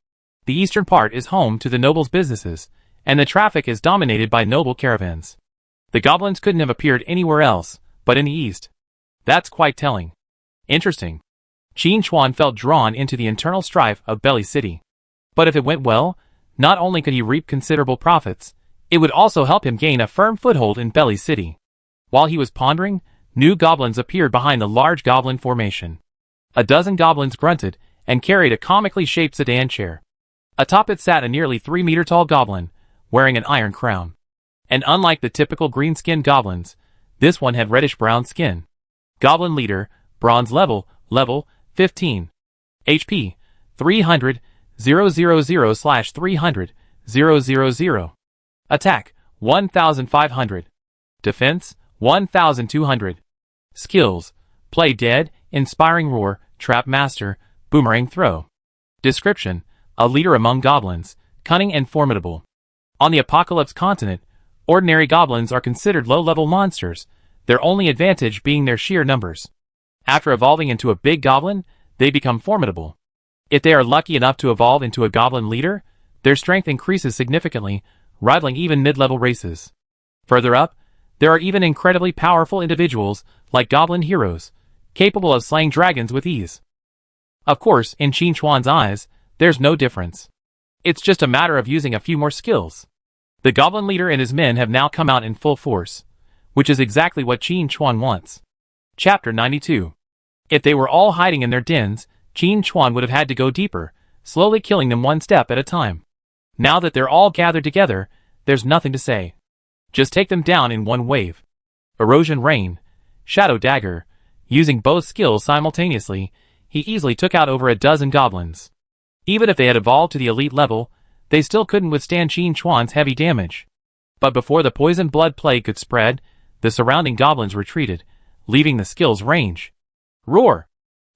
The eastern part is home to the nobles' businesses, and the traffic is dominated by noble caravans. The goblins couldn't have appeared anywhere else, but in the east. That's quite telling. Interesting. Qin Chuan felt drawn into the internal strife of Belly City. But if it went well, not only could he reap considerable profits, it would also help him gain a firm foothold in Belly City. While he was pondering, new goblins appeared behind the large goblin formation. A dozen goblins grunted and carried a comically shaped sedan chair. Atop it sat a nearly 3-meter-tall goblin, wearing an iron crown. And unlike the typical green-skinned goblins, this one had reddish-brown skin. Goblin leader, bronze level 15. HP, 300, 000/300, 000. Attack, 1500. Defense, 1200. Skills, Play Dead, Inspiring Roar, Trap Master, Boomerang Throw. Description, a leader among goblins, cunning and formidable. On the Apocalypse continent, ordinary goblins are considered low-level monsters, their only advantage being their sheer numbers. After evolving into a big goblin, they become formidable. If they are lucky enough to evolve into a goblin leader, their strength increases significantly, rivaling even mid-level races. Further up, there are even incredibly powerful individuals, like goblin heroes, capable of slaying dragons with ease. Of course, in Qin Chuan's eyes, there's no difference. It's just a matter of using a few more skills. The goblin leader and his men have now come out in full force, which is exactly what Qin Chuan wants. Chapter 92. If they were all hiding in their dens, Qin Chuan would have had to go deeper, slowly killing them one step at a time. Now that they're all gathered together, there's nothing to say. Just take them down in one wave. Erosion Rain, Shadow Dagger. Using both skills simultaneously, he easily took out over a dozen goblins. Even if they had evolved to the elite level, they still couldn't withstand Qin Chuan's heavy damage. But before the poison blood plague could spread, the surrounding goblins retreated, leaving the skill's range. Roar!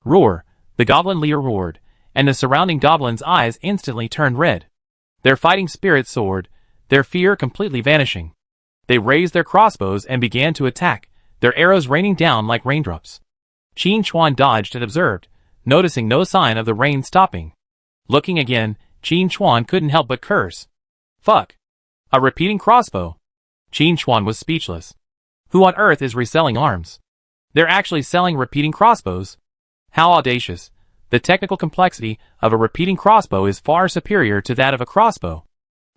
Roar! The goblin leader roared, and the surrounding goblins' eyes instantly turned red. Their fighting spirit soared, their fear completely vanishing. They raised their crossbows and began to attack, their arrows raining down like raindrops. Qin Chuan dodged and observed, noticing no sign of the rain stopping. Looking again, Qin Chuan couldn't help but curse. Fuck! A repeating crossbow! Qin Chuan was speechless. Who on earth is reselling arms? They're actually selling repeating crossbows? How audacious! The technical complexity of a repeating crossbow is far superior to that of a crossbow.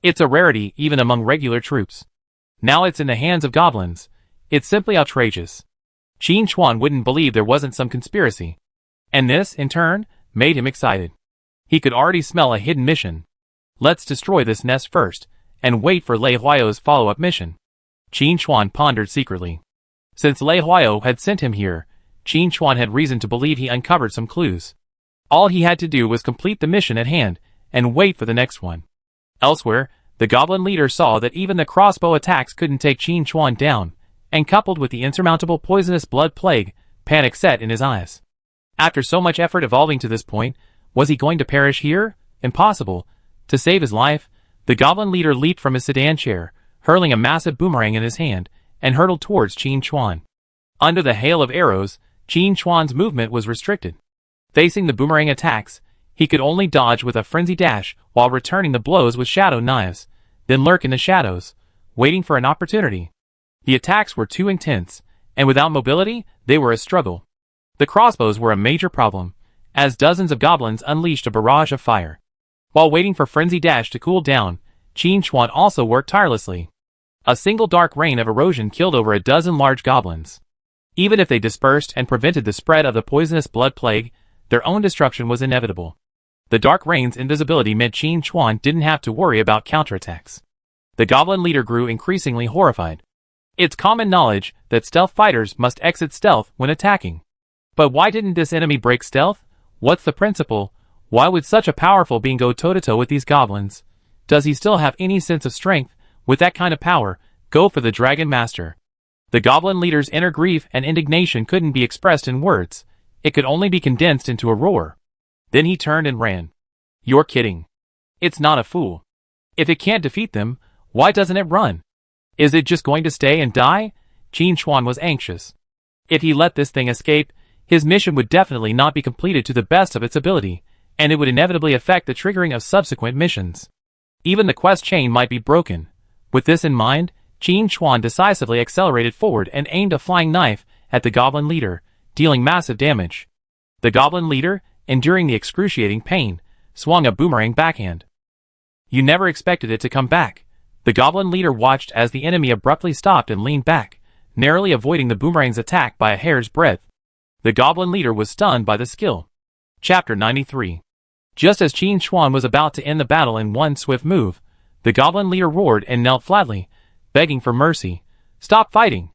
It's a rarity even among regular troops. Now it's in the hands of goblins. It's simply outrageous. Qin Chuan wouldn't believe there wasn't some conspiracy. And this, in turn, made him excited. He could already smell a hidden mission. Let's destroy this nest first, and wait for Lei Huayo's follow-up mission. Qin Chuan pondered secretly. Since Lei Huayo had sent him here, Qin Chuan had reason to believe he uncovered some clues. All he had to do was complete the mission at hand, and wait for the next one. Elsewhere, the goblin leader saw that even the crossbow attacks couldn't take Qin Chuan down, and coupled with the insurmountable poisonous blood plague, panic set in his eyes. After so much effort evolving to this point, was he going to perish here? Impossible. To save his life, the goblin leader leaped from his sedan chair, hurling a massive boomerang in his hand, and hurtled towards Qin Chuan. Under the hail of arrows, Qin Chuan's movement was restricted. Facing the boomerang attacks, he could only dodge with a frenzied dash while returning the blows with shadow knives, then lurk in the shadows, waiting for an opportunity. The attacks were too intense, and without mobility, they were a struggle. The crossbows were a major problem, as dozens of goblins unleashed a barrage of fire. While waiting for Frenzy Dash to cool down, Qin Chuan also worked tirelessly. A single dark rain of erosion killed over a dozen large goblins. Even if they dispersed and prevented the spread of the poisonous blood plague, their own destruction was inevitable. The dark rain's invisibility meant Qin Chuan didn't have to worry about counterattacks. The goblin leader grew increasingly horrified. It's common knowledge that stealth fighters must exit stealth when attacking. But why didn't this enemy break stealth? What's the principle? Why would such a powerful being go toe-to-toe with these goblins? Does he still have any sense of strength? With that kind of power, go for the Dragon Master. The goblin leader's inner grief and indignation couldn't be expressed in words. It could only be condensed into a roar. Then he turned and ran. You're kidding. It's not a fool. If it can't defeat them, why doesn't it run? Is it just going to stay and die? Qin Chuan was anxious. If he let this thing escape, his mission would definitely not be completed to the best of its ability, and it would inevitably affect the triggering of subsequent missions. Even the quest chain might be broken. With this in mind, Qin Chuan decisively accelerated forward and aimed a flying knife at the goblin leader, dealing massive damage. The goblin leader, enduring the excruciating pain, swung a boomerang backhand. You never expected it to come back. The goblin leader watched as the enemy abruptly stopped and leaned back, narrowly avoiding the boomerang's attack by a hair's breadth. The goblin leader was stunned by the skill. Chapter 93. Just as Qin Chuan was about to end the battle in one swift move, the goblin leader roared and knelt flatly, begging for mercy. Stop fighting.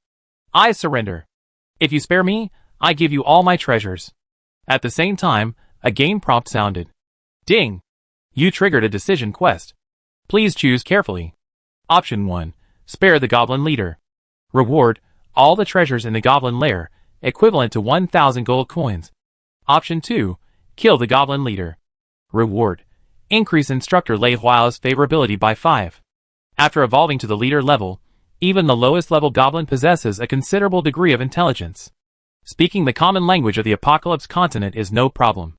I surrender. If you spare me, I give you all my treasures. At the same time, a game prompt sounded. Ding! You triggered a decision quest. Please choose carefully. Option 1. Spare the goblin leader. Reward, all the treasures in the goblin lair, equivalent to 1,000 gold coins. Option 2. Kill the goblin leader. Reward, increase instructor Lei Huao's favorability by 5. After evolving to the leader level, even the lowest level goblin possesses a considerable degree of intelligence. Speaking the common language of the Apocalypse continent is no problem.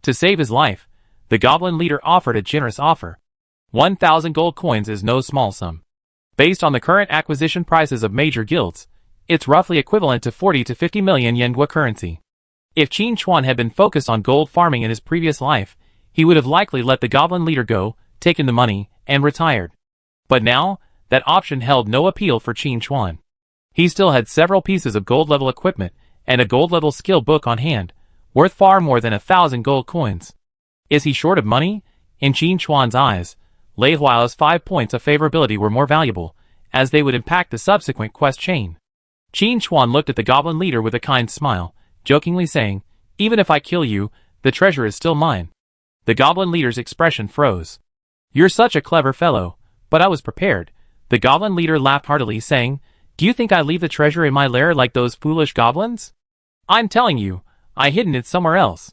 To save his life, the goblin leader offered a generous offer. 1,000 gold coins is no small sum. Based on the current acquisition prices of major guilds, it's roughly equivalent to 40 to 50 million Yenhua currency. If Qin Chuan had been focused on gold farming in his previous life, he would have likely let the goblin leader go, taken the money, and retired. But now, that option held no appeal for Qin Chuan. He still had several pieces of gold-level equipment and a gold-level skill book on hand, worth far more than 1,000 gold coins. Is he short of money? In Qin Chuan's eyes, Lei Huao's 5 points of favorability were more valuable, as they would impact the subsequent quest chain. Qin Chuan looked at the goblin leader with a kind smile, jokingly saying, even if I kill you, the treasure is still mine. The goblin leader's expression froze. You're such a clever fellow, but I was prepared. The goblin leader laughed heartily, saying, do you think I leave the treasure in my lair like those foolish goblins? I'm telling you, I hidden it somewhere else.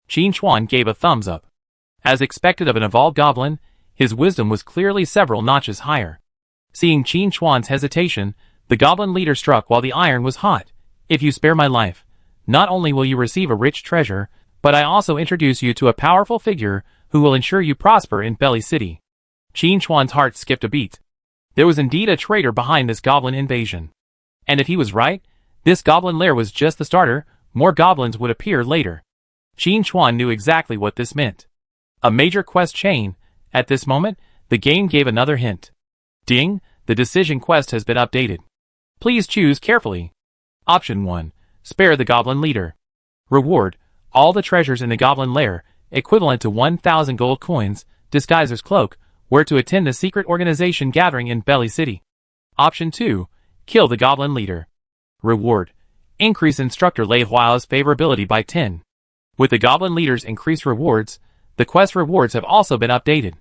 Qin Chuan gave a thumbs up. As expected of an evolved goblin, his wisdom was clearly several notches higher. Seeing Qin Chuan's hesitation, the goblin leader struck while the iron was hot. If you spare my life, not only will you receive a rich treasure, but I also introduce you to a powerful figure who will ensure you prosper in Belly City. Qin Chuan's heart skipped a beat. There was indeed a traitor behind this goblin invasion. And if he was right, this goblin lair was just the starter, more goblins would appear later. Qin Chuan knew exactly what this meant. A major quest chain. At this moment, the game gave another hint. Ding, the decision quest has been updated. Please choose carefully. Option 1. Spare the goblin leader. Reward, all the treasures in the goblin lair, equivalent to 1,000 gold coins, disguiser's cloak, were to attend the secret organization gathering in Belly City. Option 2. Kill the goblin leader. Reward, increase instructor Lei Huao's favorability by 10. With the goblin leader's increased rewards, the quest rewards have also been updated.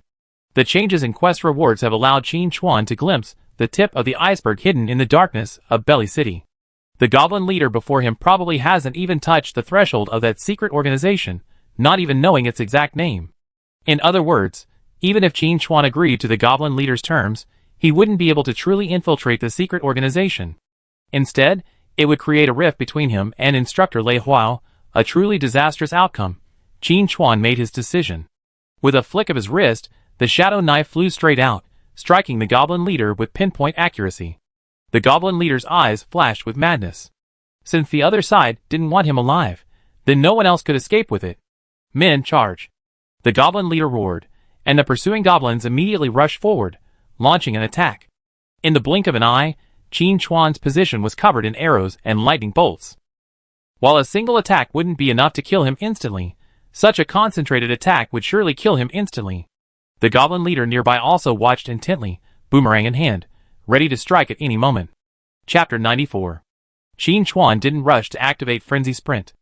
The changes in quest rewards have allowed Qin Chuan to glimpse the tip of the iceberg hidden in the darkness of Belly City. The goblin leader before him probably hasn't even touched the threshold of that secret organization, not even knowing its exact name. In other words, even if Qin Chuan agreed to the goblin leader's terms, he wouldn't be able to truly infiltrate the secret organization. Instead, it would create a rift between him and instructor Lei Huao, a truly disastrous outcome. Qin Chuan made his decision. With a flick of his wrist, the shadow knife flew straight out, striking the goblin leader with pinpoint accuracy. The goblin leader's eyes flashed with madness. Since the other side didn't want him alive, then no one else could escape with it. Men, charge! The goblin leader roared, and the pursuing goblins immediately rushed forward, launching an attack. In the blink of an eye, Qin Chuan's position was covered in arrows and lightning bolts. While a single attack wouldn't be enough to kill him instantly, such a concentrated attack would surely kill him instantly. The goblin leader nearby also watched intently, boomerang in hand, ready to strike at any moment. Chapter 94. Qin Chuan didn't rush to activate Frenzy Sprint.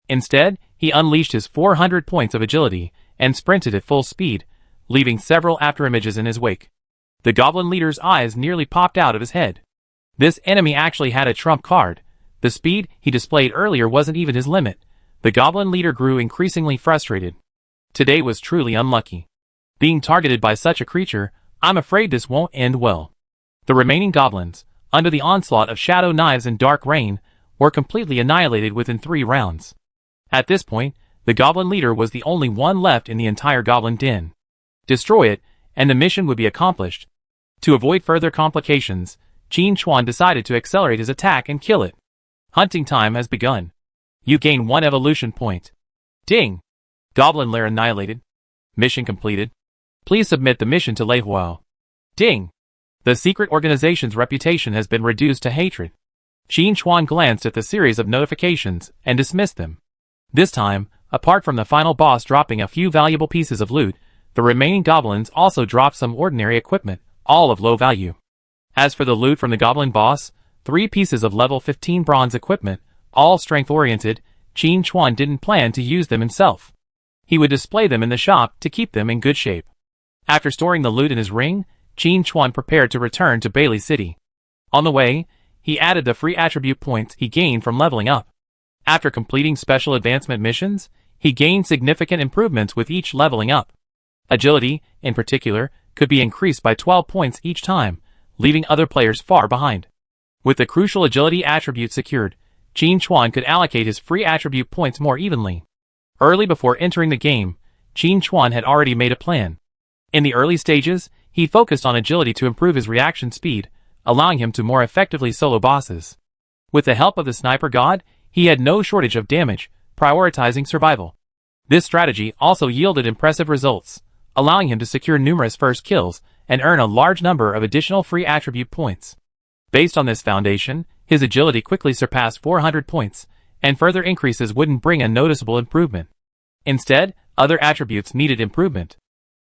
Instead, he unleashed his 400 points of agility and sprinted at full speed, leaving several afterimages in his wake. The goblin leader's eyes nearly popped out of his head. This enemy actually had a trump card. The speed he displayed earlier wasn't even his limit. The goblin leader grew increasingly frustrated. Today was truly unlucky. Being targeted by such a creature, I'm afraid this won't end well. The remaining goblins, under the onslaught of shadow knives and dark rain, were completely annihilated within 3 rounds. At this point, the goblin leader was the only one left in the entire goblin den. Destroy it, and the mission would be accomplished. To avoid further complications, Qin Chuan decided to accelerate his attack and kill it. Hunting time has begun. You gain 1 evolution point. Ding! Goblin lair annihilated. Mission completed. Please submit the mission to Lei Huao. Ding! The secret organization's reputation has been reduced to hatred. Qin Chuan glanced at the series of notifications and dismissed them. This time, apart from the final boss dropping a few valuable pieces of loot, the remaining goblins also dropped some ordinary equipment, all of low value. As for the loot from the goblin boss, 3 pieces of level 15 bronze equipment, all strength-oriented. Qin Chuan didn't plan to use them himself. He would display them in the shop to keep them in good shape. After storing the loot in his ring, Qin Chuan prepared to return to Bailey City. On the way, he added the free attribute points he gained from leveling up. After completing special advancement missions, he gained significant improvements with each leveling up. Agility, in particular, could be increased by 12 points each time, leaving other players far behind. With the crucial agility attribute secured, Qin Chuan could allocate his free attribute points more evenly. Early before entering the game, Qin Chuan had already made a plan. In the early stages, he focused on agility to improve his reaction speed, allowing him to more effectively solo bosses. With the help of the sniper god, he had no shortage of damage, prioritizing survival. This strategy also yielded impressive results, allowing him to secure numerous first kills and earn a large number of additional free attribute points. Based on this foundation, his agility quickly surpassed 400 points, and further increases wouldn't bring a noticeable improvement. Instead, other attributes needed improvement.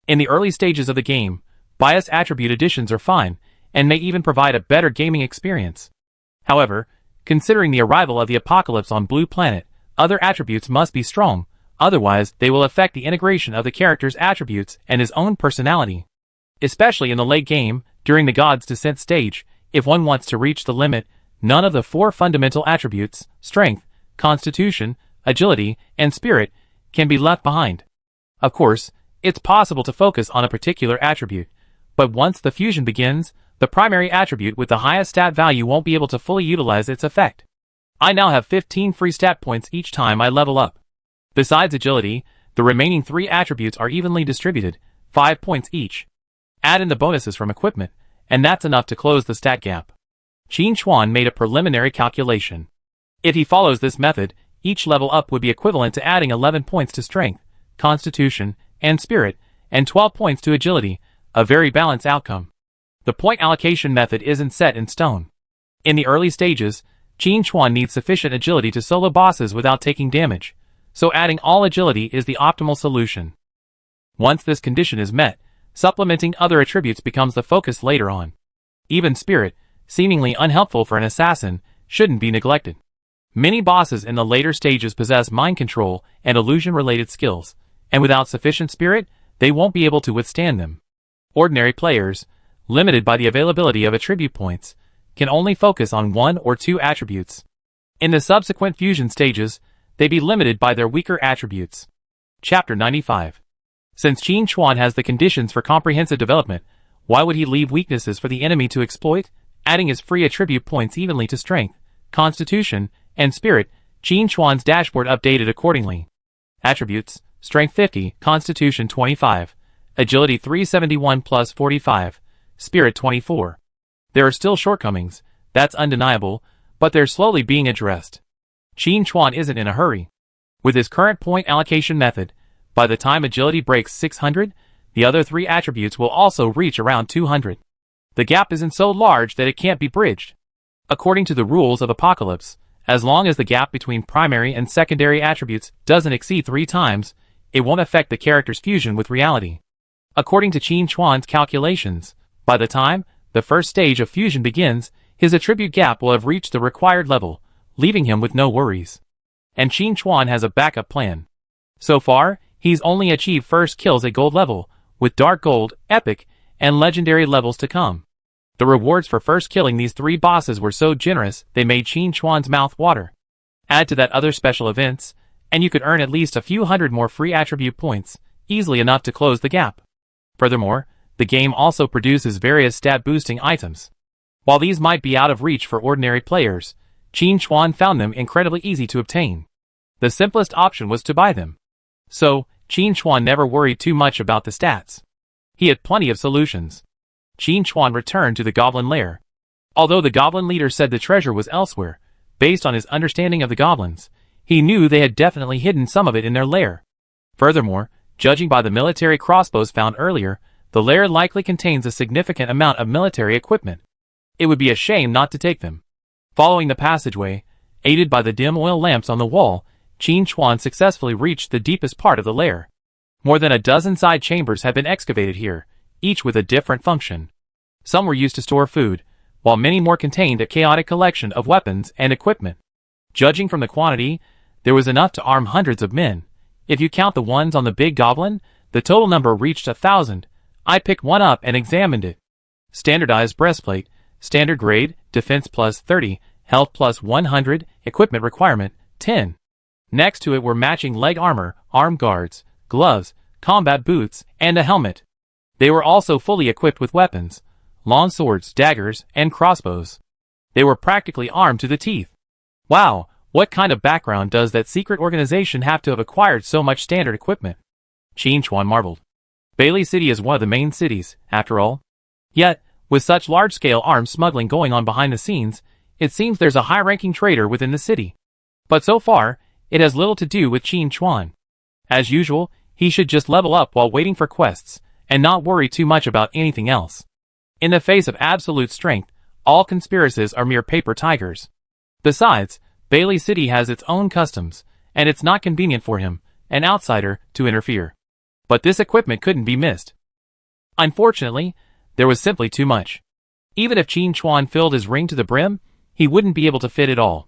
In the early stages of the game, biased attribute additions are fine, and may even provide a better gaming experience. However, considering the arrival of the apocalypse on Blue Planet, other attributes must be strong, otherwise they will affect the integration of the character's attributes and his own personality. Especially in the late game, during the God's Descent stage, if one wants to reach the limit, none of the 4 fundamental attributes, strength, constitution, agility, and spirit, can be left behind. Of course, it's possible to focus on a particular attribute, but once the fusion begins, the primary attribute with the highest stat value won't be able to fully utilize its effect. I now have 15 free stat points each time I level up. Besides agility, the remaining 3 attributes are evenly distributed, 5 points each. Add in the bonuses from equipment, and that's enough to close the stat gap. Qin Chuan made a preliminary calculation. If he follows this method, each level up would be equivalent to adding 11 points to strength, constitution, and spirit, and 12 points to agility, a very balanced outcome. The point allocation method isn't set in stone. In the early stages, Qin Chuan needs sufficient agility to solo bosses without taking damage, so adding all agility is the optimal solution. Once this condition is met, supplementing other attributes becomes the focus later on. Even spirit, seemingly unhelpful for an assassin, shouldn't be neglected. Many bosses in the later stages possess mind control and illusion-related skills, and without sufficient spirit, they won't be able to withstand them. Ordinary players, limited by the availability of attribute points, can only focus on 1 or 2 attributes. In the subsequent fusion stages, they be limited by their weaker attributes. Chapter 95. Since Qin Chuan has the conditions for comprehensive development, why would he leave weaknesses for the enemy to exploit? Adding his free attribute points evenly to strength, constitution, and spirit, Qin Chuan's dashboard updated accordingly. Attributes: strength 50, constitution 25, agility 371 plus 45, spirit 24. There are still shortcomings, that's undeniable, but they're slowly being addressed. Qin Chuan isn't in a hurry. With his current point allocation method, by the time agility breaks 600, the other 3 attributes will also reach around 200. The gap isn't so large that it can't be bridged. According to the rules of Apocalypse, as long as the gap between primary and secondary attributes doesn't exceed 3 times, it won't affect the character's fusion with reality. According to Qin Chuan's calculations, by the time the first stage of fusion begins, his attribute gap will have reached the required level, leaving him with no worries. And Qin Chuan has a backup plan. So far, he's only achieved first kills at gold level, with dark gold, epic, and legendary levels to come. The rewards for first killing these 3 bosses were so generous they made Qin Chuan's mouth water. Add to that other special events, and you could earn at least a few hundred more free attribute points, easily enough to close the gap. Furthermore, the game also produces various stat-boosting items. While these might be out of reach for ordinary players, Qin Chuan found them incredibly easy to obtain. The simplest option was to buy them. So, Qin Chuan never worried too much about the stats. He had plenty of solutions. Qin Chuan returned to the goblin lair. Although the goblin leader said the treasure was elsewhere, based on his understanding of the goblins, he knew they had definitely hidden some of it in their lair. Furthermore, judging by the military crossbows found earlier, the lair likely contains a significant amount of military equipment. It would be a shame not to take them. Following the passageway, aided by the dim oil lamps on the wall, Qin Chuan successfully reached the deepest part of the lair. More than a dozen side chambers had been excavated here, each with a different function. Some were used to store food, while many more contained a chaotic collection of weapons and equipment. Judging from the quantity, there was enough to arm hundreds of men. If you count the ones on the big goblin, the total number reached 1,000. I picked one up and examined it. Standardized breastplate, standard grade, defense plus 30, health plus 100, equipment requirement, 10. Next to it were matching leg armor, arm guards, gloves, combat boots, and a helmet. They were also fully equipped with weapons, long swords, daggers, and crossbows. They were practically armed to the teeth. Wow, what kind of background does that secret organization have to have acquired so much standard equipment? Qin Chuan marveled. Bailey City is one of the main cities, after all. Yet, with such large-scale arms smuggling going on behind the scenes, it seems there's a high-ranking trader within the city. But so far, it has little to do with Qin Chuan. As usual, he should just level up while waiting for quests, and not worry too much about anything else. In the face of absolute strength, all conspiracies are mere paper tigers. Besides, Bailey City has its own customs, and it's not convenient for him, an outsider, to interfere. But this equipment couldn't be missed. Unfortunately, there was simply too much. Even if Qin Chuan filled his ring to the brim, he wouldn't be able to fit it all.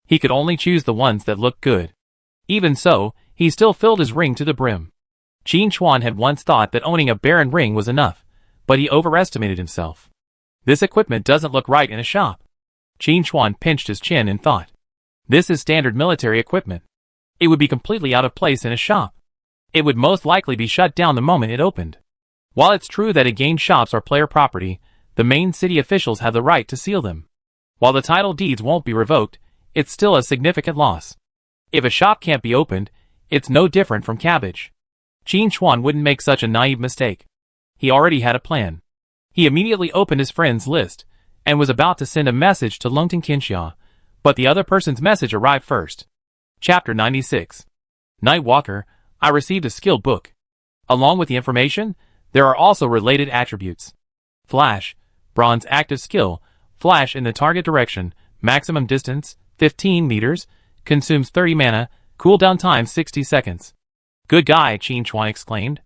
He could only choose the ones that looked good. Even so, he still filled his ring to the brim. Qin Chuan had once thought that owning a Baron ring was enough, but he overestimated himself. This equipment doesn't look right in a shop. Qin Chuan pinched his chin in thought. This is standard military equipment. It would be completely out of place in a shop. It would most likely be shut down the moment it opened. While it's true that in-game shops are player property, the main city officials have the right to seal them. While the title deeds won't be revoked, it's still a significant loss. If a shop can't be opened, it's no different from cabbage. Qin Chuan wouldn't make such a naive mistake. He already had a plan. He immediately opened his friends list, and was about to send a message to Lungting Qinxia, but the other person's message arrived first. Chapter 96. Night Walker, I received a skill book. Along with the information, there are also related attributes. Flash, bronze active skill, flash in the target direction, maximum distance, 15 meters, consumes 30 mana, cooldown time 60 seconds. Good guy, Qin Chuan exclaimed.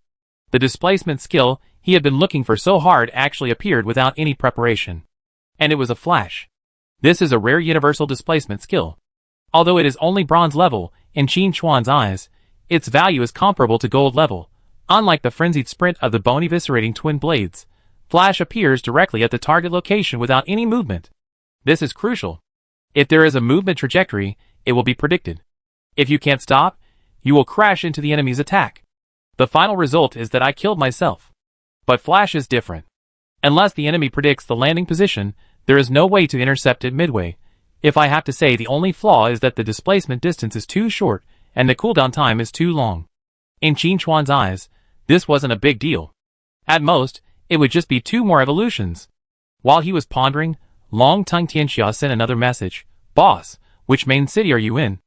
The displacement skill he had been looking for so hard actually appeared without any preparation. And it was a flash. This is a rare universal displacement skill. Although it is only bronze level, in Qin Chuan's eyes, its value is comparable to gold level. Unlike the frenzied sprint of the bone eviscerating twin blades, flash appears directly at the target location without any movement. This is crucial. If there is a movement trajectory, it will be predicted. If you can't stop, you will crash into the enemy's attack. The final result is that I killed myself. But flash is different. Unless the enemy predicts the landing position, there is no way to intercept it midway. If I have to say, the only flaw is that the displacement distance is too short, and the cooldown time is too long. In Qin Chuan's eyes, this wasn't a big deal. At most, it would just be 2 more evolutions. While he was pondering, Longtung Tianxia sent another message. Boss, which main city are you in?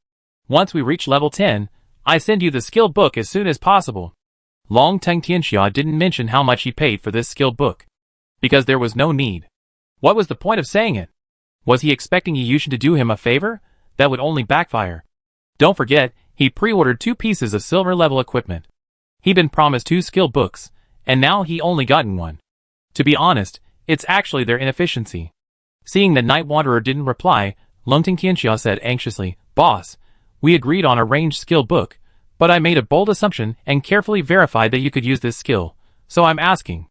Once we reach level 10, I send you the skill book as soon as possible. Longtung Tianxia didn't mention how much he paid for this skill book. Because there was no need. What was the point of saying it? Was he expecting Yushin to do him a favor? That would only backfire. Don't forget, he pre-ordered 2 pieces of silver level equipment. He'd been promised 2 skill books, and now he only gotten 1. To be honest, it's actually their inefficiency. Seeing that Night Wanderer didn't reply, Lungting Qianxia said anxiously, Boss, we agreed on a ranged skill book, but I made a bold assumption and carefully verified that you could use this skill, so I'm asking.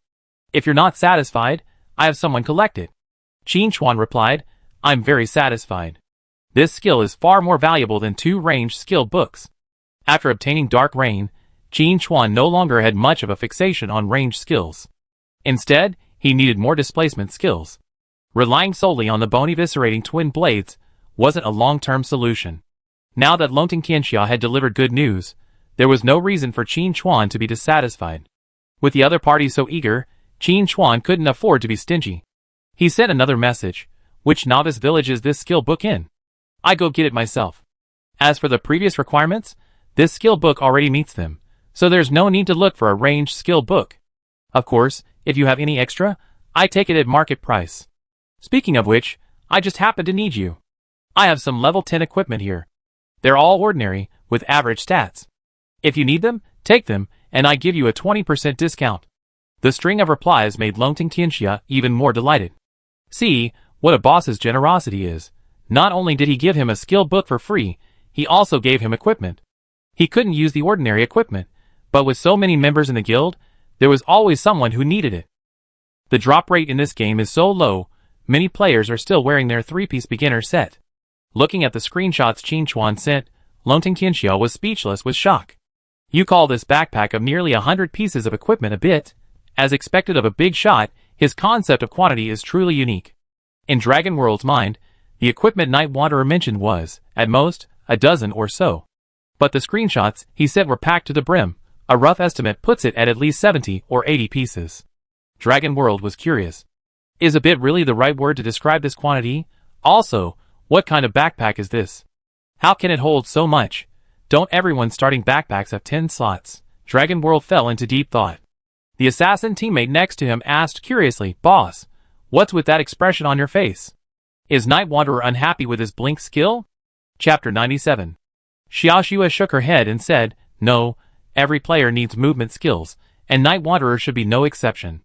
If you're not satisfied, I have someone collect it. Qin Chuan replied, I'm very satisfied. This skill is far more valuable than 2 ranged skill books. After obtaining Dark Rain, Qin Chuan no longer had much of a fixation on ranged skills. Instead, he needed more displacement skills. Relying solely on the bone eviscerating twin blades wasn't a long-term solution. Now that Longting Qianxia had delivered good news, there was no reason for Qin Chuan to be dissatisfied. With the other parties so eager, Qin Chuan couldn't afford to be stingy. He sent another message. Which novice village is this skill book in? I go get it myself. As for the previous requirements, this skill book already meets them, so there's no need to look for a ranged skill book. Of course, if you have any extra, I take it at market price. Speaking of which, I just happen to need you. I have some level 10 equipment here. They're all ordinary, with average stats. If you need them, take them, and I give you a 20% discount. The string of replies made Longting Qianxia even more delighted. See what a boss's generosity is. Not only did he give him a skill book for free, he also gave him equipment. He couldn't use the ordinary equipment, but with so many members in the guild, there was always someone who needed it. The drop rate in this game is so low, many players are still wearing their 3-piece beginner set. Looking at the screenshots Qin Chuan sent, Longting Qianxia was speechless with shock. You call this backpack of nearly 100 pieces of equipment a bit? As expected of a big shot, his concept of quantity is truly unique. In Dragon World's mind, the equipment Night Wanderer mentioned was, at most, a dozen or so. But the screenshots he sent were packed to the brim. A rough estimate puts it at least 70 or 80 pieces. Dragon World was curious. Is a bit really the right word to describe this quantity? Also, what kind of backpack is this? How can it hold so much? Don't everyone starting backpacks have 10 slots? Dragon World fell into deep thought. The assassin teammate next to him asked curiously, Boss, what's with that expression on your face? Is Night Wanderer unhappy with his blink skill? Chapter 97. Xiaoxue shook her head and said, No, every player needs movement skills, and Night Wanderer should be no exception.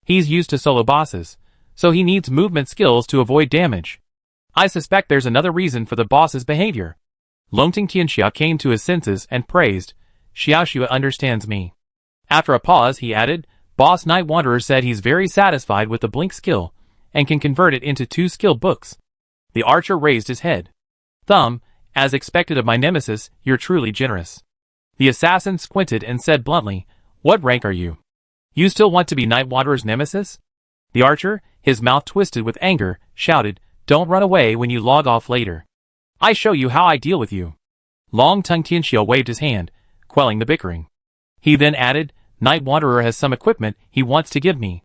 He's used to solo bosses, so he needs movement skills to avoid damage. I suspect there's another reason for the boss's behavior. Longting Qianxia came to his senses and praised, Xiaoxue understands me. After a pause he added, Boss Night Wanderer said he's very satisfied with the blink skill, and can convert it into 2 skill books. The archer raised his head. Thumb, as expected of my nemesis, you're truly generous. The assassin squinted and said bluntly, What rank are you? You still want to be Night Wanderer's nemesis? The archer, his mouth twisted with anger, shouted, Don't run away when you log off later. I show you how I deal with you. Longting Qianxia waved his hand, quelling the bickering. He then added, Night Wanderer has some equipment he wants to give me.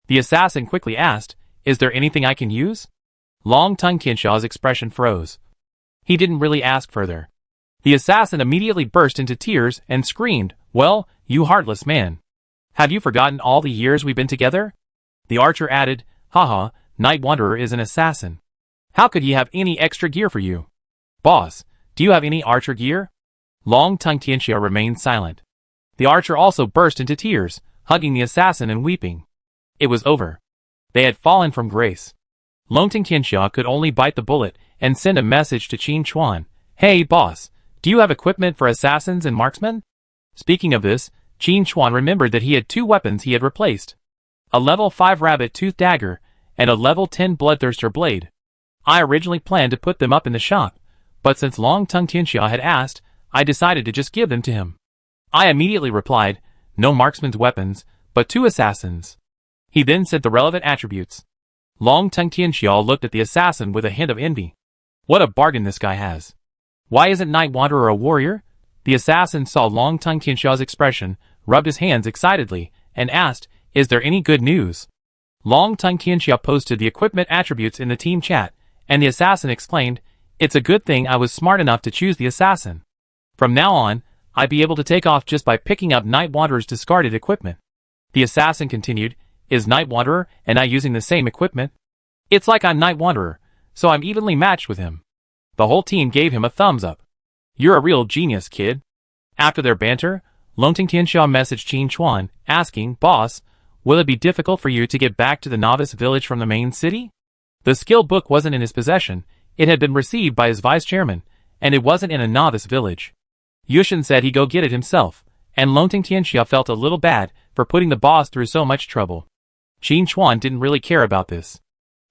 The assassin quickly asked, Is there anything I can use? Longting Qianxia's expression froze. He didn't really ask further. The assassin immediately burst into tears and screamed, Well, you heartless man. Have you forgotten all the years we've been together? The archer added, Haha, Night Wanderer is an assassin. How could he have any extra gear for you? Boss, do you have any archer gear? Longting Qianxia remained silent. The archer also burst into tears, hugging the assassin and weeping. It was over. They had fallen from grace. Longting Qianxia could only bite the bullet and send a message to Qin Chuan. Hey boss, do you have equipment for assassins and marksmen? Speaking of this, Qin Chuan remembered that he had 2 weapons he had replaced. A level 5 rabbit-tooth dagger, and a level 10 bloodthirster blade. I originally planned to put them up in the shop, but since Longting Qianxia had asked, I decided to just give them to him. I immediately replied, No marksman's weapons, but 2 assassins. He then said the relevant attributes. Longting Qianxia looked at the assassin with a hint of envy. What a bargain this guy has. Why isn't Night Wanderer a warrior? The assassin saw Longting Qianxia's expression, rubbed his hands excitedly, and asked, Is there any good news? Longting Qianxia posted the equipment attributes in the team chat, and the assassin explained, It's a good thing I was smart enough to choose the assassin. From now on, I'd be able to take off just by picking up Night Wanderer's discarded equipment. The assassin continued, Is Night Wanderer and I using the same equipment? It's like I'm Night Wanderer, so I'm evenly matched with him. The whole team gave him a thumbs up. You're a real genius, kid. After their banter, Longting Qianxia messaged Qin Chuan, asking, Boss, will it be difficult for you to get back to the novice village from the main city? The skill book wasn't in his possession, it had been received by his vice chairman, and it wasn't in a novice village. Yushin said he'd go get it himself, and Longting Qianxia felt a little bad for putting the boss through so much trouble. Qin Chuan didn't really care about this.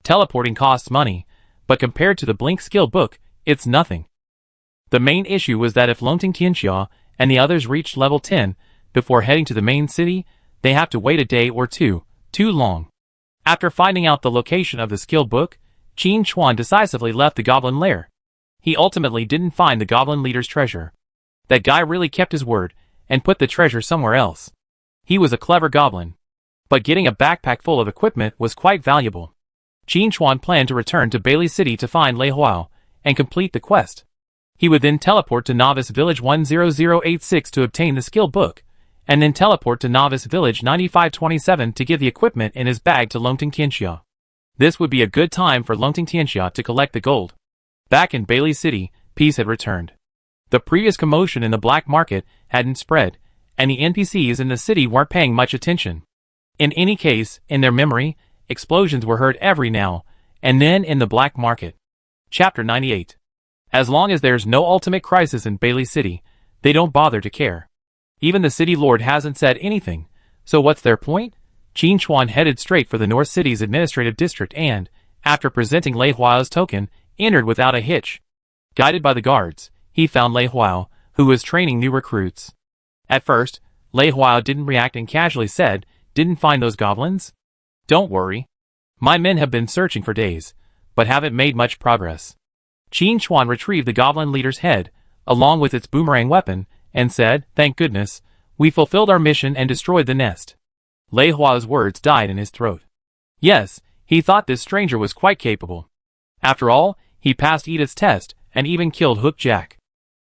Teleporting costs money, but compared to the Blink skill book, it's nothing. The main issue was that if Longting Tianxia and the others reached level 10 before heading to the main city, they have to wait a day or two, too long. After finding out the location of the skill book, Qin Chuan decisively left the goblin lair. He ultimately didn't find the goblin leader's treasure. That guy really kept his word and put the treasure somewhere else. He was a clever goblin. But getting a backpack full of equipment was quite valuable. Qin Chuan planned to return to Bailey City to find Lei Huao and complete the quest. He would then teleport to Novice Village 10086 to obtain the skill book, and then teleport to Novice Village 9527 to give the equipment in his bag to Longting Tianxia. This would be a good time for Longting Tianxia to collect the gold. Back in Bailey City, peace had returned. The previous commotion in the black market hadn't spread, and the NPCs in the city weren't paying much attention. In any case, in their memory, explosions were heard every now and then in the black market. Chapter 98. As long as there's no ultimate crisis in Bailey City, they don't bother to care. Even the city lord hasn't said anything, so what's their point? Qin Chuan headed straight for the North City's administrative district and, after presenting Lei Huao's token, entered without a hitch. Guided by the guards, he found Lei Huao, who was training new recruits. At first, Lei Huao didn't react and casually said, "Didn't find those goblins? Don't worry. My men have been searching for days, but haven't made much progress." Qin Chuan retrieved the goblin leader's head, along with its boomerang weapon, and said, "Thank goodness, we fulfilled our mission and destroyed the nest." Lei Huao's words died in his throat. Yes, he thought this stranger was quite capable. After all, he passed Edith's test, and even killed Hook Jack.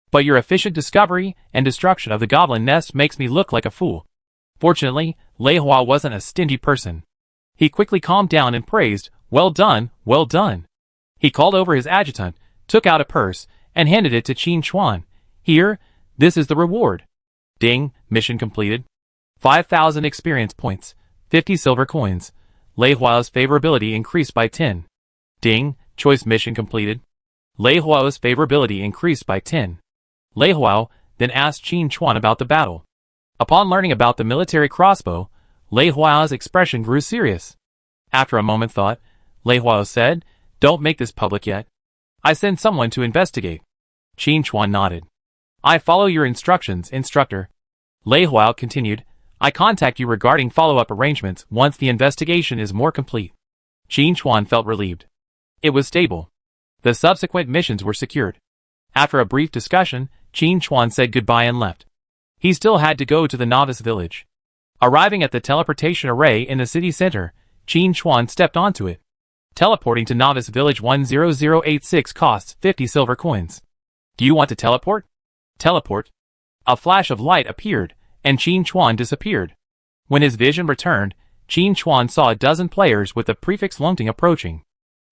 But your efficient discovery and destruction of the goblin nest makes me look like a fool. Fortunately, Lei Huao wasn't a stingy person. He quickly calmed down and praised, "Well done, well done." He called over his adjutant, took out a purse, and handed it to Qin Chuan. "Here, this is the reward." Ding, mission completed. 5,000 experience points, 50 silver coins. Lei Huao's favorability increased by 10. Ding, choice mission completed. Lei Huao's favorability increased by 10. Lei Huao then asked Qin Chuan about the battle. Upon learning about the military crossbow, Lei Huao's expression grew serious. After a moment's thought, Lei Huao said, "Don't make this public yet. I send someone to investigate." Qin Chuan nodded. "I follow your instructions, instructor." Lei Huao continued, "I contact you regarding follow-up arrangements once the investigation is more complete." Qin Chuan felt relieved. It was stable. The subsequent missions were secured. After a brief discussion, Qin Chuan said goodbye and left. He still had to go to the Novice Village. Arriving at the teleportation array in the city center, Qin Chuan stepped onto it. Teleporting to Novice Village 10086 costs 50 silver coins. Do you want to teleport? Teleport. A flash of light appeared, and Qin Chuan disappeared. When his vision returned, Qin Chuan saw a dozen players with the prefix Longting approaching.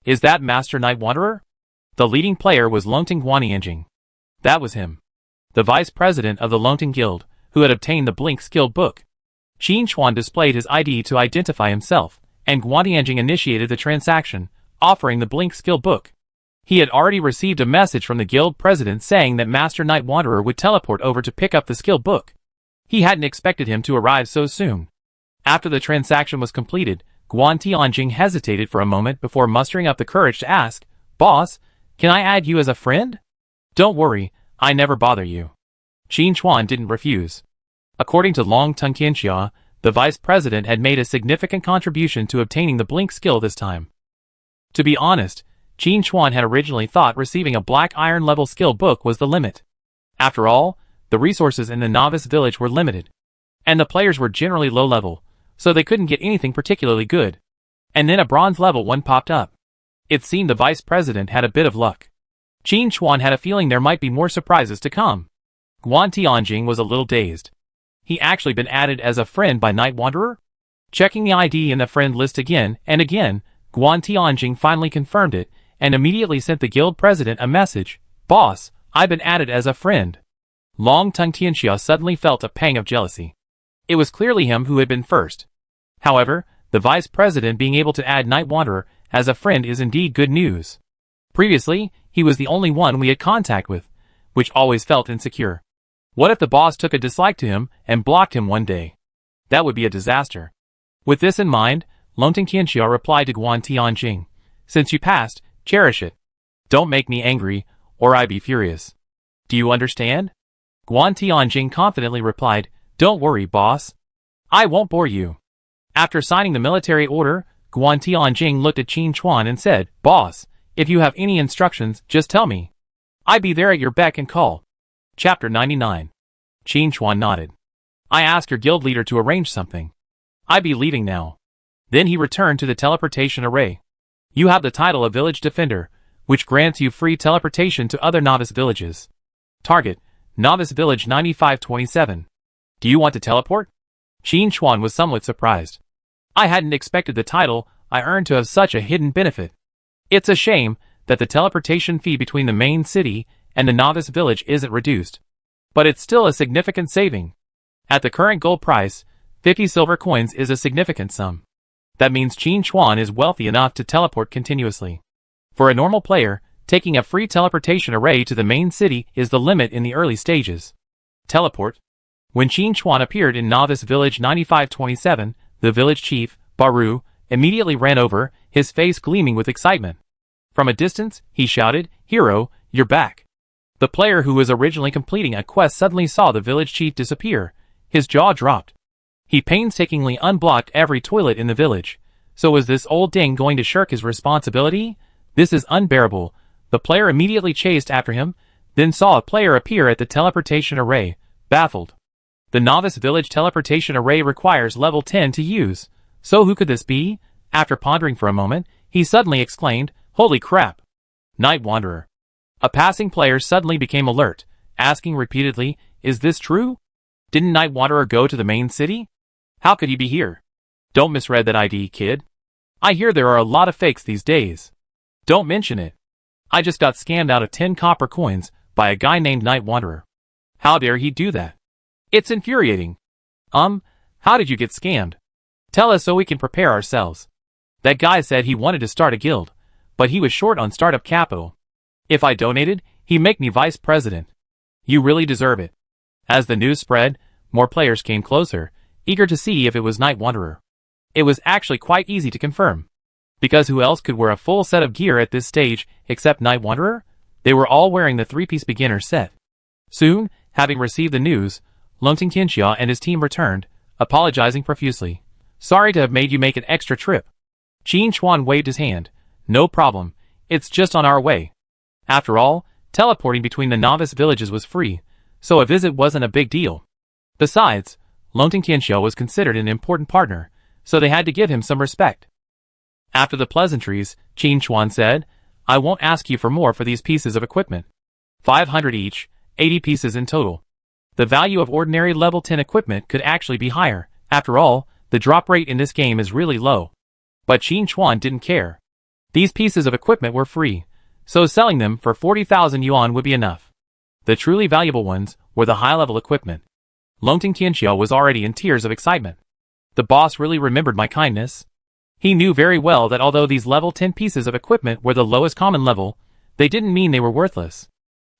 Is that Master Night Wanderer? The leading player was Longting Guantianjing. That was him. The vice president of the Longting Guild, who had obtained the Blink skill book. Qin Chuan displayed his ID to identify himself, and Guantianjing initiated the transaction, offering the Blink skill book. He had already received a message from the guild president saying that Master Night Wanderer would teleport over to pick up the skill book. He hadn't expected him to arrive so soon. After the transaction was completed, Guantianjing hesitated for a moment before mustering up the courage to ask, "Boss, can I add you as a friend?" "Don't worry, I never bother you." Qin Chuan didn't refuse. According to Longting Tianxia, the vice president had made a significant contribution to obtaining the Blink skill this time. To be honest, Qin Chuan had originally thought receiving a black iron level skill book was the limit. After all, the resources in the Novice Village were limited. And the players were generally low level, so they couldn't get anything particularly good. And then a bronze level one popped up. It seemed the vice president had a bit of luck. Qin Chuan had a feeling there might be more surprises to come. Guantianjing was a little dazed. He actually been added as a friend by Night Wanderer? Checking the ID in the friend list again and again, Guantianjing finally confirmed it, and immediately sent the guild president a message, "Boss, I've been added as a friend." Longting Tianxia suddenly felt a pang of jealousy. It was clearly him who had been first. However, the vice president being able to add Night Wanderer as a friend is indeed good news. Previously, he was the only one we had contact with, which always felt insecure. What if the boss took a dislike to him and blocked him one day? That would be a disaster. With this in mind, Longting Qianxia replied to Guan Tianjing. Since you passed, cherish it. Don't make me angry, or I be furious. Do you understand? Guan Tianjing confidently replied, Don't worry, boss. I won't bore you. After signing the military order, Guan Tianjing looked at Qin Chuan and said, Boss, if you have any instructions, just tell me. I be there at your beck and call. Chapter 99. Qin Chuan nodded. I asked your guild leader to arrange something. I be leaving now. Then he returned to the teleportation array. You have the title of Village Defender, which grants you free teleportation to other novice villages. Target, Novice Village 9527. Do you want to teleport? Qin Chuan was somewhat surprised. I hadn't expected the title I earned to have such a hidden benefit. It's a shame that the teleportation fee between the main city and the novice village isn't reduced. But it's still a significant saving. At the current gold price, 50 silver coins is a significant sum. That means Qin Chuan is wealthy enough to teleport continuously. For a normal player, taking a free teleportation array to the main city is the limit in the early stages. Teleport. When Qin Chuan appeared in Novice Village 9527, the village chief, Baru, immediately ran over, his face gleaming with excitement. From a distance, he shouted, Hero, you're back. The player who was originally completing a quest suddenly saw the village chief disappear. His jaw dropped. He painstakingly unblocked every toilet in the village. So was this old ding going to shirk his responsibility? This is unbearable. The player immediately chased after him, then saw a player appear at the teleportation array, baffled. The novice village teleportation array requires level 10 to use. So who could this be? After pondering for a moment, he suddenly exclaimed, Holy crap! Night Wanderer. A passing player suddenly became alert, asking repeatedly, Is this true? Didn't Night Wanderer go to the main city? How could he be here? Don't misread that ID, kid. I hear there are a lot of fakes these days. Don't mention it. I just got scammed out of 10 copper coins by a guy named Night Wanderer. How dare he do that? It's infuriating. How did you get scammed? Tell us so we can prepare ourselves. That guy said he wanted to start a guild, but he was short on startup capital. If I donated, he'd make me vice president. You really deserve it. As the news spread, more players came closer, eager to see if it was Night Wanderer. It was actually quite easy to confirm. Because who else could wear a full set of gear at this stage except Night Wanderer? They were all wearing the 3-piece beginner set. Soon, having received the news, Longting Qianxia and his team returned, apologizing profusely. Sorry to have made you make an extra trip. Qin Chuan waved his hand. No problem. It's just on our way. After all, teleporting between the novice villages was free, so a visit wasn't a big deal. Besides, Longting Qianxia was considered an important partner, so they had to give him some respect. After the pleasantries, Qin Chuan said, I won't ask you for more for these pieces of equipment. 500 each, 80 pieces in total. The value of ordinary level 10 equipment could actually be higher. After all, the drop rate in this game is really low. But Qin Chuan didn't care. These pieces of equipment were free, so selling them for 40,000 yuan would be enough. The truly valuable ones were the high-level equipment. Longting Qianxia was already in tears of excitement. The boss really remembered my kindness. He knew very well that although these level 10 pieces of equipment were the lowest common level, they didn't mean they were worthless.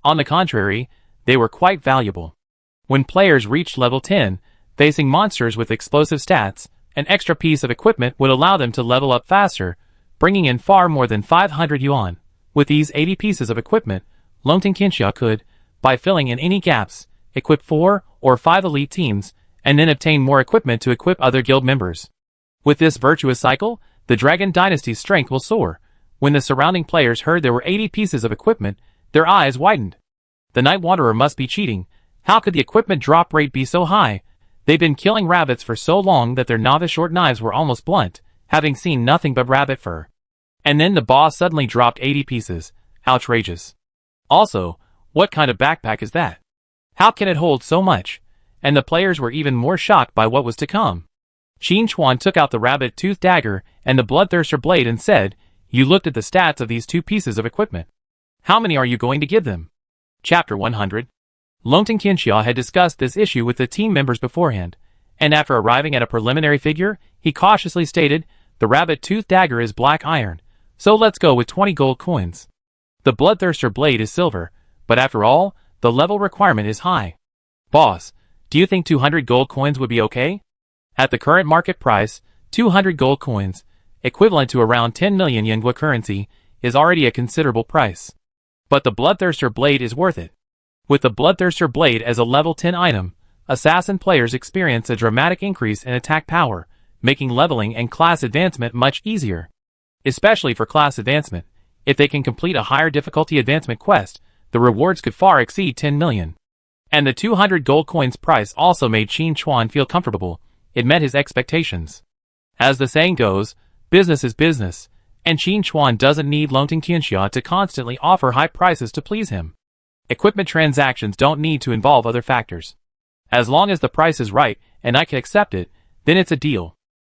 On the contrary, they were quite valuable. When players reached level 10, facing monsters with explosive stats, an extra piece of equipment would allow them to level up faster, bringing in far more than 500 yuan. With these 80 pieces of equipment, Longting Qianxia could, by filling in any gaps, equip 4 or 5 elite teams, and then obtain more equipment to equip other guild members. With this virtuous cycle, the Dragon Dynasty's strength will soar. When the surrounding players heard there were 80 pieces of equipment, their eyes widened. The Night Wanderer must be cheating. How could the equipment drop rate be so high? They'd been killing rabbits for so long that their novice short knives were almost blunt, having seen nothing but rabbit fur. And then the boss suddenly dropped 80 pieces. Outrageous. Also, what kind of backpack is that? How can it hold so much? And the players were even more shocked by what was to come. Qin Chuan took out the rabbit-toothed dagger and the bloodthirster blade and said, You looked at the stats of these 2 pieces of equipment. How many are you going to give them? Chapter 100. Longting Qianxia had discussed this issue with the team members beforehand, and after arriving at a preliminary figure, he cautiously stated, The rabbit-toothed dagger is black iron, so let's go with 20 gold coins. The bloodthirster blade is silver, but after all, the level requirement is high. Boss, do you think 200 gold coins would be okay? At the current market price, 200 gold coins, equivalent to around 10 million Yenghua currency, is already a considerable price. But the Bloodthirster blade is worth it. With the Bloodthirster blade as a level 10 item, assassin players experience a dramatic increase in attack power, making leveling and class advancement much easier. Especially for class advancement, if they can complete a higher difficulty advancement quest, the rewards could far exceed 10 million. And the 200 gold coins price also made Qin Chuan feel comfortable. It met his expectations. As the saying goes, business is business, and Qin Chuan doesn't need Longting Tianxia to constantly offer high prices to please him. Equipment transactions don't need to involve other factors. As long as the price is right and I can accept it, then it's a deal.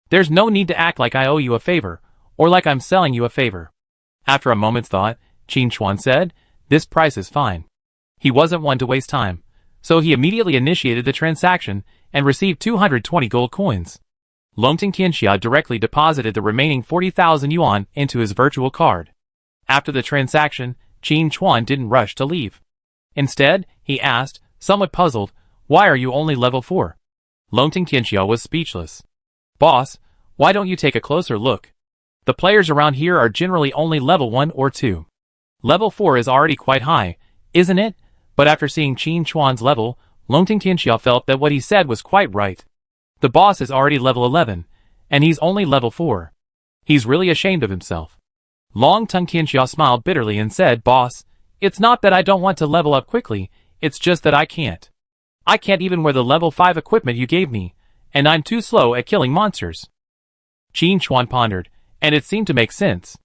There's no need to act like I owe you a favor, or like I'm selling you a favor. After a moment's thought, Qin Chuan said, "This price is fine." He wasn't one to waste time, so he immediately initiated the transaction and received 220 gold coins. Longting Tianxia directly deposited the remaining 40,000 yuan into his virtual card. After the transaction, Qin Chuan didn't rush to leave. Instead, he asked, somewhat puzzled, "Why are you only level 4? Longting Tianxia was speechless. "Boss, why don't you take a closer look? The players around here are generally only level 1 or 2. Level 4 is already quite high, isn't it?" But after seeing Qin Chuan's level, Longting Tianxia felt that what he said was quite right. The boss is already level 11, and he's only level 4. He's really ashamed of himself. Longting Tianxia smiled bitterly and said, "Boss, it's not that I don't want to level up quickly, it's just that I can't. I can't even wear the level 5 equipment you gave me, and I'm too slow at killing monsters." Qin Chuan pondered, and it seemed to make sense.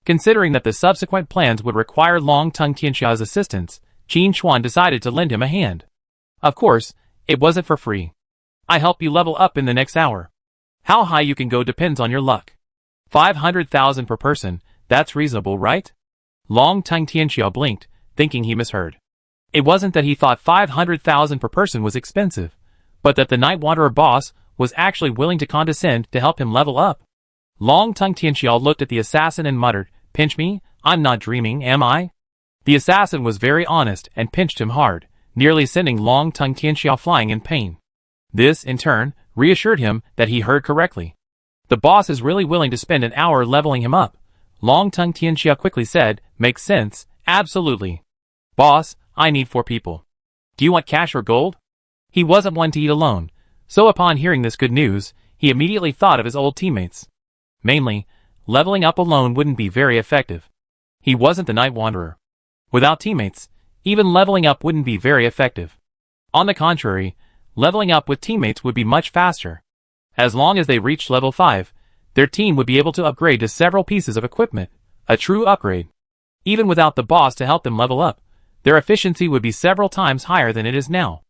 Considering that the subsequent plans would require Longting Tianxia's assistance, Qin Chuan decided to lend him a hand. Of course, it wasn't for free. "I help you level up in the next hour. How high you can go depends on your luck. 500,000 per person, that's reasonable, right?" Longting Tianxia blinked, thinking he misheard. It wasn't that he thought 500,000 per person was expensive, but that the Night Wanderer boss was actually willing to condescend to help him level up. Longting Tianxia looked at the assassin and muttered, "Pinch me? I'm not dreaming, am I?" The assassin was very honest and pinched him hard, nearly sending Longting Tianxia flying in pain. This, in turn, reassured him that he heard correctly. The boss is really willing to spend an hour leveling him up. Longting Tianxia quickly said, "Makes sense, absolutely. Boss, I need 4 people. Do you want cash or gold?" He wasn't one to eat alone, so upon hearing this good news, he immediately thought of his old teammates. Mainly, leveling up alone wouldn't be very effective. He wasn't the Night Wanderer. Without teammates, even leveling up wouldn't be very effective. On the contrary, leveling up with teammates would be much faster. As long as they reached level 5, their team would be able to upgrade to several pieces of equipment, a true upgrade. Even without the boss to help them level up, their efficiency would be several times higher than it is now.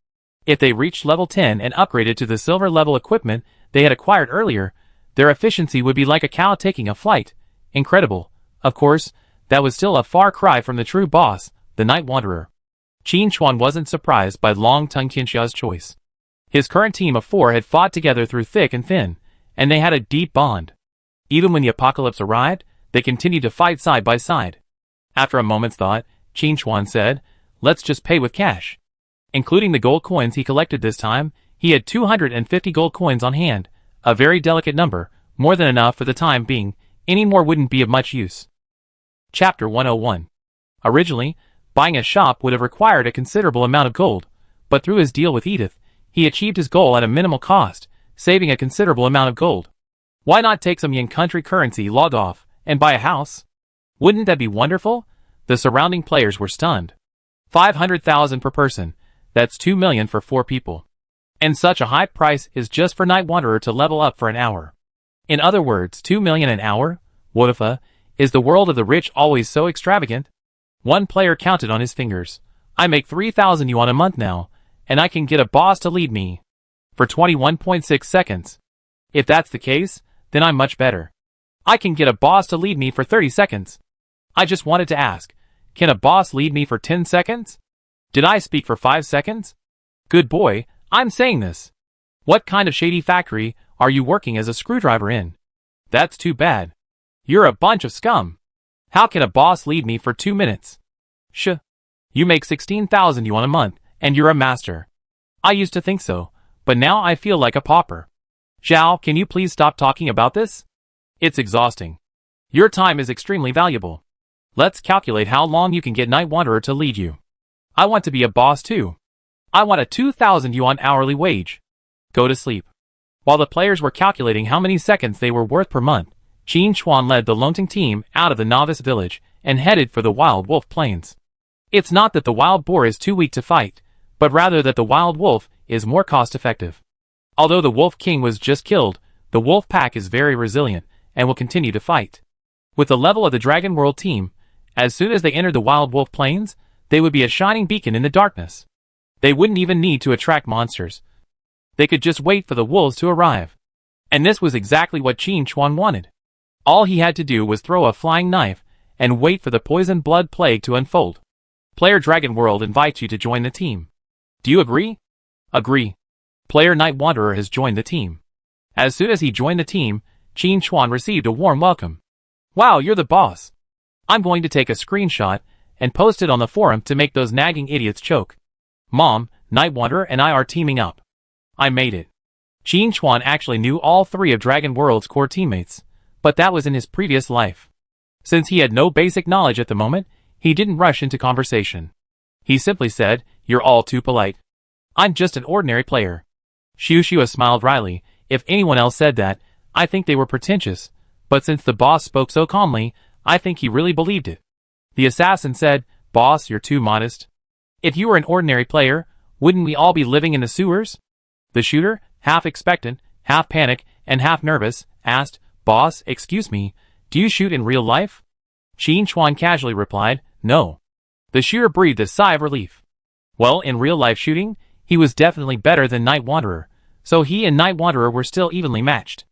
If they reached level 10 and upgraded to the silver level equipment they had acquired earlier, their efficiency would be like a cow taking a flight. Incredible. Of course, that was still a far cry from the true boss, the Night Wanderer. Qin Chuan wasn't surprised by Longting Tianxia's choice. His current team of 4 had fought together through thick and thin, and they had a deep bond. Even when the apocalypse arrived, they continued to fight side by side. After a moment's thought, Qin Chuan said, "Let's just pay with cash." Including the gold coins he collected this time, he had 250 gold coins on hand, a very delicate number, more than enough for the time being. Any more wouldn't be of much use. Chapter 101. Originally, buying a shop would have required a considerable amount of gold, but through his deal with Edith, he achieved his goal at a minimal cost, saving a considerable amount of gold. Why not take some Yen country currency, log off, and buy a house? Wouldn't that be wonderful? The surrounding players were stunned. 500,000 per person, that's 2 million for 4 people. And such a high price is just for Night Wanderer to level up for an hour. In other words, 2 million an hour? What is the world of the rich always so extravagant? One player counted on his fingers. "I make 3,000 yuan a month now, and I can get a boss to lead me for 21.6 seconds. If that's the case, then I'm much better. I can get a boss to lead me for 30 seconds. I just wanted to ask, can a boss lead me for 10 seconds? Did I speak for 5 seconds? Good boy, I'm saying this. What kind of shady factory are you working as a screwdriver in? That's too bad. You're a bunch of scum. How can a boss lead me for 2 minutes? You make 16,000 yuan a month, and you're a master. I used to think so, but now I feel like a pauper. Zhao, can you please stop talking about this? It's exhausting. Your time is extremely valuable. Let's calculate how long you can get Night Wanderer to lead you. I want to be a boss too. I want a 2,000 yuan hourly wage. Go to sleep. While the players were calculating how many seconds they were worth per month, Qin Chuan led the Longting team out of the Novice village and headed for the Wild Wolf Plains. It's not that the wild boar is too weak to fight, but rather that the wild wolf is more cost-effective. Although the Wolf King was just killed, the wolf pack is very resilient and will continue to fight. With the level of the Dragon World team, as soon as they entered the Wild Wolf Plains, they would be a shining beacon in the darkness. They wouldn't even need to attract monsters. They could just wait for the wolves to arrive. And this was exactly what Qin Chuan wanted. All he had to do was throw a flying knife and wait for the poison blood plague to unfold. Player Dragon World invites you to join the team. Do you agree? Agree. Player Night Wanderer has joined the team. As soon as he joined the team, Qin Chuan received a warm welcome. Wow, you're the boss. I'm going to take a screenshot and post it on the forum to make those nagging idiots choke. Mom, Night Wanderer and I are teaming up. I made it. Qin Chuan actually knew all three of Dragon World's core teammates, but that was in his previous life. Since he had no basic knowledge at the moment, he didn't rush into conversation. He simply said, "You're all too polite. I'm just an ordinary player." Xiu smiled wryly. If anyone else said that, I think they were pretentious, but since the boss spoke so calmly, I think he really believed it. The assassin said, "Boss, you're too modest. If you were an ordinary player, wouldn't we all be living in the sewers?" The shooter, half expectant, half panicked, and half nervous, asked, "Boss, excuse me, do you shoot in real life?" Qin Chuan casually replied, "No." The shooter breathed a sigh of relief. Well, in real-life shooting, he was definitely better than Night Wanderer, so he and Night Wanderer were still evenly matched.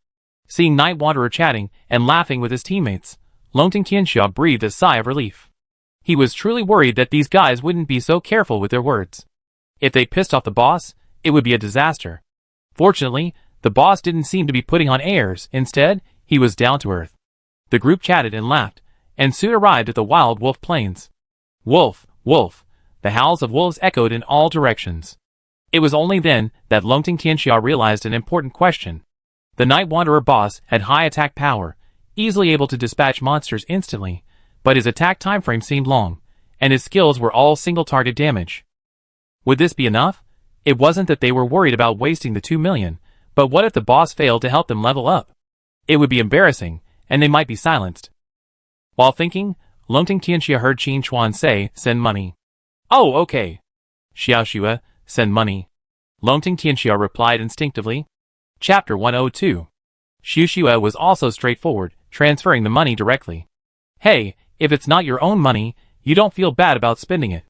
Seeing Night Wanderer chatting and laughing with his teammates, Longting Tianxia breathed a sigh of relief. He was truly worried that these guys wouldn't be so careful with their words. If they pissed off the boss, it would be a disaster. Fortunately, the boss didn't seem to be putting on airs. Instead, he was down to earth. The group chatted and laughed, and soon arrived at the Wild Wolf Plains. Wolf, wolf, the howls of wolves echoed in all directions. It was only then that Longting Tianxia realized an important question. The Night Wanderer boss had high attack power, easily able to dispatch monsters instantly, but his attack timeframe seemed long, and his skills were all single-target damage. Would this be enough? It wasn't that they were worried about wasting the 2 million, but what if the boss failed to help them level up? It would be embarrassing, and they might be silenced. While thinking, Longting Tianxia heard Qin Chuan say, "Send money." "Oh, okay." Xiaoxue, "Send money." Longting Tianxia replied instinctively. Chapter 102. Xiaoxue was also straightforward, transferring the money directly. Hey, if it's not your own money, you don't feel bad about spending it.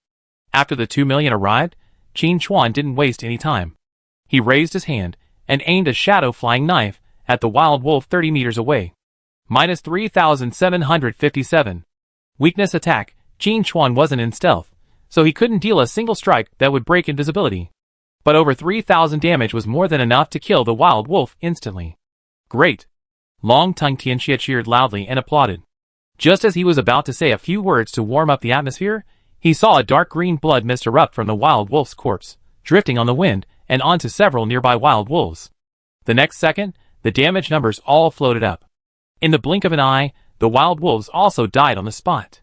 After the 2 million arrived, Qin Chuan didn't waste any time. He raised his hand and aimed a shadow flying knife at the wild wolf 30 meters away. Minus 3,757. Weakness attack. Qin Chuan wasn't in stealth, so he couldn't deal a single strike that would break invisibility. But over 3,000 damage was more than enough to kill the wild wolf instantly. Great. Longting Tianxia cheered loudly and applauded. Just as he was about to say a few words to warm up the atmosphere, he saw a dark green blood mist erupt from the wild wolf's corpse, drifting on the wind and onto several nearby wild wolves. The next second, the damage numbers all floated up. In the blink of an eye, the wild wolves also died on the spot.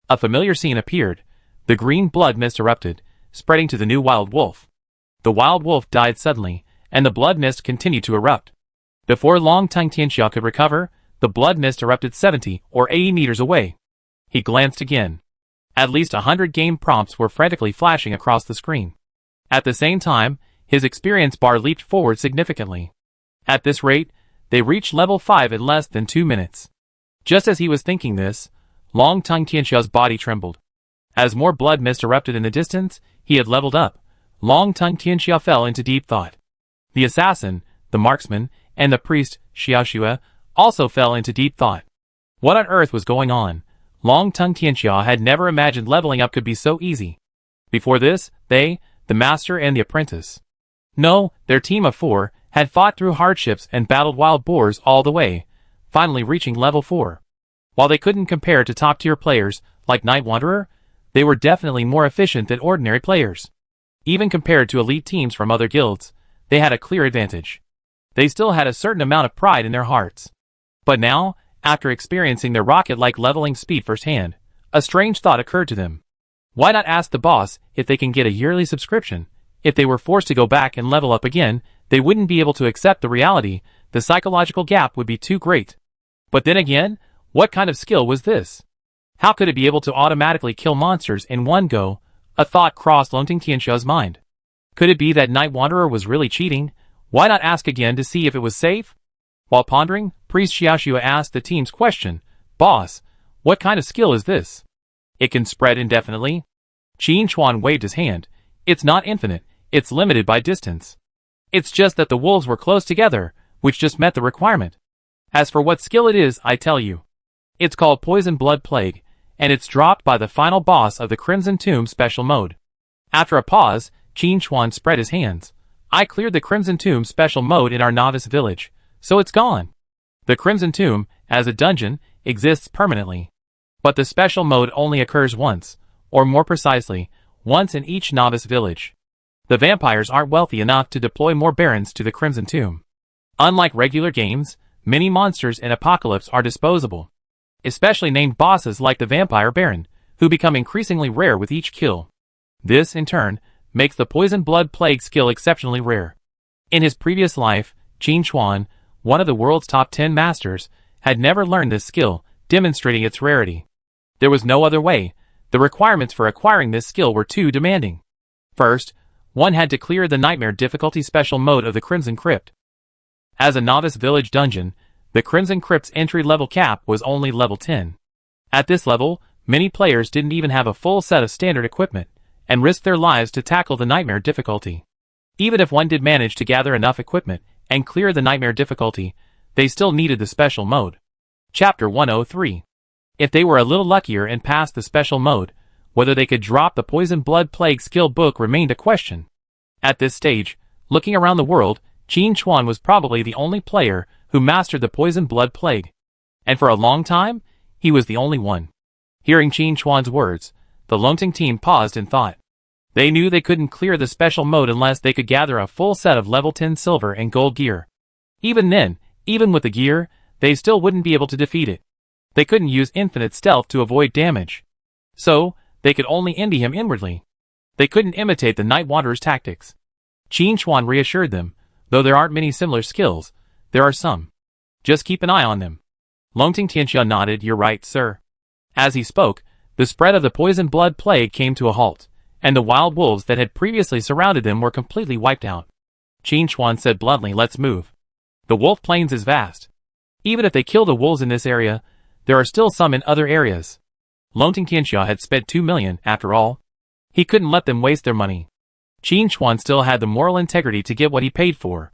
A familiar scene appeared. The green blood mist erupted, spreading to the new wild wolf. The wild wolf died suddenly, and the blood mist continued to erupt. Before Longting Tianxia could recover, the blood mist erupted 70 or 80 meters away. He glanced again. At least 100 game prompts were frantically flashing across the screen. At the same time, his experience bar leaped forward significantly. At this rate, they reached level 5 in less than 2 minutes. Just as he was thinking this, Longting Tianxia's body trembled. As more blood mist erupted in the distance, he had leveled up. Longting Tianxia fell into deep thought. The assassin, the marksman, and the priest, Xiaoxue, also fell into deep thought. What on earth was going on? Longting Tianxia had never imagined leveling up could be so easy. Before this, they, the master and the apprentice. No, their team of 4, had fought through hardships and battled wild boars all the way, finally reaching level 4. While they couldn't compare to top-tier players like Night Wanderer, they were definitely more efficient than ordinary players. Even compared to elite teams from other guilds, they had a clear advantage. They still had a certain amount of pride in their hearts. But now, after experiencing their rocket-like leveling speed firsthand, a strange thought occurred to them. Why not ask the boss if they can get a yearly subscription? If they were forced to go back and level up again, they wouldn't be able to accept the reality. The psychological gap would be too great. But then again, what kind of skill was this? How could it be able to automatically kill monsters in one go? A thought crossed Long Tianxia's mind. Could it be that Night Wanderer was really cheating? Why not ask again to see if it was safe? While pondering, Priest Xiaoxua asked the team's question, "Boss, what kind of skill is this? It can spread indefinitely?" Qin Chuan waved his hand. "It's not infinite, it's limited by distance. It's just that the wolves were close together, which just met the requirement. As for what skill it is, I tell you. It's called Poison Blood Plague, and it's dropped by the final boss of the Crimson Tomb special mode." After a pause, Qin Chuan spread his hands. "I cleared the Crimson Tomb special mode in our Novice village, so it's gone. The Crimson Tomb, as a dungeon, exists permanently. But the special mode only occurs once, or more precisely, once in each Novice village. The vampires aren't wealthy enough to deploy more barons to the Crimson Tomb. Unlike regular games, many monsters in Apocalypse are disposable, especially named bosses like the Vampire Baron, who become increasingly rare with each kill. This, in turn, makes the Poison Blood Plague skill exceptionally rare. In his previous life, Qin Chuan, one of the world's top 10 masters, had never learned this skill, demonstrating its rarity. There was no other way. The requirements for acquiring this skill were too demanding. First, one had to clear the Nightmare difficulty special mode of the Crimson Crypt. As a Novice village dungeon, the Crimson Crypt's entry-level cap was only level 10. At this level, many players didn't even have a full set of standard equipment, and risked their lives to tackle the Nightmare difficulty. Even if one did manage to gather enough equipment and clear the Nightmare difficulty, they still needed the special mode. Chapter 103. If they were a little luckier and passed the special mode, whether they could drop the Poison Blood Plague skill book remained a question. At this stage, looking around the world, Qin Chuan was probably the only player who mastered the Poison Blood Plague. And for a long time, he was the only one. Hearing Qin Chuan's words, the Longting team paused in thought. They knew they couldn't clear the special mode unless they could gather a full set of level 10 silver and gold gear. Even then, even with the gear, they still wouldn't be able to defeat it. They couldn't use infinite stealth to avoid damage. So, they could only envy him inwardly. They couldn't imitate the Night Wanderer's tactics. Qin Chuan reassured them, though there aren't many similar skills, there are some. Just keep an eye on them. Longting Tianxia nodded. "You're right, sir." As he spoke, the spread of the Poison Blood Plague came to a halt, and the wild wolves that had previously surrounded them were completely wiped out. Qin Chuan said bluntly, "Let's move. The wolf plains is vast. Even if they kill the wolves in this area, there are still some in other areas." Longting Tianxia had spent 2 million, after all. He couldn't let them waste their money. Qin Chuan still had the moral integrity to get what he paid for.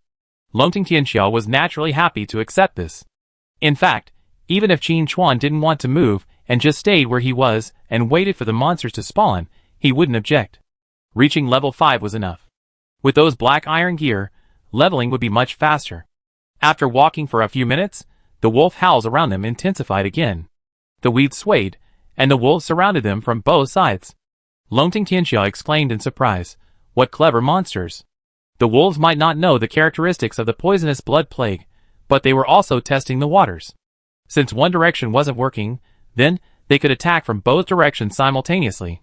Longting Tianxia was naturally happy to accept this. In fact, even if Qin Chuan didn't want to move and just stayed where he was and waited for the monsters to spawn, he wouldn't object. Reaching level 5 was enough. With those black iron gear, leveling would be much faster. After walking for a few minutes, the wolf howls around them intensified again. The weeds swayed, and the wolves surrounded them from both sides. Longting Tianxia exclaimed in surprise, "What clever monsters!" The wolves might not know the characteristics of the poisonous blood plague, but they were also testing the waters. Since one direction wasn't working, then they could attack from both directions simultaneously.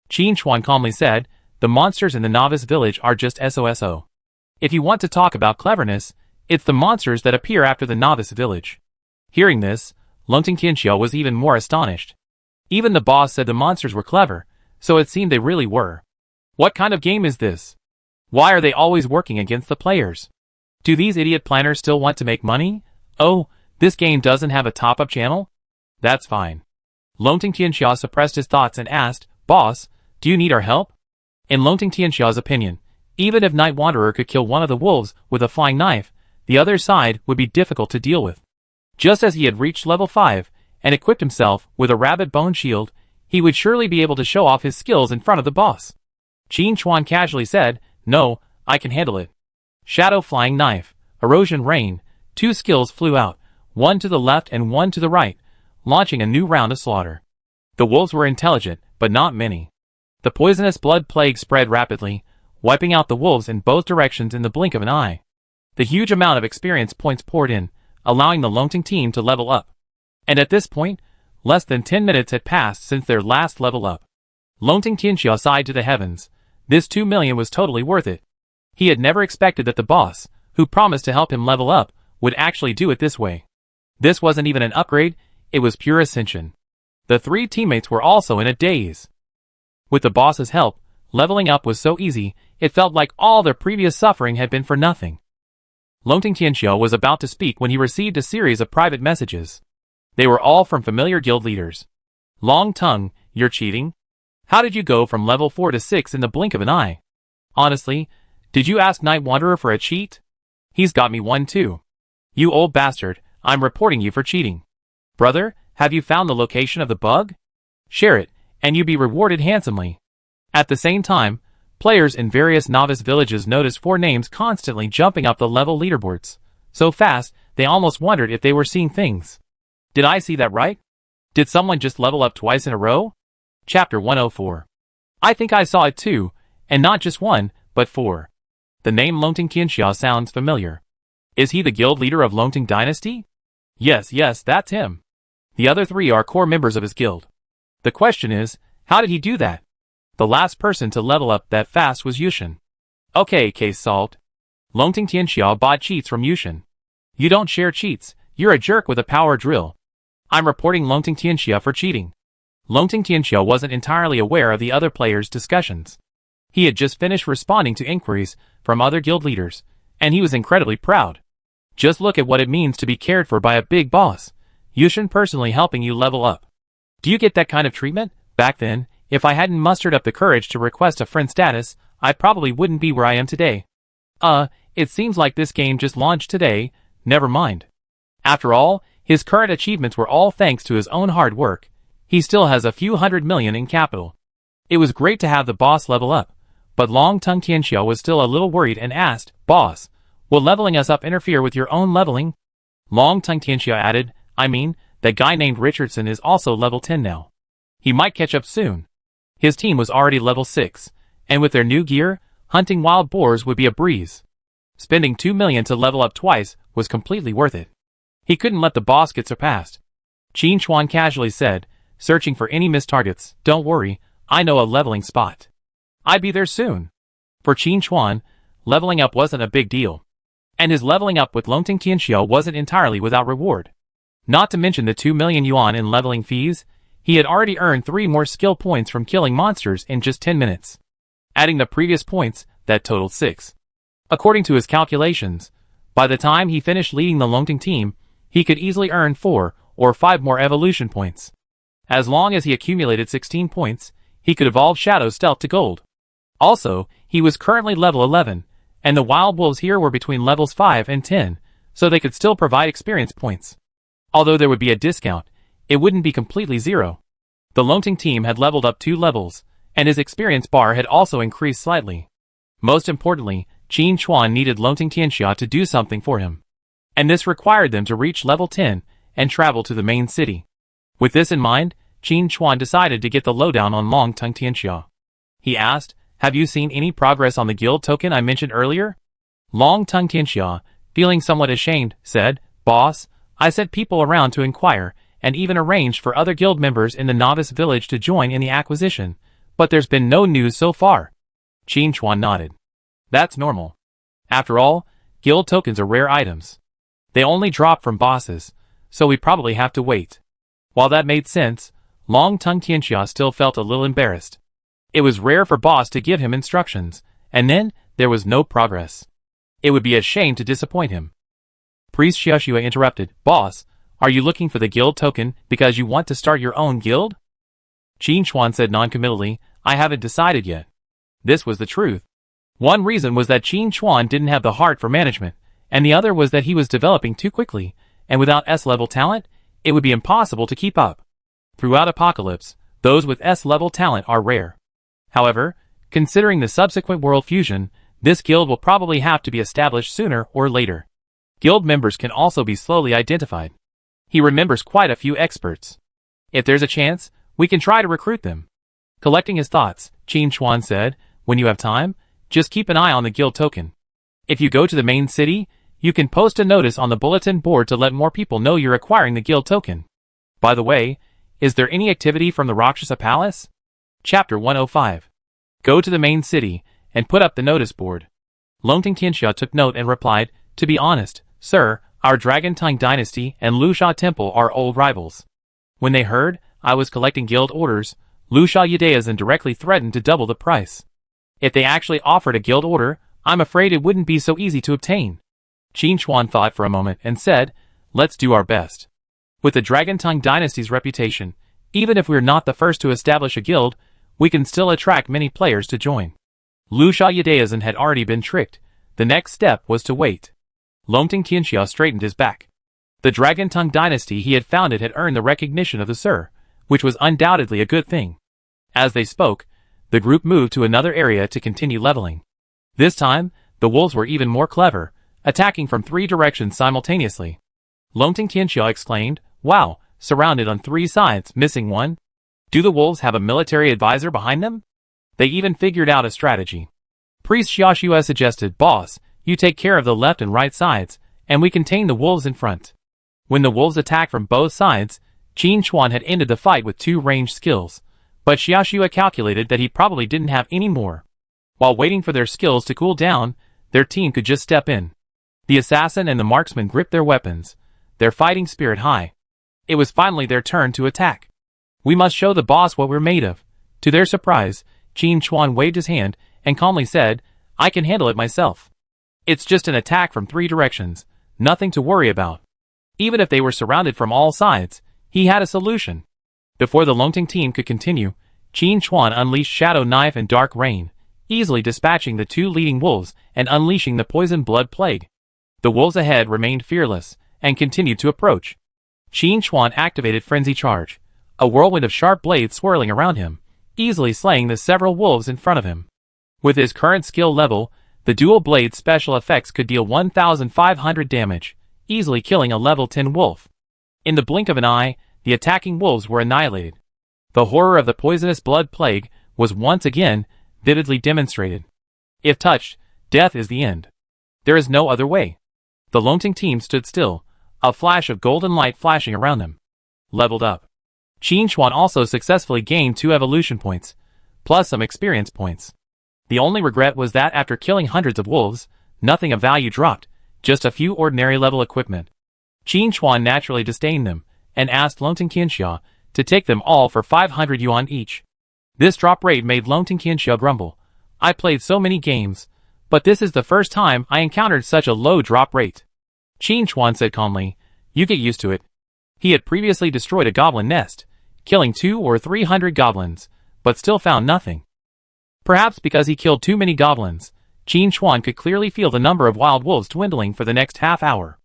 Qin Chuan calmly said, "The monsters in the Novice village are just SOSO. If you want to talk about cleverness, it's the monsters that appear after the Novice village." Hearing this, Longting Tianxia was even more astonished. Even the boss said the monsters were clever, so it seemed they really were. What kind of game is this? Why are they always working against the players? Do these idiot planners still want to make money? Oh, this game doesn't have a top-up channel? That's fine. Longting Tianxia suppressed his thoughts and asked, "Boss, do you need our help?" In Longting Tianxia's opinion, even if Night Wanderer could kill one of the wolves with a flying knife, the other side would be difficult to deal with. Just as he had reached level 5 and equipped himself with a rabbit bone shield, he would surely be able to show off his skills in front of the boss. Qin Chuan casually said, "No, I can handle it." Shadow Flying Knife, Erosion Rain, 2 skills flew out, one to the left and one to the right, launching a new round of slaughter. The wolves were intelligent, but not many. The poisonous blood plague spread rapidly, wiping out the wolves in both directions in the blink of an eye. The huge amount of experience points poured in, allowing the Longting team to level up. And at this point, less than 10 minutes had passed since their last level up. Longting Tianxia sighed to the heavens. This 2 million was totally worth it. He had never expected that the boss, who promised to help him level up, would actually do it this way. This wasn't even an upgrade, it was pure ascension. The 3 teammates were also in a daze. With the boss's help, leveling up was so easy, it felt like all their previous suffering had been for nothing. Longting Tianxia was about to speak when he received a series of private messages. They were all from familiar guild leaders. Long Tongue, you're cheating? How did you go from level 4 to 6 in the blink of an eye? Honestly, did you ask Night Wanderer for a cheat? He's got me one too. You old bastard, I'm reporting you for cheating. Brother, have you found the location of the bug? Share it, and you be rewarded handsomely. At the same time, players in various novice villages noticed 4 names constantly jumping up the level leaderboards. So fast, they almost wondered if they were seeing things. Did I see that right? Did someone just level up twice in a row? Chapter 104. I think I saw it too, and not just 1, but 4. The name Longting Tianxia sounds familiar. Is he the guild leader of Longting Dynasty? Yes, that's him. The other 3 are core members of his guild. The question is, how did he do that? The last person to level up that fast was Yushin. Okay, case solved. Longting Tianxia bought cheats from Yushin. You don't share cheats, you're a jerk with a power drill. I'm reporting Longting Tianxia for cheating. Longting Tianxia wasn't entirely aware of the other players' discussions. He had just finished responding to inquiries from other guild leaders, and he was incredibly proud. Just look at what it means to be cared for by a big boss. Yushin personally helping you level up. Do you get that kind of treatment? Back then, if I hadn't mustered up the courage to request a friend status, I probably wouldn't be where I am today. It seems like this game just launched today, never mind. After all, his current achievements were all thanks to his own hard work. He still has a few 100 million in capital. It was great to have the boss level up, but Long Tongue Tianxia was still a little worried and asked, Boss, will leveling us up interfere with your own leveling? Long Tongue Tianxia added, I mean, that guy named Richardson is also level 10 now. He might catch up soon. His team was already level 6, and with their new gear, hunting wild boars would be a breeze. Spending 2 million to level up twice was completely worth it. He couldn't let the boss get surpassed. Qin Chuan casually said, searching for any missed targets, don't worry, I know a leveling spot. I'd be there soon. For Qin Chuan, leveling up wasn't a big deal. And his leveling up with Longting Tianxia wasn't entirely without reward. Not to mention the 2 million yuan in leveling fees, he had already earned 3 more skill points from killing monsters in just 10 minutes. Adding the previous points, that totaled 6. According to his calculations, by the time he finished leading the Longting team, he could easily earn 4 or 5 more evolution points. As long as he accumulated 16 points, he could evolve Shadow Stealth to Gold. Also, he was currently level 11, and the wild wolves here were between levels 5 and 10, so they could still provide experience points. Although there would be a discount, it wouldn't be completely zero. The Longting team had leveled up 2 levels, and his experience bar had also increased slightly. Most importantly, Qin Chuan needed Longting Tianxia to do something for him. And this required them to reach level 10 and travel to the main city. With this in mind, Qin Chuan decided to get the lowdown on Long Tongue Tianxia. He asked, have you seen any progress on the guild token I mentioned earlier? Long Tongue Tianxia, feeling somewhat ashamed, said, Boss, I sent people around to inquire, and even arranged for other guild members in the novice village to join in the acquisition, but there's been no news so far. Qin Chuan nodded. That's normal. After all, guild tokens are rare items. They only drop from bosses, so we probably have to wait. While that made sense, Long Tongue Tianxia still felt a little embarrassed. It was rare for boss to give him instructions, and then there was no progress. It would be a shame to disappoint him. Priest Xiaoxue interrupted, Boss, are you looking for the guild token because you want to start your own guild? Qin Chuan said noncommittally, I haven't decided yet. This was the truth. One reason was that Qin Chuan didn't have the heart for management, and the other was that he was developing too quickly, and without S-level talent, it would be impossible to keep up. Throughout Apocalypse, those with S-level talent are rare. However, considering the subsequent world fusion, this guild will probably have to be established sooner or later. Guild members can also be slowly identified. He remembers quite a few experts. If there's a chance, we can try to recruit them. Collecting his thoughts, Qin Chuan said, when you have time, just keep an eye on the guild token. If you go to the main city, You can post a notice on the bulletin board to let more people know you're acquiring the guild token. By the way, is there any activity from the Rakshasa Palace? Chapter 105. Go to the main city and put up the notice board. Longting Tianxia took note and replied, to be honest, sir, our Dragon Tongue Dynasty and Lusha Temple are old rivals. When they heard I was collecting guild orders, Lusha Yudaizan directly threatened to double the price. If they actually offered a guild order, I'm afraid it wouldn't be so easy to obtain. Qin Chuan thought for a moment and said, let's do our best. With the Dragon Tongue Dynasty's reputation, even if we're not the first to establish a guild, we can still attract many players to join. Lusha Yudaizan had already been tricked. The next step was to wait. Longting Tianxia straightened his back. The Dragon Tongue Dynasty he had founded had earned the recognition of the Sir, which was undoubtedly a good thing. As they spoke, the group moved to another area to continue leveling. This time, the wolves were even more clever, attacking from 3 directions simultaneously. Longting Tianxia exclaimed, wow, surrounded on 3 sides, missing one? Do the wolves have a military advisor behind them? They even figured out a strategy. Priest Xiaoxua suggested, boss, you take care of the left and right sides, and we contain the wolves in front. When the wolves attacked from both sides, Qin Chuan had ended the fight with 2 ranged skills, but Xiaoxua calculated that he probably didn't have any more. While waiting for their skills to cool down, their team could just step in. The assassin and the marksman gripped their weapons, their fighting spirit high. It was finally their turn to attack. We must show the boss what we're made of. To their surprise, Qin Chuan waved his hand and calmly said, I can handle it myself. It's just an attack from 3 directions, nothing to worry about. Even if they were surrounded from all sides, he had a solution. Before the Longting team could continue, Qin Chuan unleashed Shadow Knife and Dark Rain, easily dispatching the 2 leading wolves and unleashing the Poison Blood Plague. The wolves ahead remained fearless and continued to approach. Qin Chuan activated Frenzy Charge, a whirlwind of sharp blades swirling around him, easily slaying the several wolves in front of him. With his current skill level, the dual blade special effects could deal 1,500 damage, easily killing a level 10 wolf. In the blink of an eye, the attacking wolves were annihilated. The horror of the poisonous blood plague was once again vividly demonstrated. If touched, death is the end. There is no other way. The Longting team stood still, a flash of golden light flashing around them. Leveled up. Qin Chuan also successfully gained 2 evolution points, plus some experience points. The only regret was that after killing hundreds of wolves, nothing of value dropped, just a few ordinary level equipment. Qin Chuan naturally disdained them, and asked Longting Tianxia to take them all for 500 yuan each. This drop rate made Longting Tianxia grumble. I played so many games, but this is the first time I encountered such a low drop rate. Qin Chuan said calmly, you get used to it. He had previously destroyed a goblin nest, killing 200 or 300 goblins, but still found nothing. Perhaps because he killed too many goblins, Qin Chuan could clearly feel the number of wild wolves dwindling for the next half hour.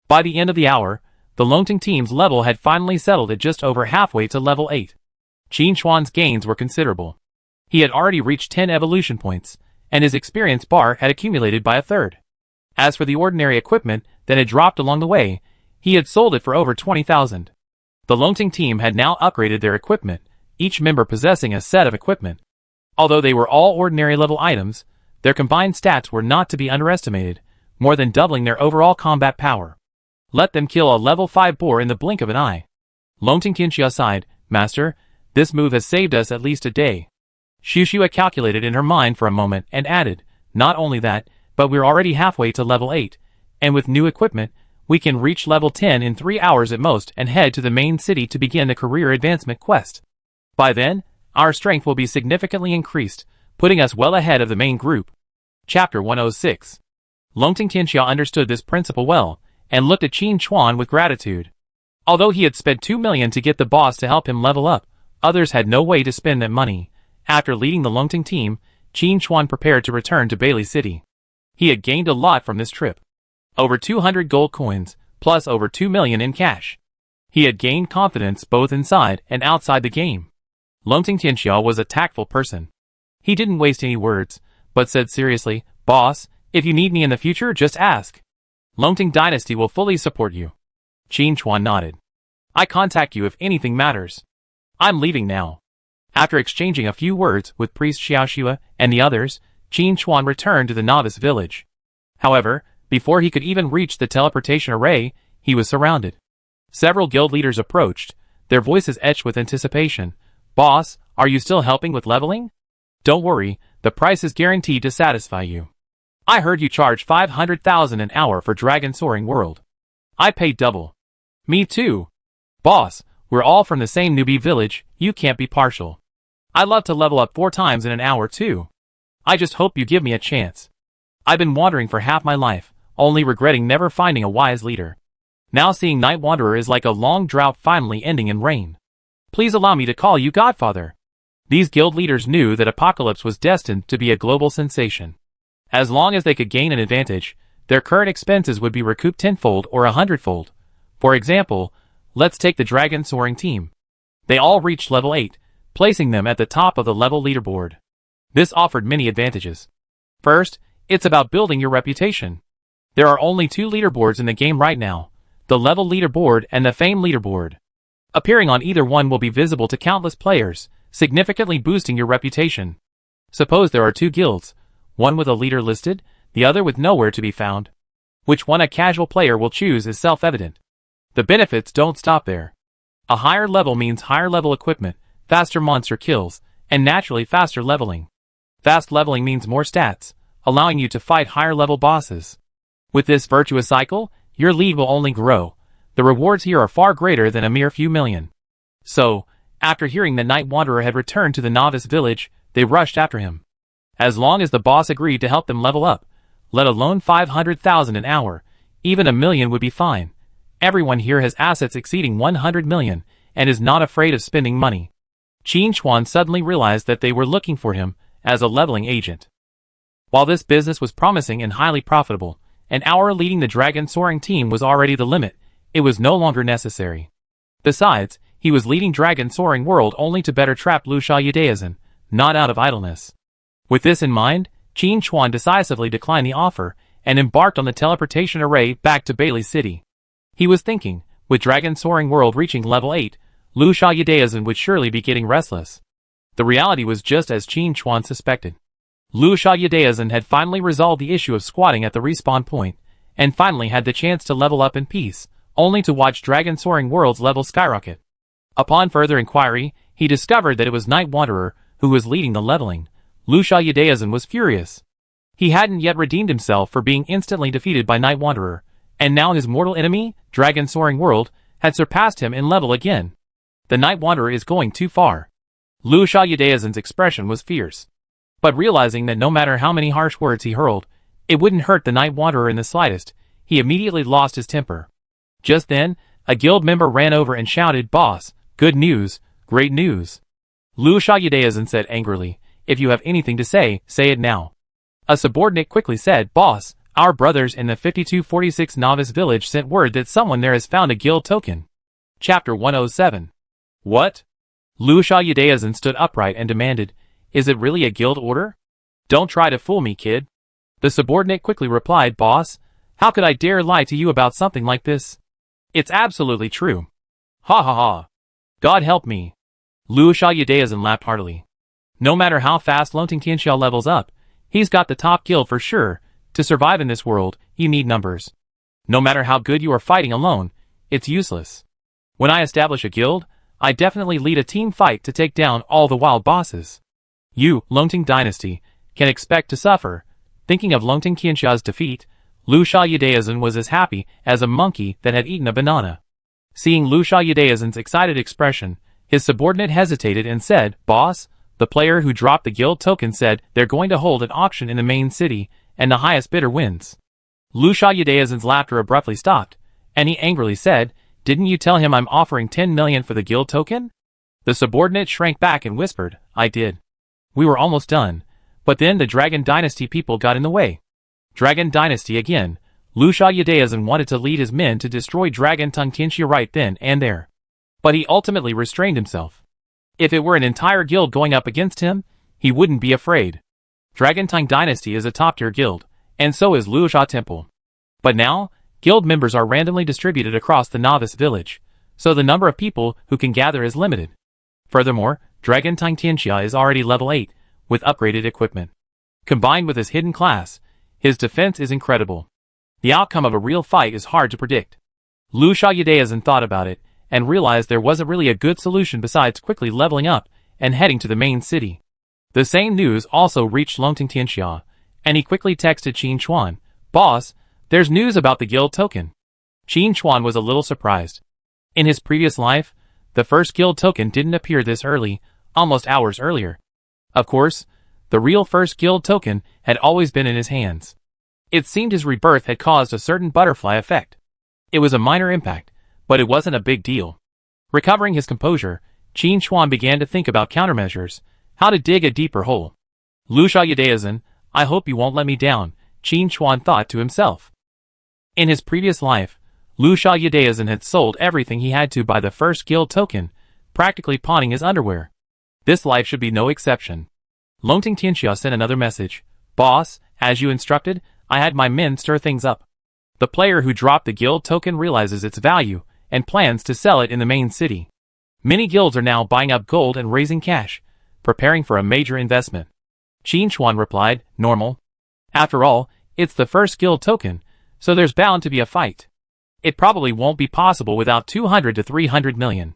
By the end of the hour, the Longting team's level had finally settled at just over halfway to level 8. Qin Chuan's gains were considerable. He had already reached 10 evolution points, and his experience bar had accumulated by a third. As for the ordinary equipment that had dropped along the way, he had sold it for over 20,000. The Longting team had now upgraded their equipment, each member possessing a set of equipment. Although they were all ordinary level items, their combined stats were not to be underestimated, more than doubling their overall combat power. Let them kill a level 5 boar in the blink of an eye. Longting Tianxia sighed, Master, this move has saved us at least a day. Xiaoxua calculated in her mind for a moment and added, not only that, but we're already halfway to level 8, and with new equipment, we can reach level 10 in 3 hours at most and head to the main city to begin the career advancement quest. By then, our strength will be significantly increased, putting us well ahead of the main group. Chapter 106. Longting Tianxia understood this principle well, and looked at Qin Chuan with gratitude. Although he had spent 2 million to get the boss to help him level up, others had no way to spend that money. After leading the Longting team, Qin Chuan prepared to return to Bailey City. He had gained a lot from this trip. Over 200 gold coins, plus over 2 million in cash. He had gained confidence both inside and outside the game. Longting Tianxia was a tactful person. He didn't waste any words, but said seriously, Boss, if you need me in the future, just ask. Longting Dynasty will fully support you. Qin Chuan nodded. I contact you if anything matters. I'm leaving now. After exchanging a few words with Priest Xiaoxua and the others, Qin Chuan returned to the Novice village. However, Before he could even reach the teleportation array, he was surrounded. Several guild leaders approached, their voices etched with anticipation. "Boss, are you still helping with leveling? Don't worry, the price is guaranteed to satisfy you. I heard you charge 500,000 an hour for Dragon Soaring World. I paid double." "Me too. Boss, we're all from the same newbie village, you can't be partial. I'd love to level up 4 times in an hour too. I just hope you give me a chance. I've been wandering for half my life, only regretting never finding a wise leader. Now seeing Night Wanderer is like a long drought finally ending in rain. Please allow me to call you Godfather." These guild leaders knew that Apocalypse was destined to be a global sensation. As long as they could gain an advantage, their current expenses would be recouped tenfold or 100-fold. For example, let's take the Dragon Soaring team. They all reached level 8, placing them at the top of the level leaderboard. This offered many advantages. First, it's about building your reputation. There are only 2 leaderboards in the game right now, the level leaderboard and the fame leaderboard. Appearing on either one will be visible to countless players, significantly boosting your reputation. Suppose there are 2 guilds, one with a leader listed, the other with nowhere to be found. Which one a casual player will choose is self-evident. The benefits don't stop there. A higher level means higher level equipment, faster monster kills, and naturally faster leveling. Fast leveling means more stats, allowing you to fight higher level bosses. With this virtuous cycle, your lead will only grow. The rewards here are far greater than a mere few million. So, after hearing that Night Wanderer had returned to the Novice village, they rushed after him. As long as the boss agreed to help them level up, let alone 500,000 an hour, even 1 million would be fine. Everyone here has assets exceeding 100 million, and is not afraid of spending money. Qin Chuan suddenly realized that they were looking for him as a leveling agent. While this business was promising and highly profitable, an hour leading the Dragon Soaring team was already the limit. It was no longer necessary. Besides, he was leading Dragon Soaring World only to better trap Lu Xiaodaozhen, not out of idleness. With this in mind, Qin Chuan decisively declined the offer, and embarked on the teleportation array back to Bailey City. He was thinking, with Dragon Soaring World reaching level 8, Lu Xiaodaozhen would surely be getting restless. The reality was just as Qin Chuan suspected. Lu Xiaodaozhen had finally resolved the issue of squatting at the respawn point, and finally had the chance to level up in peace, only to watch Dragon Soaring World's level skyrocket. Upon further inquiry, he discovered that it was Night Wanderer who was leading the leveling. Lu Xiaodaozhen was furious. He hadn't yet redeemed himself for being instantly defeated by Night Wanderer, and now his mortal enemy, Dragon Soaring World, had surpassed him in level again. The Night Wanderer is going too far. Lu Xiaodaozhen's expression was fierce. But realizing that no matter how many harsh words he hurled, it wouldn't hurt the Night Wanderer in the slightest, he immediately lost his temper. Just then, a guild member ran over and shouted, "Boss, good news, great news." Lu Xiaodaozhen said angrily, "If you have anything to say, say it now." A subordinate quickly said, "Boss, our brothers in the 5246 Novice village sent word that someone there has found a guild token." Chapter 107. What? Lu Xiaodaozhen stood upright and demanded, "Is it really a guild order?" "Don't try to fool me, kid." The subordinate quickly replied, "Boss, how could I dare lie to you about something like this? It's absolutely true." "Ha ha ha. God help me." Lu Xiaodaozhen laughed heartily. No matter how fast Longting Tianxiao levels up, he's got the top guild for sure. To survive in this world, you need numbers. No matter how good you are fighting alone, it's useless. When I establish a guild, I definitely lead a team fight to take down all the wild bosses. You, Longting Dynasty, can expect to suffer. Thinking of Longting Tianxiao's defeat, Lu Xiaodaozhen was as happy as a monkey that had eaten a banana. Seeing Lu Xiaodaozhen's excited expression, his subordinate hesitated and said, "Boss, the player who dropped the guild token said they're going to hold an auction in the main city, and the highest bidder wins." Lu Xiaodaozhen's laughter abruptly stopped, and he angrily said, "Didn't you tell him I'm offering 10 million for the guild token?" The subordinate shrank back and whispered, "I did. We were almost done, but then the Dragon Dynasty people got in the way." Dragon Dynasty again. Lu Xiaodaozhen wanted to lead his men to destroy Dragon Tongue Tianxia right then and there. But he ultimately restrained himself. If it were an entire guild going up against him, he wouldn't be afraid. Dragon Tongue Dynasty is a top-tier guild, and so is Luoxia Temple. But now, guild members are randomly distributed across the Novice village, so the number of people who can gather is limited. Furthermore, Dragon Tongue Tianxia is already level 8, with upgraded equipment. Combined with his hidden class, his defense is incredible. The outcome of a real fight is hard to predict. Liu Xiaoyudaizhen thought about it, and realized there wasn't really a good solution besides quickly leveling up and heading to the main city. The same news also reached Longting Tianxia, and he quickly texted Qin Chuan, "Boss, there's news about the guild token." Qin Chuan was a little surprised. In his previous life, the first guild token didn't appear this early, almost hours earlier. Of course, the real first guild token had always been in his hands. It seemed his rebirth had caused a certain butterfly effect. It was a minor impact, but it wasn't a big deal. Recovering his composure, Qin Chuan began to think about countermeasures, how to dig a deeper hole. Liu Xiaoyudaizhen, I hope you won't let me down, Qin Chuan thought to himself. In his previous life, Liu Xiaoyudaizhen had sold everything he had to buy the first guild token, practically pawning his underwear. This life should be no exception. Longting Tianxia sent another message. "Boss, as you instructed, I had my men stir things up. The player who dropped the guild token realizes its value and plans to sell it in the main city. Many guilds are now buying up gold and raising cash, preparing for a major investment." Qin Chuan replied, "Normal. After all, it's the first guild token, so there's bound to be a fight. It probably won't be possible without 200 to 300 million.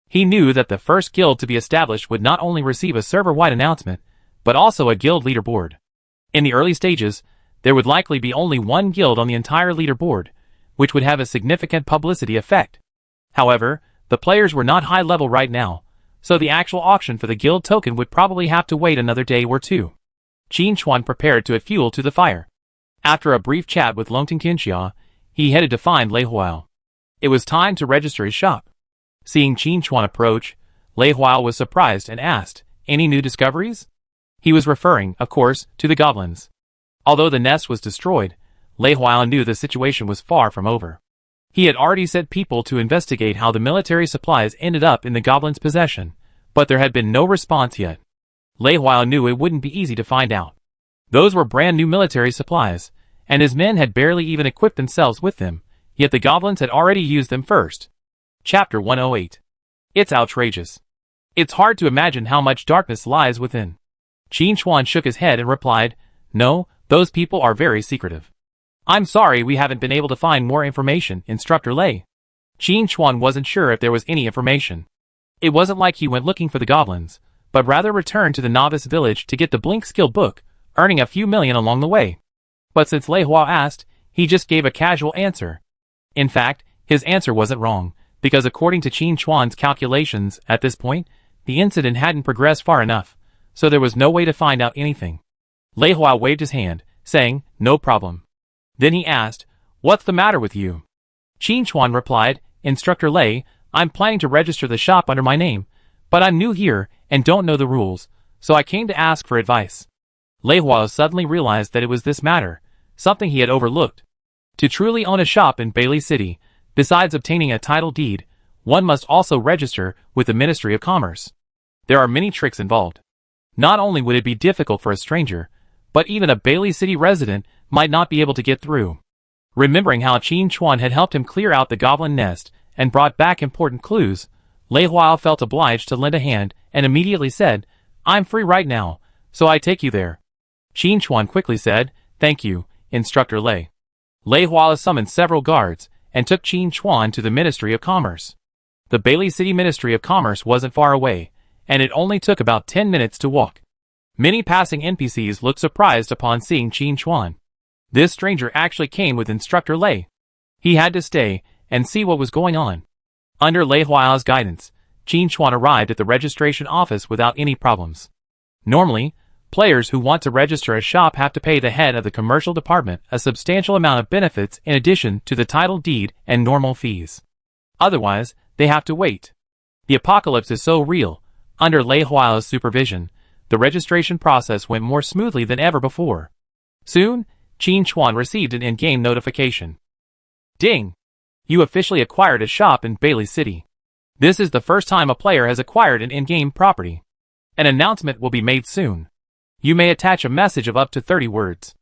He knew that the first guild to be established would not only receive a server-wide announcement, but also a guild leaderboard. In the early stages, there would likely be only one guild on the entire leaderboard, which would have a significant publicity effect. However, the players were not high level right now, so the actual auction for the guild token would probably have to wait another day or two. Qin Chuan prepared to add fuel to the fire. After a brief chat with Longting Tianxia, he headed to find Lei Huao. It was time to register his shop. Seeing Qin Chuan approach, Lei Huao was surprised and asked, "Any new discoveries?" He was referring, of course, to the goblins. Although the nest was destroyed, Lei Huao knew the situation was far from over. He had already sent people to investigate how the military supplies ended up in the goblins' possession, but there had been no response yet. Lei Huao knew it wouldn't be easy to find out. Those were brand new military supplies, and his men had barely even equipped themselves with them, yet the goblins had already used them first. Chapter 108. It's outrageous. It's hard to imagine how much darkness lies within. Qin Chuan shook his head and replied, "No, those people are very secretive. I'm sorry we haven't been able to find more information, Instructor Lei." Qin Chuan wasn't sure if there was any information. It wasn't like he went looking for the goblins, but rather returned to the Novice village to get the Blink skill book, earning a few million along the way. But since Lei Huao asked, he just gave a casual answer. In fact, his answer wasn't wrong, because according to Qin Chuan's calculations at this point, the incident hadn't progressed far enough, so there was no way to find out anything. Lei Huao waved his hand, saying, "No problem." Then he asked, "What's the matter with you?" Qin Chuan replied, "Instructor Lei, I'm planning to register the shop under my name, but I'm new here and don't know the rules, so I came to ask for advice." Lei Huao suddenly realized that it was this matter, something he had overlooked. To truly own a shop in Bailey City, besides obtaining a title deed, one must also register with the Ministry of Commerce. There are many tricks involved. Not only would it be difficult for a stranger, but even a Bailey City resident might not be able to get through. Remembering how Qin Chuan had helped him clear out the goblin nest and brought back important clues, Lei Huao felt obliged to lend a hand and immediately said, "I'm free right now, so I take you there." Qin Chuan quickly said, "Thank you, Instructor Lei." Lei Huao summoned several guards and took Qin Chuan to the Ministry of Commerce. The Bailey City Ministry of Commerce wasn't far away, and it only took about 10 minutes to walk. Many passing NPCs looked surprised upon seeing Qin Chuan. This stranger actually came with Instructor Lei. He had to stay and see what was going on. Under Lei Huao's guidance, Qin Chuan arrived at the registration office without any problems. Normally, players who want to register a shop have to pay the head of the commercial department a substantial amount of benefits in addition to the title deed and normal fees. Otherwise, they have to wait. The apocalypse is so real. Under Lei Huao's supervision, the registration process went more smoothly than ever before. Soon, Qin Chuan received an in-game notification. Ding! You officially acquired a shop in Bailey City. This is the first time a player has acquired an in-game property. An announcement will be made soon. You may attach a message of up to 30 words.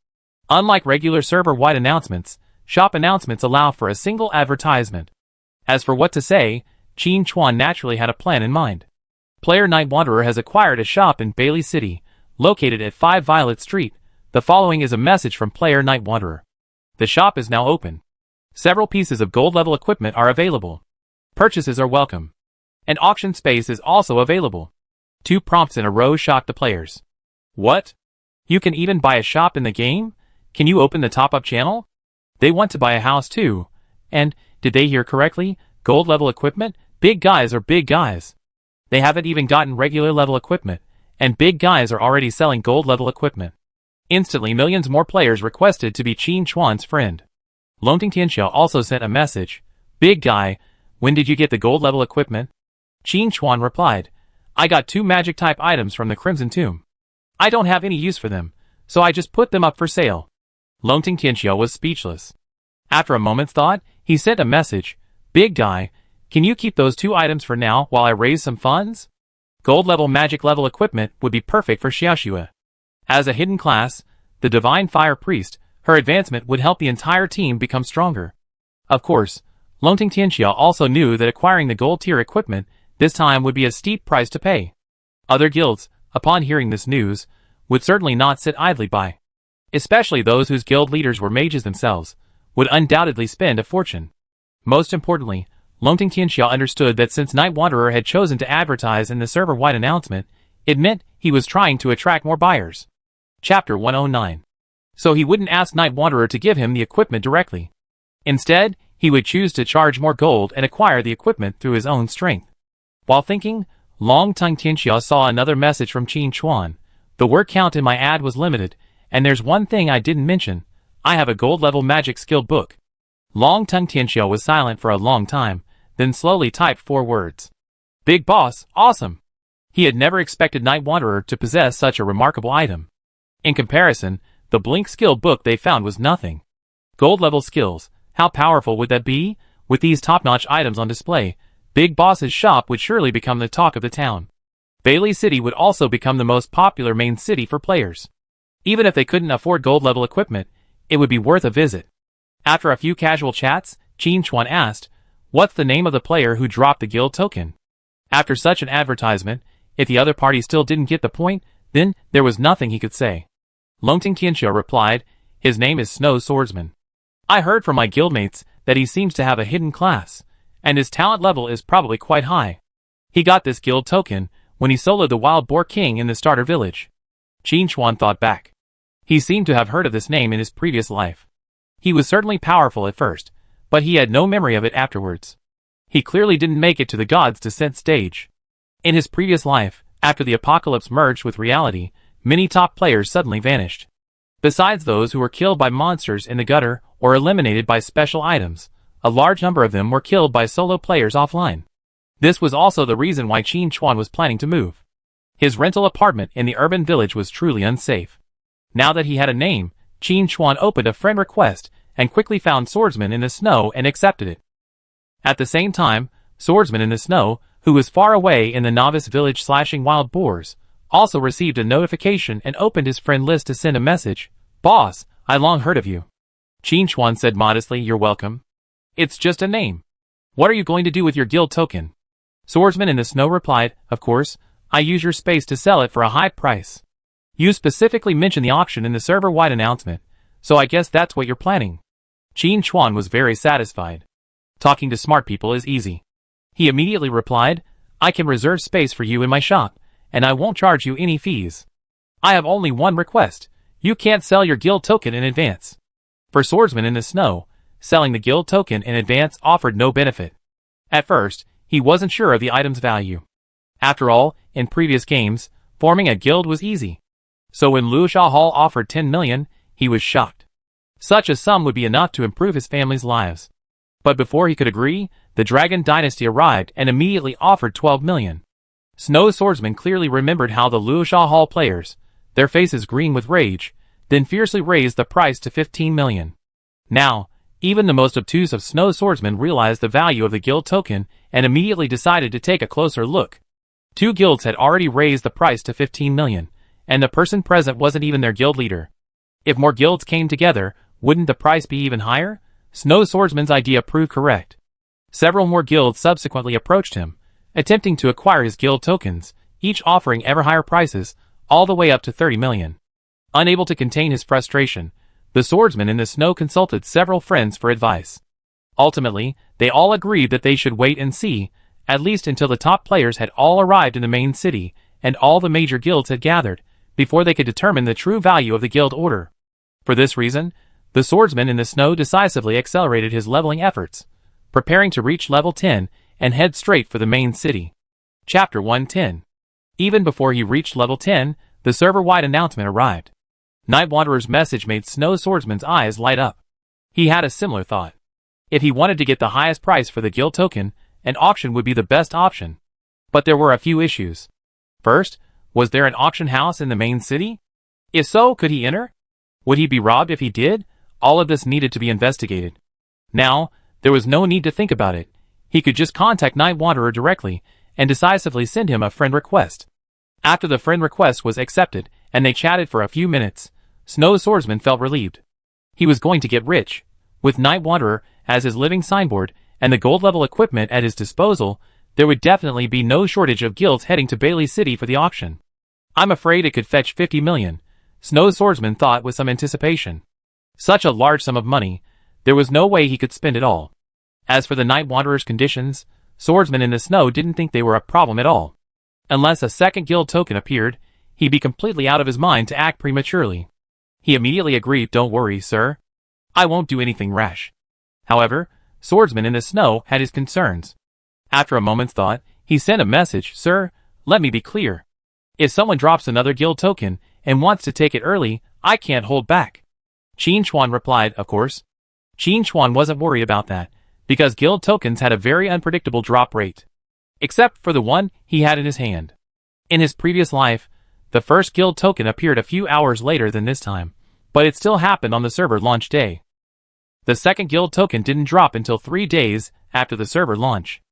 Unlike regular server-wide announcements, shop announcements allow for a single advertisement. As for what to say, Qin Chuan naturally had a plan in mind. Player Night Wanderer has acquired a shop in Bailey City, located at 5 Violet Street. The following is a message from Player Night Wanderer. The shop is now open. Several pieces of gold-level equipment are available. Purchases are welcome. An auction space is also available. 2 prompts in a row shocked the players. What? You can even buy a shop in the game? Can you open the top-up channel? They want to buy a house too. And, did they hear correctly? Gold-level equipment? Big guys are big guys. They haven't even gotten regular-level equipment, and big guys are already selling gold-level equipment. Instantly, millions more players requested to be Qin Chuan's friend. Lonting Tianxiao also sent a message. Big guy, when did you get the gold-level equipment? Qin Chuan replied, I got 2 magic-type items from the Crimson Tomb. I don't have any use for them, so I just put them up for sale. Lonting Tianxiao was speechless. After a moment's thought, he sent a message. Big guy, can you keep those 2 items for now while I raise some funds? Gold-level magic-level equipment would be perfect for Xiaoxue. As a hidden class, the Divine Fire Priest, her advancement would help the entire team become stronger. Of course, Lonting Tianxiao also knew that acquiring the gold-tier equipment this time would be a steep price to pay. Other guilds, upon hearing this news, would certainly not sit idly by. Especially those whose guild leaders were mages themselves, would undoubtedly spend a fortune. Most importantly, Lonting Tianxiao understood that since Night Wanderer had chosen to advertise in the server-wide announcement, it meant he was trying to attract more buyers. Chapter 109. So he wouldn't ask Night Wanderer to give him the equipment directly. Instead, he would choose to charge more gold and acquire the equipment through his own strength. While thinking, Lonting Tianxiao saw another message from Qin Chuan. The word count in my ad was limited, and there's one thing I didn't mention. I have a gold-level magic skill book. Lonting Tianxiao was silent for a long time, then slowly typed 4 words. Big boss, awesome! He had never expected Night Wanderer to possess such a remarkable item. In comparison, the Blink skill book they found was nothing. Gold-level skills, how powerful would that be? With these top-notch items on display, Big Boss's shop would surely become the talk of the town. Bailey City would also become the most popular main city for players. Even if they couldn't afford gold-level equipment, it would be worth a visit. After a few casual chats, Qin Chuan asked, what's the name of the player who dropped the guild token? After such an advertisement, if the other party still didn't get the point, then there was nothing he could say. Lonting Tianxiao replied, his name is Snow Swordsman. I heard from my guildmates that he seems to have a hidden class, and his talent level is probably quite high. He got this guild token when he soloed the Wild Boar King in the starter village. Qin Chuan thought back. He seemed to have heard of this name in his previous life. He was certainly powerful at first, but he had no memory of it afterwards. He clearly didn't make it to the God's Descent stage. In his previous life, after the apocalypse merged with reality, many top players suddenly vanished. Besides those who were killed by monsters in the gutter or eliminated by special items, a large number of them were killed by solo players offline. This was also the reason why Qin Chuan was planning to move. His rental apartment in the urban village was truly unsafe. Now that he had a name, Qin Chuan opened a friend request and quickly found Swordsman in the Snow and accepted it. At the same time, Swordsman in the Snow, who was far away in the Novice village slashing wild boars, also received a notification and opened his friend list to send a message. Boss, I long heard of you. Qin Chuan said modestly, you're welcome. It's just a name. What are you going to do with your guild token? Swordsman in the Snow replied, of course, I use your space to sell it for a high price. You specifically mentioned the auction in the server-wide announcement, so I guess that's what you're planning. Qin Chuan was very satisfied. Talking to smart people is easy. He immediately replied, I can reserve space for you in my shop, and I won't charge you any fees. I have only one request. You can't sell your guild token in advance. For Swordsman in the Snow, selling the guild token in advance offered no benefit. At first, he wasn't sure of the item's value. After all, in previous games, forming a guild was easy. So when Luo Hall offered 10 million, he was shocked. Such a sum would be enough to improve his family's lives. But before he could agree, the Dragon Dynasty arrived and immediately offered 12 million. Snow Swordsman clearly remembered how the Luo Hall players, their faces green with rage, then fiercely raised the price to 15 million. Now, even the most obtuse of Snow Swordsmen realized the value of the guild token and immediately decided to take a closer look. 2 guilds had already raised the price to 15 million, and the person present wasn't even their guild leader. If more guilds came together, wouldn't the price be even higher? Snow Swordsman's idea proved correct. Several more guilds subsequently approached him, attempting to acquire his guild tokens, each offering ever higher prices, all the way up to 30 million. Unable to contain his frustration, The swordsman in the snow consulted several friends for advice. Ultimately, they all agreed that they should wait and see, at least until the top players had all arrived in the main city, and all the major guilds had gathered, before they could determine the true value of the guild order. For this reason, the swordsman in the snow decisively accelerated his leveling efforts, preparing to reach level 10 and head straight for the main city. Chapter 110. Even before he reached level 10, the server-wide announcement arrived. Night Wanderer's message made Snow Swordsman's eyes light up. He had a similar thought. If he wanted to get the highest price for the guild token, an auction would be the best option. But there were a few issues. First, was there an auction house in the main city? If so, could he enter? Would he be robbed if he did? All of this needed to be investigated. Now, there was no need to think about it. He could just contact Night Wanderer directly and decisively send him a friend request. After the friend request was accepted and they chatted for a few minutes, Snow Swordsman felt relieved. He was going to get rich. With Night Wanderer as his living signboard and the gold-level equipment at his disposal, there would definitely be no shortage of guilds heading to Bailey City for the auction. I'm afraid it could fetch 50 million, Snow Swordsman thought with some anticipation. Such a large sum of money, there was no way he could spend it all. As for the Night Wanderer's conditions, Swordsman in the Snow didn't think they were a problem at all. Unless a second guild token appeared, he'd be completely out of his mind to act prematurely. He immediately agreed, "Don't worry, sir. I won't do anything rash." However, Swordsman in the Snow had his concerns. After a moment's thought, he sent a message, "Sir, let me be clear. If someone drops another guild token and wants to take it early, I can't hold back." Qin Chuan replied, "Of course." Qin Chuan wasn't worried about that, because guild tokens had a very unpredictable drop rate. Except for the one he had in his hand. In his previous life, the first guild token appeared a few hours later than this time, but it still happened on the server launch day. The second guild token didn't drop until 3 days after the server launch.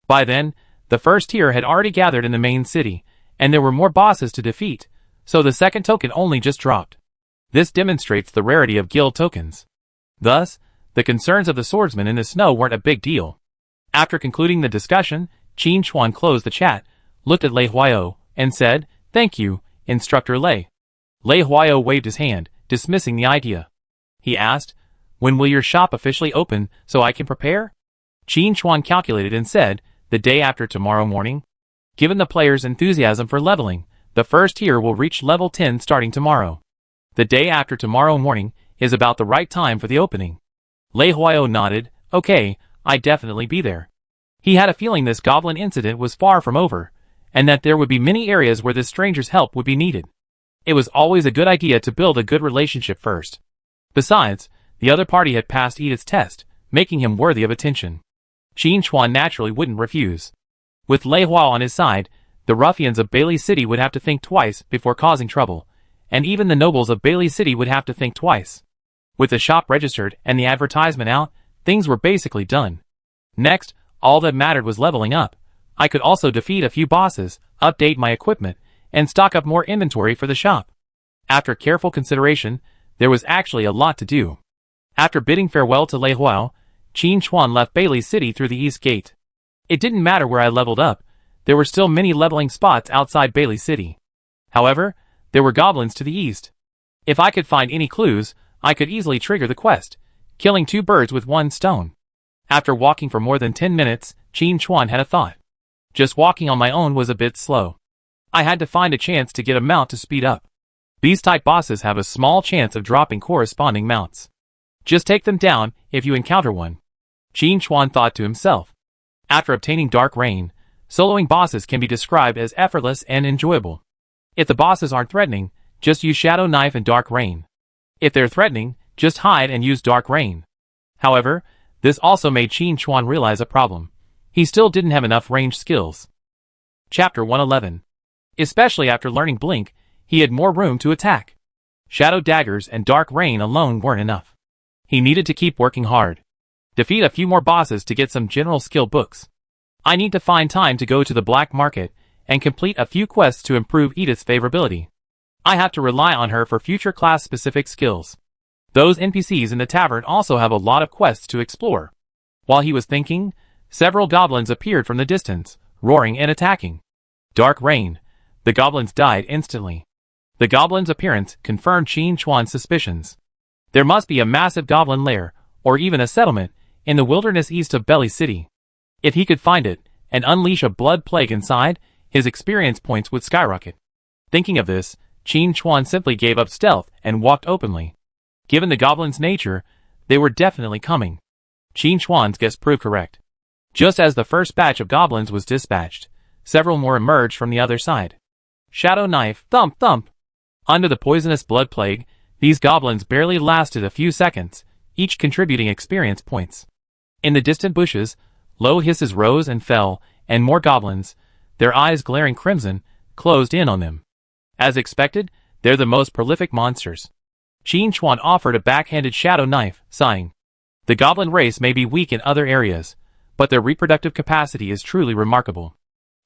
By then, the first tier had already gathered in the main city, and there were more bosses to defeat, so the second token only just dropped. This demonstrates the rarity of guild tokens. Thus, the concerns of the swordsman in the snow weren't a big deal. After concluding the discussion, Qin Chuan closed the chat, looked at Lei Huayo, and said, "Thank you, Instructor Lei." Lei Huayo waved his hand, dismissing the idea. He asked, "When will your shop officially open so I can prepare?" Qin Chuan calculated and said, "The day after tomorrow morning. Given the players' enthusiasm for leveling, the first tier will reach level 10 starting tomorrow. The day after tomorrow morning is about the right time for the opening." Lei Huayo nodded, "Okay, I'd definitely be there." He had a feeling this goblin incident was far from over, and that there would be many areas where this stranger's help would be needed. It was always a good idea to build a good relationship first. Besides, the other party had passed Edith's test, making him worthy of attention. Qin Chuan naturally wouldn't refuse. With Lei Hua on his side, the ruffians of Bailey City would have to think twice before causing trouble, and even the nobles of Bailey City would have to think twice. With the shop registered and the advertisement out, things were basically done. Next, all that mattered was leveling up. I could also defeat a few bosses, update my equipment, and stock up more inventory for the shop. After careful consideration, there was actually a lot to do. After bidding farewell to Lei Hua, Qin Chuan left Bailey City through the east gate. It didn't matter where I leveled up, there were still many leveling spots outside Bailey City. However, there were goblins to the east. If I could find any clues, I could easily trigger the quest, killing 2 birds with 1 stone. After walking for more than 10 minutes, Qin Chuan had a thought. Just walking on my own was a bit slow. I had to find a chance to get a mount to speed up. These type bosses have a small chance of dropping corresponding mounts. Just take them down if you encounter one. Qin Chuan thought to himself. After obtaining Dark Rain, soloing bosses can be described as effortless and enjoyable. If the bosses aren't threatening, just use Shadow Knife and Dark Rain. If they're threatening, just hide and use Dark Rain. However, this also made Qin Chuan realize a problem. He still didn't have enough range skills. Chapter 111. Especially after learning Blink, he had more room to attack. Shadow Daggers and Dark Rain alone weren't enough. He needed to keep working hard. Defeat a few more bosses to get some general skill books. I need to find time to go to the black market and complete a few quests to improve Edith's favorability. I have to rely on her for future class-specific skills. Those NPCs in the tavern also have a lot of quests to explore. While he was thinking, several goblins appeared from the distance, roaring and attacking. Dark Rain. The goblins died instantly. The goblins' appearance confirmed Qin Chuan's suspicions. There must be a massive goblin lair, or even a settlement, in the wilderness east of Belly City. If he could find it, and unleash a blood plague inside, his experience points would skyrocket. Thinking of this, Qin Chuan simply gave up stealth and walked openly. Given the goblins' nature, they were definitely coming. Qin Chuan's guess proved correct. Just as the first batch of goblins was dispatched, several more emerged from the other side. Shadow knife, thump thump. Under the poisonous blood plague, these goblins barely lasted a few seconds, each contributing experience points. In the distant bushes, low hisses rose and fell, and more goblins, their eyes glaring crimson, closed in on them. As expected, they're the most prolific monsters. Qin Chuan offered a backhanded shadow knife, sighing. The goblin race may be weak in other areas, but their reproductive capacity is truly remarkable.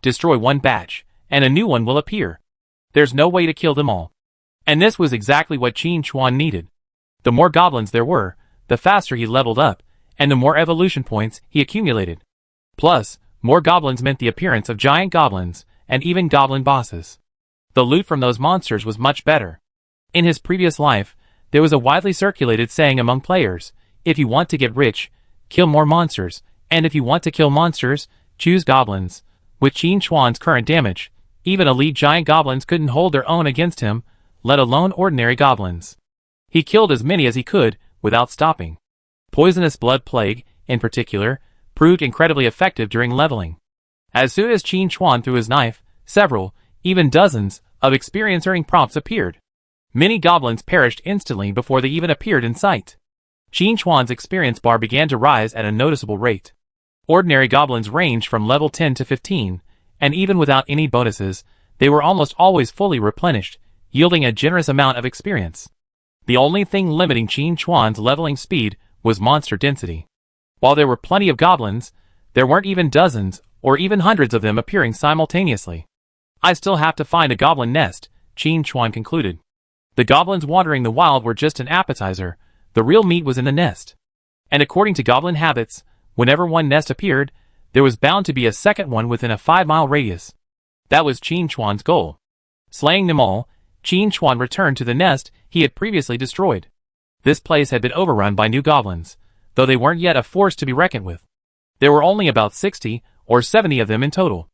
Destroy one batch, and a new one will appear. There's no way to kill them all. And this was exactly what Qin Chuan needed. The more goblins there were, the faster he leveled up, and the more evolution points he accumulated. Plus, more goblins meant the appearance of giant goblins, and even goblin bosses. The loot from those monsters was much better. In his previous life, there was a widely circulated saying among players, if you want to get rich, kill more monsters, and if you want to kill monsters, choose goblins. With Qin Chuan's current damage, even elite giant goblins couldn't hold their own against him, let alone ordinary goblins. He killed as many as he could, without stopping. Poisonous blood plague, in particular, proved incredibly effective during leveling. As soon as Qin Chuan threw his knife, several, even dozens, of experience-earning prompts appeared. Many goblins perished instantly before they even appeared in sight. Qin Chuan's experience bar began to rise at a noticeable rate. Ordinary goblins ranged from level 10 to 15, and even without any bonuses, they were almost always fully replenished, yielding a generous amount of experience. The only thing limiting Qin Chuan's leveling speed was monster density. While there were plenty of goblins, there weren't even dozens, or even hundreds of them appearing simultaneously. I still have to find a goblin nest, Qin Chuan concluded. The goblins wandering the wild were just an appetizer, the real meat was in the nest. And according to goblin habits, whenever one nest appeared, there was bound to be a second one within a 5-mile radius. That was Qin Chuan's goal. Slaying them all, Qin Chuan returned to the nest he had previously destroyed. This place had been overrun by new goblins, though they weren't yet a force to be reckoned with. There were only about 60 or 70 of them in total.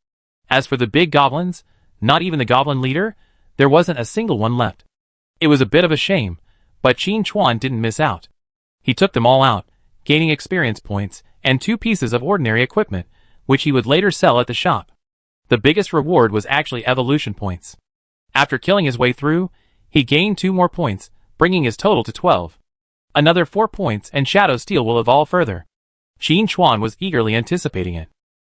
As for the big goblins, not even the goblin leader, there wasn't a single one left. It was a bit of a shame, but Qin Chuan didn't miss out. He took them all out, gaining experience points, and 2 pieces of ordinary equipment, which he would later sell at the shop. The biggest reward was actually evolution points. After killing his way through, he gained 2 more points, bringing his total to 12. Another 4 points and Shadow Steel will evolve further. Qin Chuan was eagerly anticipating it.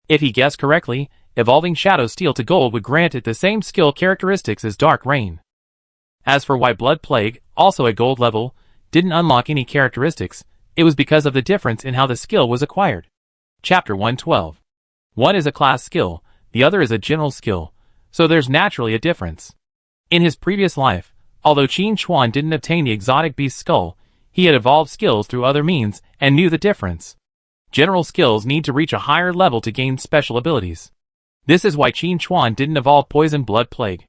If he guessed correctly, evolving Shadow Steel to gold would grant it the same skill characteristics as Dark Rain. As for why Blood Plague, also at gold level, didn't unlock any characteristics, it was because of the difference in how the skill was acquired. Chapter 112. One is a class skill, the other is a general skill, so there's naturally a difference. In his previous life, although Qin Chuan didn't obtain the exotic beast skull, he had evolved skills through other means and knew the difference. General skills need to reach a higher level to gain special abilities. This is why Qin Chuan didn't evolve Poison Blood Plague.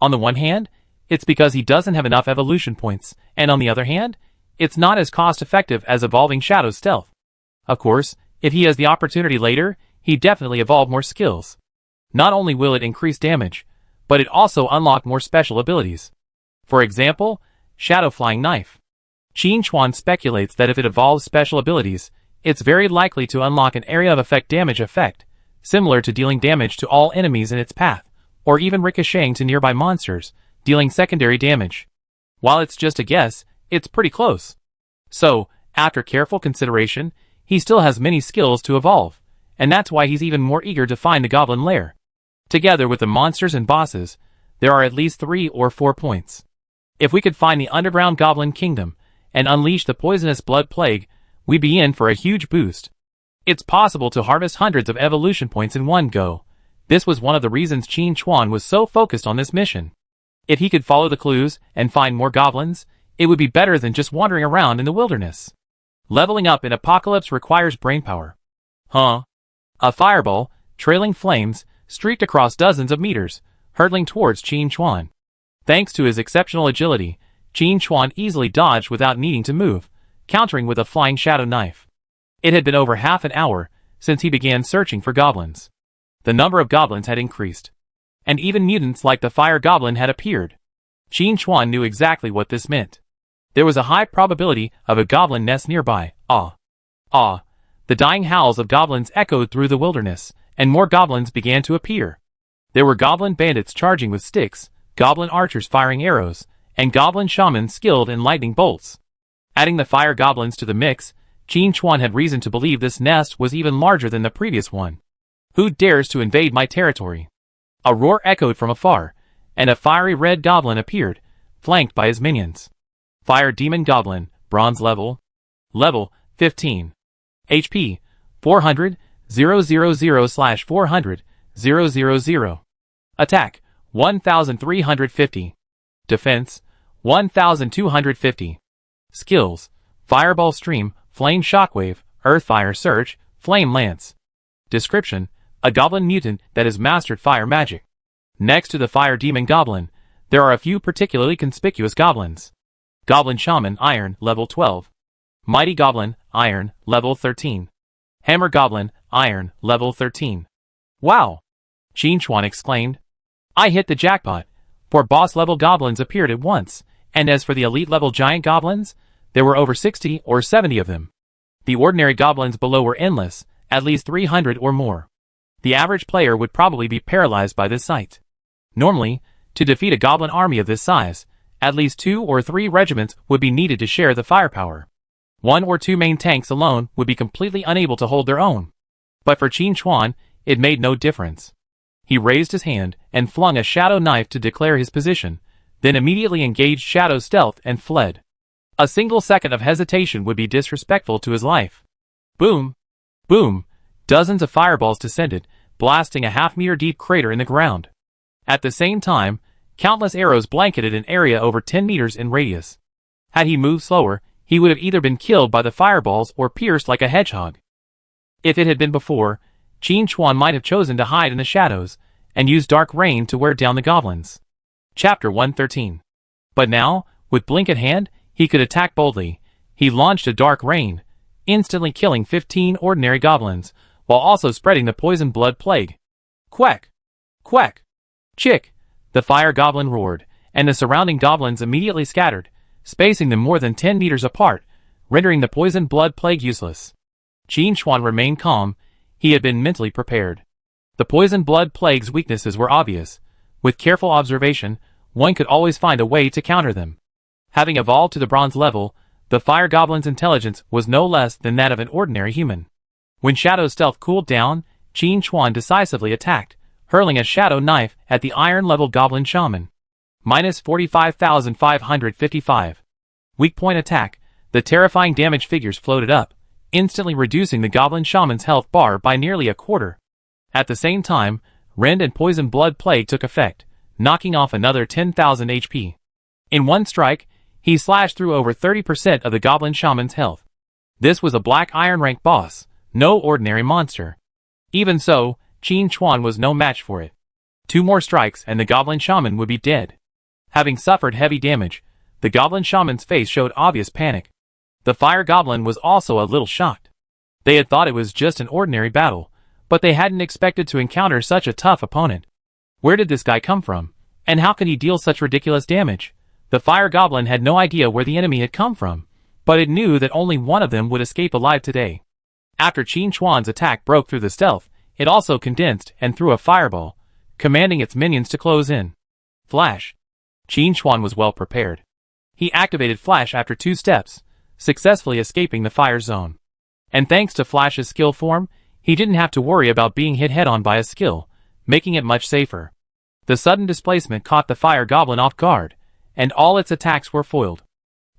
On the one hand, it's because he doesn't have enough evolution points, and on the other hand, it's not as cost-effective as evolving Shadow Stealth. Of course, if he has the opportunity later, he'd definitely evolve more skills. Not only will it increase damage, but it also unlock more special abilities. For example, Shadow Flying Knife. Qin Chuan speculates that if it evolves special abilities, it's very likely to unlock an area of effect damage effect, similar to dealing damage to all enemies in its path, or even ricocheting to nearby monsters, dealing secondary damage. While it's just a guess, it's pretty close. So, after careful consideration, he still has many skills to evolve, and that's why he's even more eager to find the Goblin Lair. Together with the monsters and bosses, there are at least 3 or 4 points. If we could find the underground Goblin Kingdom, and unleash the poisonous blood plague, we'd be in for a huge boost. It's possible to harvest hundreds of evolution points in one go. This was one of the reasons Qin Chuan was so focused on this mission. If he could follow the clues and find more goblins, it would be better than just wandering around in the wilderness. Leveling up in Apocalypse requires brainpower. A fireball, trailing flames, streaked across dozens of meters, hurtling towards Qin Chuan. Thanks to his exceptional agility, Qin Chuan easily dodged without needing to move, countering with a flying shadow knife. It had been over half an hour since he began searching for goblins. The number of goblins had increased, and even mutants like the fire goblin had appeared. Qin Chuan knew exactly what this meant. There was a high probability of a goblin nest nearby. Ah! Ah! The dying howls of goblins echoed through the wilderness, and more goblins began to appear. There were goblin bandits charging with sticks, goblin archers firing arrows, and goblin shamans skilled in lightning bolts. Adding the fire goblins to the mix, Qin Chuan had reason to believe this nest was even larger than the previous one. Who dares to invade my territory? A roar echoed from afar, and a fiery red goblin appeared, flanked by his minions. Fire Demon Goblin, Bronze Level. Level 15. HP 400, 000/400, 000. Attack 1350. Defense 1250. Skills: Fireball Stream, Flame Shockwave, Earthfire Surge, Flame Lance. Description: a goblin mutant that has mastered fire magic. Next to the Fire Demon Goblin, there are a few particularly conspicuous goblins. Goblin Shaman Iron, Level 12. Mighty Goblin Iron, Level 13. Hammer Goblin Iron, Level 13. Wow! Qin Chuan exclaimed. I hit the jackpot, for boss-level goblins appeared at once, and as for the elite-level giant goblins, there were over 60 or 70 of them. The ordinary goblins below were endless, at least 300 or more. The average player would probably be paralyzed by this sight. Normally, to defeat a goblin army of this size, at least 2 or 3 regiments would be needed to share the firepower. 1 or 2 main tanks alone would be completely unable to hold their own. But for Qin Chuan, it made no difference. He raised his hand and flung a shadow knife to declare his position, then immediately engaged shadow stealth and fled. A single second of hesitation would be disrespectful to his life. Boom! Boom! Dozens of fireballs descended, blasting a half-meter deep crater in the ground. At the same time, countless arrows blanketed an area over 10 meters in radius. Had he moved slower, he would have either been killed by the fireballs or pierced like a hedgehog. If it had been before, Qin Chuan might have chosen to hide in the shadows and use dark rain to wear down the goblins. Chapter 113. But now, with blink at hand, he could attack boldly. He launched a dark rain, instantly killing 15 ordinary goblins, while also spreading the poison blood plague. Quack! Quack! Chick! The fire goblin roared, and the surrounding goblins immediately scattered, spacing them more than 10 meters apart, rendering the poison blood plague useless. Qin Chuan remained calm. He had been mentally prepared. The poison blood plague's weaknesses were obvious. With careful observation, one could always find a way to counter them. Having evolved to the bronze level, the fire goblin's intelligence was no less than that of an ordinary human. When shadow stealth cooled down, Qin Chuan decisively attacked, hurling a shadow knife at the iron-level goblin shaman. Minus 45,555. Weak point attack. The terrifying damage figures floated up, instantly reducing the goblin shaman's health bar by nearly a quarter. At the same time, rend and poison blood plague took effect, knocking off another 10,000 HP. In one strike, he slashed through over 30% of the goblin shaman's health. This was a black iron rank boss, no ordinary monster. Even so, Qin Chuan was no match for it. 2 more strikes and the goblin shaman would be dead. Having suffered heavy damage, the goblin shaman's face showed obvious panic. The fire goblin was also a little shocked. They had thought it was just an ordinary battle, but they hadn't expected to encounter such a tough opponent. Where did this guy come from? And how could he deal such ridiculous damage? The fire goblin had no idea where the enemy had come from, but it knew that only one of them would escape alive today. After Qin Chuan's attack broke through the stealth, it also condensed and threw a fireball, commanding its minions to close in. Flash. Qin Chuan was well prepared. He activated Flash after 2 steps, successfully escaping the fire zone. And thanks to Flash's skill form, he didn't have to worry about being hit head-on by a skill, making it much safer. The sudden displacement caught the fire goblin off guard, and all its attacks were foiled.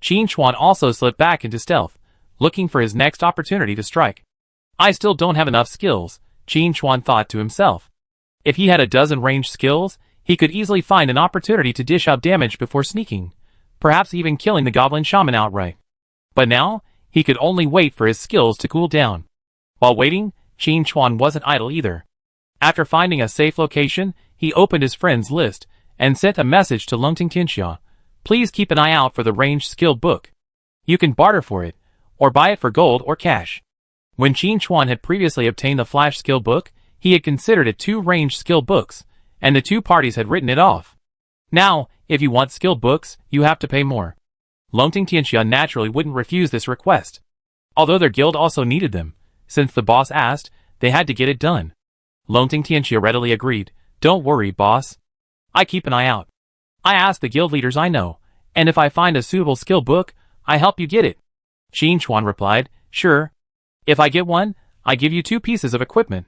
Qin Chuan also slipped back into stealth, looking for his next opportunity to strike. I still don't have enough skills, Qin Chuan thought to himself. If he had a dozen ranged skills, he could easily find an opportunity to dish out damage before sneaking, perhaps even killing the goblin shaman outright. But now, he could only wait for his skills to cool down. While waiting, Qin Chuan wasn't idle either. After finding a safe location, he opened his friends list and sent a message to Lungting Tianxia, Please keep an eye out for the ranged skill book. You can barter for it, or buy it for gold or cash. When Qin Chuan had previously obtained the flash skill book, he had considered it 2 ranged skill books, and the 2 parties had written it off. Now, if you want skill books, you have to pay more. Longting Tianxia naturally wouldn't refuse this request. Although their guild also needed them, since the boss asked, they had to get it done. Longting Tianxia readily agreed. Don't worry, boss. I keep an eye out. I ask the guild leaders I know, and if I find a suitable skill book, I help you get it. Qin Chuan replied, sure. If I get one, I give you 2 pieces of equipment.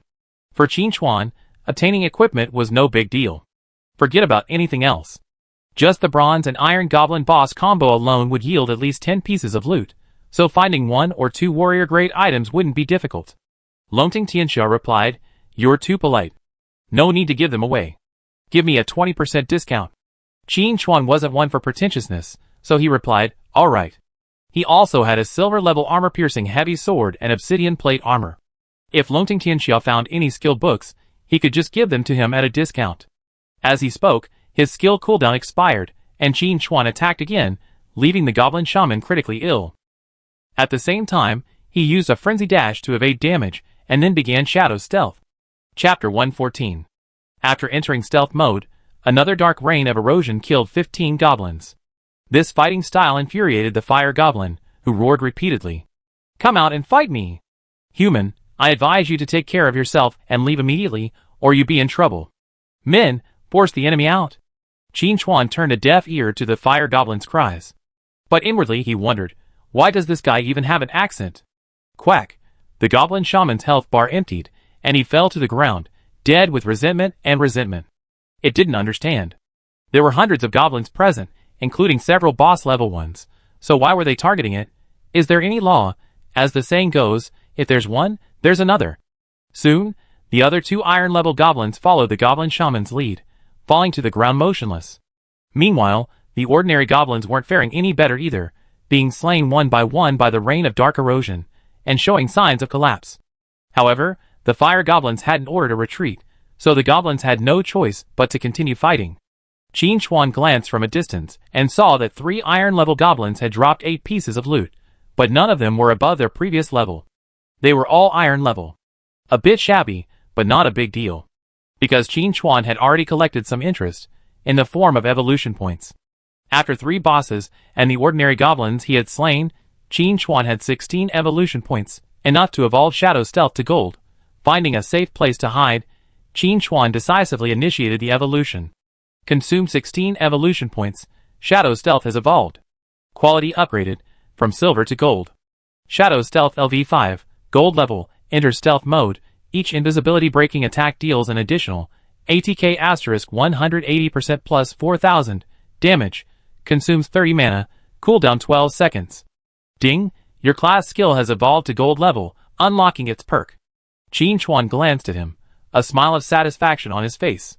For Qin Chuan, obtaining equipment was no big deal. Forget about anything else. Just the bronze and iron goblin boss combo alone would yield at least 10 pieces of loot, so finding 1 or 2 warrior-grade items wouldn't be difficult. Longting Tianxia replied, you're too polite. No need to give them away. Give me a 20% discount. Qin Chuan wasn't one for pretentiousness, so he replied, alright. He also had a silver-level armor-piercing heavy sword and obsidian plate armor. If Longting Tianxia found any skill books, he could just give them to him at a discount. As he spoke, his skill cooldown expired, and Qin Chuan attacked again, leaving the goblin shaman critically ill. At the same time, he used a frenzy dash to evade damage, and then began shadow stealth. Chapter 114. After entering stealth mode, another dark rain of erosion killed 15 goblins. This fighting style infuriated the fire goblin, who roared repeatedly. Come out and fight me! Human, I advise you to take care of yourself and leave immediately, or you be in trouble. Men, force the enemy out. Qin Chuan turned a deaf ear to the fire goblin's cries. But inwardly he wondered, why does this guy even have an accent? Quack! The goblin shaman's health bar emptied, and he fell to the ground, dead with resentment and resentment. It didn't understand. There were hundreds of goblins present, including several boss-level ones, so why were they targeting it? Is there any law? As the saying goes, if there's one, there's another. Soon, the other 2 iron-level goblins followed the goblin shaman's lead, falling to the ground motionless. Meanwhile, the ordinary goblins weren't faring any better either, being slain one by the rain of dark erosion, and showing signs of collapse. However, the fire goblins hadn't ordered a retreat, so the goblins had no choice but to continue fighting. Qin Chuan glanced from a distance, and saw that 3 iron-level goblins had dropped 8 pieces of loot, but none of them were above their previous level. They were all iron level. A bit shabby, but not a big deal. Because Qin Chuan had already collected some interest, in the form of evolution points. After 3 bosses, and the ordinary goblins he had slain, Qin Chuan had 16 evolution points, enough to evolve Shadow Stealth to gold. Finding a safe place to hide, Qin Chuan decisively initiated the evolution. Consume 16 evolution points, Shadow Stealth has evolved. Quality upgraded, from silver to gold. Shadow Stealth LV5, gold level, enter stealth mode, each invisibility breaking attack deals an additional ATK * 180% plus 4000 damage, consumes 30 mana, cooldown 12 seconds. Ding, your class skill has evolved to gold level, unlocking its perk. Qin Chuan glanced at him, a smile of satisfaction on his face.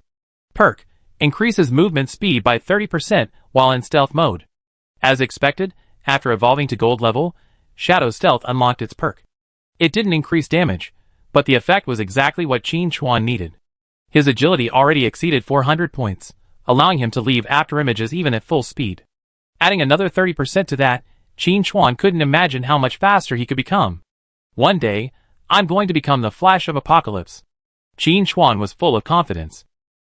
Perk, increases movement speed by 30% while in stealth mode. As expected, after evolving to gold level, Shadow Stealth unlocked its perk. It didn't increase damage, but the effect was exactly what Qin Chuan needed. His agility already exceeded 400 points, allowing him to leave after images even at full speed. Adding another 30% to that, Qin Chuan couldn't imagine how much faster he could become. One day, I'm going to become the Flash of Apocalypse. Qin Chuan was full of confidence.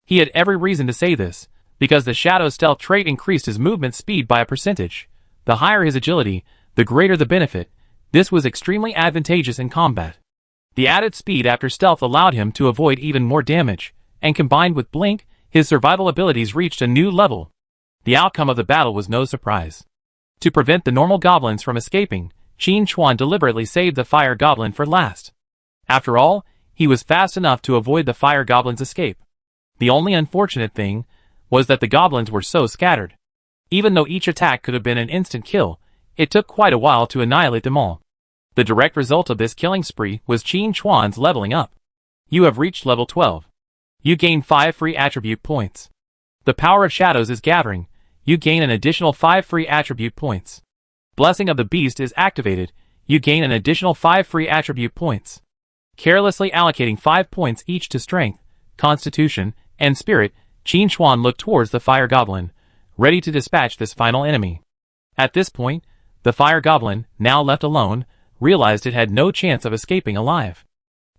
He had every reason to say this, because the Shadow Stealth trait increased his movement speed by a percentage. The higher his agility, the greater the benefit. This was extremely advantageous in combat. The added speed after stealth allowed him to avoid even more damage, and combined with Blink, his survival abilities reached a new level. The outcome of the battle was no surprise. To prevent the normal goblins from escaping, Qin Chuan deliberately saved the fire goblin for last. After all, he was fast enough to avoid the fire goblin's escape. The only unfortunate thing was that the goblins were so scattered. Even though each attack could have been an instant kill, it took quite a while to annihilate them all. The direct result of this killing spree was Qin Chuan's leveling up. You have reached level 12. You gain 5 free attribute points. The power of shadows is gathering. You gain an additional 5 free attribute points. Blessing of the Beast is activated. You gain an additional 5 free attribute points. Carelessly allocating 5 points each to Strength, Constitution, and Spirit, Qin Chuan looked towards the fire goblin, ready to dispatch this final enemy. At this point, the fire goblin, now left alone, realized it had no chance of escaping alive.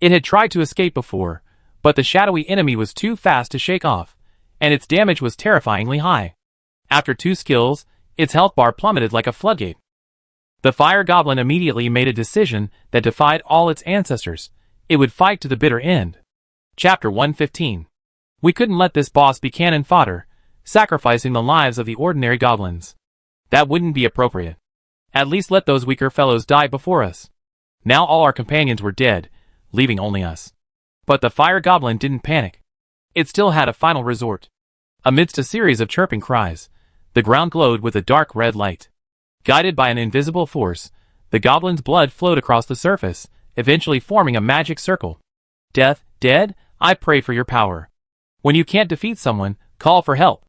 It had tried to escape before, but the shadowy enemy was too fast to shake off, and its damage was terrifyingly high. After 2 skills, its health bar plummeted like a floodgate. The fire goblin immediately made a decision that defied all its ancestors. It would fight to the bitter end. Chapter 115. We couldn't let this boss be cannon fodder, sacrificing the lives of the ordinary goblins. That wouldn't be appropriate. At least let those weaker fellows die before us. Now all our companions were dead, leaving only us. But the fire goblin didn't panic. It still had a final resort. Amidst a series of chirping cries, the ground glowed with a dark red light. Guided by an invisible force, the goblin's blood flowed across the surface, eventually forming a magic circle. Death, dead, I pray for your power. When you can't defeat someone, call for help.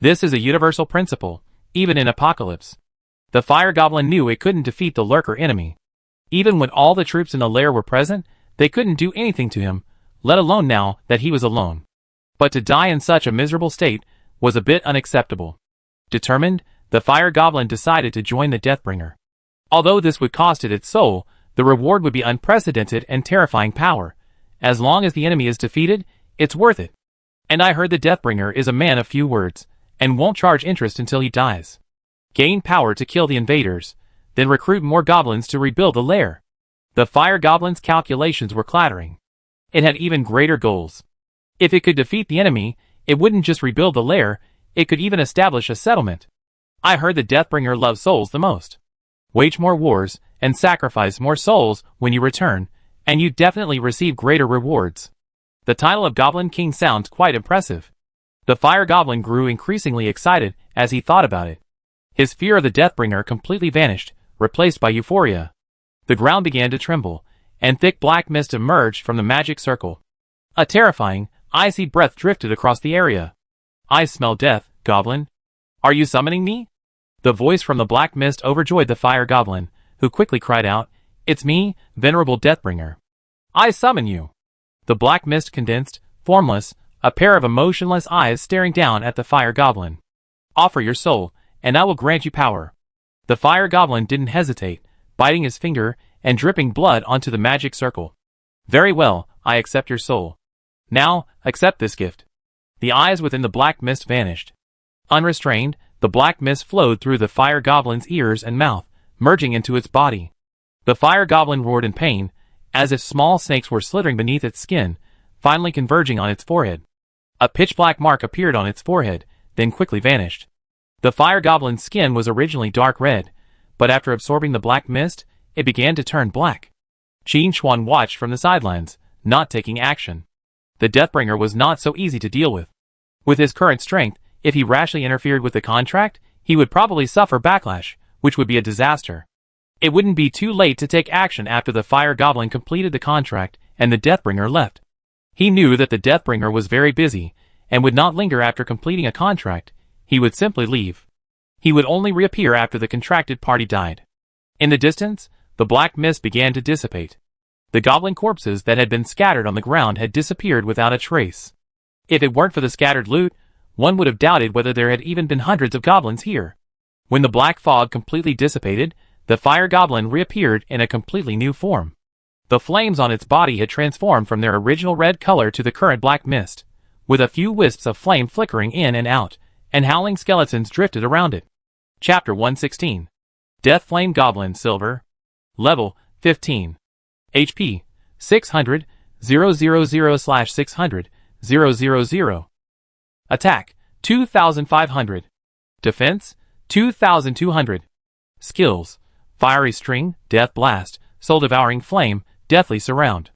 This is a universal principle, even in Apocalypse. The fire goblin knew it couldn't defeat the lurker enemy. Even when all the troops in the lair were present, they couldn't do anything to him, let alone now that he was alone. But to die in such a miserable state was a bit unacceptable. Determined, the fire goblin decided to join the Deathbringer. Although this would cost it its soul, the reward would be unprecedented and terrifying power. As long as the enemy is defeated, it's worth it. And I heard the Deathbringer is a man of few words, and won't charge interest until he dies. Gain power to kill the invaders, then recruit more goblins to rebuild the lair. The fire goblin's calculations were clattering. It had even greater goals. If it could defeat the enemy, it wouldn't just rebuild the lair, it could even establish a settlement. I heard the Deathbringer loves souls the most. Wage more wars, and sacrifice more souls when you return, and you definitely receive greater rewards. The title of Goblin King sounds quite impressive. The fire goblin grew increasingly excited as he thought about it. His fear of the Deathbringer completely vanished, replaced by euphoria. The ground began to tremble, and thick black mist emerged from the magic circle. A terrifying, icy breath drifted across the area. I smell death, goblin. Are you summoning me? The voice from the black mist overjoyed the fire goblin, who quickly cried out, It's me, venerable Deathbringer. I summon you. The black mist condensed, formless, a pair of emotionless eyes staring down at the fire goblin. Offer your soul, and I will grant you power. The fire goblin didn't hesitate, biting his finger and dripping blood onto the magic circle. Very well, I accept your soul. Now, accept this gift. The eyes within the black mist vanished. Unrestrained, the black mist flowed through the fire goblin's ears and mouth, merging into its body. The fire goblin roared in pain, as if small snakes were slithering beneath its skin, finally converging on its forehead. A pitch-black mark appeared on its forehead, then quickly vanished. The fire goblin's skin was originally dark red, but after absorbing the black mist, it began to turn black. Qin Chuan watched from the sidelines, not taking action. The Deathbringer was not so easy to deal with. With his current strength, if he rashly interfered with the contract, he would probably suffer backlash, which would be a disaster. It wouldn't be too late to take action after the fire goblin completed the contract and the Deathbringer left. He knew that the Deathbringer was very busy, and would not linger after completing a contract. He would simply leave. He would only reappear after the contracted party died. In the distance, the black mist began to dissipate. The goblin corpses that had been scattered on the ground had disappeared without a trace. If it weren't for the scattered loot, one would have doubted whether there had even been hundreds of goblins here. When the black fog completely dissipated, the fire goblin reappeared in a completely new form. The flames on its body had transformed from their original red color to the current black mist, with a few wisps of flame flickering in and out, and howling skeletons drifted around it. Chapter 116. Death Flame Goblin Silver. Level 15. HP 600, 000/600, 000. Attack 2500. Defense 2200. Skills: Fiery String, Death Blast, Soul Devouring Flame, Deathly Surround.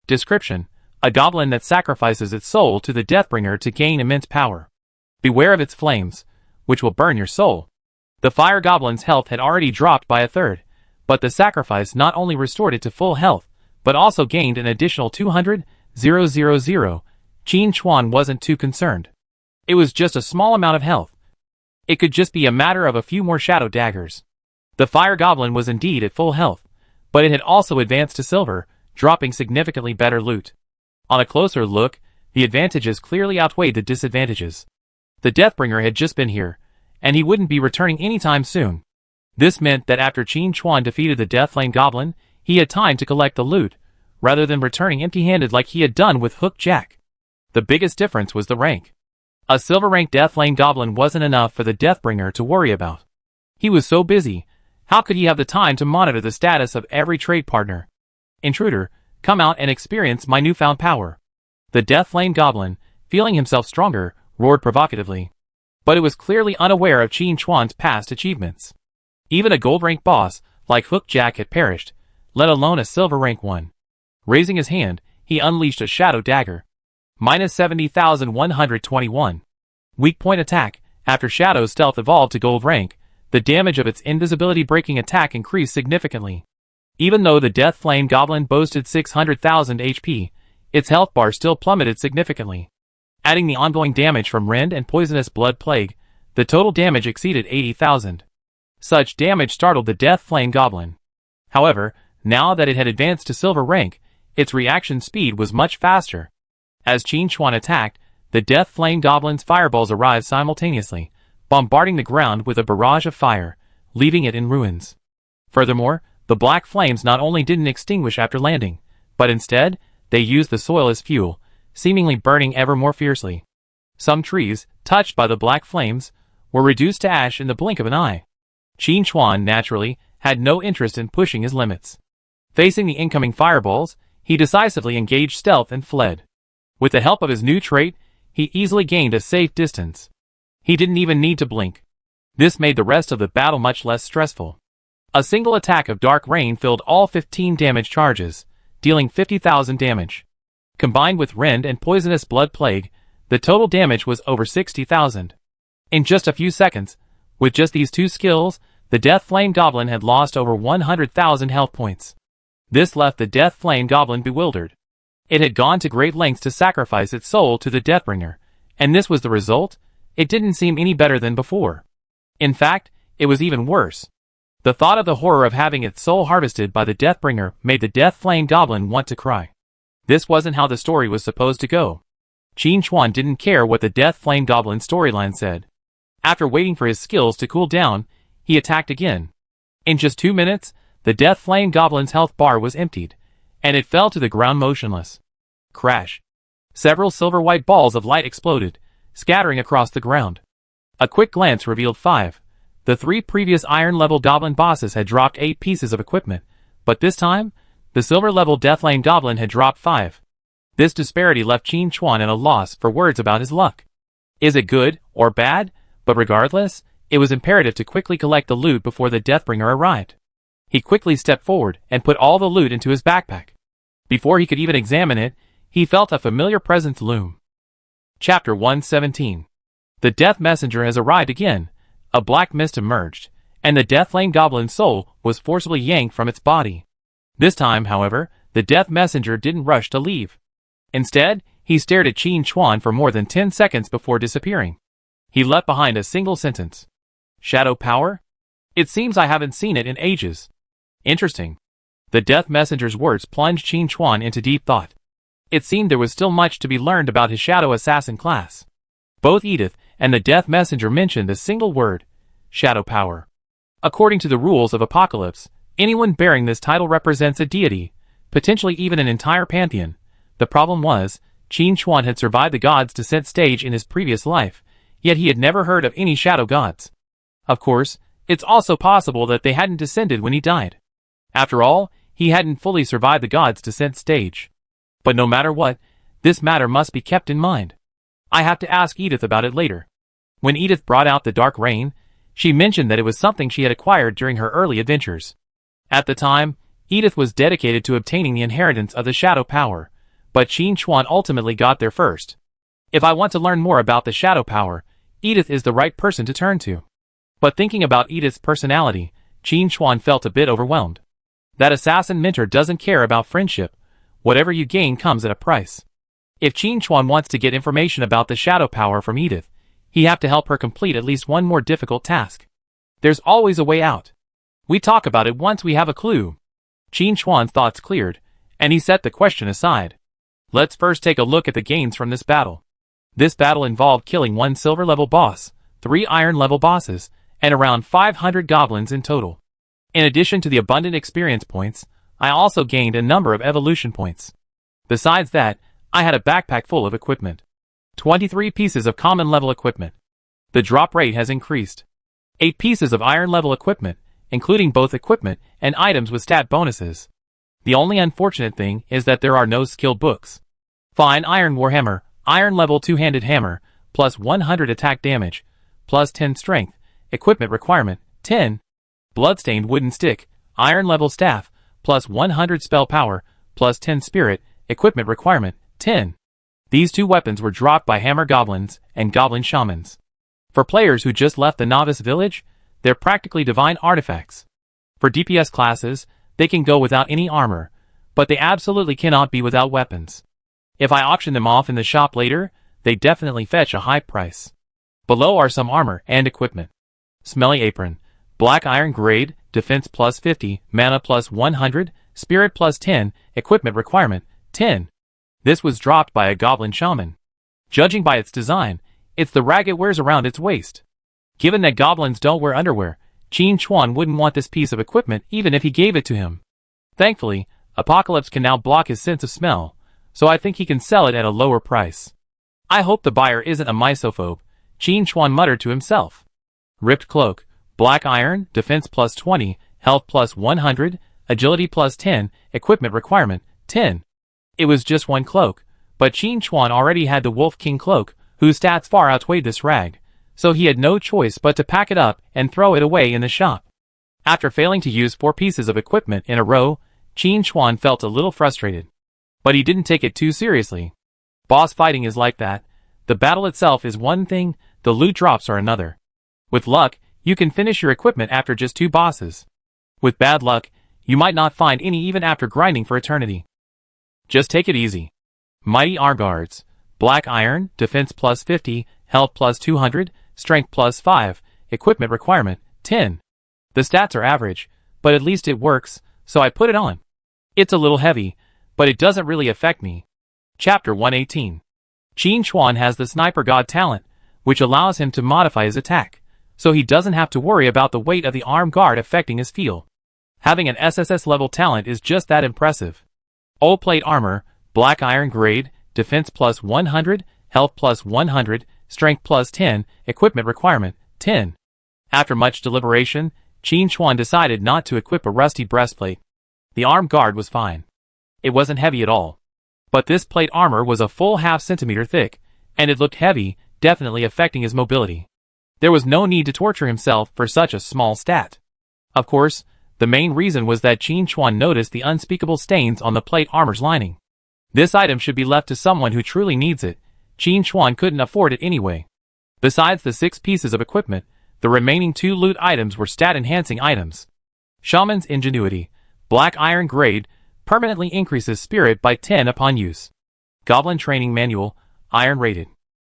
Description: a goblin that sacrifices its soul to the Deathbringer to gain immense power. Beware of its flames, which will burn your soul. The fire goblin's health had already dropped by a third, but the sacrifice not only restored it to full health, but also gained an additional 200, 000. Qin Chuan wasn't too concerned. It was just a small amount of health. It could just be a matter of a few more shadow daggers. The fire goblin was indeed at full health, but it had also advanced to silver, dropping significantly better loot. On a closer look, the advantages clearly outweighed the disadvantages. The Deathbringer had just been here, and he wouldn't be returning anytime soon. This meant that after Qin Chuan defeated the Death Flame Goblin, he had time to collect the loot, rather than returning empty-handed like he had done with Hook Jack. The biggest difference was the rank. A silver rank Death Flame Goblin wasn't enough for the Deathbringer to worry about. He was so busy, how could he have the time to monitor the status of every trade partner? Intruder, come out and experience my newfound power. The Death Flame Goblin, feeling himself stronger, roared provocatively. But it was clearly unaware of Qin Chuan's past achievements. Even a gold rank boss, like Hook Jack, had perished, let alone a silver rank one. Raising his hand, he unleashed a shadow dagger. Minus 70,121. Weak point attack. After Shadow's stealth evolved to gold rank, the damage of its invisibility breaking attack increased significantly. Even though the Death Flame Goblin boasted 600,000 HP, its health bar still plummeted significantly. Adding the ongoing damage from Rend and Poisonous Blood Plague, the total damage exceeded 80,000. Such damage startled the Death Flame Goblin. However, now that it had advanced to silver rank, its reaction speed was much faster. As Qin Chuan attacked, the Death Flame Goblin's fireballs arrived simultaneously, bombarding the ground with a barrage of fire, leaving it in ruins. Furthermore, the black flames not only didn't extinguish after landing, but instead, they used the soil as fuel, seemingly burning ever more fiercely. Some trees, touched by the black flames, were reduced to ash in the blink of an eye. Qin Chuan, naturally, had no interest in pushing his limits. Facing the incoming fireballs, he decisively engaged stealth and fled. With the help of his new trait, he easily gained a safe distance. He didn't even need to blink. This made the rest of the battle much less stressful. A single attack of Dark Rain filled all 15 damage charges, dealing 50,000 damage. Combined with Rend and Poisonous Blood Plague, the total damage was over 60,000. In just a few seconds, with just these two skills, the Death Flame Goblin had lost over 100,000 health points. This left the Death Flame Goblin bewildered. It had gone to great lengths to sacrifice its soul to the Deathbringer, and this was the result? It didn't seem any better than before. In fact, it was even worse. The thought of the horror of having its soul harvested by the Deathbringer made the Death Flame Goblin want to cry. This wasn't how the story was supposed to go. Qin Chuan didn't care what the Death Flame Goblin storyline said. After waiting for his skills to cool down, he attacked again. In just 2 minutes, the Death Flame Goblin's health bar was emptied, and it fell to the ground motionless. Crash. Several silver-white balls of light exploded, scattering across the ground. A quick glance revealed 5. The 3 previous iron-level goblin bosses had dropped 8 pieces of equipment, but this time, the silver-level Death Flame Goblin had dropped 5. This disparity left Qin Chuan at a loss for words about his luck. Is it good, or bad? But regardless, it was imperative to quickly collect the loot before the Deathbringer arrived. He quickly stepped forward and put all the loot into his backpack. Before he could even examine it, he felt a familiar presence loom. Chapter 117. The Death Messenger has arrived again. A black mist emerged, and the Death Flame Goblin's soul was forcibly yanked from its body. This time, however, the Death Messenger didn't rush to leave. Instead, he stared at Qin Chuan for more than 10 seconds before disappearing. He left behind a single sentence. Shadow power? It seems I haven't seen it in ages. Interesting. The Death Messenger's words plunged Qin Chuan into deep thought. It seemed there was still much to be learned about his Shadow Assassin class. Both Edith and the Death Messenger mentioned a single word, shadow power. According to the rules of Apocalypse, anyone bearing this title represents a deity, potentially even an entire pantheon. The problem was, Qin Chuan had survived the God's Descent stage in his previous life, yet he had never heard of any shadow gods. Of course, it's also possible that they hadn't descended when he died. After all, he hadn't fully survived the God's Descent stage. But no matter what, this matter must be kept in mind. I have to ask Edith about it later. When Edith brought out the Dark Rain, she mentioned that it was something she had acquired during her early adventures. At the time, Edith was dedicated to obtaining the inheritance of the shadow power, but Qin Chuan ultimately got there first. If I want to learn more about the shadow power, Edith is the right person to turn to. But thinking about Edith's personality, Qin Chuan felt a bit overwhelmed. That assassin mentor doesn't care about friendship. Whatever you gain comes at a price. If Qin Chuan wants to get information about the shadow power from Edith, he have to help her complete at least one more difficult task. There's always a way out. We talk about it once we have a clue. Qin Chuan's thoughts cleared, and he set the question aside. Let's first take a look at the gains from this battle. This battle involved killing one silver-level boss, 3 iron level bosses, and around 500 goblins in total. In addition to the abundant experience points, I also gained a number of evolution points. Besides that, I had a backpack full of equipment. 23 pieces of common level equipment. The drop rate has increased. 8 pieces of iron level equipment, including both equipment and items with stat bonuses. The only unfortunate thing is that there are no skill books. Fine iron warhammer, iron level two-handed hammer, plus 100 attack damage, plus 10 strength, equipment requirement, 10. Bloodstained wooden stick, iron level staff, plus 100 spell power, plus 10 spirit, equipment requirement, 10. These 2 weapons were dropped by hammer goblins and goblin shamans. For players who just left the novice village, they're practically divine artifacts. For DPS classes, they can go without any armor, but they absolutely cannot be without weapons. If I auction them off in the shop later, they definitely fetch a high price. Below are some armor and equipment. Smelly apron, black iron grade, defense plus 50, mana plus 100, spirit plus 10, equipment requirement, 10. This was dropped by a goblin shaman. Judging by its design, it's the rag it wears around its waist. Given that goblins don't wear underwear, Qin Chuan wouldn't want this piece of equipment even if he gave it to him. Thankfully, Apocalypse can now block his sense of smell, so I think he can sell it at a lower price. I hope the buyer isn't a misophobe, Qin Chuan muttered to himself. Ripped cloak, black iron, defense plus 20, health plus 100, agility plus 10, equipment requirement, 10. It was just one cloak, but Qin Chuan already had the Wolf King cloak, whose stats far outweighed this rag, so he had no choice but to pack it up and throw it away in the shop. After failing to use 4 pieces of equipment in a row, Qin Chuan felt a little frustrated. But he didn't take it too seriously. Boss fighting is like that. The battle itself is one thing, the loot drops are another. With luck, you can finish your equipment after just 2 bosses. With bad luck, you might not find any even after grinding for eternity. Just take it easy. Mighty Arm Guards, black iron, defense plus 50, health plus 200, strength plus 5, equipment requirement, 10. The stats are average, but at least it works, so I put it on. It's a little heavy, but it doesn't really affect me. Chapter 118. Qin Chuan has the Sniper God talent, which allows him to modify his attack, so he doesn't have to worry about the weight of the arm guard affecting his feel. Having an SSS level talent is just that impressive. Old plate armor, black iron grade, defense plus 100, health plus 100, strength plus 10, equipment requirement, 10. After much deliberation, Qin Chuan decided not to equip a rusty breastplate. The arm guard was fine. It wasn't heavy at all. But this plate armor was a full ½ centimeter thick, and it looked heavy, definitely affecting his mobility. There was no need to torture himself for such a small stat. Of course, the main reason was that Qin Chuan noticed the unspeakable stains on the plate armor's lining. This item should be left to someone who truly needs it. Qin Chuan couldn't afford it anyway. Besides the 6 pieces of equipment, the remaining 2 loot items were stat-enhancing items. Shaman's Ingenuity, black iron grade, permanently increases spirit by 10 upon use. Goblin Training Manual, iron rated.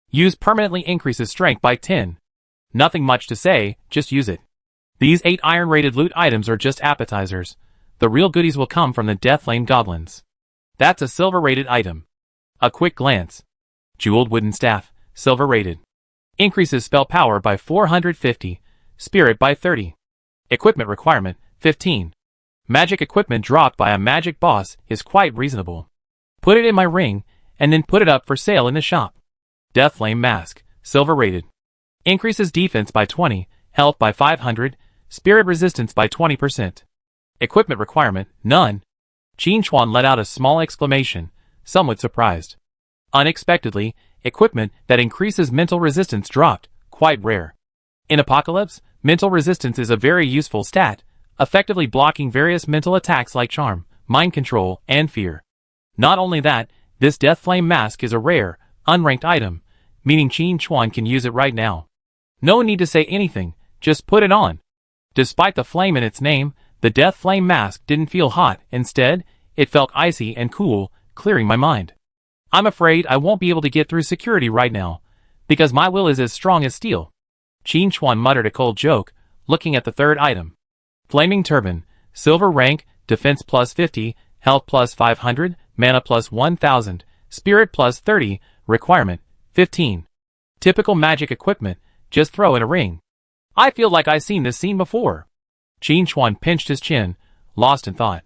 Use permanently increases strength by 10. Nothing much to say, just use it. These 8 iron rated loot items are just appetizers. The real goodies will come from the Deathflame Goblins. That's a silver rated item. A quick glance. Jeweled wooden staff, silver rated. Increases spell power by 450, spirit by 30. Equipment requirement, 15. Magic equipment dropped by a magic boss is quite reasonable. Put it in my ring, and then put it up for sale in the shop. Deathflame Mask, silver rated. Increases defense by 20, health by 500, spirit resistance by 20%. Equipment requirement, none. Qin Chuan let out a small exclamation, somewhat surprised. Unexpectedly, equipment that increases mental resistance dropped, quite rare. In Apocalypse, mental resistance is a very useful stat, effectively blocking various mental attacks like charm, mind control, and fear. Not only that, this Deathflame Mask is a rare, unranked item, meaning Qin Chuan can use it right now. No need to say anything, just put it on. Despite the flame in its name, the Deathflame Mask didn't feel hot, instead, it felt icy and cool, clearing my mind. I'm afraid I won't be able to get through security right now, because my will is as strong as steel. Qin Chuan muttered a cold joke, looking at the 3rd item. Flaming Turban, silver rank, defense plus 50, health plus 500, mana plus 1000, spirit plus 30, requirement, 15. Typical magic equipment, just throw in a ring. I feel like I've seen this scene before. Qin Chuan pinched his chin, lost in thought.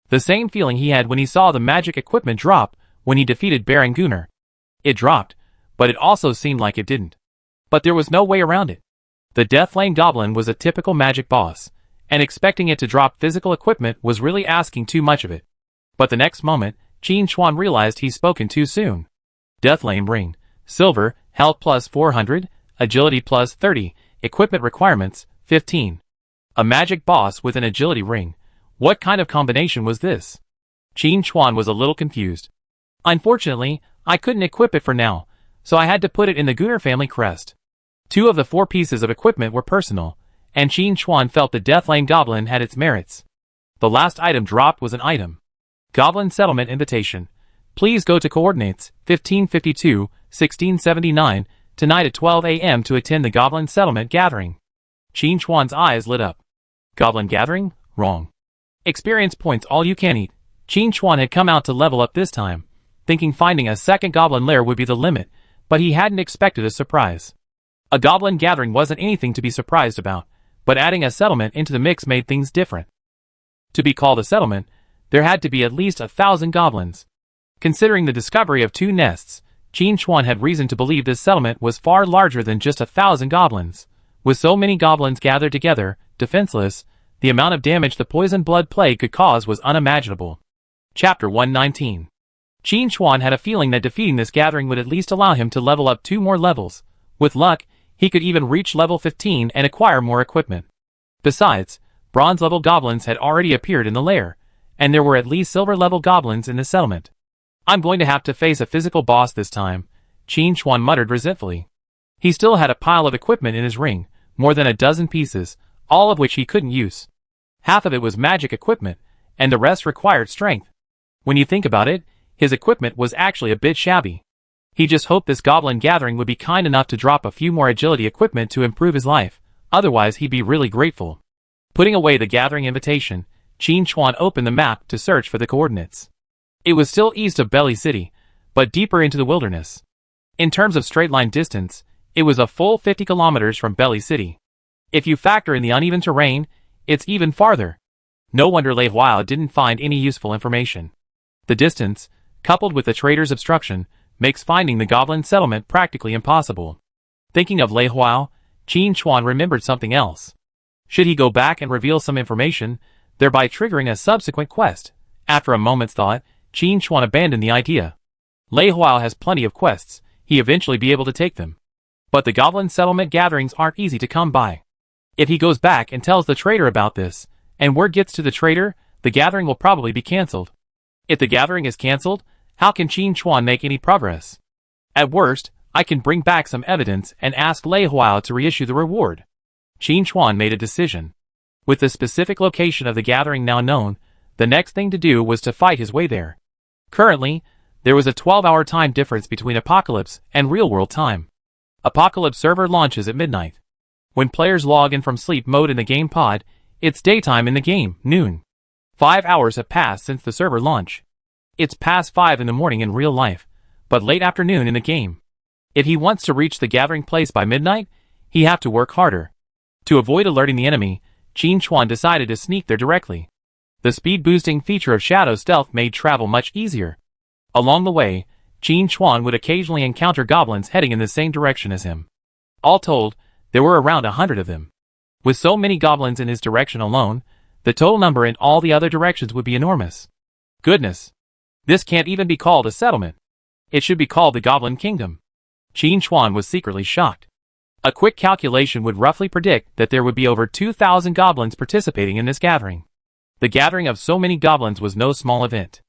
The same feeling he had when he saw the magic equipment drop when he defeated Baron Gunnar. It dropped, but it also seemed like it didn't. But there was no way around it. The Deathlane Goblin was a typical magic boss, and expecting it to drop physical equipment was really asking too much of it. But the next moment, Qin Chuan realized he'd spoken too soon. Deathlane Ring, Silver, Health plus 400, Agility plus 30, Equipment requirements, 15. A magic boss with an agility ring. What kind of combination was this? Qin Chuan was a little confused. Unfortunately, I couldn't equip it for now, so I had to put it in the Gunnar family crest. 2 of the 4 pieces of equipment were personal, and Qin Chuan felt the Deathlane Goblin had its merits. The last item dropped was an item. Goblin Settlement Invitation. Please go to coordinates 1552, 1679, tonight at 12 a.m. to attend the Goblin Settlement Gathering. Qin Chuan's eyes lit up. Goblin Gathering? Wrong. Experience points all you can eat. Qin Chuan had come out to level up this time, thinking finding a second goblin lair would be the limit, but he hadn't expected a surprise. A goblin gathering wasn't anything to be surprised about, but adding a settlement into the mix made things different. To be called a settlement, there had to be at least 1,000 goblins. Considering the discovery of 2 nests, Qin Chuan had reason to believe this settlement was far larger than just 1,000 goblins. With so many goblins gathered together, defenseless, the amount of damage the poison blood plague could cause was unimaginable. Chapter 119. Qin Chuan had a feeling that defeating this gathering would at least allow him to level up 2 more levels. With luck, he could even reach level 15 and acquire more equipment. Besides, bronze-level goblins had already appeared in the lair, and there were at least silver-level goblins in the settlement. I'm going to have to face a physical boss this time, Qin Chuan muttered resentfully. He still had a pile of equipment in his ring, more than a dozen pieces, all of which he couldn't use. Half of it was magic equipment, and the rest required strength. When you think about it, his equipment was actually a bit shabby. He just hoped this goblin gathering would be kind enough to drop a few more agility equipment to improve his life, otherwise he'd be really grateful. Putting away the gathering invitation, Qin Chuan opened the map to search for the coordinates. It was still east of Belly City, but deeper into the wilderness. In terms of straight-line distance, it was a full 50 kilometers from Belly City. If you factor in the uneven terrain, it's even farther. No wonder Lei Huao didn't find any useful information. The distance, coupled with the trader's obstruction, makes finding the goblin settlement practically impossible. Thinking of Lei Huao, Qin Chuan remembered something else. Should he go back and reveal some information, thereby triggering a subsequent quest? After a moment's thought, Qin Chuan abandoned the idea. Lei Huao has plenty of quests, he'll eventually be able to take them. But the goblin settlement gatherings aren't easy to come by. If he goes back and tells the trader about this, and word gets to the trader, the gathering will probably be cancelled. If the gathering is cancelled, how can Qin Chuan make any progress? At worst, I can bring back some evidence and ask Lei Huao to reissue the reward. Qin Chuan made a decision. With the specific location of the gathering now known, the next thing to do was to fight his way there. Currently, there was a 12-hour time difference between Apocalypse and real-world time. Apocalypse server launches at midnight. When players log in from sleep mode in the game pod, it's daytime in the game, noon. 5 hours have passed since the server launch. It's past 5 in the morning in real life, but late afternoon in the game. If he wants to reach the gathering place by midnight, he have to work harder. To avoid alerting the enemy, Qin Chuan decided to sneak there directly. The speed-boosting feature of Shadow Stealth made travel much easier. Along the way, Qin Chuan would occasionally encounter goblins heading in the same direction as him. All told, there were around 100 of them. With so many goblins in his direction alone, the total number in all the other directions would be enormous. Goodness! This can't even be called a settlement. It should be called the Goblin Kingdom. Qin Chuan was secretly shocked. A quick calculation would roughly predict that there would be over 2,000 goblins participating in this gathering. The gathering of so many goblins was no small event.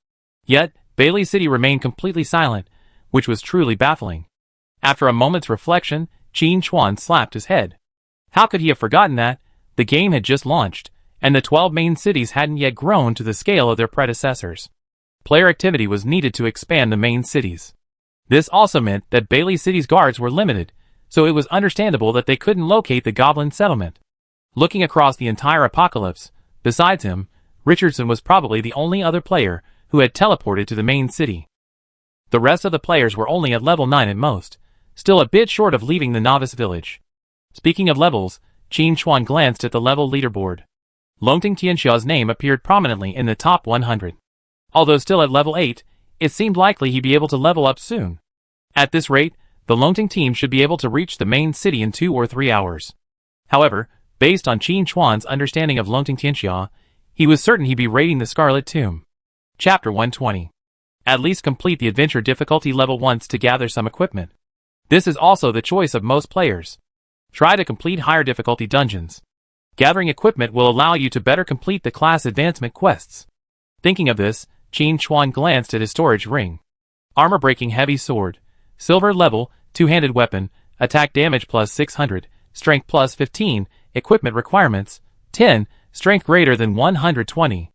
Yet, Bailey City remained completely silent, which was truly baffling. After a moment's reflection, Qin Chuan slapped his head. How could he have forgotten that? The game had just launched, and the 12 main cities hadn't yet grown to the scale of their predecessors. Player activity was needed to expand the main cities. This also meant that Bailey City's guards were limited, so it was understandable that they couldn't locate the goblin settlement. Looking across the entire Apocalypse, besides him, Richardson was probably the only other player who had teleported to the main city. The rest of the players were only at level 9 at most, still a bit short of leaving the Novice village. Speaking of levels, Qin Chuan glanced at the level leaderboard. Longting Tianxia's name appeared prominently in the top 100. Although still at level 8, it seemed likely he'd be able to level up soon. At this rate, the Longting team should be able to reach the main city in 2 or 3 hours. However, based on Qin Chuan's understanding of Longting Tianxia, he was certain he'd be raiding the Scarlet Tomb. Chapter 120. At least complete the adventure difficulty level once to gather some equipment. This is also the choice of most players. Try to complete higher difficulty dungeons. Gathering equipment will allow you to better complete the class advancement quests. Thinking of this, Qin Chuan glanced at his storage ring. Armor-breaking heavy sword. Silver level, two-handed weapon, attack damage plus 600, strength plus 15, equipment requirements, 10, strength greater than 120.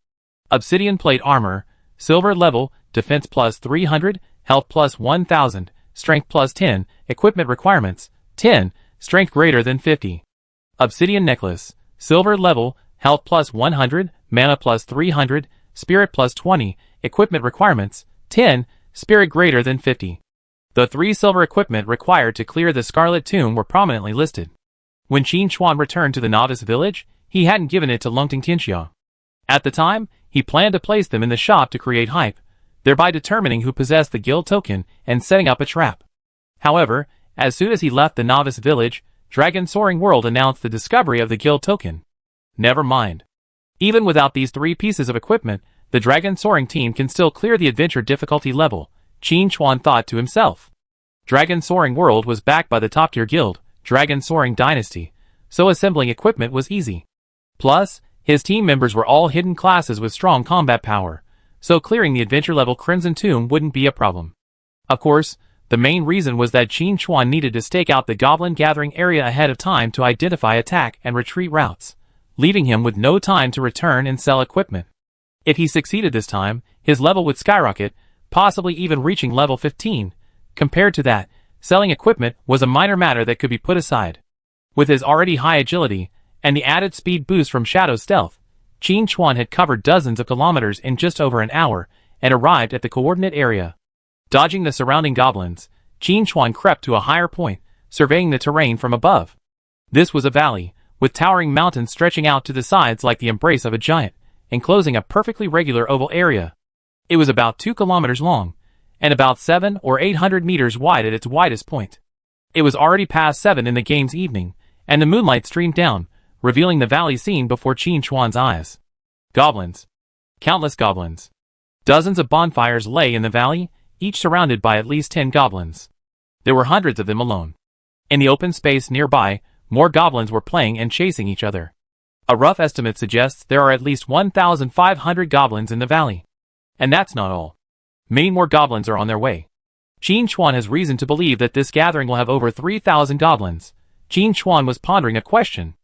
Obsidian plate armor, silver level, defense plus 300, health plus 1000, strength plus 10, equipment requirements, 10, strength greater than 50. Obsidian necklace, silver level, health plus 100, mana plus 300, spirit plus 20, equipment requirements, 10, spirit greater than 50. The 3 silver equipment required to clear the Scarlet Tomb were prominently listed. When Qin Chuan returned to the Novice village, he hadn't given it to Longting Tianxia. At the time, he planned to place them in the shop to create hype, thereby determining who possessed the guild token and setting up a trap. However, as soon as he left the Novice village, Dragon Soaring World announced the discovery of the guild token. Never mind. Even without these 3 pieces of equipment, the Dragon Soaring team can still clear the adventure difficulty level, Qin Chuan thought to himself. Dragon Soaring World was backed by the top-tier guild, Dragon Soaring Dynasty, so assembling equipment was easy. Plus, his team members were all hidden classes with strong combat power, so clearing the adventure level Crimson Tomb wouldn't be a problem. Of course, the main reason was that Qin Chuan needed to stake out the goblin gathering area ahead of time to identify attack and retreat routes, leaving him with no time to return and sell equipment. If he succeeded this time, his level would skyrocket, possibly even reaching level 15. Compared to that, selling equipment was a minor matter that could be put aside. With his already high agility, and the added speed boost from Shadow Stealth, Qin Chuan had covered dozens of kilometers in just over an hour, and arrived at the coordinate area. Dodging the surrounding goblins, Qin Chuan crept to a higher point, surveying the terrain from above. This was a valley, with towering mountains stretching out to the sides like the embrace of a giant, enclosing a perfectly regular oval area. It was about 2 kilometers long, and about 700 or 800 meters wide at its widest point. It was already past 7 in the game's evening, and the moonlight streamed down, revealing the valley scene before Qin Chuan's eyes. Goblins. Countless goblins. Dozens of bonfires lay in the valley, each surrounded by at least 10 goblins. There were hundreds of them alone. In the open space nearby, more goblins were playing and chasing each other. A rough estimate suggests there are at least 1,500 goblins in the valley. And that's not all. Many more goblins are on their way. Qin Chuan has reason to believe that this gathering will have over 3,000 goblins. Qin Chuan was pondering a question.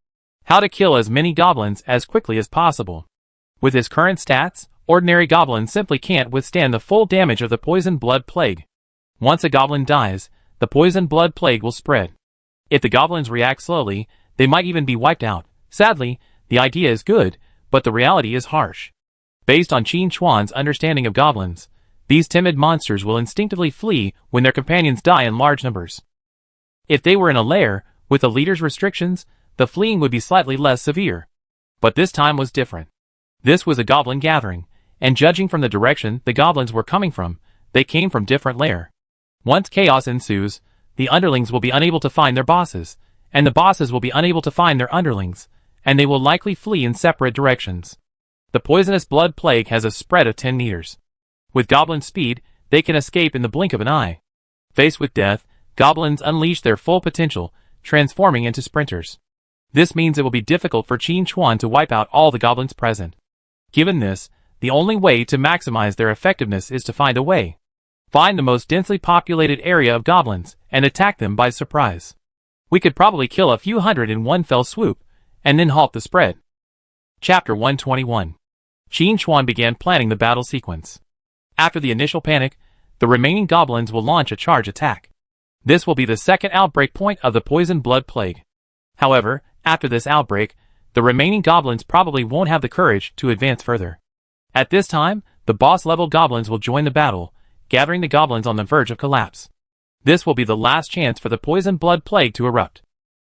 How to kill as many goblins as quickly as possible. With his current stats, ordinary goblins simply can't withstand the full damage of the poison blood plague. Once a goblin dies, the poison blood plague will spread. If the goblins react slowly, they might even be wiped out. Sadly, the idea is good, but the reality is harsh. Based on Qin Chuan's understanding of goblins, these timid monsters will instinctively flee when their companions die in large numbers. If they were in a lair, with the leader's restrictions, the fleeing would be slightly less severe. But this time was different. This was a goblin gathering, and judging from the direction the goblins were coming from, they came from different lair. Once chaos ensues, the underlings will be unable to find their bosses, and the bosses will be unable to find their underlings, and they will likely flee in separate directions. The poisonous blood plague has a spread of 10 meters. With goblin speed, they can escape in the blink of an eye. Faced with death, goblins unleash their full potential, transforming into sprinters. This means it will be difficult for Qin Chuan to wipe out all the goblins present. Given this, the only way to maximize their effectiveness is to find a way. Find the most densely populated area of goblins, and attack them by surprise. We could probably kill a few hundred in one fell swoop, and then halt the spread. Chapter 121. Qin Chuan began planning the battle sequence. After the initial panic, the remaining goblins will launch a charge attack. This will be the second outbreak point of the poison blood plague. However, after this outbreak, the remaining goblins probably won't have the courage to advance further. At this time, the boss-level goblins will join the battle, gathering the goblins on the verge of collapse. This will be the last chance for the poison blood plague to erupt.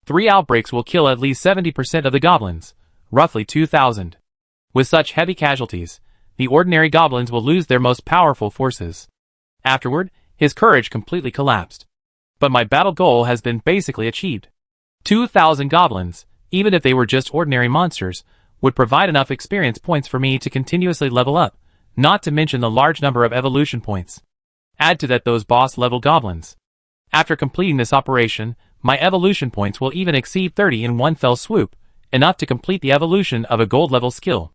3 outbreaks will kill at least 70% of the goblins, roughly 2,000. With such heavy casualties, the ordinary goblins will lose their most powerful forces. Afterward, his courage completely collapsed. But my battle goal has been basically achieved. 2,000 goblins, even if they were just ordinary monsters, would provide enough experience points for me to continuously level up, not to mention the large number of evolution points. Add to that those boss-level goblins. After completing this operation, my evolution points will even exceed 30 in one fell swoop, enough to complete the evolution of a gold-level skill.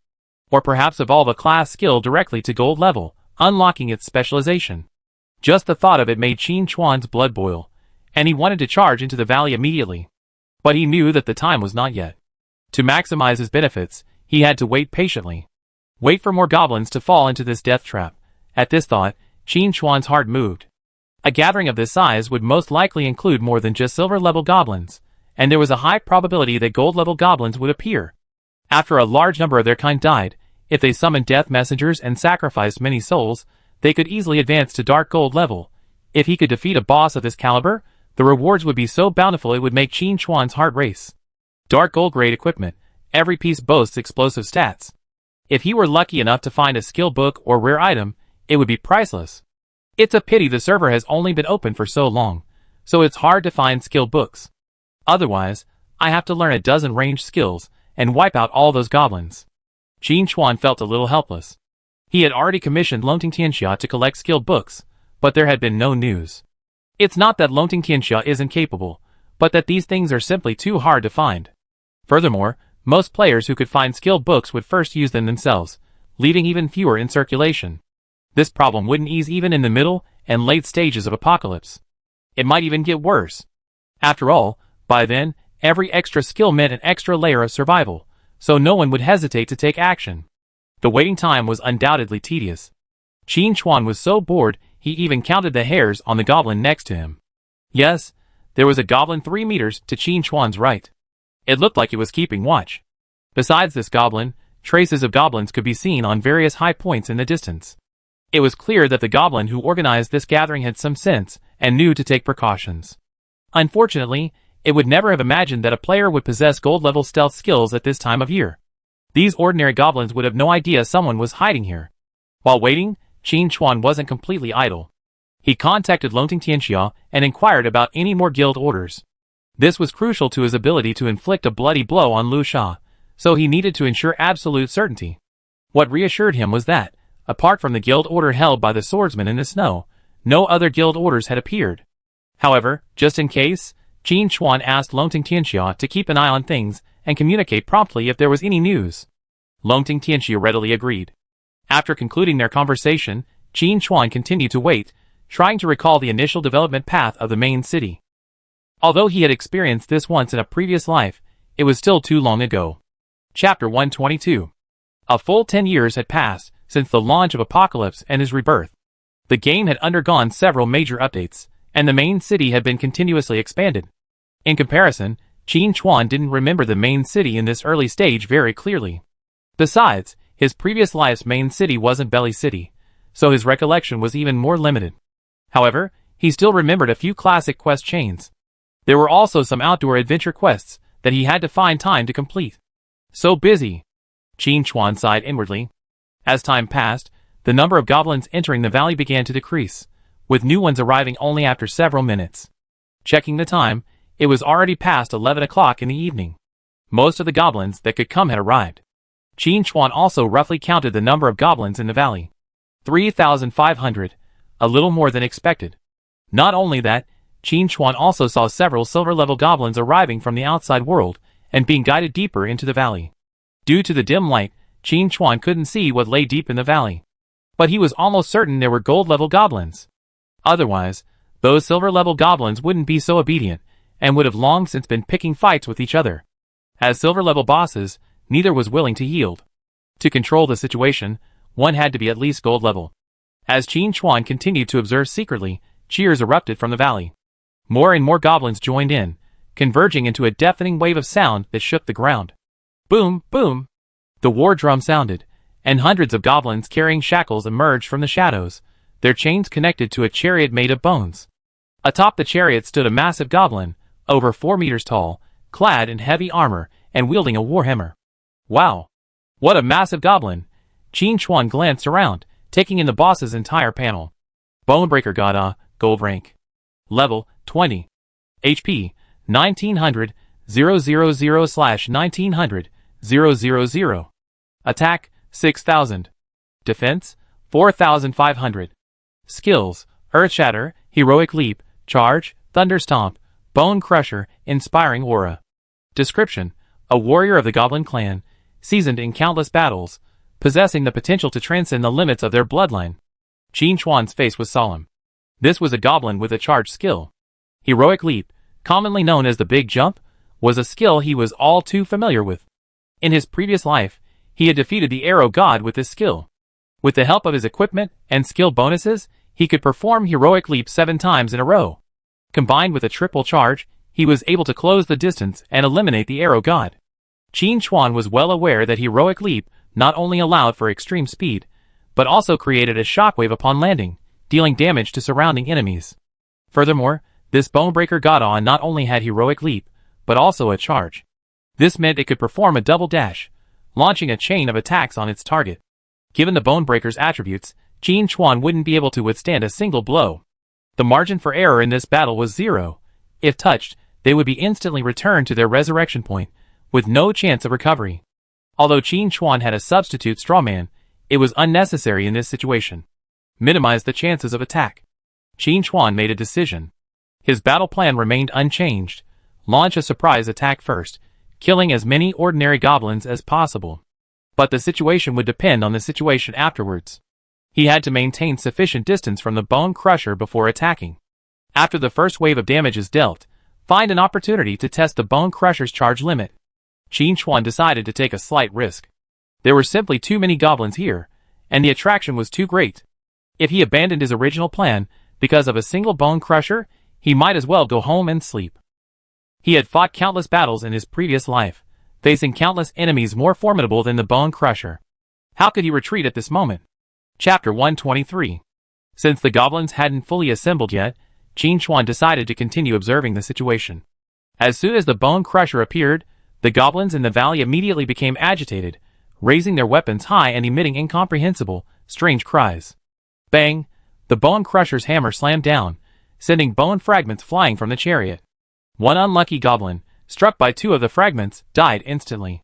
Or perhaps evolve a class skill directly to gold level, unlocking its specialization. Just the thought of it made Qin Chuan's blood boil, and he wanted to charge into the valley immediately. But he knew that the time was not yet. To maximize his benefits, he had to wait patiently. Wait for more goblins to fall into this death trap. At this thought, Qin Chuan's heart moved. A gathering of this size would most likely include more than just silver-level goblins, and there was a high probability that gold-level goblins would appear. After a large number of their kind died, if they summoned death messengers and sacrificed many souls, they could easily advance to dark gold level. If he could defeat a boss of this caliber, the rewards would be so bountiful it would make Qin Chuan's heart race. Dark gold grade equipment, every piece boasts explosive stats. If he were lucky enough to find a skill book or rare item, it would be priceless. It's a pity the server has only been open for so long, so it's hard to find skill books. Otherwise, I have to learn a dozen ranged skills and wipe out all those goblins. Qin Chuan felt a little helpless. He had already commissioned Lonting Tianxia to collect skill books, but there had been no news. It's not that Lonting Tianxia isn't capable, but that these things are simply too hard to find. Furthermore, most players who could find skill books would first use them themselves, leaving even fewer in circulation. This problem wouldn't ease even in the middle and late stages of Apocalypse. It might even get worse. After all, by then, every extra skill meant an extra layer of survival, so no one would hesitate to take action. The waiting time was undoubtedly tedious. Qin Chuan was so bored he even counted the hairs on the goblin next to him. Yes, there was a goblin 3 meters to Qin Chuan's right. It looked like it was keeping watch. Besides this goblin, traces of goblins could be seen on various high points in the distance. It was clear that the goblin who organized this gathering had some sense and knew to take precautions. Unfortunately, it would never have imagined that a player would possess gold-level stealth skills at this time of year. These ordinary goblins would have no idea someone was hiding here. While waiting, Qin Chuan wasn't completely idle. He contacted Lonting Tianxia and inquired about any more guild orders. This was crucial to his ability to inflict a bloody blow on Lu Sha, so he needed to ensure absolute certainty. What reassured him was that, apart from the guild order held by the swordsman in the snow, no other guild orders had appeared. However, just in case, Qin Chuan asked Lonting Tianxia to keep an eye on things and communicate promptly if there was any news. Lonting Tianxia readily agreed. After concluding their conversation, Qin Chuan continued to wait, trying to recall the initial development path of the main city. Although he had experienced this once in a previous life, it was still too long ago. Chapter 122. A full 10 years had passed since the launch of Apocalypse and his rebirth. The game had undergone several major updates, and the main city had been continuously expanded. In comparison, Qin Chuan didn't remember the main city in this early stage very clearly. Besides, his previous life's main city wasn't Belly City, so his recollection was even more limited. However, he still remembered a few classic quest chains. There were also some outdoor adventure quests that he had to find time to complete. So busy. Qin Chuan sighed inwardly. As time passed, the number of goblins entering the valley began to decrease, with new ones arriving only after several minutes. Checking the time, it was already past 11 o'clock in the evening. Most of the goblins that could come had arrived. Qin Chuan also roughly counted the number of goblins in the valley. 3,500, a little more than expected. Not only that, Qin Chuan also saw several silver-level goblins arriving from the outside world and being guided deeper into the valley. Due to the dim light, Qin Chuan couldn't see what lay deep in the valley. But he was almost certain there were gold-level goblins. Otherwise, those silver-level goblins wouldn't be so obedient and would have long since been picking fights with each other. As silver-level bosses, neither was willing to yield. To control the situation, one had to be at least gold level. As Qin Chuan continued to observe secretly, cheers erupted from the valley. More and more goblins joined in, converging into a deafening wave of sound that shook the ground. Boom, boom! The war drum sounded, and hundreds of goblins carrying shackles emerged from the shadows, their chains connected to a chariot made of bones. Atop the chariot stood a massive goblin, over 4 meters tall, clad in heavy armor and wielding a warhammer. Wow! What a massive goblin! Qin Chuan glanced around, taking in the boss's entire panel. Bonebreaker God, gold rank. Level, 20. HP, 1900, 000/1900, 000. Attack, 6000. Defense, 4500. Skills, Earthshatter, Heroic Leap, Charge, Thunderstomp, Bone Crusher, Inspiring Aura. Description: a warrior of the Goblin clan, seasoned in countless battles, possessing the potential to transcend the limits of their bloodline. Qin Chuan's face was solemn. This was a goblin with a charge skill. Heroic Leap, commonly known as the Big Jump, was a skill he was all too familiar with. In his previous life, he had defeated the Arrow God with this skill. With the help of his equipment and skill bonuses, he could perform Heroic Leap 7 times in a row. Combined with a triple charge, he was able to close the distance and eliminate the Arrow God. Qin Chuan was well aware that Heroic Leap not only allowed for extreme speed, but also created a shockwave upon landing, dealing damage to surrounding enemies. Furthermore, this Bonebreaker God not only had Heroic Leap, but also a charge. This meant it could perform a double dash, launching a chain of attacks on its target. Given the Bonebreaker's attributes, Qin Chuan wouldn't be able to withstand a single blow. The margin for error in this battle was 0. If touched, they would be instantly returned to their resurrection point, with no chance of recovery. Although Qin Chuan had a substitute strawman, it was unnecessary in this situation. Minimize the chances of attack. Qin Chuan made a decision. His battle plan remained unchanged. Launch a surprise attack first, killing as many ordinary goblins as possible. But the situation would depend on the situation afterwards. He had to maintain sufficient distance from the Bone Crusher before attacking. After the first wave of damage is dealt, find an opportunity to test the Bone Crusher's charge limit. Qin Chuan decided to take a slight risk. There were simply too many goblins here, and the attraction was too great. If he abandoned his original plan because of a single Bone Crusher, he might as well go home and sleep. He had fought countless battles in his previous life, facing countless enemies more formidable than the Bone Crusher. How could he retreat at this moment? Chapter 123. Since the goblins hadn't fully assembled yet, Qin Chuan decided to continue observing the situation. As soon as the Bone Crusher appeared, the goblins in the valley immediately became agitated, raising their weapons high and emitting incomprehensible, strange cries. Bang! The Bone Crusher's hammer slammed down, sending bone fragments flying from the chariot. One unlucky goblin, struck by 2 of the fragments, died instantly.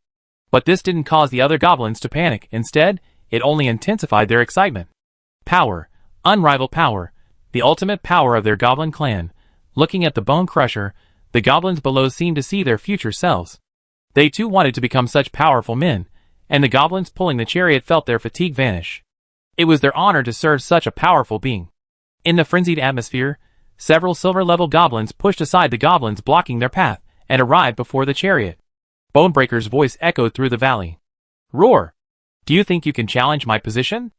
But this didn't cause the other goblins to panic. Instead, it only intensified their excitement. Power, unrivaled power, the ultimate power of their goblin clan. Looking at the Bone Crusher, the goblins below seemed to see their future selves. They too wanted to become such powerful men, and the goblins pulling the chariot felt their fatigue vanish. It was their honor to serve such a powerful being. In the frenzied atmosphere, several silver-level goblins pushed aside the goblins blocking their path, and arrived before the chariot. Bonebreaker's voice echoed through the valley. Roar! Do you think you can challenge my position?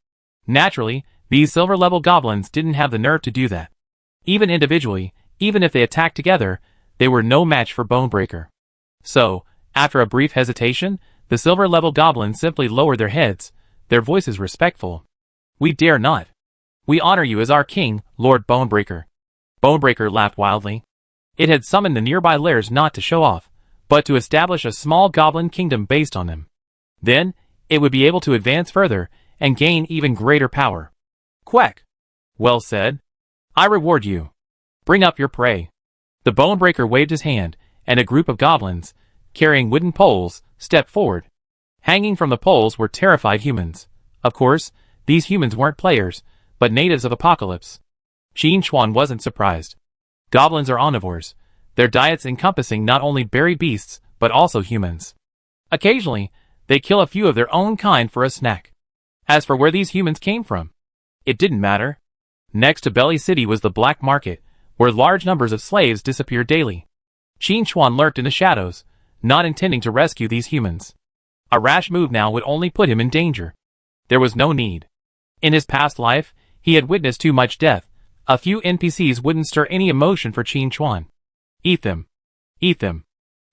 Naturally, these silver-level goblins didn't have the nerve to do that. Even individually, even if they attacked together, they were no match for Bonebreaker. So, after a brief hesitation, the silver-level goblins simply lowered their heads, their voices respectful. We dare not. We honor you as our king, Lord Bonebreaker. Bonebreaker laughed wildly. It had summoned the nearby lairs not to show off, but to establish a small goblin kingdom based on them. Then, it would be able to advance further and gain even greater power. Quack! Well said. I reward you. Bring up your prey. The Bonebreaker waved his hand, and a group of goblins, carrying wooden poles, stepped forward. Hanging from the poles were terrified humans. Of course, these humans weren't players, but natives of Apocalypse. Qin Chuan wasn't surprised. Goblins are omnivores, their diets encompassing not only berry beasts, but also humans. Occasionally, they kill a few of their own kind for a snack. As for where these humans came from, it didn't matter. Next to Belly City was the black market, where large numbers of slaves disappeared daily. Qin Chuan lurked in the shadows, not intending to rescue these humans. A rash move now would only put him in danger. There was no need. In his past life, he had witnessed too much death. A few NPCs wouldn't stir any emotion for Qin Chuan. Eat them. Eat them.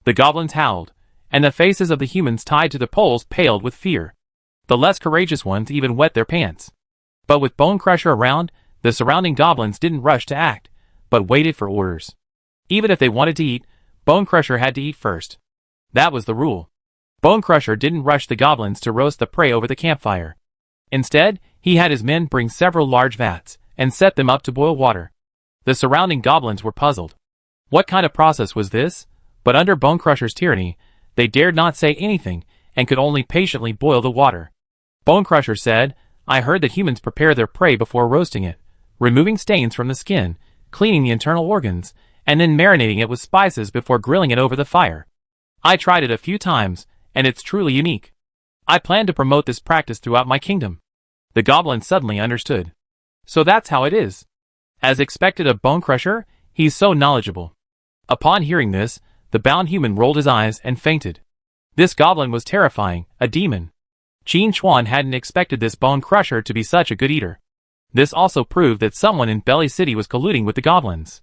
The goblins howled, and the faces of the humans tied to the poles paled with fear. The less courageous ones even wet their pants. But with Bone Crusher around, the surrounding goblins didn't rush to act, but waited for orders. Even if they wanted to eat, Bone Crusher had to eat first. That was the rule. Bone Crusher didn't rush the goblins to roast the prey over the campfire. Instead, he had his men bring several large vats and set them up to boil water. The surrounding goblins were puzzled. What kind of process was this? But under Bone Crusher's tyranny, they dared not say anything and could only patiently boil the water. Bone Crusher said, "I heard that humans prepare their prey before roasting it, removing stains from the skin, cleaning the internal organs, and then marinating it with spices before grilling it over the fire. I tried it a few times, and it's truly unique. I plan to promote this practice throughout my kingdom." The goblin suddenly understood. So that's how it is. As expected of Bone Crusher, he's so knowledgeable. Upon hearing this, the bound human rolled his eyes and fainted. This goblin was terrifying, a demon. Qin Chuan hadn't expected this Bone Crusher to be such a good eater. This also proved that someone in Belly City was colluding with the goblins.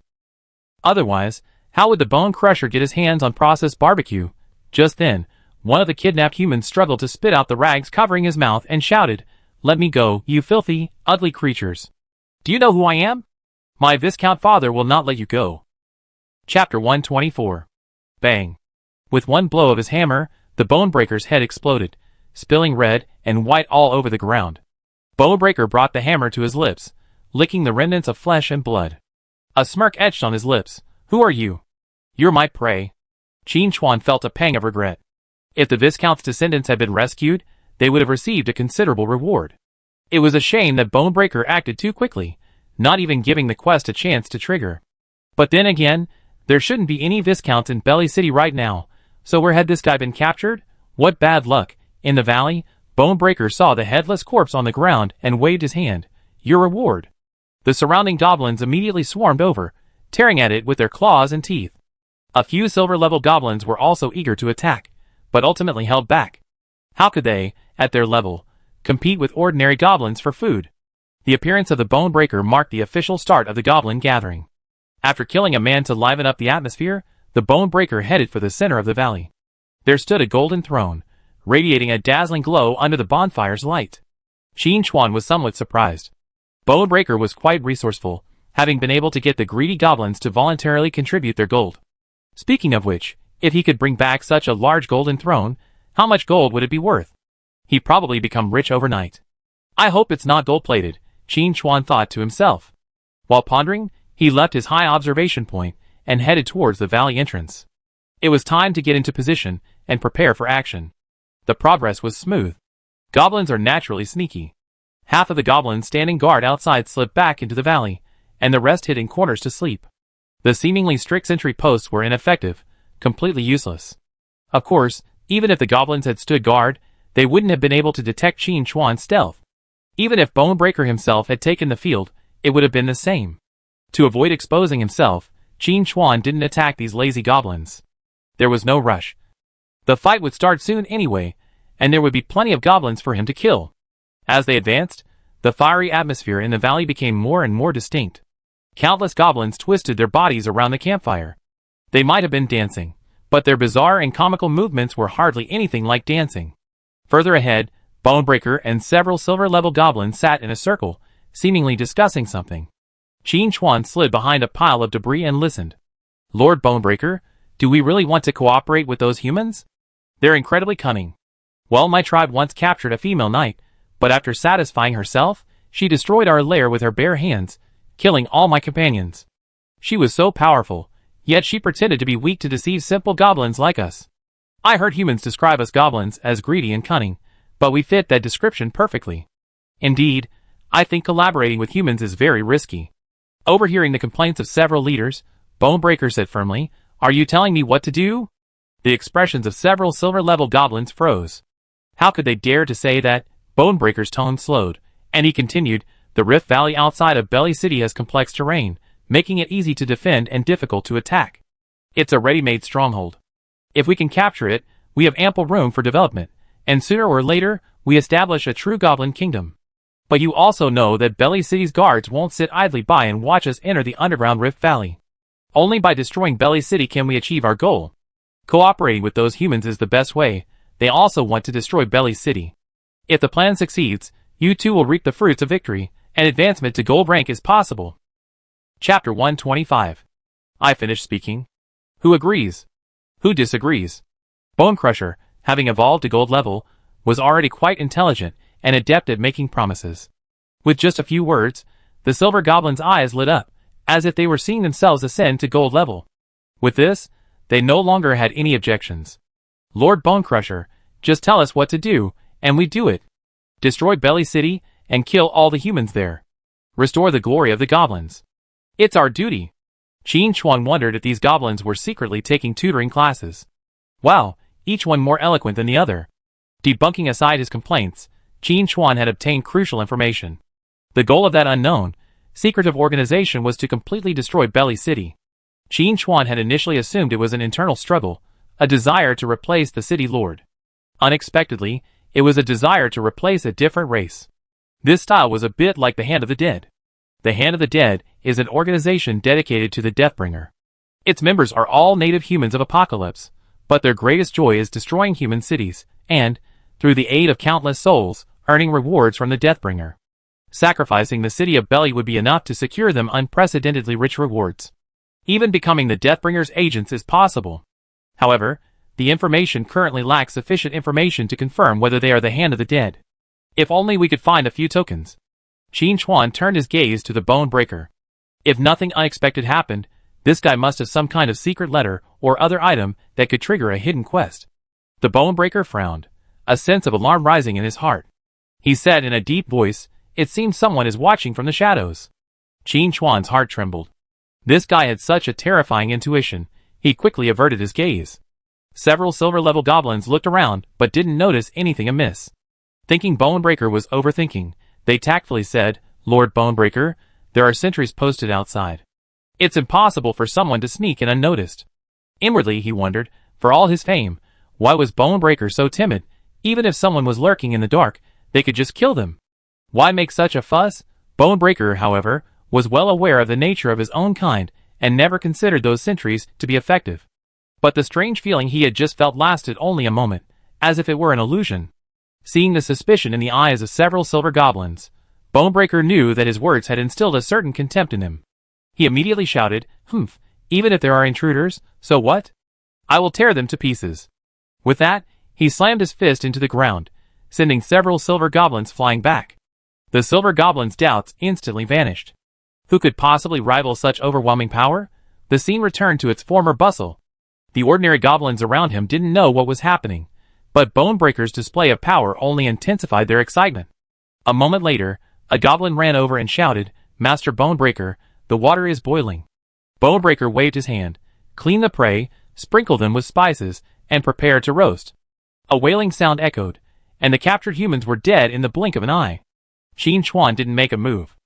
Otherwise, how would the Bone Crusher get his hands on processed barbecue? Just then, one of the kidnapped humans struggled to spit out the rags covering his mouth and shouted, "Let me go, you filthy, ugly creatures. Do you know who I am? My Viscount father will not let you go." Chapter 124. Bang. With one blow of his hammer, the Bonebreaker's head exploded, spilling red and white all over the ground. Bonebreaker brought the hammer to his lips, licking the remnants of flesh and blood. A smirk etched on his lips. "Who are you?" "You're my prey." Qin Chuan felt a pang of regret. If the Viscount's descendants had been rescued, they would have received a considerable reward. It was a shame that Bonebreaker acted too quickly, not even giving the quest a chance to trigger. But then again, there shouldn't be any Viscounts in Belly City right now, so where had this guy been captured? What bad luck. In the valley, Bonebreaker saw the headless corpse on the ground and waved his hand. "Your reward." The surrounding goblins immediately swarmed over, tearing at it with their claws and teeth. A few silver-level goblins were also eager to attack, but ultimately held back. How could they, at their level, compete with ordinary goblins for food? The appearance of the Bonebreaker marked the official start of the goblin gathering. After killing a man to liven up the atmosphere, the Bonebreaker headed for the center of the valley. There stood a golden throne, radiating a dazzling glow under the bonfire's light. Qin Chuan was somewhat surprised. Bonebreaker was quite resourceful, having been able to get the greedy goblins to voluntarily contribute their gold. Speaking of which, if he could bring back such a large golden throne, how much gold would it be worth? He'd probably become rich overnight. "I hope it's not gold-plated," Qin Chuan thought to himself. While pondering, he left his high observation point and headed towards the valley entrance. It was time to get into position and prepare for action. The progress was smooth. Goblins are naturally sneaky. Half of the goblins standing guard outside slipped back into the valley, and the rest hid in corners to sleep. The seemingly strict sentry posts were ineffective, completely useless. Of course, even if the goblins had stood guard, they wouldn't have been able to detect Qin Chuan's stealth. Even if Bonebreaker himself had taken the field, it would have been the same. To avoid exposing himself, Qin Chuan didn't attack these lazy goblins. There was no rush. The fight would start soon anyway, and there would be plenty of goblins for him to kill. As they advanced, the fiery atmosphere in the valley became more and more distinct. Countless goblins twisted their bodies around the campfire. They might have been dancing, but their bizarre and comical movements were hardly anything like dancing. Further ahead, Bonebreaker and several silver-level goblins sat in a circle, seemingly discussing something. Qin Chuan slid behind a pile of debris and listened. "Lord Bonebreaker, do we really want to cooperate with those humans? They're incredibly cunning. Well, my tribe once captured a female knight, but after satisfying herself, she destroyed our lair with her bare hands, killing all my companions. She was so powerful, yet she pretended to be weak to deceive simple goblins like us. I heard humans describe us goblins as greedy and cunning, but we fit that description perfectly. Indeed, I think collaborating with humans is very risky." Overhearing the complaints of several leaders, Bonebreaker said firmly, "Are you telling me what to do?" The expressions of several silver-level goblins froze. How could they dare to say that? Bonebreaker's tone slowed, and he continued, "The Rift Valley outside of Belly City has complex terrain, making it easy to defend and difficult to attack. It's a ready-made stronghold. If we can capture it, we have ample room for development, and sooner or later, we establish a true goblin kingdom. But you also know that Belly City's guards won't sit idly by and watch us enter the underground Rift Valley. Only by destroying Belly City can we achieve our goal. Cooperating with those humans is the best way. They also want to destroy Belly City. If the plan succeeds, you too will reap the fruits of victory, and advancement to gold rank is possible." Chapter 125. I finished speaking. Who agrees? Who disagrees? Bone Crusher, having evolved to gold level, was already quite intelligent and adept at making promises. With just a few words, the silver goblin's eyes lit up, as if they were seeing themselves ascend to gold level. With this, they no longer had any objections. Lord Bone Crusher, just tell us what to do, and we do it. Destroy Belly City, and kill all the humans there. Restore the glory of the goblins. It's our duty. Qin Chuan wondered if these goblins were secretly taking tutoring classes. Wow, each one more eloquent than the other. Debunking aside his complaints, Qin Chuan had obtained crucial information. The goal of that unknown, secretive organization was to completely destroy Belly City. Qin Chuan had initially assumed it was an internal struggle, a desire to replace the city lord. Unexpectedly, it was a desire to replace a different race. This style was a bit like the Hand of the Dead. The Hand of the Dead is an organization dedicated to the Deathbringer. Its members are all native humans of Apocalypse, but their greatest joy is destroying human cities, and, through the aid of countless souls, earning rewards from the Deathbringer. Sacrificing the city of Belly would be enough to secure them unprecedentedly rich rewards. Even becoming the Deathbringer's agents is possible. However, the information currently lacks sufficient information to confirm whether they are the Hand of the Dead. If only we could find a few tokens. Qin Chuan turned his gaze to the Bone Breaker. If nothing unexpected happened, this guy must have some kind of secret letter or other item that could trigger a hidden quest. The Bone Breaker frowned, a sense of alarm rising in his heart. He said in a deep voice, "It seems someone is watching from the shadows." Qin Chuan's heart trembled. This guy had such a terrifying intuition, he quickly averted his gaze. Several silver-level goblins looked around but didn't notice anything amiss. Thinking Bonebreaker was overthinking, they tactfully said, "Lord Bonebreaker, there are sentries posted outside. It's impossible for someone to sneak in unnoticed." Inwardly he wondered, for all his fame, why was Bonebreaker so timid? Even if someone was lurking in the dark, they could just kill them. Why make such a fuss? Bonebreaker, however, was well aware of the nature of his own kind and never considered those sentries to be effective. But the strange feeling he had just felt lasted only a moment, as if it were an illusion. Seeing the suspicion in the eyes of several silver goblins, Bonebreaker knew that his words had instilled a certain contempt in him. He immediately shouted, "Humph, even if there are intruders, so what? I will tear them to pieces." With that, he slammed his fist into the ground, sending several silver goblins flying back. The silver goblins' doubts instantly vanished. Who could possibly rival such overwhelming power? The scene returned to its former bustle. The ordinary goblins around him didn't know what was happening, but Bonebreaker's display of power only intensified their excitement. A moment later, a goblin ran over and shouted, "Master Bonebreaker, the water is boiling." Bonebreaker waved his hand, cleaned the prey, sprinkled them with spices, and prepared to roast. A wailing sound echoed, and the captured humans were dead in the blink of an eye. Qin Chuan didn't make a move.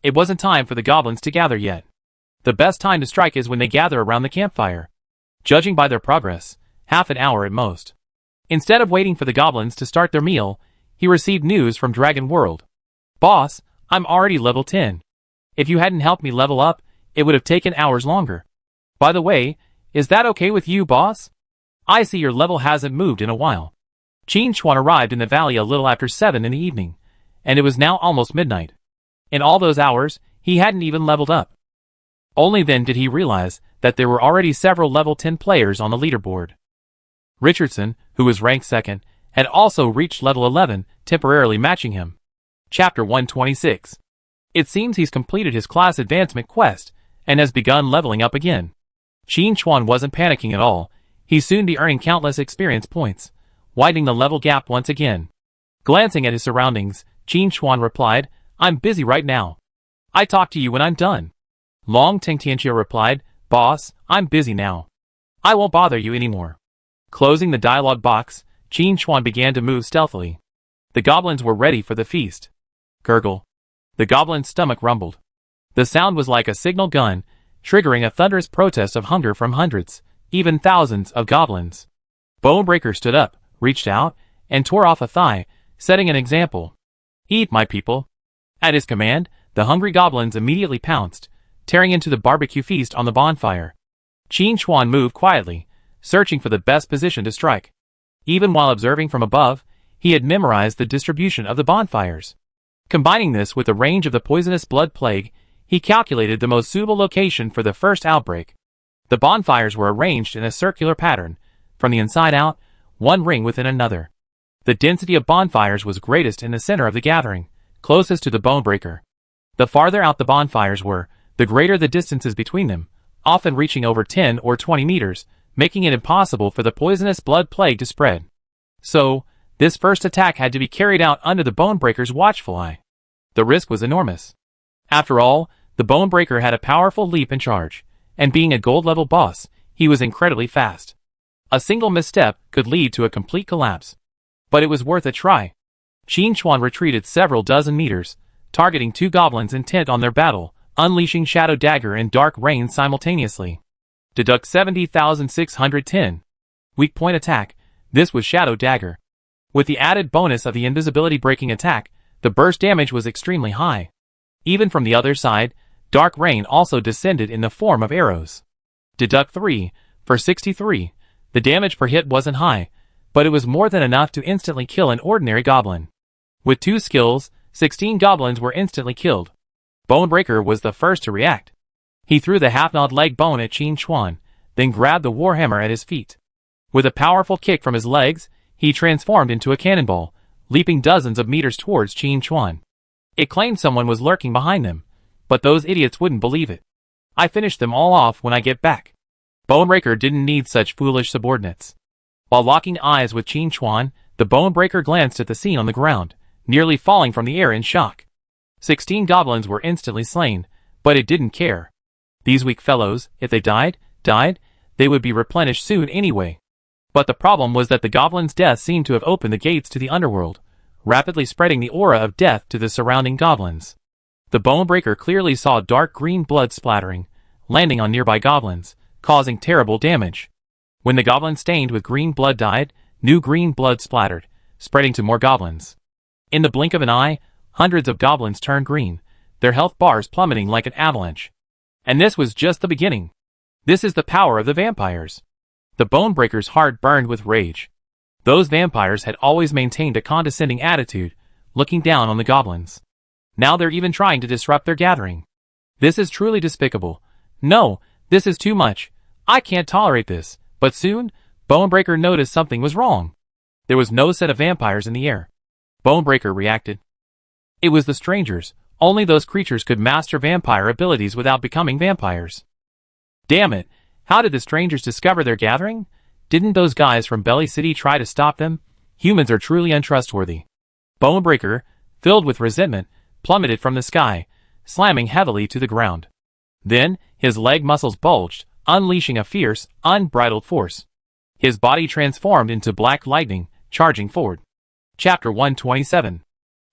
It wasn't time for the goblins to gather yet. The best time to strike is when they gather around the campfire. Judging by their progress, half an hour at most. Instead of waiting for the goblins to start their meal, he received news from Dragon World. "Boss, I'm already level 10. If you hadn't helped me level up, it would have taken hours longer. By the way, is that okay with you, boss? I see your level hasn't moved in a while." Qin Chuan arrived in the valley a little after 7 in the evening, and it was now almost midnight. In all those hours, he hadn't even leveled up. Only then did he realize that there were already several level 10 players on the leaderboard. Richardson, who was ranked second, had also reached level 11, temporarily matching him. Chapter 126. It seems he's completed his class advancement quest, and has begun leveling up again. Qin Chuan wasn't panicking at all. He'd soon be earning countless experience points, widening the level gap once again. Glancing at his surroundings, Qin Chuan replied, "I'm busy right now. I talk to you when I'm done." Long Tengtianxia replied, "Boss, I'm busy now. I won't bother you anymore." Closing the dialogue box, Qin Chuan began to move stealthily. The goblins were ready for the feast. Gurgle. The goblin's stomach rumbled. The sound was like a signal gun, triggering a thunderous protest of hunger from hundreds, even thousands of goblins. Bonebreaker stood up, reached out, and tore off a thigh, setting an example. "Eat, my people." At his command, the hungry goblins immediately pounced, tearing into the barbecue feast on the bonfire. Qin Chuan moved quietly, searching for the best position to strike. Even while observing from above, he had memorized the distribution of the bonfires. Combining this with the range of the poisonous blood plague, he calculated the most suitable location for the first outbreak. The bonfires were arranged in a circular pattern, from the inside out, one ring within another. The density of bonfires was greatest in the center of the gathering, closest to the Bonebreaker. The farther out the bonfires were, the greater the distances between them, often reaching over 10 or 20 meters, making it impossible for the poisonous blood plague to spread. So, this first attack had to be carried out under the Bonebreaker's watchful eye. The risk was enormous. After all, the Bonebreaker had a powerful leap and charge, and being a gold-level boss, he was incredibly fast. A single misstep could lead to a complete collapse. But it was worth a try. Qin Chuan retreated several dozen meters, targeting 2 goblins intent on their battle, unleashing Shadow Dagger and Dark Rain simultaneously. Deduct 70,610. Weak point attack. This was Shadow Dagger. With the added bonus of the invisibility breaking attack, the burst damage was extremely high. Even from the other side, Dark Rain also descended in the form of arrows. Deduct 3. For 63, the damage per hit wasn't high, but it was more than enough to instantly kill an ordinary goblin. With 2 skills, 16 goblins were instantly killed. Bonebreaker was the first to react. He threw the half-gnawed leg bone at Qin Chuan, then grabbed the warhammer at his feet. With a powerful kick from his legs, he transformed into a cannonball, leaping dozens of meters towards Qin Chuan. It claimed someone was lurking behind them, but those idiots wouldn't believe it. I finished them all off when I get back. Bonebreaker didn't need such foolish subordinates. While locking eyes with Qin Chuan, the Bonebreaker glanced at the scene on the ground, nearly falling from the air in shock. 16 goblins were instantly slain, but it didn't care. These weak fellows, if they died, they would be replenished soon anyway. But the problem was that the goblins' death seemed to have opened the gates to the underworld, rapidly spreading the aura of death to the surrounding goblins. The Bonebreaker clearly saw dark green blood splattering, landing on nearby goblins, causing terrible damage. When the goblin stained with green blood died, new green blood splattered, spreading to more goblins. In the blink of an eye, hundreds of goblins turned green, their health bars plummeting like an avalanche. And this was just the beginning. This is the power of the vampires. The Bonebreaker's heart burned with rage. Those vampires had always maintained a condescending attitude, looking down on the goblins. Now they're even trying to disrupt their gathering. This is truly despicable. No, this is too much. I can't tolerate this. But soon, Bonebreaker noticed something was wrong. There was no set of vampires in the air. Bonebreaker reacted. It was the strangers. Only those creatures could master vampire abilities without becoming vampires. Damn it! How did the strangers discover their gathering? Didn't those guys from Belly City try to stop them? Humans are truly untrustworthy. Bonebreaker, filled with resentment, plummeted from the sky, slamming heavily to the ground. Then, his leg muscles bulged, unleashing a fierce, unbridled force. His body transformed into black lightning, charging forward. Chapter 127.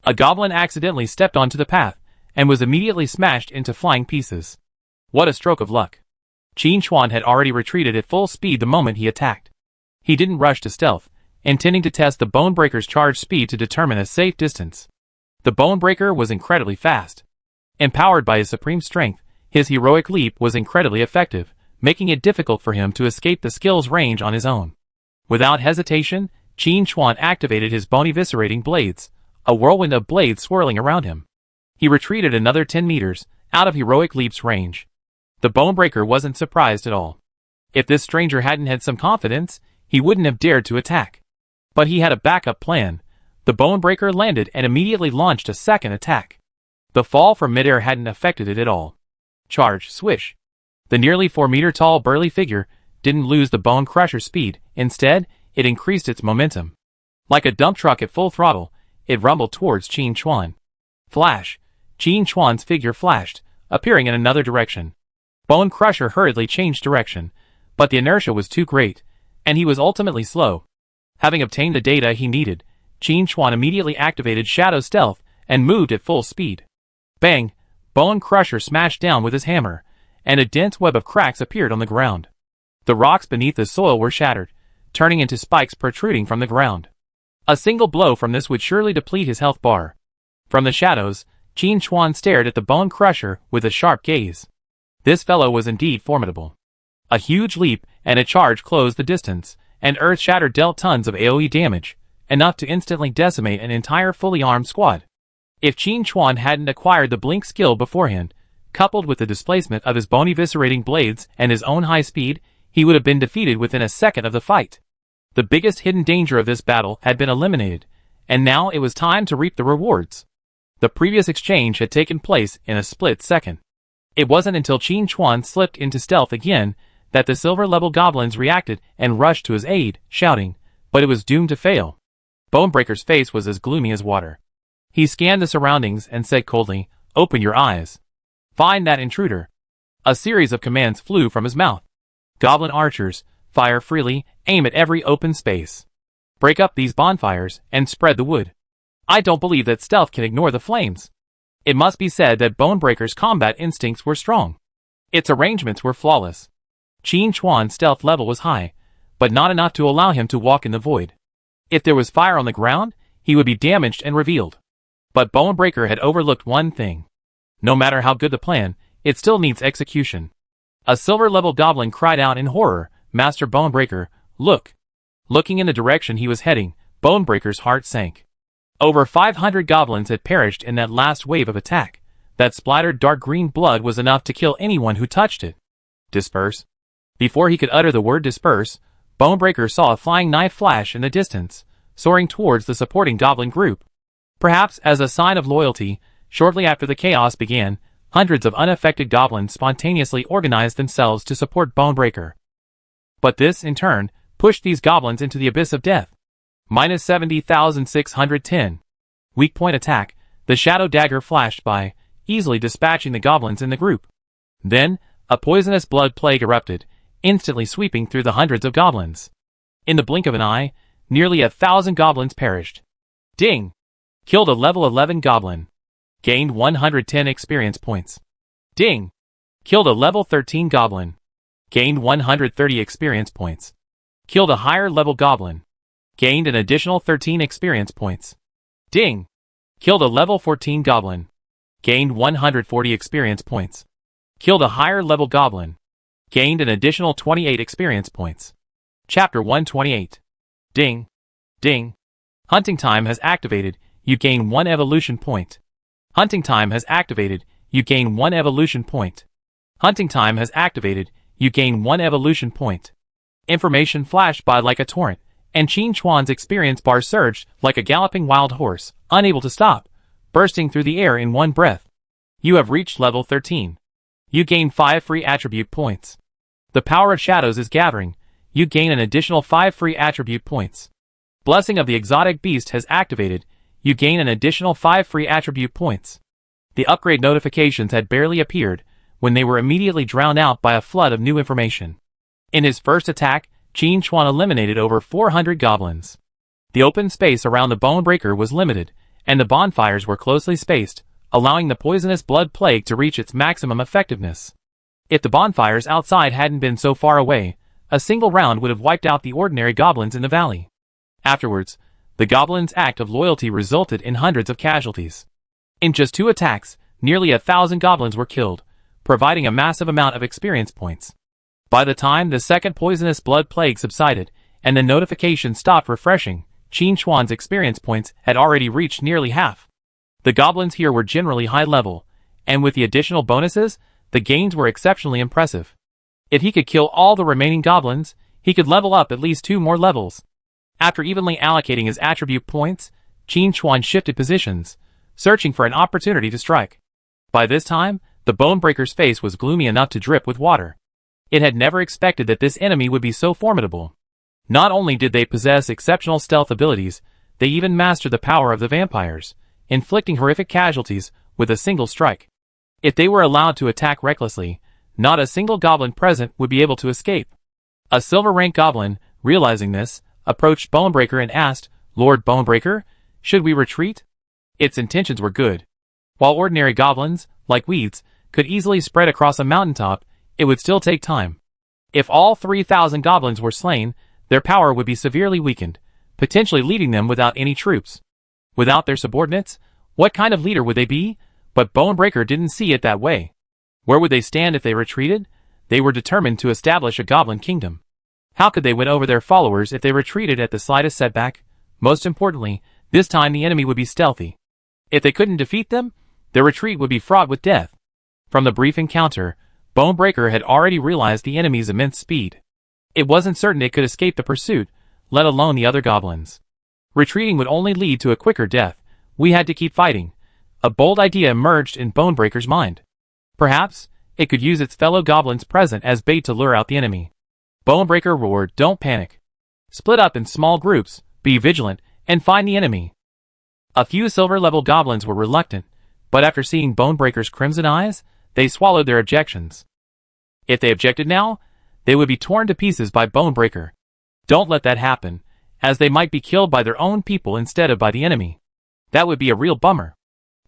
A goblin accidentally stepped onto the path, and was immediately smashed into flying pieces. What a stroke of luck. Qin Chuan had already retreated at full speed the moment he attacked. He didn't rush to stealth, intending to test the Bonebreaker's charge speed to determine a safe distance. The Bonebreaker was incredibly fast. Empowered by his supreme strength, his heroic leap was incredibly effective, making it difficult for him to escape the skill's range on his own. Without hesitation, Qin Chuan activated his bone eviscerating blades, a whirlwind of blades swirling around him. He retreated another 10 meters, out of heroic leap's range. The Bonebreaker wasn't surprised at all. If this stranger hadn't had some confidence, he wouldn't have dared to attack. But he had a backup plan. The Bonebreaker landed and immediately launched a second attack. The fall from midair hadn't affected it at all. Charge, swish. The nearly 4-meter-tall burly figure didn't lose the Bone Crusher's speed. Instead, it increased its momentum. Like a dump truck at full throttle, it rumbled towards Qin Chuan. Flash. Qin Chuan's figure flashed, appearing in another direction. Bone Crusher hurriedly changed direction, but the inertia was too great, and he was ultimately slow. Having obtained the data he needed, Qin Chuan immediately activated Shadow Stealth and moved at full speed. Bang! Bone Crusher smashed down with his hammer, and a dense web of cracks appeared on the ground. The rocks beneath the soil were shattered, turning into spikes protruding from the ground. A single blow from this would surely deplete his health bar. From the shadows, Qin Chuan stared at the Bone Crusher with a sharp gaze. This fellow was indeed formidable. A huge leap and a charge closed the distance, and Earth Shatter dealt tons of AoE damage, enough to instantly decimate an entire fully armed squad. If Qin Chuan hadn't acquired the blink skill beforehand, coupled with the displacement of his bone eviscerating blades and his own high speed, he would have been defeated within a second of the fight. The biggest hidden danger of this battle had been eliminated, and now it was time to reap the rewards. The previous exchange had taken place in a split second. It wasn't until Qin Chuan slipped into stealth again that the silver-level goblins reacted and rushed to his aid, shouting, but it was doomed to fail. Bonebreaker's face was as gloomy as water. He scanned the surroundings and said coldly, "Open your eyes. Find that intruder." A series of commands flew from his mouth. Goblin archers, fire freely, aim at every open space. Break up these bonfires and spread the wood. I don't believe that stealth can ignore the flames. It must be said that Bonebreaker's combat instincts were strong. Its arrangements were flawless. Qin Chuan's stealth level was high, but not enough to allow him to walk in the void. If there was fire on the ground, he would be damaged and revealed. But Bonebreaker had overlooked one thing. No matter how good the plan, it still needs execution. A silver-level goblin cried out in horror, "Master Bonebreaker, look!" Looking in the direction he was heading, Bonebreaker's heart sank. Over 500 goblins had perished in that last wave of attack. That splattered dark green blood was enough to kill anyone who touched it. Disperse. Before he could utter the word disperse, Bonebreaker saw a flying knife flash in the distance, soaring towards the supporting goblin group. Perhaps as a sign of loyalty, shortly after the chaos began, hundreds of unaffected goblins spontaneously organized themselves to support Bonebreaker. But this, in turn, pushed these goblins into the abyss of death. Minus 70,610. Weak point attack, the shadow dagger flashed by, easily dispatching the goblins in the group. Then, a poisonous blood plague erupted, instantly sweeping through the hundreds of goblins. In the blink of an eye, nearly 1,000 goblins perished. Ding! Killed a level 11 goblin. Gained 110 experience points. Ding! Killed a level 13 goblin. Gained 130 experience points. Killed a higher level goblin. Gained an additional 13 experience points. Ding! Killed a level 14 goblin. Gained 140 experience points. Killed a higher level goblin. Gained an additional 28 experience points. Chapter 128. Ding! Ding! Hunting time has activated, you gain 1 evolution point. Hunting time has activated, you gain 1 evolution point. Hunting time has activated, you gain 1 evolution point. Information flashed by like a torrent, and Qin Chuan's experience bar surged like a galloping wild horse, unable to stop, bursting through the air in one breath. You have reached level 13. You gain 5 free attribute points. The power of shadows is gathering, you gain an additional 5 free attribute points. Blessing of the exotic beast has activated, you gain an additional 5 free attribute points. The upgrade notifications had barely appeared, when they were immediately drowned out by a flood of new information. In his first attack, Qin Chuan eliminated over 400 goblins. The open space around the Bonebreaker was limited, and the bonfires were closely spaced, allowing the poisonous blood plague to reach its maximum effectiveness. If the bonfires outside hadn't been so far away, a single round would have wiped out the ordinary goblins in the valley. Afterwards, the goblins' act of loyalty resulted in hundreds of casualties. In just 2 attacks, nearly 1,000 goblins were killed, providing a massive amount of experience points. By the time the second poisonous blood plague subsided, and the notification stopped refreshing, Qin Chuan's experience points had already reached nearly half. The goblins here were generally high level, and with the additional bonuses, the gains were exceptionally impressive. If he could kill all the remaining goblins, he could level up at least 2 more levels. After evenly allocating his attribute points, Qin Chuan shifted positions, searching for an opportunity to strike. By this time, the Bonebreaker's face was gloomy enough to drip with water. It had never expected that this enemy would be so formidable. Not only did they possess exceptional stealth abilities, they even mastered the power of the vampires, inflicting horrific casualties with a single strike. If they were allowed to attack recklessly, not a single goblin present would be able to escape. A silver-rank goblin, realizing this, approached Bonebreaker and asked, "Lord Bonebreaker, should we retreat?" Its intentions were good. While ordinary goblins, like weeds, could easily spread across a mountaintop, it would still take time. If all 3,000 goblins were slain, their power would be severely weakened, potentially leaving them without any troops. Without their subordinates, what kind of leader would they be? But Bonebreaker didn't see it that way. Where would they stand if they retreated? They were determined to establish a goblin kingdom. How could they win over their followers if they retreated at the slightest setback? Most importantly, this time the enemy would be stealthy. If they couldn't defeat them, their retreat would be fraught with death. From the brief encounter, Bonebreaker had already realized the enemy's immense speed. It wasn't certain it could escape the pursuit, let alone the other goblins. Retreating would only lead to a quicker death. We had to keep fighting. A bold idea emerged in Bonebreaker's mind. Perhaps it could use its fellow goblins present as bait to lure out the enemy. Bonebreaker roared, "Don't panic. Split up in small groups, be vigilant, and find the enemy." A few silver-level goblins were reluctant, but after seeing Bonebreaker's crimson eyes, they swallowed their objections. If they objected now, they would be torn to pieces by Bonebreaker. Don't let that happen, as they might be killed by their own people instead of by the enemy. That would be a real bummer.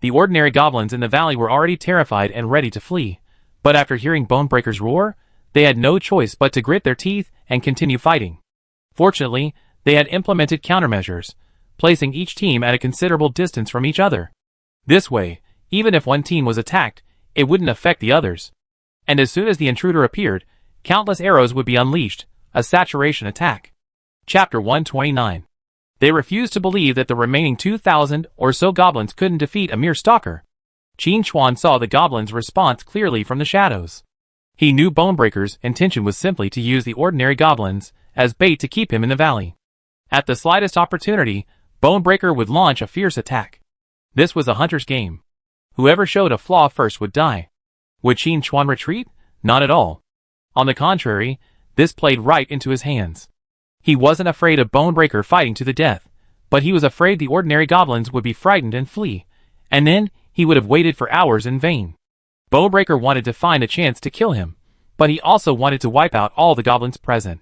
The ordinary goblins in the valley were already terrified and ready to flee, but after hearing Bonebreaker's roar, they had no choice but to grit their teeth and continue fighting. Fortunately, they had implemented countermeasures, placing each team at a considerable distance from each other. This way, even if one team was attacked, it wouldn't affect the others. And as soon as the intruder appeared, countless arrows would be unleashed, a saturation attack. Chapter 129. They refused to believe that the remaining 2,000 or so goblins couldn't defeat a mere stalker. Qin Chuan saw the goblins' response clearly from the shadows. He knew Bonebreaker's intention was simply to use the ordinary goblins as bait to keep him in the valley. At the slightest opportunity, Bonebreaker would launch a fierce attack. This was a hunter's game. Whoever showed a flaw first would die. Would Qin Chuan retreat? Not at all. On the contrary, this played right into his hands. He wasn't afraid of Bonebreaker fighting to the death, but he was afraid the ordinary goblins would be frightened and flee, and then he would have waited for hours in vain. Bonebreaker wanted to find a chance to kill him, but he also wanted to wipe out all the goblins present.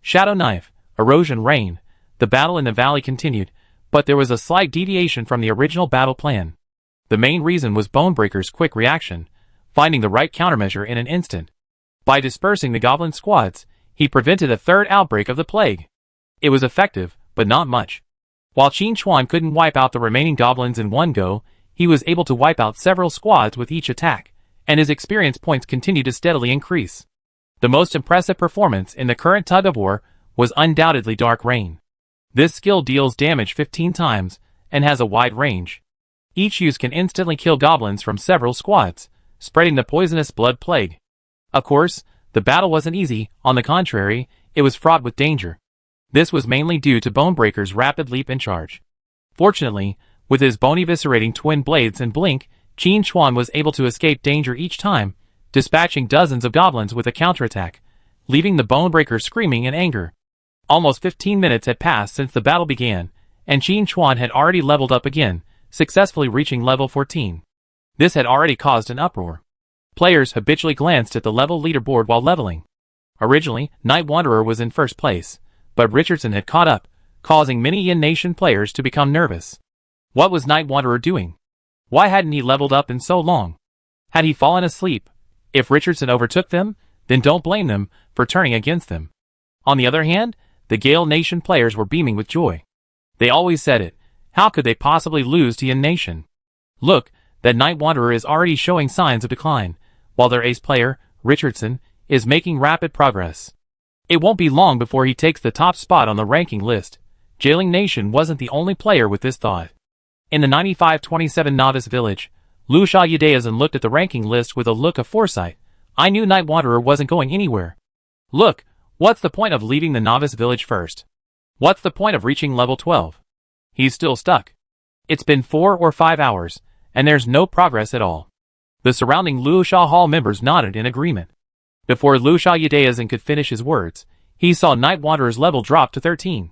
Shadow Knife, Erosion Rain. The battle in the valley continued, but there was a slight deviation from the original battle plan. The main reason was Bonebreaker's quick reaction, finding the right countermeasure in an instant. By dispersing the goblin squads, he prevented a third outbreak of the plague. It was effective, but not much. While Qin Chuan couldn't wipe out the remaining goblins in one go, he was able to wipe out several squads with each attack, and his experience points continued to steadily increase. The most impressive performance in the current tug-of-war was undoubtedly Dark Rain. This skill deals damage 15 times, and has a wide range. Each use can instantly kill goblins from several squads, spreading the poisonous blood plague. Of course, the battle wasn't easy. On the contrary, it was fraught with danger. This was mainly due to Bonebreaker's rapid leap and charge. Fortunately, with his bone-eviscerating twin blades and blink, Qin Chuan was able to escape danger each time, dispatching dozens of goblins with a counterattack, leaving the Bonebreaker screaming in anger. Almost 15 minutes had passed since the battle began, and Qin Chuan had already leveled up again, successfully reaching level 14. This had already caused an uproar. Players habitually glanced at the level leaderboard while leveling. Originally, Night Wanderer was in first place, but Richardson had caught up, causing many Yin Nation players to become nervous. What was Night Wanderer doing? Why hadn't he leveled up in so long? Had he fallen asleep? If Richardson overtook them, then don't blame them for turning against them. On the other hand, the Gale Nation players were beaming with joy. They always said it. How could they possibly lose to Yin Nation? Look, that Night Wanderer is already showing signs of decline, while their ace player, Richardson, is making rapid progress. It won't be long before he takes the top spot on the ranking list. Jailing Nation wasn't the only player with this thought. In the 95-27 Novice Village, Lu Sha Yudaizhen looked at the ranking list with a look of foresight. I knew Night Wanderer wasn't going anywhere. Look, what's the point of leaving the Novice Village first? What's the point of reaching level 12? He's still stuck. It's been 4 or 5 hours, and there's no progress at all. The surrounding Lu Sha Hall members nodded in agreement. Before Lu Sha Yudaizhen could finish his words, he saw Night Wanderer's level drop to 13.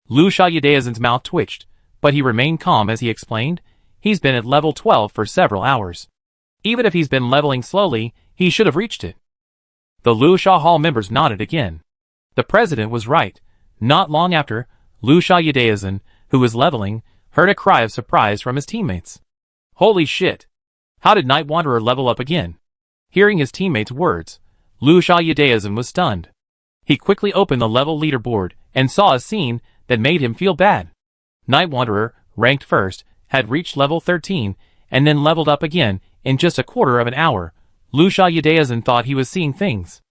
Lu Sha Yudaizhen's mouth twitched, but he remained calm as he explained, he's been at level 12 for several hours. Even if he's been leveling slowly, he should have reached it. The Lu Sha Hall members nodded again. The president was right. Not long after, Lu Sha Yudaizhen, who was leveling, heard a cry of surprise from his teammates. Holy shit! How did Night Wanderer level up again? Hearing his teammates' words, Lu Sha Yudaizhen was stunned. He quickly opened the level leaderboard and saw a scene that made him feel bad. Night Wanderer, ranked first, had reached level 13 and then leveled up again in just a quarter of an hour. Lu Sha Yudaizhen thought he was seeing things.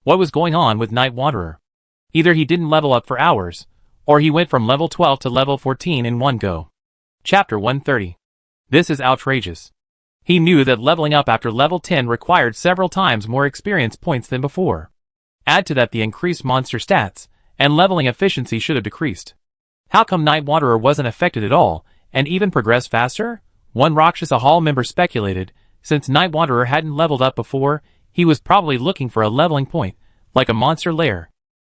What was going on with Night Wanderer? Either he didn't level up for hours, or he went from level 12 to level 14 in one go. Chapter 130. This is outrageous. He knew that leveling up after level 10 required several times more experience points than before. Add to that the increased monster stats, and leveling efficiency should have decreased. How come Night Wanderer wasn't affected at all, and even progressed faster? One Rakshasa Hall member speculated, since Night Wanderer hadn't leveled up before, he was probably looking for a leveling point, like a monster lair.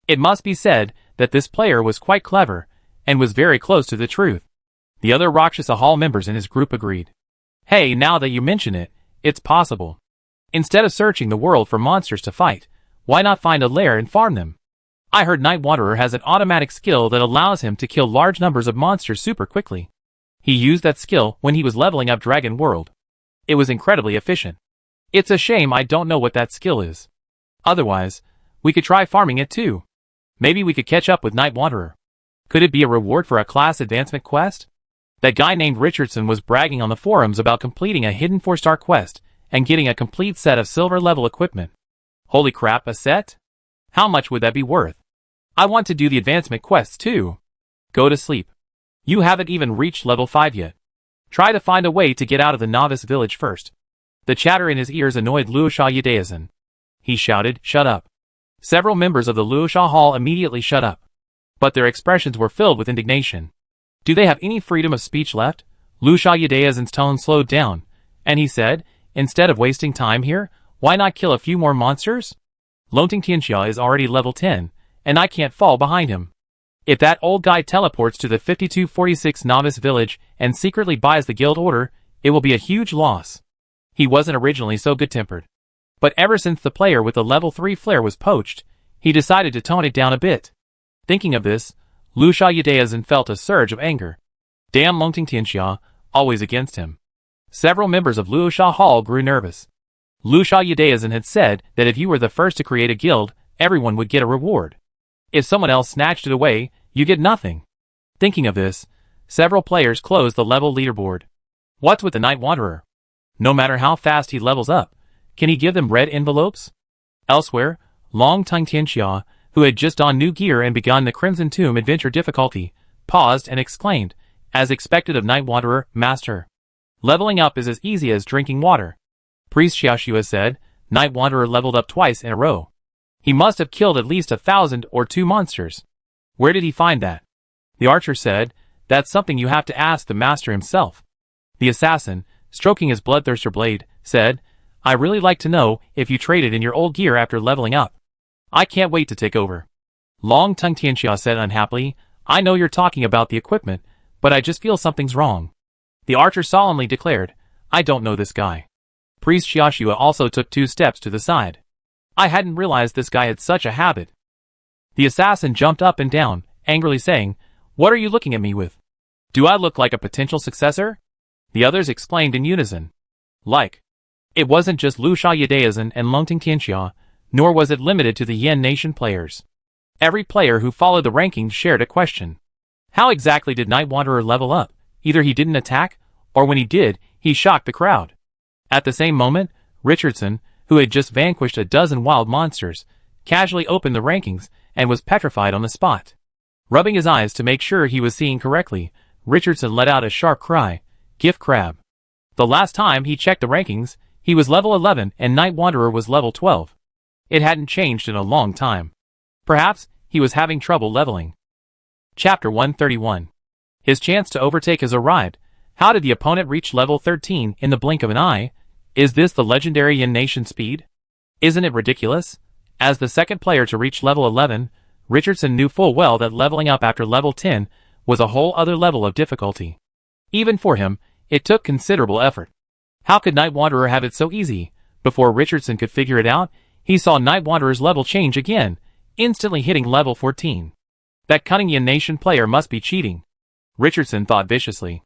It must be said that this player was quite clever, and was very close to the truth. The other Rakshasa Hall members in his group agreed. Hey, now that you mention it, it's possible. Instead of searching the world for monsters to fight, why not find a lair and farm them? I heard Night Wanderer has an automatic skill that allows him to kill large numbers of monsters super quickly. He used that skill when he was leveling up Dragon World. It was incredibly efficient. It's a shame I don't know what that skill is. Otherwise, we could try farming it too. Maybe we could catch up with Night Wanderer. Could it be a reward for a class advancement quest? That guy named Richardson was bragging on the forums about completing a hidden 4-star quest and getting a complete set of silver level equipment. Holy crap, a set? How much would that be worth? I want to do the advancement quests too. Go to sleep. You haven't even reached level 5 yet. Try to find a way to get out of the Novice village first. The chatter in his ears annoyed Luosha Yudaesan. He shouted, "Shut up." Several members of the Luosha Hall immediately shut up. But their expressions were filled with indignation. Do they have any freedom of speech left? Luosha Yudaesan's tone slowed down, and he said, instead of wasting time here, why not kill a few more monsters? Lonting Tianxia is already level 10, and I can't fall behind him. If that old guy teleports to the 5246 Novice village and secretly buys the guild order, it will be a huge loss. He wasn't originally so good-tempered. But ever since the player with the level 3 flare was poached, he decided to tone it down a bit. Thinking of this, Luosha Yudaesan felt a surge of anger. Damn Lonting Tianxia, always against him. Several members of Luosha Hall grew nervous. Luosha Yudaesan had said that if you were the first to create a guild, everyone would get a reward. If someone else snatched it away, you get nothing. Thinking of this, several players closed the level leaderboard. What's with the Night Wanderer? No matter how fast he levels up, can he give them red envelopes? Elsewhere, Longtang Tianxia, who had just donned new gear and begun the Crimson Tomb adventure difficulty, paused and exclaimed, as expected of Night Wanderer, Master. Leveling up is as easy as drinking water. Priest Xiaoxua said, Night Wanderer leveled up twice in a row. He must have killed at least 1,000 or 2 monsters. Where did he find that? The archer said, that's something you have to ask the master himself. The assassin, stroking his bloodthirster blade, said, I really like to know if you traded in your old gear after leveling up. I can't wait to take over. Long Tongue Tianxia said unhappily, I know you're talking about the equipment, but I just feel something's wrong. The archer solemnly declared, I don't know this guy. Priest Xiaoxua also took 2 steps to the side. I hadn't realized this guy had such a habit. The assassin jumped up and down, angrily saying, What are you looking at me with? Do I look like a potential successor? The others exclaimed in unison. Like. It wasn't just Luosha Yudaesan and Longting Tianxia, nor was it limited to the Yen Nation players. Every player who followed the rankings shared a question. How exactly did Night Wanderer level up? Either he didn't attack, or when he did, he shocked the crowd. At the same moment, Richardson, who had just vanquished a dozen wild monsters, casually opened the rankings and was petrified on the spot. Rubbing his eyes to make sure he was seeing correctly, Richardson let out a sharp cry, Gift Crab. The last time he checked the rankings, he was level 11 and Night Wanderer was level 12. It hadn't changed in a long time. Perhaps he was having trouble leveling. Chapter 131. His chance to overtake has arrived. How did the opponent reach level 13 in the blink of an eye? Is this the legendary Yen Nation speed? Isn't it ridiculous? As the second player to reach level 11, Richardson knew full well that leveling up after level 10 was a whole other level of difficulty. Even for him, it took considerable effort. How could Night Wanderer have it so easy? Before Richardson could figure it out, he saw Night Wanderer's level change again, instantly hitting level 14. That cunning Yen Nation player must be cheating. Richardson thought viciously.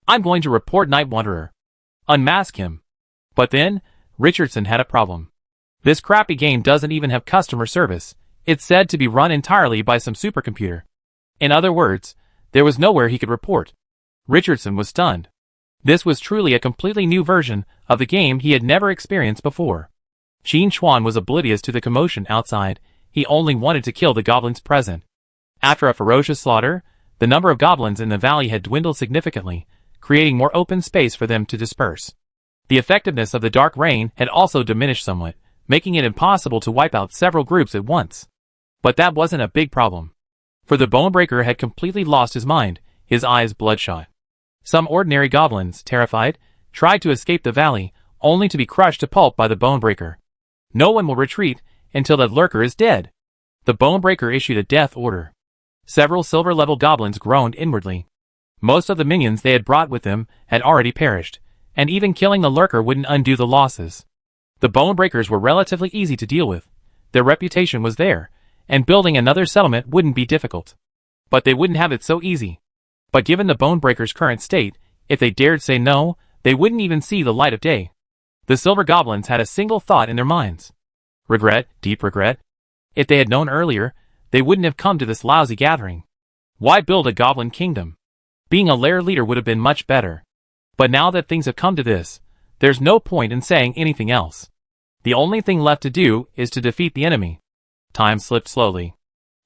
I'm going to report Night Wanderer. Unmask him. But then, Richardson had a problem. This crappy game doesn't even have customer service. It's said to be run entirely by some supercomputer. In other words, there was nowhere he could report. Richardson was stunned. This was truly a completely new version of the game he had never experienced before. Qin Chuan was oblivious to the commotion outside. He only wanted to kill the goblins present. After a ferocious slaughter, the number of goblins in the valley had dwindled significantly, creating more open space for them to disperse. The effectiveness of the dark rain had also diminished somewhat, making it impossible to wipe out several groups at once. But that wasn't a big problem. For the Bonebreaker had completely lost his mind, his eyes bloodshot. Some ordinary goblins, terrified, tried to escape the valley, only to be crushed to pulp by the Bonebreaker. No one will retreat until that lurker is dead. The Bonebreaker issued a death order. Several silver-level goblins groaned inwardly. Most of the minions they had brought with them had already perished, and even killing the lurker wouldn't undo the losses. The Bonebreakers were relatively easy to deal with. Their reputation was there, and building another settlement wouldn't be difficult. But they wouldn't have it so easy. But given the Bonebreakers' current state, if they dared say no, they wouldn't even see the light of day. The silver goblins had a single thought in their minds. Regret, deep regret. If they had known earlier, they wouldn't have come to this lousy gathering. Why build a goblin kingdom? Being a lair leader would have been much better. But now that things have come to this, there's no point in saying anything else. The only thing left to do is to defeat the enemy. Time slipped slowly.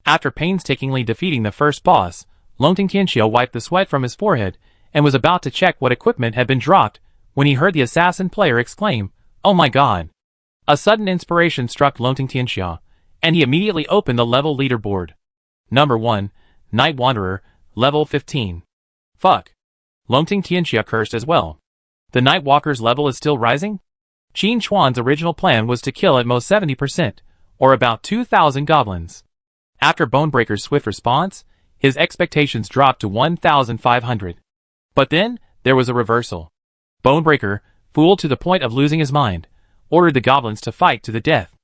After painstakingly defeating the first boss, Longtingtianxia wiped the sweat from his forehead and was about to check what equipment had been dropped when he heard the assassin player exclaim, "Oh my god!" A sudden inspiration struck Longtingtianxia, and he immediately opened the level leaderboard. Number 1, Night Wanderer, level 15. Fuck. Longtingtianxia cursed as well. The Night Walker's level is still rising? Qin Chuan's original plan was to kill at most 70%, or about 2,000 goblins. After Bonebreaker's swift response, his expectations dropped to 1,500. But then, there was a reversal. Bonebreaker, fooled to the point of losing his mind, ordered the goblins to fight to the death.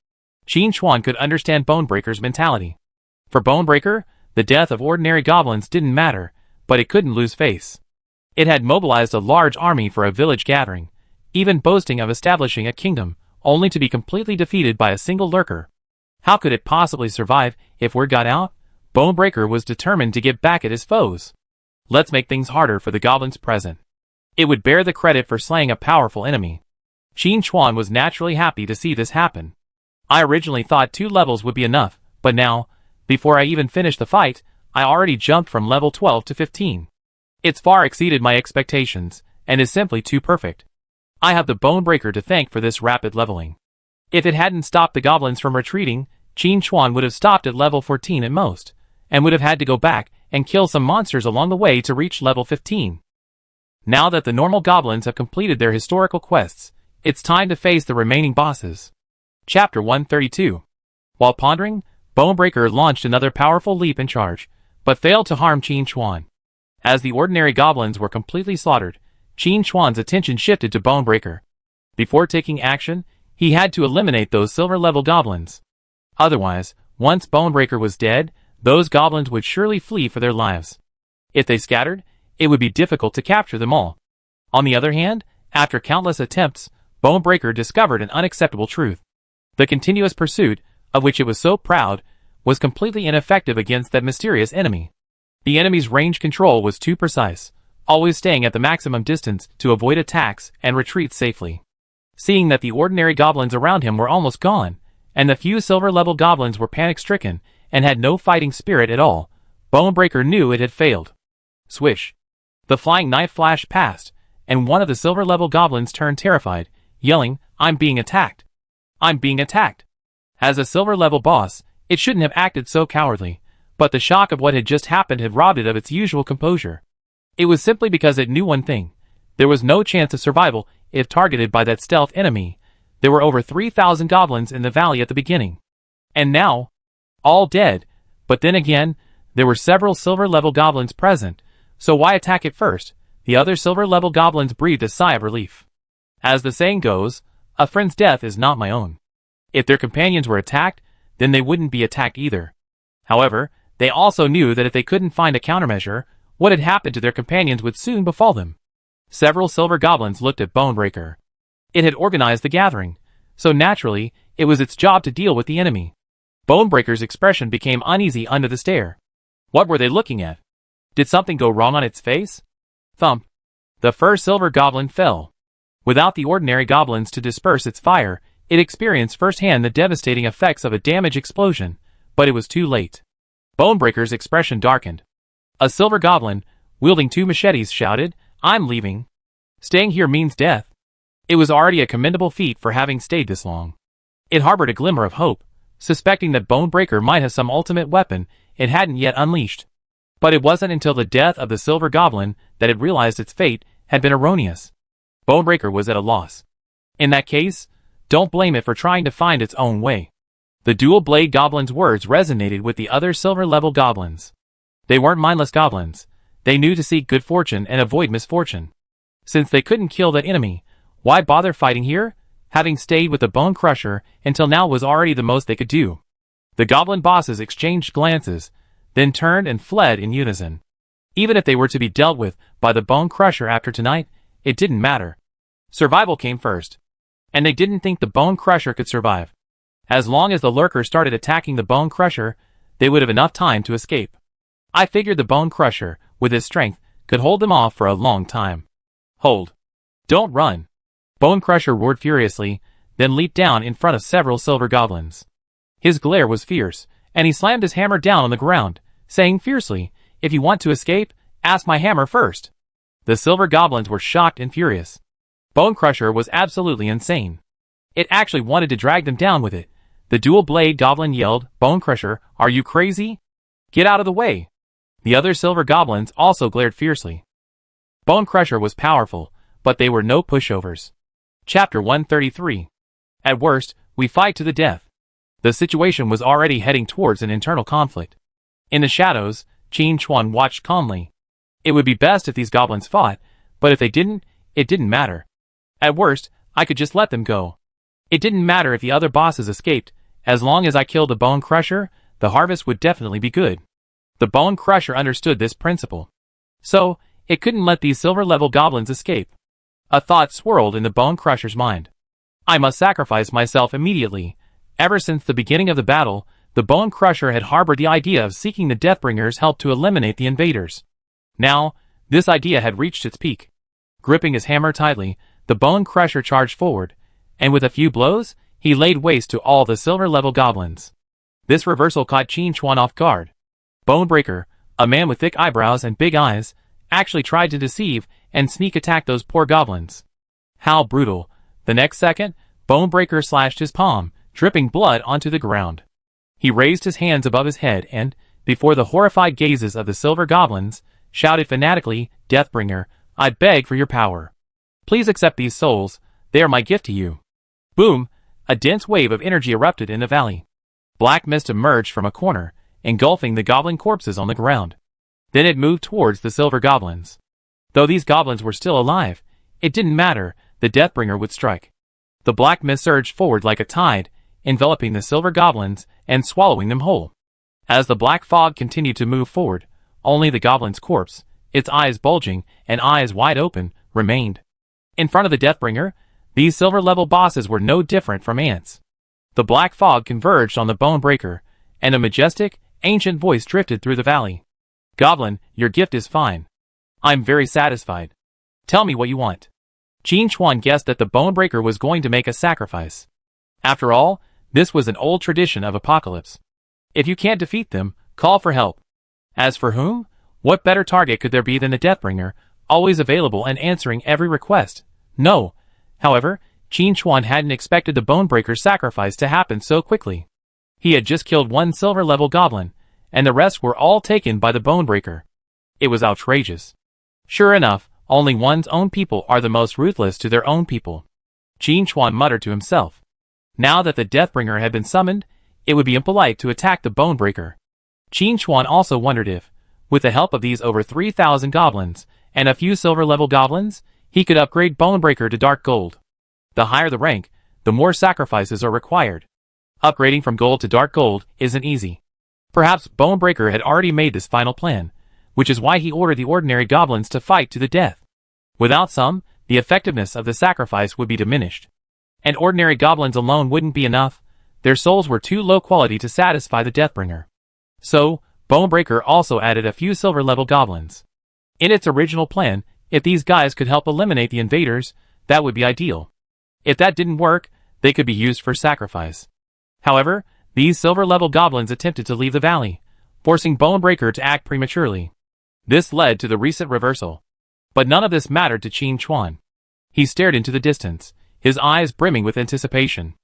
Qin Chuan could understand Bonebreaker's mentality. For Bonebreaker, the death of ordinary goblins didn't matter, but it couldn't lose face. It had mobilized a large army for a village gathering, even boasting of establishing a kingdom, only to be completely defeated by a single lurker. How could it possibly survive if word got out? Bonebreaker was determined to get back at his foes. Let's make things harder for the goblins present. It would bear the credit for slaying a powerful enemy. Qin Chuan was naturally happy to see this happen. I originally thought 2 levels would be enough, but now, before I even finished the fight, I already jumped from level 12 to 15. It's far exceeded my expectations, and is simply too perfect. I have the Bonebreaker to thank for this rapid leveling. If it hadn't stopped the goblins from retreating, Qin Chuan would have stopped at level 14 at most, and would have had to go back and kill some monsters along the way to reach level 15. Now that the normal goblins have completed their historical quests, it's time to face the remaining bosses. Chapter 132. While pondering, Bonebreaker launched another powerful leap and charge, but failed to harm Qin Chuan. As the ordinary goblins were completely slaughtered, Qin Chuan's attention shifted to Bonebreaker. Before taking action, he had to eliminate those silver-level goblins. Otherwise, once Bonebreaker was dead, those goblins would surely flee for their lives. If they scattered, it would be difficult to capture them all. On the other hand, after countless attempts, Bonebreaker discovered an unacceptable truth. The continuous pursuit, of which it was so proud, was completely ineffective against that mysterious enemy. The enemy's range control was too precise, always staying at the maximum distance to avoid attacks and retreat safely. Seeing that the ordinary goblins around him were almost gone, and the few silver-level goblins were panic-stricken and had no fighting spirit at all, Bonebreaker knew it had failed. Swish. The flying knife flashed past, and one of the silver-level goblins turned terrified, yelling, "I'm being attacked! I'm being attacked!" As a silver-level boss, it shouldn't have acted so cowardly, but the shock of what had just happened had robbed it of its usual composure. It was simply because it knew one thing. There was no chance of survival if targeted by that stealth enemy. There were over 3,000 goblins in the valley at the beginning. And now, all dead, but then again, there were several silver-level goblins present, so why attack it first? The other silver-level goblins breathed a sigh of relief. As the saying goes, a friend's death is not my own. If their companions were attacked, then they wouldn't be attacked either. However, they also knew that if they couldn't find a countermeasure, what had happened to their companions would soon befall them. Several silver goblins looked at Bonebreaker. It had organized the gathering, so naturally, it was its job to deal with the enemy. Bonebreaker's expression became uneasy under the stare. What were they looking at? Did something go wrong on its face? Thump. The first silver goblin fell. Without the ordinary goblins to disperse its fire, it experienced firsthand the devastating effects of a damage explosion, but it was too late. Bonebreaker's expression darkened. A silver goblin, wielding 2 machetes, shouted, "I'm leaving. Staying here means death." It was already a commendable feat for having stayed this long. It harbored a glimmer of hope, suspecting that Bonebreaker might have some ultimate weapon it hadn't yet unleashed. But it wasn't until the death of the Silver Goblin that it realized its fate had been erroneous. Bonebreaker was at a loss. In that case, don't blame it for trying to find its own way. The Dual Blade Goblin's words resonated with the other silver-level goblins. They weren't mindless goblins. They knew to seek good fortune and avoid misfortune. Since they couldn't kill that enemy, why bother fighting here? Having stayed with the Bone Crusher until now was already the most they could do. The goblin bosses exchanged glances, then turned and fled in unison. Even if they were to be dealt with by the Bone Crusher after tonight, it didn't matter. Survival came first. And they didn't think the Bone Crusher could survive. As long as the lurkers started attacking the Bone Crusher, they would have enough time to escape. I figured the Bone Crusher, with his strength, could hold them off for a long time. Hold. Don't run. Bone Crusher roared furiously, then leaped down in front of several silver goblins. His glare was fierce, and he slammed his hammer down on the ground, saying fiercely, "If you want to escape, ask my hammer first." The silver goblins were shocked and furious. Bone Crusher was absolutely insane. It actually wanted to drag them down with it. The Dual Blade Goblin yelled, "Bone Crusher, are you crazy? Get out of the way!" The other silver goblins also glared fiercely. Bone Crusher was powerful, but they were no pushovers. Chapter 133. At worst, we fight to the death. The situation was already heading towards an internal conflict. In the shadows, Qin Chuan watched calmly. It would be best if these goblins fought, but if they didn't, it didn't matter. At worst, I could just let them go. It didn't matter if the other bosses escaped. As long as I killed the Bone Crusher, the harvest would definitely be good. The Bone Crusher understood this principle. So, it couldn't let these silver-level goblins escape. A thought swirled in the Bone Crusher's mind. I must sacrifice myself immediately. Ever since the beginning of the battle, the Bone Crusher had harbored the idea of seeking the Deathbringer's help to eliminate the invaders. Now, this idea had reached its peak. Gripping his hammer tightly, the Bone Crusher charged forward, and with a few blows, he laid waste to all the silver-level goblins. This reversal caught Qin Chuan off guard. Bonebreaker, a man with thick eyebrows and big eyes, actually tried to deceive and sneak attack those poor goblins. How brutal. The next second, Bonebreaker slashed his palm, dripping blood onto the ground. He raised his hands above his head and, before the horrified gazes of the silver goblins, shouted fanatically, "Deathbringer, I beg for your power. Please accept these souls, they are my gift to you." Boom! A dense wave of energy erupted in the valley. Black mist emerged from a corner, engulfing the goblin corpses on the ground. Then it moved towards the silver goblins. Though these goblins were still alive, it didn't matter, the Deathbringer would strike. The black mist surged forward like a tide, enveloping the silver goblins and swallowing them whole. As the black fog continued to move forward, only the goblin's corpse, its eyes bulging and eyes wide open, remained. In front of the Deathbringer, these silver-level bosses were no different from ants. The black fog converged on the Bonebreaker, and a majestic, ancient voice drifted through the valley. "Goblin, your gift is fine. I'm very satisfied. Tell me what you want." Qin Chuan guessed that the Bonebreaker was going to make a sacrifice. After all, this was an old tradition of Apocalypse. If you can't defeat them, call for help. As for whom? What better target could there be than the Deathbringer, always available and answering every request? No. However, Qin Chuan hadn't expected the Bonebreaker's sacrifice to happen so quickly. He had just killed one silver-level goblin, and the rest were all taken by the Bonebreaker. It was outrageous. Sure enough, only one's own people are the most ruthless to their own people. Qin Chuan muttered to himself. Now that the Deathbringer had been summoned, it would be impolite to attack the Bonebreaker. Qin Chuan also wondered if, with the help of these over 3,000 goblins, and a few silver-level goblins, he could upgrade Bonebreaker to dark gold. The higher the rank, the more sacrifices are required. Upgrading from gold to dark gold isn't easy. Perhaps Bonebreaker had already made this final plan, which is why he ordered the ordinary goblins to fight to the death. Without some, the effectiveness of the sacrifice would be diminished. And ordinary goblins alone wouldn't be enough. Their souls were too low quality to satisfy the Deathbringer. So, Bonebreaker also added a few silver-level goblins. In its original plan, if these guys could help eliminate the invaders, that would be ideal. If that didn't work, they could be used for sacrifice. However, these silver-level goblins attempted to leave the valley, forcing Bonebreaker to act prematurely. This led to the recent reversal. But none of this mattered to Qin Chuan. He stared into the distance, his eyes brimming with anticipation.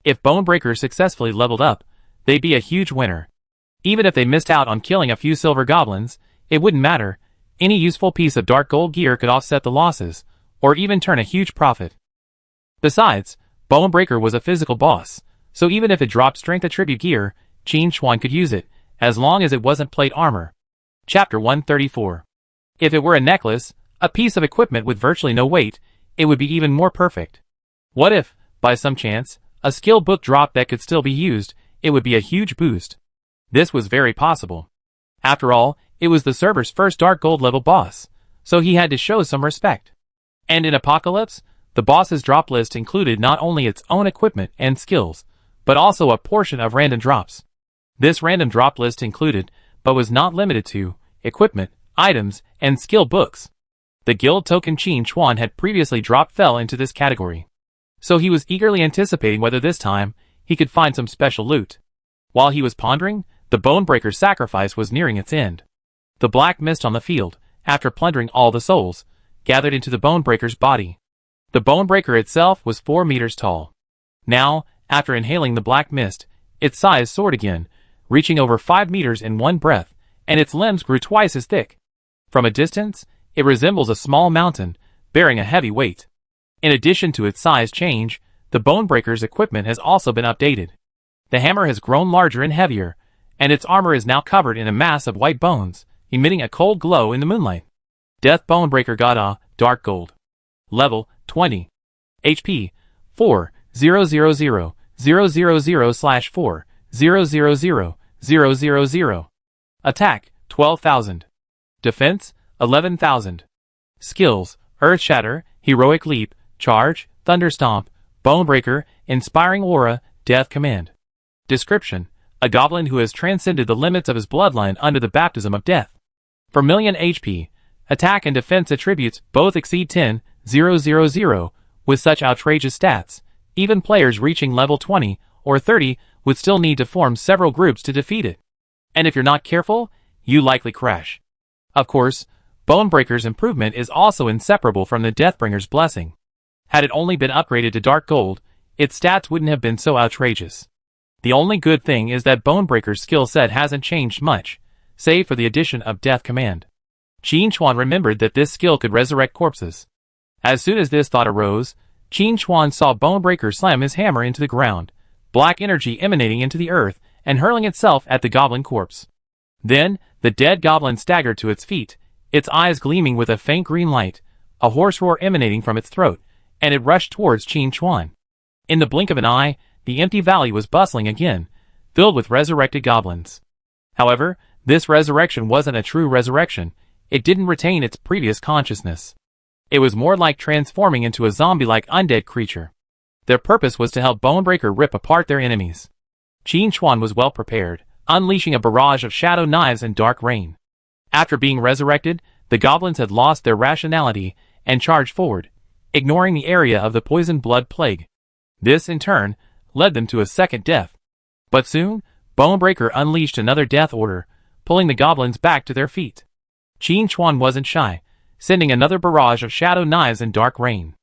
If Bonebreaker successfully leveled up, they'd be a huge winner. Even if they missed out on killing a few silver goblins, it wouldn't matter. Any useful piece of dark gold gear could offset the losses, or even turn a huge profit. Besides, Bonebreaker was a physical boss, so even if it dropped strength attribute gear, Qin Chuan could use it, as long as it wasn't plate armor. Chapter 134. If it were a necklace, a piece of equipment with virtually no weight, it would be even more perfect. What if, by some chance, a skill book dropped that could still be used? It would be a huge boost. This was very possible. After all, it was the server's first dark gold level boss, so he had to show some respect. And in Apocalypse, the boss's drop list included not only its own equipment and skills, but also a portion of random drops. This random drop list included, but was not limited to, equipment, items, and skill books. The guild token Qin Chuan had previously dropped fell into this category. So he was eagerly anticipating whether this time he could find some special loot. While he was pondering, the Bonebreaker's sacrifice was nearing its end. The black mist on the field, after plundering all the souls, gathered into the Bonebreaker's body. The Bonebreaker itself was 4 meters tall. Now, after inhaling the black mist, its size soared again, reaching over 5 meters in one breath, and its limbs grew twice as thick. From a distance, it resembles a small mountain, bearing a heavy weight. In addition to its size change, the Bonebreaker's equipment has also been updated. The hammer has grown larger and heavier, and its armor is now covered in a mass of white bones, emitting a cold glow in the moonlight. Death Bonebreaker got a dark gold. Level 20. HP 4,000/4,000,000. Attack 12,000. Defense 11,000. Skills: Earthshatter, Heroic Leap, Charge, Thunderstomp, Bonebreaker, Inspiring Aura, Death Command. Description: a goblin who has transcended the limits of his bloodline under the baptism of death. For million HP, attack and defense attributes both exceed 10,000. With such outrageous stats, even players reaching level 20 or 30 would still need to form several groups to defeat it. And if you're not careful, you likely crash. Of course, Bonebreaker's improvement is also inseparable from the Deathbringer's blessing. Had it only been upgraded to dark gold, its stats wouldn't have been so outrageous. The only good thing is that Bonebreaker's skill set hasn't changed much, save for the addition of Death Command. Qin Chuan remembered that this skill could resurrect corpses. As soon as this thought arose, Qin Chuan saw Bonebreaker slam his hammer into the ground, black energy emanating into the earth and hurling itself at the goblin corpse. Then, the dead goblin staggered to its feet, its eyes gleaming with a faint green light, a hoarse roar emanating from its throat, and it rushed towards Qin Chuan. In the blink of an eye, the empty valley was bustling again, filled with resurrected goblins. However, this resurrection wasn't a true resurrection. It didn't retain its previous consciousness. It was more like transforming into a zombie-like undead creature. Their purpose was to help Bonebreaker rip apart their enemies. Qin Chuan was well prepared, unleashing a barrage of shadow knives and dark rain. After being resurrected, the goblins had lost their rationality and charged forward, ignoring the area of the poison blood plague. This, in turn, led them to a second death. But soon, Bonebreaker unleashed another death order, pulling the goblins back to their feet. Qin Chuan wasn't shy, sending another barrage of shadow knives and dark rain.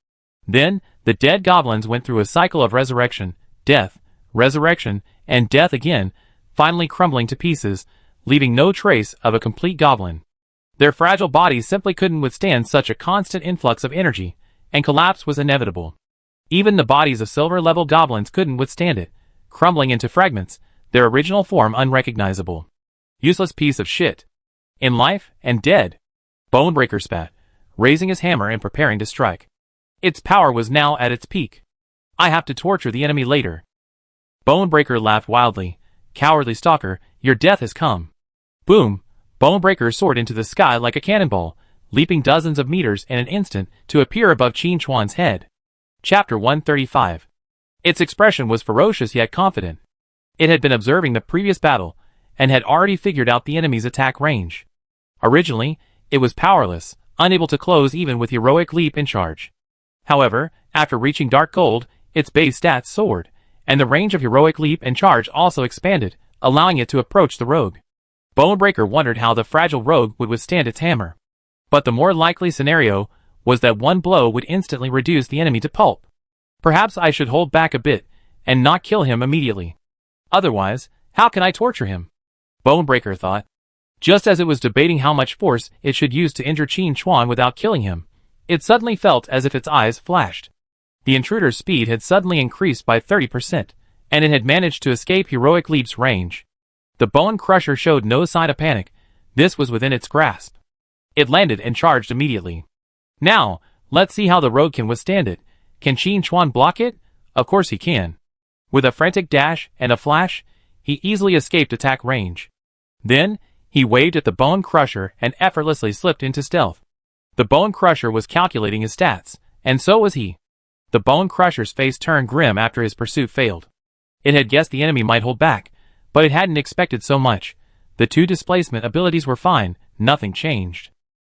Then, the dead goblins went through a cycle of resurrection, death, resurrection, and death again, finally crumbling to pieces, leaving no trace of a complete goblin. Their fragile bodies simply couldn't withstand such a constant influx of energy, and collapse was inevitable. Even the bodies of silver-level goblins couldn't withstand it, crumbling into fragments, their original form unrecognizable. Useless piece of shit. In life and dead. Bonebreaker spat, raising his hammer and preparing to strike. Its power was now at its peak. I have to torture the enemy later. Bonebreaker laughed wildly. Cowardly stalker, your death has come. Boom! Bonebreaker soared into the sky like a cannonball, leaping dozens of meters in an instant to appear above Qin Chuan's head. Chapter 135. Its expression was ferocious yet confident. It had been observing the previous battle, and had already figured out the enemy's attack range. Originally, it was powerless, unable to close even with heroic leap and charge. However, after reaching dark gold, its base stats soared, and the range of heroic leap and charge also expanded, allowing it to approach the rogue. Bonebreaker wondered how the fragile rogue would withstand its hammer. But the more likely scenario was that one blow would instantly reduce the enemy to pulp. Perhaps I should hold back a bit, and not kill him immediately. Otherwise, How can I torture him? Bonebreaker thought. Just as it was debating how much force it should use to injure Qin Chuan without killing him, it suddenly felt as if its eyes flashed. The intruder's speed had suddenly increased by 30%, and it had managed to escape Heroic Leap's range. The Bone Crusher showed no sign of panic. This was within its grasp. It landed and charged immediately. Now, let's see how the rogue can withstand it. Can Qin Chuan block it? Of course he can. With a frantic dash and a flash, he easily escaped attack range. Then, he waved at the Bone Crusher and effortlessly slipped into stealth. The Bone Crusher was calculating his stats, and so was he. The Bone Crusher's face turned grim after his pursuit failed. It had guessed the enemy might hold back, but it hadn't expected so much. The two displacement abilities were fine, nothing changed.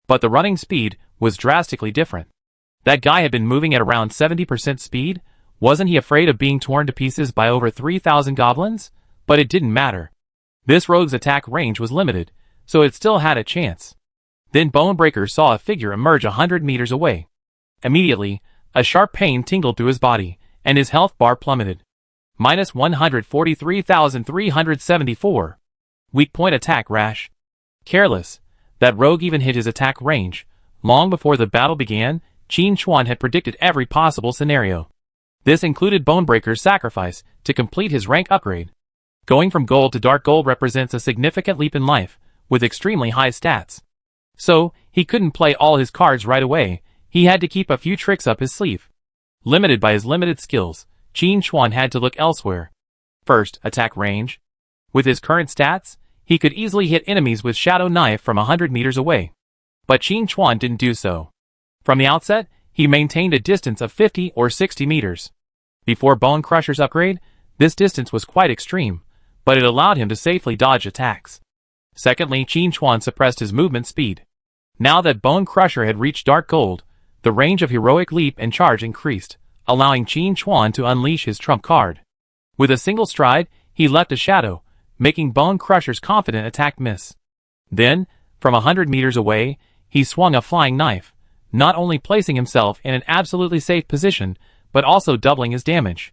But the running speed was drastically different. That guy had been moving at around 70% speed. Wasn't he afraid of being torn to pieces by over 3,000 goblins? But it didn't matter. This rogue's attack range was limited, so it still had a chance. Then Bonebreaker saw a figure emerge 100 meters away. Immediately, a sharp pain tingled through his body, and his health bar plummeted. Minus 143,374. Weak point attack rash. Careless. That rogue even hit his attack range. Long before the battle began, Qin Chuan had predicted every possible scenario. This included Bonebreaker's sacrifice to complete his rank upgrade. Going from gold to dark gold represents a significant leap in life, with extremely high stats. So, he couldn't play all his cards right away. He had to keep a few tricks up his sleeve. Limited by his limited skills, Qin Chuan had to look elsewhere. First, attack range. With his current stats, he could easily hit enemies with Shadow Knife from 100 meters away. But Qin Chuan didn't do so. From the outset, he maintained a distance of 50 or 60 meters. Before Bone Crusher's upgrade, this distance was quite extreme, but it allowed him to safely dodge attacks. Secondly, Qin Chuan suppressed his movement speed. Now that Bone Crusher had reached dark gold, the range of Heroic Leap and Charge increased, allowing Qin Chuan to unleash his trump card. With a single stride, he left a shadow, making Bone Crusher's confident attack miss. Then, from 100 meters away, he swung a flying knife, not only placing himself in an absolutely safe position, but also doubling his damage.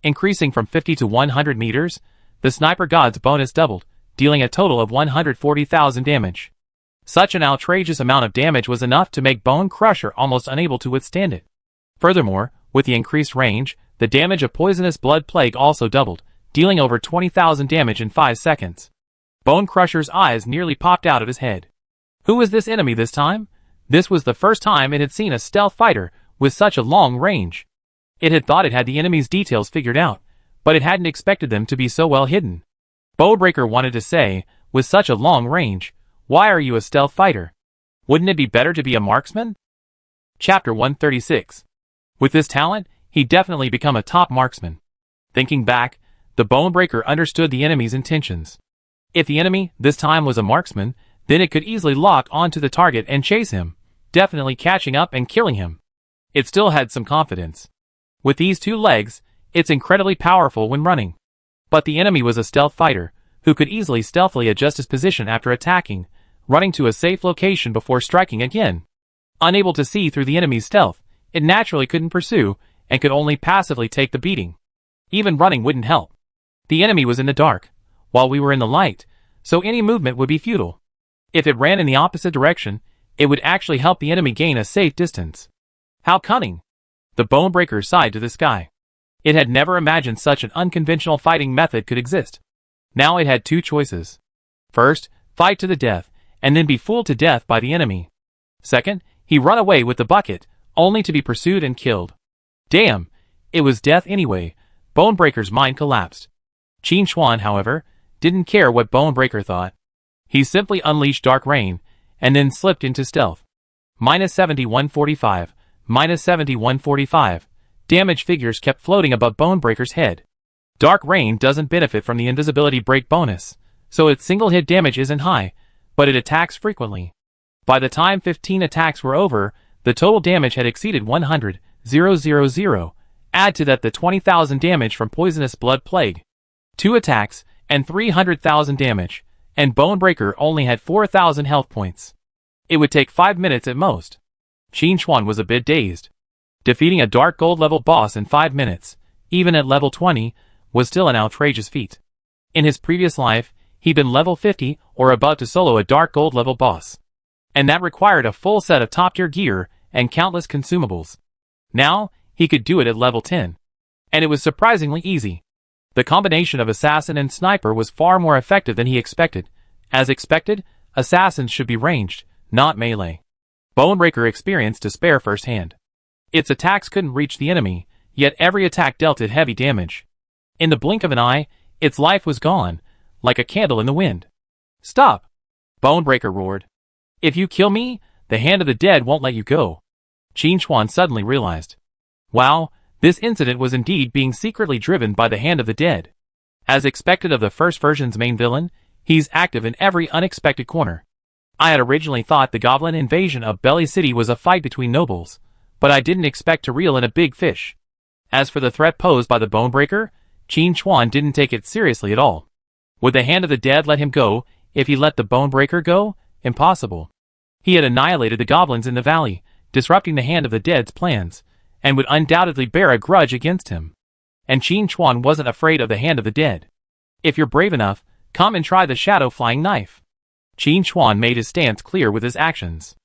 Increasing from 50 to 100 meters, the Sniper God's bonus doubled, dealing a total of 140,000 damage. Such an outrageous amount of damage was enough to make Bone Crusher almost unable to withstand it. Furthermore, with the increased range, the damage of Poisonous Blood Plague also doubled, dealing over 20,000 damage in 5 seconds. Bone Crusher's eyes nearly popped out of his head. Who was this enemy this time? This was the first time it had seen a stealth fighter with such a long range. It had thought it had the enemy's details figured out, but it hadn't expected them to be so well hidden. Bonebreaker wanted to say, with such a long range, why are you a stealth fighter? Wouldn't it be better to be a marksman? Chapter 136. With this talent, he'd definitely become a top marksman. Thinking back, the Bonebreaker understood the enemy's intentions. If the enemy, this time, was a marksman, then it could easily lock onto the target and chase him, definitely catching up and killing him. It still had some confidence. With these two legs, it's incredibly powerful when running. But the enemy was a stealth fighter, who could easily stealthily adjust his position after attacking, running to a safe location before striking again. Unable to see through the enemy's stealth, it naturally couldn't pursue, and could only passively take the beating. Even running wouldn't help. The enemy was in the dark, while we were in the light, so any movement would be futile. If it ran in the opposite direction, it would actually help the enemy gain a safe distance. How cunning! The Bonebreaker sighed to the sky. It had never imagined such an unconventional fighting method could exist. Now it had two choices. First, fight to the death, and then be fooled to death by the enemy. Second, he run away with the bucket, only to be pursued and killed. Damn, it was death anyway. Bonebreaker's mind collapsed. Qin Chuan, however, didn't care what Bonebreaker thought. He simply unleashed Dark Rain, and then slipped into stealth. Minus 7145, minus 7145. Damage figures kept floating above Bonebreaker's head. Dark Rain doesn't benefit from the invisibility break bonus, so its single hit damage isn't high, but it attacks frequently. By the time 15 attacks were over, the total damage had exceeded 100,000. Add to that the 20,000 damage from Poisonous Blood Plague. 2 attacks, and 300,000 damage, and Bonebreaker only had 4,000 health points. It would take 5 minutes at most. Qin Chuan was a bit dazed. Defeating a Dark Gold level boss in 5 minutes, even at level 20, was still an outrageous feat. In his previous life, he'd been level 50 or about to solo a dark gold level boss. And that required a full set of top-tier gear and countless consumables. Now, he could do it at level 10. And it was surprisingly easy. The combination of assassin and sniper was far more effective than he expected. As expected, assassins should be ranged, not melee. Bonebreaker experienced to spare firsthand. Its attacks couldn't reach the enemy, yet every attack dealt it heavy damage. In the blink of an eye, its life was gone, like a candle in the wind. "Stop!" Bonebreaker roared. "If you kill me, the Hand of the Dead won't let you go." Qin Chuan suddenly realized. Wow, this incident was indeed being secretly driven by the Hand of the Dead. As expected of the first version's main villain, he's active in every unexpected corner. I had originally thought the goblin invasion of Belly City was a fight between nobles, but I didn't expect to reel in a big fish. As for the threat posed by the Bonebreaker, Qin Chuan didn't take it seriously at all. Would the Hand of the Dead let him go if he let the Bonebreaker go? Impossible. He had annihilated the goblins in the valley, disrupting the Hand of the Dead's plans, and would undoubtedly bear a grudge against him. And Qin Chuan wasn't afraid of the Hand of the Dead. "If you're brave enough, come and try the shadow flying knife." Qin Chuan made his stance clear with his actions.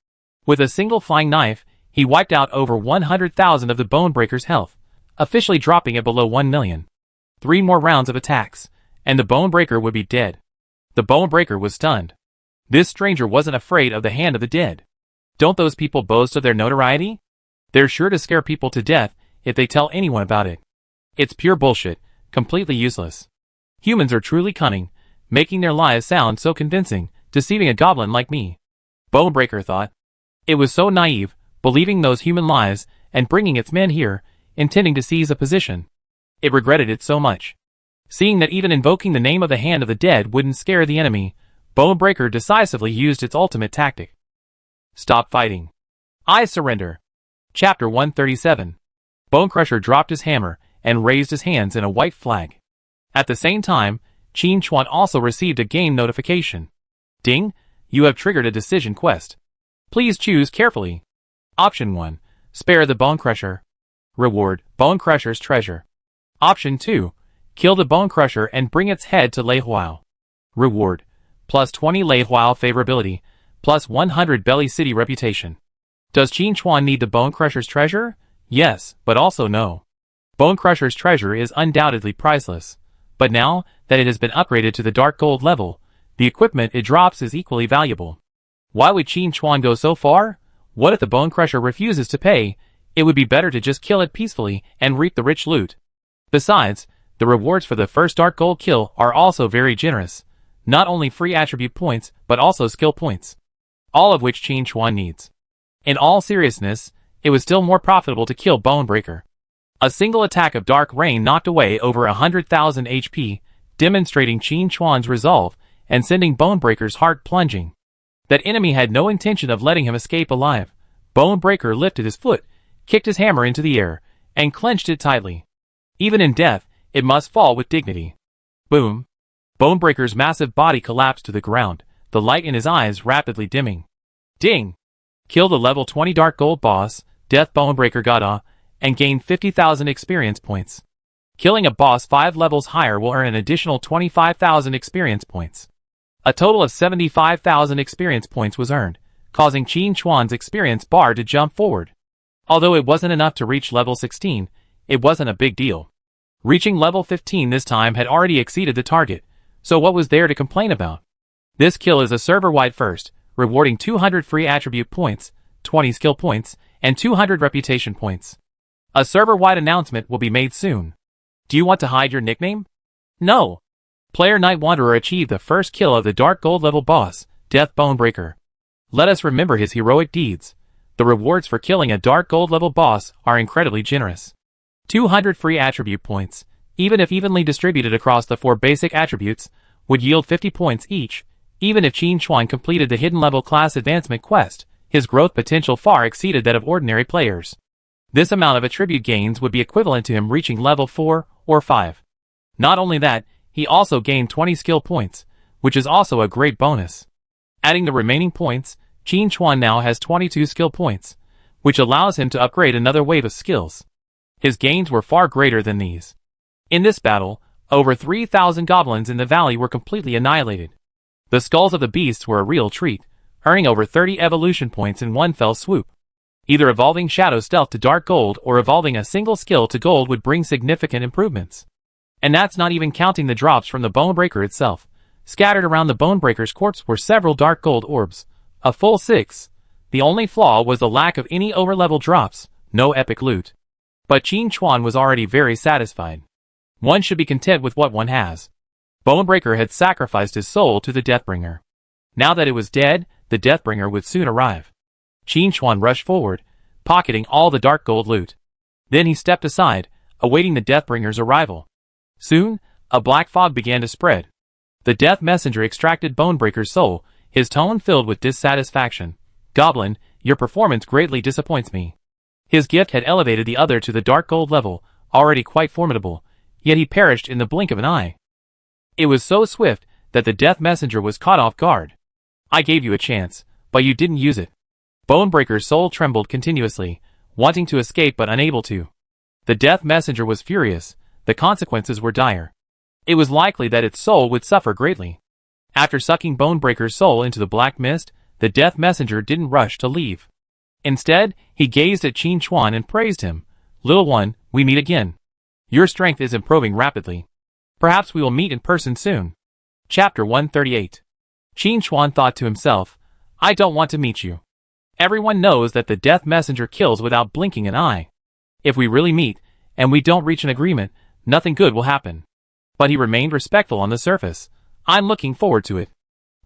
With a single flying knife, he wiped out over 100,000 of the Bonebreaker's health, officially dropping it below 1 million. 3 more rounds of attacks, and the Bonebreaker would be dead. The Bonebreaker was stunned. This stranger wasn't afraid of the Hand of the Dead. Don't those people boast of their notoriety? They're sure to scare people to death if they tell anyone about it. It's pure bullshit, completely useless. Humans are truly cunning, making their lies sound so convincing, deceiving a goblin like me. Bonebreaker thought. It was so naive, believing those human lies, and bringing its men here, intending to seize a position. It regretted it so much. Seeing that even invoking the name of the Hand of the Dead wouldn't scare the enemy, Bonebreaker decisively used its ultimate tactic. "Stop fighting. I surrender." Chapter 137. Bonecrusher dropped his hammer and raised his hands in a white flag. At the same time, Qin Chuan also received a game notification. Ding, you have triggered a decision quest. Please choose carefully. Option 1. Spare the Bonecrusher. Reward, Bonecrusher's treasure. Option 2. Kill the Bonecrusher and bring its head to Lei Huao. Reward, plus 20 Lei Huao favorability, plus 100 Belly City reputation. Does Qin Chuan need the Bonecrusher's treasure? Yes, but also no. Bonecrusher's treasure is undoubtedly priceless, but now that it has been upgraded to the dark gold level, the equipment it drops is equally valuable. Why would Qin Chuan go so far? What if the Bonecrusher refuses to pay? It would be better to just kill it peacefully and reap the rich loot. Besides, the rewards for the first dark gold kill are also very generous. Not only free attribute points, but also skill points. All of which Qin Chuan needs. In all seriousness, it was still more profitable to kill Bonebreaker. A single attack of Dark Rain knocked away over 100,000 HP, demonstrating Qin Chuan's resolve and sending Bonebreaker's heart plunging. That enemy had no intention of letting him escape alive. Bonebreaker lifted his foot, kicked his hammer into the air, and clenched it tightly. Even in death, it must fall with dignity. Boom. Bonebreaker's massive body collapsed to the ground, the light in his eyes rapidly dimming. Ding! Kill the level 20 Dark Gold boss, Death Bonebreaker Gada, and gain 50,000 experience points. Killing a boss 5 levels higher will earn an additional 25,000 experience points. A total of 75,000 experience points was earned, causing Qin Chuan's experience bar to jump forward. Although it wasn't enough to reach level 16, it wasn't a big deal. Reaching level 15 this time had already exceeded the target, so what was there to complain about? This kill is a server-wide first, rewarding 200 free attribute points, 20 skill points, and 200 reputation points. A server-wide announcement will be made soon. Do you want to hide your nickname? No. Player Night Wanderer achieved the first kill of the Dark Gold level boss, Death Bonebreaker. Let us remember his heroic deeds. The rewards for killing a Dark Gold level boss are incredibly generous. 200 free attribute points, even if evenly distributed across the 4 basic attributes, would yield 50 points each. Even if Qin Chuan completed the hidden level class advancement quest, his growth potential far exceeded that of ordinary players. This amount of attribute gains would be equivalent to him reaching level 4 or 5. Not only that, he also gained 20 skill points, which is also a great bonus. Adding the remaining points, Qin Chuan now has 22 skill points, which allows him to upgrade another wave of skills. His gains were far greater than these. In this battle, Over 3,000 goblins in the valley were completely annihilated. The skulls of the beasts were a real treat, earning over 30 evolution points in one fell swoop. Either evolving Shadow Stealth to Dark Gold or evolving a single skill to Gold would bring significant improvements. And that's not even counting the drops from the Bonebreaker itself. Scattered around the Bonebreaker's corpse were several Dark Gold orbs. A full 6. The only flaw was the lack of any overlevel drops, no epic loot. But Qin Chuan was already very satisfied. One should be content with what one has. Bonebreaker had sacrificed his soul to the Deathbringer. Now that it was dead, the Deathbringer would soon arrive. Qin Chuan rushed forward, pocketing all the Dark Gold loot. Then he stepped aside, awaiting the Deathbringer's arrival. Soon, a black fog began to spread. The Death Messenger extracted Bonebreaker's soul, his tone filled with dissatisfaction. "Goblin, your performance greatly disappoints me." His gift had elevated the other to the Dark Gold level, already quite formidable, yet he perished in the blink of an eye. It was so swift that the Death Messenger was caught off guard. "I gave you a chance, but you didn't use it." Bonebreaker's soul trembled continuously, wanting to escape but unable to. The Death Messenger was furious. The consequences were dire. It was likely that its soul would suffer greatly. After sucking Bonebreaker's soul into the black mist, the Death Messenger didn't rush to leave. Instead, he gazed at Qin Chuan and praised him. "Little one, we meet again. Your strength is improving rapidly. Perhaps we will meet in person soon." Chapter 138. Qin Chuan thought to himself, "I don't want to meet you. Everyone knows that the Death Messenger kills without blinking an eye. If we really meet, and we don't reach an agreement, nothing good will happen." But he remained respectful on the surface. "I'm looking forward to it."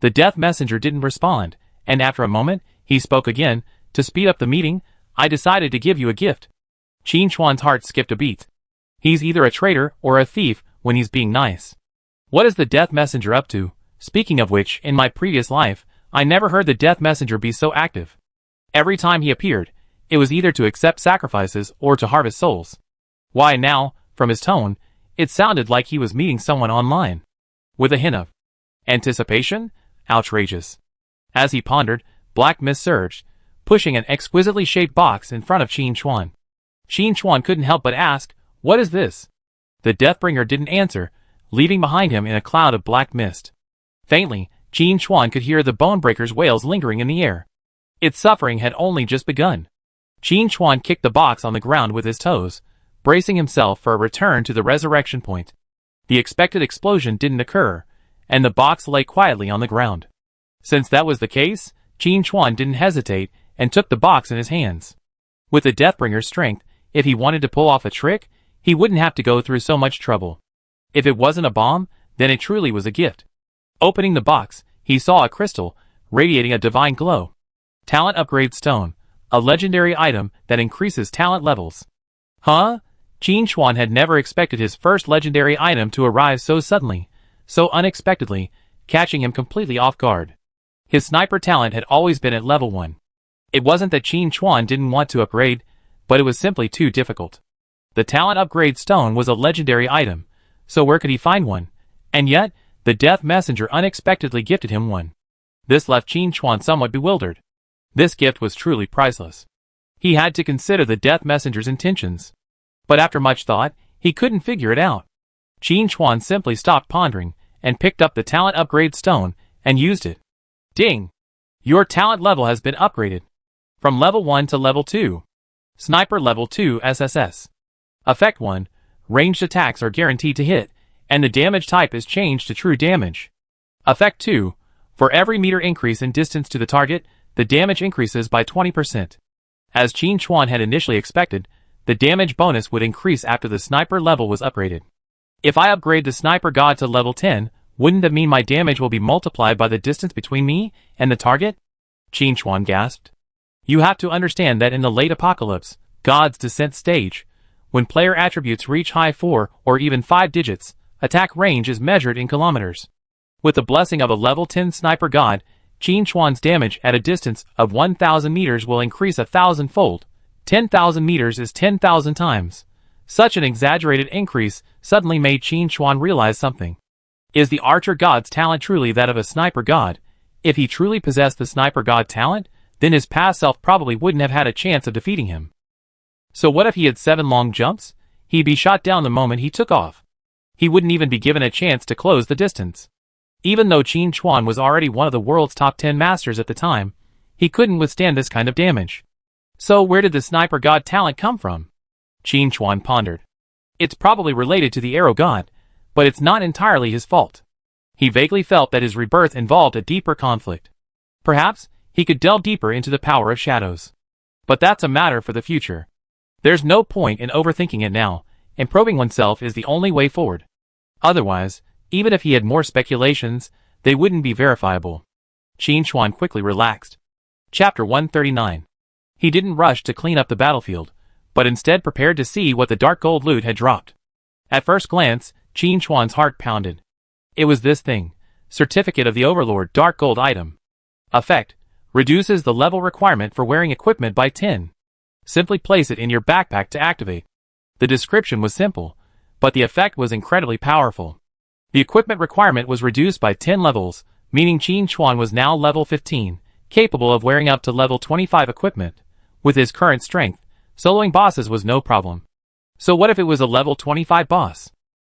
The Death Messenger didn't respond, and after a moment, he spoke again. "To speed up the meeting, I decided to give you a gift." Qin Chuan's heart skipped a beat. He's either a traitor or a thief when he's being nice. What is the Death Messenger up to? Speaking of which, in my previous life, I never heard the Death Messenger be so active. Every time he appeared, it was either to accept sacrifices or to harvest souls. Why now, from his tone, it sounded like he was meeting someone online. With a hint of anticipation? Outrageous. As he pondered, black mist surged, pushing an exquisitely shaped box in front of Qin Chuan. Qin Chuan couldn't help but ask, "What is this?" The Deathbringer didn't answer, leaving behind him in a cloud of black mist. Faintly, Qin Chuan could hear the Bonebreaker's wails lingering in the air. Its suffering had only just begun. Qin Chuan kicked the box on the ground with his toes, bracing himself for a return to the resurrection point. The expected explosion didn't occur, and the box lay quietly on the ground. Since that was the case, Qin Chuan didn't hesitate and took the box in his hands. With the Deathbringer's strength, if he wanted to pull off a trick, he wouldn't have to go through so much trouble. If it wasn't a bomb, then it truly was a gift. Opening the box, he saw a crystal, radiating a divine glow. Talent Upgrade Stone, a legendary item that increases talent levels. Huh? Qin Chuan had never expected his first legendary item to arrive so suddenly, so unexpectedly, catching him completely off guard. His sniper talent had always been at level 1. It wasn't that Qin Chuan didn't want to upgrade, but it was simply too difficult. The Talent Upgrade Stone was a legendary item, so where could he find one? And yet, the Death Messenger unexpectedly gifted him one. This left Qin Chuan somewhat bewildered. This gift was truly priceless. He had to consider the Death Messenger's intentions. But after much thought, he couldn't figure it out. Qin Chuan simply stopped pondering, and picked up the Talent Upgrade Stone, and used it. Ding! Your talent level has been upgraded. From level 1 to level 2. Sniper level 2 SSS. Effect 1. Ranged attacks are guaranteed to hit, and the damage type is changed to true damage. Effect 2. For every meter increase in distance to the target, the damage increases by 20%. As Qin Chuan had initially expected, the damage bonus would increase after the sniper level was upgraded. If I upgrade the sniper god to level 10, wouldn't that mean my damage will be multiplied by the distance between me and the target? Qin Chuan gasped. You have to understand that in the late apocalypse, God's descent stage, when player attributes reach high 4 or even 5 digits, attack range is measured in kilometers. With the blessing of a level 10 sniper god, Qin Chuan's damage at a distance of 1,000 meters will increase 1,000-fold. 10,000 meters is 10,000 times. Such an exaggerated increase suddenly made Qin Chuan realize something. Is the archer god's talent truly that of a sniper god? If he truly possessed the sniper god talent, then his past self probably wouldn't have had a chance of defeating him. So what if he had 7 long jumps? He'd be shot down the moment he took off. He wouldn't even be given a chance to close the distance. Even though Qin Chuan was already one of the world's top 10 masters at the time, he couldn't withstand this kind of damage. So where did the sniper god talent come from? Qin Chuan pondered. It's probably related to the arrow god, but it's not entirely his fault. He vaguely felt that his rebirth involved a deeper conflict. Perhaps he could delve deeper into the power of shadows. But that's a matter for the future. There's no point in overthinking it now, and probing oneself is the only way forward. Otherwise, even if he had more speculations, they wouldn't be verifiable. Qin Chuan quickly relaxed. Chapter 139. He didn't rush to clean up the battlefield, but instead prepared to see what the dark gold loot had dropped. At first glance, Qin Chuan's heart pounded. It was this thing, Certificate of the Overlord dark gold item. Effect: reduces the level requirement for wearing equipment by 10. Simply place it in your backpack to activate. The description was simple, but the effect was incredibly powerful. The equipment requirement was reduced by 10 levels, meaning Qin Chuan was now level 15, capable of wearing up to level 25 equipment. With his current strength, soloing bosses was no problem. So what if it was a level 25 boss?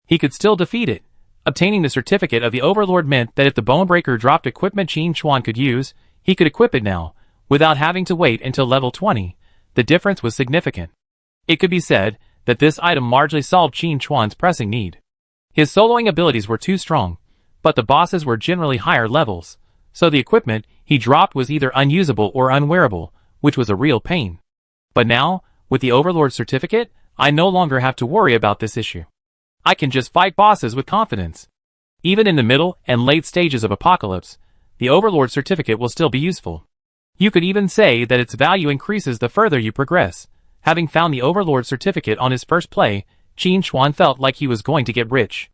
He could still defeat it. Obtaining the Certificate of the Overlord meant that if the Bonebreaker dropped equipment Qin Chuan could use, he could equip it now, without having to wait until level 20. The difference was significant. It could be said that this item largely solved Qin Chuan's pressing need. His soloing abilities were too strong, but the bosses were generally higher levels, so the equipment he dropped was either unusable or unwearable, which was a real pain. But now, with the Overlord Certificate, I no longer have to worry about this issue. I can just fight bosses with confidence. Even in the middle and late stages of Apocalypse, the Overlord Certificate will still be useful. You could even say that its value increases the further you progress. Having found the Overlord Certificate on his first play, Qin Chuan felt like he was going to get rich.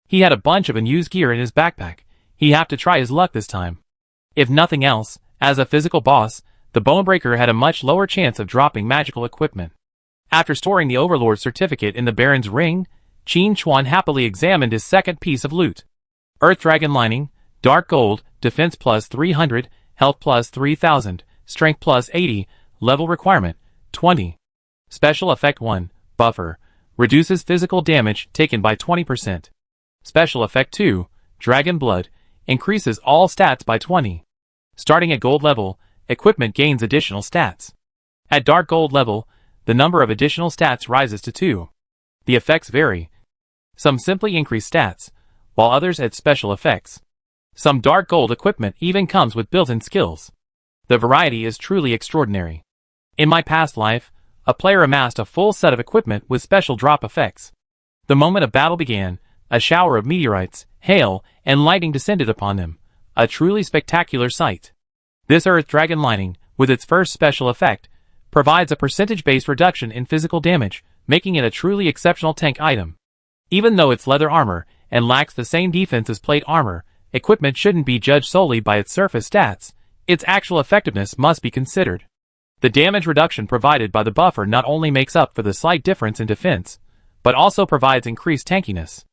He had a bunch of unused gear in his backpack. He'd have to try his luck this time. If nothing else, as a physical boss, the Bonebreaker had a much lower chance of dropping magical equipment. After storing the Overlord Certificate in the Baron's ring, Qin Chuan happily examined his second piece of loot. Earth Dragon Lining, Dark Gold, Defense plus 300, Health plus 3000, Strength plus 80, Level Requirement, 20. Special Effect 1, Buffer, reduces physical damage taken by 20%. Special Effect 2, Dragon Blood, increases all stats by 20. Starting at gold level, equipment gains additional stats. At dark gold level, the number of additional stats rises to 2. The effects vary. Some simply increase stats, while others add special effects. Some dark gold equipment even comes with built-in skills. The variety is truly extraordinary. In my past life, a player amassed a full set of equipment with special drop effects. The moment a battle began, a shower of meteorites, hail, and lightning descended upon them, a truly spectacular sight. This Earth Dragon Lining, with its first special effect, provides a percentage-based reduction in physical damage, making it a truly exceptional tank item. Even though it's leather armor and lacks the same defense as plate armor, equipment shouldn't be judged solely by its surface stats. Its actual effectiveness must be considered. The damage reduction provided by the buffer not only makes up for the slight difference in defense, but also provides increased tankiness.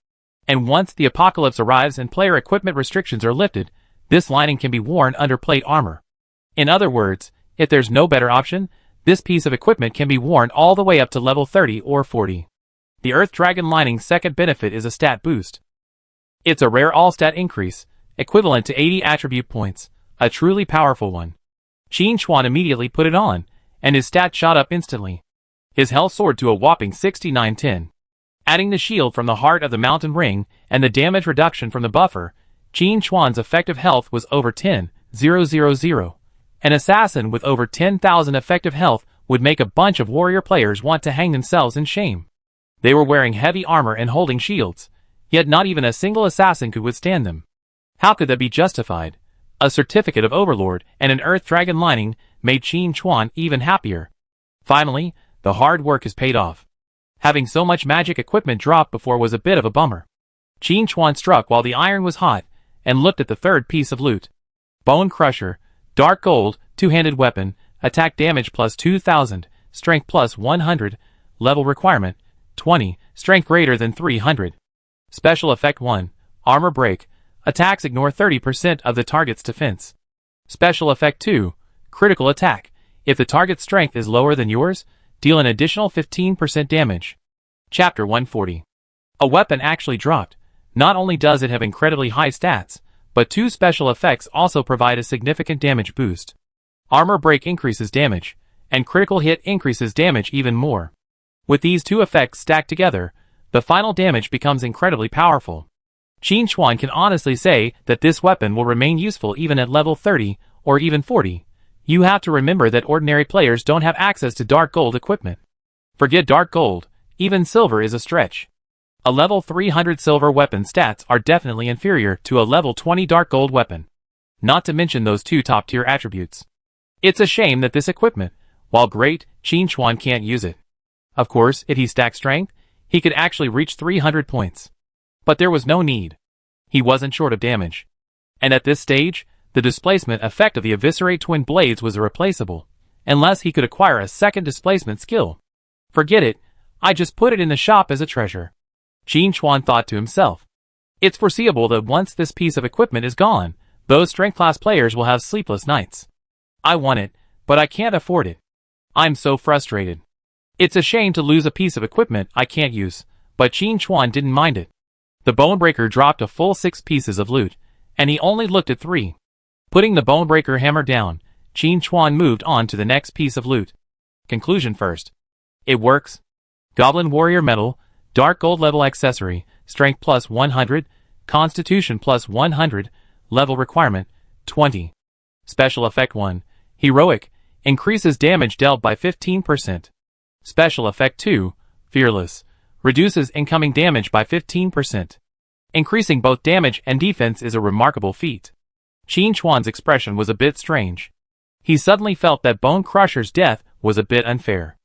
And once the apocalypse arrives and player equipment restrictions are lifted, this lining can be worn under plate armor. In other words, if there's no better option, this piece of equipment can be worn all the way up to level 30 or 40. The Earth Dragon Lining's second benefit is a stat boost. It's a rare all-stat increase, equivalent to 80 attribute points, a truly powerful one. Qin Chuan immediately put it on, and his stat shot up instantly. His health soared to a whopping 6910. Adding the shield from the heart of the mountain ring and the damage reduction from the buffer, Qin Chuan's effective health was over 10,000. An assassin with over 10,000 effective health would make a bunch of warrior players want to hang themselves in shame. They were wearing heavy armor and holding shields, yet not even a single assassin could withstand them. How could that be justified? A Certificate of Overlord and an Earth Dragon Lining made Qin Chuan even happier. Finally, the hard work is paid off. Having so much magic equipment drop before was a bit of a bummer. Qin Chuan struck while the iron was hot, and looked at the third piece of loot. Bone Crusher, Dark Gold, two-handed weapon, attack damage plus 2000, strength plus 100, level requirement, 20, strength greater than 300. Special Effect 1, Armor Break, attacks ignore 30% of the target's defense. Special Effect 2, Critical Attack, if the target's strength is lower than yours, deal an additional 15% damage. Chapter 140. A weapon actually dropped. Not only does it have incredibly high stats, but 2 special effects also provide a significant damage boost. Armor break increases damage, and critical hit increases damage even more. With these 2 effects stacked together, the final damage becomes incredibly powerful. Qin Chuan can honestly say that this weapon will remain useful even at level 30 or even 40. You have to remember that ordinary players don't have access to dark gold equipment. Forget dark gold, even silver is a stretch. A level 300 silver weapon stats are definitely inferior to a level 20 dark gold weapon. Not to mention those 2 top-tier attributes. It's a shame that this equipment, while great, Qin Chuan can't use it. Of course, if he stacked strength, he could actually reach 300 points. But there was no need. He wasn't short of damage. And at this stage, the displacement effect of the Eviscerate Twin Blades was irreplaceable, unless he could acquire a second displacement skill. Forget it, I just put it in the shop as a treasure. Qin Chuan thought to himself. It's foreseeable that once this piece of equipment is gone, those strength class players will have sleepless nights. I want it, but I can't afford it. I'm so frustrated. It's a shame to lose a piece of equipment I can't use, but Qin Chuan didn't mind it. The Bonebreaker dropped a full 6 pieces of loot, and he only looked at 3. Putting the Bonebreaker hammer down, Qin Chuan moved on to the next piece of loot. Conclusion first. It works. Goblin Warrior Medal, Dark Gold level accessory, Strength plus 100, Constitution plus 100, level requirement, 20. Special effect 1, Heroic, increases damage dealt by 15%. Special effect 2, Fearless, reduces incoming damage by 15%. Increasing both damage and defense is a remarkable feat. Qin Chuan's expression was a bit strange. He suddenly felt that Bone Crusher's death was a bit unfair.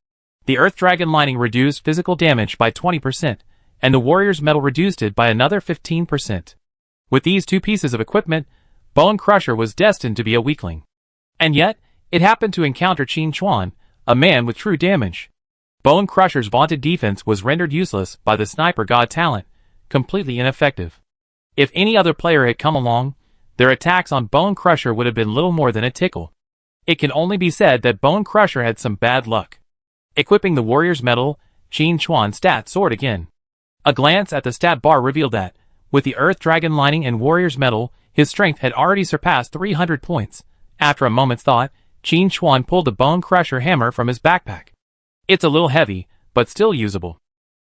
The Earth Dragon Lining reduced physical damage by 20%, and the Warrior's Medal reduced it by another 15%. With these 2 pieces of equipment, Bone Crusher was destined to be a weakling. And yet, it happened to encounter Qin Chuan, a man with true damage. Bone Crusher's vaunted defense was rendered useless by the Sniper God talent, completely ineffective. If any other player had come along, their attacks on Bone Crusher would have been little more than a tickle. It can only be said that Bone Crusher had some bad luck. Equipping the Warrior's Medal, Qin Chuan stat soared again. A glance at the stat bar revealed that, with the Earth Dragon Lining and Warrior's Medal, his strength had already surpassed 300 points. After a moment's thought, Qin Chuan pulled the Bone Crusher hammer from his backpack. It's a little heavy, but still usable.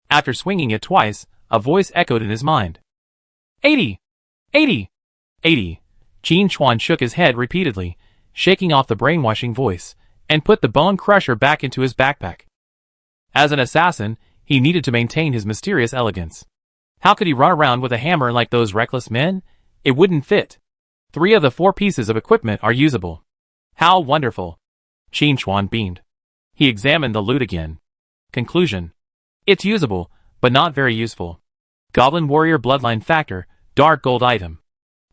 After swinging it twice, a voice echoed in his mind. 80! 80! 80! Qin Chuan shook his head repeatedly, shaking off the brainwashing voice, and put the Bone Crusher back into his backpack. As an assassin, he needed to maintain his mysterious elegance. How could he run around with a hammer like those reckless men? It wouldn't fit. 3 of the 4 pieces of equipment are usable. How wonderful! Qin Chuan beamed. He examined the loot again. Conclusion. It's usable, but not very useful. Goblin Warrior Bloodline Factor, Dark Gold item.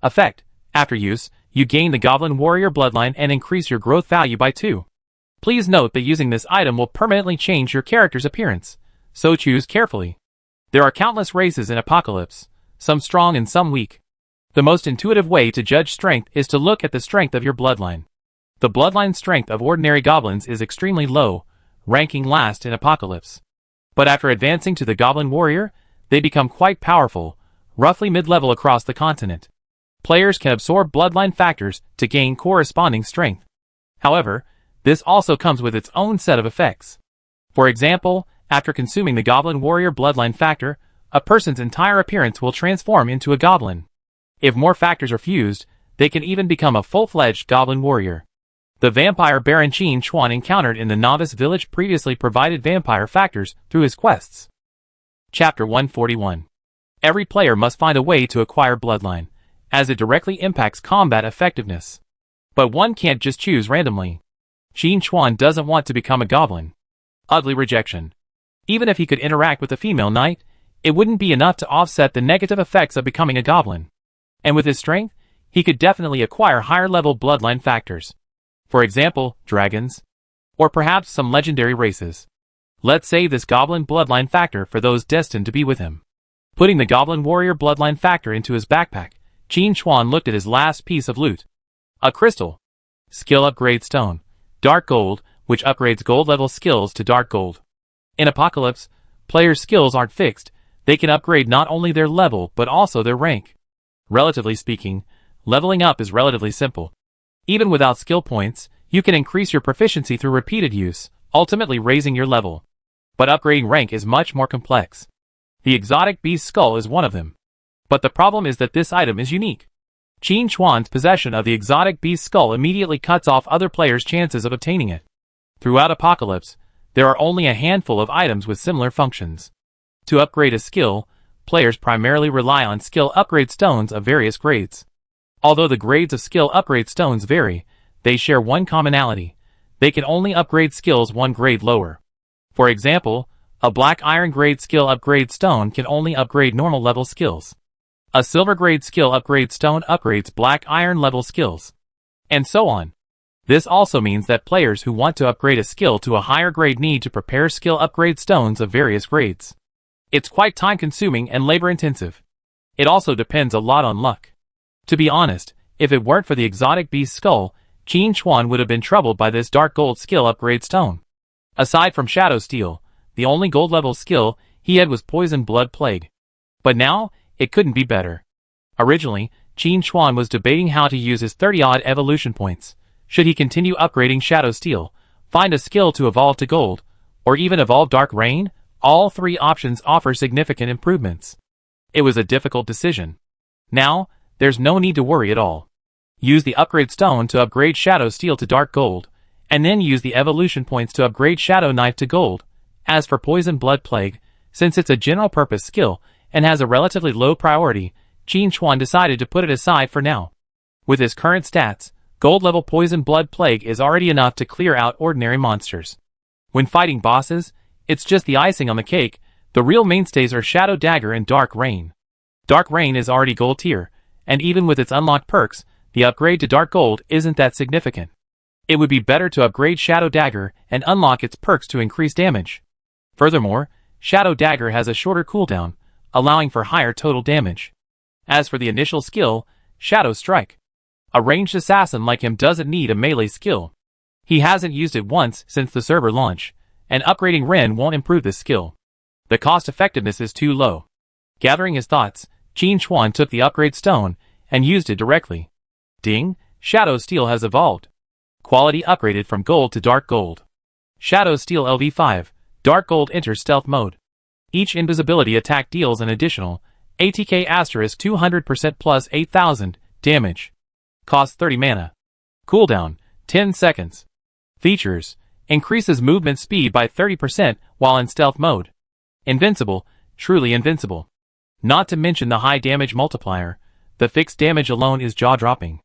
Effect. After use, you gain the Goblin Warrior Bloodline and increase your growth value by 2. Please note that using this item will permanently change your character's appearance, so choose carefully. There are countless races in Apocalypse, some strong and some weak. The most intuitive way to judge strength is to look at the strength of your bloodline. The bloodline strength of ordinary goblins is extremely low, ranking last in Apocalypse. But after advancing to the Goblin Warrior, they become quite powerful, roughly mid-level across the continent. Players can absorb bloodline factors to gain corresponding strength. However, this also comes with its own set of effects. For example, after consuming the Goblin Warrior Bloodline factor, a person's entire appearance will transform into a goblin. If more factors are fused, they can even become a full-fledged Goblin Warrior. The Vampire Baron Qin Chuan encountered in the Novice village previously provided vampire factors through his quests. Chapter 141. Every player must find a way to acquire Bloodline, as it directly impacts combat effectiveness. But one can't just choose randomly. Qin Chuan doesn't want to become a goblin. Ugly rejection. Even if he could interact with a female knight, it wouldn't be enough to offset the negative effects of becoming a goblin. And with his strength, he could definitely acquire higher-level bloodline factors. For example, dragons. Or perhaps some legendary races. Let's save this goblin bloodline factor for those destined to be with him. Putting the Goblin Warrior bloodline factor into his backpack, Qin Chuan looked at his last piece of loot. A crystal. Skill upgrade stone. Dark gold, which upgrades gold level skills to dark gold. In Apocalypse, players' skills aren't fixed, They can upgrade not only their level but also their rank. Relatively speaking, leveling up is relatively simple. Even without skill points, you can increase your proficiency through repeated use, ultimately raising your level. But upgrading rank is much more complex. The exotic beast skull is one of them. But the problem is that this item is unique. Qin Chuan's possession of the exotic beast skull immediately cuts off other players' chances of obtaining it. Throughout Apocalypse, there are only a handful of items with similar functions. To upgrade a skill, players primarily rely on skill upgrade stones of various grades. Although the grades of skill upgrade stones vary, they share one commonality. They can only upgrade skills one grade lower. For example, a black iron grade skill upgrade stone can only upgrade normal level skills. A silver grade skill upgrade stone upgrades black iron level skills. And so on. This also means that players who want to upgrade a skill to a higher grade need to prepare skill upgrade stones of various grades. It's quite time-consuming and labor-intensive. It also depends a lot on luck. To be honest, if it weren't for the exotic beast skull, Qin Chuan would have been troubled by this dark gold skill upgrade stone. Aside from Shadow Steel, the only gold level skill he had was Poison Blood Plague. But now, it couldn't be better. Originally, Qin Chuan was debating how to use his 30-odd evolution points. Should he continue upgrading Shadow Steel, find a skill to evolve to gold, or even evolve Dark Rain? All three options offer significant improvements. It was a difficult decision. Now, there's no need to worry at all. Use the upgrade stone to upgrade Shadow Steel to Dark Gold, and then use the evolution points to upgrade Shadow Knife to Gold. As for Poison Blood Plague, since it's a general-purpose skill and has a relatively low priority, Qin Chuan decided to put it aside for now. With his current stats, gold-level Poison Blood Plague is already enough to clear out ordinary monsters. When fighting bosses, it's just the icing on the cake. The real mainstays are Shadow Dagger and Dark Rain. Dark Rain is already gold tier, and even with its unlocked perks, the upgrade to Dark Gold isn't that significant. It would be better to upgrade Shadow Dagger and unlock its perks to increase damage. Furthermore, Shadow Dagger has a shorter cooldown, allowing for higher total damage. As for the initial skill, Shadow Strike. A ranged assassin like him doesn't need a melee skill. He hasn't used it once since the server launch, and upgrading Ren won't improve this skill. The cost effectiveness is too low. Gathering his thoughts, Qin Chuan took the upgrade stone and used it directly. Ding! Shadow Steel has evolved. Quality upgraded from gold to dark gold. Shadow Steel LV5, Dark Gold enters stealth mode. Each invisibility attack deals an additional ATK asterisk 200% plus 8000 damage. Cost 30 mana. Cooldown 10 seconds. Features: increases movement speed by 30% while in stealth mode. Invincible, truly invincible. Not to mention the high damage multiplier. The fixed damage alone is jaw-dropping.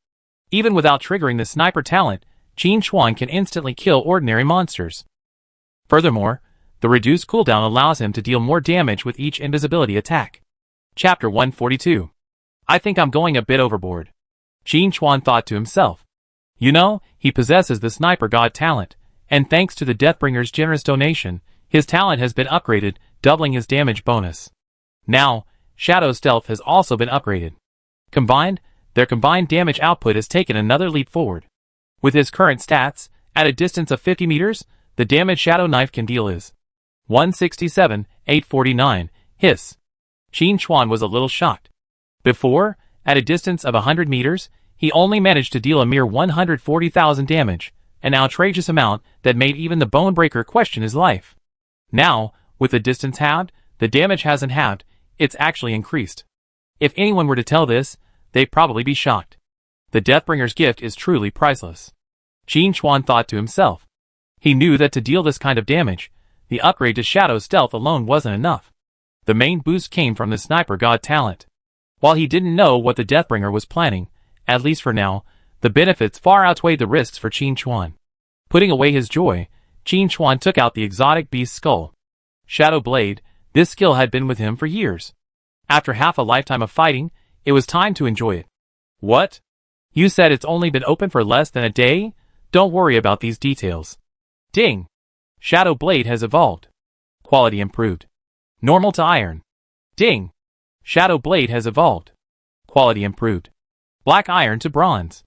Even without triggering the sniper talent, Qin Chuan can instantly kill ordinary monsters. Furthermore, the reduced cooldown allows him to deal more damage with each invisibility attack. Chapter 142. I think I'm going a bit overboard. Qin Chuan thought to himself. You know, he possesses the Sniper God talent, and thanks to the Deathbringer's generous donation, his talent has been upgraded, doubling his damage bonus. Now, Shadow Stealth has also been upgraded. Combined, their combined damage output has taken another leap forward. With his current stats, at a distance of 50 meters, the damage Shadow Knife can deal is 167, 849, hiss. Qin Chuan was a little shocked. Before, at a distance of 100 meters, he only managed to deal a mere 140,000 damage, an outrageous amount that made even the Bonebreaker question his life. Now, with the distance halved, the damage hasn't halved, it's actually increased. If anyone were to tell this, they'd probably be shocked. The Deathbringer's gift is truly priceless. Qin Chuan thought to himself. He knew that to deal this kind of damage, the upgrade to Shadow Stealth alone wasn't enough. The main boost came from the Sniper God talent. While he didn't know what the Deathbringer was planning, at least for now, the benefits far outweighed the risks for Qin Chuan. Putting away his joy, Qin Chuan took out the exotic beast skull. Shadow Blade, this skill had been with him for years. After half a lifetime of fighting, it was time to enjoy it. What? You said it's only been open for less than a day? Don't worry about these details. Ding! Shadow Blade has evolved. Quality improved. Normal to iron. Ding! Shadow Blade has evolved. Quality improved. Black iron to bronze.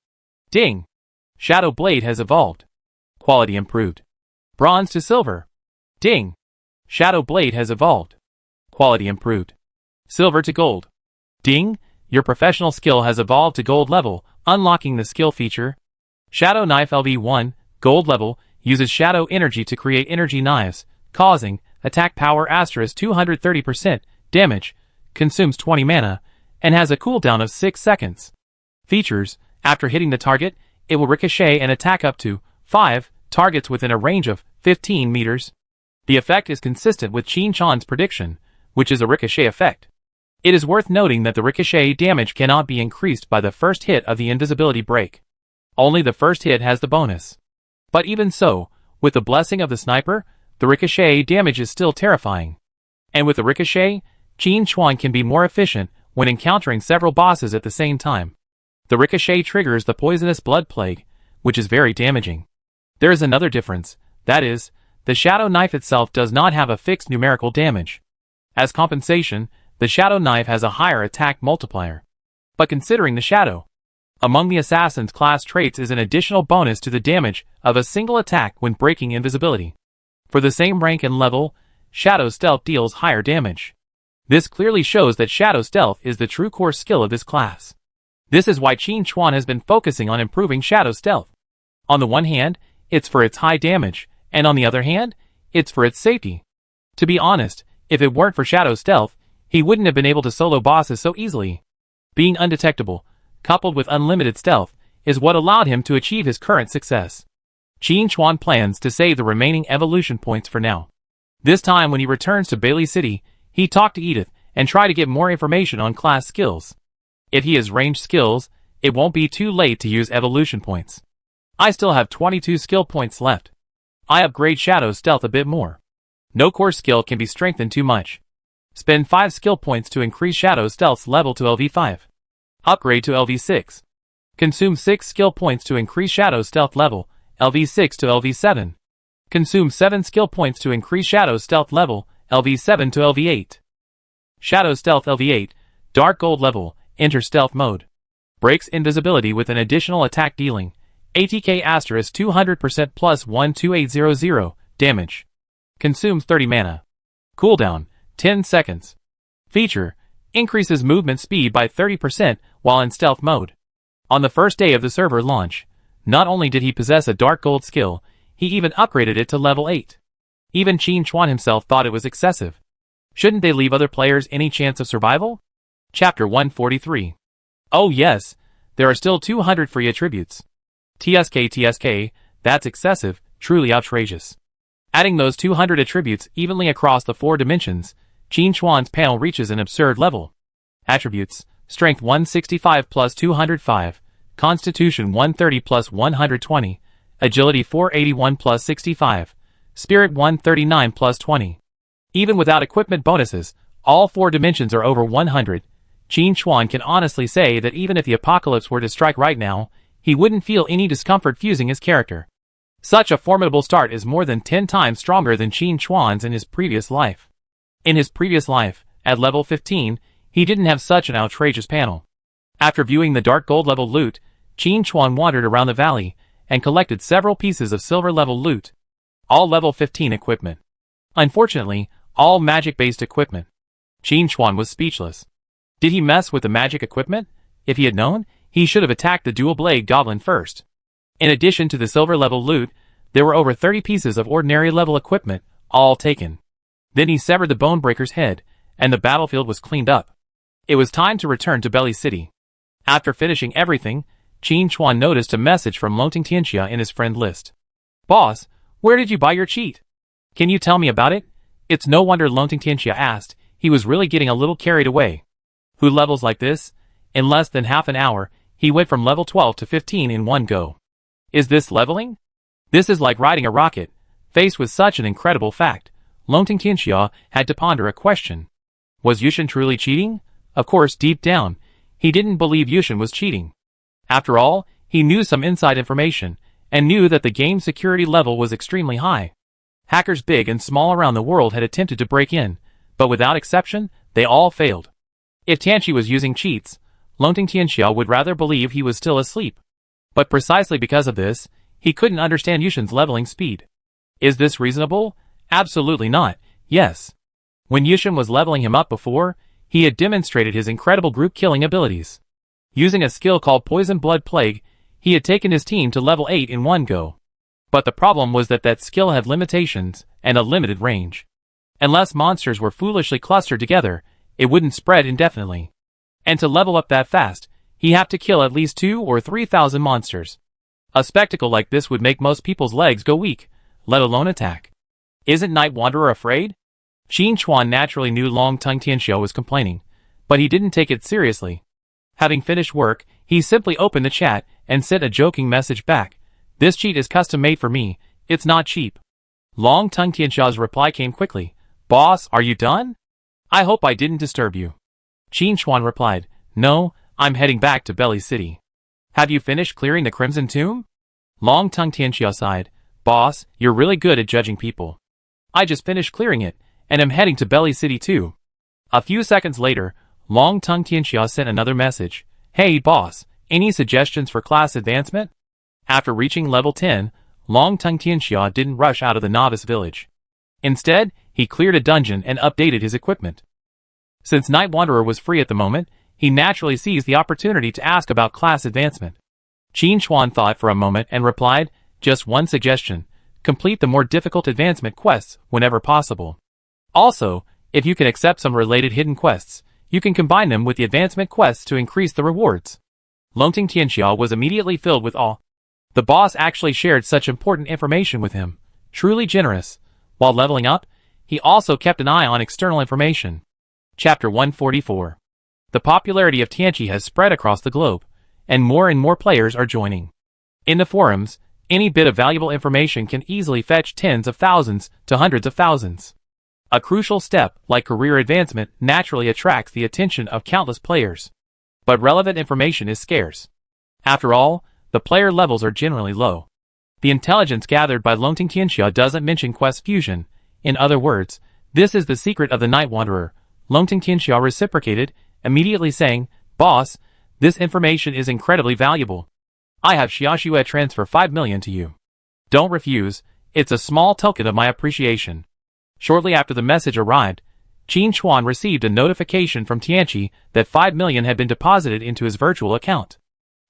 Ding! Shadow Blade has evolved. Quality improved. Bronze to silver. Ding! Shadow Blade has evolved. Quality improved. Silver to gold. Ding! Your professional skill has evolved to gold level, unlocking the skill feature. Shadow Knife LV1, gold level, uses shadow energy to create energy knives, causing attack power asterisk 230% damage, consumes 20 mana, and has a cooldown of 6 seconds. Features: after hitting the target, it will ricochet and attack up to 5 targets within a range of 15 meters. The effect is consistent with Qin Chuan's prediction, which is a ricochet effect. It is worth noting that the ricochet damage cannot be increased by the first hit of the invisibility break. Only the first hit has the bonus. But even so, with the blessing of the sniper, the ricochet damage is still terrifying. And with the ricochet, Qin Chuan can be more efficient when encountering several bosses at the same time. The ricochet triggers the poisonous blood plague, which is very damaging. There is another difference, that is, the Shadow Knife itself does not have a fixed numerical damage. As compensation, the Shadow Knife has a higher attack multiplier. But considering the Shadow among the Assassin's class traits is an additional bonus to the damage of a single attack when breaking invisibility. For the same rank and level, Shadow Stealth deals higher damage. This clearly shows that Shadow Stealth is the true core skill of this class. This is why Qin Chuan has been focusing on improving Shadow Stealth. On the one hand, it's for its high damage, and on the other hand, it's for its safety. To be honest, if it weren't for Shadow Stealth, he wouldn't have been able to solo bosses so easily. Being undetectable, coupled with unlimited stealth, is what allowed him to achieve his current success. Qin Chuan plans to save the remaining evolution points for now. This time when he returns to Bailey City, he talked to Edith and try to get more information on class skills. If he has ranged skills, it won't be too late to use evolution points. I still have 22 skill points left. I upgrade Shadow Stealth a bit more. No core skill can be strengthened too much. Spend 5 skill points to increase Shadow Stealth's level to LV5. Upgrade to LV6. Consume 6 skill points to increase Shadow Stealth level, LV6 to LV7. Consume 7 skill points to increase Shadow Stealth level, LV7 to LV8. Shadow Stealth LV8, Dark Gold level, enter Stealth mode. Breaks invisibility with an additional attack dealing ATK asterisk 200% plus 12800 damage. Consumes 30 mana. Cooldown 10 seconds. Feature: increases movement speed by 30% while in stealth mode. On the first day of the server launch, not only did he possess a Dark Gold skill, he even upgraded it to level 8. Even Qin Chuan himself thought it was excessive. Shouldn't they leave other players any chance of survival? Chapter 143. Oh yes, there are still 200 free attributes. TSK, that's excessive, truly outrageous. Adding those 200 attributes evenly across the 4 dimensions, Qin Chuan's panel reaches an absurd level. Attributes: Strength 165 plus 205, Constitution 130 plus 120, Agility 481 plus 65, Spirit 139 plus 20. Even without equipment bonuses, all 4 dimensions are over 100. Qin Chuan can honestly say that even if the apocalypse were to strike right now, he wouldn't feel any discomfort fusing his character. Such a formidable start is more than 10 times stronger than Qin Chuan's in his previous life. In his previous life, at level 15, he didn't have such an outrageous panel. After viewing the Dark Gold level loot, Qin Chuan wandered around the valley and collected several pieces of silver level loot. All level 15 equipment. Unfortunately, all magic-based equipment. Qin Chuan was speechless. Did he mess with the magic equipment? If he had known, he should have attacked the dual-blade goblin first. In addition to the silver level loot, there were over 30 pieces of ordinary level equipment, all taken. Then he severed the Bonebreaker's head, and the battlefield was cleaned up. It was time to return to Belly City. After finishing everything, Qin Chuan noticed a message from Lonting Tianxia in his friend list. Boss, where did you buy your cheat? Can you tell me about it? It's no wonder Lonting Tianxia asked, he was really getting a little carried away. Who levels like this? In less than half an hour, he went from level 12 to 15 in one go. Is this leveling? This is like riding a rocket. Faced with such an incredible fact, Lonting Tianxia had to ponder a question. Was Yushin truly cheating? Of course, deep down, he didn't believe Yushin was cheating. After all, he knew some inside information, and knew that the game's security level was extremely high. Hackers big and small around the world had attempted to break in, but without exception, they all failed. If Tianxi was using cheats, Lonting Tianxia would rather believe he was still asleep. But precisely because of this, he couldn't understand Yushin's leveling speed. Is this reasonable? Absolutely not, yes. When Yushin was leveling him up before, he had demonstrated his incredible group-killing abilities. Using a skill called Poison Blood Plague, he had taken his team to level 8 in one go. But the problem was that skill had limitations and a limited range. Unless monsters were foolishly clustered together, it wouldn't spread indefinitely. And to level up that fast, he'd have to kill at least 2,000 or 3,000 monsters. A spectacle like this would make most people's legs go weak, let alone attack. Isn't Night Wanderer afraid? Qin Chuan naturally knew Long Tongue Tianxiao was complaining, but he didn't take it seriously. Having finished work, he simply opened the chat and sent a joking message back. This cheat is custom-made for me, it's not cheap. Long Tongue Tianxiao's reply came quickly. Boss, are you done? I hope I didn't disturb you. Qin Chuan replied, No, I'm heading back to Belly City. Have you finished clearing the Crimson Tomb? Long Tongue Tianxiao sighed. Boss, you're really good at judging people. I just finished clearing it, and am heading to Belly City too. A few seconds later, Long Tongue Tianxiao sent another message. Hey boss, any suggestions for class advancement? After reaching level 10, Long Tongue Tianxiao didn't rush out of the Novice village. Instead, he cleared a dungeon and updated his equipment. Since Night Wanderer was free at the moment, he naturally seized the opportunity to ask about class advancement. Qin Chuan thought for a moment and replied, Just one suggestion. Complete the more difficult advancement quests whenever possible. Also, if you can accept some related hidden quests, you can combine them with the advancement quests to increase the rewards. Longting Tianxiao was immediately filled with awe. The boss actually shared such important information with him. Truly generous. While leveling up, he also kept an eye on external information. Chapter 144. The popularity of Tianqi has spread across the globe, and more players are joining. In the forums, any bit of valuable information can easily fetch tens of thousands to hundreds of thousands. A crucial step, like career advancement, naturally attracts the attention of countless players. But relevant information is scarce. After all, the player levels are generally low. The intelligence gathered by Longting Tianxiao doesn't mention quest fusion. In other words, this is the secret of the Night Wanderer. Longting Tianxiao reciprocated, immediately saying, Boss, this information is incredibly valuable. I have Xiaoxue transfer 5 million to you. Don't refuse, it's a small token of my appreciation. Shortly after the message arrived, Qin Chuan received a notification from Tianqi that 5 million had been deposited into his virtual account.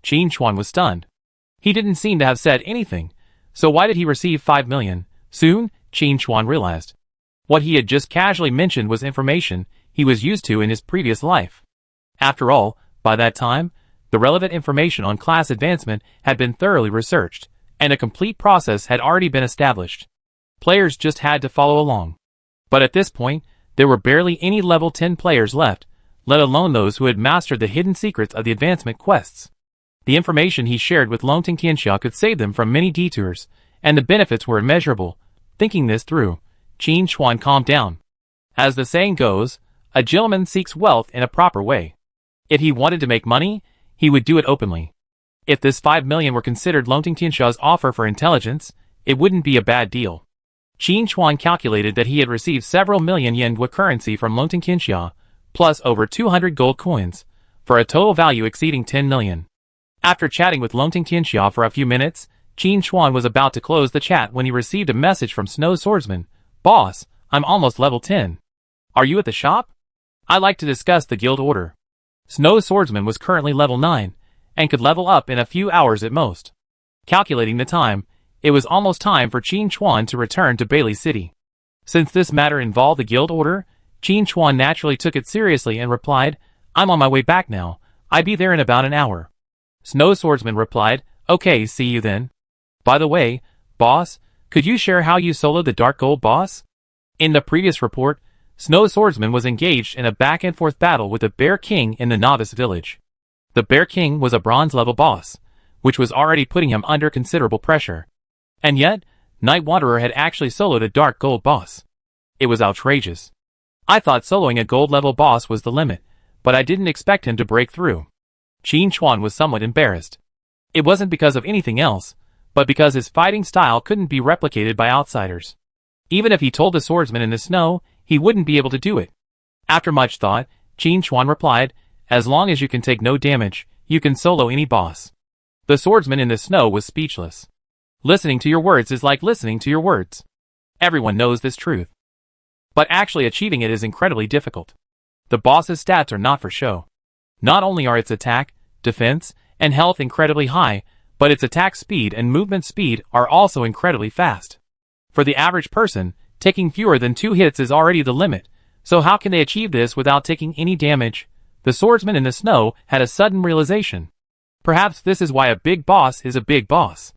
Qin Chuan was stunned. He didn't seem to have said anything, so why did he receive 5 million? Soon, Qin Chuan realized. What he had just casually mentioned was information he was used to in his previous life. After all, by that time, the relevant information on class advancement had been thoroughly researched, and a complete process had already been established. Players just had to follow along. But at this point, there were barely any level 10 players left, let alone those who had mastered the hidden secrets of the advancement quests. The information he shared with Longting Tianxiao could save them from many detours, and the benefits were immeasurable. Thinking this through, Qin Chuan calmed down. As the saying goes, a gentleman seeks wealth in a proper way. If he wanted to make money, he would do it openly. If this 5 million were considered Longting Tianxiao's offer for intelligence, it wouldn't be a bad deal. Qin Chuan calculated that he had received several million yen currency from Longting Tianxiao, plus over 200 gold coins, for a total value exceeding 10 million. After chatting with Longting Tianxiao for a few minutes, Qin Chuan was about to close the chat when he received a message from Snow Swordsman. Boss, I'm almost level 10. Are you at the shop? I'd like to discuss the guild order. Snow Swordsman was currently level 9, and could level up in a few hours at most. Calculating the time, it was almost time for Qin Chuan to return to Bailey City. Since this matter involved the guild order, Qin Chuan naturally took it seriously and replied, I'm on my way back now, I'll be there in about an hour. Snow Swordsman replied, Okay, see you then. By the way, boss, could you share how you soloed the Dark Gold boss? In the previous report, Snow Swordsman was engaged in a back-and-forth battle with the Bear King in the Novice village. The Bear King was a bronze-level boss, which was already putting him under considerable pressure. And yet, Night Wanderer had actually soloed a Dark Gold boss. It was outrageous. I thought soloing a gold-level boss was the limit, but I didn't expect him to break through. Qin Chuan was somewhat embarrassed. It wasn't because of anything else, but because his fighting style couldn't be replicated by outsiders. Even if he told the swordsman in the snow, he wouldn't be able to do it. After much thought, Qin Chuan replied, As long as you can take no damage, you can solo any boss. The swordsman in the snow was speechless. Listening to your words is like listening to your words. Everyone knows this truth. But actually achieving it is incredibly difficult. The boss's stats are not for show. Not only are its attack, defense, and health incredibly high, but its attack speed and movement speed are also incredibly fast. For the average person, taking fewer than 2 hits is already the limit, so how can they achieve this without taking any damage? The swordsman in the snow had a sudden realization. Perhaps this is why a big boss is a big boss.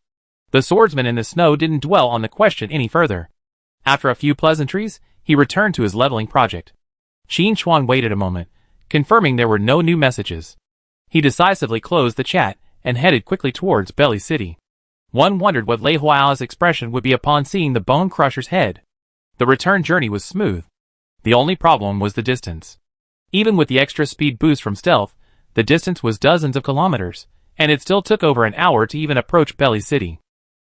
The swordsman in the snow didn't dwell on the question any further. After a few pleasantries, he returned to his leveling project. Qin Chuan waited a moment, confirming there were no new messages. He decisively closed the chat and headed quickly towards Belly City. One wondered what Lei Huao's expression would be upon seeing the Bone Crusher's head. The return journey was smooth. The only problem was the distance. Even with the extra speed boost from stealth, the distance was dozens of kilometers, and it still took over an hour to even approach Belly City.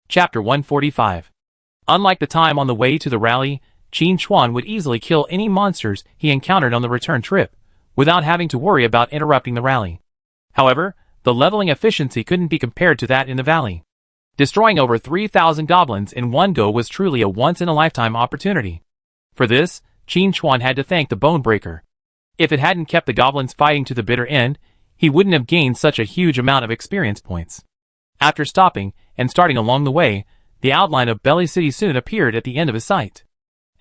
Chapter 145. Unlike the time on the way to the rally, Qin Chuan would easily kill any monsters he encountered on the return trip, without having to worry about interrupting the rally. However, the leveling efficiency couldn't be compared to that in the valley. Destroying over 3,000 goblins in one go was truly a once-in-a-lifetime opportunity. For this, Qin Chuan had to thank the Bone Breaker. If it hadn't kept the goblins fighting to the bitter end, he wouldn't have gained such a huge amount of experience points. After stopping and starting along the way, the outline of Belly City soon appeared at the end of his sight.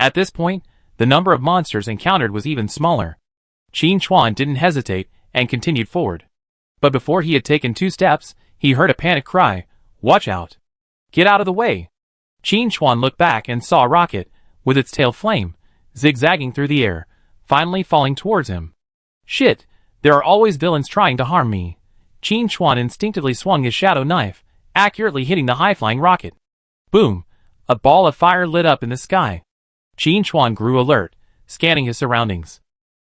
At this point, the number of monsters encountered was even smaller. Qin Chuan didn't hesitate and continued forward. But before he had taken 2 steps, he heard a panic cry, "Watch out! Get out of the way!" Qin Chuan looked back and saw a rocket, with its tail flame, zigzagging through the air, finally falling towards him. Shit, there are always villains trying to harm me. Qin Chuan instinctively swung his shadow knife, accurately hitting the high-flying rocket. Boom! A ball of fire lit up in the sky. Qin Chuan grew alert, scanning his surroundings.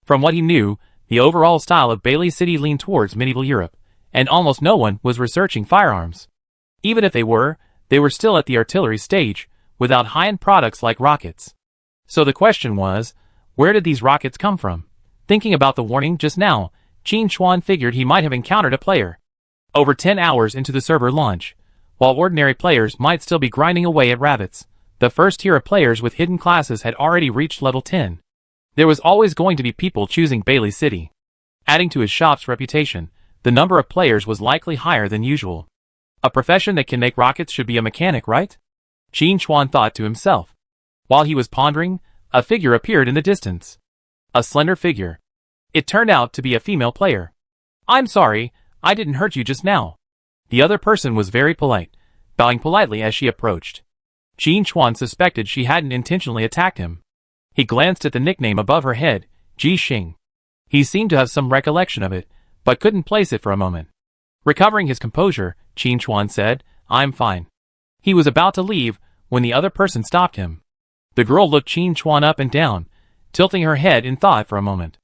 From what he knew, the overall style of Belly City leaned towards medieval Europe, and almost no one was researching firearms. Even if they were still at the artillery stage, without high-end products like rockets. So the question was, where did these rockets come from? Thinking about the warning just now, Qin Chuan figured he might have encountered a player. Over 10 hours into the server launch, while ordinary players might still be grinding away at rabbits, the first tier of players with hidden classes had already reached level 10. There was always going to be people choosing Belly City. Adding to his shop's reputation, the number of players was likely higher than usual. A profession that can make rockets should be a mechanic, right? Qin Chuan thought to himself. While he was pondering, a figure appeared in the distance. A slender figure. It turned out to be a female player. "I'm sorry, I didn't hurt you just now." The other person was very polite, bowing politely as she approached. Qin Chuan suspected she hadn't intentionally attacked him. He glanced at the nickname above her head, Ji Xing. He seemed to have some recollection of it, but couldn't place it for a moment. Recovering his composure, Qin Chuan said, "I'm fine." He was about to leave when the other person stopped him. The girl looked Qin Chuan up and down, tilting her head in thought for a moment.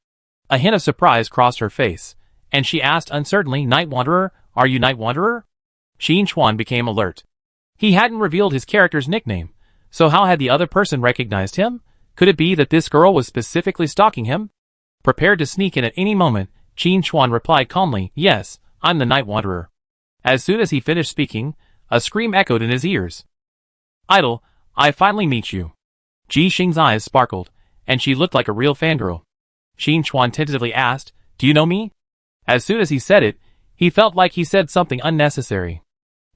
A hint of surprise crossed her face, and she asked uncertainly, "Night Wanderer, are you Night Wanderer?" Qin Chuan became alert. He hadn't revealed his character's nickname, so how had the other person recognized him? Could it be that this girl was specifically stalking him? Prepared to sneak in at any moment, Qin Chuan replied calmly, "Yes, I'm the Night Wanderer." As soon as he finished speaking, a scream echoed in his ears. "Idol, I finally meet you." Ji Xing's eyes sparkled, and she looked like a real fangirl. Qin Chuan tentatively asked, "Do you know me?" As soon as he said it, he felt like he said something unnecessary.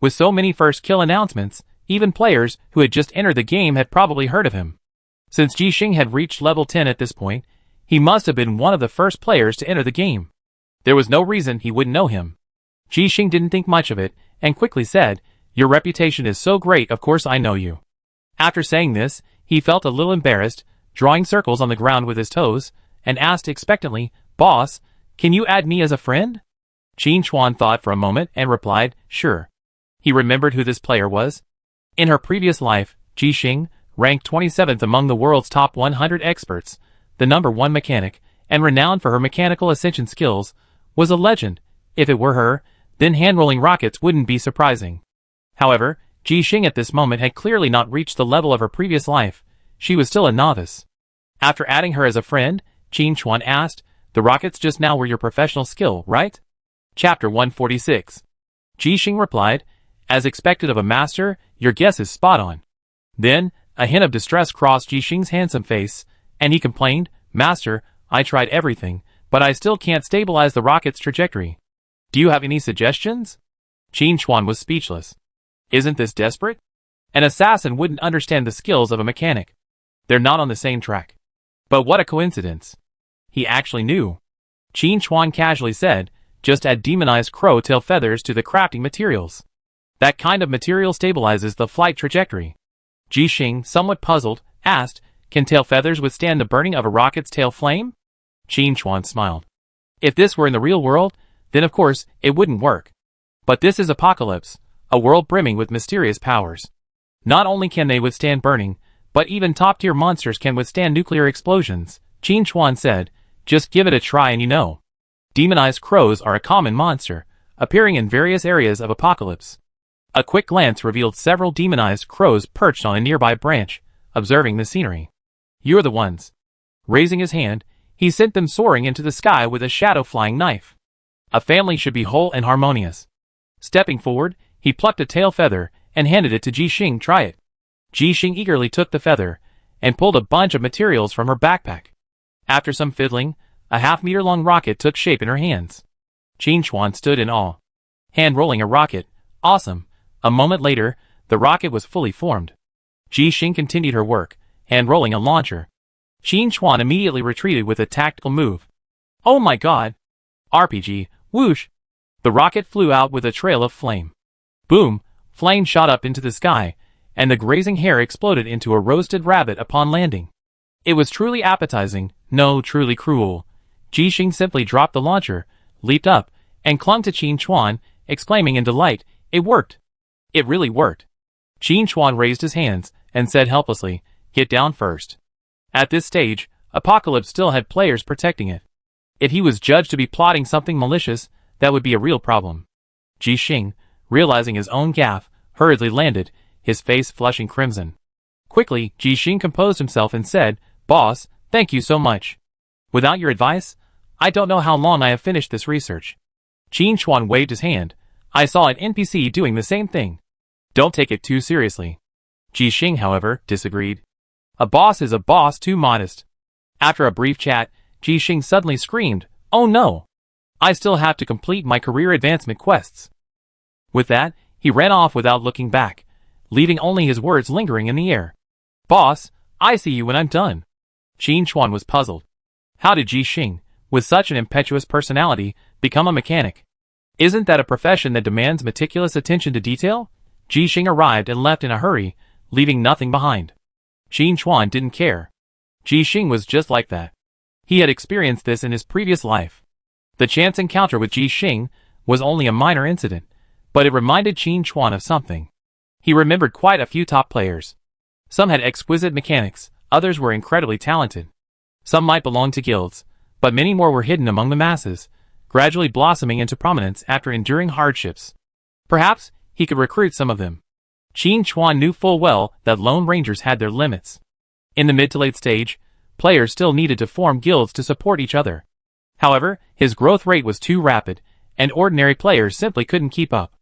With so many first kill announcements, even players who had just entered the game had probably heard of him. Since Ji Xing had reached level 10 at this point, he must have been one of the first players to enter the game. There was no reason he wouldn't know him. Ji Xing didn't think much of it, and quickly said, "Your reputation is so great, of course I know you." After saying this, he felt a little embarrassed, drawing circles on the ground with his toes, and asked expectantly, "Boss, can you add me as a friend?" Qin Chuan thought for a moment and replied, "Sure." He remembered who this player was. In her previous life, Ji Xing, ranked 27th among the world's top 100 experts, the #1 mechanic, and renowned for her mechanical ascension skills, was a legend. If it were her, then hand-rolling rockets wouldn't be surprising. However, Ji Xing at this moment had clearly not reached the level of her previous life. She was still a novice. After adding her as a friend, Qin Chuan asked, "The rockets just now were your professional skill, right?" Chapter 146. Ji Xing replied, "As expected of a master, your guess is spot on." Then, a hint of distress crossed Ji Xing's handsome face, and he complained, "Master, I tried everything, but I still can't stabilize the rocket's trajectory. Do you have any suggestions? Qin Chuan was speechless. Isn't this desperate? An assassin wouldn't understand the skills of a mechanic. They're not on the same track. But what a coincidence. He actually knew. Qin Chuan casually said, just add demonized crow tail feathers to the crafting materials. That kind of material stabilizes the flight trajectory. Ji Xing, somewhat puzzled, asked, can tail feathers withstand the burning of a rocket's tail flame? Qin Chuan smiled. If this were in the real world, then of course, it wouldn't work. But this is Apocalypse, a world brimming with mysterious powers. Not only can they withstand burning, but even top-tier monsters can withstand nuclear explosions, Qin Chuan said. Just give it a try and you know. Demonized crows are a common monster, appearing in various areas of Apocalypse. A quick glance revealed several demonized crows perched on a nearby branch, observing the scenery. You're the ones. Raising his hand, he sent them soaring into the sky with a shadow-flying knife. A family should be whole and harmonious. Stepping forward, he plucked a tail feather and handed it to Ji Xing. Try it. Ji Xing eagerly took the feather and pulled a bunch of materials from her backpack. After some fiddling, a half-meter-long rocket took shape in her hands. Qin Chuan stood in awe. Hand-rolling a rocket. Awesome. A moment later, the rocket was fully formed. Ji Xing continued her work, hand-rolling a launcher. Qin Chuan immediately retreated with a tactical move. Oh my god! RPG, whoosh! The rocket flew out with a trail of flame. Boom! Flame shot up into the sky, and the grazing hare exploded into a roasted rabbit upon landing. It was truly appetizing, no, truly cruel. Ji Xing simply dropped the launcher, leaped up, and clung to Qin Chuan, exclaiming in delight, it worked! It really worked! Qin Chuan raised his hands, and said helplessly, get down first. At this stage, Apocalypse still had players protecting it. If he was judged to be plotting something malicious, that would be a real problem. Ji Xing, realizing his own gaffe, hurriedly landed, his face flushing crimson. Quickly, Ji Xing composed himself and said, Boss, thank you so much. Without your advice, I don't know how long I have finished this research. Qin Chuan waved his hand. I saw an NPC doing the same thing. Don't take it too seriously. Ji Xing, however, disagreed. A boss is a boss too modest. After a brief chat, Ji Xing suddenly screamed, oh no! I still have to complete my career advancement quests. With that, he ran off without looking back, leaving only his words lingering in the air. Boss, I see you when I'm done. Qin Chuan was puzzled. How did Ji Xing, with such an impetuous personality, become a mechanic? Isn't that a profession that demands meticulous attention to detail? Ji Xing arrived and left in a hurry, leaving nothing behind. Qin Chuan didn't care. Ji Xing was just like that. He had experienced this in his previous life. The chance encounter with Ji Xing was only a minor incident, but it reminded Qin Chuan of something. He remembered quite a few top players. Some had exquisite mechanics, others were incredibly talented. Some might belong to guilds, but many more were hidden among the masses, gradually blossoming into prominence after enduring hardships. Perhaps he could recruit some of them. Qin Chuan knew full well that Lone Rangers had their limits. In the mid to late stage, players still needed to form guilds to support each other. However, his growth rate was too rapid, and ordinary players simply couldn't keep up.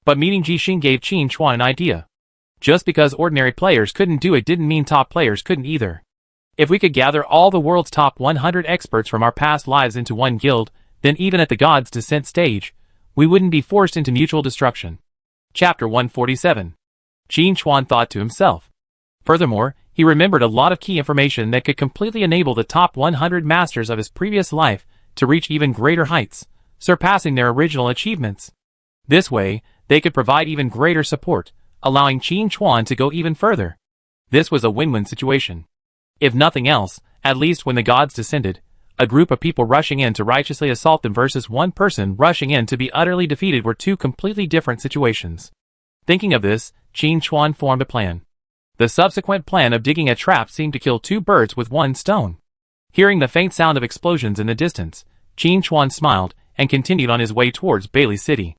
But meeting Ji Xing gave Qin Chuan an idea. Just because ordinary players couldn't do it didn't mean top players couldn't either. If we could gather all the world's top 100 experts from our past lives into one guild, then even at the God's Descent stage, we wouldn't be forced into mutual destruction. Chapter 147. Qin Chuan thought to himself. Furthermore, he remembered a lot of key information that could completely enable the top 100 masters of his previous life to reach even greater heights, surpassing their original achievements. This way, they could provide even greater support, allowing Qin Chuan to go even further. This was a win-win situation. If nothing else, at least when the gods descended, a group of people rushing in to righteously assault them versus one person rushing in to be utterly defeated were two completely different situations. Thinking of this, Qin Chuan formed a plan. The subsequent plan of digging a trap seemed to kill two birds with one stone. Hearing the faint sound of explosions in the distance, Qin Chuan smiled and continued on his way towards Bailey City.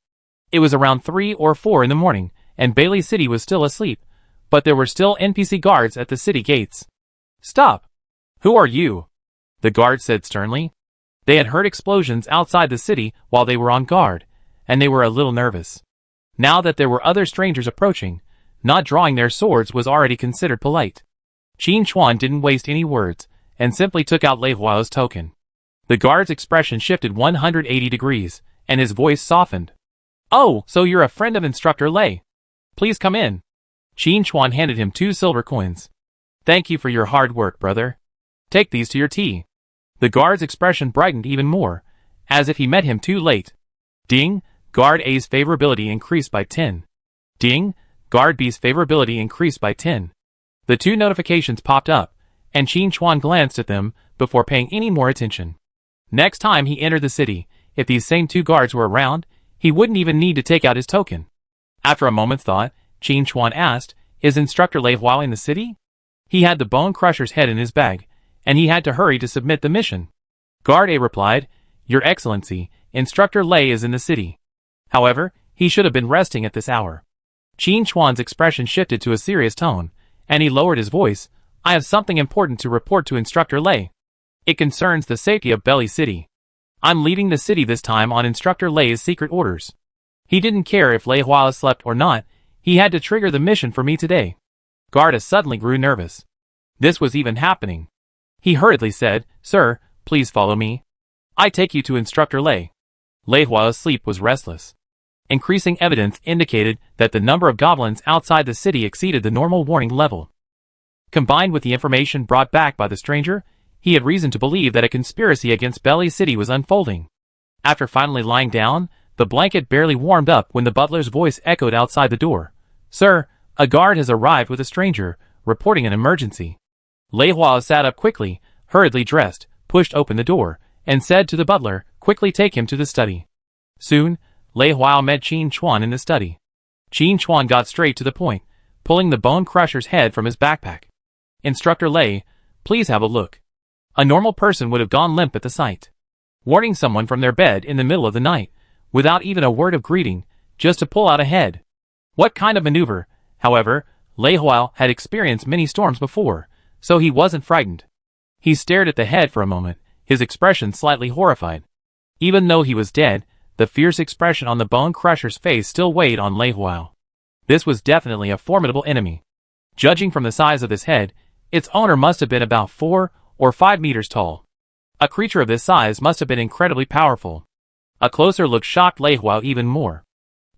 It was around 3 or 4 in the morning, and Bailey City was still asleep, but there were still NPC guards at the city gates. Stop! Who are you? The guard said sternly. They had heard explosions outside the city while they were on guard, and they were a little nervous. Now that there were other strangers approaching, not drawing their swords was already considered polite. Qin Chuan didn't waste any words, and simply took out Lei Huao's token. The guard's expression shifted 180 degrees, and his voice softened. "Oh, so you're a friend of Instructor Lei. Please come in." Qin Chuan handed him 2 silver coins. "Thank you for your hard work, brother. Take these to your tea." The guard's expression brightened even more, as if he met him too late. Ding, Guard A's favorability increased by 10. Ding, Guard B's favorability increased by 10. The 2 notifications popped up, and Qin Chuan glanced at them before paying any more attention. Next time he entered the city, if these same 2 guards were around, he wouldn't even need to take out his token. After a moment's thought, Qin Chuan asked, "Is Instructor Lei Huao in the city?" He had the Bone Crusher's head in his bag, and he had to hurry to submit the mission. Guard A replied, "Your Excellency, Instructor Lei is in the city. However, he should have been resting at this hour." Qin Chuan's expression shifted to a serious tone, and he lowered his voice. "I have something important to report to Instructor Lei. It concerns the safety of Belly City. I'm leaving the city this time on Instructor Lei's secret orders." He didn't care if Lei Hua slept or not, he had to trigger the mission for me today. Garda suddenly grew nervous. This was even happening. He hurriedly said, "Sir, please follow me. I take you to Instructor Lei." Lei Hua's sleep was restless. Increasing evidence indicated that the number of goblins outside the city exceeded the normal warning level. Combined with the information brought back by the stranger, he had reason to believe that a conspiracy against Belly City was unfolding. After finally lying down, the blanket barely warmed up when the butler's voice echoed outside the door. "Sir, a guard has arrived with a stranger, reporting an emergency." Lei Hua sat up quickly, hurriedly dressed, pushed open the door, and said to the butler, "Quickly take him to the study." Soon, Lei Hua met Qin Chuan in the study. Qin Chuan got straight to the point, pulling the Bone Crusher's head from his backpack. "Instructor Lei, please have a look." A normal person would have gone limp at the sight. Warning someone from their bed in the middle of the night, without even a word of greeting, just to pull out a head. What kind of maneuver? However, Lei Hua had experienced many storms before, so he wasn't frightened. He stared at the head for a moment, his expression slightly horrified. Even though he was dead, the fierce expression on the Bone Crusher's face still weighed on Lei Hua. This was definitely a formidable enemy. Judging from the size of this head, its owner must have been about 4 or 5 meters tall. A creature of this size must have been incredibly powerful. A closer look shocked Lei Hua even more.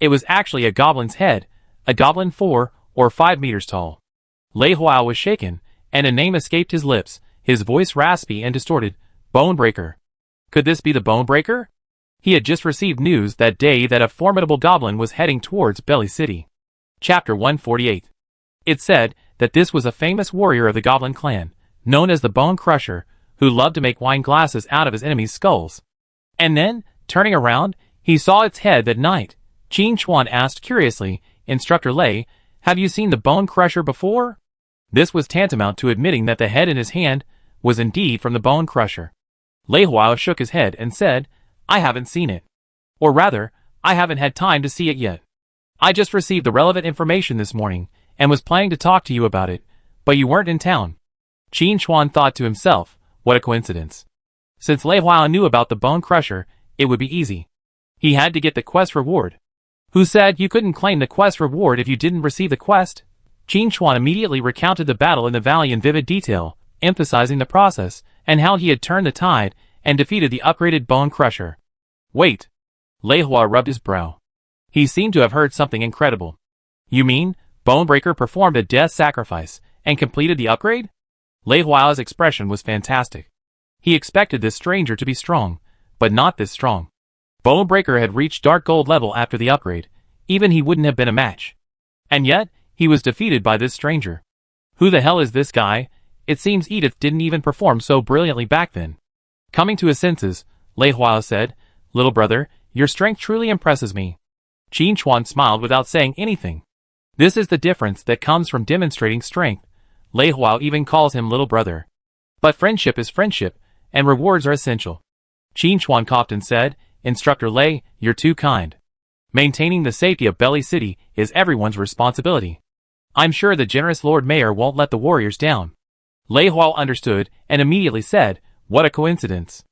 It was actually a goblin's head, a goblin 4 or 5 meters tall. Lei Hua was shaken, and a name escaped his lips, his voice raspy and distorted. Bonebreaker. Could this be the Bonebreaker? He had just received news that day that a formidable goblin was heading towards Belly City. Chapter 148. It said that this was a famous warrior of the Goblin clan, known as the Bone Crusher, who loved to make wine glasses out of his enemies' skulls. And then, turning around, he saw its head that night. Qin Chuan asked curiously, "Instructor Lei, have you seen the Bone Crusher before?" This was tantamount to admitting that the head in his hand was indeed from the Bone Crusher. Lei Hua shook his head and said, "I haven't seen it. Or rather, I haven't had time to see it yet. I just received the relevant information this morning, and was planning to talk to you about it, but you weren't in town." Qin Chuan thought to himself, what a coincidence. Since Lei Hua knew about the Bone Crusher, it would be easy. He had to get the quest reward. Who said you couldn't claim the quest reward if you didn't receive the quest? Qin Chuan immediately recounted the battle in the valley in vivid detail, emphasizing the process, and how he had turned the tide, and defeated the upgraded Bone Crusher. Wait. Lei Hua rubbed his brow. He seemed to have heard something incredible. You mean, Bonebreaker performed a death sacrifice, and completed the upgrade? Lei Hua's expression was fantastic. He expected this stranger to be strong, but not this strong. Bonebreaker had reached Dark Gold level after the upgrade, even he wouldn't have been a match. And yet, he was defeated by this stranger. Who the hell is this guy? It seems Edith didn't even perform so brilliantly back then. Coming to his senses, Lei Hua said, "Little brother, your strength truly impresses me." Qin Chuan smiled without saying anything. This is the difference that comes from demonstrating strength. Lei Hua even calls him little brother. But friendship is friendship, and rewards are essential. Qin Chuan coughed and said, "Instructor Lei, you're too kind. Maintaining the safety of Belly City is everyone's responsibility. I'm sure the generous Lord Mayor won't let the warriors down." Lei Hua understood, and immediately said, "What a coincidence.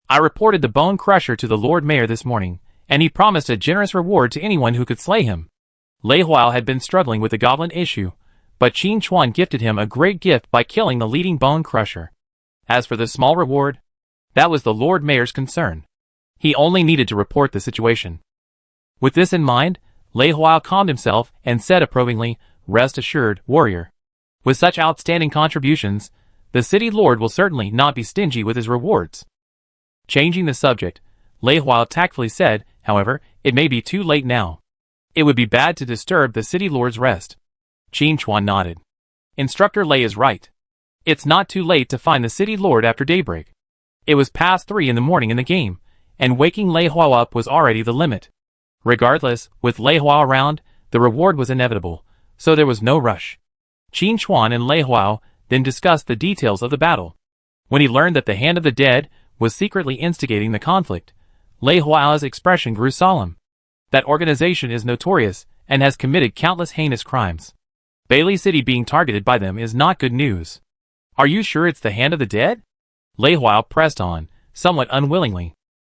I reported the Bone Crusher to the Lord Mayor this morning, and he promised a generous reward to anyone who could slay him." Lei Hua had been struggling with the goblin issue, but Qin Chuan gifted him a great gift by killing the leading Bone Crusher. As for the small reward, That was the Lord Mayor's concern. He only needed to report the situation. With this in mind, Lei Huao calmed himself and said approvingly, "Rest assured, warrior. With such outstanding contributions, the city lord will certainly not be stingy with his rewards." Changing the subject, Lei Huao tactfully said, "However, it may be too late now. It would be bad to disturb the city lord's rest." Qin Chuan nodded. Instructor Lei is right. It's not too late to find the city lord after daybreak. It was past 3 in the morning in the game, and waking Lei Huao up was already the limit. Regardless, with Lei Huao around, the reward was inevitable, so there was no rush. Qin Chuan and Lei Huao then discussed the details of the battle. When he learned that the Hand of the Dead was secretly instigating the conflict, Lei Huao's expression grew solemn. That organization is notorious and has committed countless heinous crimes. Bailey City being targeted by them is not good news. Are you sure it's the Hand of the Dead? Lei Huao pressed on, somewhat unwillingly.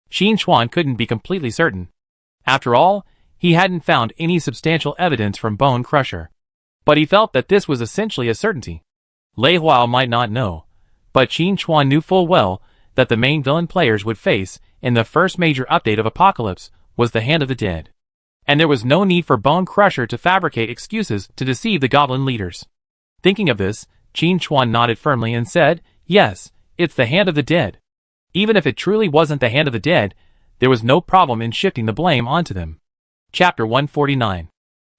Qin Chuan couldn't be completely certain. After all, he hadn't found any substantial evidence from Bone Crusher. But he felt that this was essentially a certainty. Lei Huao might not know, but Qin Chuan knew full well that the main villain players would face in the first major update of Apocalypse was the Hand of the Dead. And there was no need for Bone Crusher to fabricate excuses to deceive the goblin leaders. Thinking of this, Qin Chuan nodded firmly and said, "Yes, it's the Hand of the Dead." Even if it truly wasn't the Hand of the Dead, there was no problem in shifting the blame onto them. Chapter 149.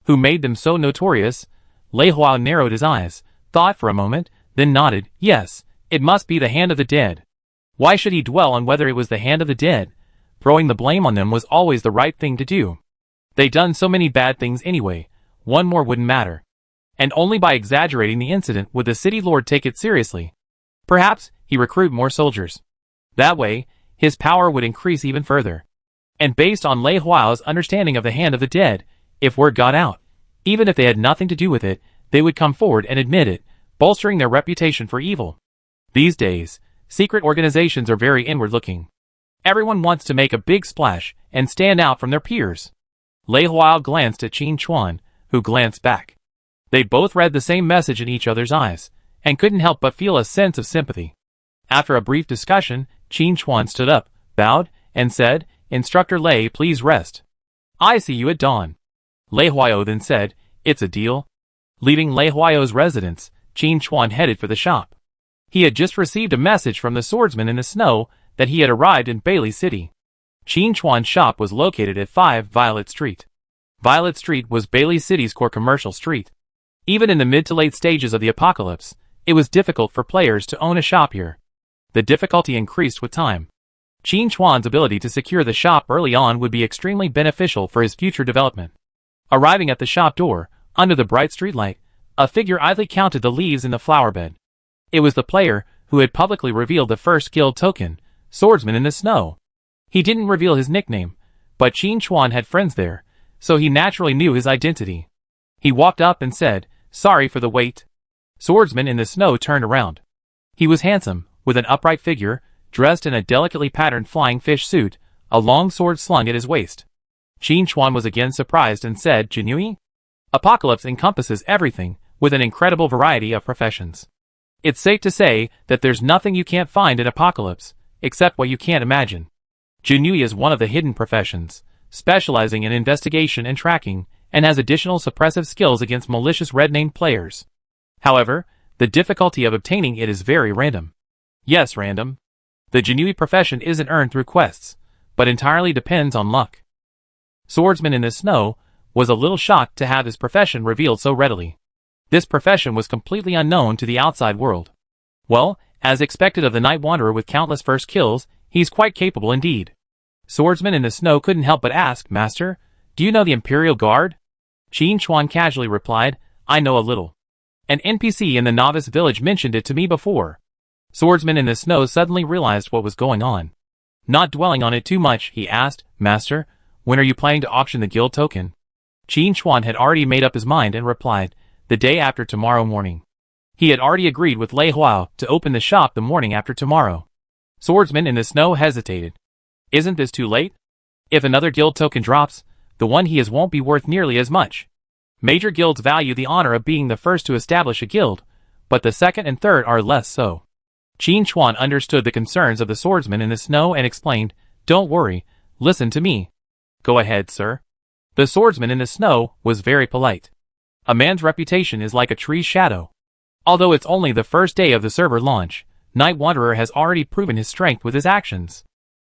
Who made them so notorious? Lei Huao narrowed his eyes, thought for a moment, then nodded, "Yes, it must be the Hand of the Dead." Why should he dwell on whether it was the Hand of the Dead? Throwing the blame on them was always the right thing to do. They'd done so many bad things anyway, one more wouldn't matter. And only by exaggerating the incident would the city lord take it seriously. Perhaps he recruit more soldiers. That way, his power would increase even further. And based on Lei Huao's understanding of the Hand of the Dead, if word got out, even if they had nothing to do with it, they would come forward and admit it, bolstering their reputation for evil. These days, secret organizations are very inward-looking. Everyone wants to make a big splash and stand out from their peers. Lei Huao glanced at Qin Chuan, who glanced back. They both read the same message in each other's eyes, and couldn't help but feel a sense of sympathy. After a brief discussion, Qin Chuan stood up, bowed, and said, "Instructor Lei, please rest. I see you at dawn." Lei Huao then said, "It's a deal." Leaving Lei Huao's residence, Qin Chuan headed for the shop. He had just received a message from the swordsman in the snow that he had arrived in Bailey City. Qin Chuan's shop was located at 5 Violet Street. Violet Street was Bailey City's core commercial street. Even in the mid to late stages of the apocalypse, it was difficult for players to own a shop here. The difficulty increased with time. Qin Chuan's ability to secure the shop early on would be extremely beneficial for his future development. Arriving at the shop door, under the bright streetlight, a figure idly counted the leaves in the flower bed. It was the player who had publicly revealed the first guild token, Swordsman in the Snow. He didn't reveal his nickname, but Qin Chuan had friends there, so he naturally knew his identity. He walked up and said, "Sorry for the wait." Swordsman in the Snow turned around. He was handsome, with an upright figure, dressed in a delicately patterned flying fish suit, a long sword slung at his waist. Qin Chuan was again surprised and said, "Jinui?" Apocalypse encompasses everything, with an incredible variety of professions. It's safe to say that there's nothing you can't find in Apocalypse, except what you can't imagine. Jinui is one of the hidden professions, specializing in investigation and tracking, and has additional suppressive skills against malicious red-named players. However, the difficulty of obtaining it is very random. Yes, random. The Jinui profession isn't earned through quests, but entirely depends on luck. Swordsman in the Snow was a little shocked to have his profession revealed so readily. This profession was completely unknown to the outside world. Well, as expected of the Night Wanderer with countless first kills, he's quite capable indeed. Swordsman in the Snow couldn't help but ask, "Master, do you know the Imperial Guard?" Qin Chuan casually replied, "I know a little. An NPC in the Novice village mentioned it to me before." Swordsman in the Snow suddenly realized what was going on. Not dwelling on it too much, he asked, "Master, when are you planning to auction the guild token?" Qin Chuan had already made up his mind and replied, "The day after tomorrow morning." He had already agreed with Lei Huao to open the shop the morning after tomorrow. Swordsman in the Snow hesitated. Isn't this too late? If another guild token drops, the one he has won't be worth nearly as much. Major guilds value the honor of being the first to establish a guild, but the second and third are less so. Qin Chuan understood the concerns of the swordsman in the snow and explained, "Don't worry, listen to me." "Go ahead, sir." The swordsman in the snow was very polite. A man's reputation is like a tree's shadow. Although it's only the first day of the server launch, Night Wanderer has already proven his strength with his actions.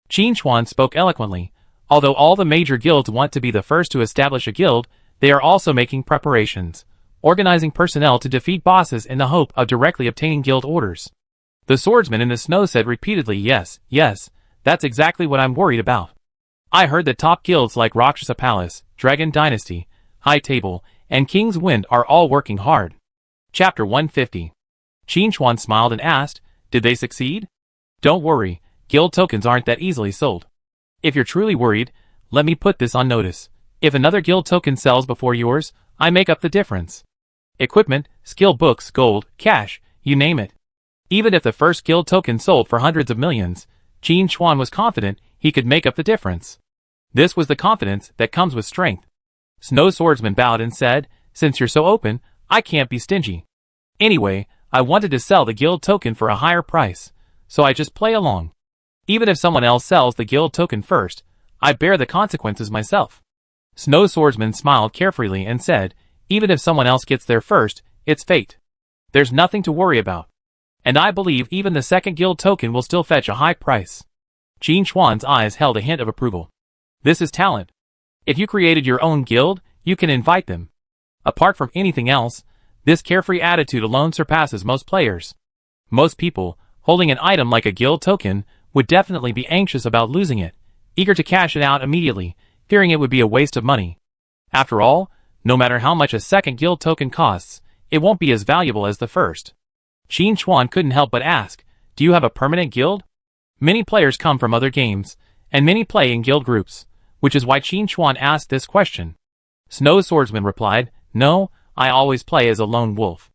Qin Chuan spoke eloquently. Although all the major guilds want to be the first to establish a guild, they are also making preparations, organizing personnel to defeat bosses in the hope of directly obtaining guild orders. The swordsman in the snow said repeatedly, "Yes, yes, that's exactly what I'm worried about. I heard that top guilds like Rakshasa Palace, Dragon Dynasty, High Table, and King's Wind are all working hard." Chapter 150. Qin Chuan smiled and asked, "Did they succeed?" "Don't worry, guild tokens aren't that easily sold. If you're truly worried, let me put this on notice. If another guild token sells before yours, I make up the difference. Equipment, skill books, gold, cash, you name it." Even if the first guild token sold for hundreds of millions, Qin Chuan was confident he could make up the difference. This was the confidence that comes with strength. Snow Swordsman bowed and said, "Since you're so open, I can't be stingy. Anyway, I wanted to sell the guild token for a higher price, so I just play along. Even if someone else sells the guild token first, I bear the consequences myself." Snow Swordsman smiled carefree and said, "Even if someone else gets there first, it's fate. There's nothing to worry about. And I believe even the second guild token will still fetch a high price." Qin Chuan's eyes held a hint of approval. This is talent. If you created your own guild, you can invite them. Apart from anything else, this carefree attitude alone surpasses most players. Most people, holding an item like a guild token, would definitely be anxious about losing it, eager to cash it out immediately, fearing it would be a waste of money. After all, no matter how much a second guild token costs, it won't be as valuable as the first. Qin Chuan couldn't help but ask, "Do you have a permanent guild?" Many players come from other games, and many play in guild groups, which is why Qin Chuan asked this question. Snow Swordsman replied, "No, I always play as a lone wolf."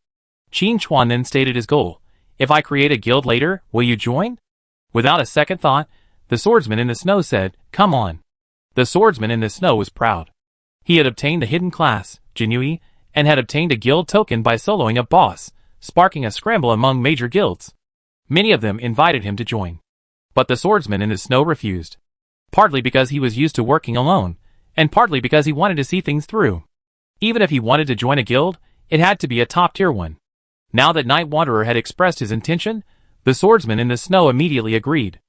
Qin Chuan then stated his goal. "If I create a guild later, will you join?" Without a second thought, the swordsman in the snow said, "Come on." The swordsman in the snow was proud. He had obtained the hidden class, Jinui, and had obtained a guild token by soloing a boss, sparking a scramble among major guilds. Many of them invited him to join. But the swordsman in the snow refused. Partly because he was used to working alone, and partly because he wanted to see things through. Even if he wanted to join a guild, it had to be a top-tier one. Now that Night Wanderer had expressed his intention, the swordsman in the snow immediately agreed.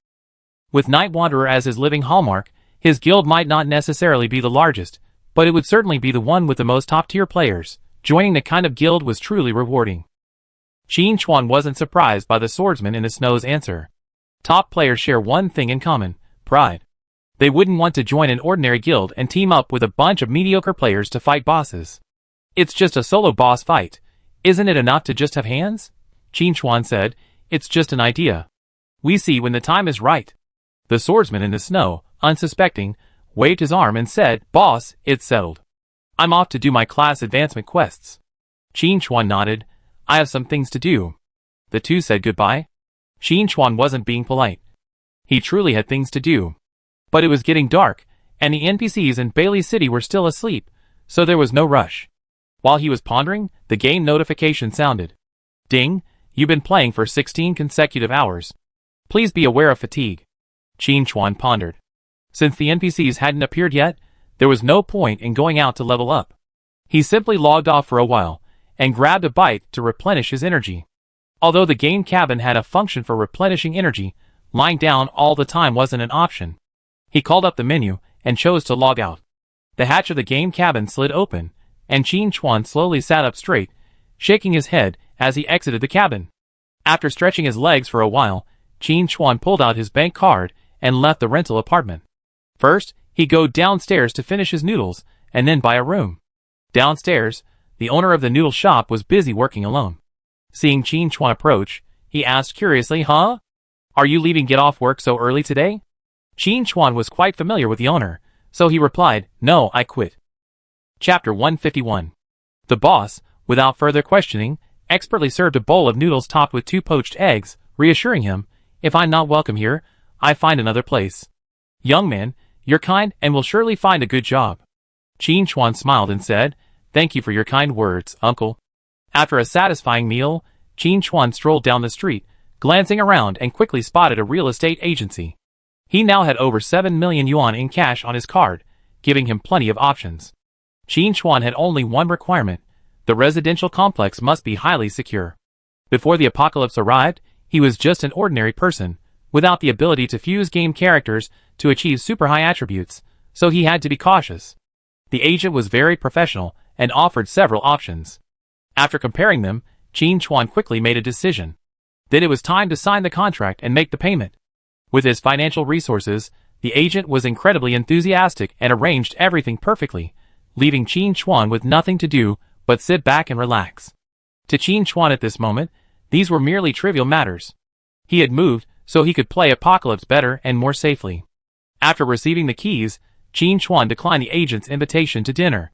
With Night Wanderer as his living hallmark, his guild might not necessarily be the largest, but it would certainly be the one with the most top-tier players. Joining the kind of guild was truly rewarding. Qin Chuan wasn't surprised by the swordsman in the snow's answer. Top players share one thing in common: pride. They wouldn't want to join an ordinary guild and team up with a bunch of mediocre players to fight bosses. "It's just a solo boss fight. Isn't it enough to just have hands?" Qin Chuan said, "It's just an idea. We see when the time is right." The swordsman in the snow, unsuspecting, waved his arm and said, "Boss, it's settled. I'm off to do my class advancement quests." Qin Chuan nodded. "I have some things to do." The two said goodbye. Qin Chuan wasn't being polite. He truly had things to do. But it was getting dark, and the NPCs in Bailey City were still asleep, so there was no rush. While he was pondering, the game notification sounded. "Ding, you've been playing for 16 consecutive hours. Please be aware of fatigue." Qin Chuan pondered. Since the NPCs hadn't appeared yet, there was no point in going out to level up. He simply logged off for a while, and grabbed a bite to replenish his energy. Although the game cabin had a function for replenishing energy, lying down all the time wasn't an option. He called up the menu, and chose to log out. The hatch of the game cabin slid open, and Qin Chuan slowly sat up straight, shaking his head as he exited the cabin. After stretching his legs for a while, Qin Chuan pulled out his bank card and left the rental apartment. First, he'd go downstairs to finish his noodles, and then buy a room. Downstairs, the owner of the noodle shop was busy working alone. Seeing Qin Chuan approach, he asked curiously, "Huh? Are you leaving get off work so early today?" Qin Chuan was quite familiar with the owner, so he replied, "No, I quit." Chapter 151. The boss, without further questioning, expertly served a bowl of noodles topped with 2 poached eggs, reassuring him, "If I'm not welcome here, I find another place. Young man, you're kind and will surely find a good job." Qin Chuan smiled and said, "Thank you for your kind words, uncle." After a satisfying meal, Qin Chuan strolled down the street, glancing around and quickly spotted a real estate agency. He now had over 7 million yuan in cash on his card, giving him plenty of options. Qin Chuan had only one requirement: the residential complex must be highly secure. Before the apocalypse arrived, he was just an ordinary person, without the ability to fuse game characters to achieve super high attributes, so he had to be cautious. The agent was very professional and offered several options. After comparing them, Qin Chuan quickly made a decision. Then it was time to sign the contract and make the payment. With his financial resources, the agent was incredibly enthusiastic and arranged everything perfectly, leaving Qin Chuan with nothing to do but sit back and relax. To Qin Chuan at this moment, these were merely trivial matters. He had moved so he could play Apocalypse better and more safely. After receiving the keys, Qin Chuan declined the agent's invitation to dinner.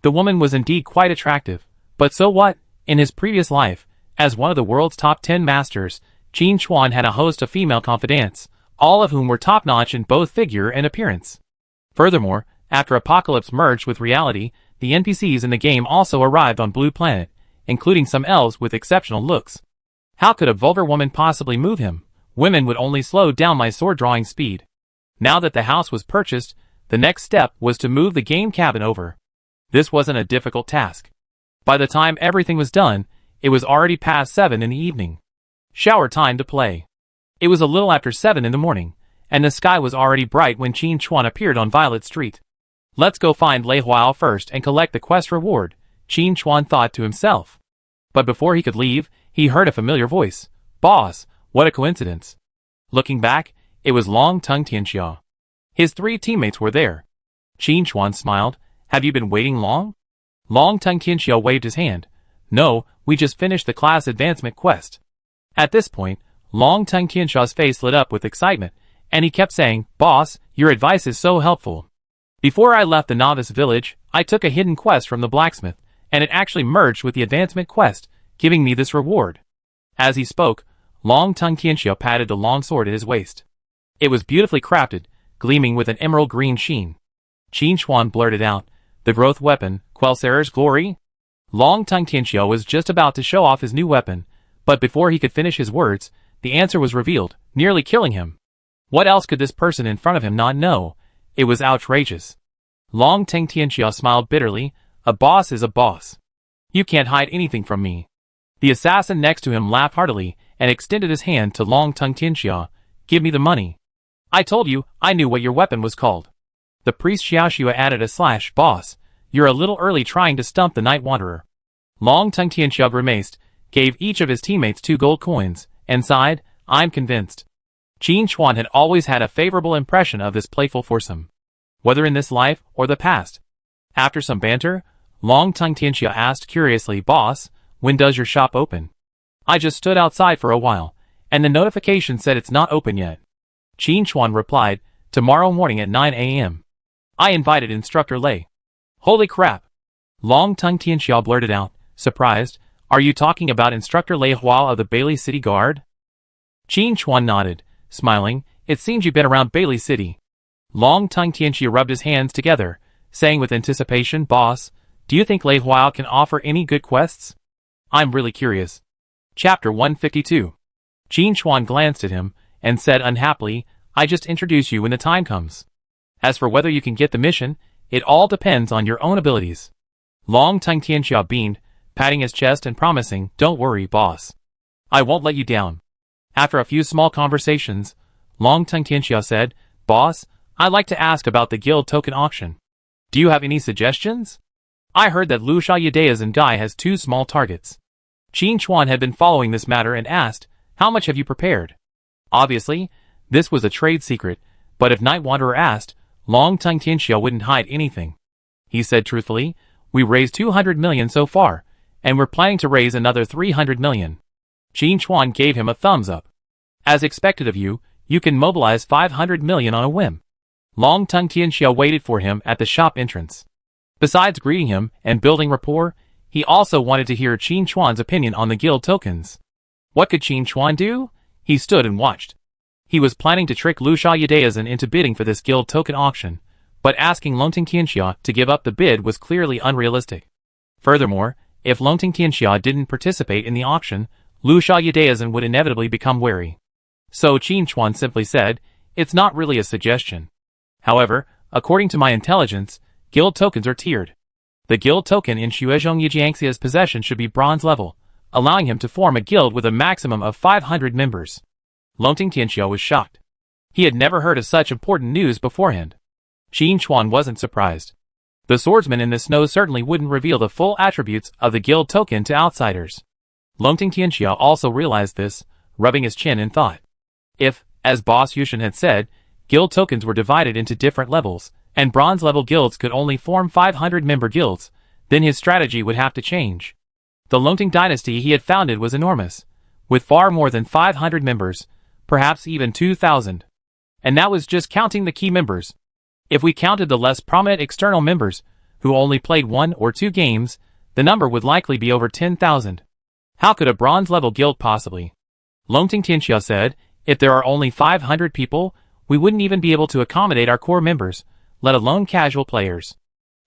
The woman was indeed quite attractive, but so what? In his previous life, as one of the world's top 10 masters, Qin Chuan had a host of female confidants, all of whom were top-notch in both figure and appearance. Furthermore, after Apocalypse merged with reality, the NPCs in the game also arrived on Blue Planet, including some elves with exceptional looks. How could a vulgar woman possibly move him? Women would only slow down my sword-drawing speed. Now that the house was purchased, the next step was to move the game cabin over. This wasn't a difficult task. By the time everything was done, it was already past 7 in the evening. Shower time to play. It was a little after 7 in the morning, and the sky was already bright when Qin Chuan appeared on Violet Street. Let's go find Lei Huao first and collect the quest reward, Qin Chuan thought to himself. But before he could leave, he heard a familiar voice. Boss, what a coincidence. Looking back, it was Long-Tongue Tianxia. His 3 teammates were there. Qin Chuan smiled. Have you been waiting long? Long-Tongue Tianxia waved his hand. No, we just finished the class advancement quest. At this point, Long-Tongue Tianxia's face lit up with excitement, and he kept saying, Boss, your advice is so helpful. Before I left the Novice village, I took a hidden quest from the blacksmith, and it actually merged with the advancement quest, giving me this reward. As he spoke, Long-Tongue Tianxia patted the long sword at his waist. It was beautifully crafted, gleaming with an emerald green sheen. Qin Chuan blurted out, the growth weapon, Quelser's glory? Long-Tongue Tianxia was just about to show off his new weapon, but before he could finish his words, the answer was revealed, nearly killing him. What else could this person in front of him not know? It was outrageous. Long-Tongue Tianxia smiled bitterly. A boss is a boss. You can't hide anything from me. The assassin next to him laughed heartily and extended his hand to Long-Tongue Tianxia. Give me the money. I told you, I knew what your weapon was called. The priest Xiaoxua added a / boss. You're a little early trying to stump the Night Wanderer. Long-Tongue Tianxia grimaced, gave each of his teammates 2 gold coins, and sighed, I'm convinced. Qin Chuan had always had a favorable impression of this playful foursome, whether in this life or the past. After some banter, Long-Tongue Tianxia asked curiously, Boss, when does your shop open? I just stood outside for a while, and the notification said it's not open yet. Qin Chuan replied, tomorrow morning at 9 a.m. I invited Instructor Lei. Holy crap! Long-Tongue Tianxia blurted out, surprised, are you talking about Instructor Lei Huao of the Bailey City Guard? Qin Chuan nodded, smiling, it seems you've been around Bailey City. Long-Tongue Tianxia rubbed his hands together, saying with anticipation, Boss, do you think Lei Huao can offer any good quests? I'm really curious. Chapter 152. Qin Chuan glanced at him, and said unhappily, I just introduce you when the time comes. As for whether you can get the mission, it all depends on your own abilities. Long-Tongue Tianxia beamed, patting his chest and promising, don't worry, boss. I won't let you down. After a few small conversations, Long-Tongue Tianxia said, Boss, I'd like to ask about the guild token auction. Do you have any suggestions? I heard that Lu Xiaodao's guy has 2 small targets. Qin Chuan had been following this matter and asked, how much have you prepared? Obviously, this was a trade secret, but if Night Wanderer asked, Long-Tongue Tianxia wouldn't hide anything. He said truthfully, we raised 200 million so far, and we're planning to raise another 300 million. Qin Chuan gave him a thumbs up. As expected of you, you can mobilize 500 million on a whim. Long-Tongue Tianxia waited for him at the shop entrance. Besides greeting him and building rapport, he also wanted to hear Qin Chuan's opinion on the guild tokens. What could Qin Chuan do? He stood and watched. He was planning to trick Lu Xiaodao's into bidding for this guild token auction, but asking Long-Tongue Tianxia to give up the bid was clearly unrealistic. Furthermore, if Long-Tongue Tianxia didn't participate in the auction, Lu Xiaodaozhen would inevitably become wary. So Qin Chuan simply said, "It's not really a suggestion. However, according to my intelligence, guild tokens are tiered. The guild token in Shuezhong Yijiangxia's possession should be bronze level, allowing him to form a guild with a maximum of 500 members." Longting Tianxiao was shocked. He had never heard of such important news beforehand. Qin Chuan wasn't surprised. The swordsman in the snow certainly wouldn't reveal the full attributes of the guild token to outsiders. Longting Tianxiao also realized this, rubbing his chin in thought. If, as Boss Yushin had said, guild tokens were divided into different levels, and bronze-level guilds could only form 500-member guilds, then his strategy would have to change. The Longting dynasty he had founded was enormous, with far more than 500 members, perhaps even 2,000. And that was just counting the key members. If we counted the less prominent external members, who only played 1 or 2 games, the number would likely be over 10,000. How could a bronze-level guild possibly? Longting Tianxiao said, "If there are only 500 people, we wouldn't even be able to accommodate our core members, let alone casual players."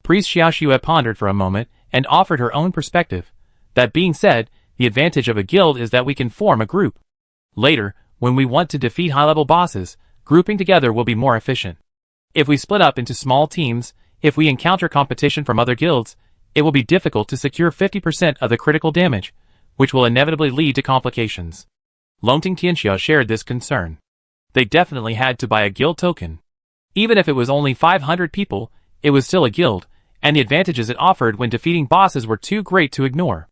Priest Xiaoxue pondered for a moment and offered her own perspective. That being said, the advantage of a guild is that we can form a group. Later, when we want to defeat high-level bosses, grouping together will be more efficient. If we split up into small teams, if we encounter competition from other guilds, it will be difficult to secure 50% of the critical damage, which will inevitably lead to complications. Longting Tianxiao shared this concern. They definitely had to buy a guild token. Even if it was only 500 people, it was still a guild, and the advantages it offered when defeating bosses were too great to ignore.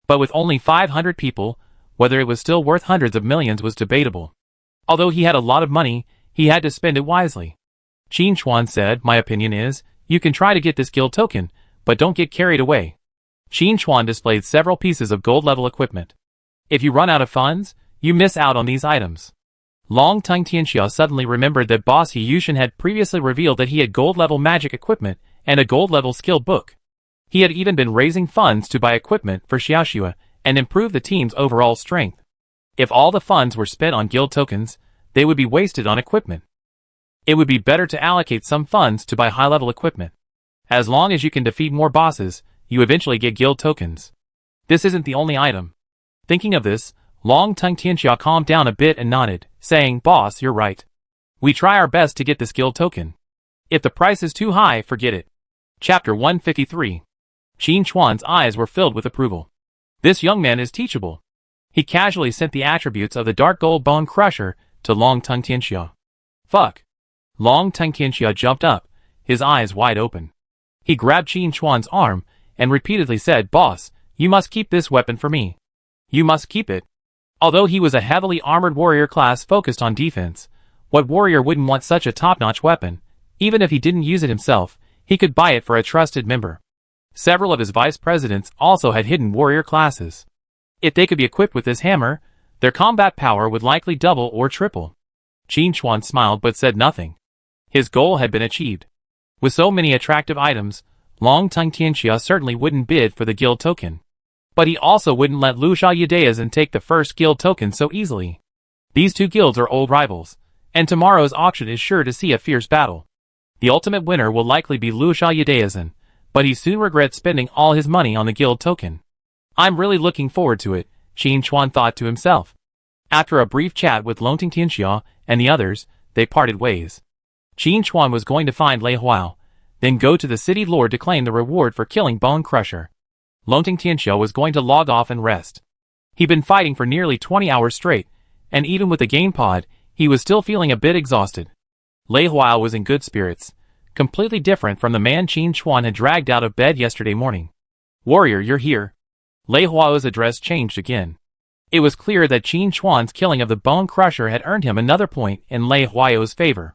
But with only 500 people, whether it was still worth hundreds of millions was debatable. Although he had a lot of money, he had to spend it wisely. Qin Chuan said, "My opinion is, you can try to get this guild token, but don't get carried away." Qin Chuan displayed several pieces of gold-level equipment. If you run out of funds, you miss out on these items. Longting Tianxiao suddenly remembered that Boss Yushin had previously revealed that he had gold-level magic equipment and a gold-level skill book. He had even been raising funds to buy equipment for Xiaoxue and improve the team's overall strength. If all the funds were spent on guild tokens, they would be wasted on equipment. It would be better to allocate some funds to buy high-level equipment. As long as you can defeat more bosses, you eventually get guild tokens. This isn't the only item. Thinking of this, Longting Tianxiao calmed down a bit and nodded, saying, "Boss, you're right. We try our best to get this guild token. If the price is too high, forget it." Chapter 153. Qin Chuan's eyes were filled with approval. This young man is teachable. He casually sent the attributes of the Dark Gold Bone Crusher to Longting Tianxiao. Fuck. Longting Tianxiao jumped up, his eyes wide open. He grabbed Qin Chuan's arm and repeatedly said, "Boss, you must keep this weapon for me. You must keep it." Although he was a heavily armored warrior class focused on defense, what warrior wouldn't want such a top-notch weapon? Even if he didn't use it himself, he could buy it for a trusted member. Several of his vice presidents also had hidden warrior classes. If they could be equipped with this hammer, their combat power would likely double or triple. Qin Chuan smiled but said nothing. His goal had been achieved. With so many attractive items, Longting Tianxiao certainly wouldn't bid for the guild token. But he also wouldn't let Lu Xiaodaozhen take the first guild token so easily. These two guilds are old rivals, and tomorrow's auction is sure to see a fierce battle. The ultimate winner will likely be Lu Xiaodaozhen, but he soon regrets spending all his money on the guild token. "I'm really looking forward to it," Qin Chuan thought to himself. After a brief chat with Longting Tianxiao and the others, they parted ways. Qin Chuan was going to find Lei Huao, then go to the city lord to claim the reward for killing Bone Crusher. Longting Tianxiao was going to log off and rest. He'd been fighting for nearly 20 hours straight, and even with the game pod, he was still feeling a bit exhausted. Lei Huao was in good spirits, completely different from the man Qin Chuan had dragged out of bed yesterday morning. "Warrior, you're here." Lei Huao's address changed again. It was clear that Qin Chuan's killing of the Bone Crusher had earned him another point in Lei Huao's favor.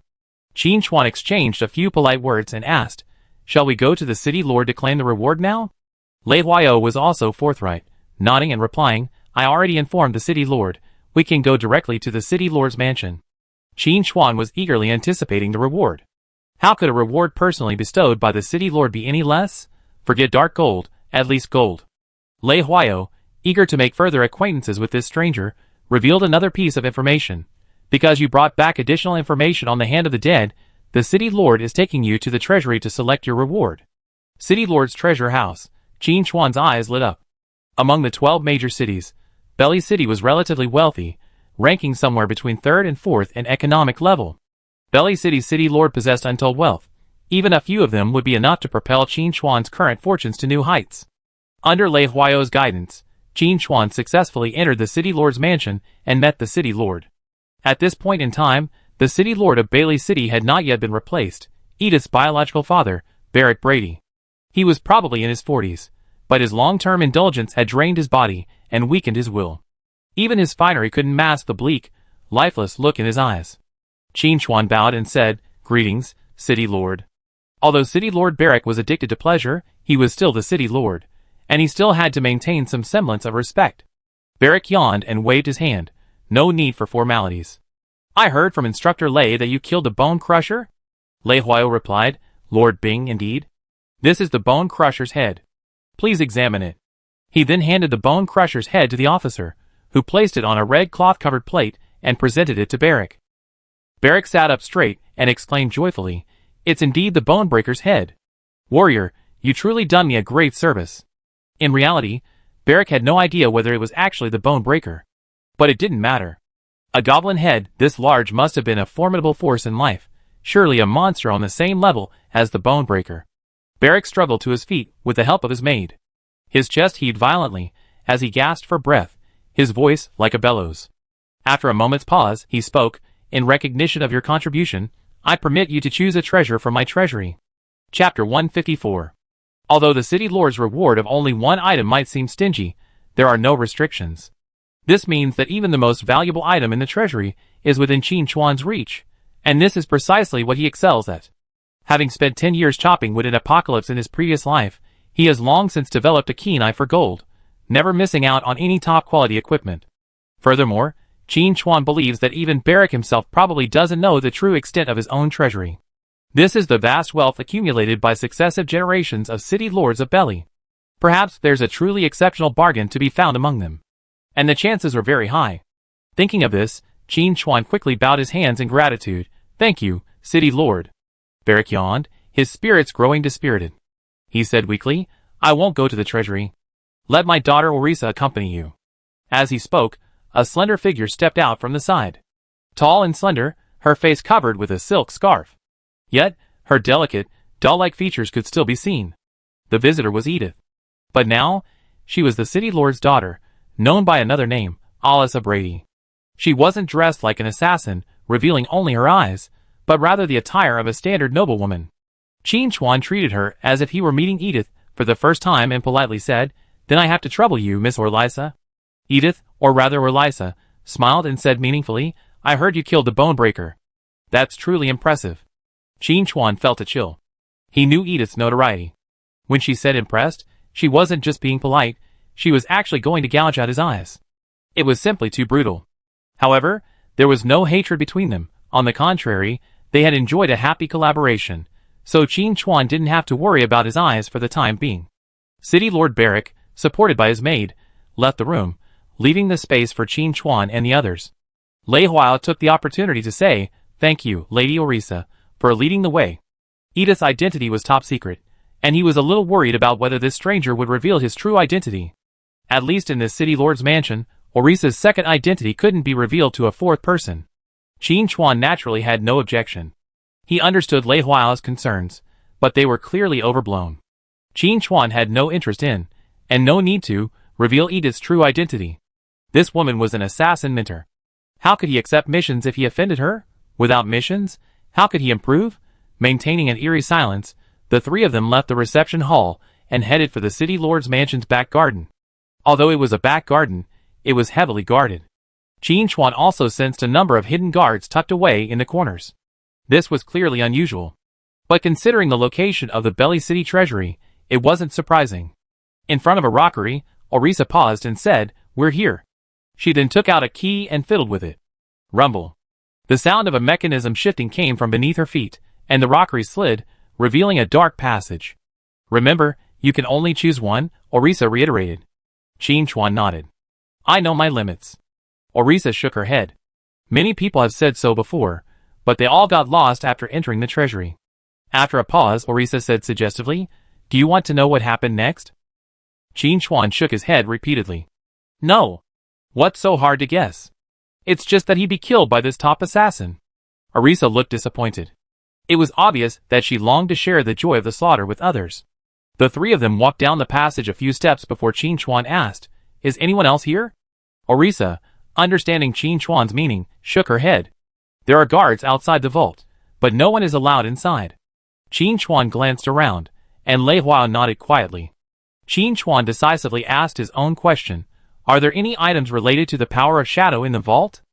Qin Chuan exchanged a few polite words and asked, "Shall we go to the city lord to claim the reward now?" Lei Huao was also forthright, nodding and replying, "I already informed the city lord. We can go directly to the city lord's mansion." Qin Chuan was eagerly anticipating the reward. How could a reward personally bestowed by the city lord be any less? Forget dark gold, at least gold. Lei Huao, eager to make further acquaintances with this stranger, revealed another piece of information. "Because you brought back additional information on the Hand of the Dead, the city lord is taking you to the treasury to select your reward." City lord's treasure house. Qin Chuan's eyes lit up. Among the 12 major cities, Belly City was relatively wealthy, ranking somewhere between 3rd and 4th in economic level. Belly City's city lord possessed untold wealth. Even a few of them would be enough to propel Qin Chuan's current fortunes to new heights. Under Lei Huao's guidance, Qin Chuan successfully entered the city lord's mansion and met the city lord. At this point in time, the city lord of Bailey City had not yet been replaced, Edith's biological father, Barrick Brady. He was probably in his 40s, but his long-term indulgence had drained his body and weakened his will. Even his finery couldn't mask the bleak, lifeless look in his eyes. Qin Chuan bowed and said, "Greetings, city lord." Although city lord Barrick was addicted to pleasure, he was still the city lord, and he still had to maintain some semblance of respect. Barrick yawned and waved his hand. No need for formalities. "I heard from Instructor Lei that you killed the Bone Crusher?" Lei Huao replied, "Lord Bing, indeed. This is the Bone Crusher's head. Please examine it." He then handed the Bone Crusher's head to the officer, who placed it on a red cloth-covered plate and presented it to Barrick. Barrick sat up straight and exclaimed joyfully, "It's indeed the Bone Breaker's head. Warrior, you truly done me a great service." In reality, Barrick had no idea whether it was actually the Bone Breaker. But it didn't matter. A goblin head this large must have been a formidable force in life, surely a monster on the same level as the Bone Breaker. Barrick struggled to his feet with the help of his maid. His chest heaved violently as he gasped for breath, his voice like a bellows. After a moment's pause, he spoke, "In recognition of your contribution, I permit you to choose a treasure from my treasury." Chapter 154. Although the city lord's reward of only one item might seem stingy, there are no restrictions. This means that even the most valuable item in the treasury is within Qin Chuan's reach, and this is precisely what he excels at. Having spent 10 years chopping wood in Apocalypse in his previous life, he has long since developed a keen eye for gold, never missing out on any top-quality equipment. Furthermore, Qin Chuan believes that even Barrick himself probably doesn't know the true extent of his own treasury. This is the vast wealth accumulated by successive generations of city lords of Belly. Perhaps there's a truly exceptional bargain to be found among them. And the chances are very high. Thinking of this, Qin Chuan quickly bowed his hands in gratitude. "Thank you, city lord." Barrick yawned, his spirits growing dispirited. He said weakly, "I won't go to the treasury. Let my daughter Orisa accompany you." As he spoke, a slender figure stepped out from the side. Tall and slender, her face covered with a silk scarf. Yet, her delicate, doll-like features could still be seen. The visitor was Edith. But now, she was the city lord's daughter, known by another name, Alyssa Brady. She wasn't dressed like an assassin, revealing only her eyes, but rather the attire of a standard noblewoman. Qin Chuan treated her as if he were meeting Edith for the first time and politely said, "Then I have to trouble you, Miss Orlysa." Edith, or rather Orlysa, smiled and said meaningfully, "I heard you killed the Bone Breaker. That's truly impressive." Qin Chuan felt a chill. He knew Edith's notoriety. When she said impressed, she wasn't just being polite, she was actually going to gouge out his eyes. It was simply too brutal. However, there was no hatred between them. On the contrary, they had enjoyed a happy collaboration, so Qin Chuan didn't have to worry about his eyes for the time being. City Lord Barrick, supported by his maid, left the room, leaving the space for Qin Chuan and the others. Lei Huao took the opportunity to say, "Thank you, Lady Orisa, for leading the way." Edith's identity was top secret, and he was a little worried about whether this stranger would reveal his true identity. At least in this city lord's mansion, Orisa's second identity couldn't be revealed to a fourth person. Qin Chuan naturally had no objection. He understood Lei Huao's concerns, but they were clearly overblown. Qin Chuan had no interest in, and no need to, reveal Edith's true identity. This woman was an assassin mentor. How could he accept missions if he offended her? Without missions, how could he improve? Maintaining an eerie silence, the three of them left the reception hall and headed for the city lord's mansion's back garden. Although it was a back garden, it was heavily guarded. Qin Chuan also sensed a number of hidden guards tucked away in the corners. This was clearly unusual. But considering the location of the Belly City treasury, it wasn't surprising. In front of a rockery, Orisa paused and said, "We're here." She then took out a key and fiddled with it. Rumble. The sound of a mechanism shifting came from beneath her feet, and the rockery slid, revealing a dark passage. "Remember, you can only choose one," Orisa reiterated. Qin Chuan nodded. "I know my limits." Orisa shook her head. Many people have said so before, but they all got lost after entering the treasury. After a pause, Orisa said suggestively, "Do you want to know what happened next?" Qin Chuan shook his head repeatedly. "No." What's so hard to guess? It's just that he'd be killed by this top assassin. Orisa looked disappointed. It was obvious that she longed to share the joy of the slaughter with others. The three of them walked down the passage a few steps before Qin Chuan asked, "Is anyone else here?" Orisa, understanding Qin Chuan's meaning, shook her head. "There are guards outside the vault, but no one is allowed inside." Qin Chuan glanced around, and Lei Hua nodded quietly. Qin Chuan decisively asked his own question, "Are there any items related to the power of shadow in the vault?"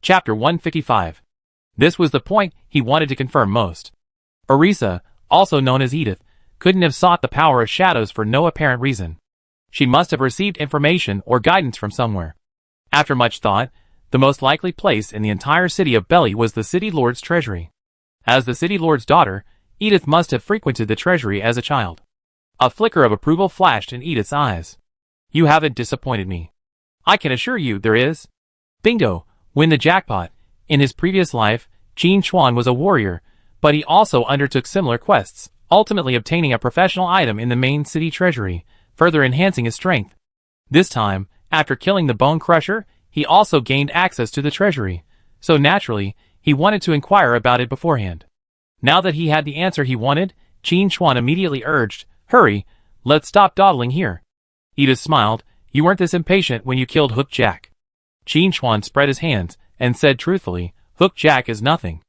Chapter 155. This was the point he wanted to confirm most. Orisa, also known as Edith, couldn't have sought the power of shadows for no apparent reason. She must have received information or guidance from somewhere. After much thought, the most likely place in the entire city of Belly was the city lord's treasury. As the city lord's daughter, Edith must have frequented the treasury as a child. A flicker of approval flashed in Edith's eyes. "You haven't disappointed me. I can assure you there is." Bingo! Win the jackpot. In his previous life, Qin Chuan was a warrior, but he also undertook similar quests, ultimately obtaining a professional item in the main city treasury, further enhancing his strength. This time, after killing the Bone Crusher, he also gained access to the treasury, so naturally, he wanted to inquire about it beforehand. Now that he had the answer he wanted, Qin Chuan immediately urged, "Hurry, let's stop dawdling here." Edith smiled, "You weren't this impatient when you killed Hook Jack." Qin Chuan spread his hands and said truthfully, "Hook Jack is nothing.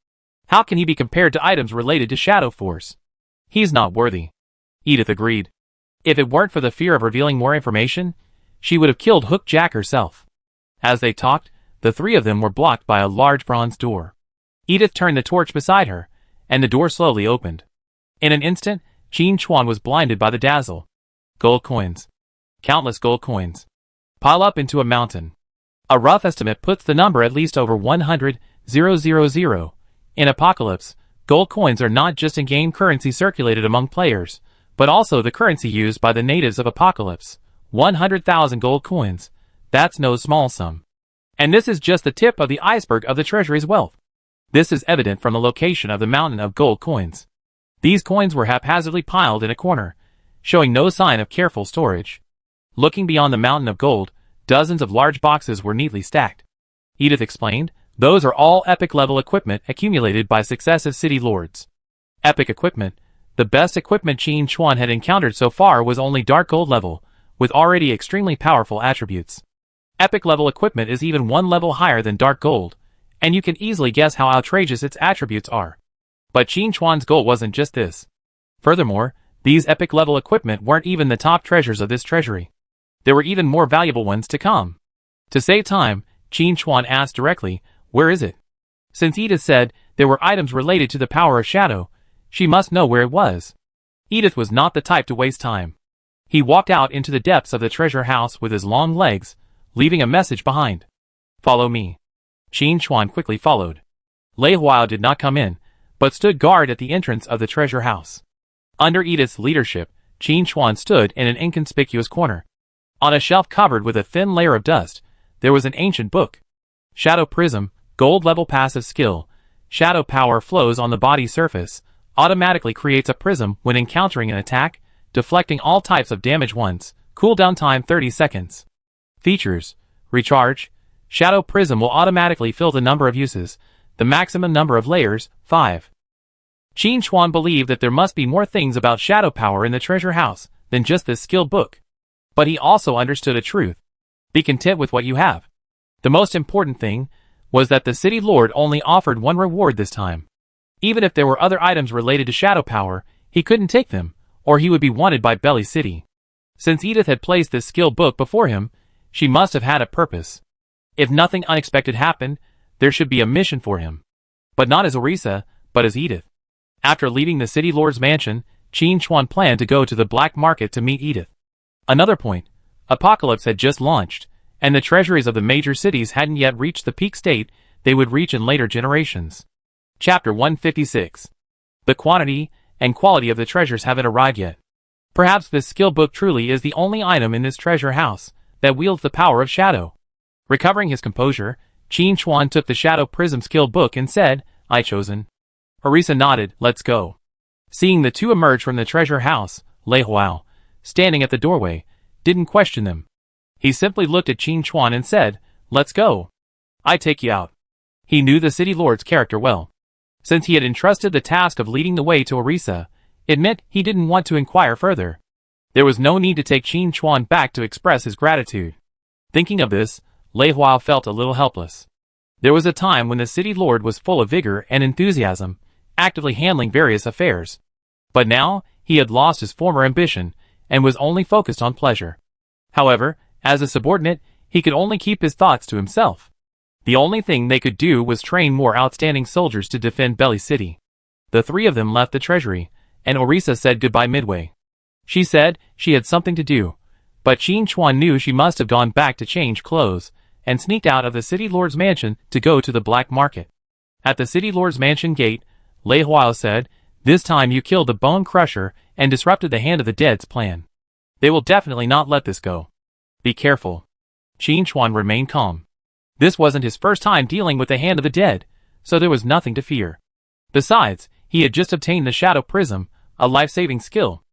How can he be compared to items related to Shadow Force? He's not worthy." Edith agreed. If it weren't for the fear of revealing more information, she would have killed Hook Jack herself. As they talked, the three of them were blocked by a large bronze door. Edith turned the torch beside her, and the door slowly opened. In an instant, Qin Chuan was blinded by the dazzle. Gold coins. Countless gold coins. Pile up into a mountain. A rough estimate puts the number at least over 100,000. In Apocalypse, gold coins are not just in-game currency circulated among players, but also the currency used by the natives of Apocalypse. 100,000 gold coins. That's no small sum. And this is just the tip of the iceberg of the treasury's wealth. This is evident from the location of the mountain of gold coins. These coins were haphazardly piled in a corner, showing no sign of careful storage. Looking beyond the mountain of gold, dozens of large boxes were neatly stacked. Edith explained, "Those are all epic-level equipment accumulated by successive city lords." Epic equipment. The best equipment Qin Chuan had encountered so far was only dark gold level, with already extremely powerful attributes. Epic-level equipment is even one level higher than dark gold, and you can easily guess how outrageous its attributes are. But Qin Chuan's goal wasn't just this. Furthermore, these epic-level equipment weren't even the top treasures of this treasury. There were even more valuable ones to come. To save time, Qin Chuan asked directly, "Where is it?" Since Edith said there were items related to the power of shadow, she must know where it was. Edith was not the type to waste time. He walked out into the depths of the treasure house with his long legs, leaving a message behind. "Follow me." Qin Chuan quickly followed. Lei Hua did not come in, but stood guard at the entrance of the treasure house. Under Edith's leadership, Qin Chuan stood in an inconspicuous corner. On a shelf covered with a thin layer of dust, there was an ancient book. Shadow Prism, gold level passive skill. Shadow power flows on the body surface, automatically creates a prism when encountering an attack, deflecting all types of damage once, cooldown time 30 seconds. Features: Recharge. Shadow Prism will automatically fill the number of uses, the maximum number of layers, 5. Qin Chuan believed that there must be more things about shadow power in the treasure house than just this skill book. But he also understood a truth. Be content with what you have. The most important thing was that the city lord only offered one reward this time. Even if there were other items related to shadow power, he couldn't take them, or he would be wanted by Belly City. Since Edith had placed this skill book before him, she must have had a purpose. If nothing unexpected happened, there should be a mission for him. But not as Orisa, but as Edith. After leaving the city lord's mansion, Qin Chuan planned to go to the black market to meet Edith. Another point, Apocalypse had just launched, and the treasuries of the major cities hadn't yet reached the peak state they would reach in later generations. Chapter 156. The quantity and quality of the treasures haven't arrived yet. Perhaps this skill book truly is the only item in this treasure house that wields the power of shadow. Recovering his composure, Qin Chuan took the Shadow Prism skill book and said, "I chosen." Orisa nodded, "Let's go." Seeing the two emerge from the treasure house, Lei Hua, standing at the doorway, didn't question them. He simply looked at Qin Chuan and said, Let's go. I take you out. He knew the city lord's character well. Since he had entrusted the task of leading the way to Orisa, it meant he didn't want to inquire further. There was no need to take Qin Chuan back to express his gratitude. Thinking of this, Lei Huao felt a little helpless. There was a time when the city lord was full of vigor and enthusiasm, actively handling various affairs. But now, he had lost his former ambition, and was only focused on pleasure. However, as a subordinate, he could only keep his thoughts to himself. The only thing they could do was train more outstanding soldiers to defend Belly City. The three of them left the treasury, and Orisa said goodbye midway. She said she had something to do, but Qin Chuan knew she must have gone back to change clothes, and sneaked out of the city lord's mansion to go to the black market. At the city lord's mansion gate, Lei Huao said, "This time you killed the Bone Crusher and disrupted the Hand of the Dead's plan. They will definitely not let this go. Be careful." Qin Chuan remained calm. This wasn't his first time dealing with the Hand of the Dead, so there was nothing to fear. Besides, he had just obtained the Shadow Prism, a life-saving skill.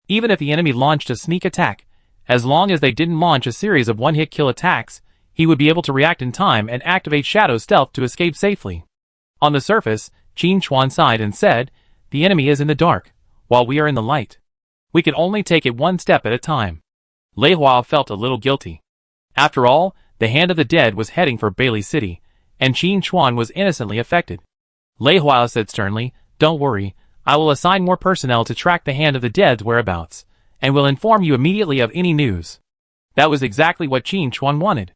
Even if the enemy launched a sneak attack, as long as they didn't launch a series of one-hit kill attacks, he would be able to react in time and activate Shadow Stealth to escape safely. On the surface, Qin Chuan sighed and said, "The enemy is in the dark, while we are in the light. We can only take it one step at a time." Lei Huao felt a little guilty. After all, the Hand of the Dead was heading for Bailey City, and Qin Chuan was innocently affected. Lei Huao said sternly, "Don't worry, I will assign more personnel to track the Hand of the Dead's whereabouts, and will inform you immediately of any news." That was exactly what Qin Chuan wanted.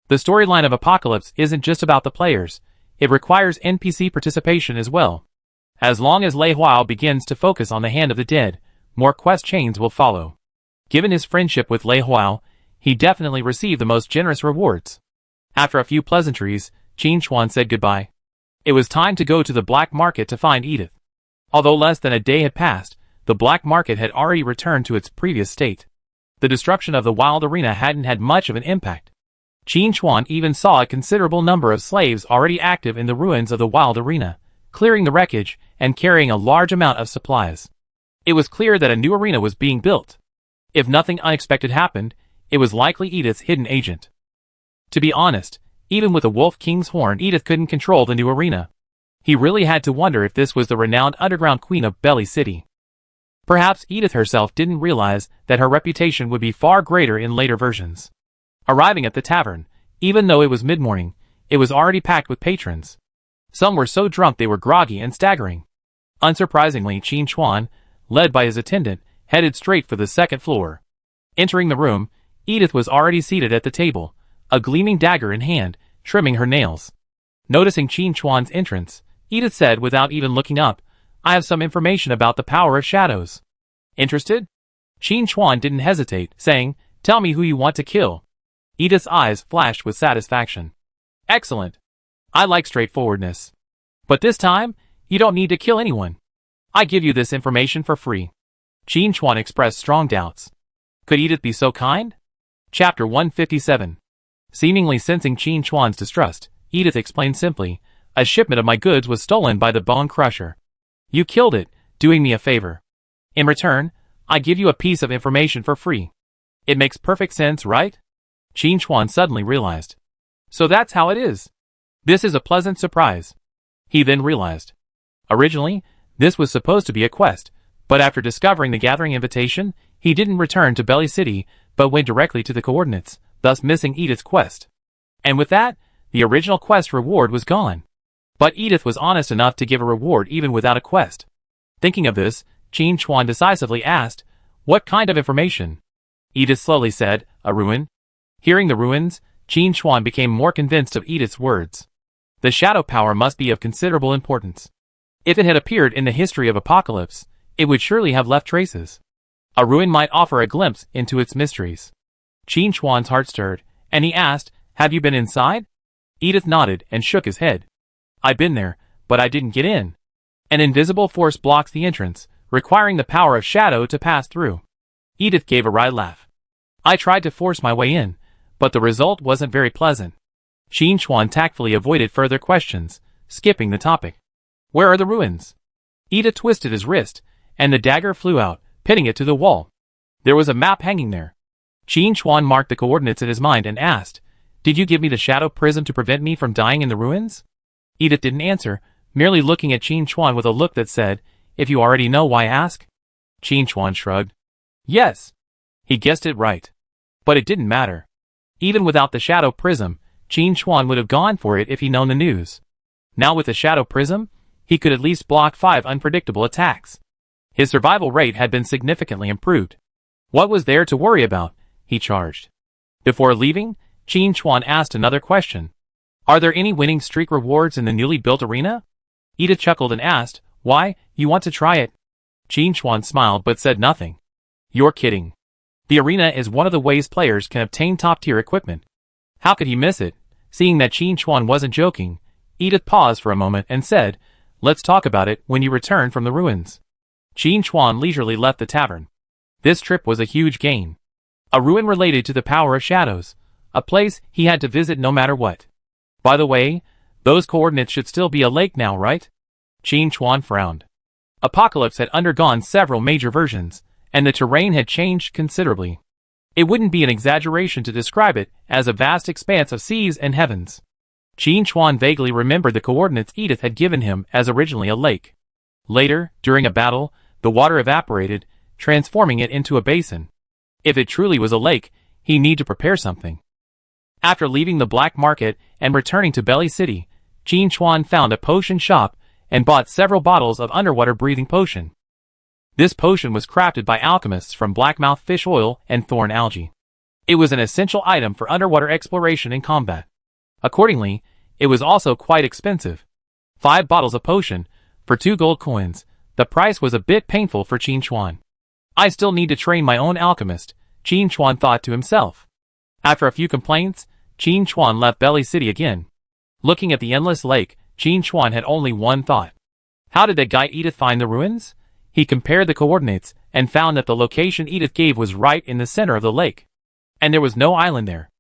The storyline of Apocalypse isn't just about the players, it requires NPC participation as well. As long as Lei Huao begins to focus on the Hand of the Dead, more quest chains will follow. Given his friendship with Lei Huao, he definitely received the most generous rewards. After a few pleasantries, Qin Chuan said goodbye. It was time to go to the black market to find Edith. Although less than a day had passed, the black market had already returned to its previous state. The destruction of the wild arena hadn't had much of an impact. Qin Chuan even saw a considerable number of slaves already active in the ruins of the wild arena, clearing the wreckage and carrying a large amount of supplies. It was clear that a new arena was being built. If nothing unexpected happened, it was likely Edith's hidden agent. To be honest, even with the Wolf King's horn, Edith couldn't control the new arena. He really had to wonder if this was the renowned underground queen of Belly City. Perhaps Edith herself didn't realize that her reputation would be far greater in later versions. Arriving at the tavern, even though it was mid-morning, it was already packed with patrons. Some were so drunk they were groggy and staggering. Unsurprisingly, Qin Chuan, led by his attendant, headed straight for the second floor. Entering the room, Edith was already seated at the table, a gleaming dagger in hand, trimming her nails. Noticing Qin Chuan's entrance, Edith said without even looking up, "I have some information about the power of shadows. Interested?" Qin Chuan didn't hesitate, saying, "Tell me who you want to kill." Edith's eyes flashed with satisfaction. "Excellent. I like straightforwardness. But this time, you don't need to kill anyone. I give you this information for free." Qin Chuan expressed strong doubts. Could Edith be so kind? Chapter 157. Seemingly sensing Qin Chuan's distrust, Edith explained simply, "A shipment of my goods was stolen by the Bone Crusher. You killed it, doing me a favor. In return, I give you a piece of information for free. It makes perfect sense, right?" Qin Chuan suddenly realized. So that's how it is. This is a pleasant surprise. He then realized. Originally, this was supposed to be a quest, but after discovering the gathering invitation, he didn't return to Belly City, but went directly to the coordinates, thus missing Edith's quest. And with that, the original quest reward was gone. But Edith was honest enough to give a reward even without a quest. Thinking of this, Qin Chuan decisively asked, "What kind of information?" Edith slowly said, "A ruin." Hearing the ruins, Qin Chuan became more convinced of Edith's words. The shadow power must be of considerable importance. If it had appeared in the history of Apocalypse, it would surely have left traces. A ruin might offer a glimpse into its mysteries. Qin Chuan's heart stirred, and he asked, "Have you been inside?" Edith nodded and shook his head. "I've been there, but I didn't get in. An invisible force blocks the entrance, requiring the power of shadow to pass through." Edith gave a wry laugh. "I tried to force my way in, but the result wasn't very pleasant." Qin Chuan tactfully avoided further questions, skipping the topic. "Where are the ruins?" Edith twisted his wrist, and the dagger flew out, pinning it to the wall. There was a map hanging there. Qin Chuan marked the coordinates in his mind and asked, Did you give me the shadow prism to prevent me from dying in the ruins? Edith didn't answer, merely looking at Qin Chuan with a look that said, if you already know, why ask? Qin Chuan shrugged. Yes. He guessed it right. But it didn't matter. Even without the shadow prism, Qin Chuan would have gone for it if he'd known the news. Now with the shadow prism, he could at least block 5 unpredictable attacks. His survival rate had been significantly improved. What was there to worry about? He charged. Before leaving, Qin Chuan asked another question. Are there any winning streak rewards in the newly built arena? Edith chuckled and asked, why, you want to try it? Qin Chuan smiled but said nothing. You're kidding. The arena is one of the ways players can obtain top-tier equipment. How could he miss it? Seeing that Qin Chuan wasn't joking, Edith paused for a moment and said, let's talk about it when you return from the ruins. Qin Chuan leisurely left the tavern. This trip was a huge gain. A ruin related to the power of shadows, a place he had to visit no matter what. By the way, those coordinates should still be a lake now, right? Qin Chuan frowned. Apocalypse had undergone several major versions, and the terrain had changed considerably. It wouldn't be an exaggeration to describe it as a vast expanse of seas and heavens. Qin Chuan vaguely remembered the coordinates Edith had given him as originally a lake. Later, during a battle, the water evaporated, transforming it into a basin. If it truly was a lake, he needed to prepare something. After leaving the black market and returning to Belly City, Qin Chuan found a potion shop and bought several bottles of underwater breathing potion. This potion was crafted by alchemists from blackmouth fish oil and thorn algae. It was an essential item for underwater exploration and combat. Accordingly, it was also quite expensive. 5 bottles of potion, for 2 gold coins. The price was a bit painful for Qin Chuan. I still need to train my own alchemist, Qin Chuan thought to himself. After a few complaints, Qin Chuan left Belly City again. Looking at the endless lake, Qin Chuan had only one thought. How did that guy Edith find the ruins? He compared the coordinates and found that the location Edith gave was right in the center of the lake. And there was no island there.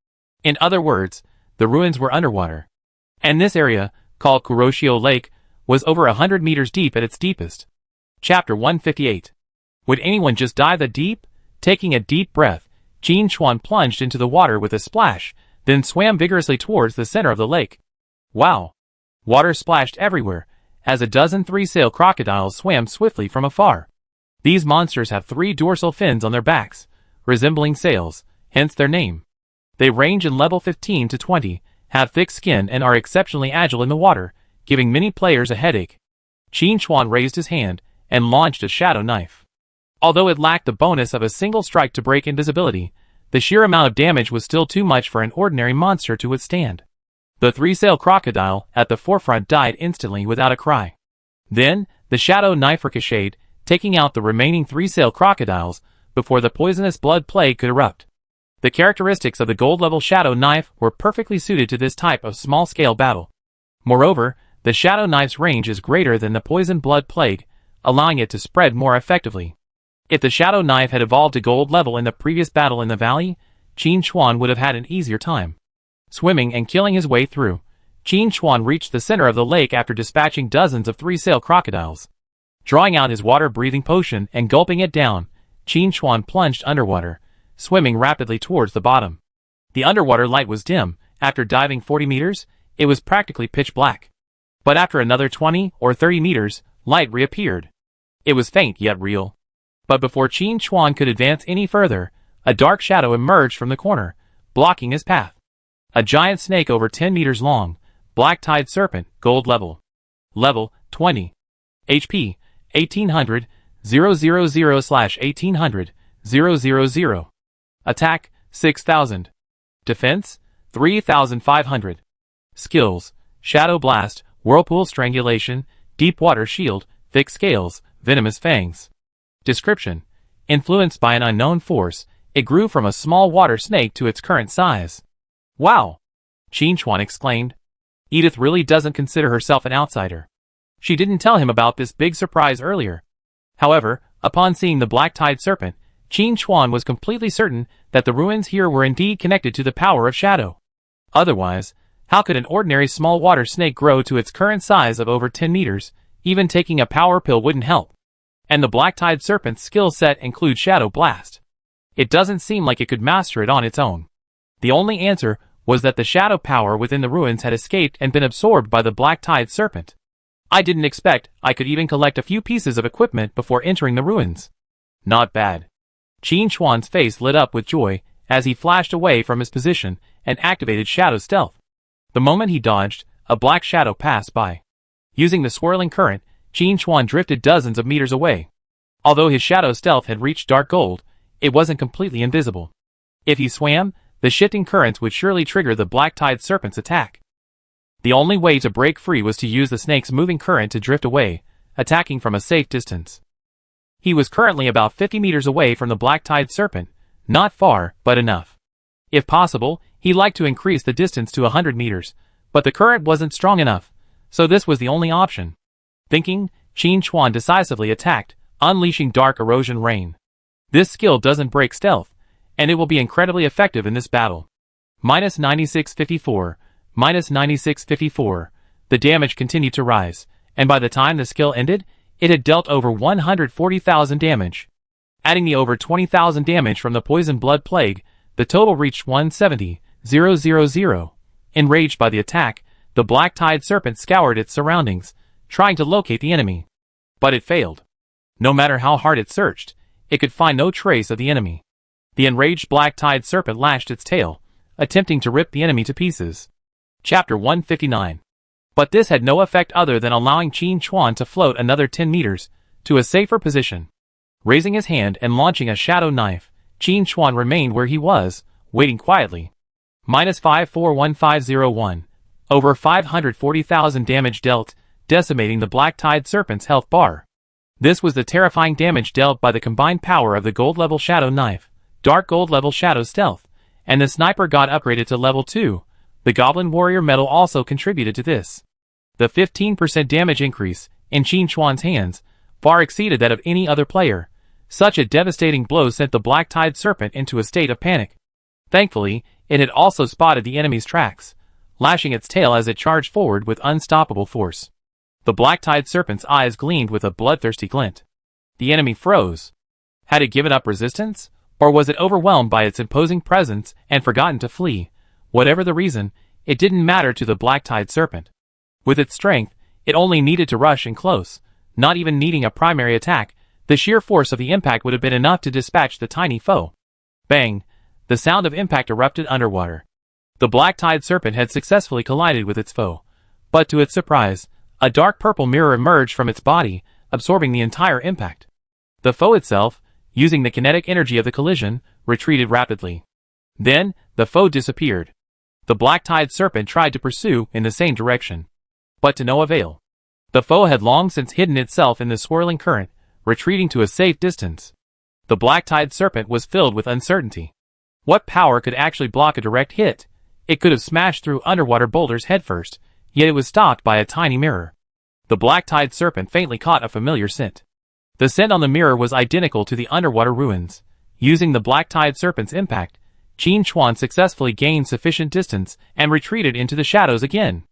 In other words, the ruins were underwater. And this area, called Kuroshio Lake, was over 100 meters deep at its deepest. Chapter 158. Would anyone just dive that deep? Taking a deep breath, Qin Chuan plunged into the water with a splash, then swam vigorously towards the center of the lake. Wow! Water splashed everywhere, as a dozen 3-sail crocodiles swam swiftly from afar. These monsters have 3 dorsal fins on their backs, resembling sails, hence their name. They range in level 15 to 20, have thick skin and are exceptionally agile in the water, giving many players a headache. Qin Chuan raised his hand and launched a shadow knife. Although it lacked the bonus of a single strike to break invisibility, the sheer amount of damage was still too much for an ordinary monster to withstand. The 3-sail crocodile at the forefront died instantly without a cry. Then, the shadow knife ricocheted, taking out the remaining 3-sail crocodiles before the poisonous blood plague could erupt. The characteristics of the gold-level shadow knife were perfectly suited to this type of small-scale battle. Moreover, the shadow knife's range is greater than the poison blood plague, allowing it to spread more effectively. If the shadow knife had evolved to gold level in the previous battle in the valley, Qin Chuan would have had an easier time. Swimming and killing his way through, Qin Chuan reached the center of the lake after dispatching dozens of 3-sail crocodiles. Drawing out his water-breathing potion and gulping it down, Qin Chuan plunged underwater, swimming rapidly towards the bottom. The underwater light was dim. After diving 40 meters, it was practically pitch black. But after another 20 or 30 meters, light reappeared. It was faint yet real. But before Qin Chuan could advance any further, a dark shadow emerged from the corner, blocking his path. A giant snake over 10 meters long, black-tide serpent, gold level. Level, 20. HP, 1800, 000/1800, 000. Attack, 6000. Defense, 3500. Skills, Shadow Blast, Whirlpool Strangulation, Deep Water Shield, Thick Scales, Venomous Fangs. Description: influenced by an unknown force, it grew from a small water snake to its current size. Wow! Qin Chuan exclaimed. Edith really doesn't consider herself an outsider. She didn't tell him about this big surprise earlier. However, upon seeing the black-tide serpent, Qin Chuan was completely certain that the ruins here were indeed connected to the power of shadow. Otherwise, how could an ordinary small water snake grow to its current size of over 10 meters? Even taking a power pill wouldn't help. And the black-tide serpent's skill set includes Shadow Blast. It doesn't seem like it could master it on its own. The only answer was that the shadow power within the ruins had escaped and been absorbed by the Black Tide Serpent. I didn't expect I could even collect a few pieces of equipment before entering the ruins. Not bad. Qin Chuan's face lit up with joy as he flashed away from his position and activated Shadow Stealth. The moment he dodged, a black shadow passed by. Using the swirling current, Qin Chuan drifted dozens of meters away. Although his Shadow Stealth had reached dark gold, it wasn't completely invisible. If he swam, the shifting currents would surely trigger the Black Tide Serpent's attack. The only way to break free was to use the snake's moving current to drift away, attacking from a safe distance. He was currently about 50 meters away from the Black Tide Serpent, not far, but enough. If possible, he liked to increase the distance to 100 meters, but the current wasn't strong enough, so this was the only option. Thinking, Qin Chuan decisively attacked, unleashing Dark Erosion Rain. This skill doesn't break stealth, and it will be incredibly effective in this battle. Minus 9654, minus 9654. The damage continued to rise, and by the time the skill ended, it had dealt over 140,000 damage. Adding the over 20,000 damage from the Poison Blood Plague, the total reached 170,000. Enraged by the attack, the Black Tide Serpent scoured its surroundings, trying to locate the enemy. But it failed. No matter how hard it searched, it could find no trace of the enemy. The enraged Black Tide Serpent lashed its tail, attempting to rip the enemy to pieces. Chapter 159. But this had no effect other than allowing Qin Chuan to float another 10 meters, to a safer position. Raising his hand and launching a shadow knife, Qin Chuan remained where he was, waiting quietly. Minus 541501. Over 540,000 damage dealt, decimating the Black Tide Serpent's health bar. This was the terrifying damage dealt by the combined power of the gold level shadow knife, dark gold level shadow stealth, and the sniper got upgraded to level 2. The Goblin Warrior medal also contributed to this. The 15% damage increase, in Qin Chuan's hands, far exceeded that of any other player. Such a devastating blow sent the Black Tide Serpent into a state of panic. Thankfully, it had also spotted the enemy's tracks, lashing its tail as it charged forward with unstoppable force. The Black Tide Serpent's eyes gleamed with a bloodthirsty glint. The enemy froze. Had it given up resistance? Or was it overwhelmed by its imposing presence and forgotten to flee? Whatever the reason, it didn't matter to the Black Tide Serpent. With its strength, it only needed to rush in close, not even needing a primary attack. The sheer force of the impact would have been enough to dispatch the tiny foe. Bang! The sound of impact erupted underwater. The Black Tide Serpent had successfully collided with its foe, but to its surprise, a dark purple mirror emerged from its body, absorbing the entire impact. The foe itself, using the kinetic energy of the collision, retreated rapidly. Then, the foe disappeared. The Black Tide Serpent tried to pursue in the same direction, but to no avail. The foe had long since hidden itself in the swirling current, retreating to a safe distance. The Black Tide Serpent was filled with uncertainty. What power could actually block a direct hit? It could have smashed through underwater boulders headfirst, yet it was stopped by a tiny mirror. The Black Tide Serpent faintly caught a familiar scent. The scent on the mirror was identical to the underwater ruins. Using the Black Tide Serpent's impact, Qin Chuan successfully gained sufficient distance and retreated into the shadows again.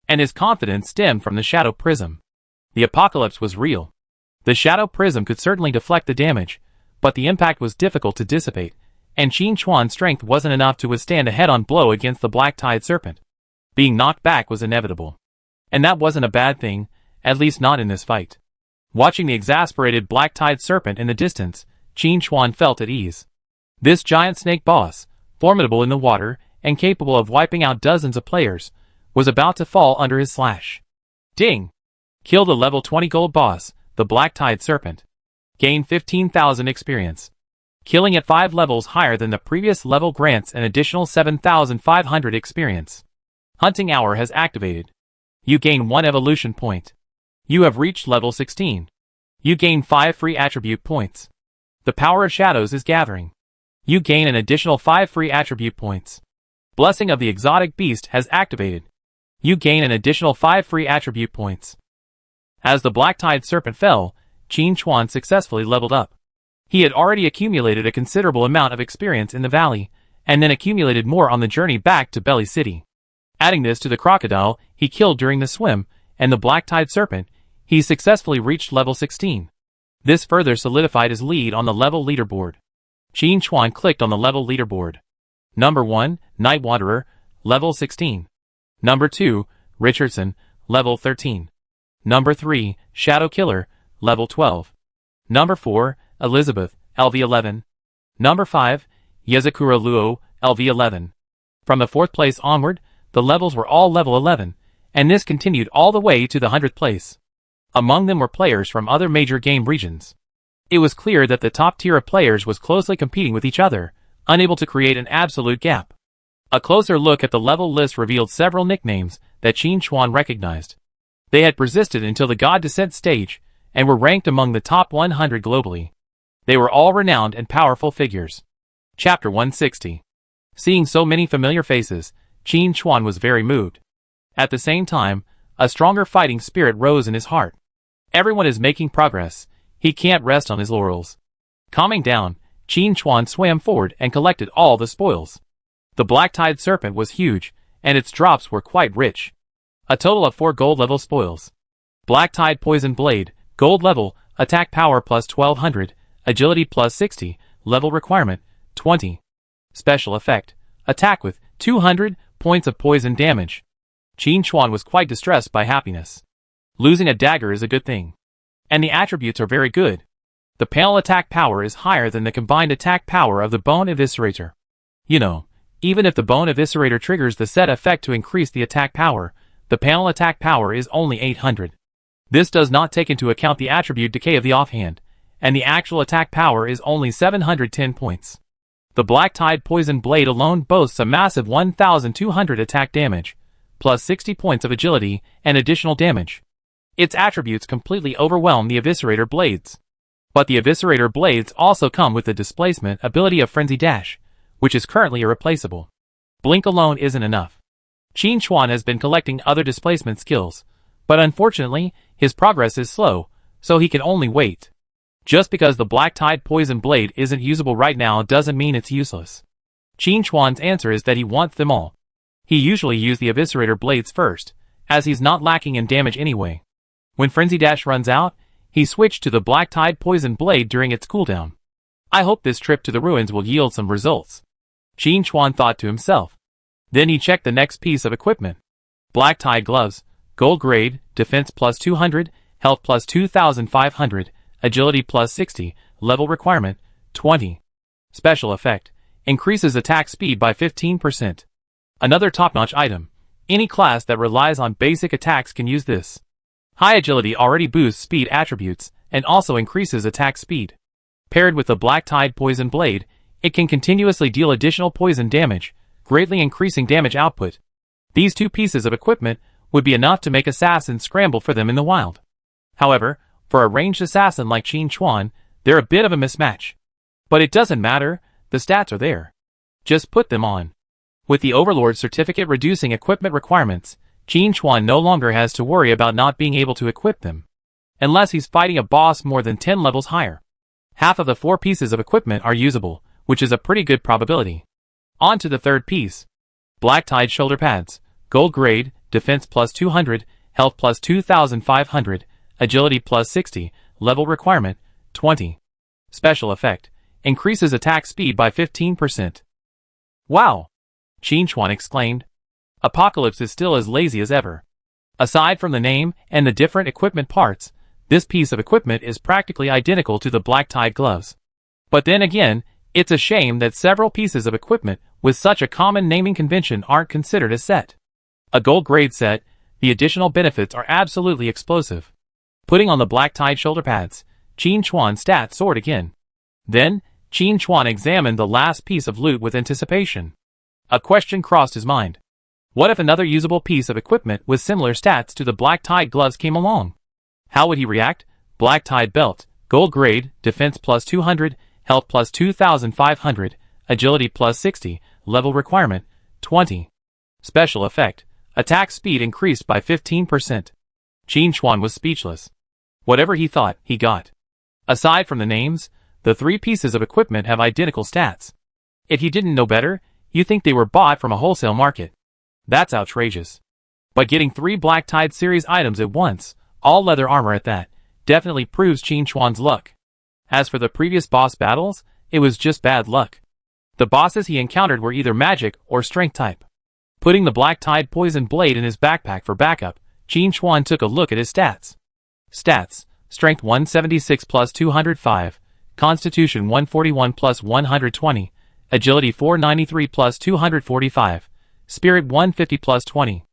And his confidence stemmed from the Shadow Prism. The apocalypse was real. The Shadow Prism could certainly deflect the damage, but the impact was difficult to dissipate, and Qin Chuan's strength wasn't enough to withstand a head-on blow against the Black Tide Serpent. Being knocked back was inevitable. And that wasn't a bad thing, at least not in this fight. Watching the exasperated Black Tide Serpent in the distance, Qin Chuan felt at ease. This giant snake boss, formidable in the water and capable of wiping out dozens of players, was about to fall under his slash. Ding! Killed a level 20 gold boss, the Black Tide Serpent. Gained 15,000 experience. Killing at 5 levels higher than the previous level grants an additional 7,500 experience. Hunting Hour has activated. You gain 1 evolution point. You have reached level 16. You gain 5 free attribute points. The power of shadows is gathering. You gain an additional 5 free attribute points. Blessing of the Exotic Beast has activated. You gain an additional 5 free attribute points. As the Black Tide Serpent fell, Qin Chuan successfully leveled up. He had already accumulated a considerable amount of experience in the valley, and then accumulated more on the journey back to Belly City. Adding this to the crocodile he killed during the swim, and the Black Tide Serpent, he successfully reached level 16. This further solidified his lead on the level leaderboard. Qin Chuan clicked on the level leaderboard. Number 1, Night Wanderer, level 16. Number 2, Richardson, level 13. Number 3, Shadow Killer, level 12. Number 4, Elizabeth, LV 11. Number 5, Yezakura Luo, LV 11. From the 4th place onward, the levels were all level 11, and this continued all the way to the 100th place. Among them were players from other major game regions. It was clear that the top tier of players was closely competing with each other, unable to create an absolute gap. A closer look at the level list revealed several nicknames that Qin Chuan recognized. They had persisted until the God Descent stage, and were ranked among the top 100 globally. They were all renowned and powerful figures. Chapter 160. Seeing so many familiar faces, Qin Chuan was very moved. At the same time, a stronger fighting spirit rose in his heart. Everyone is making progress. He can't rest on his laurels. Calming down, Qin Chuan swam forward and collected all the spoils. The black-tide serpent was huge, and its drops were quite rich. A total of 4 gold level spoils. Black-tide poison blade, gold level, attack power plus 1200, agility plus 60, level requirement, 20. Special effect, attack with 200 points of poison damage. Qin Chuan was quite distressed by happiness. Losing a dagger is a good thing. And the attributes are very good. The panel attack power is higher than the combined attack power of the Bone Eviscerator. You know, even if the Bone Eviscerator triggers the set effect to increase the attack power, the panel attack power is only 800. This does not take into account the attribute decay of the offhand, and the actual attack power is only 710 points. The Black-Tide Poison Blade alone boasts a massive 1,200 attack damage, plus 60 points of agility and additional damage. Its attributes completely overwhelm the Eviscerator Blades. But the Eviscerator Blades also come with the displacement ability of Frenzy Dash, which is currently irreplaceable. Blink alone isn't enough. Qin Chuan has been collecting other displacement skills, but unfortunately, his progress is slow, so he can only wait. Just because the Black-Tide Poison Blade isn't usable right now doesn't mean it's useless. Qin Chuan's answer is that he wants them all. He usually uses the Eviscerator Blades first, as he's not lacking in damage anyway. When Frenzy Dash runs out, he switched to the Black-Tide Poison Blade during its cooldown. I hope this trip to the ruins will yield some results. Qin Chuan thought to himself. Then he checked the next piece of equipment. Black-Tide Gloves, Gold Grade, Defense plus 200, Health plus 2,500, Agility plus 60, Level Requirement, 20. Special Effect, increases attack speed by 15%. Another top-notch item. Any class that relies on basic attacks can use this. High Agility already boosts speed attributes, and also increases attack speed. Paired with the Black-Tide Poison Blade, it can continuously deal additional poison damage, greatly increasing damage output. These two pieces of equipment would be enough to make assassins scramble for them in the wild. However, for a ranged assassin like Qin Chuan, they're a bit of a mismatch. But it doesn't matter, the stats are there. Just put them on. With the Overlord certificate reducing equipment requirements, Qin Chuan no longer has to worry about not being able to equip them. Unless he's fighting a boss more than 10 levels higher. Half of the 4 pieces of equipment are usable, which is a pretty good probability. On to the third piece. Black-Tide Shoulder Pads, Gold Grade, Defense plus 200, Health plus 2,500, Agility plus 60, Level Requirement, 20. Special Effect, increases attack speed by 15%. Wow! Qin Chuan exclaimed. Apocalypse is still as lazy as ever. Aside from the name and the different equipment parts, this piece of equipment is practically identical to the Black-Tide Gloves. But then again, it's a shame that several pieces of equipment with such a common naming convention aren't considered a set. A gold grade set, the additional benefits are absolutely explosive. Putting on the Black-Tide shoulder pads, Qin Chuan's stats soared again. Then, Qin Chuan examined the last piece of loot with anticipation. A question crossed his mind. What if another usable piece of equipment with similar stats to the Black-Tide Gloves came along? How would he react? Black-Tide Belt, Gold Grade, Defense plus 200, Health plus 2,500, Agility plus 60, Level Requirement, 20. Special Effect, attack speed increased by 15%. Qin Chuan was speechless. Whatever he thought, he got. Aside from the names, the 3 pieces of equipment have identical stats. If you didn't know better, you think they were bought from a wholesale market. That's outrageous. But getting 3 Black-Tide series items at once, all leather armor at that, definitely proves Qin Chuan's luck. As for the previous boss battles, it was just bad luck. The bosses he encountered were either magic or strength type. Putting the Black Tide poison blade in his backpack for backup, Qin Chuan took a look at his stats. Stats: Strength 176 plus 205, Constitution 141 plus 120, Agility 493 plus 245, Spirit 150 plus 20.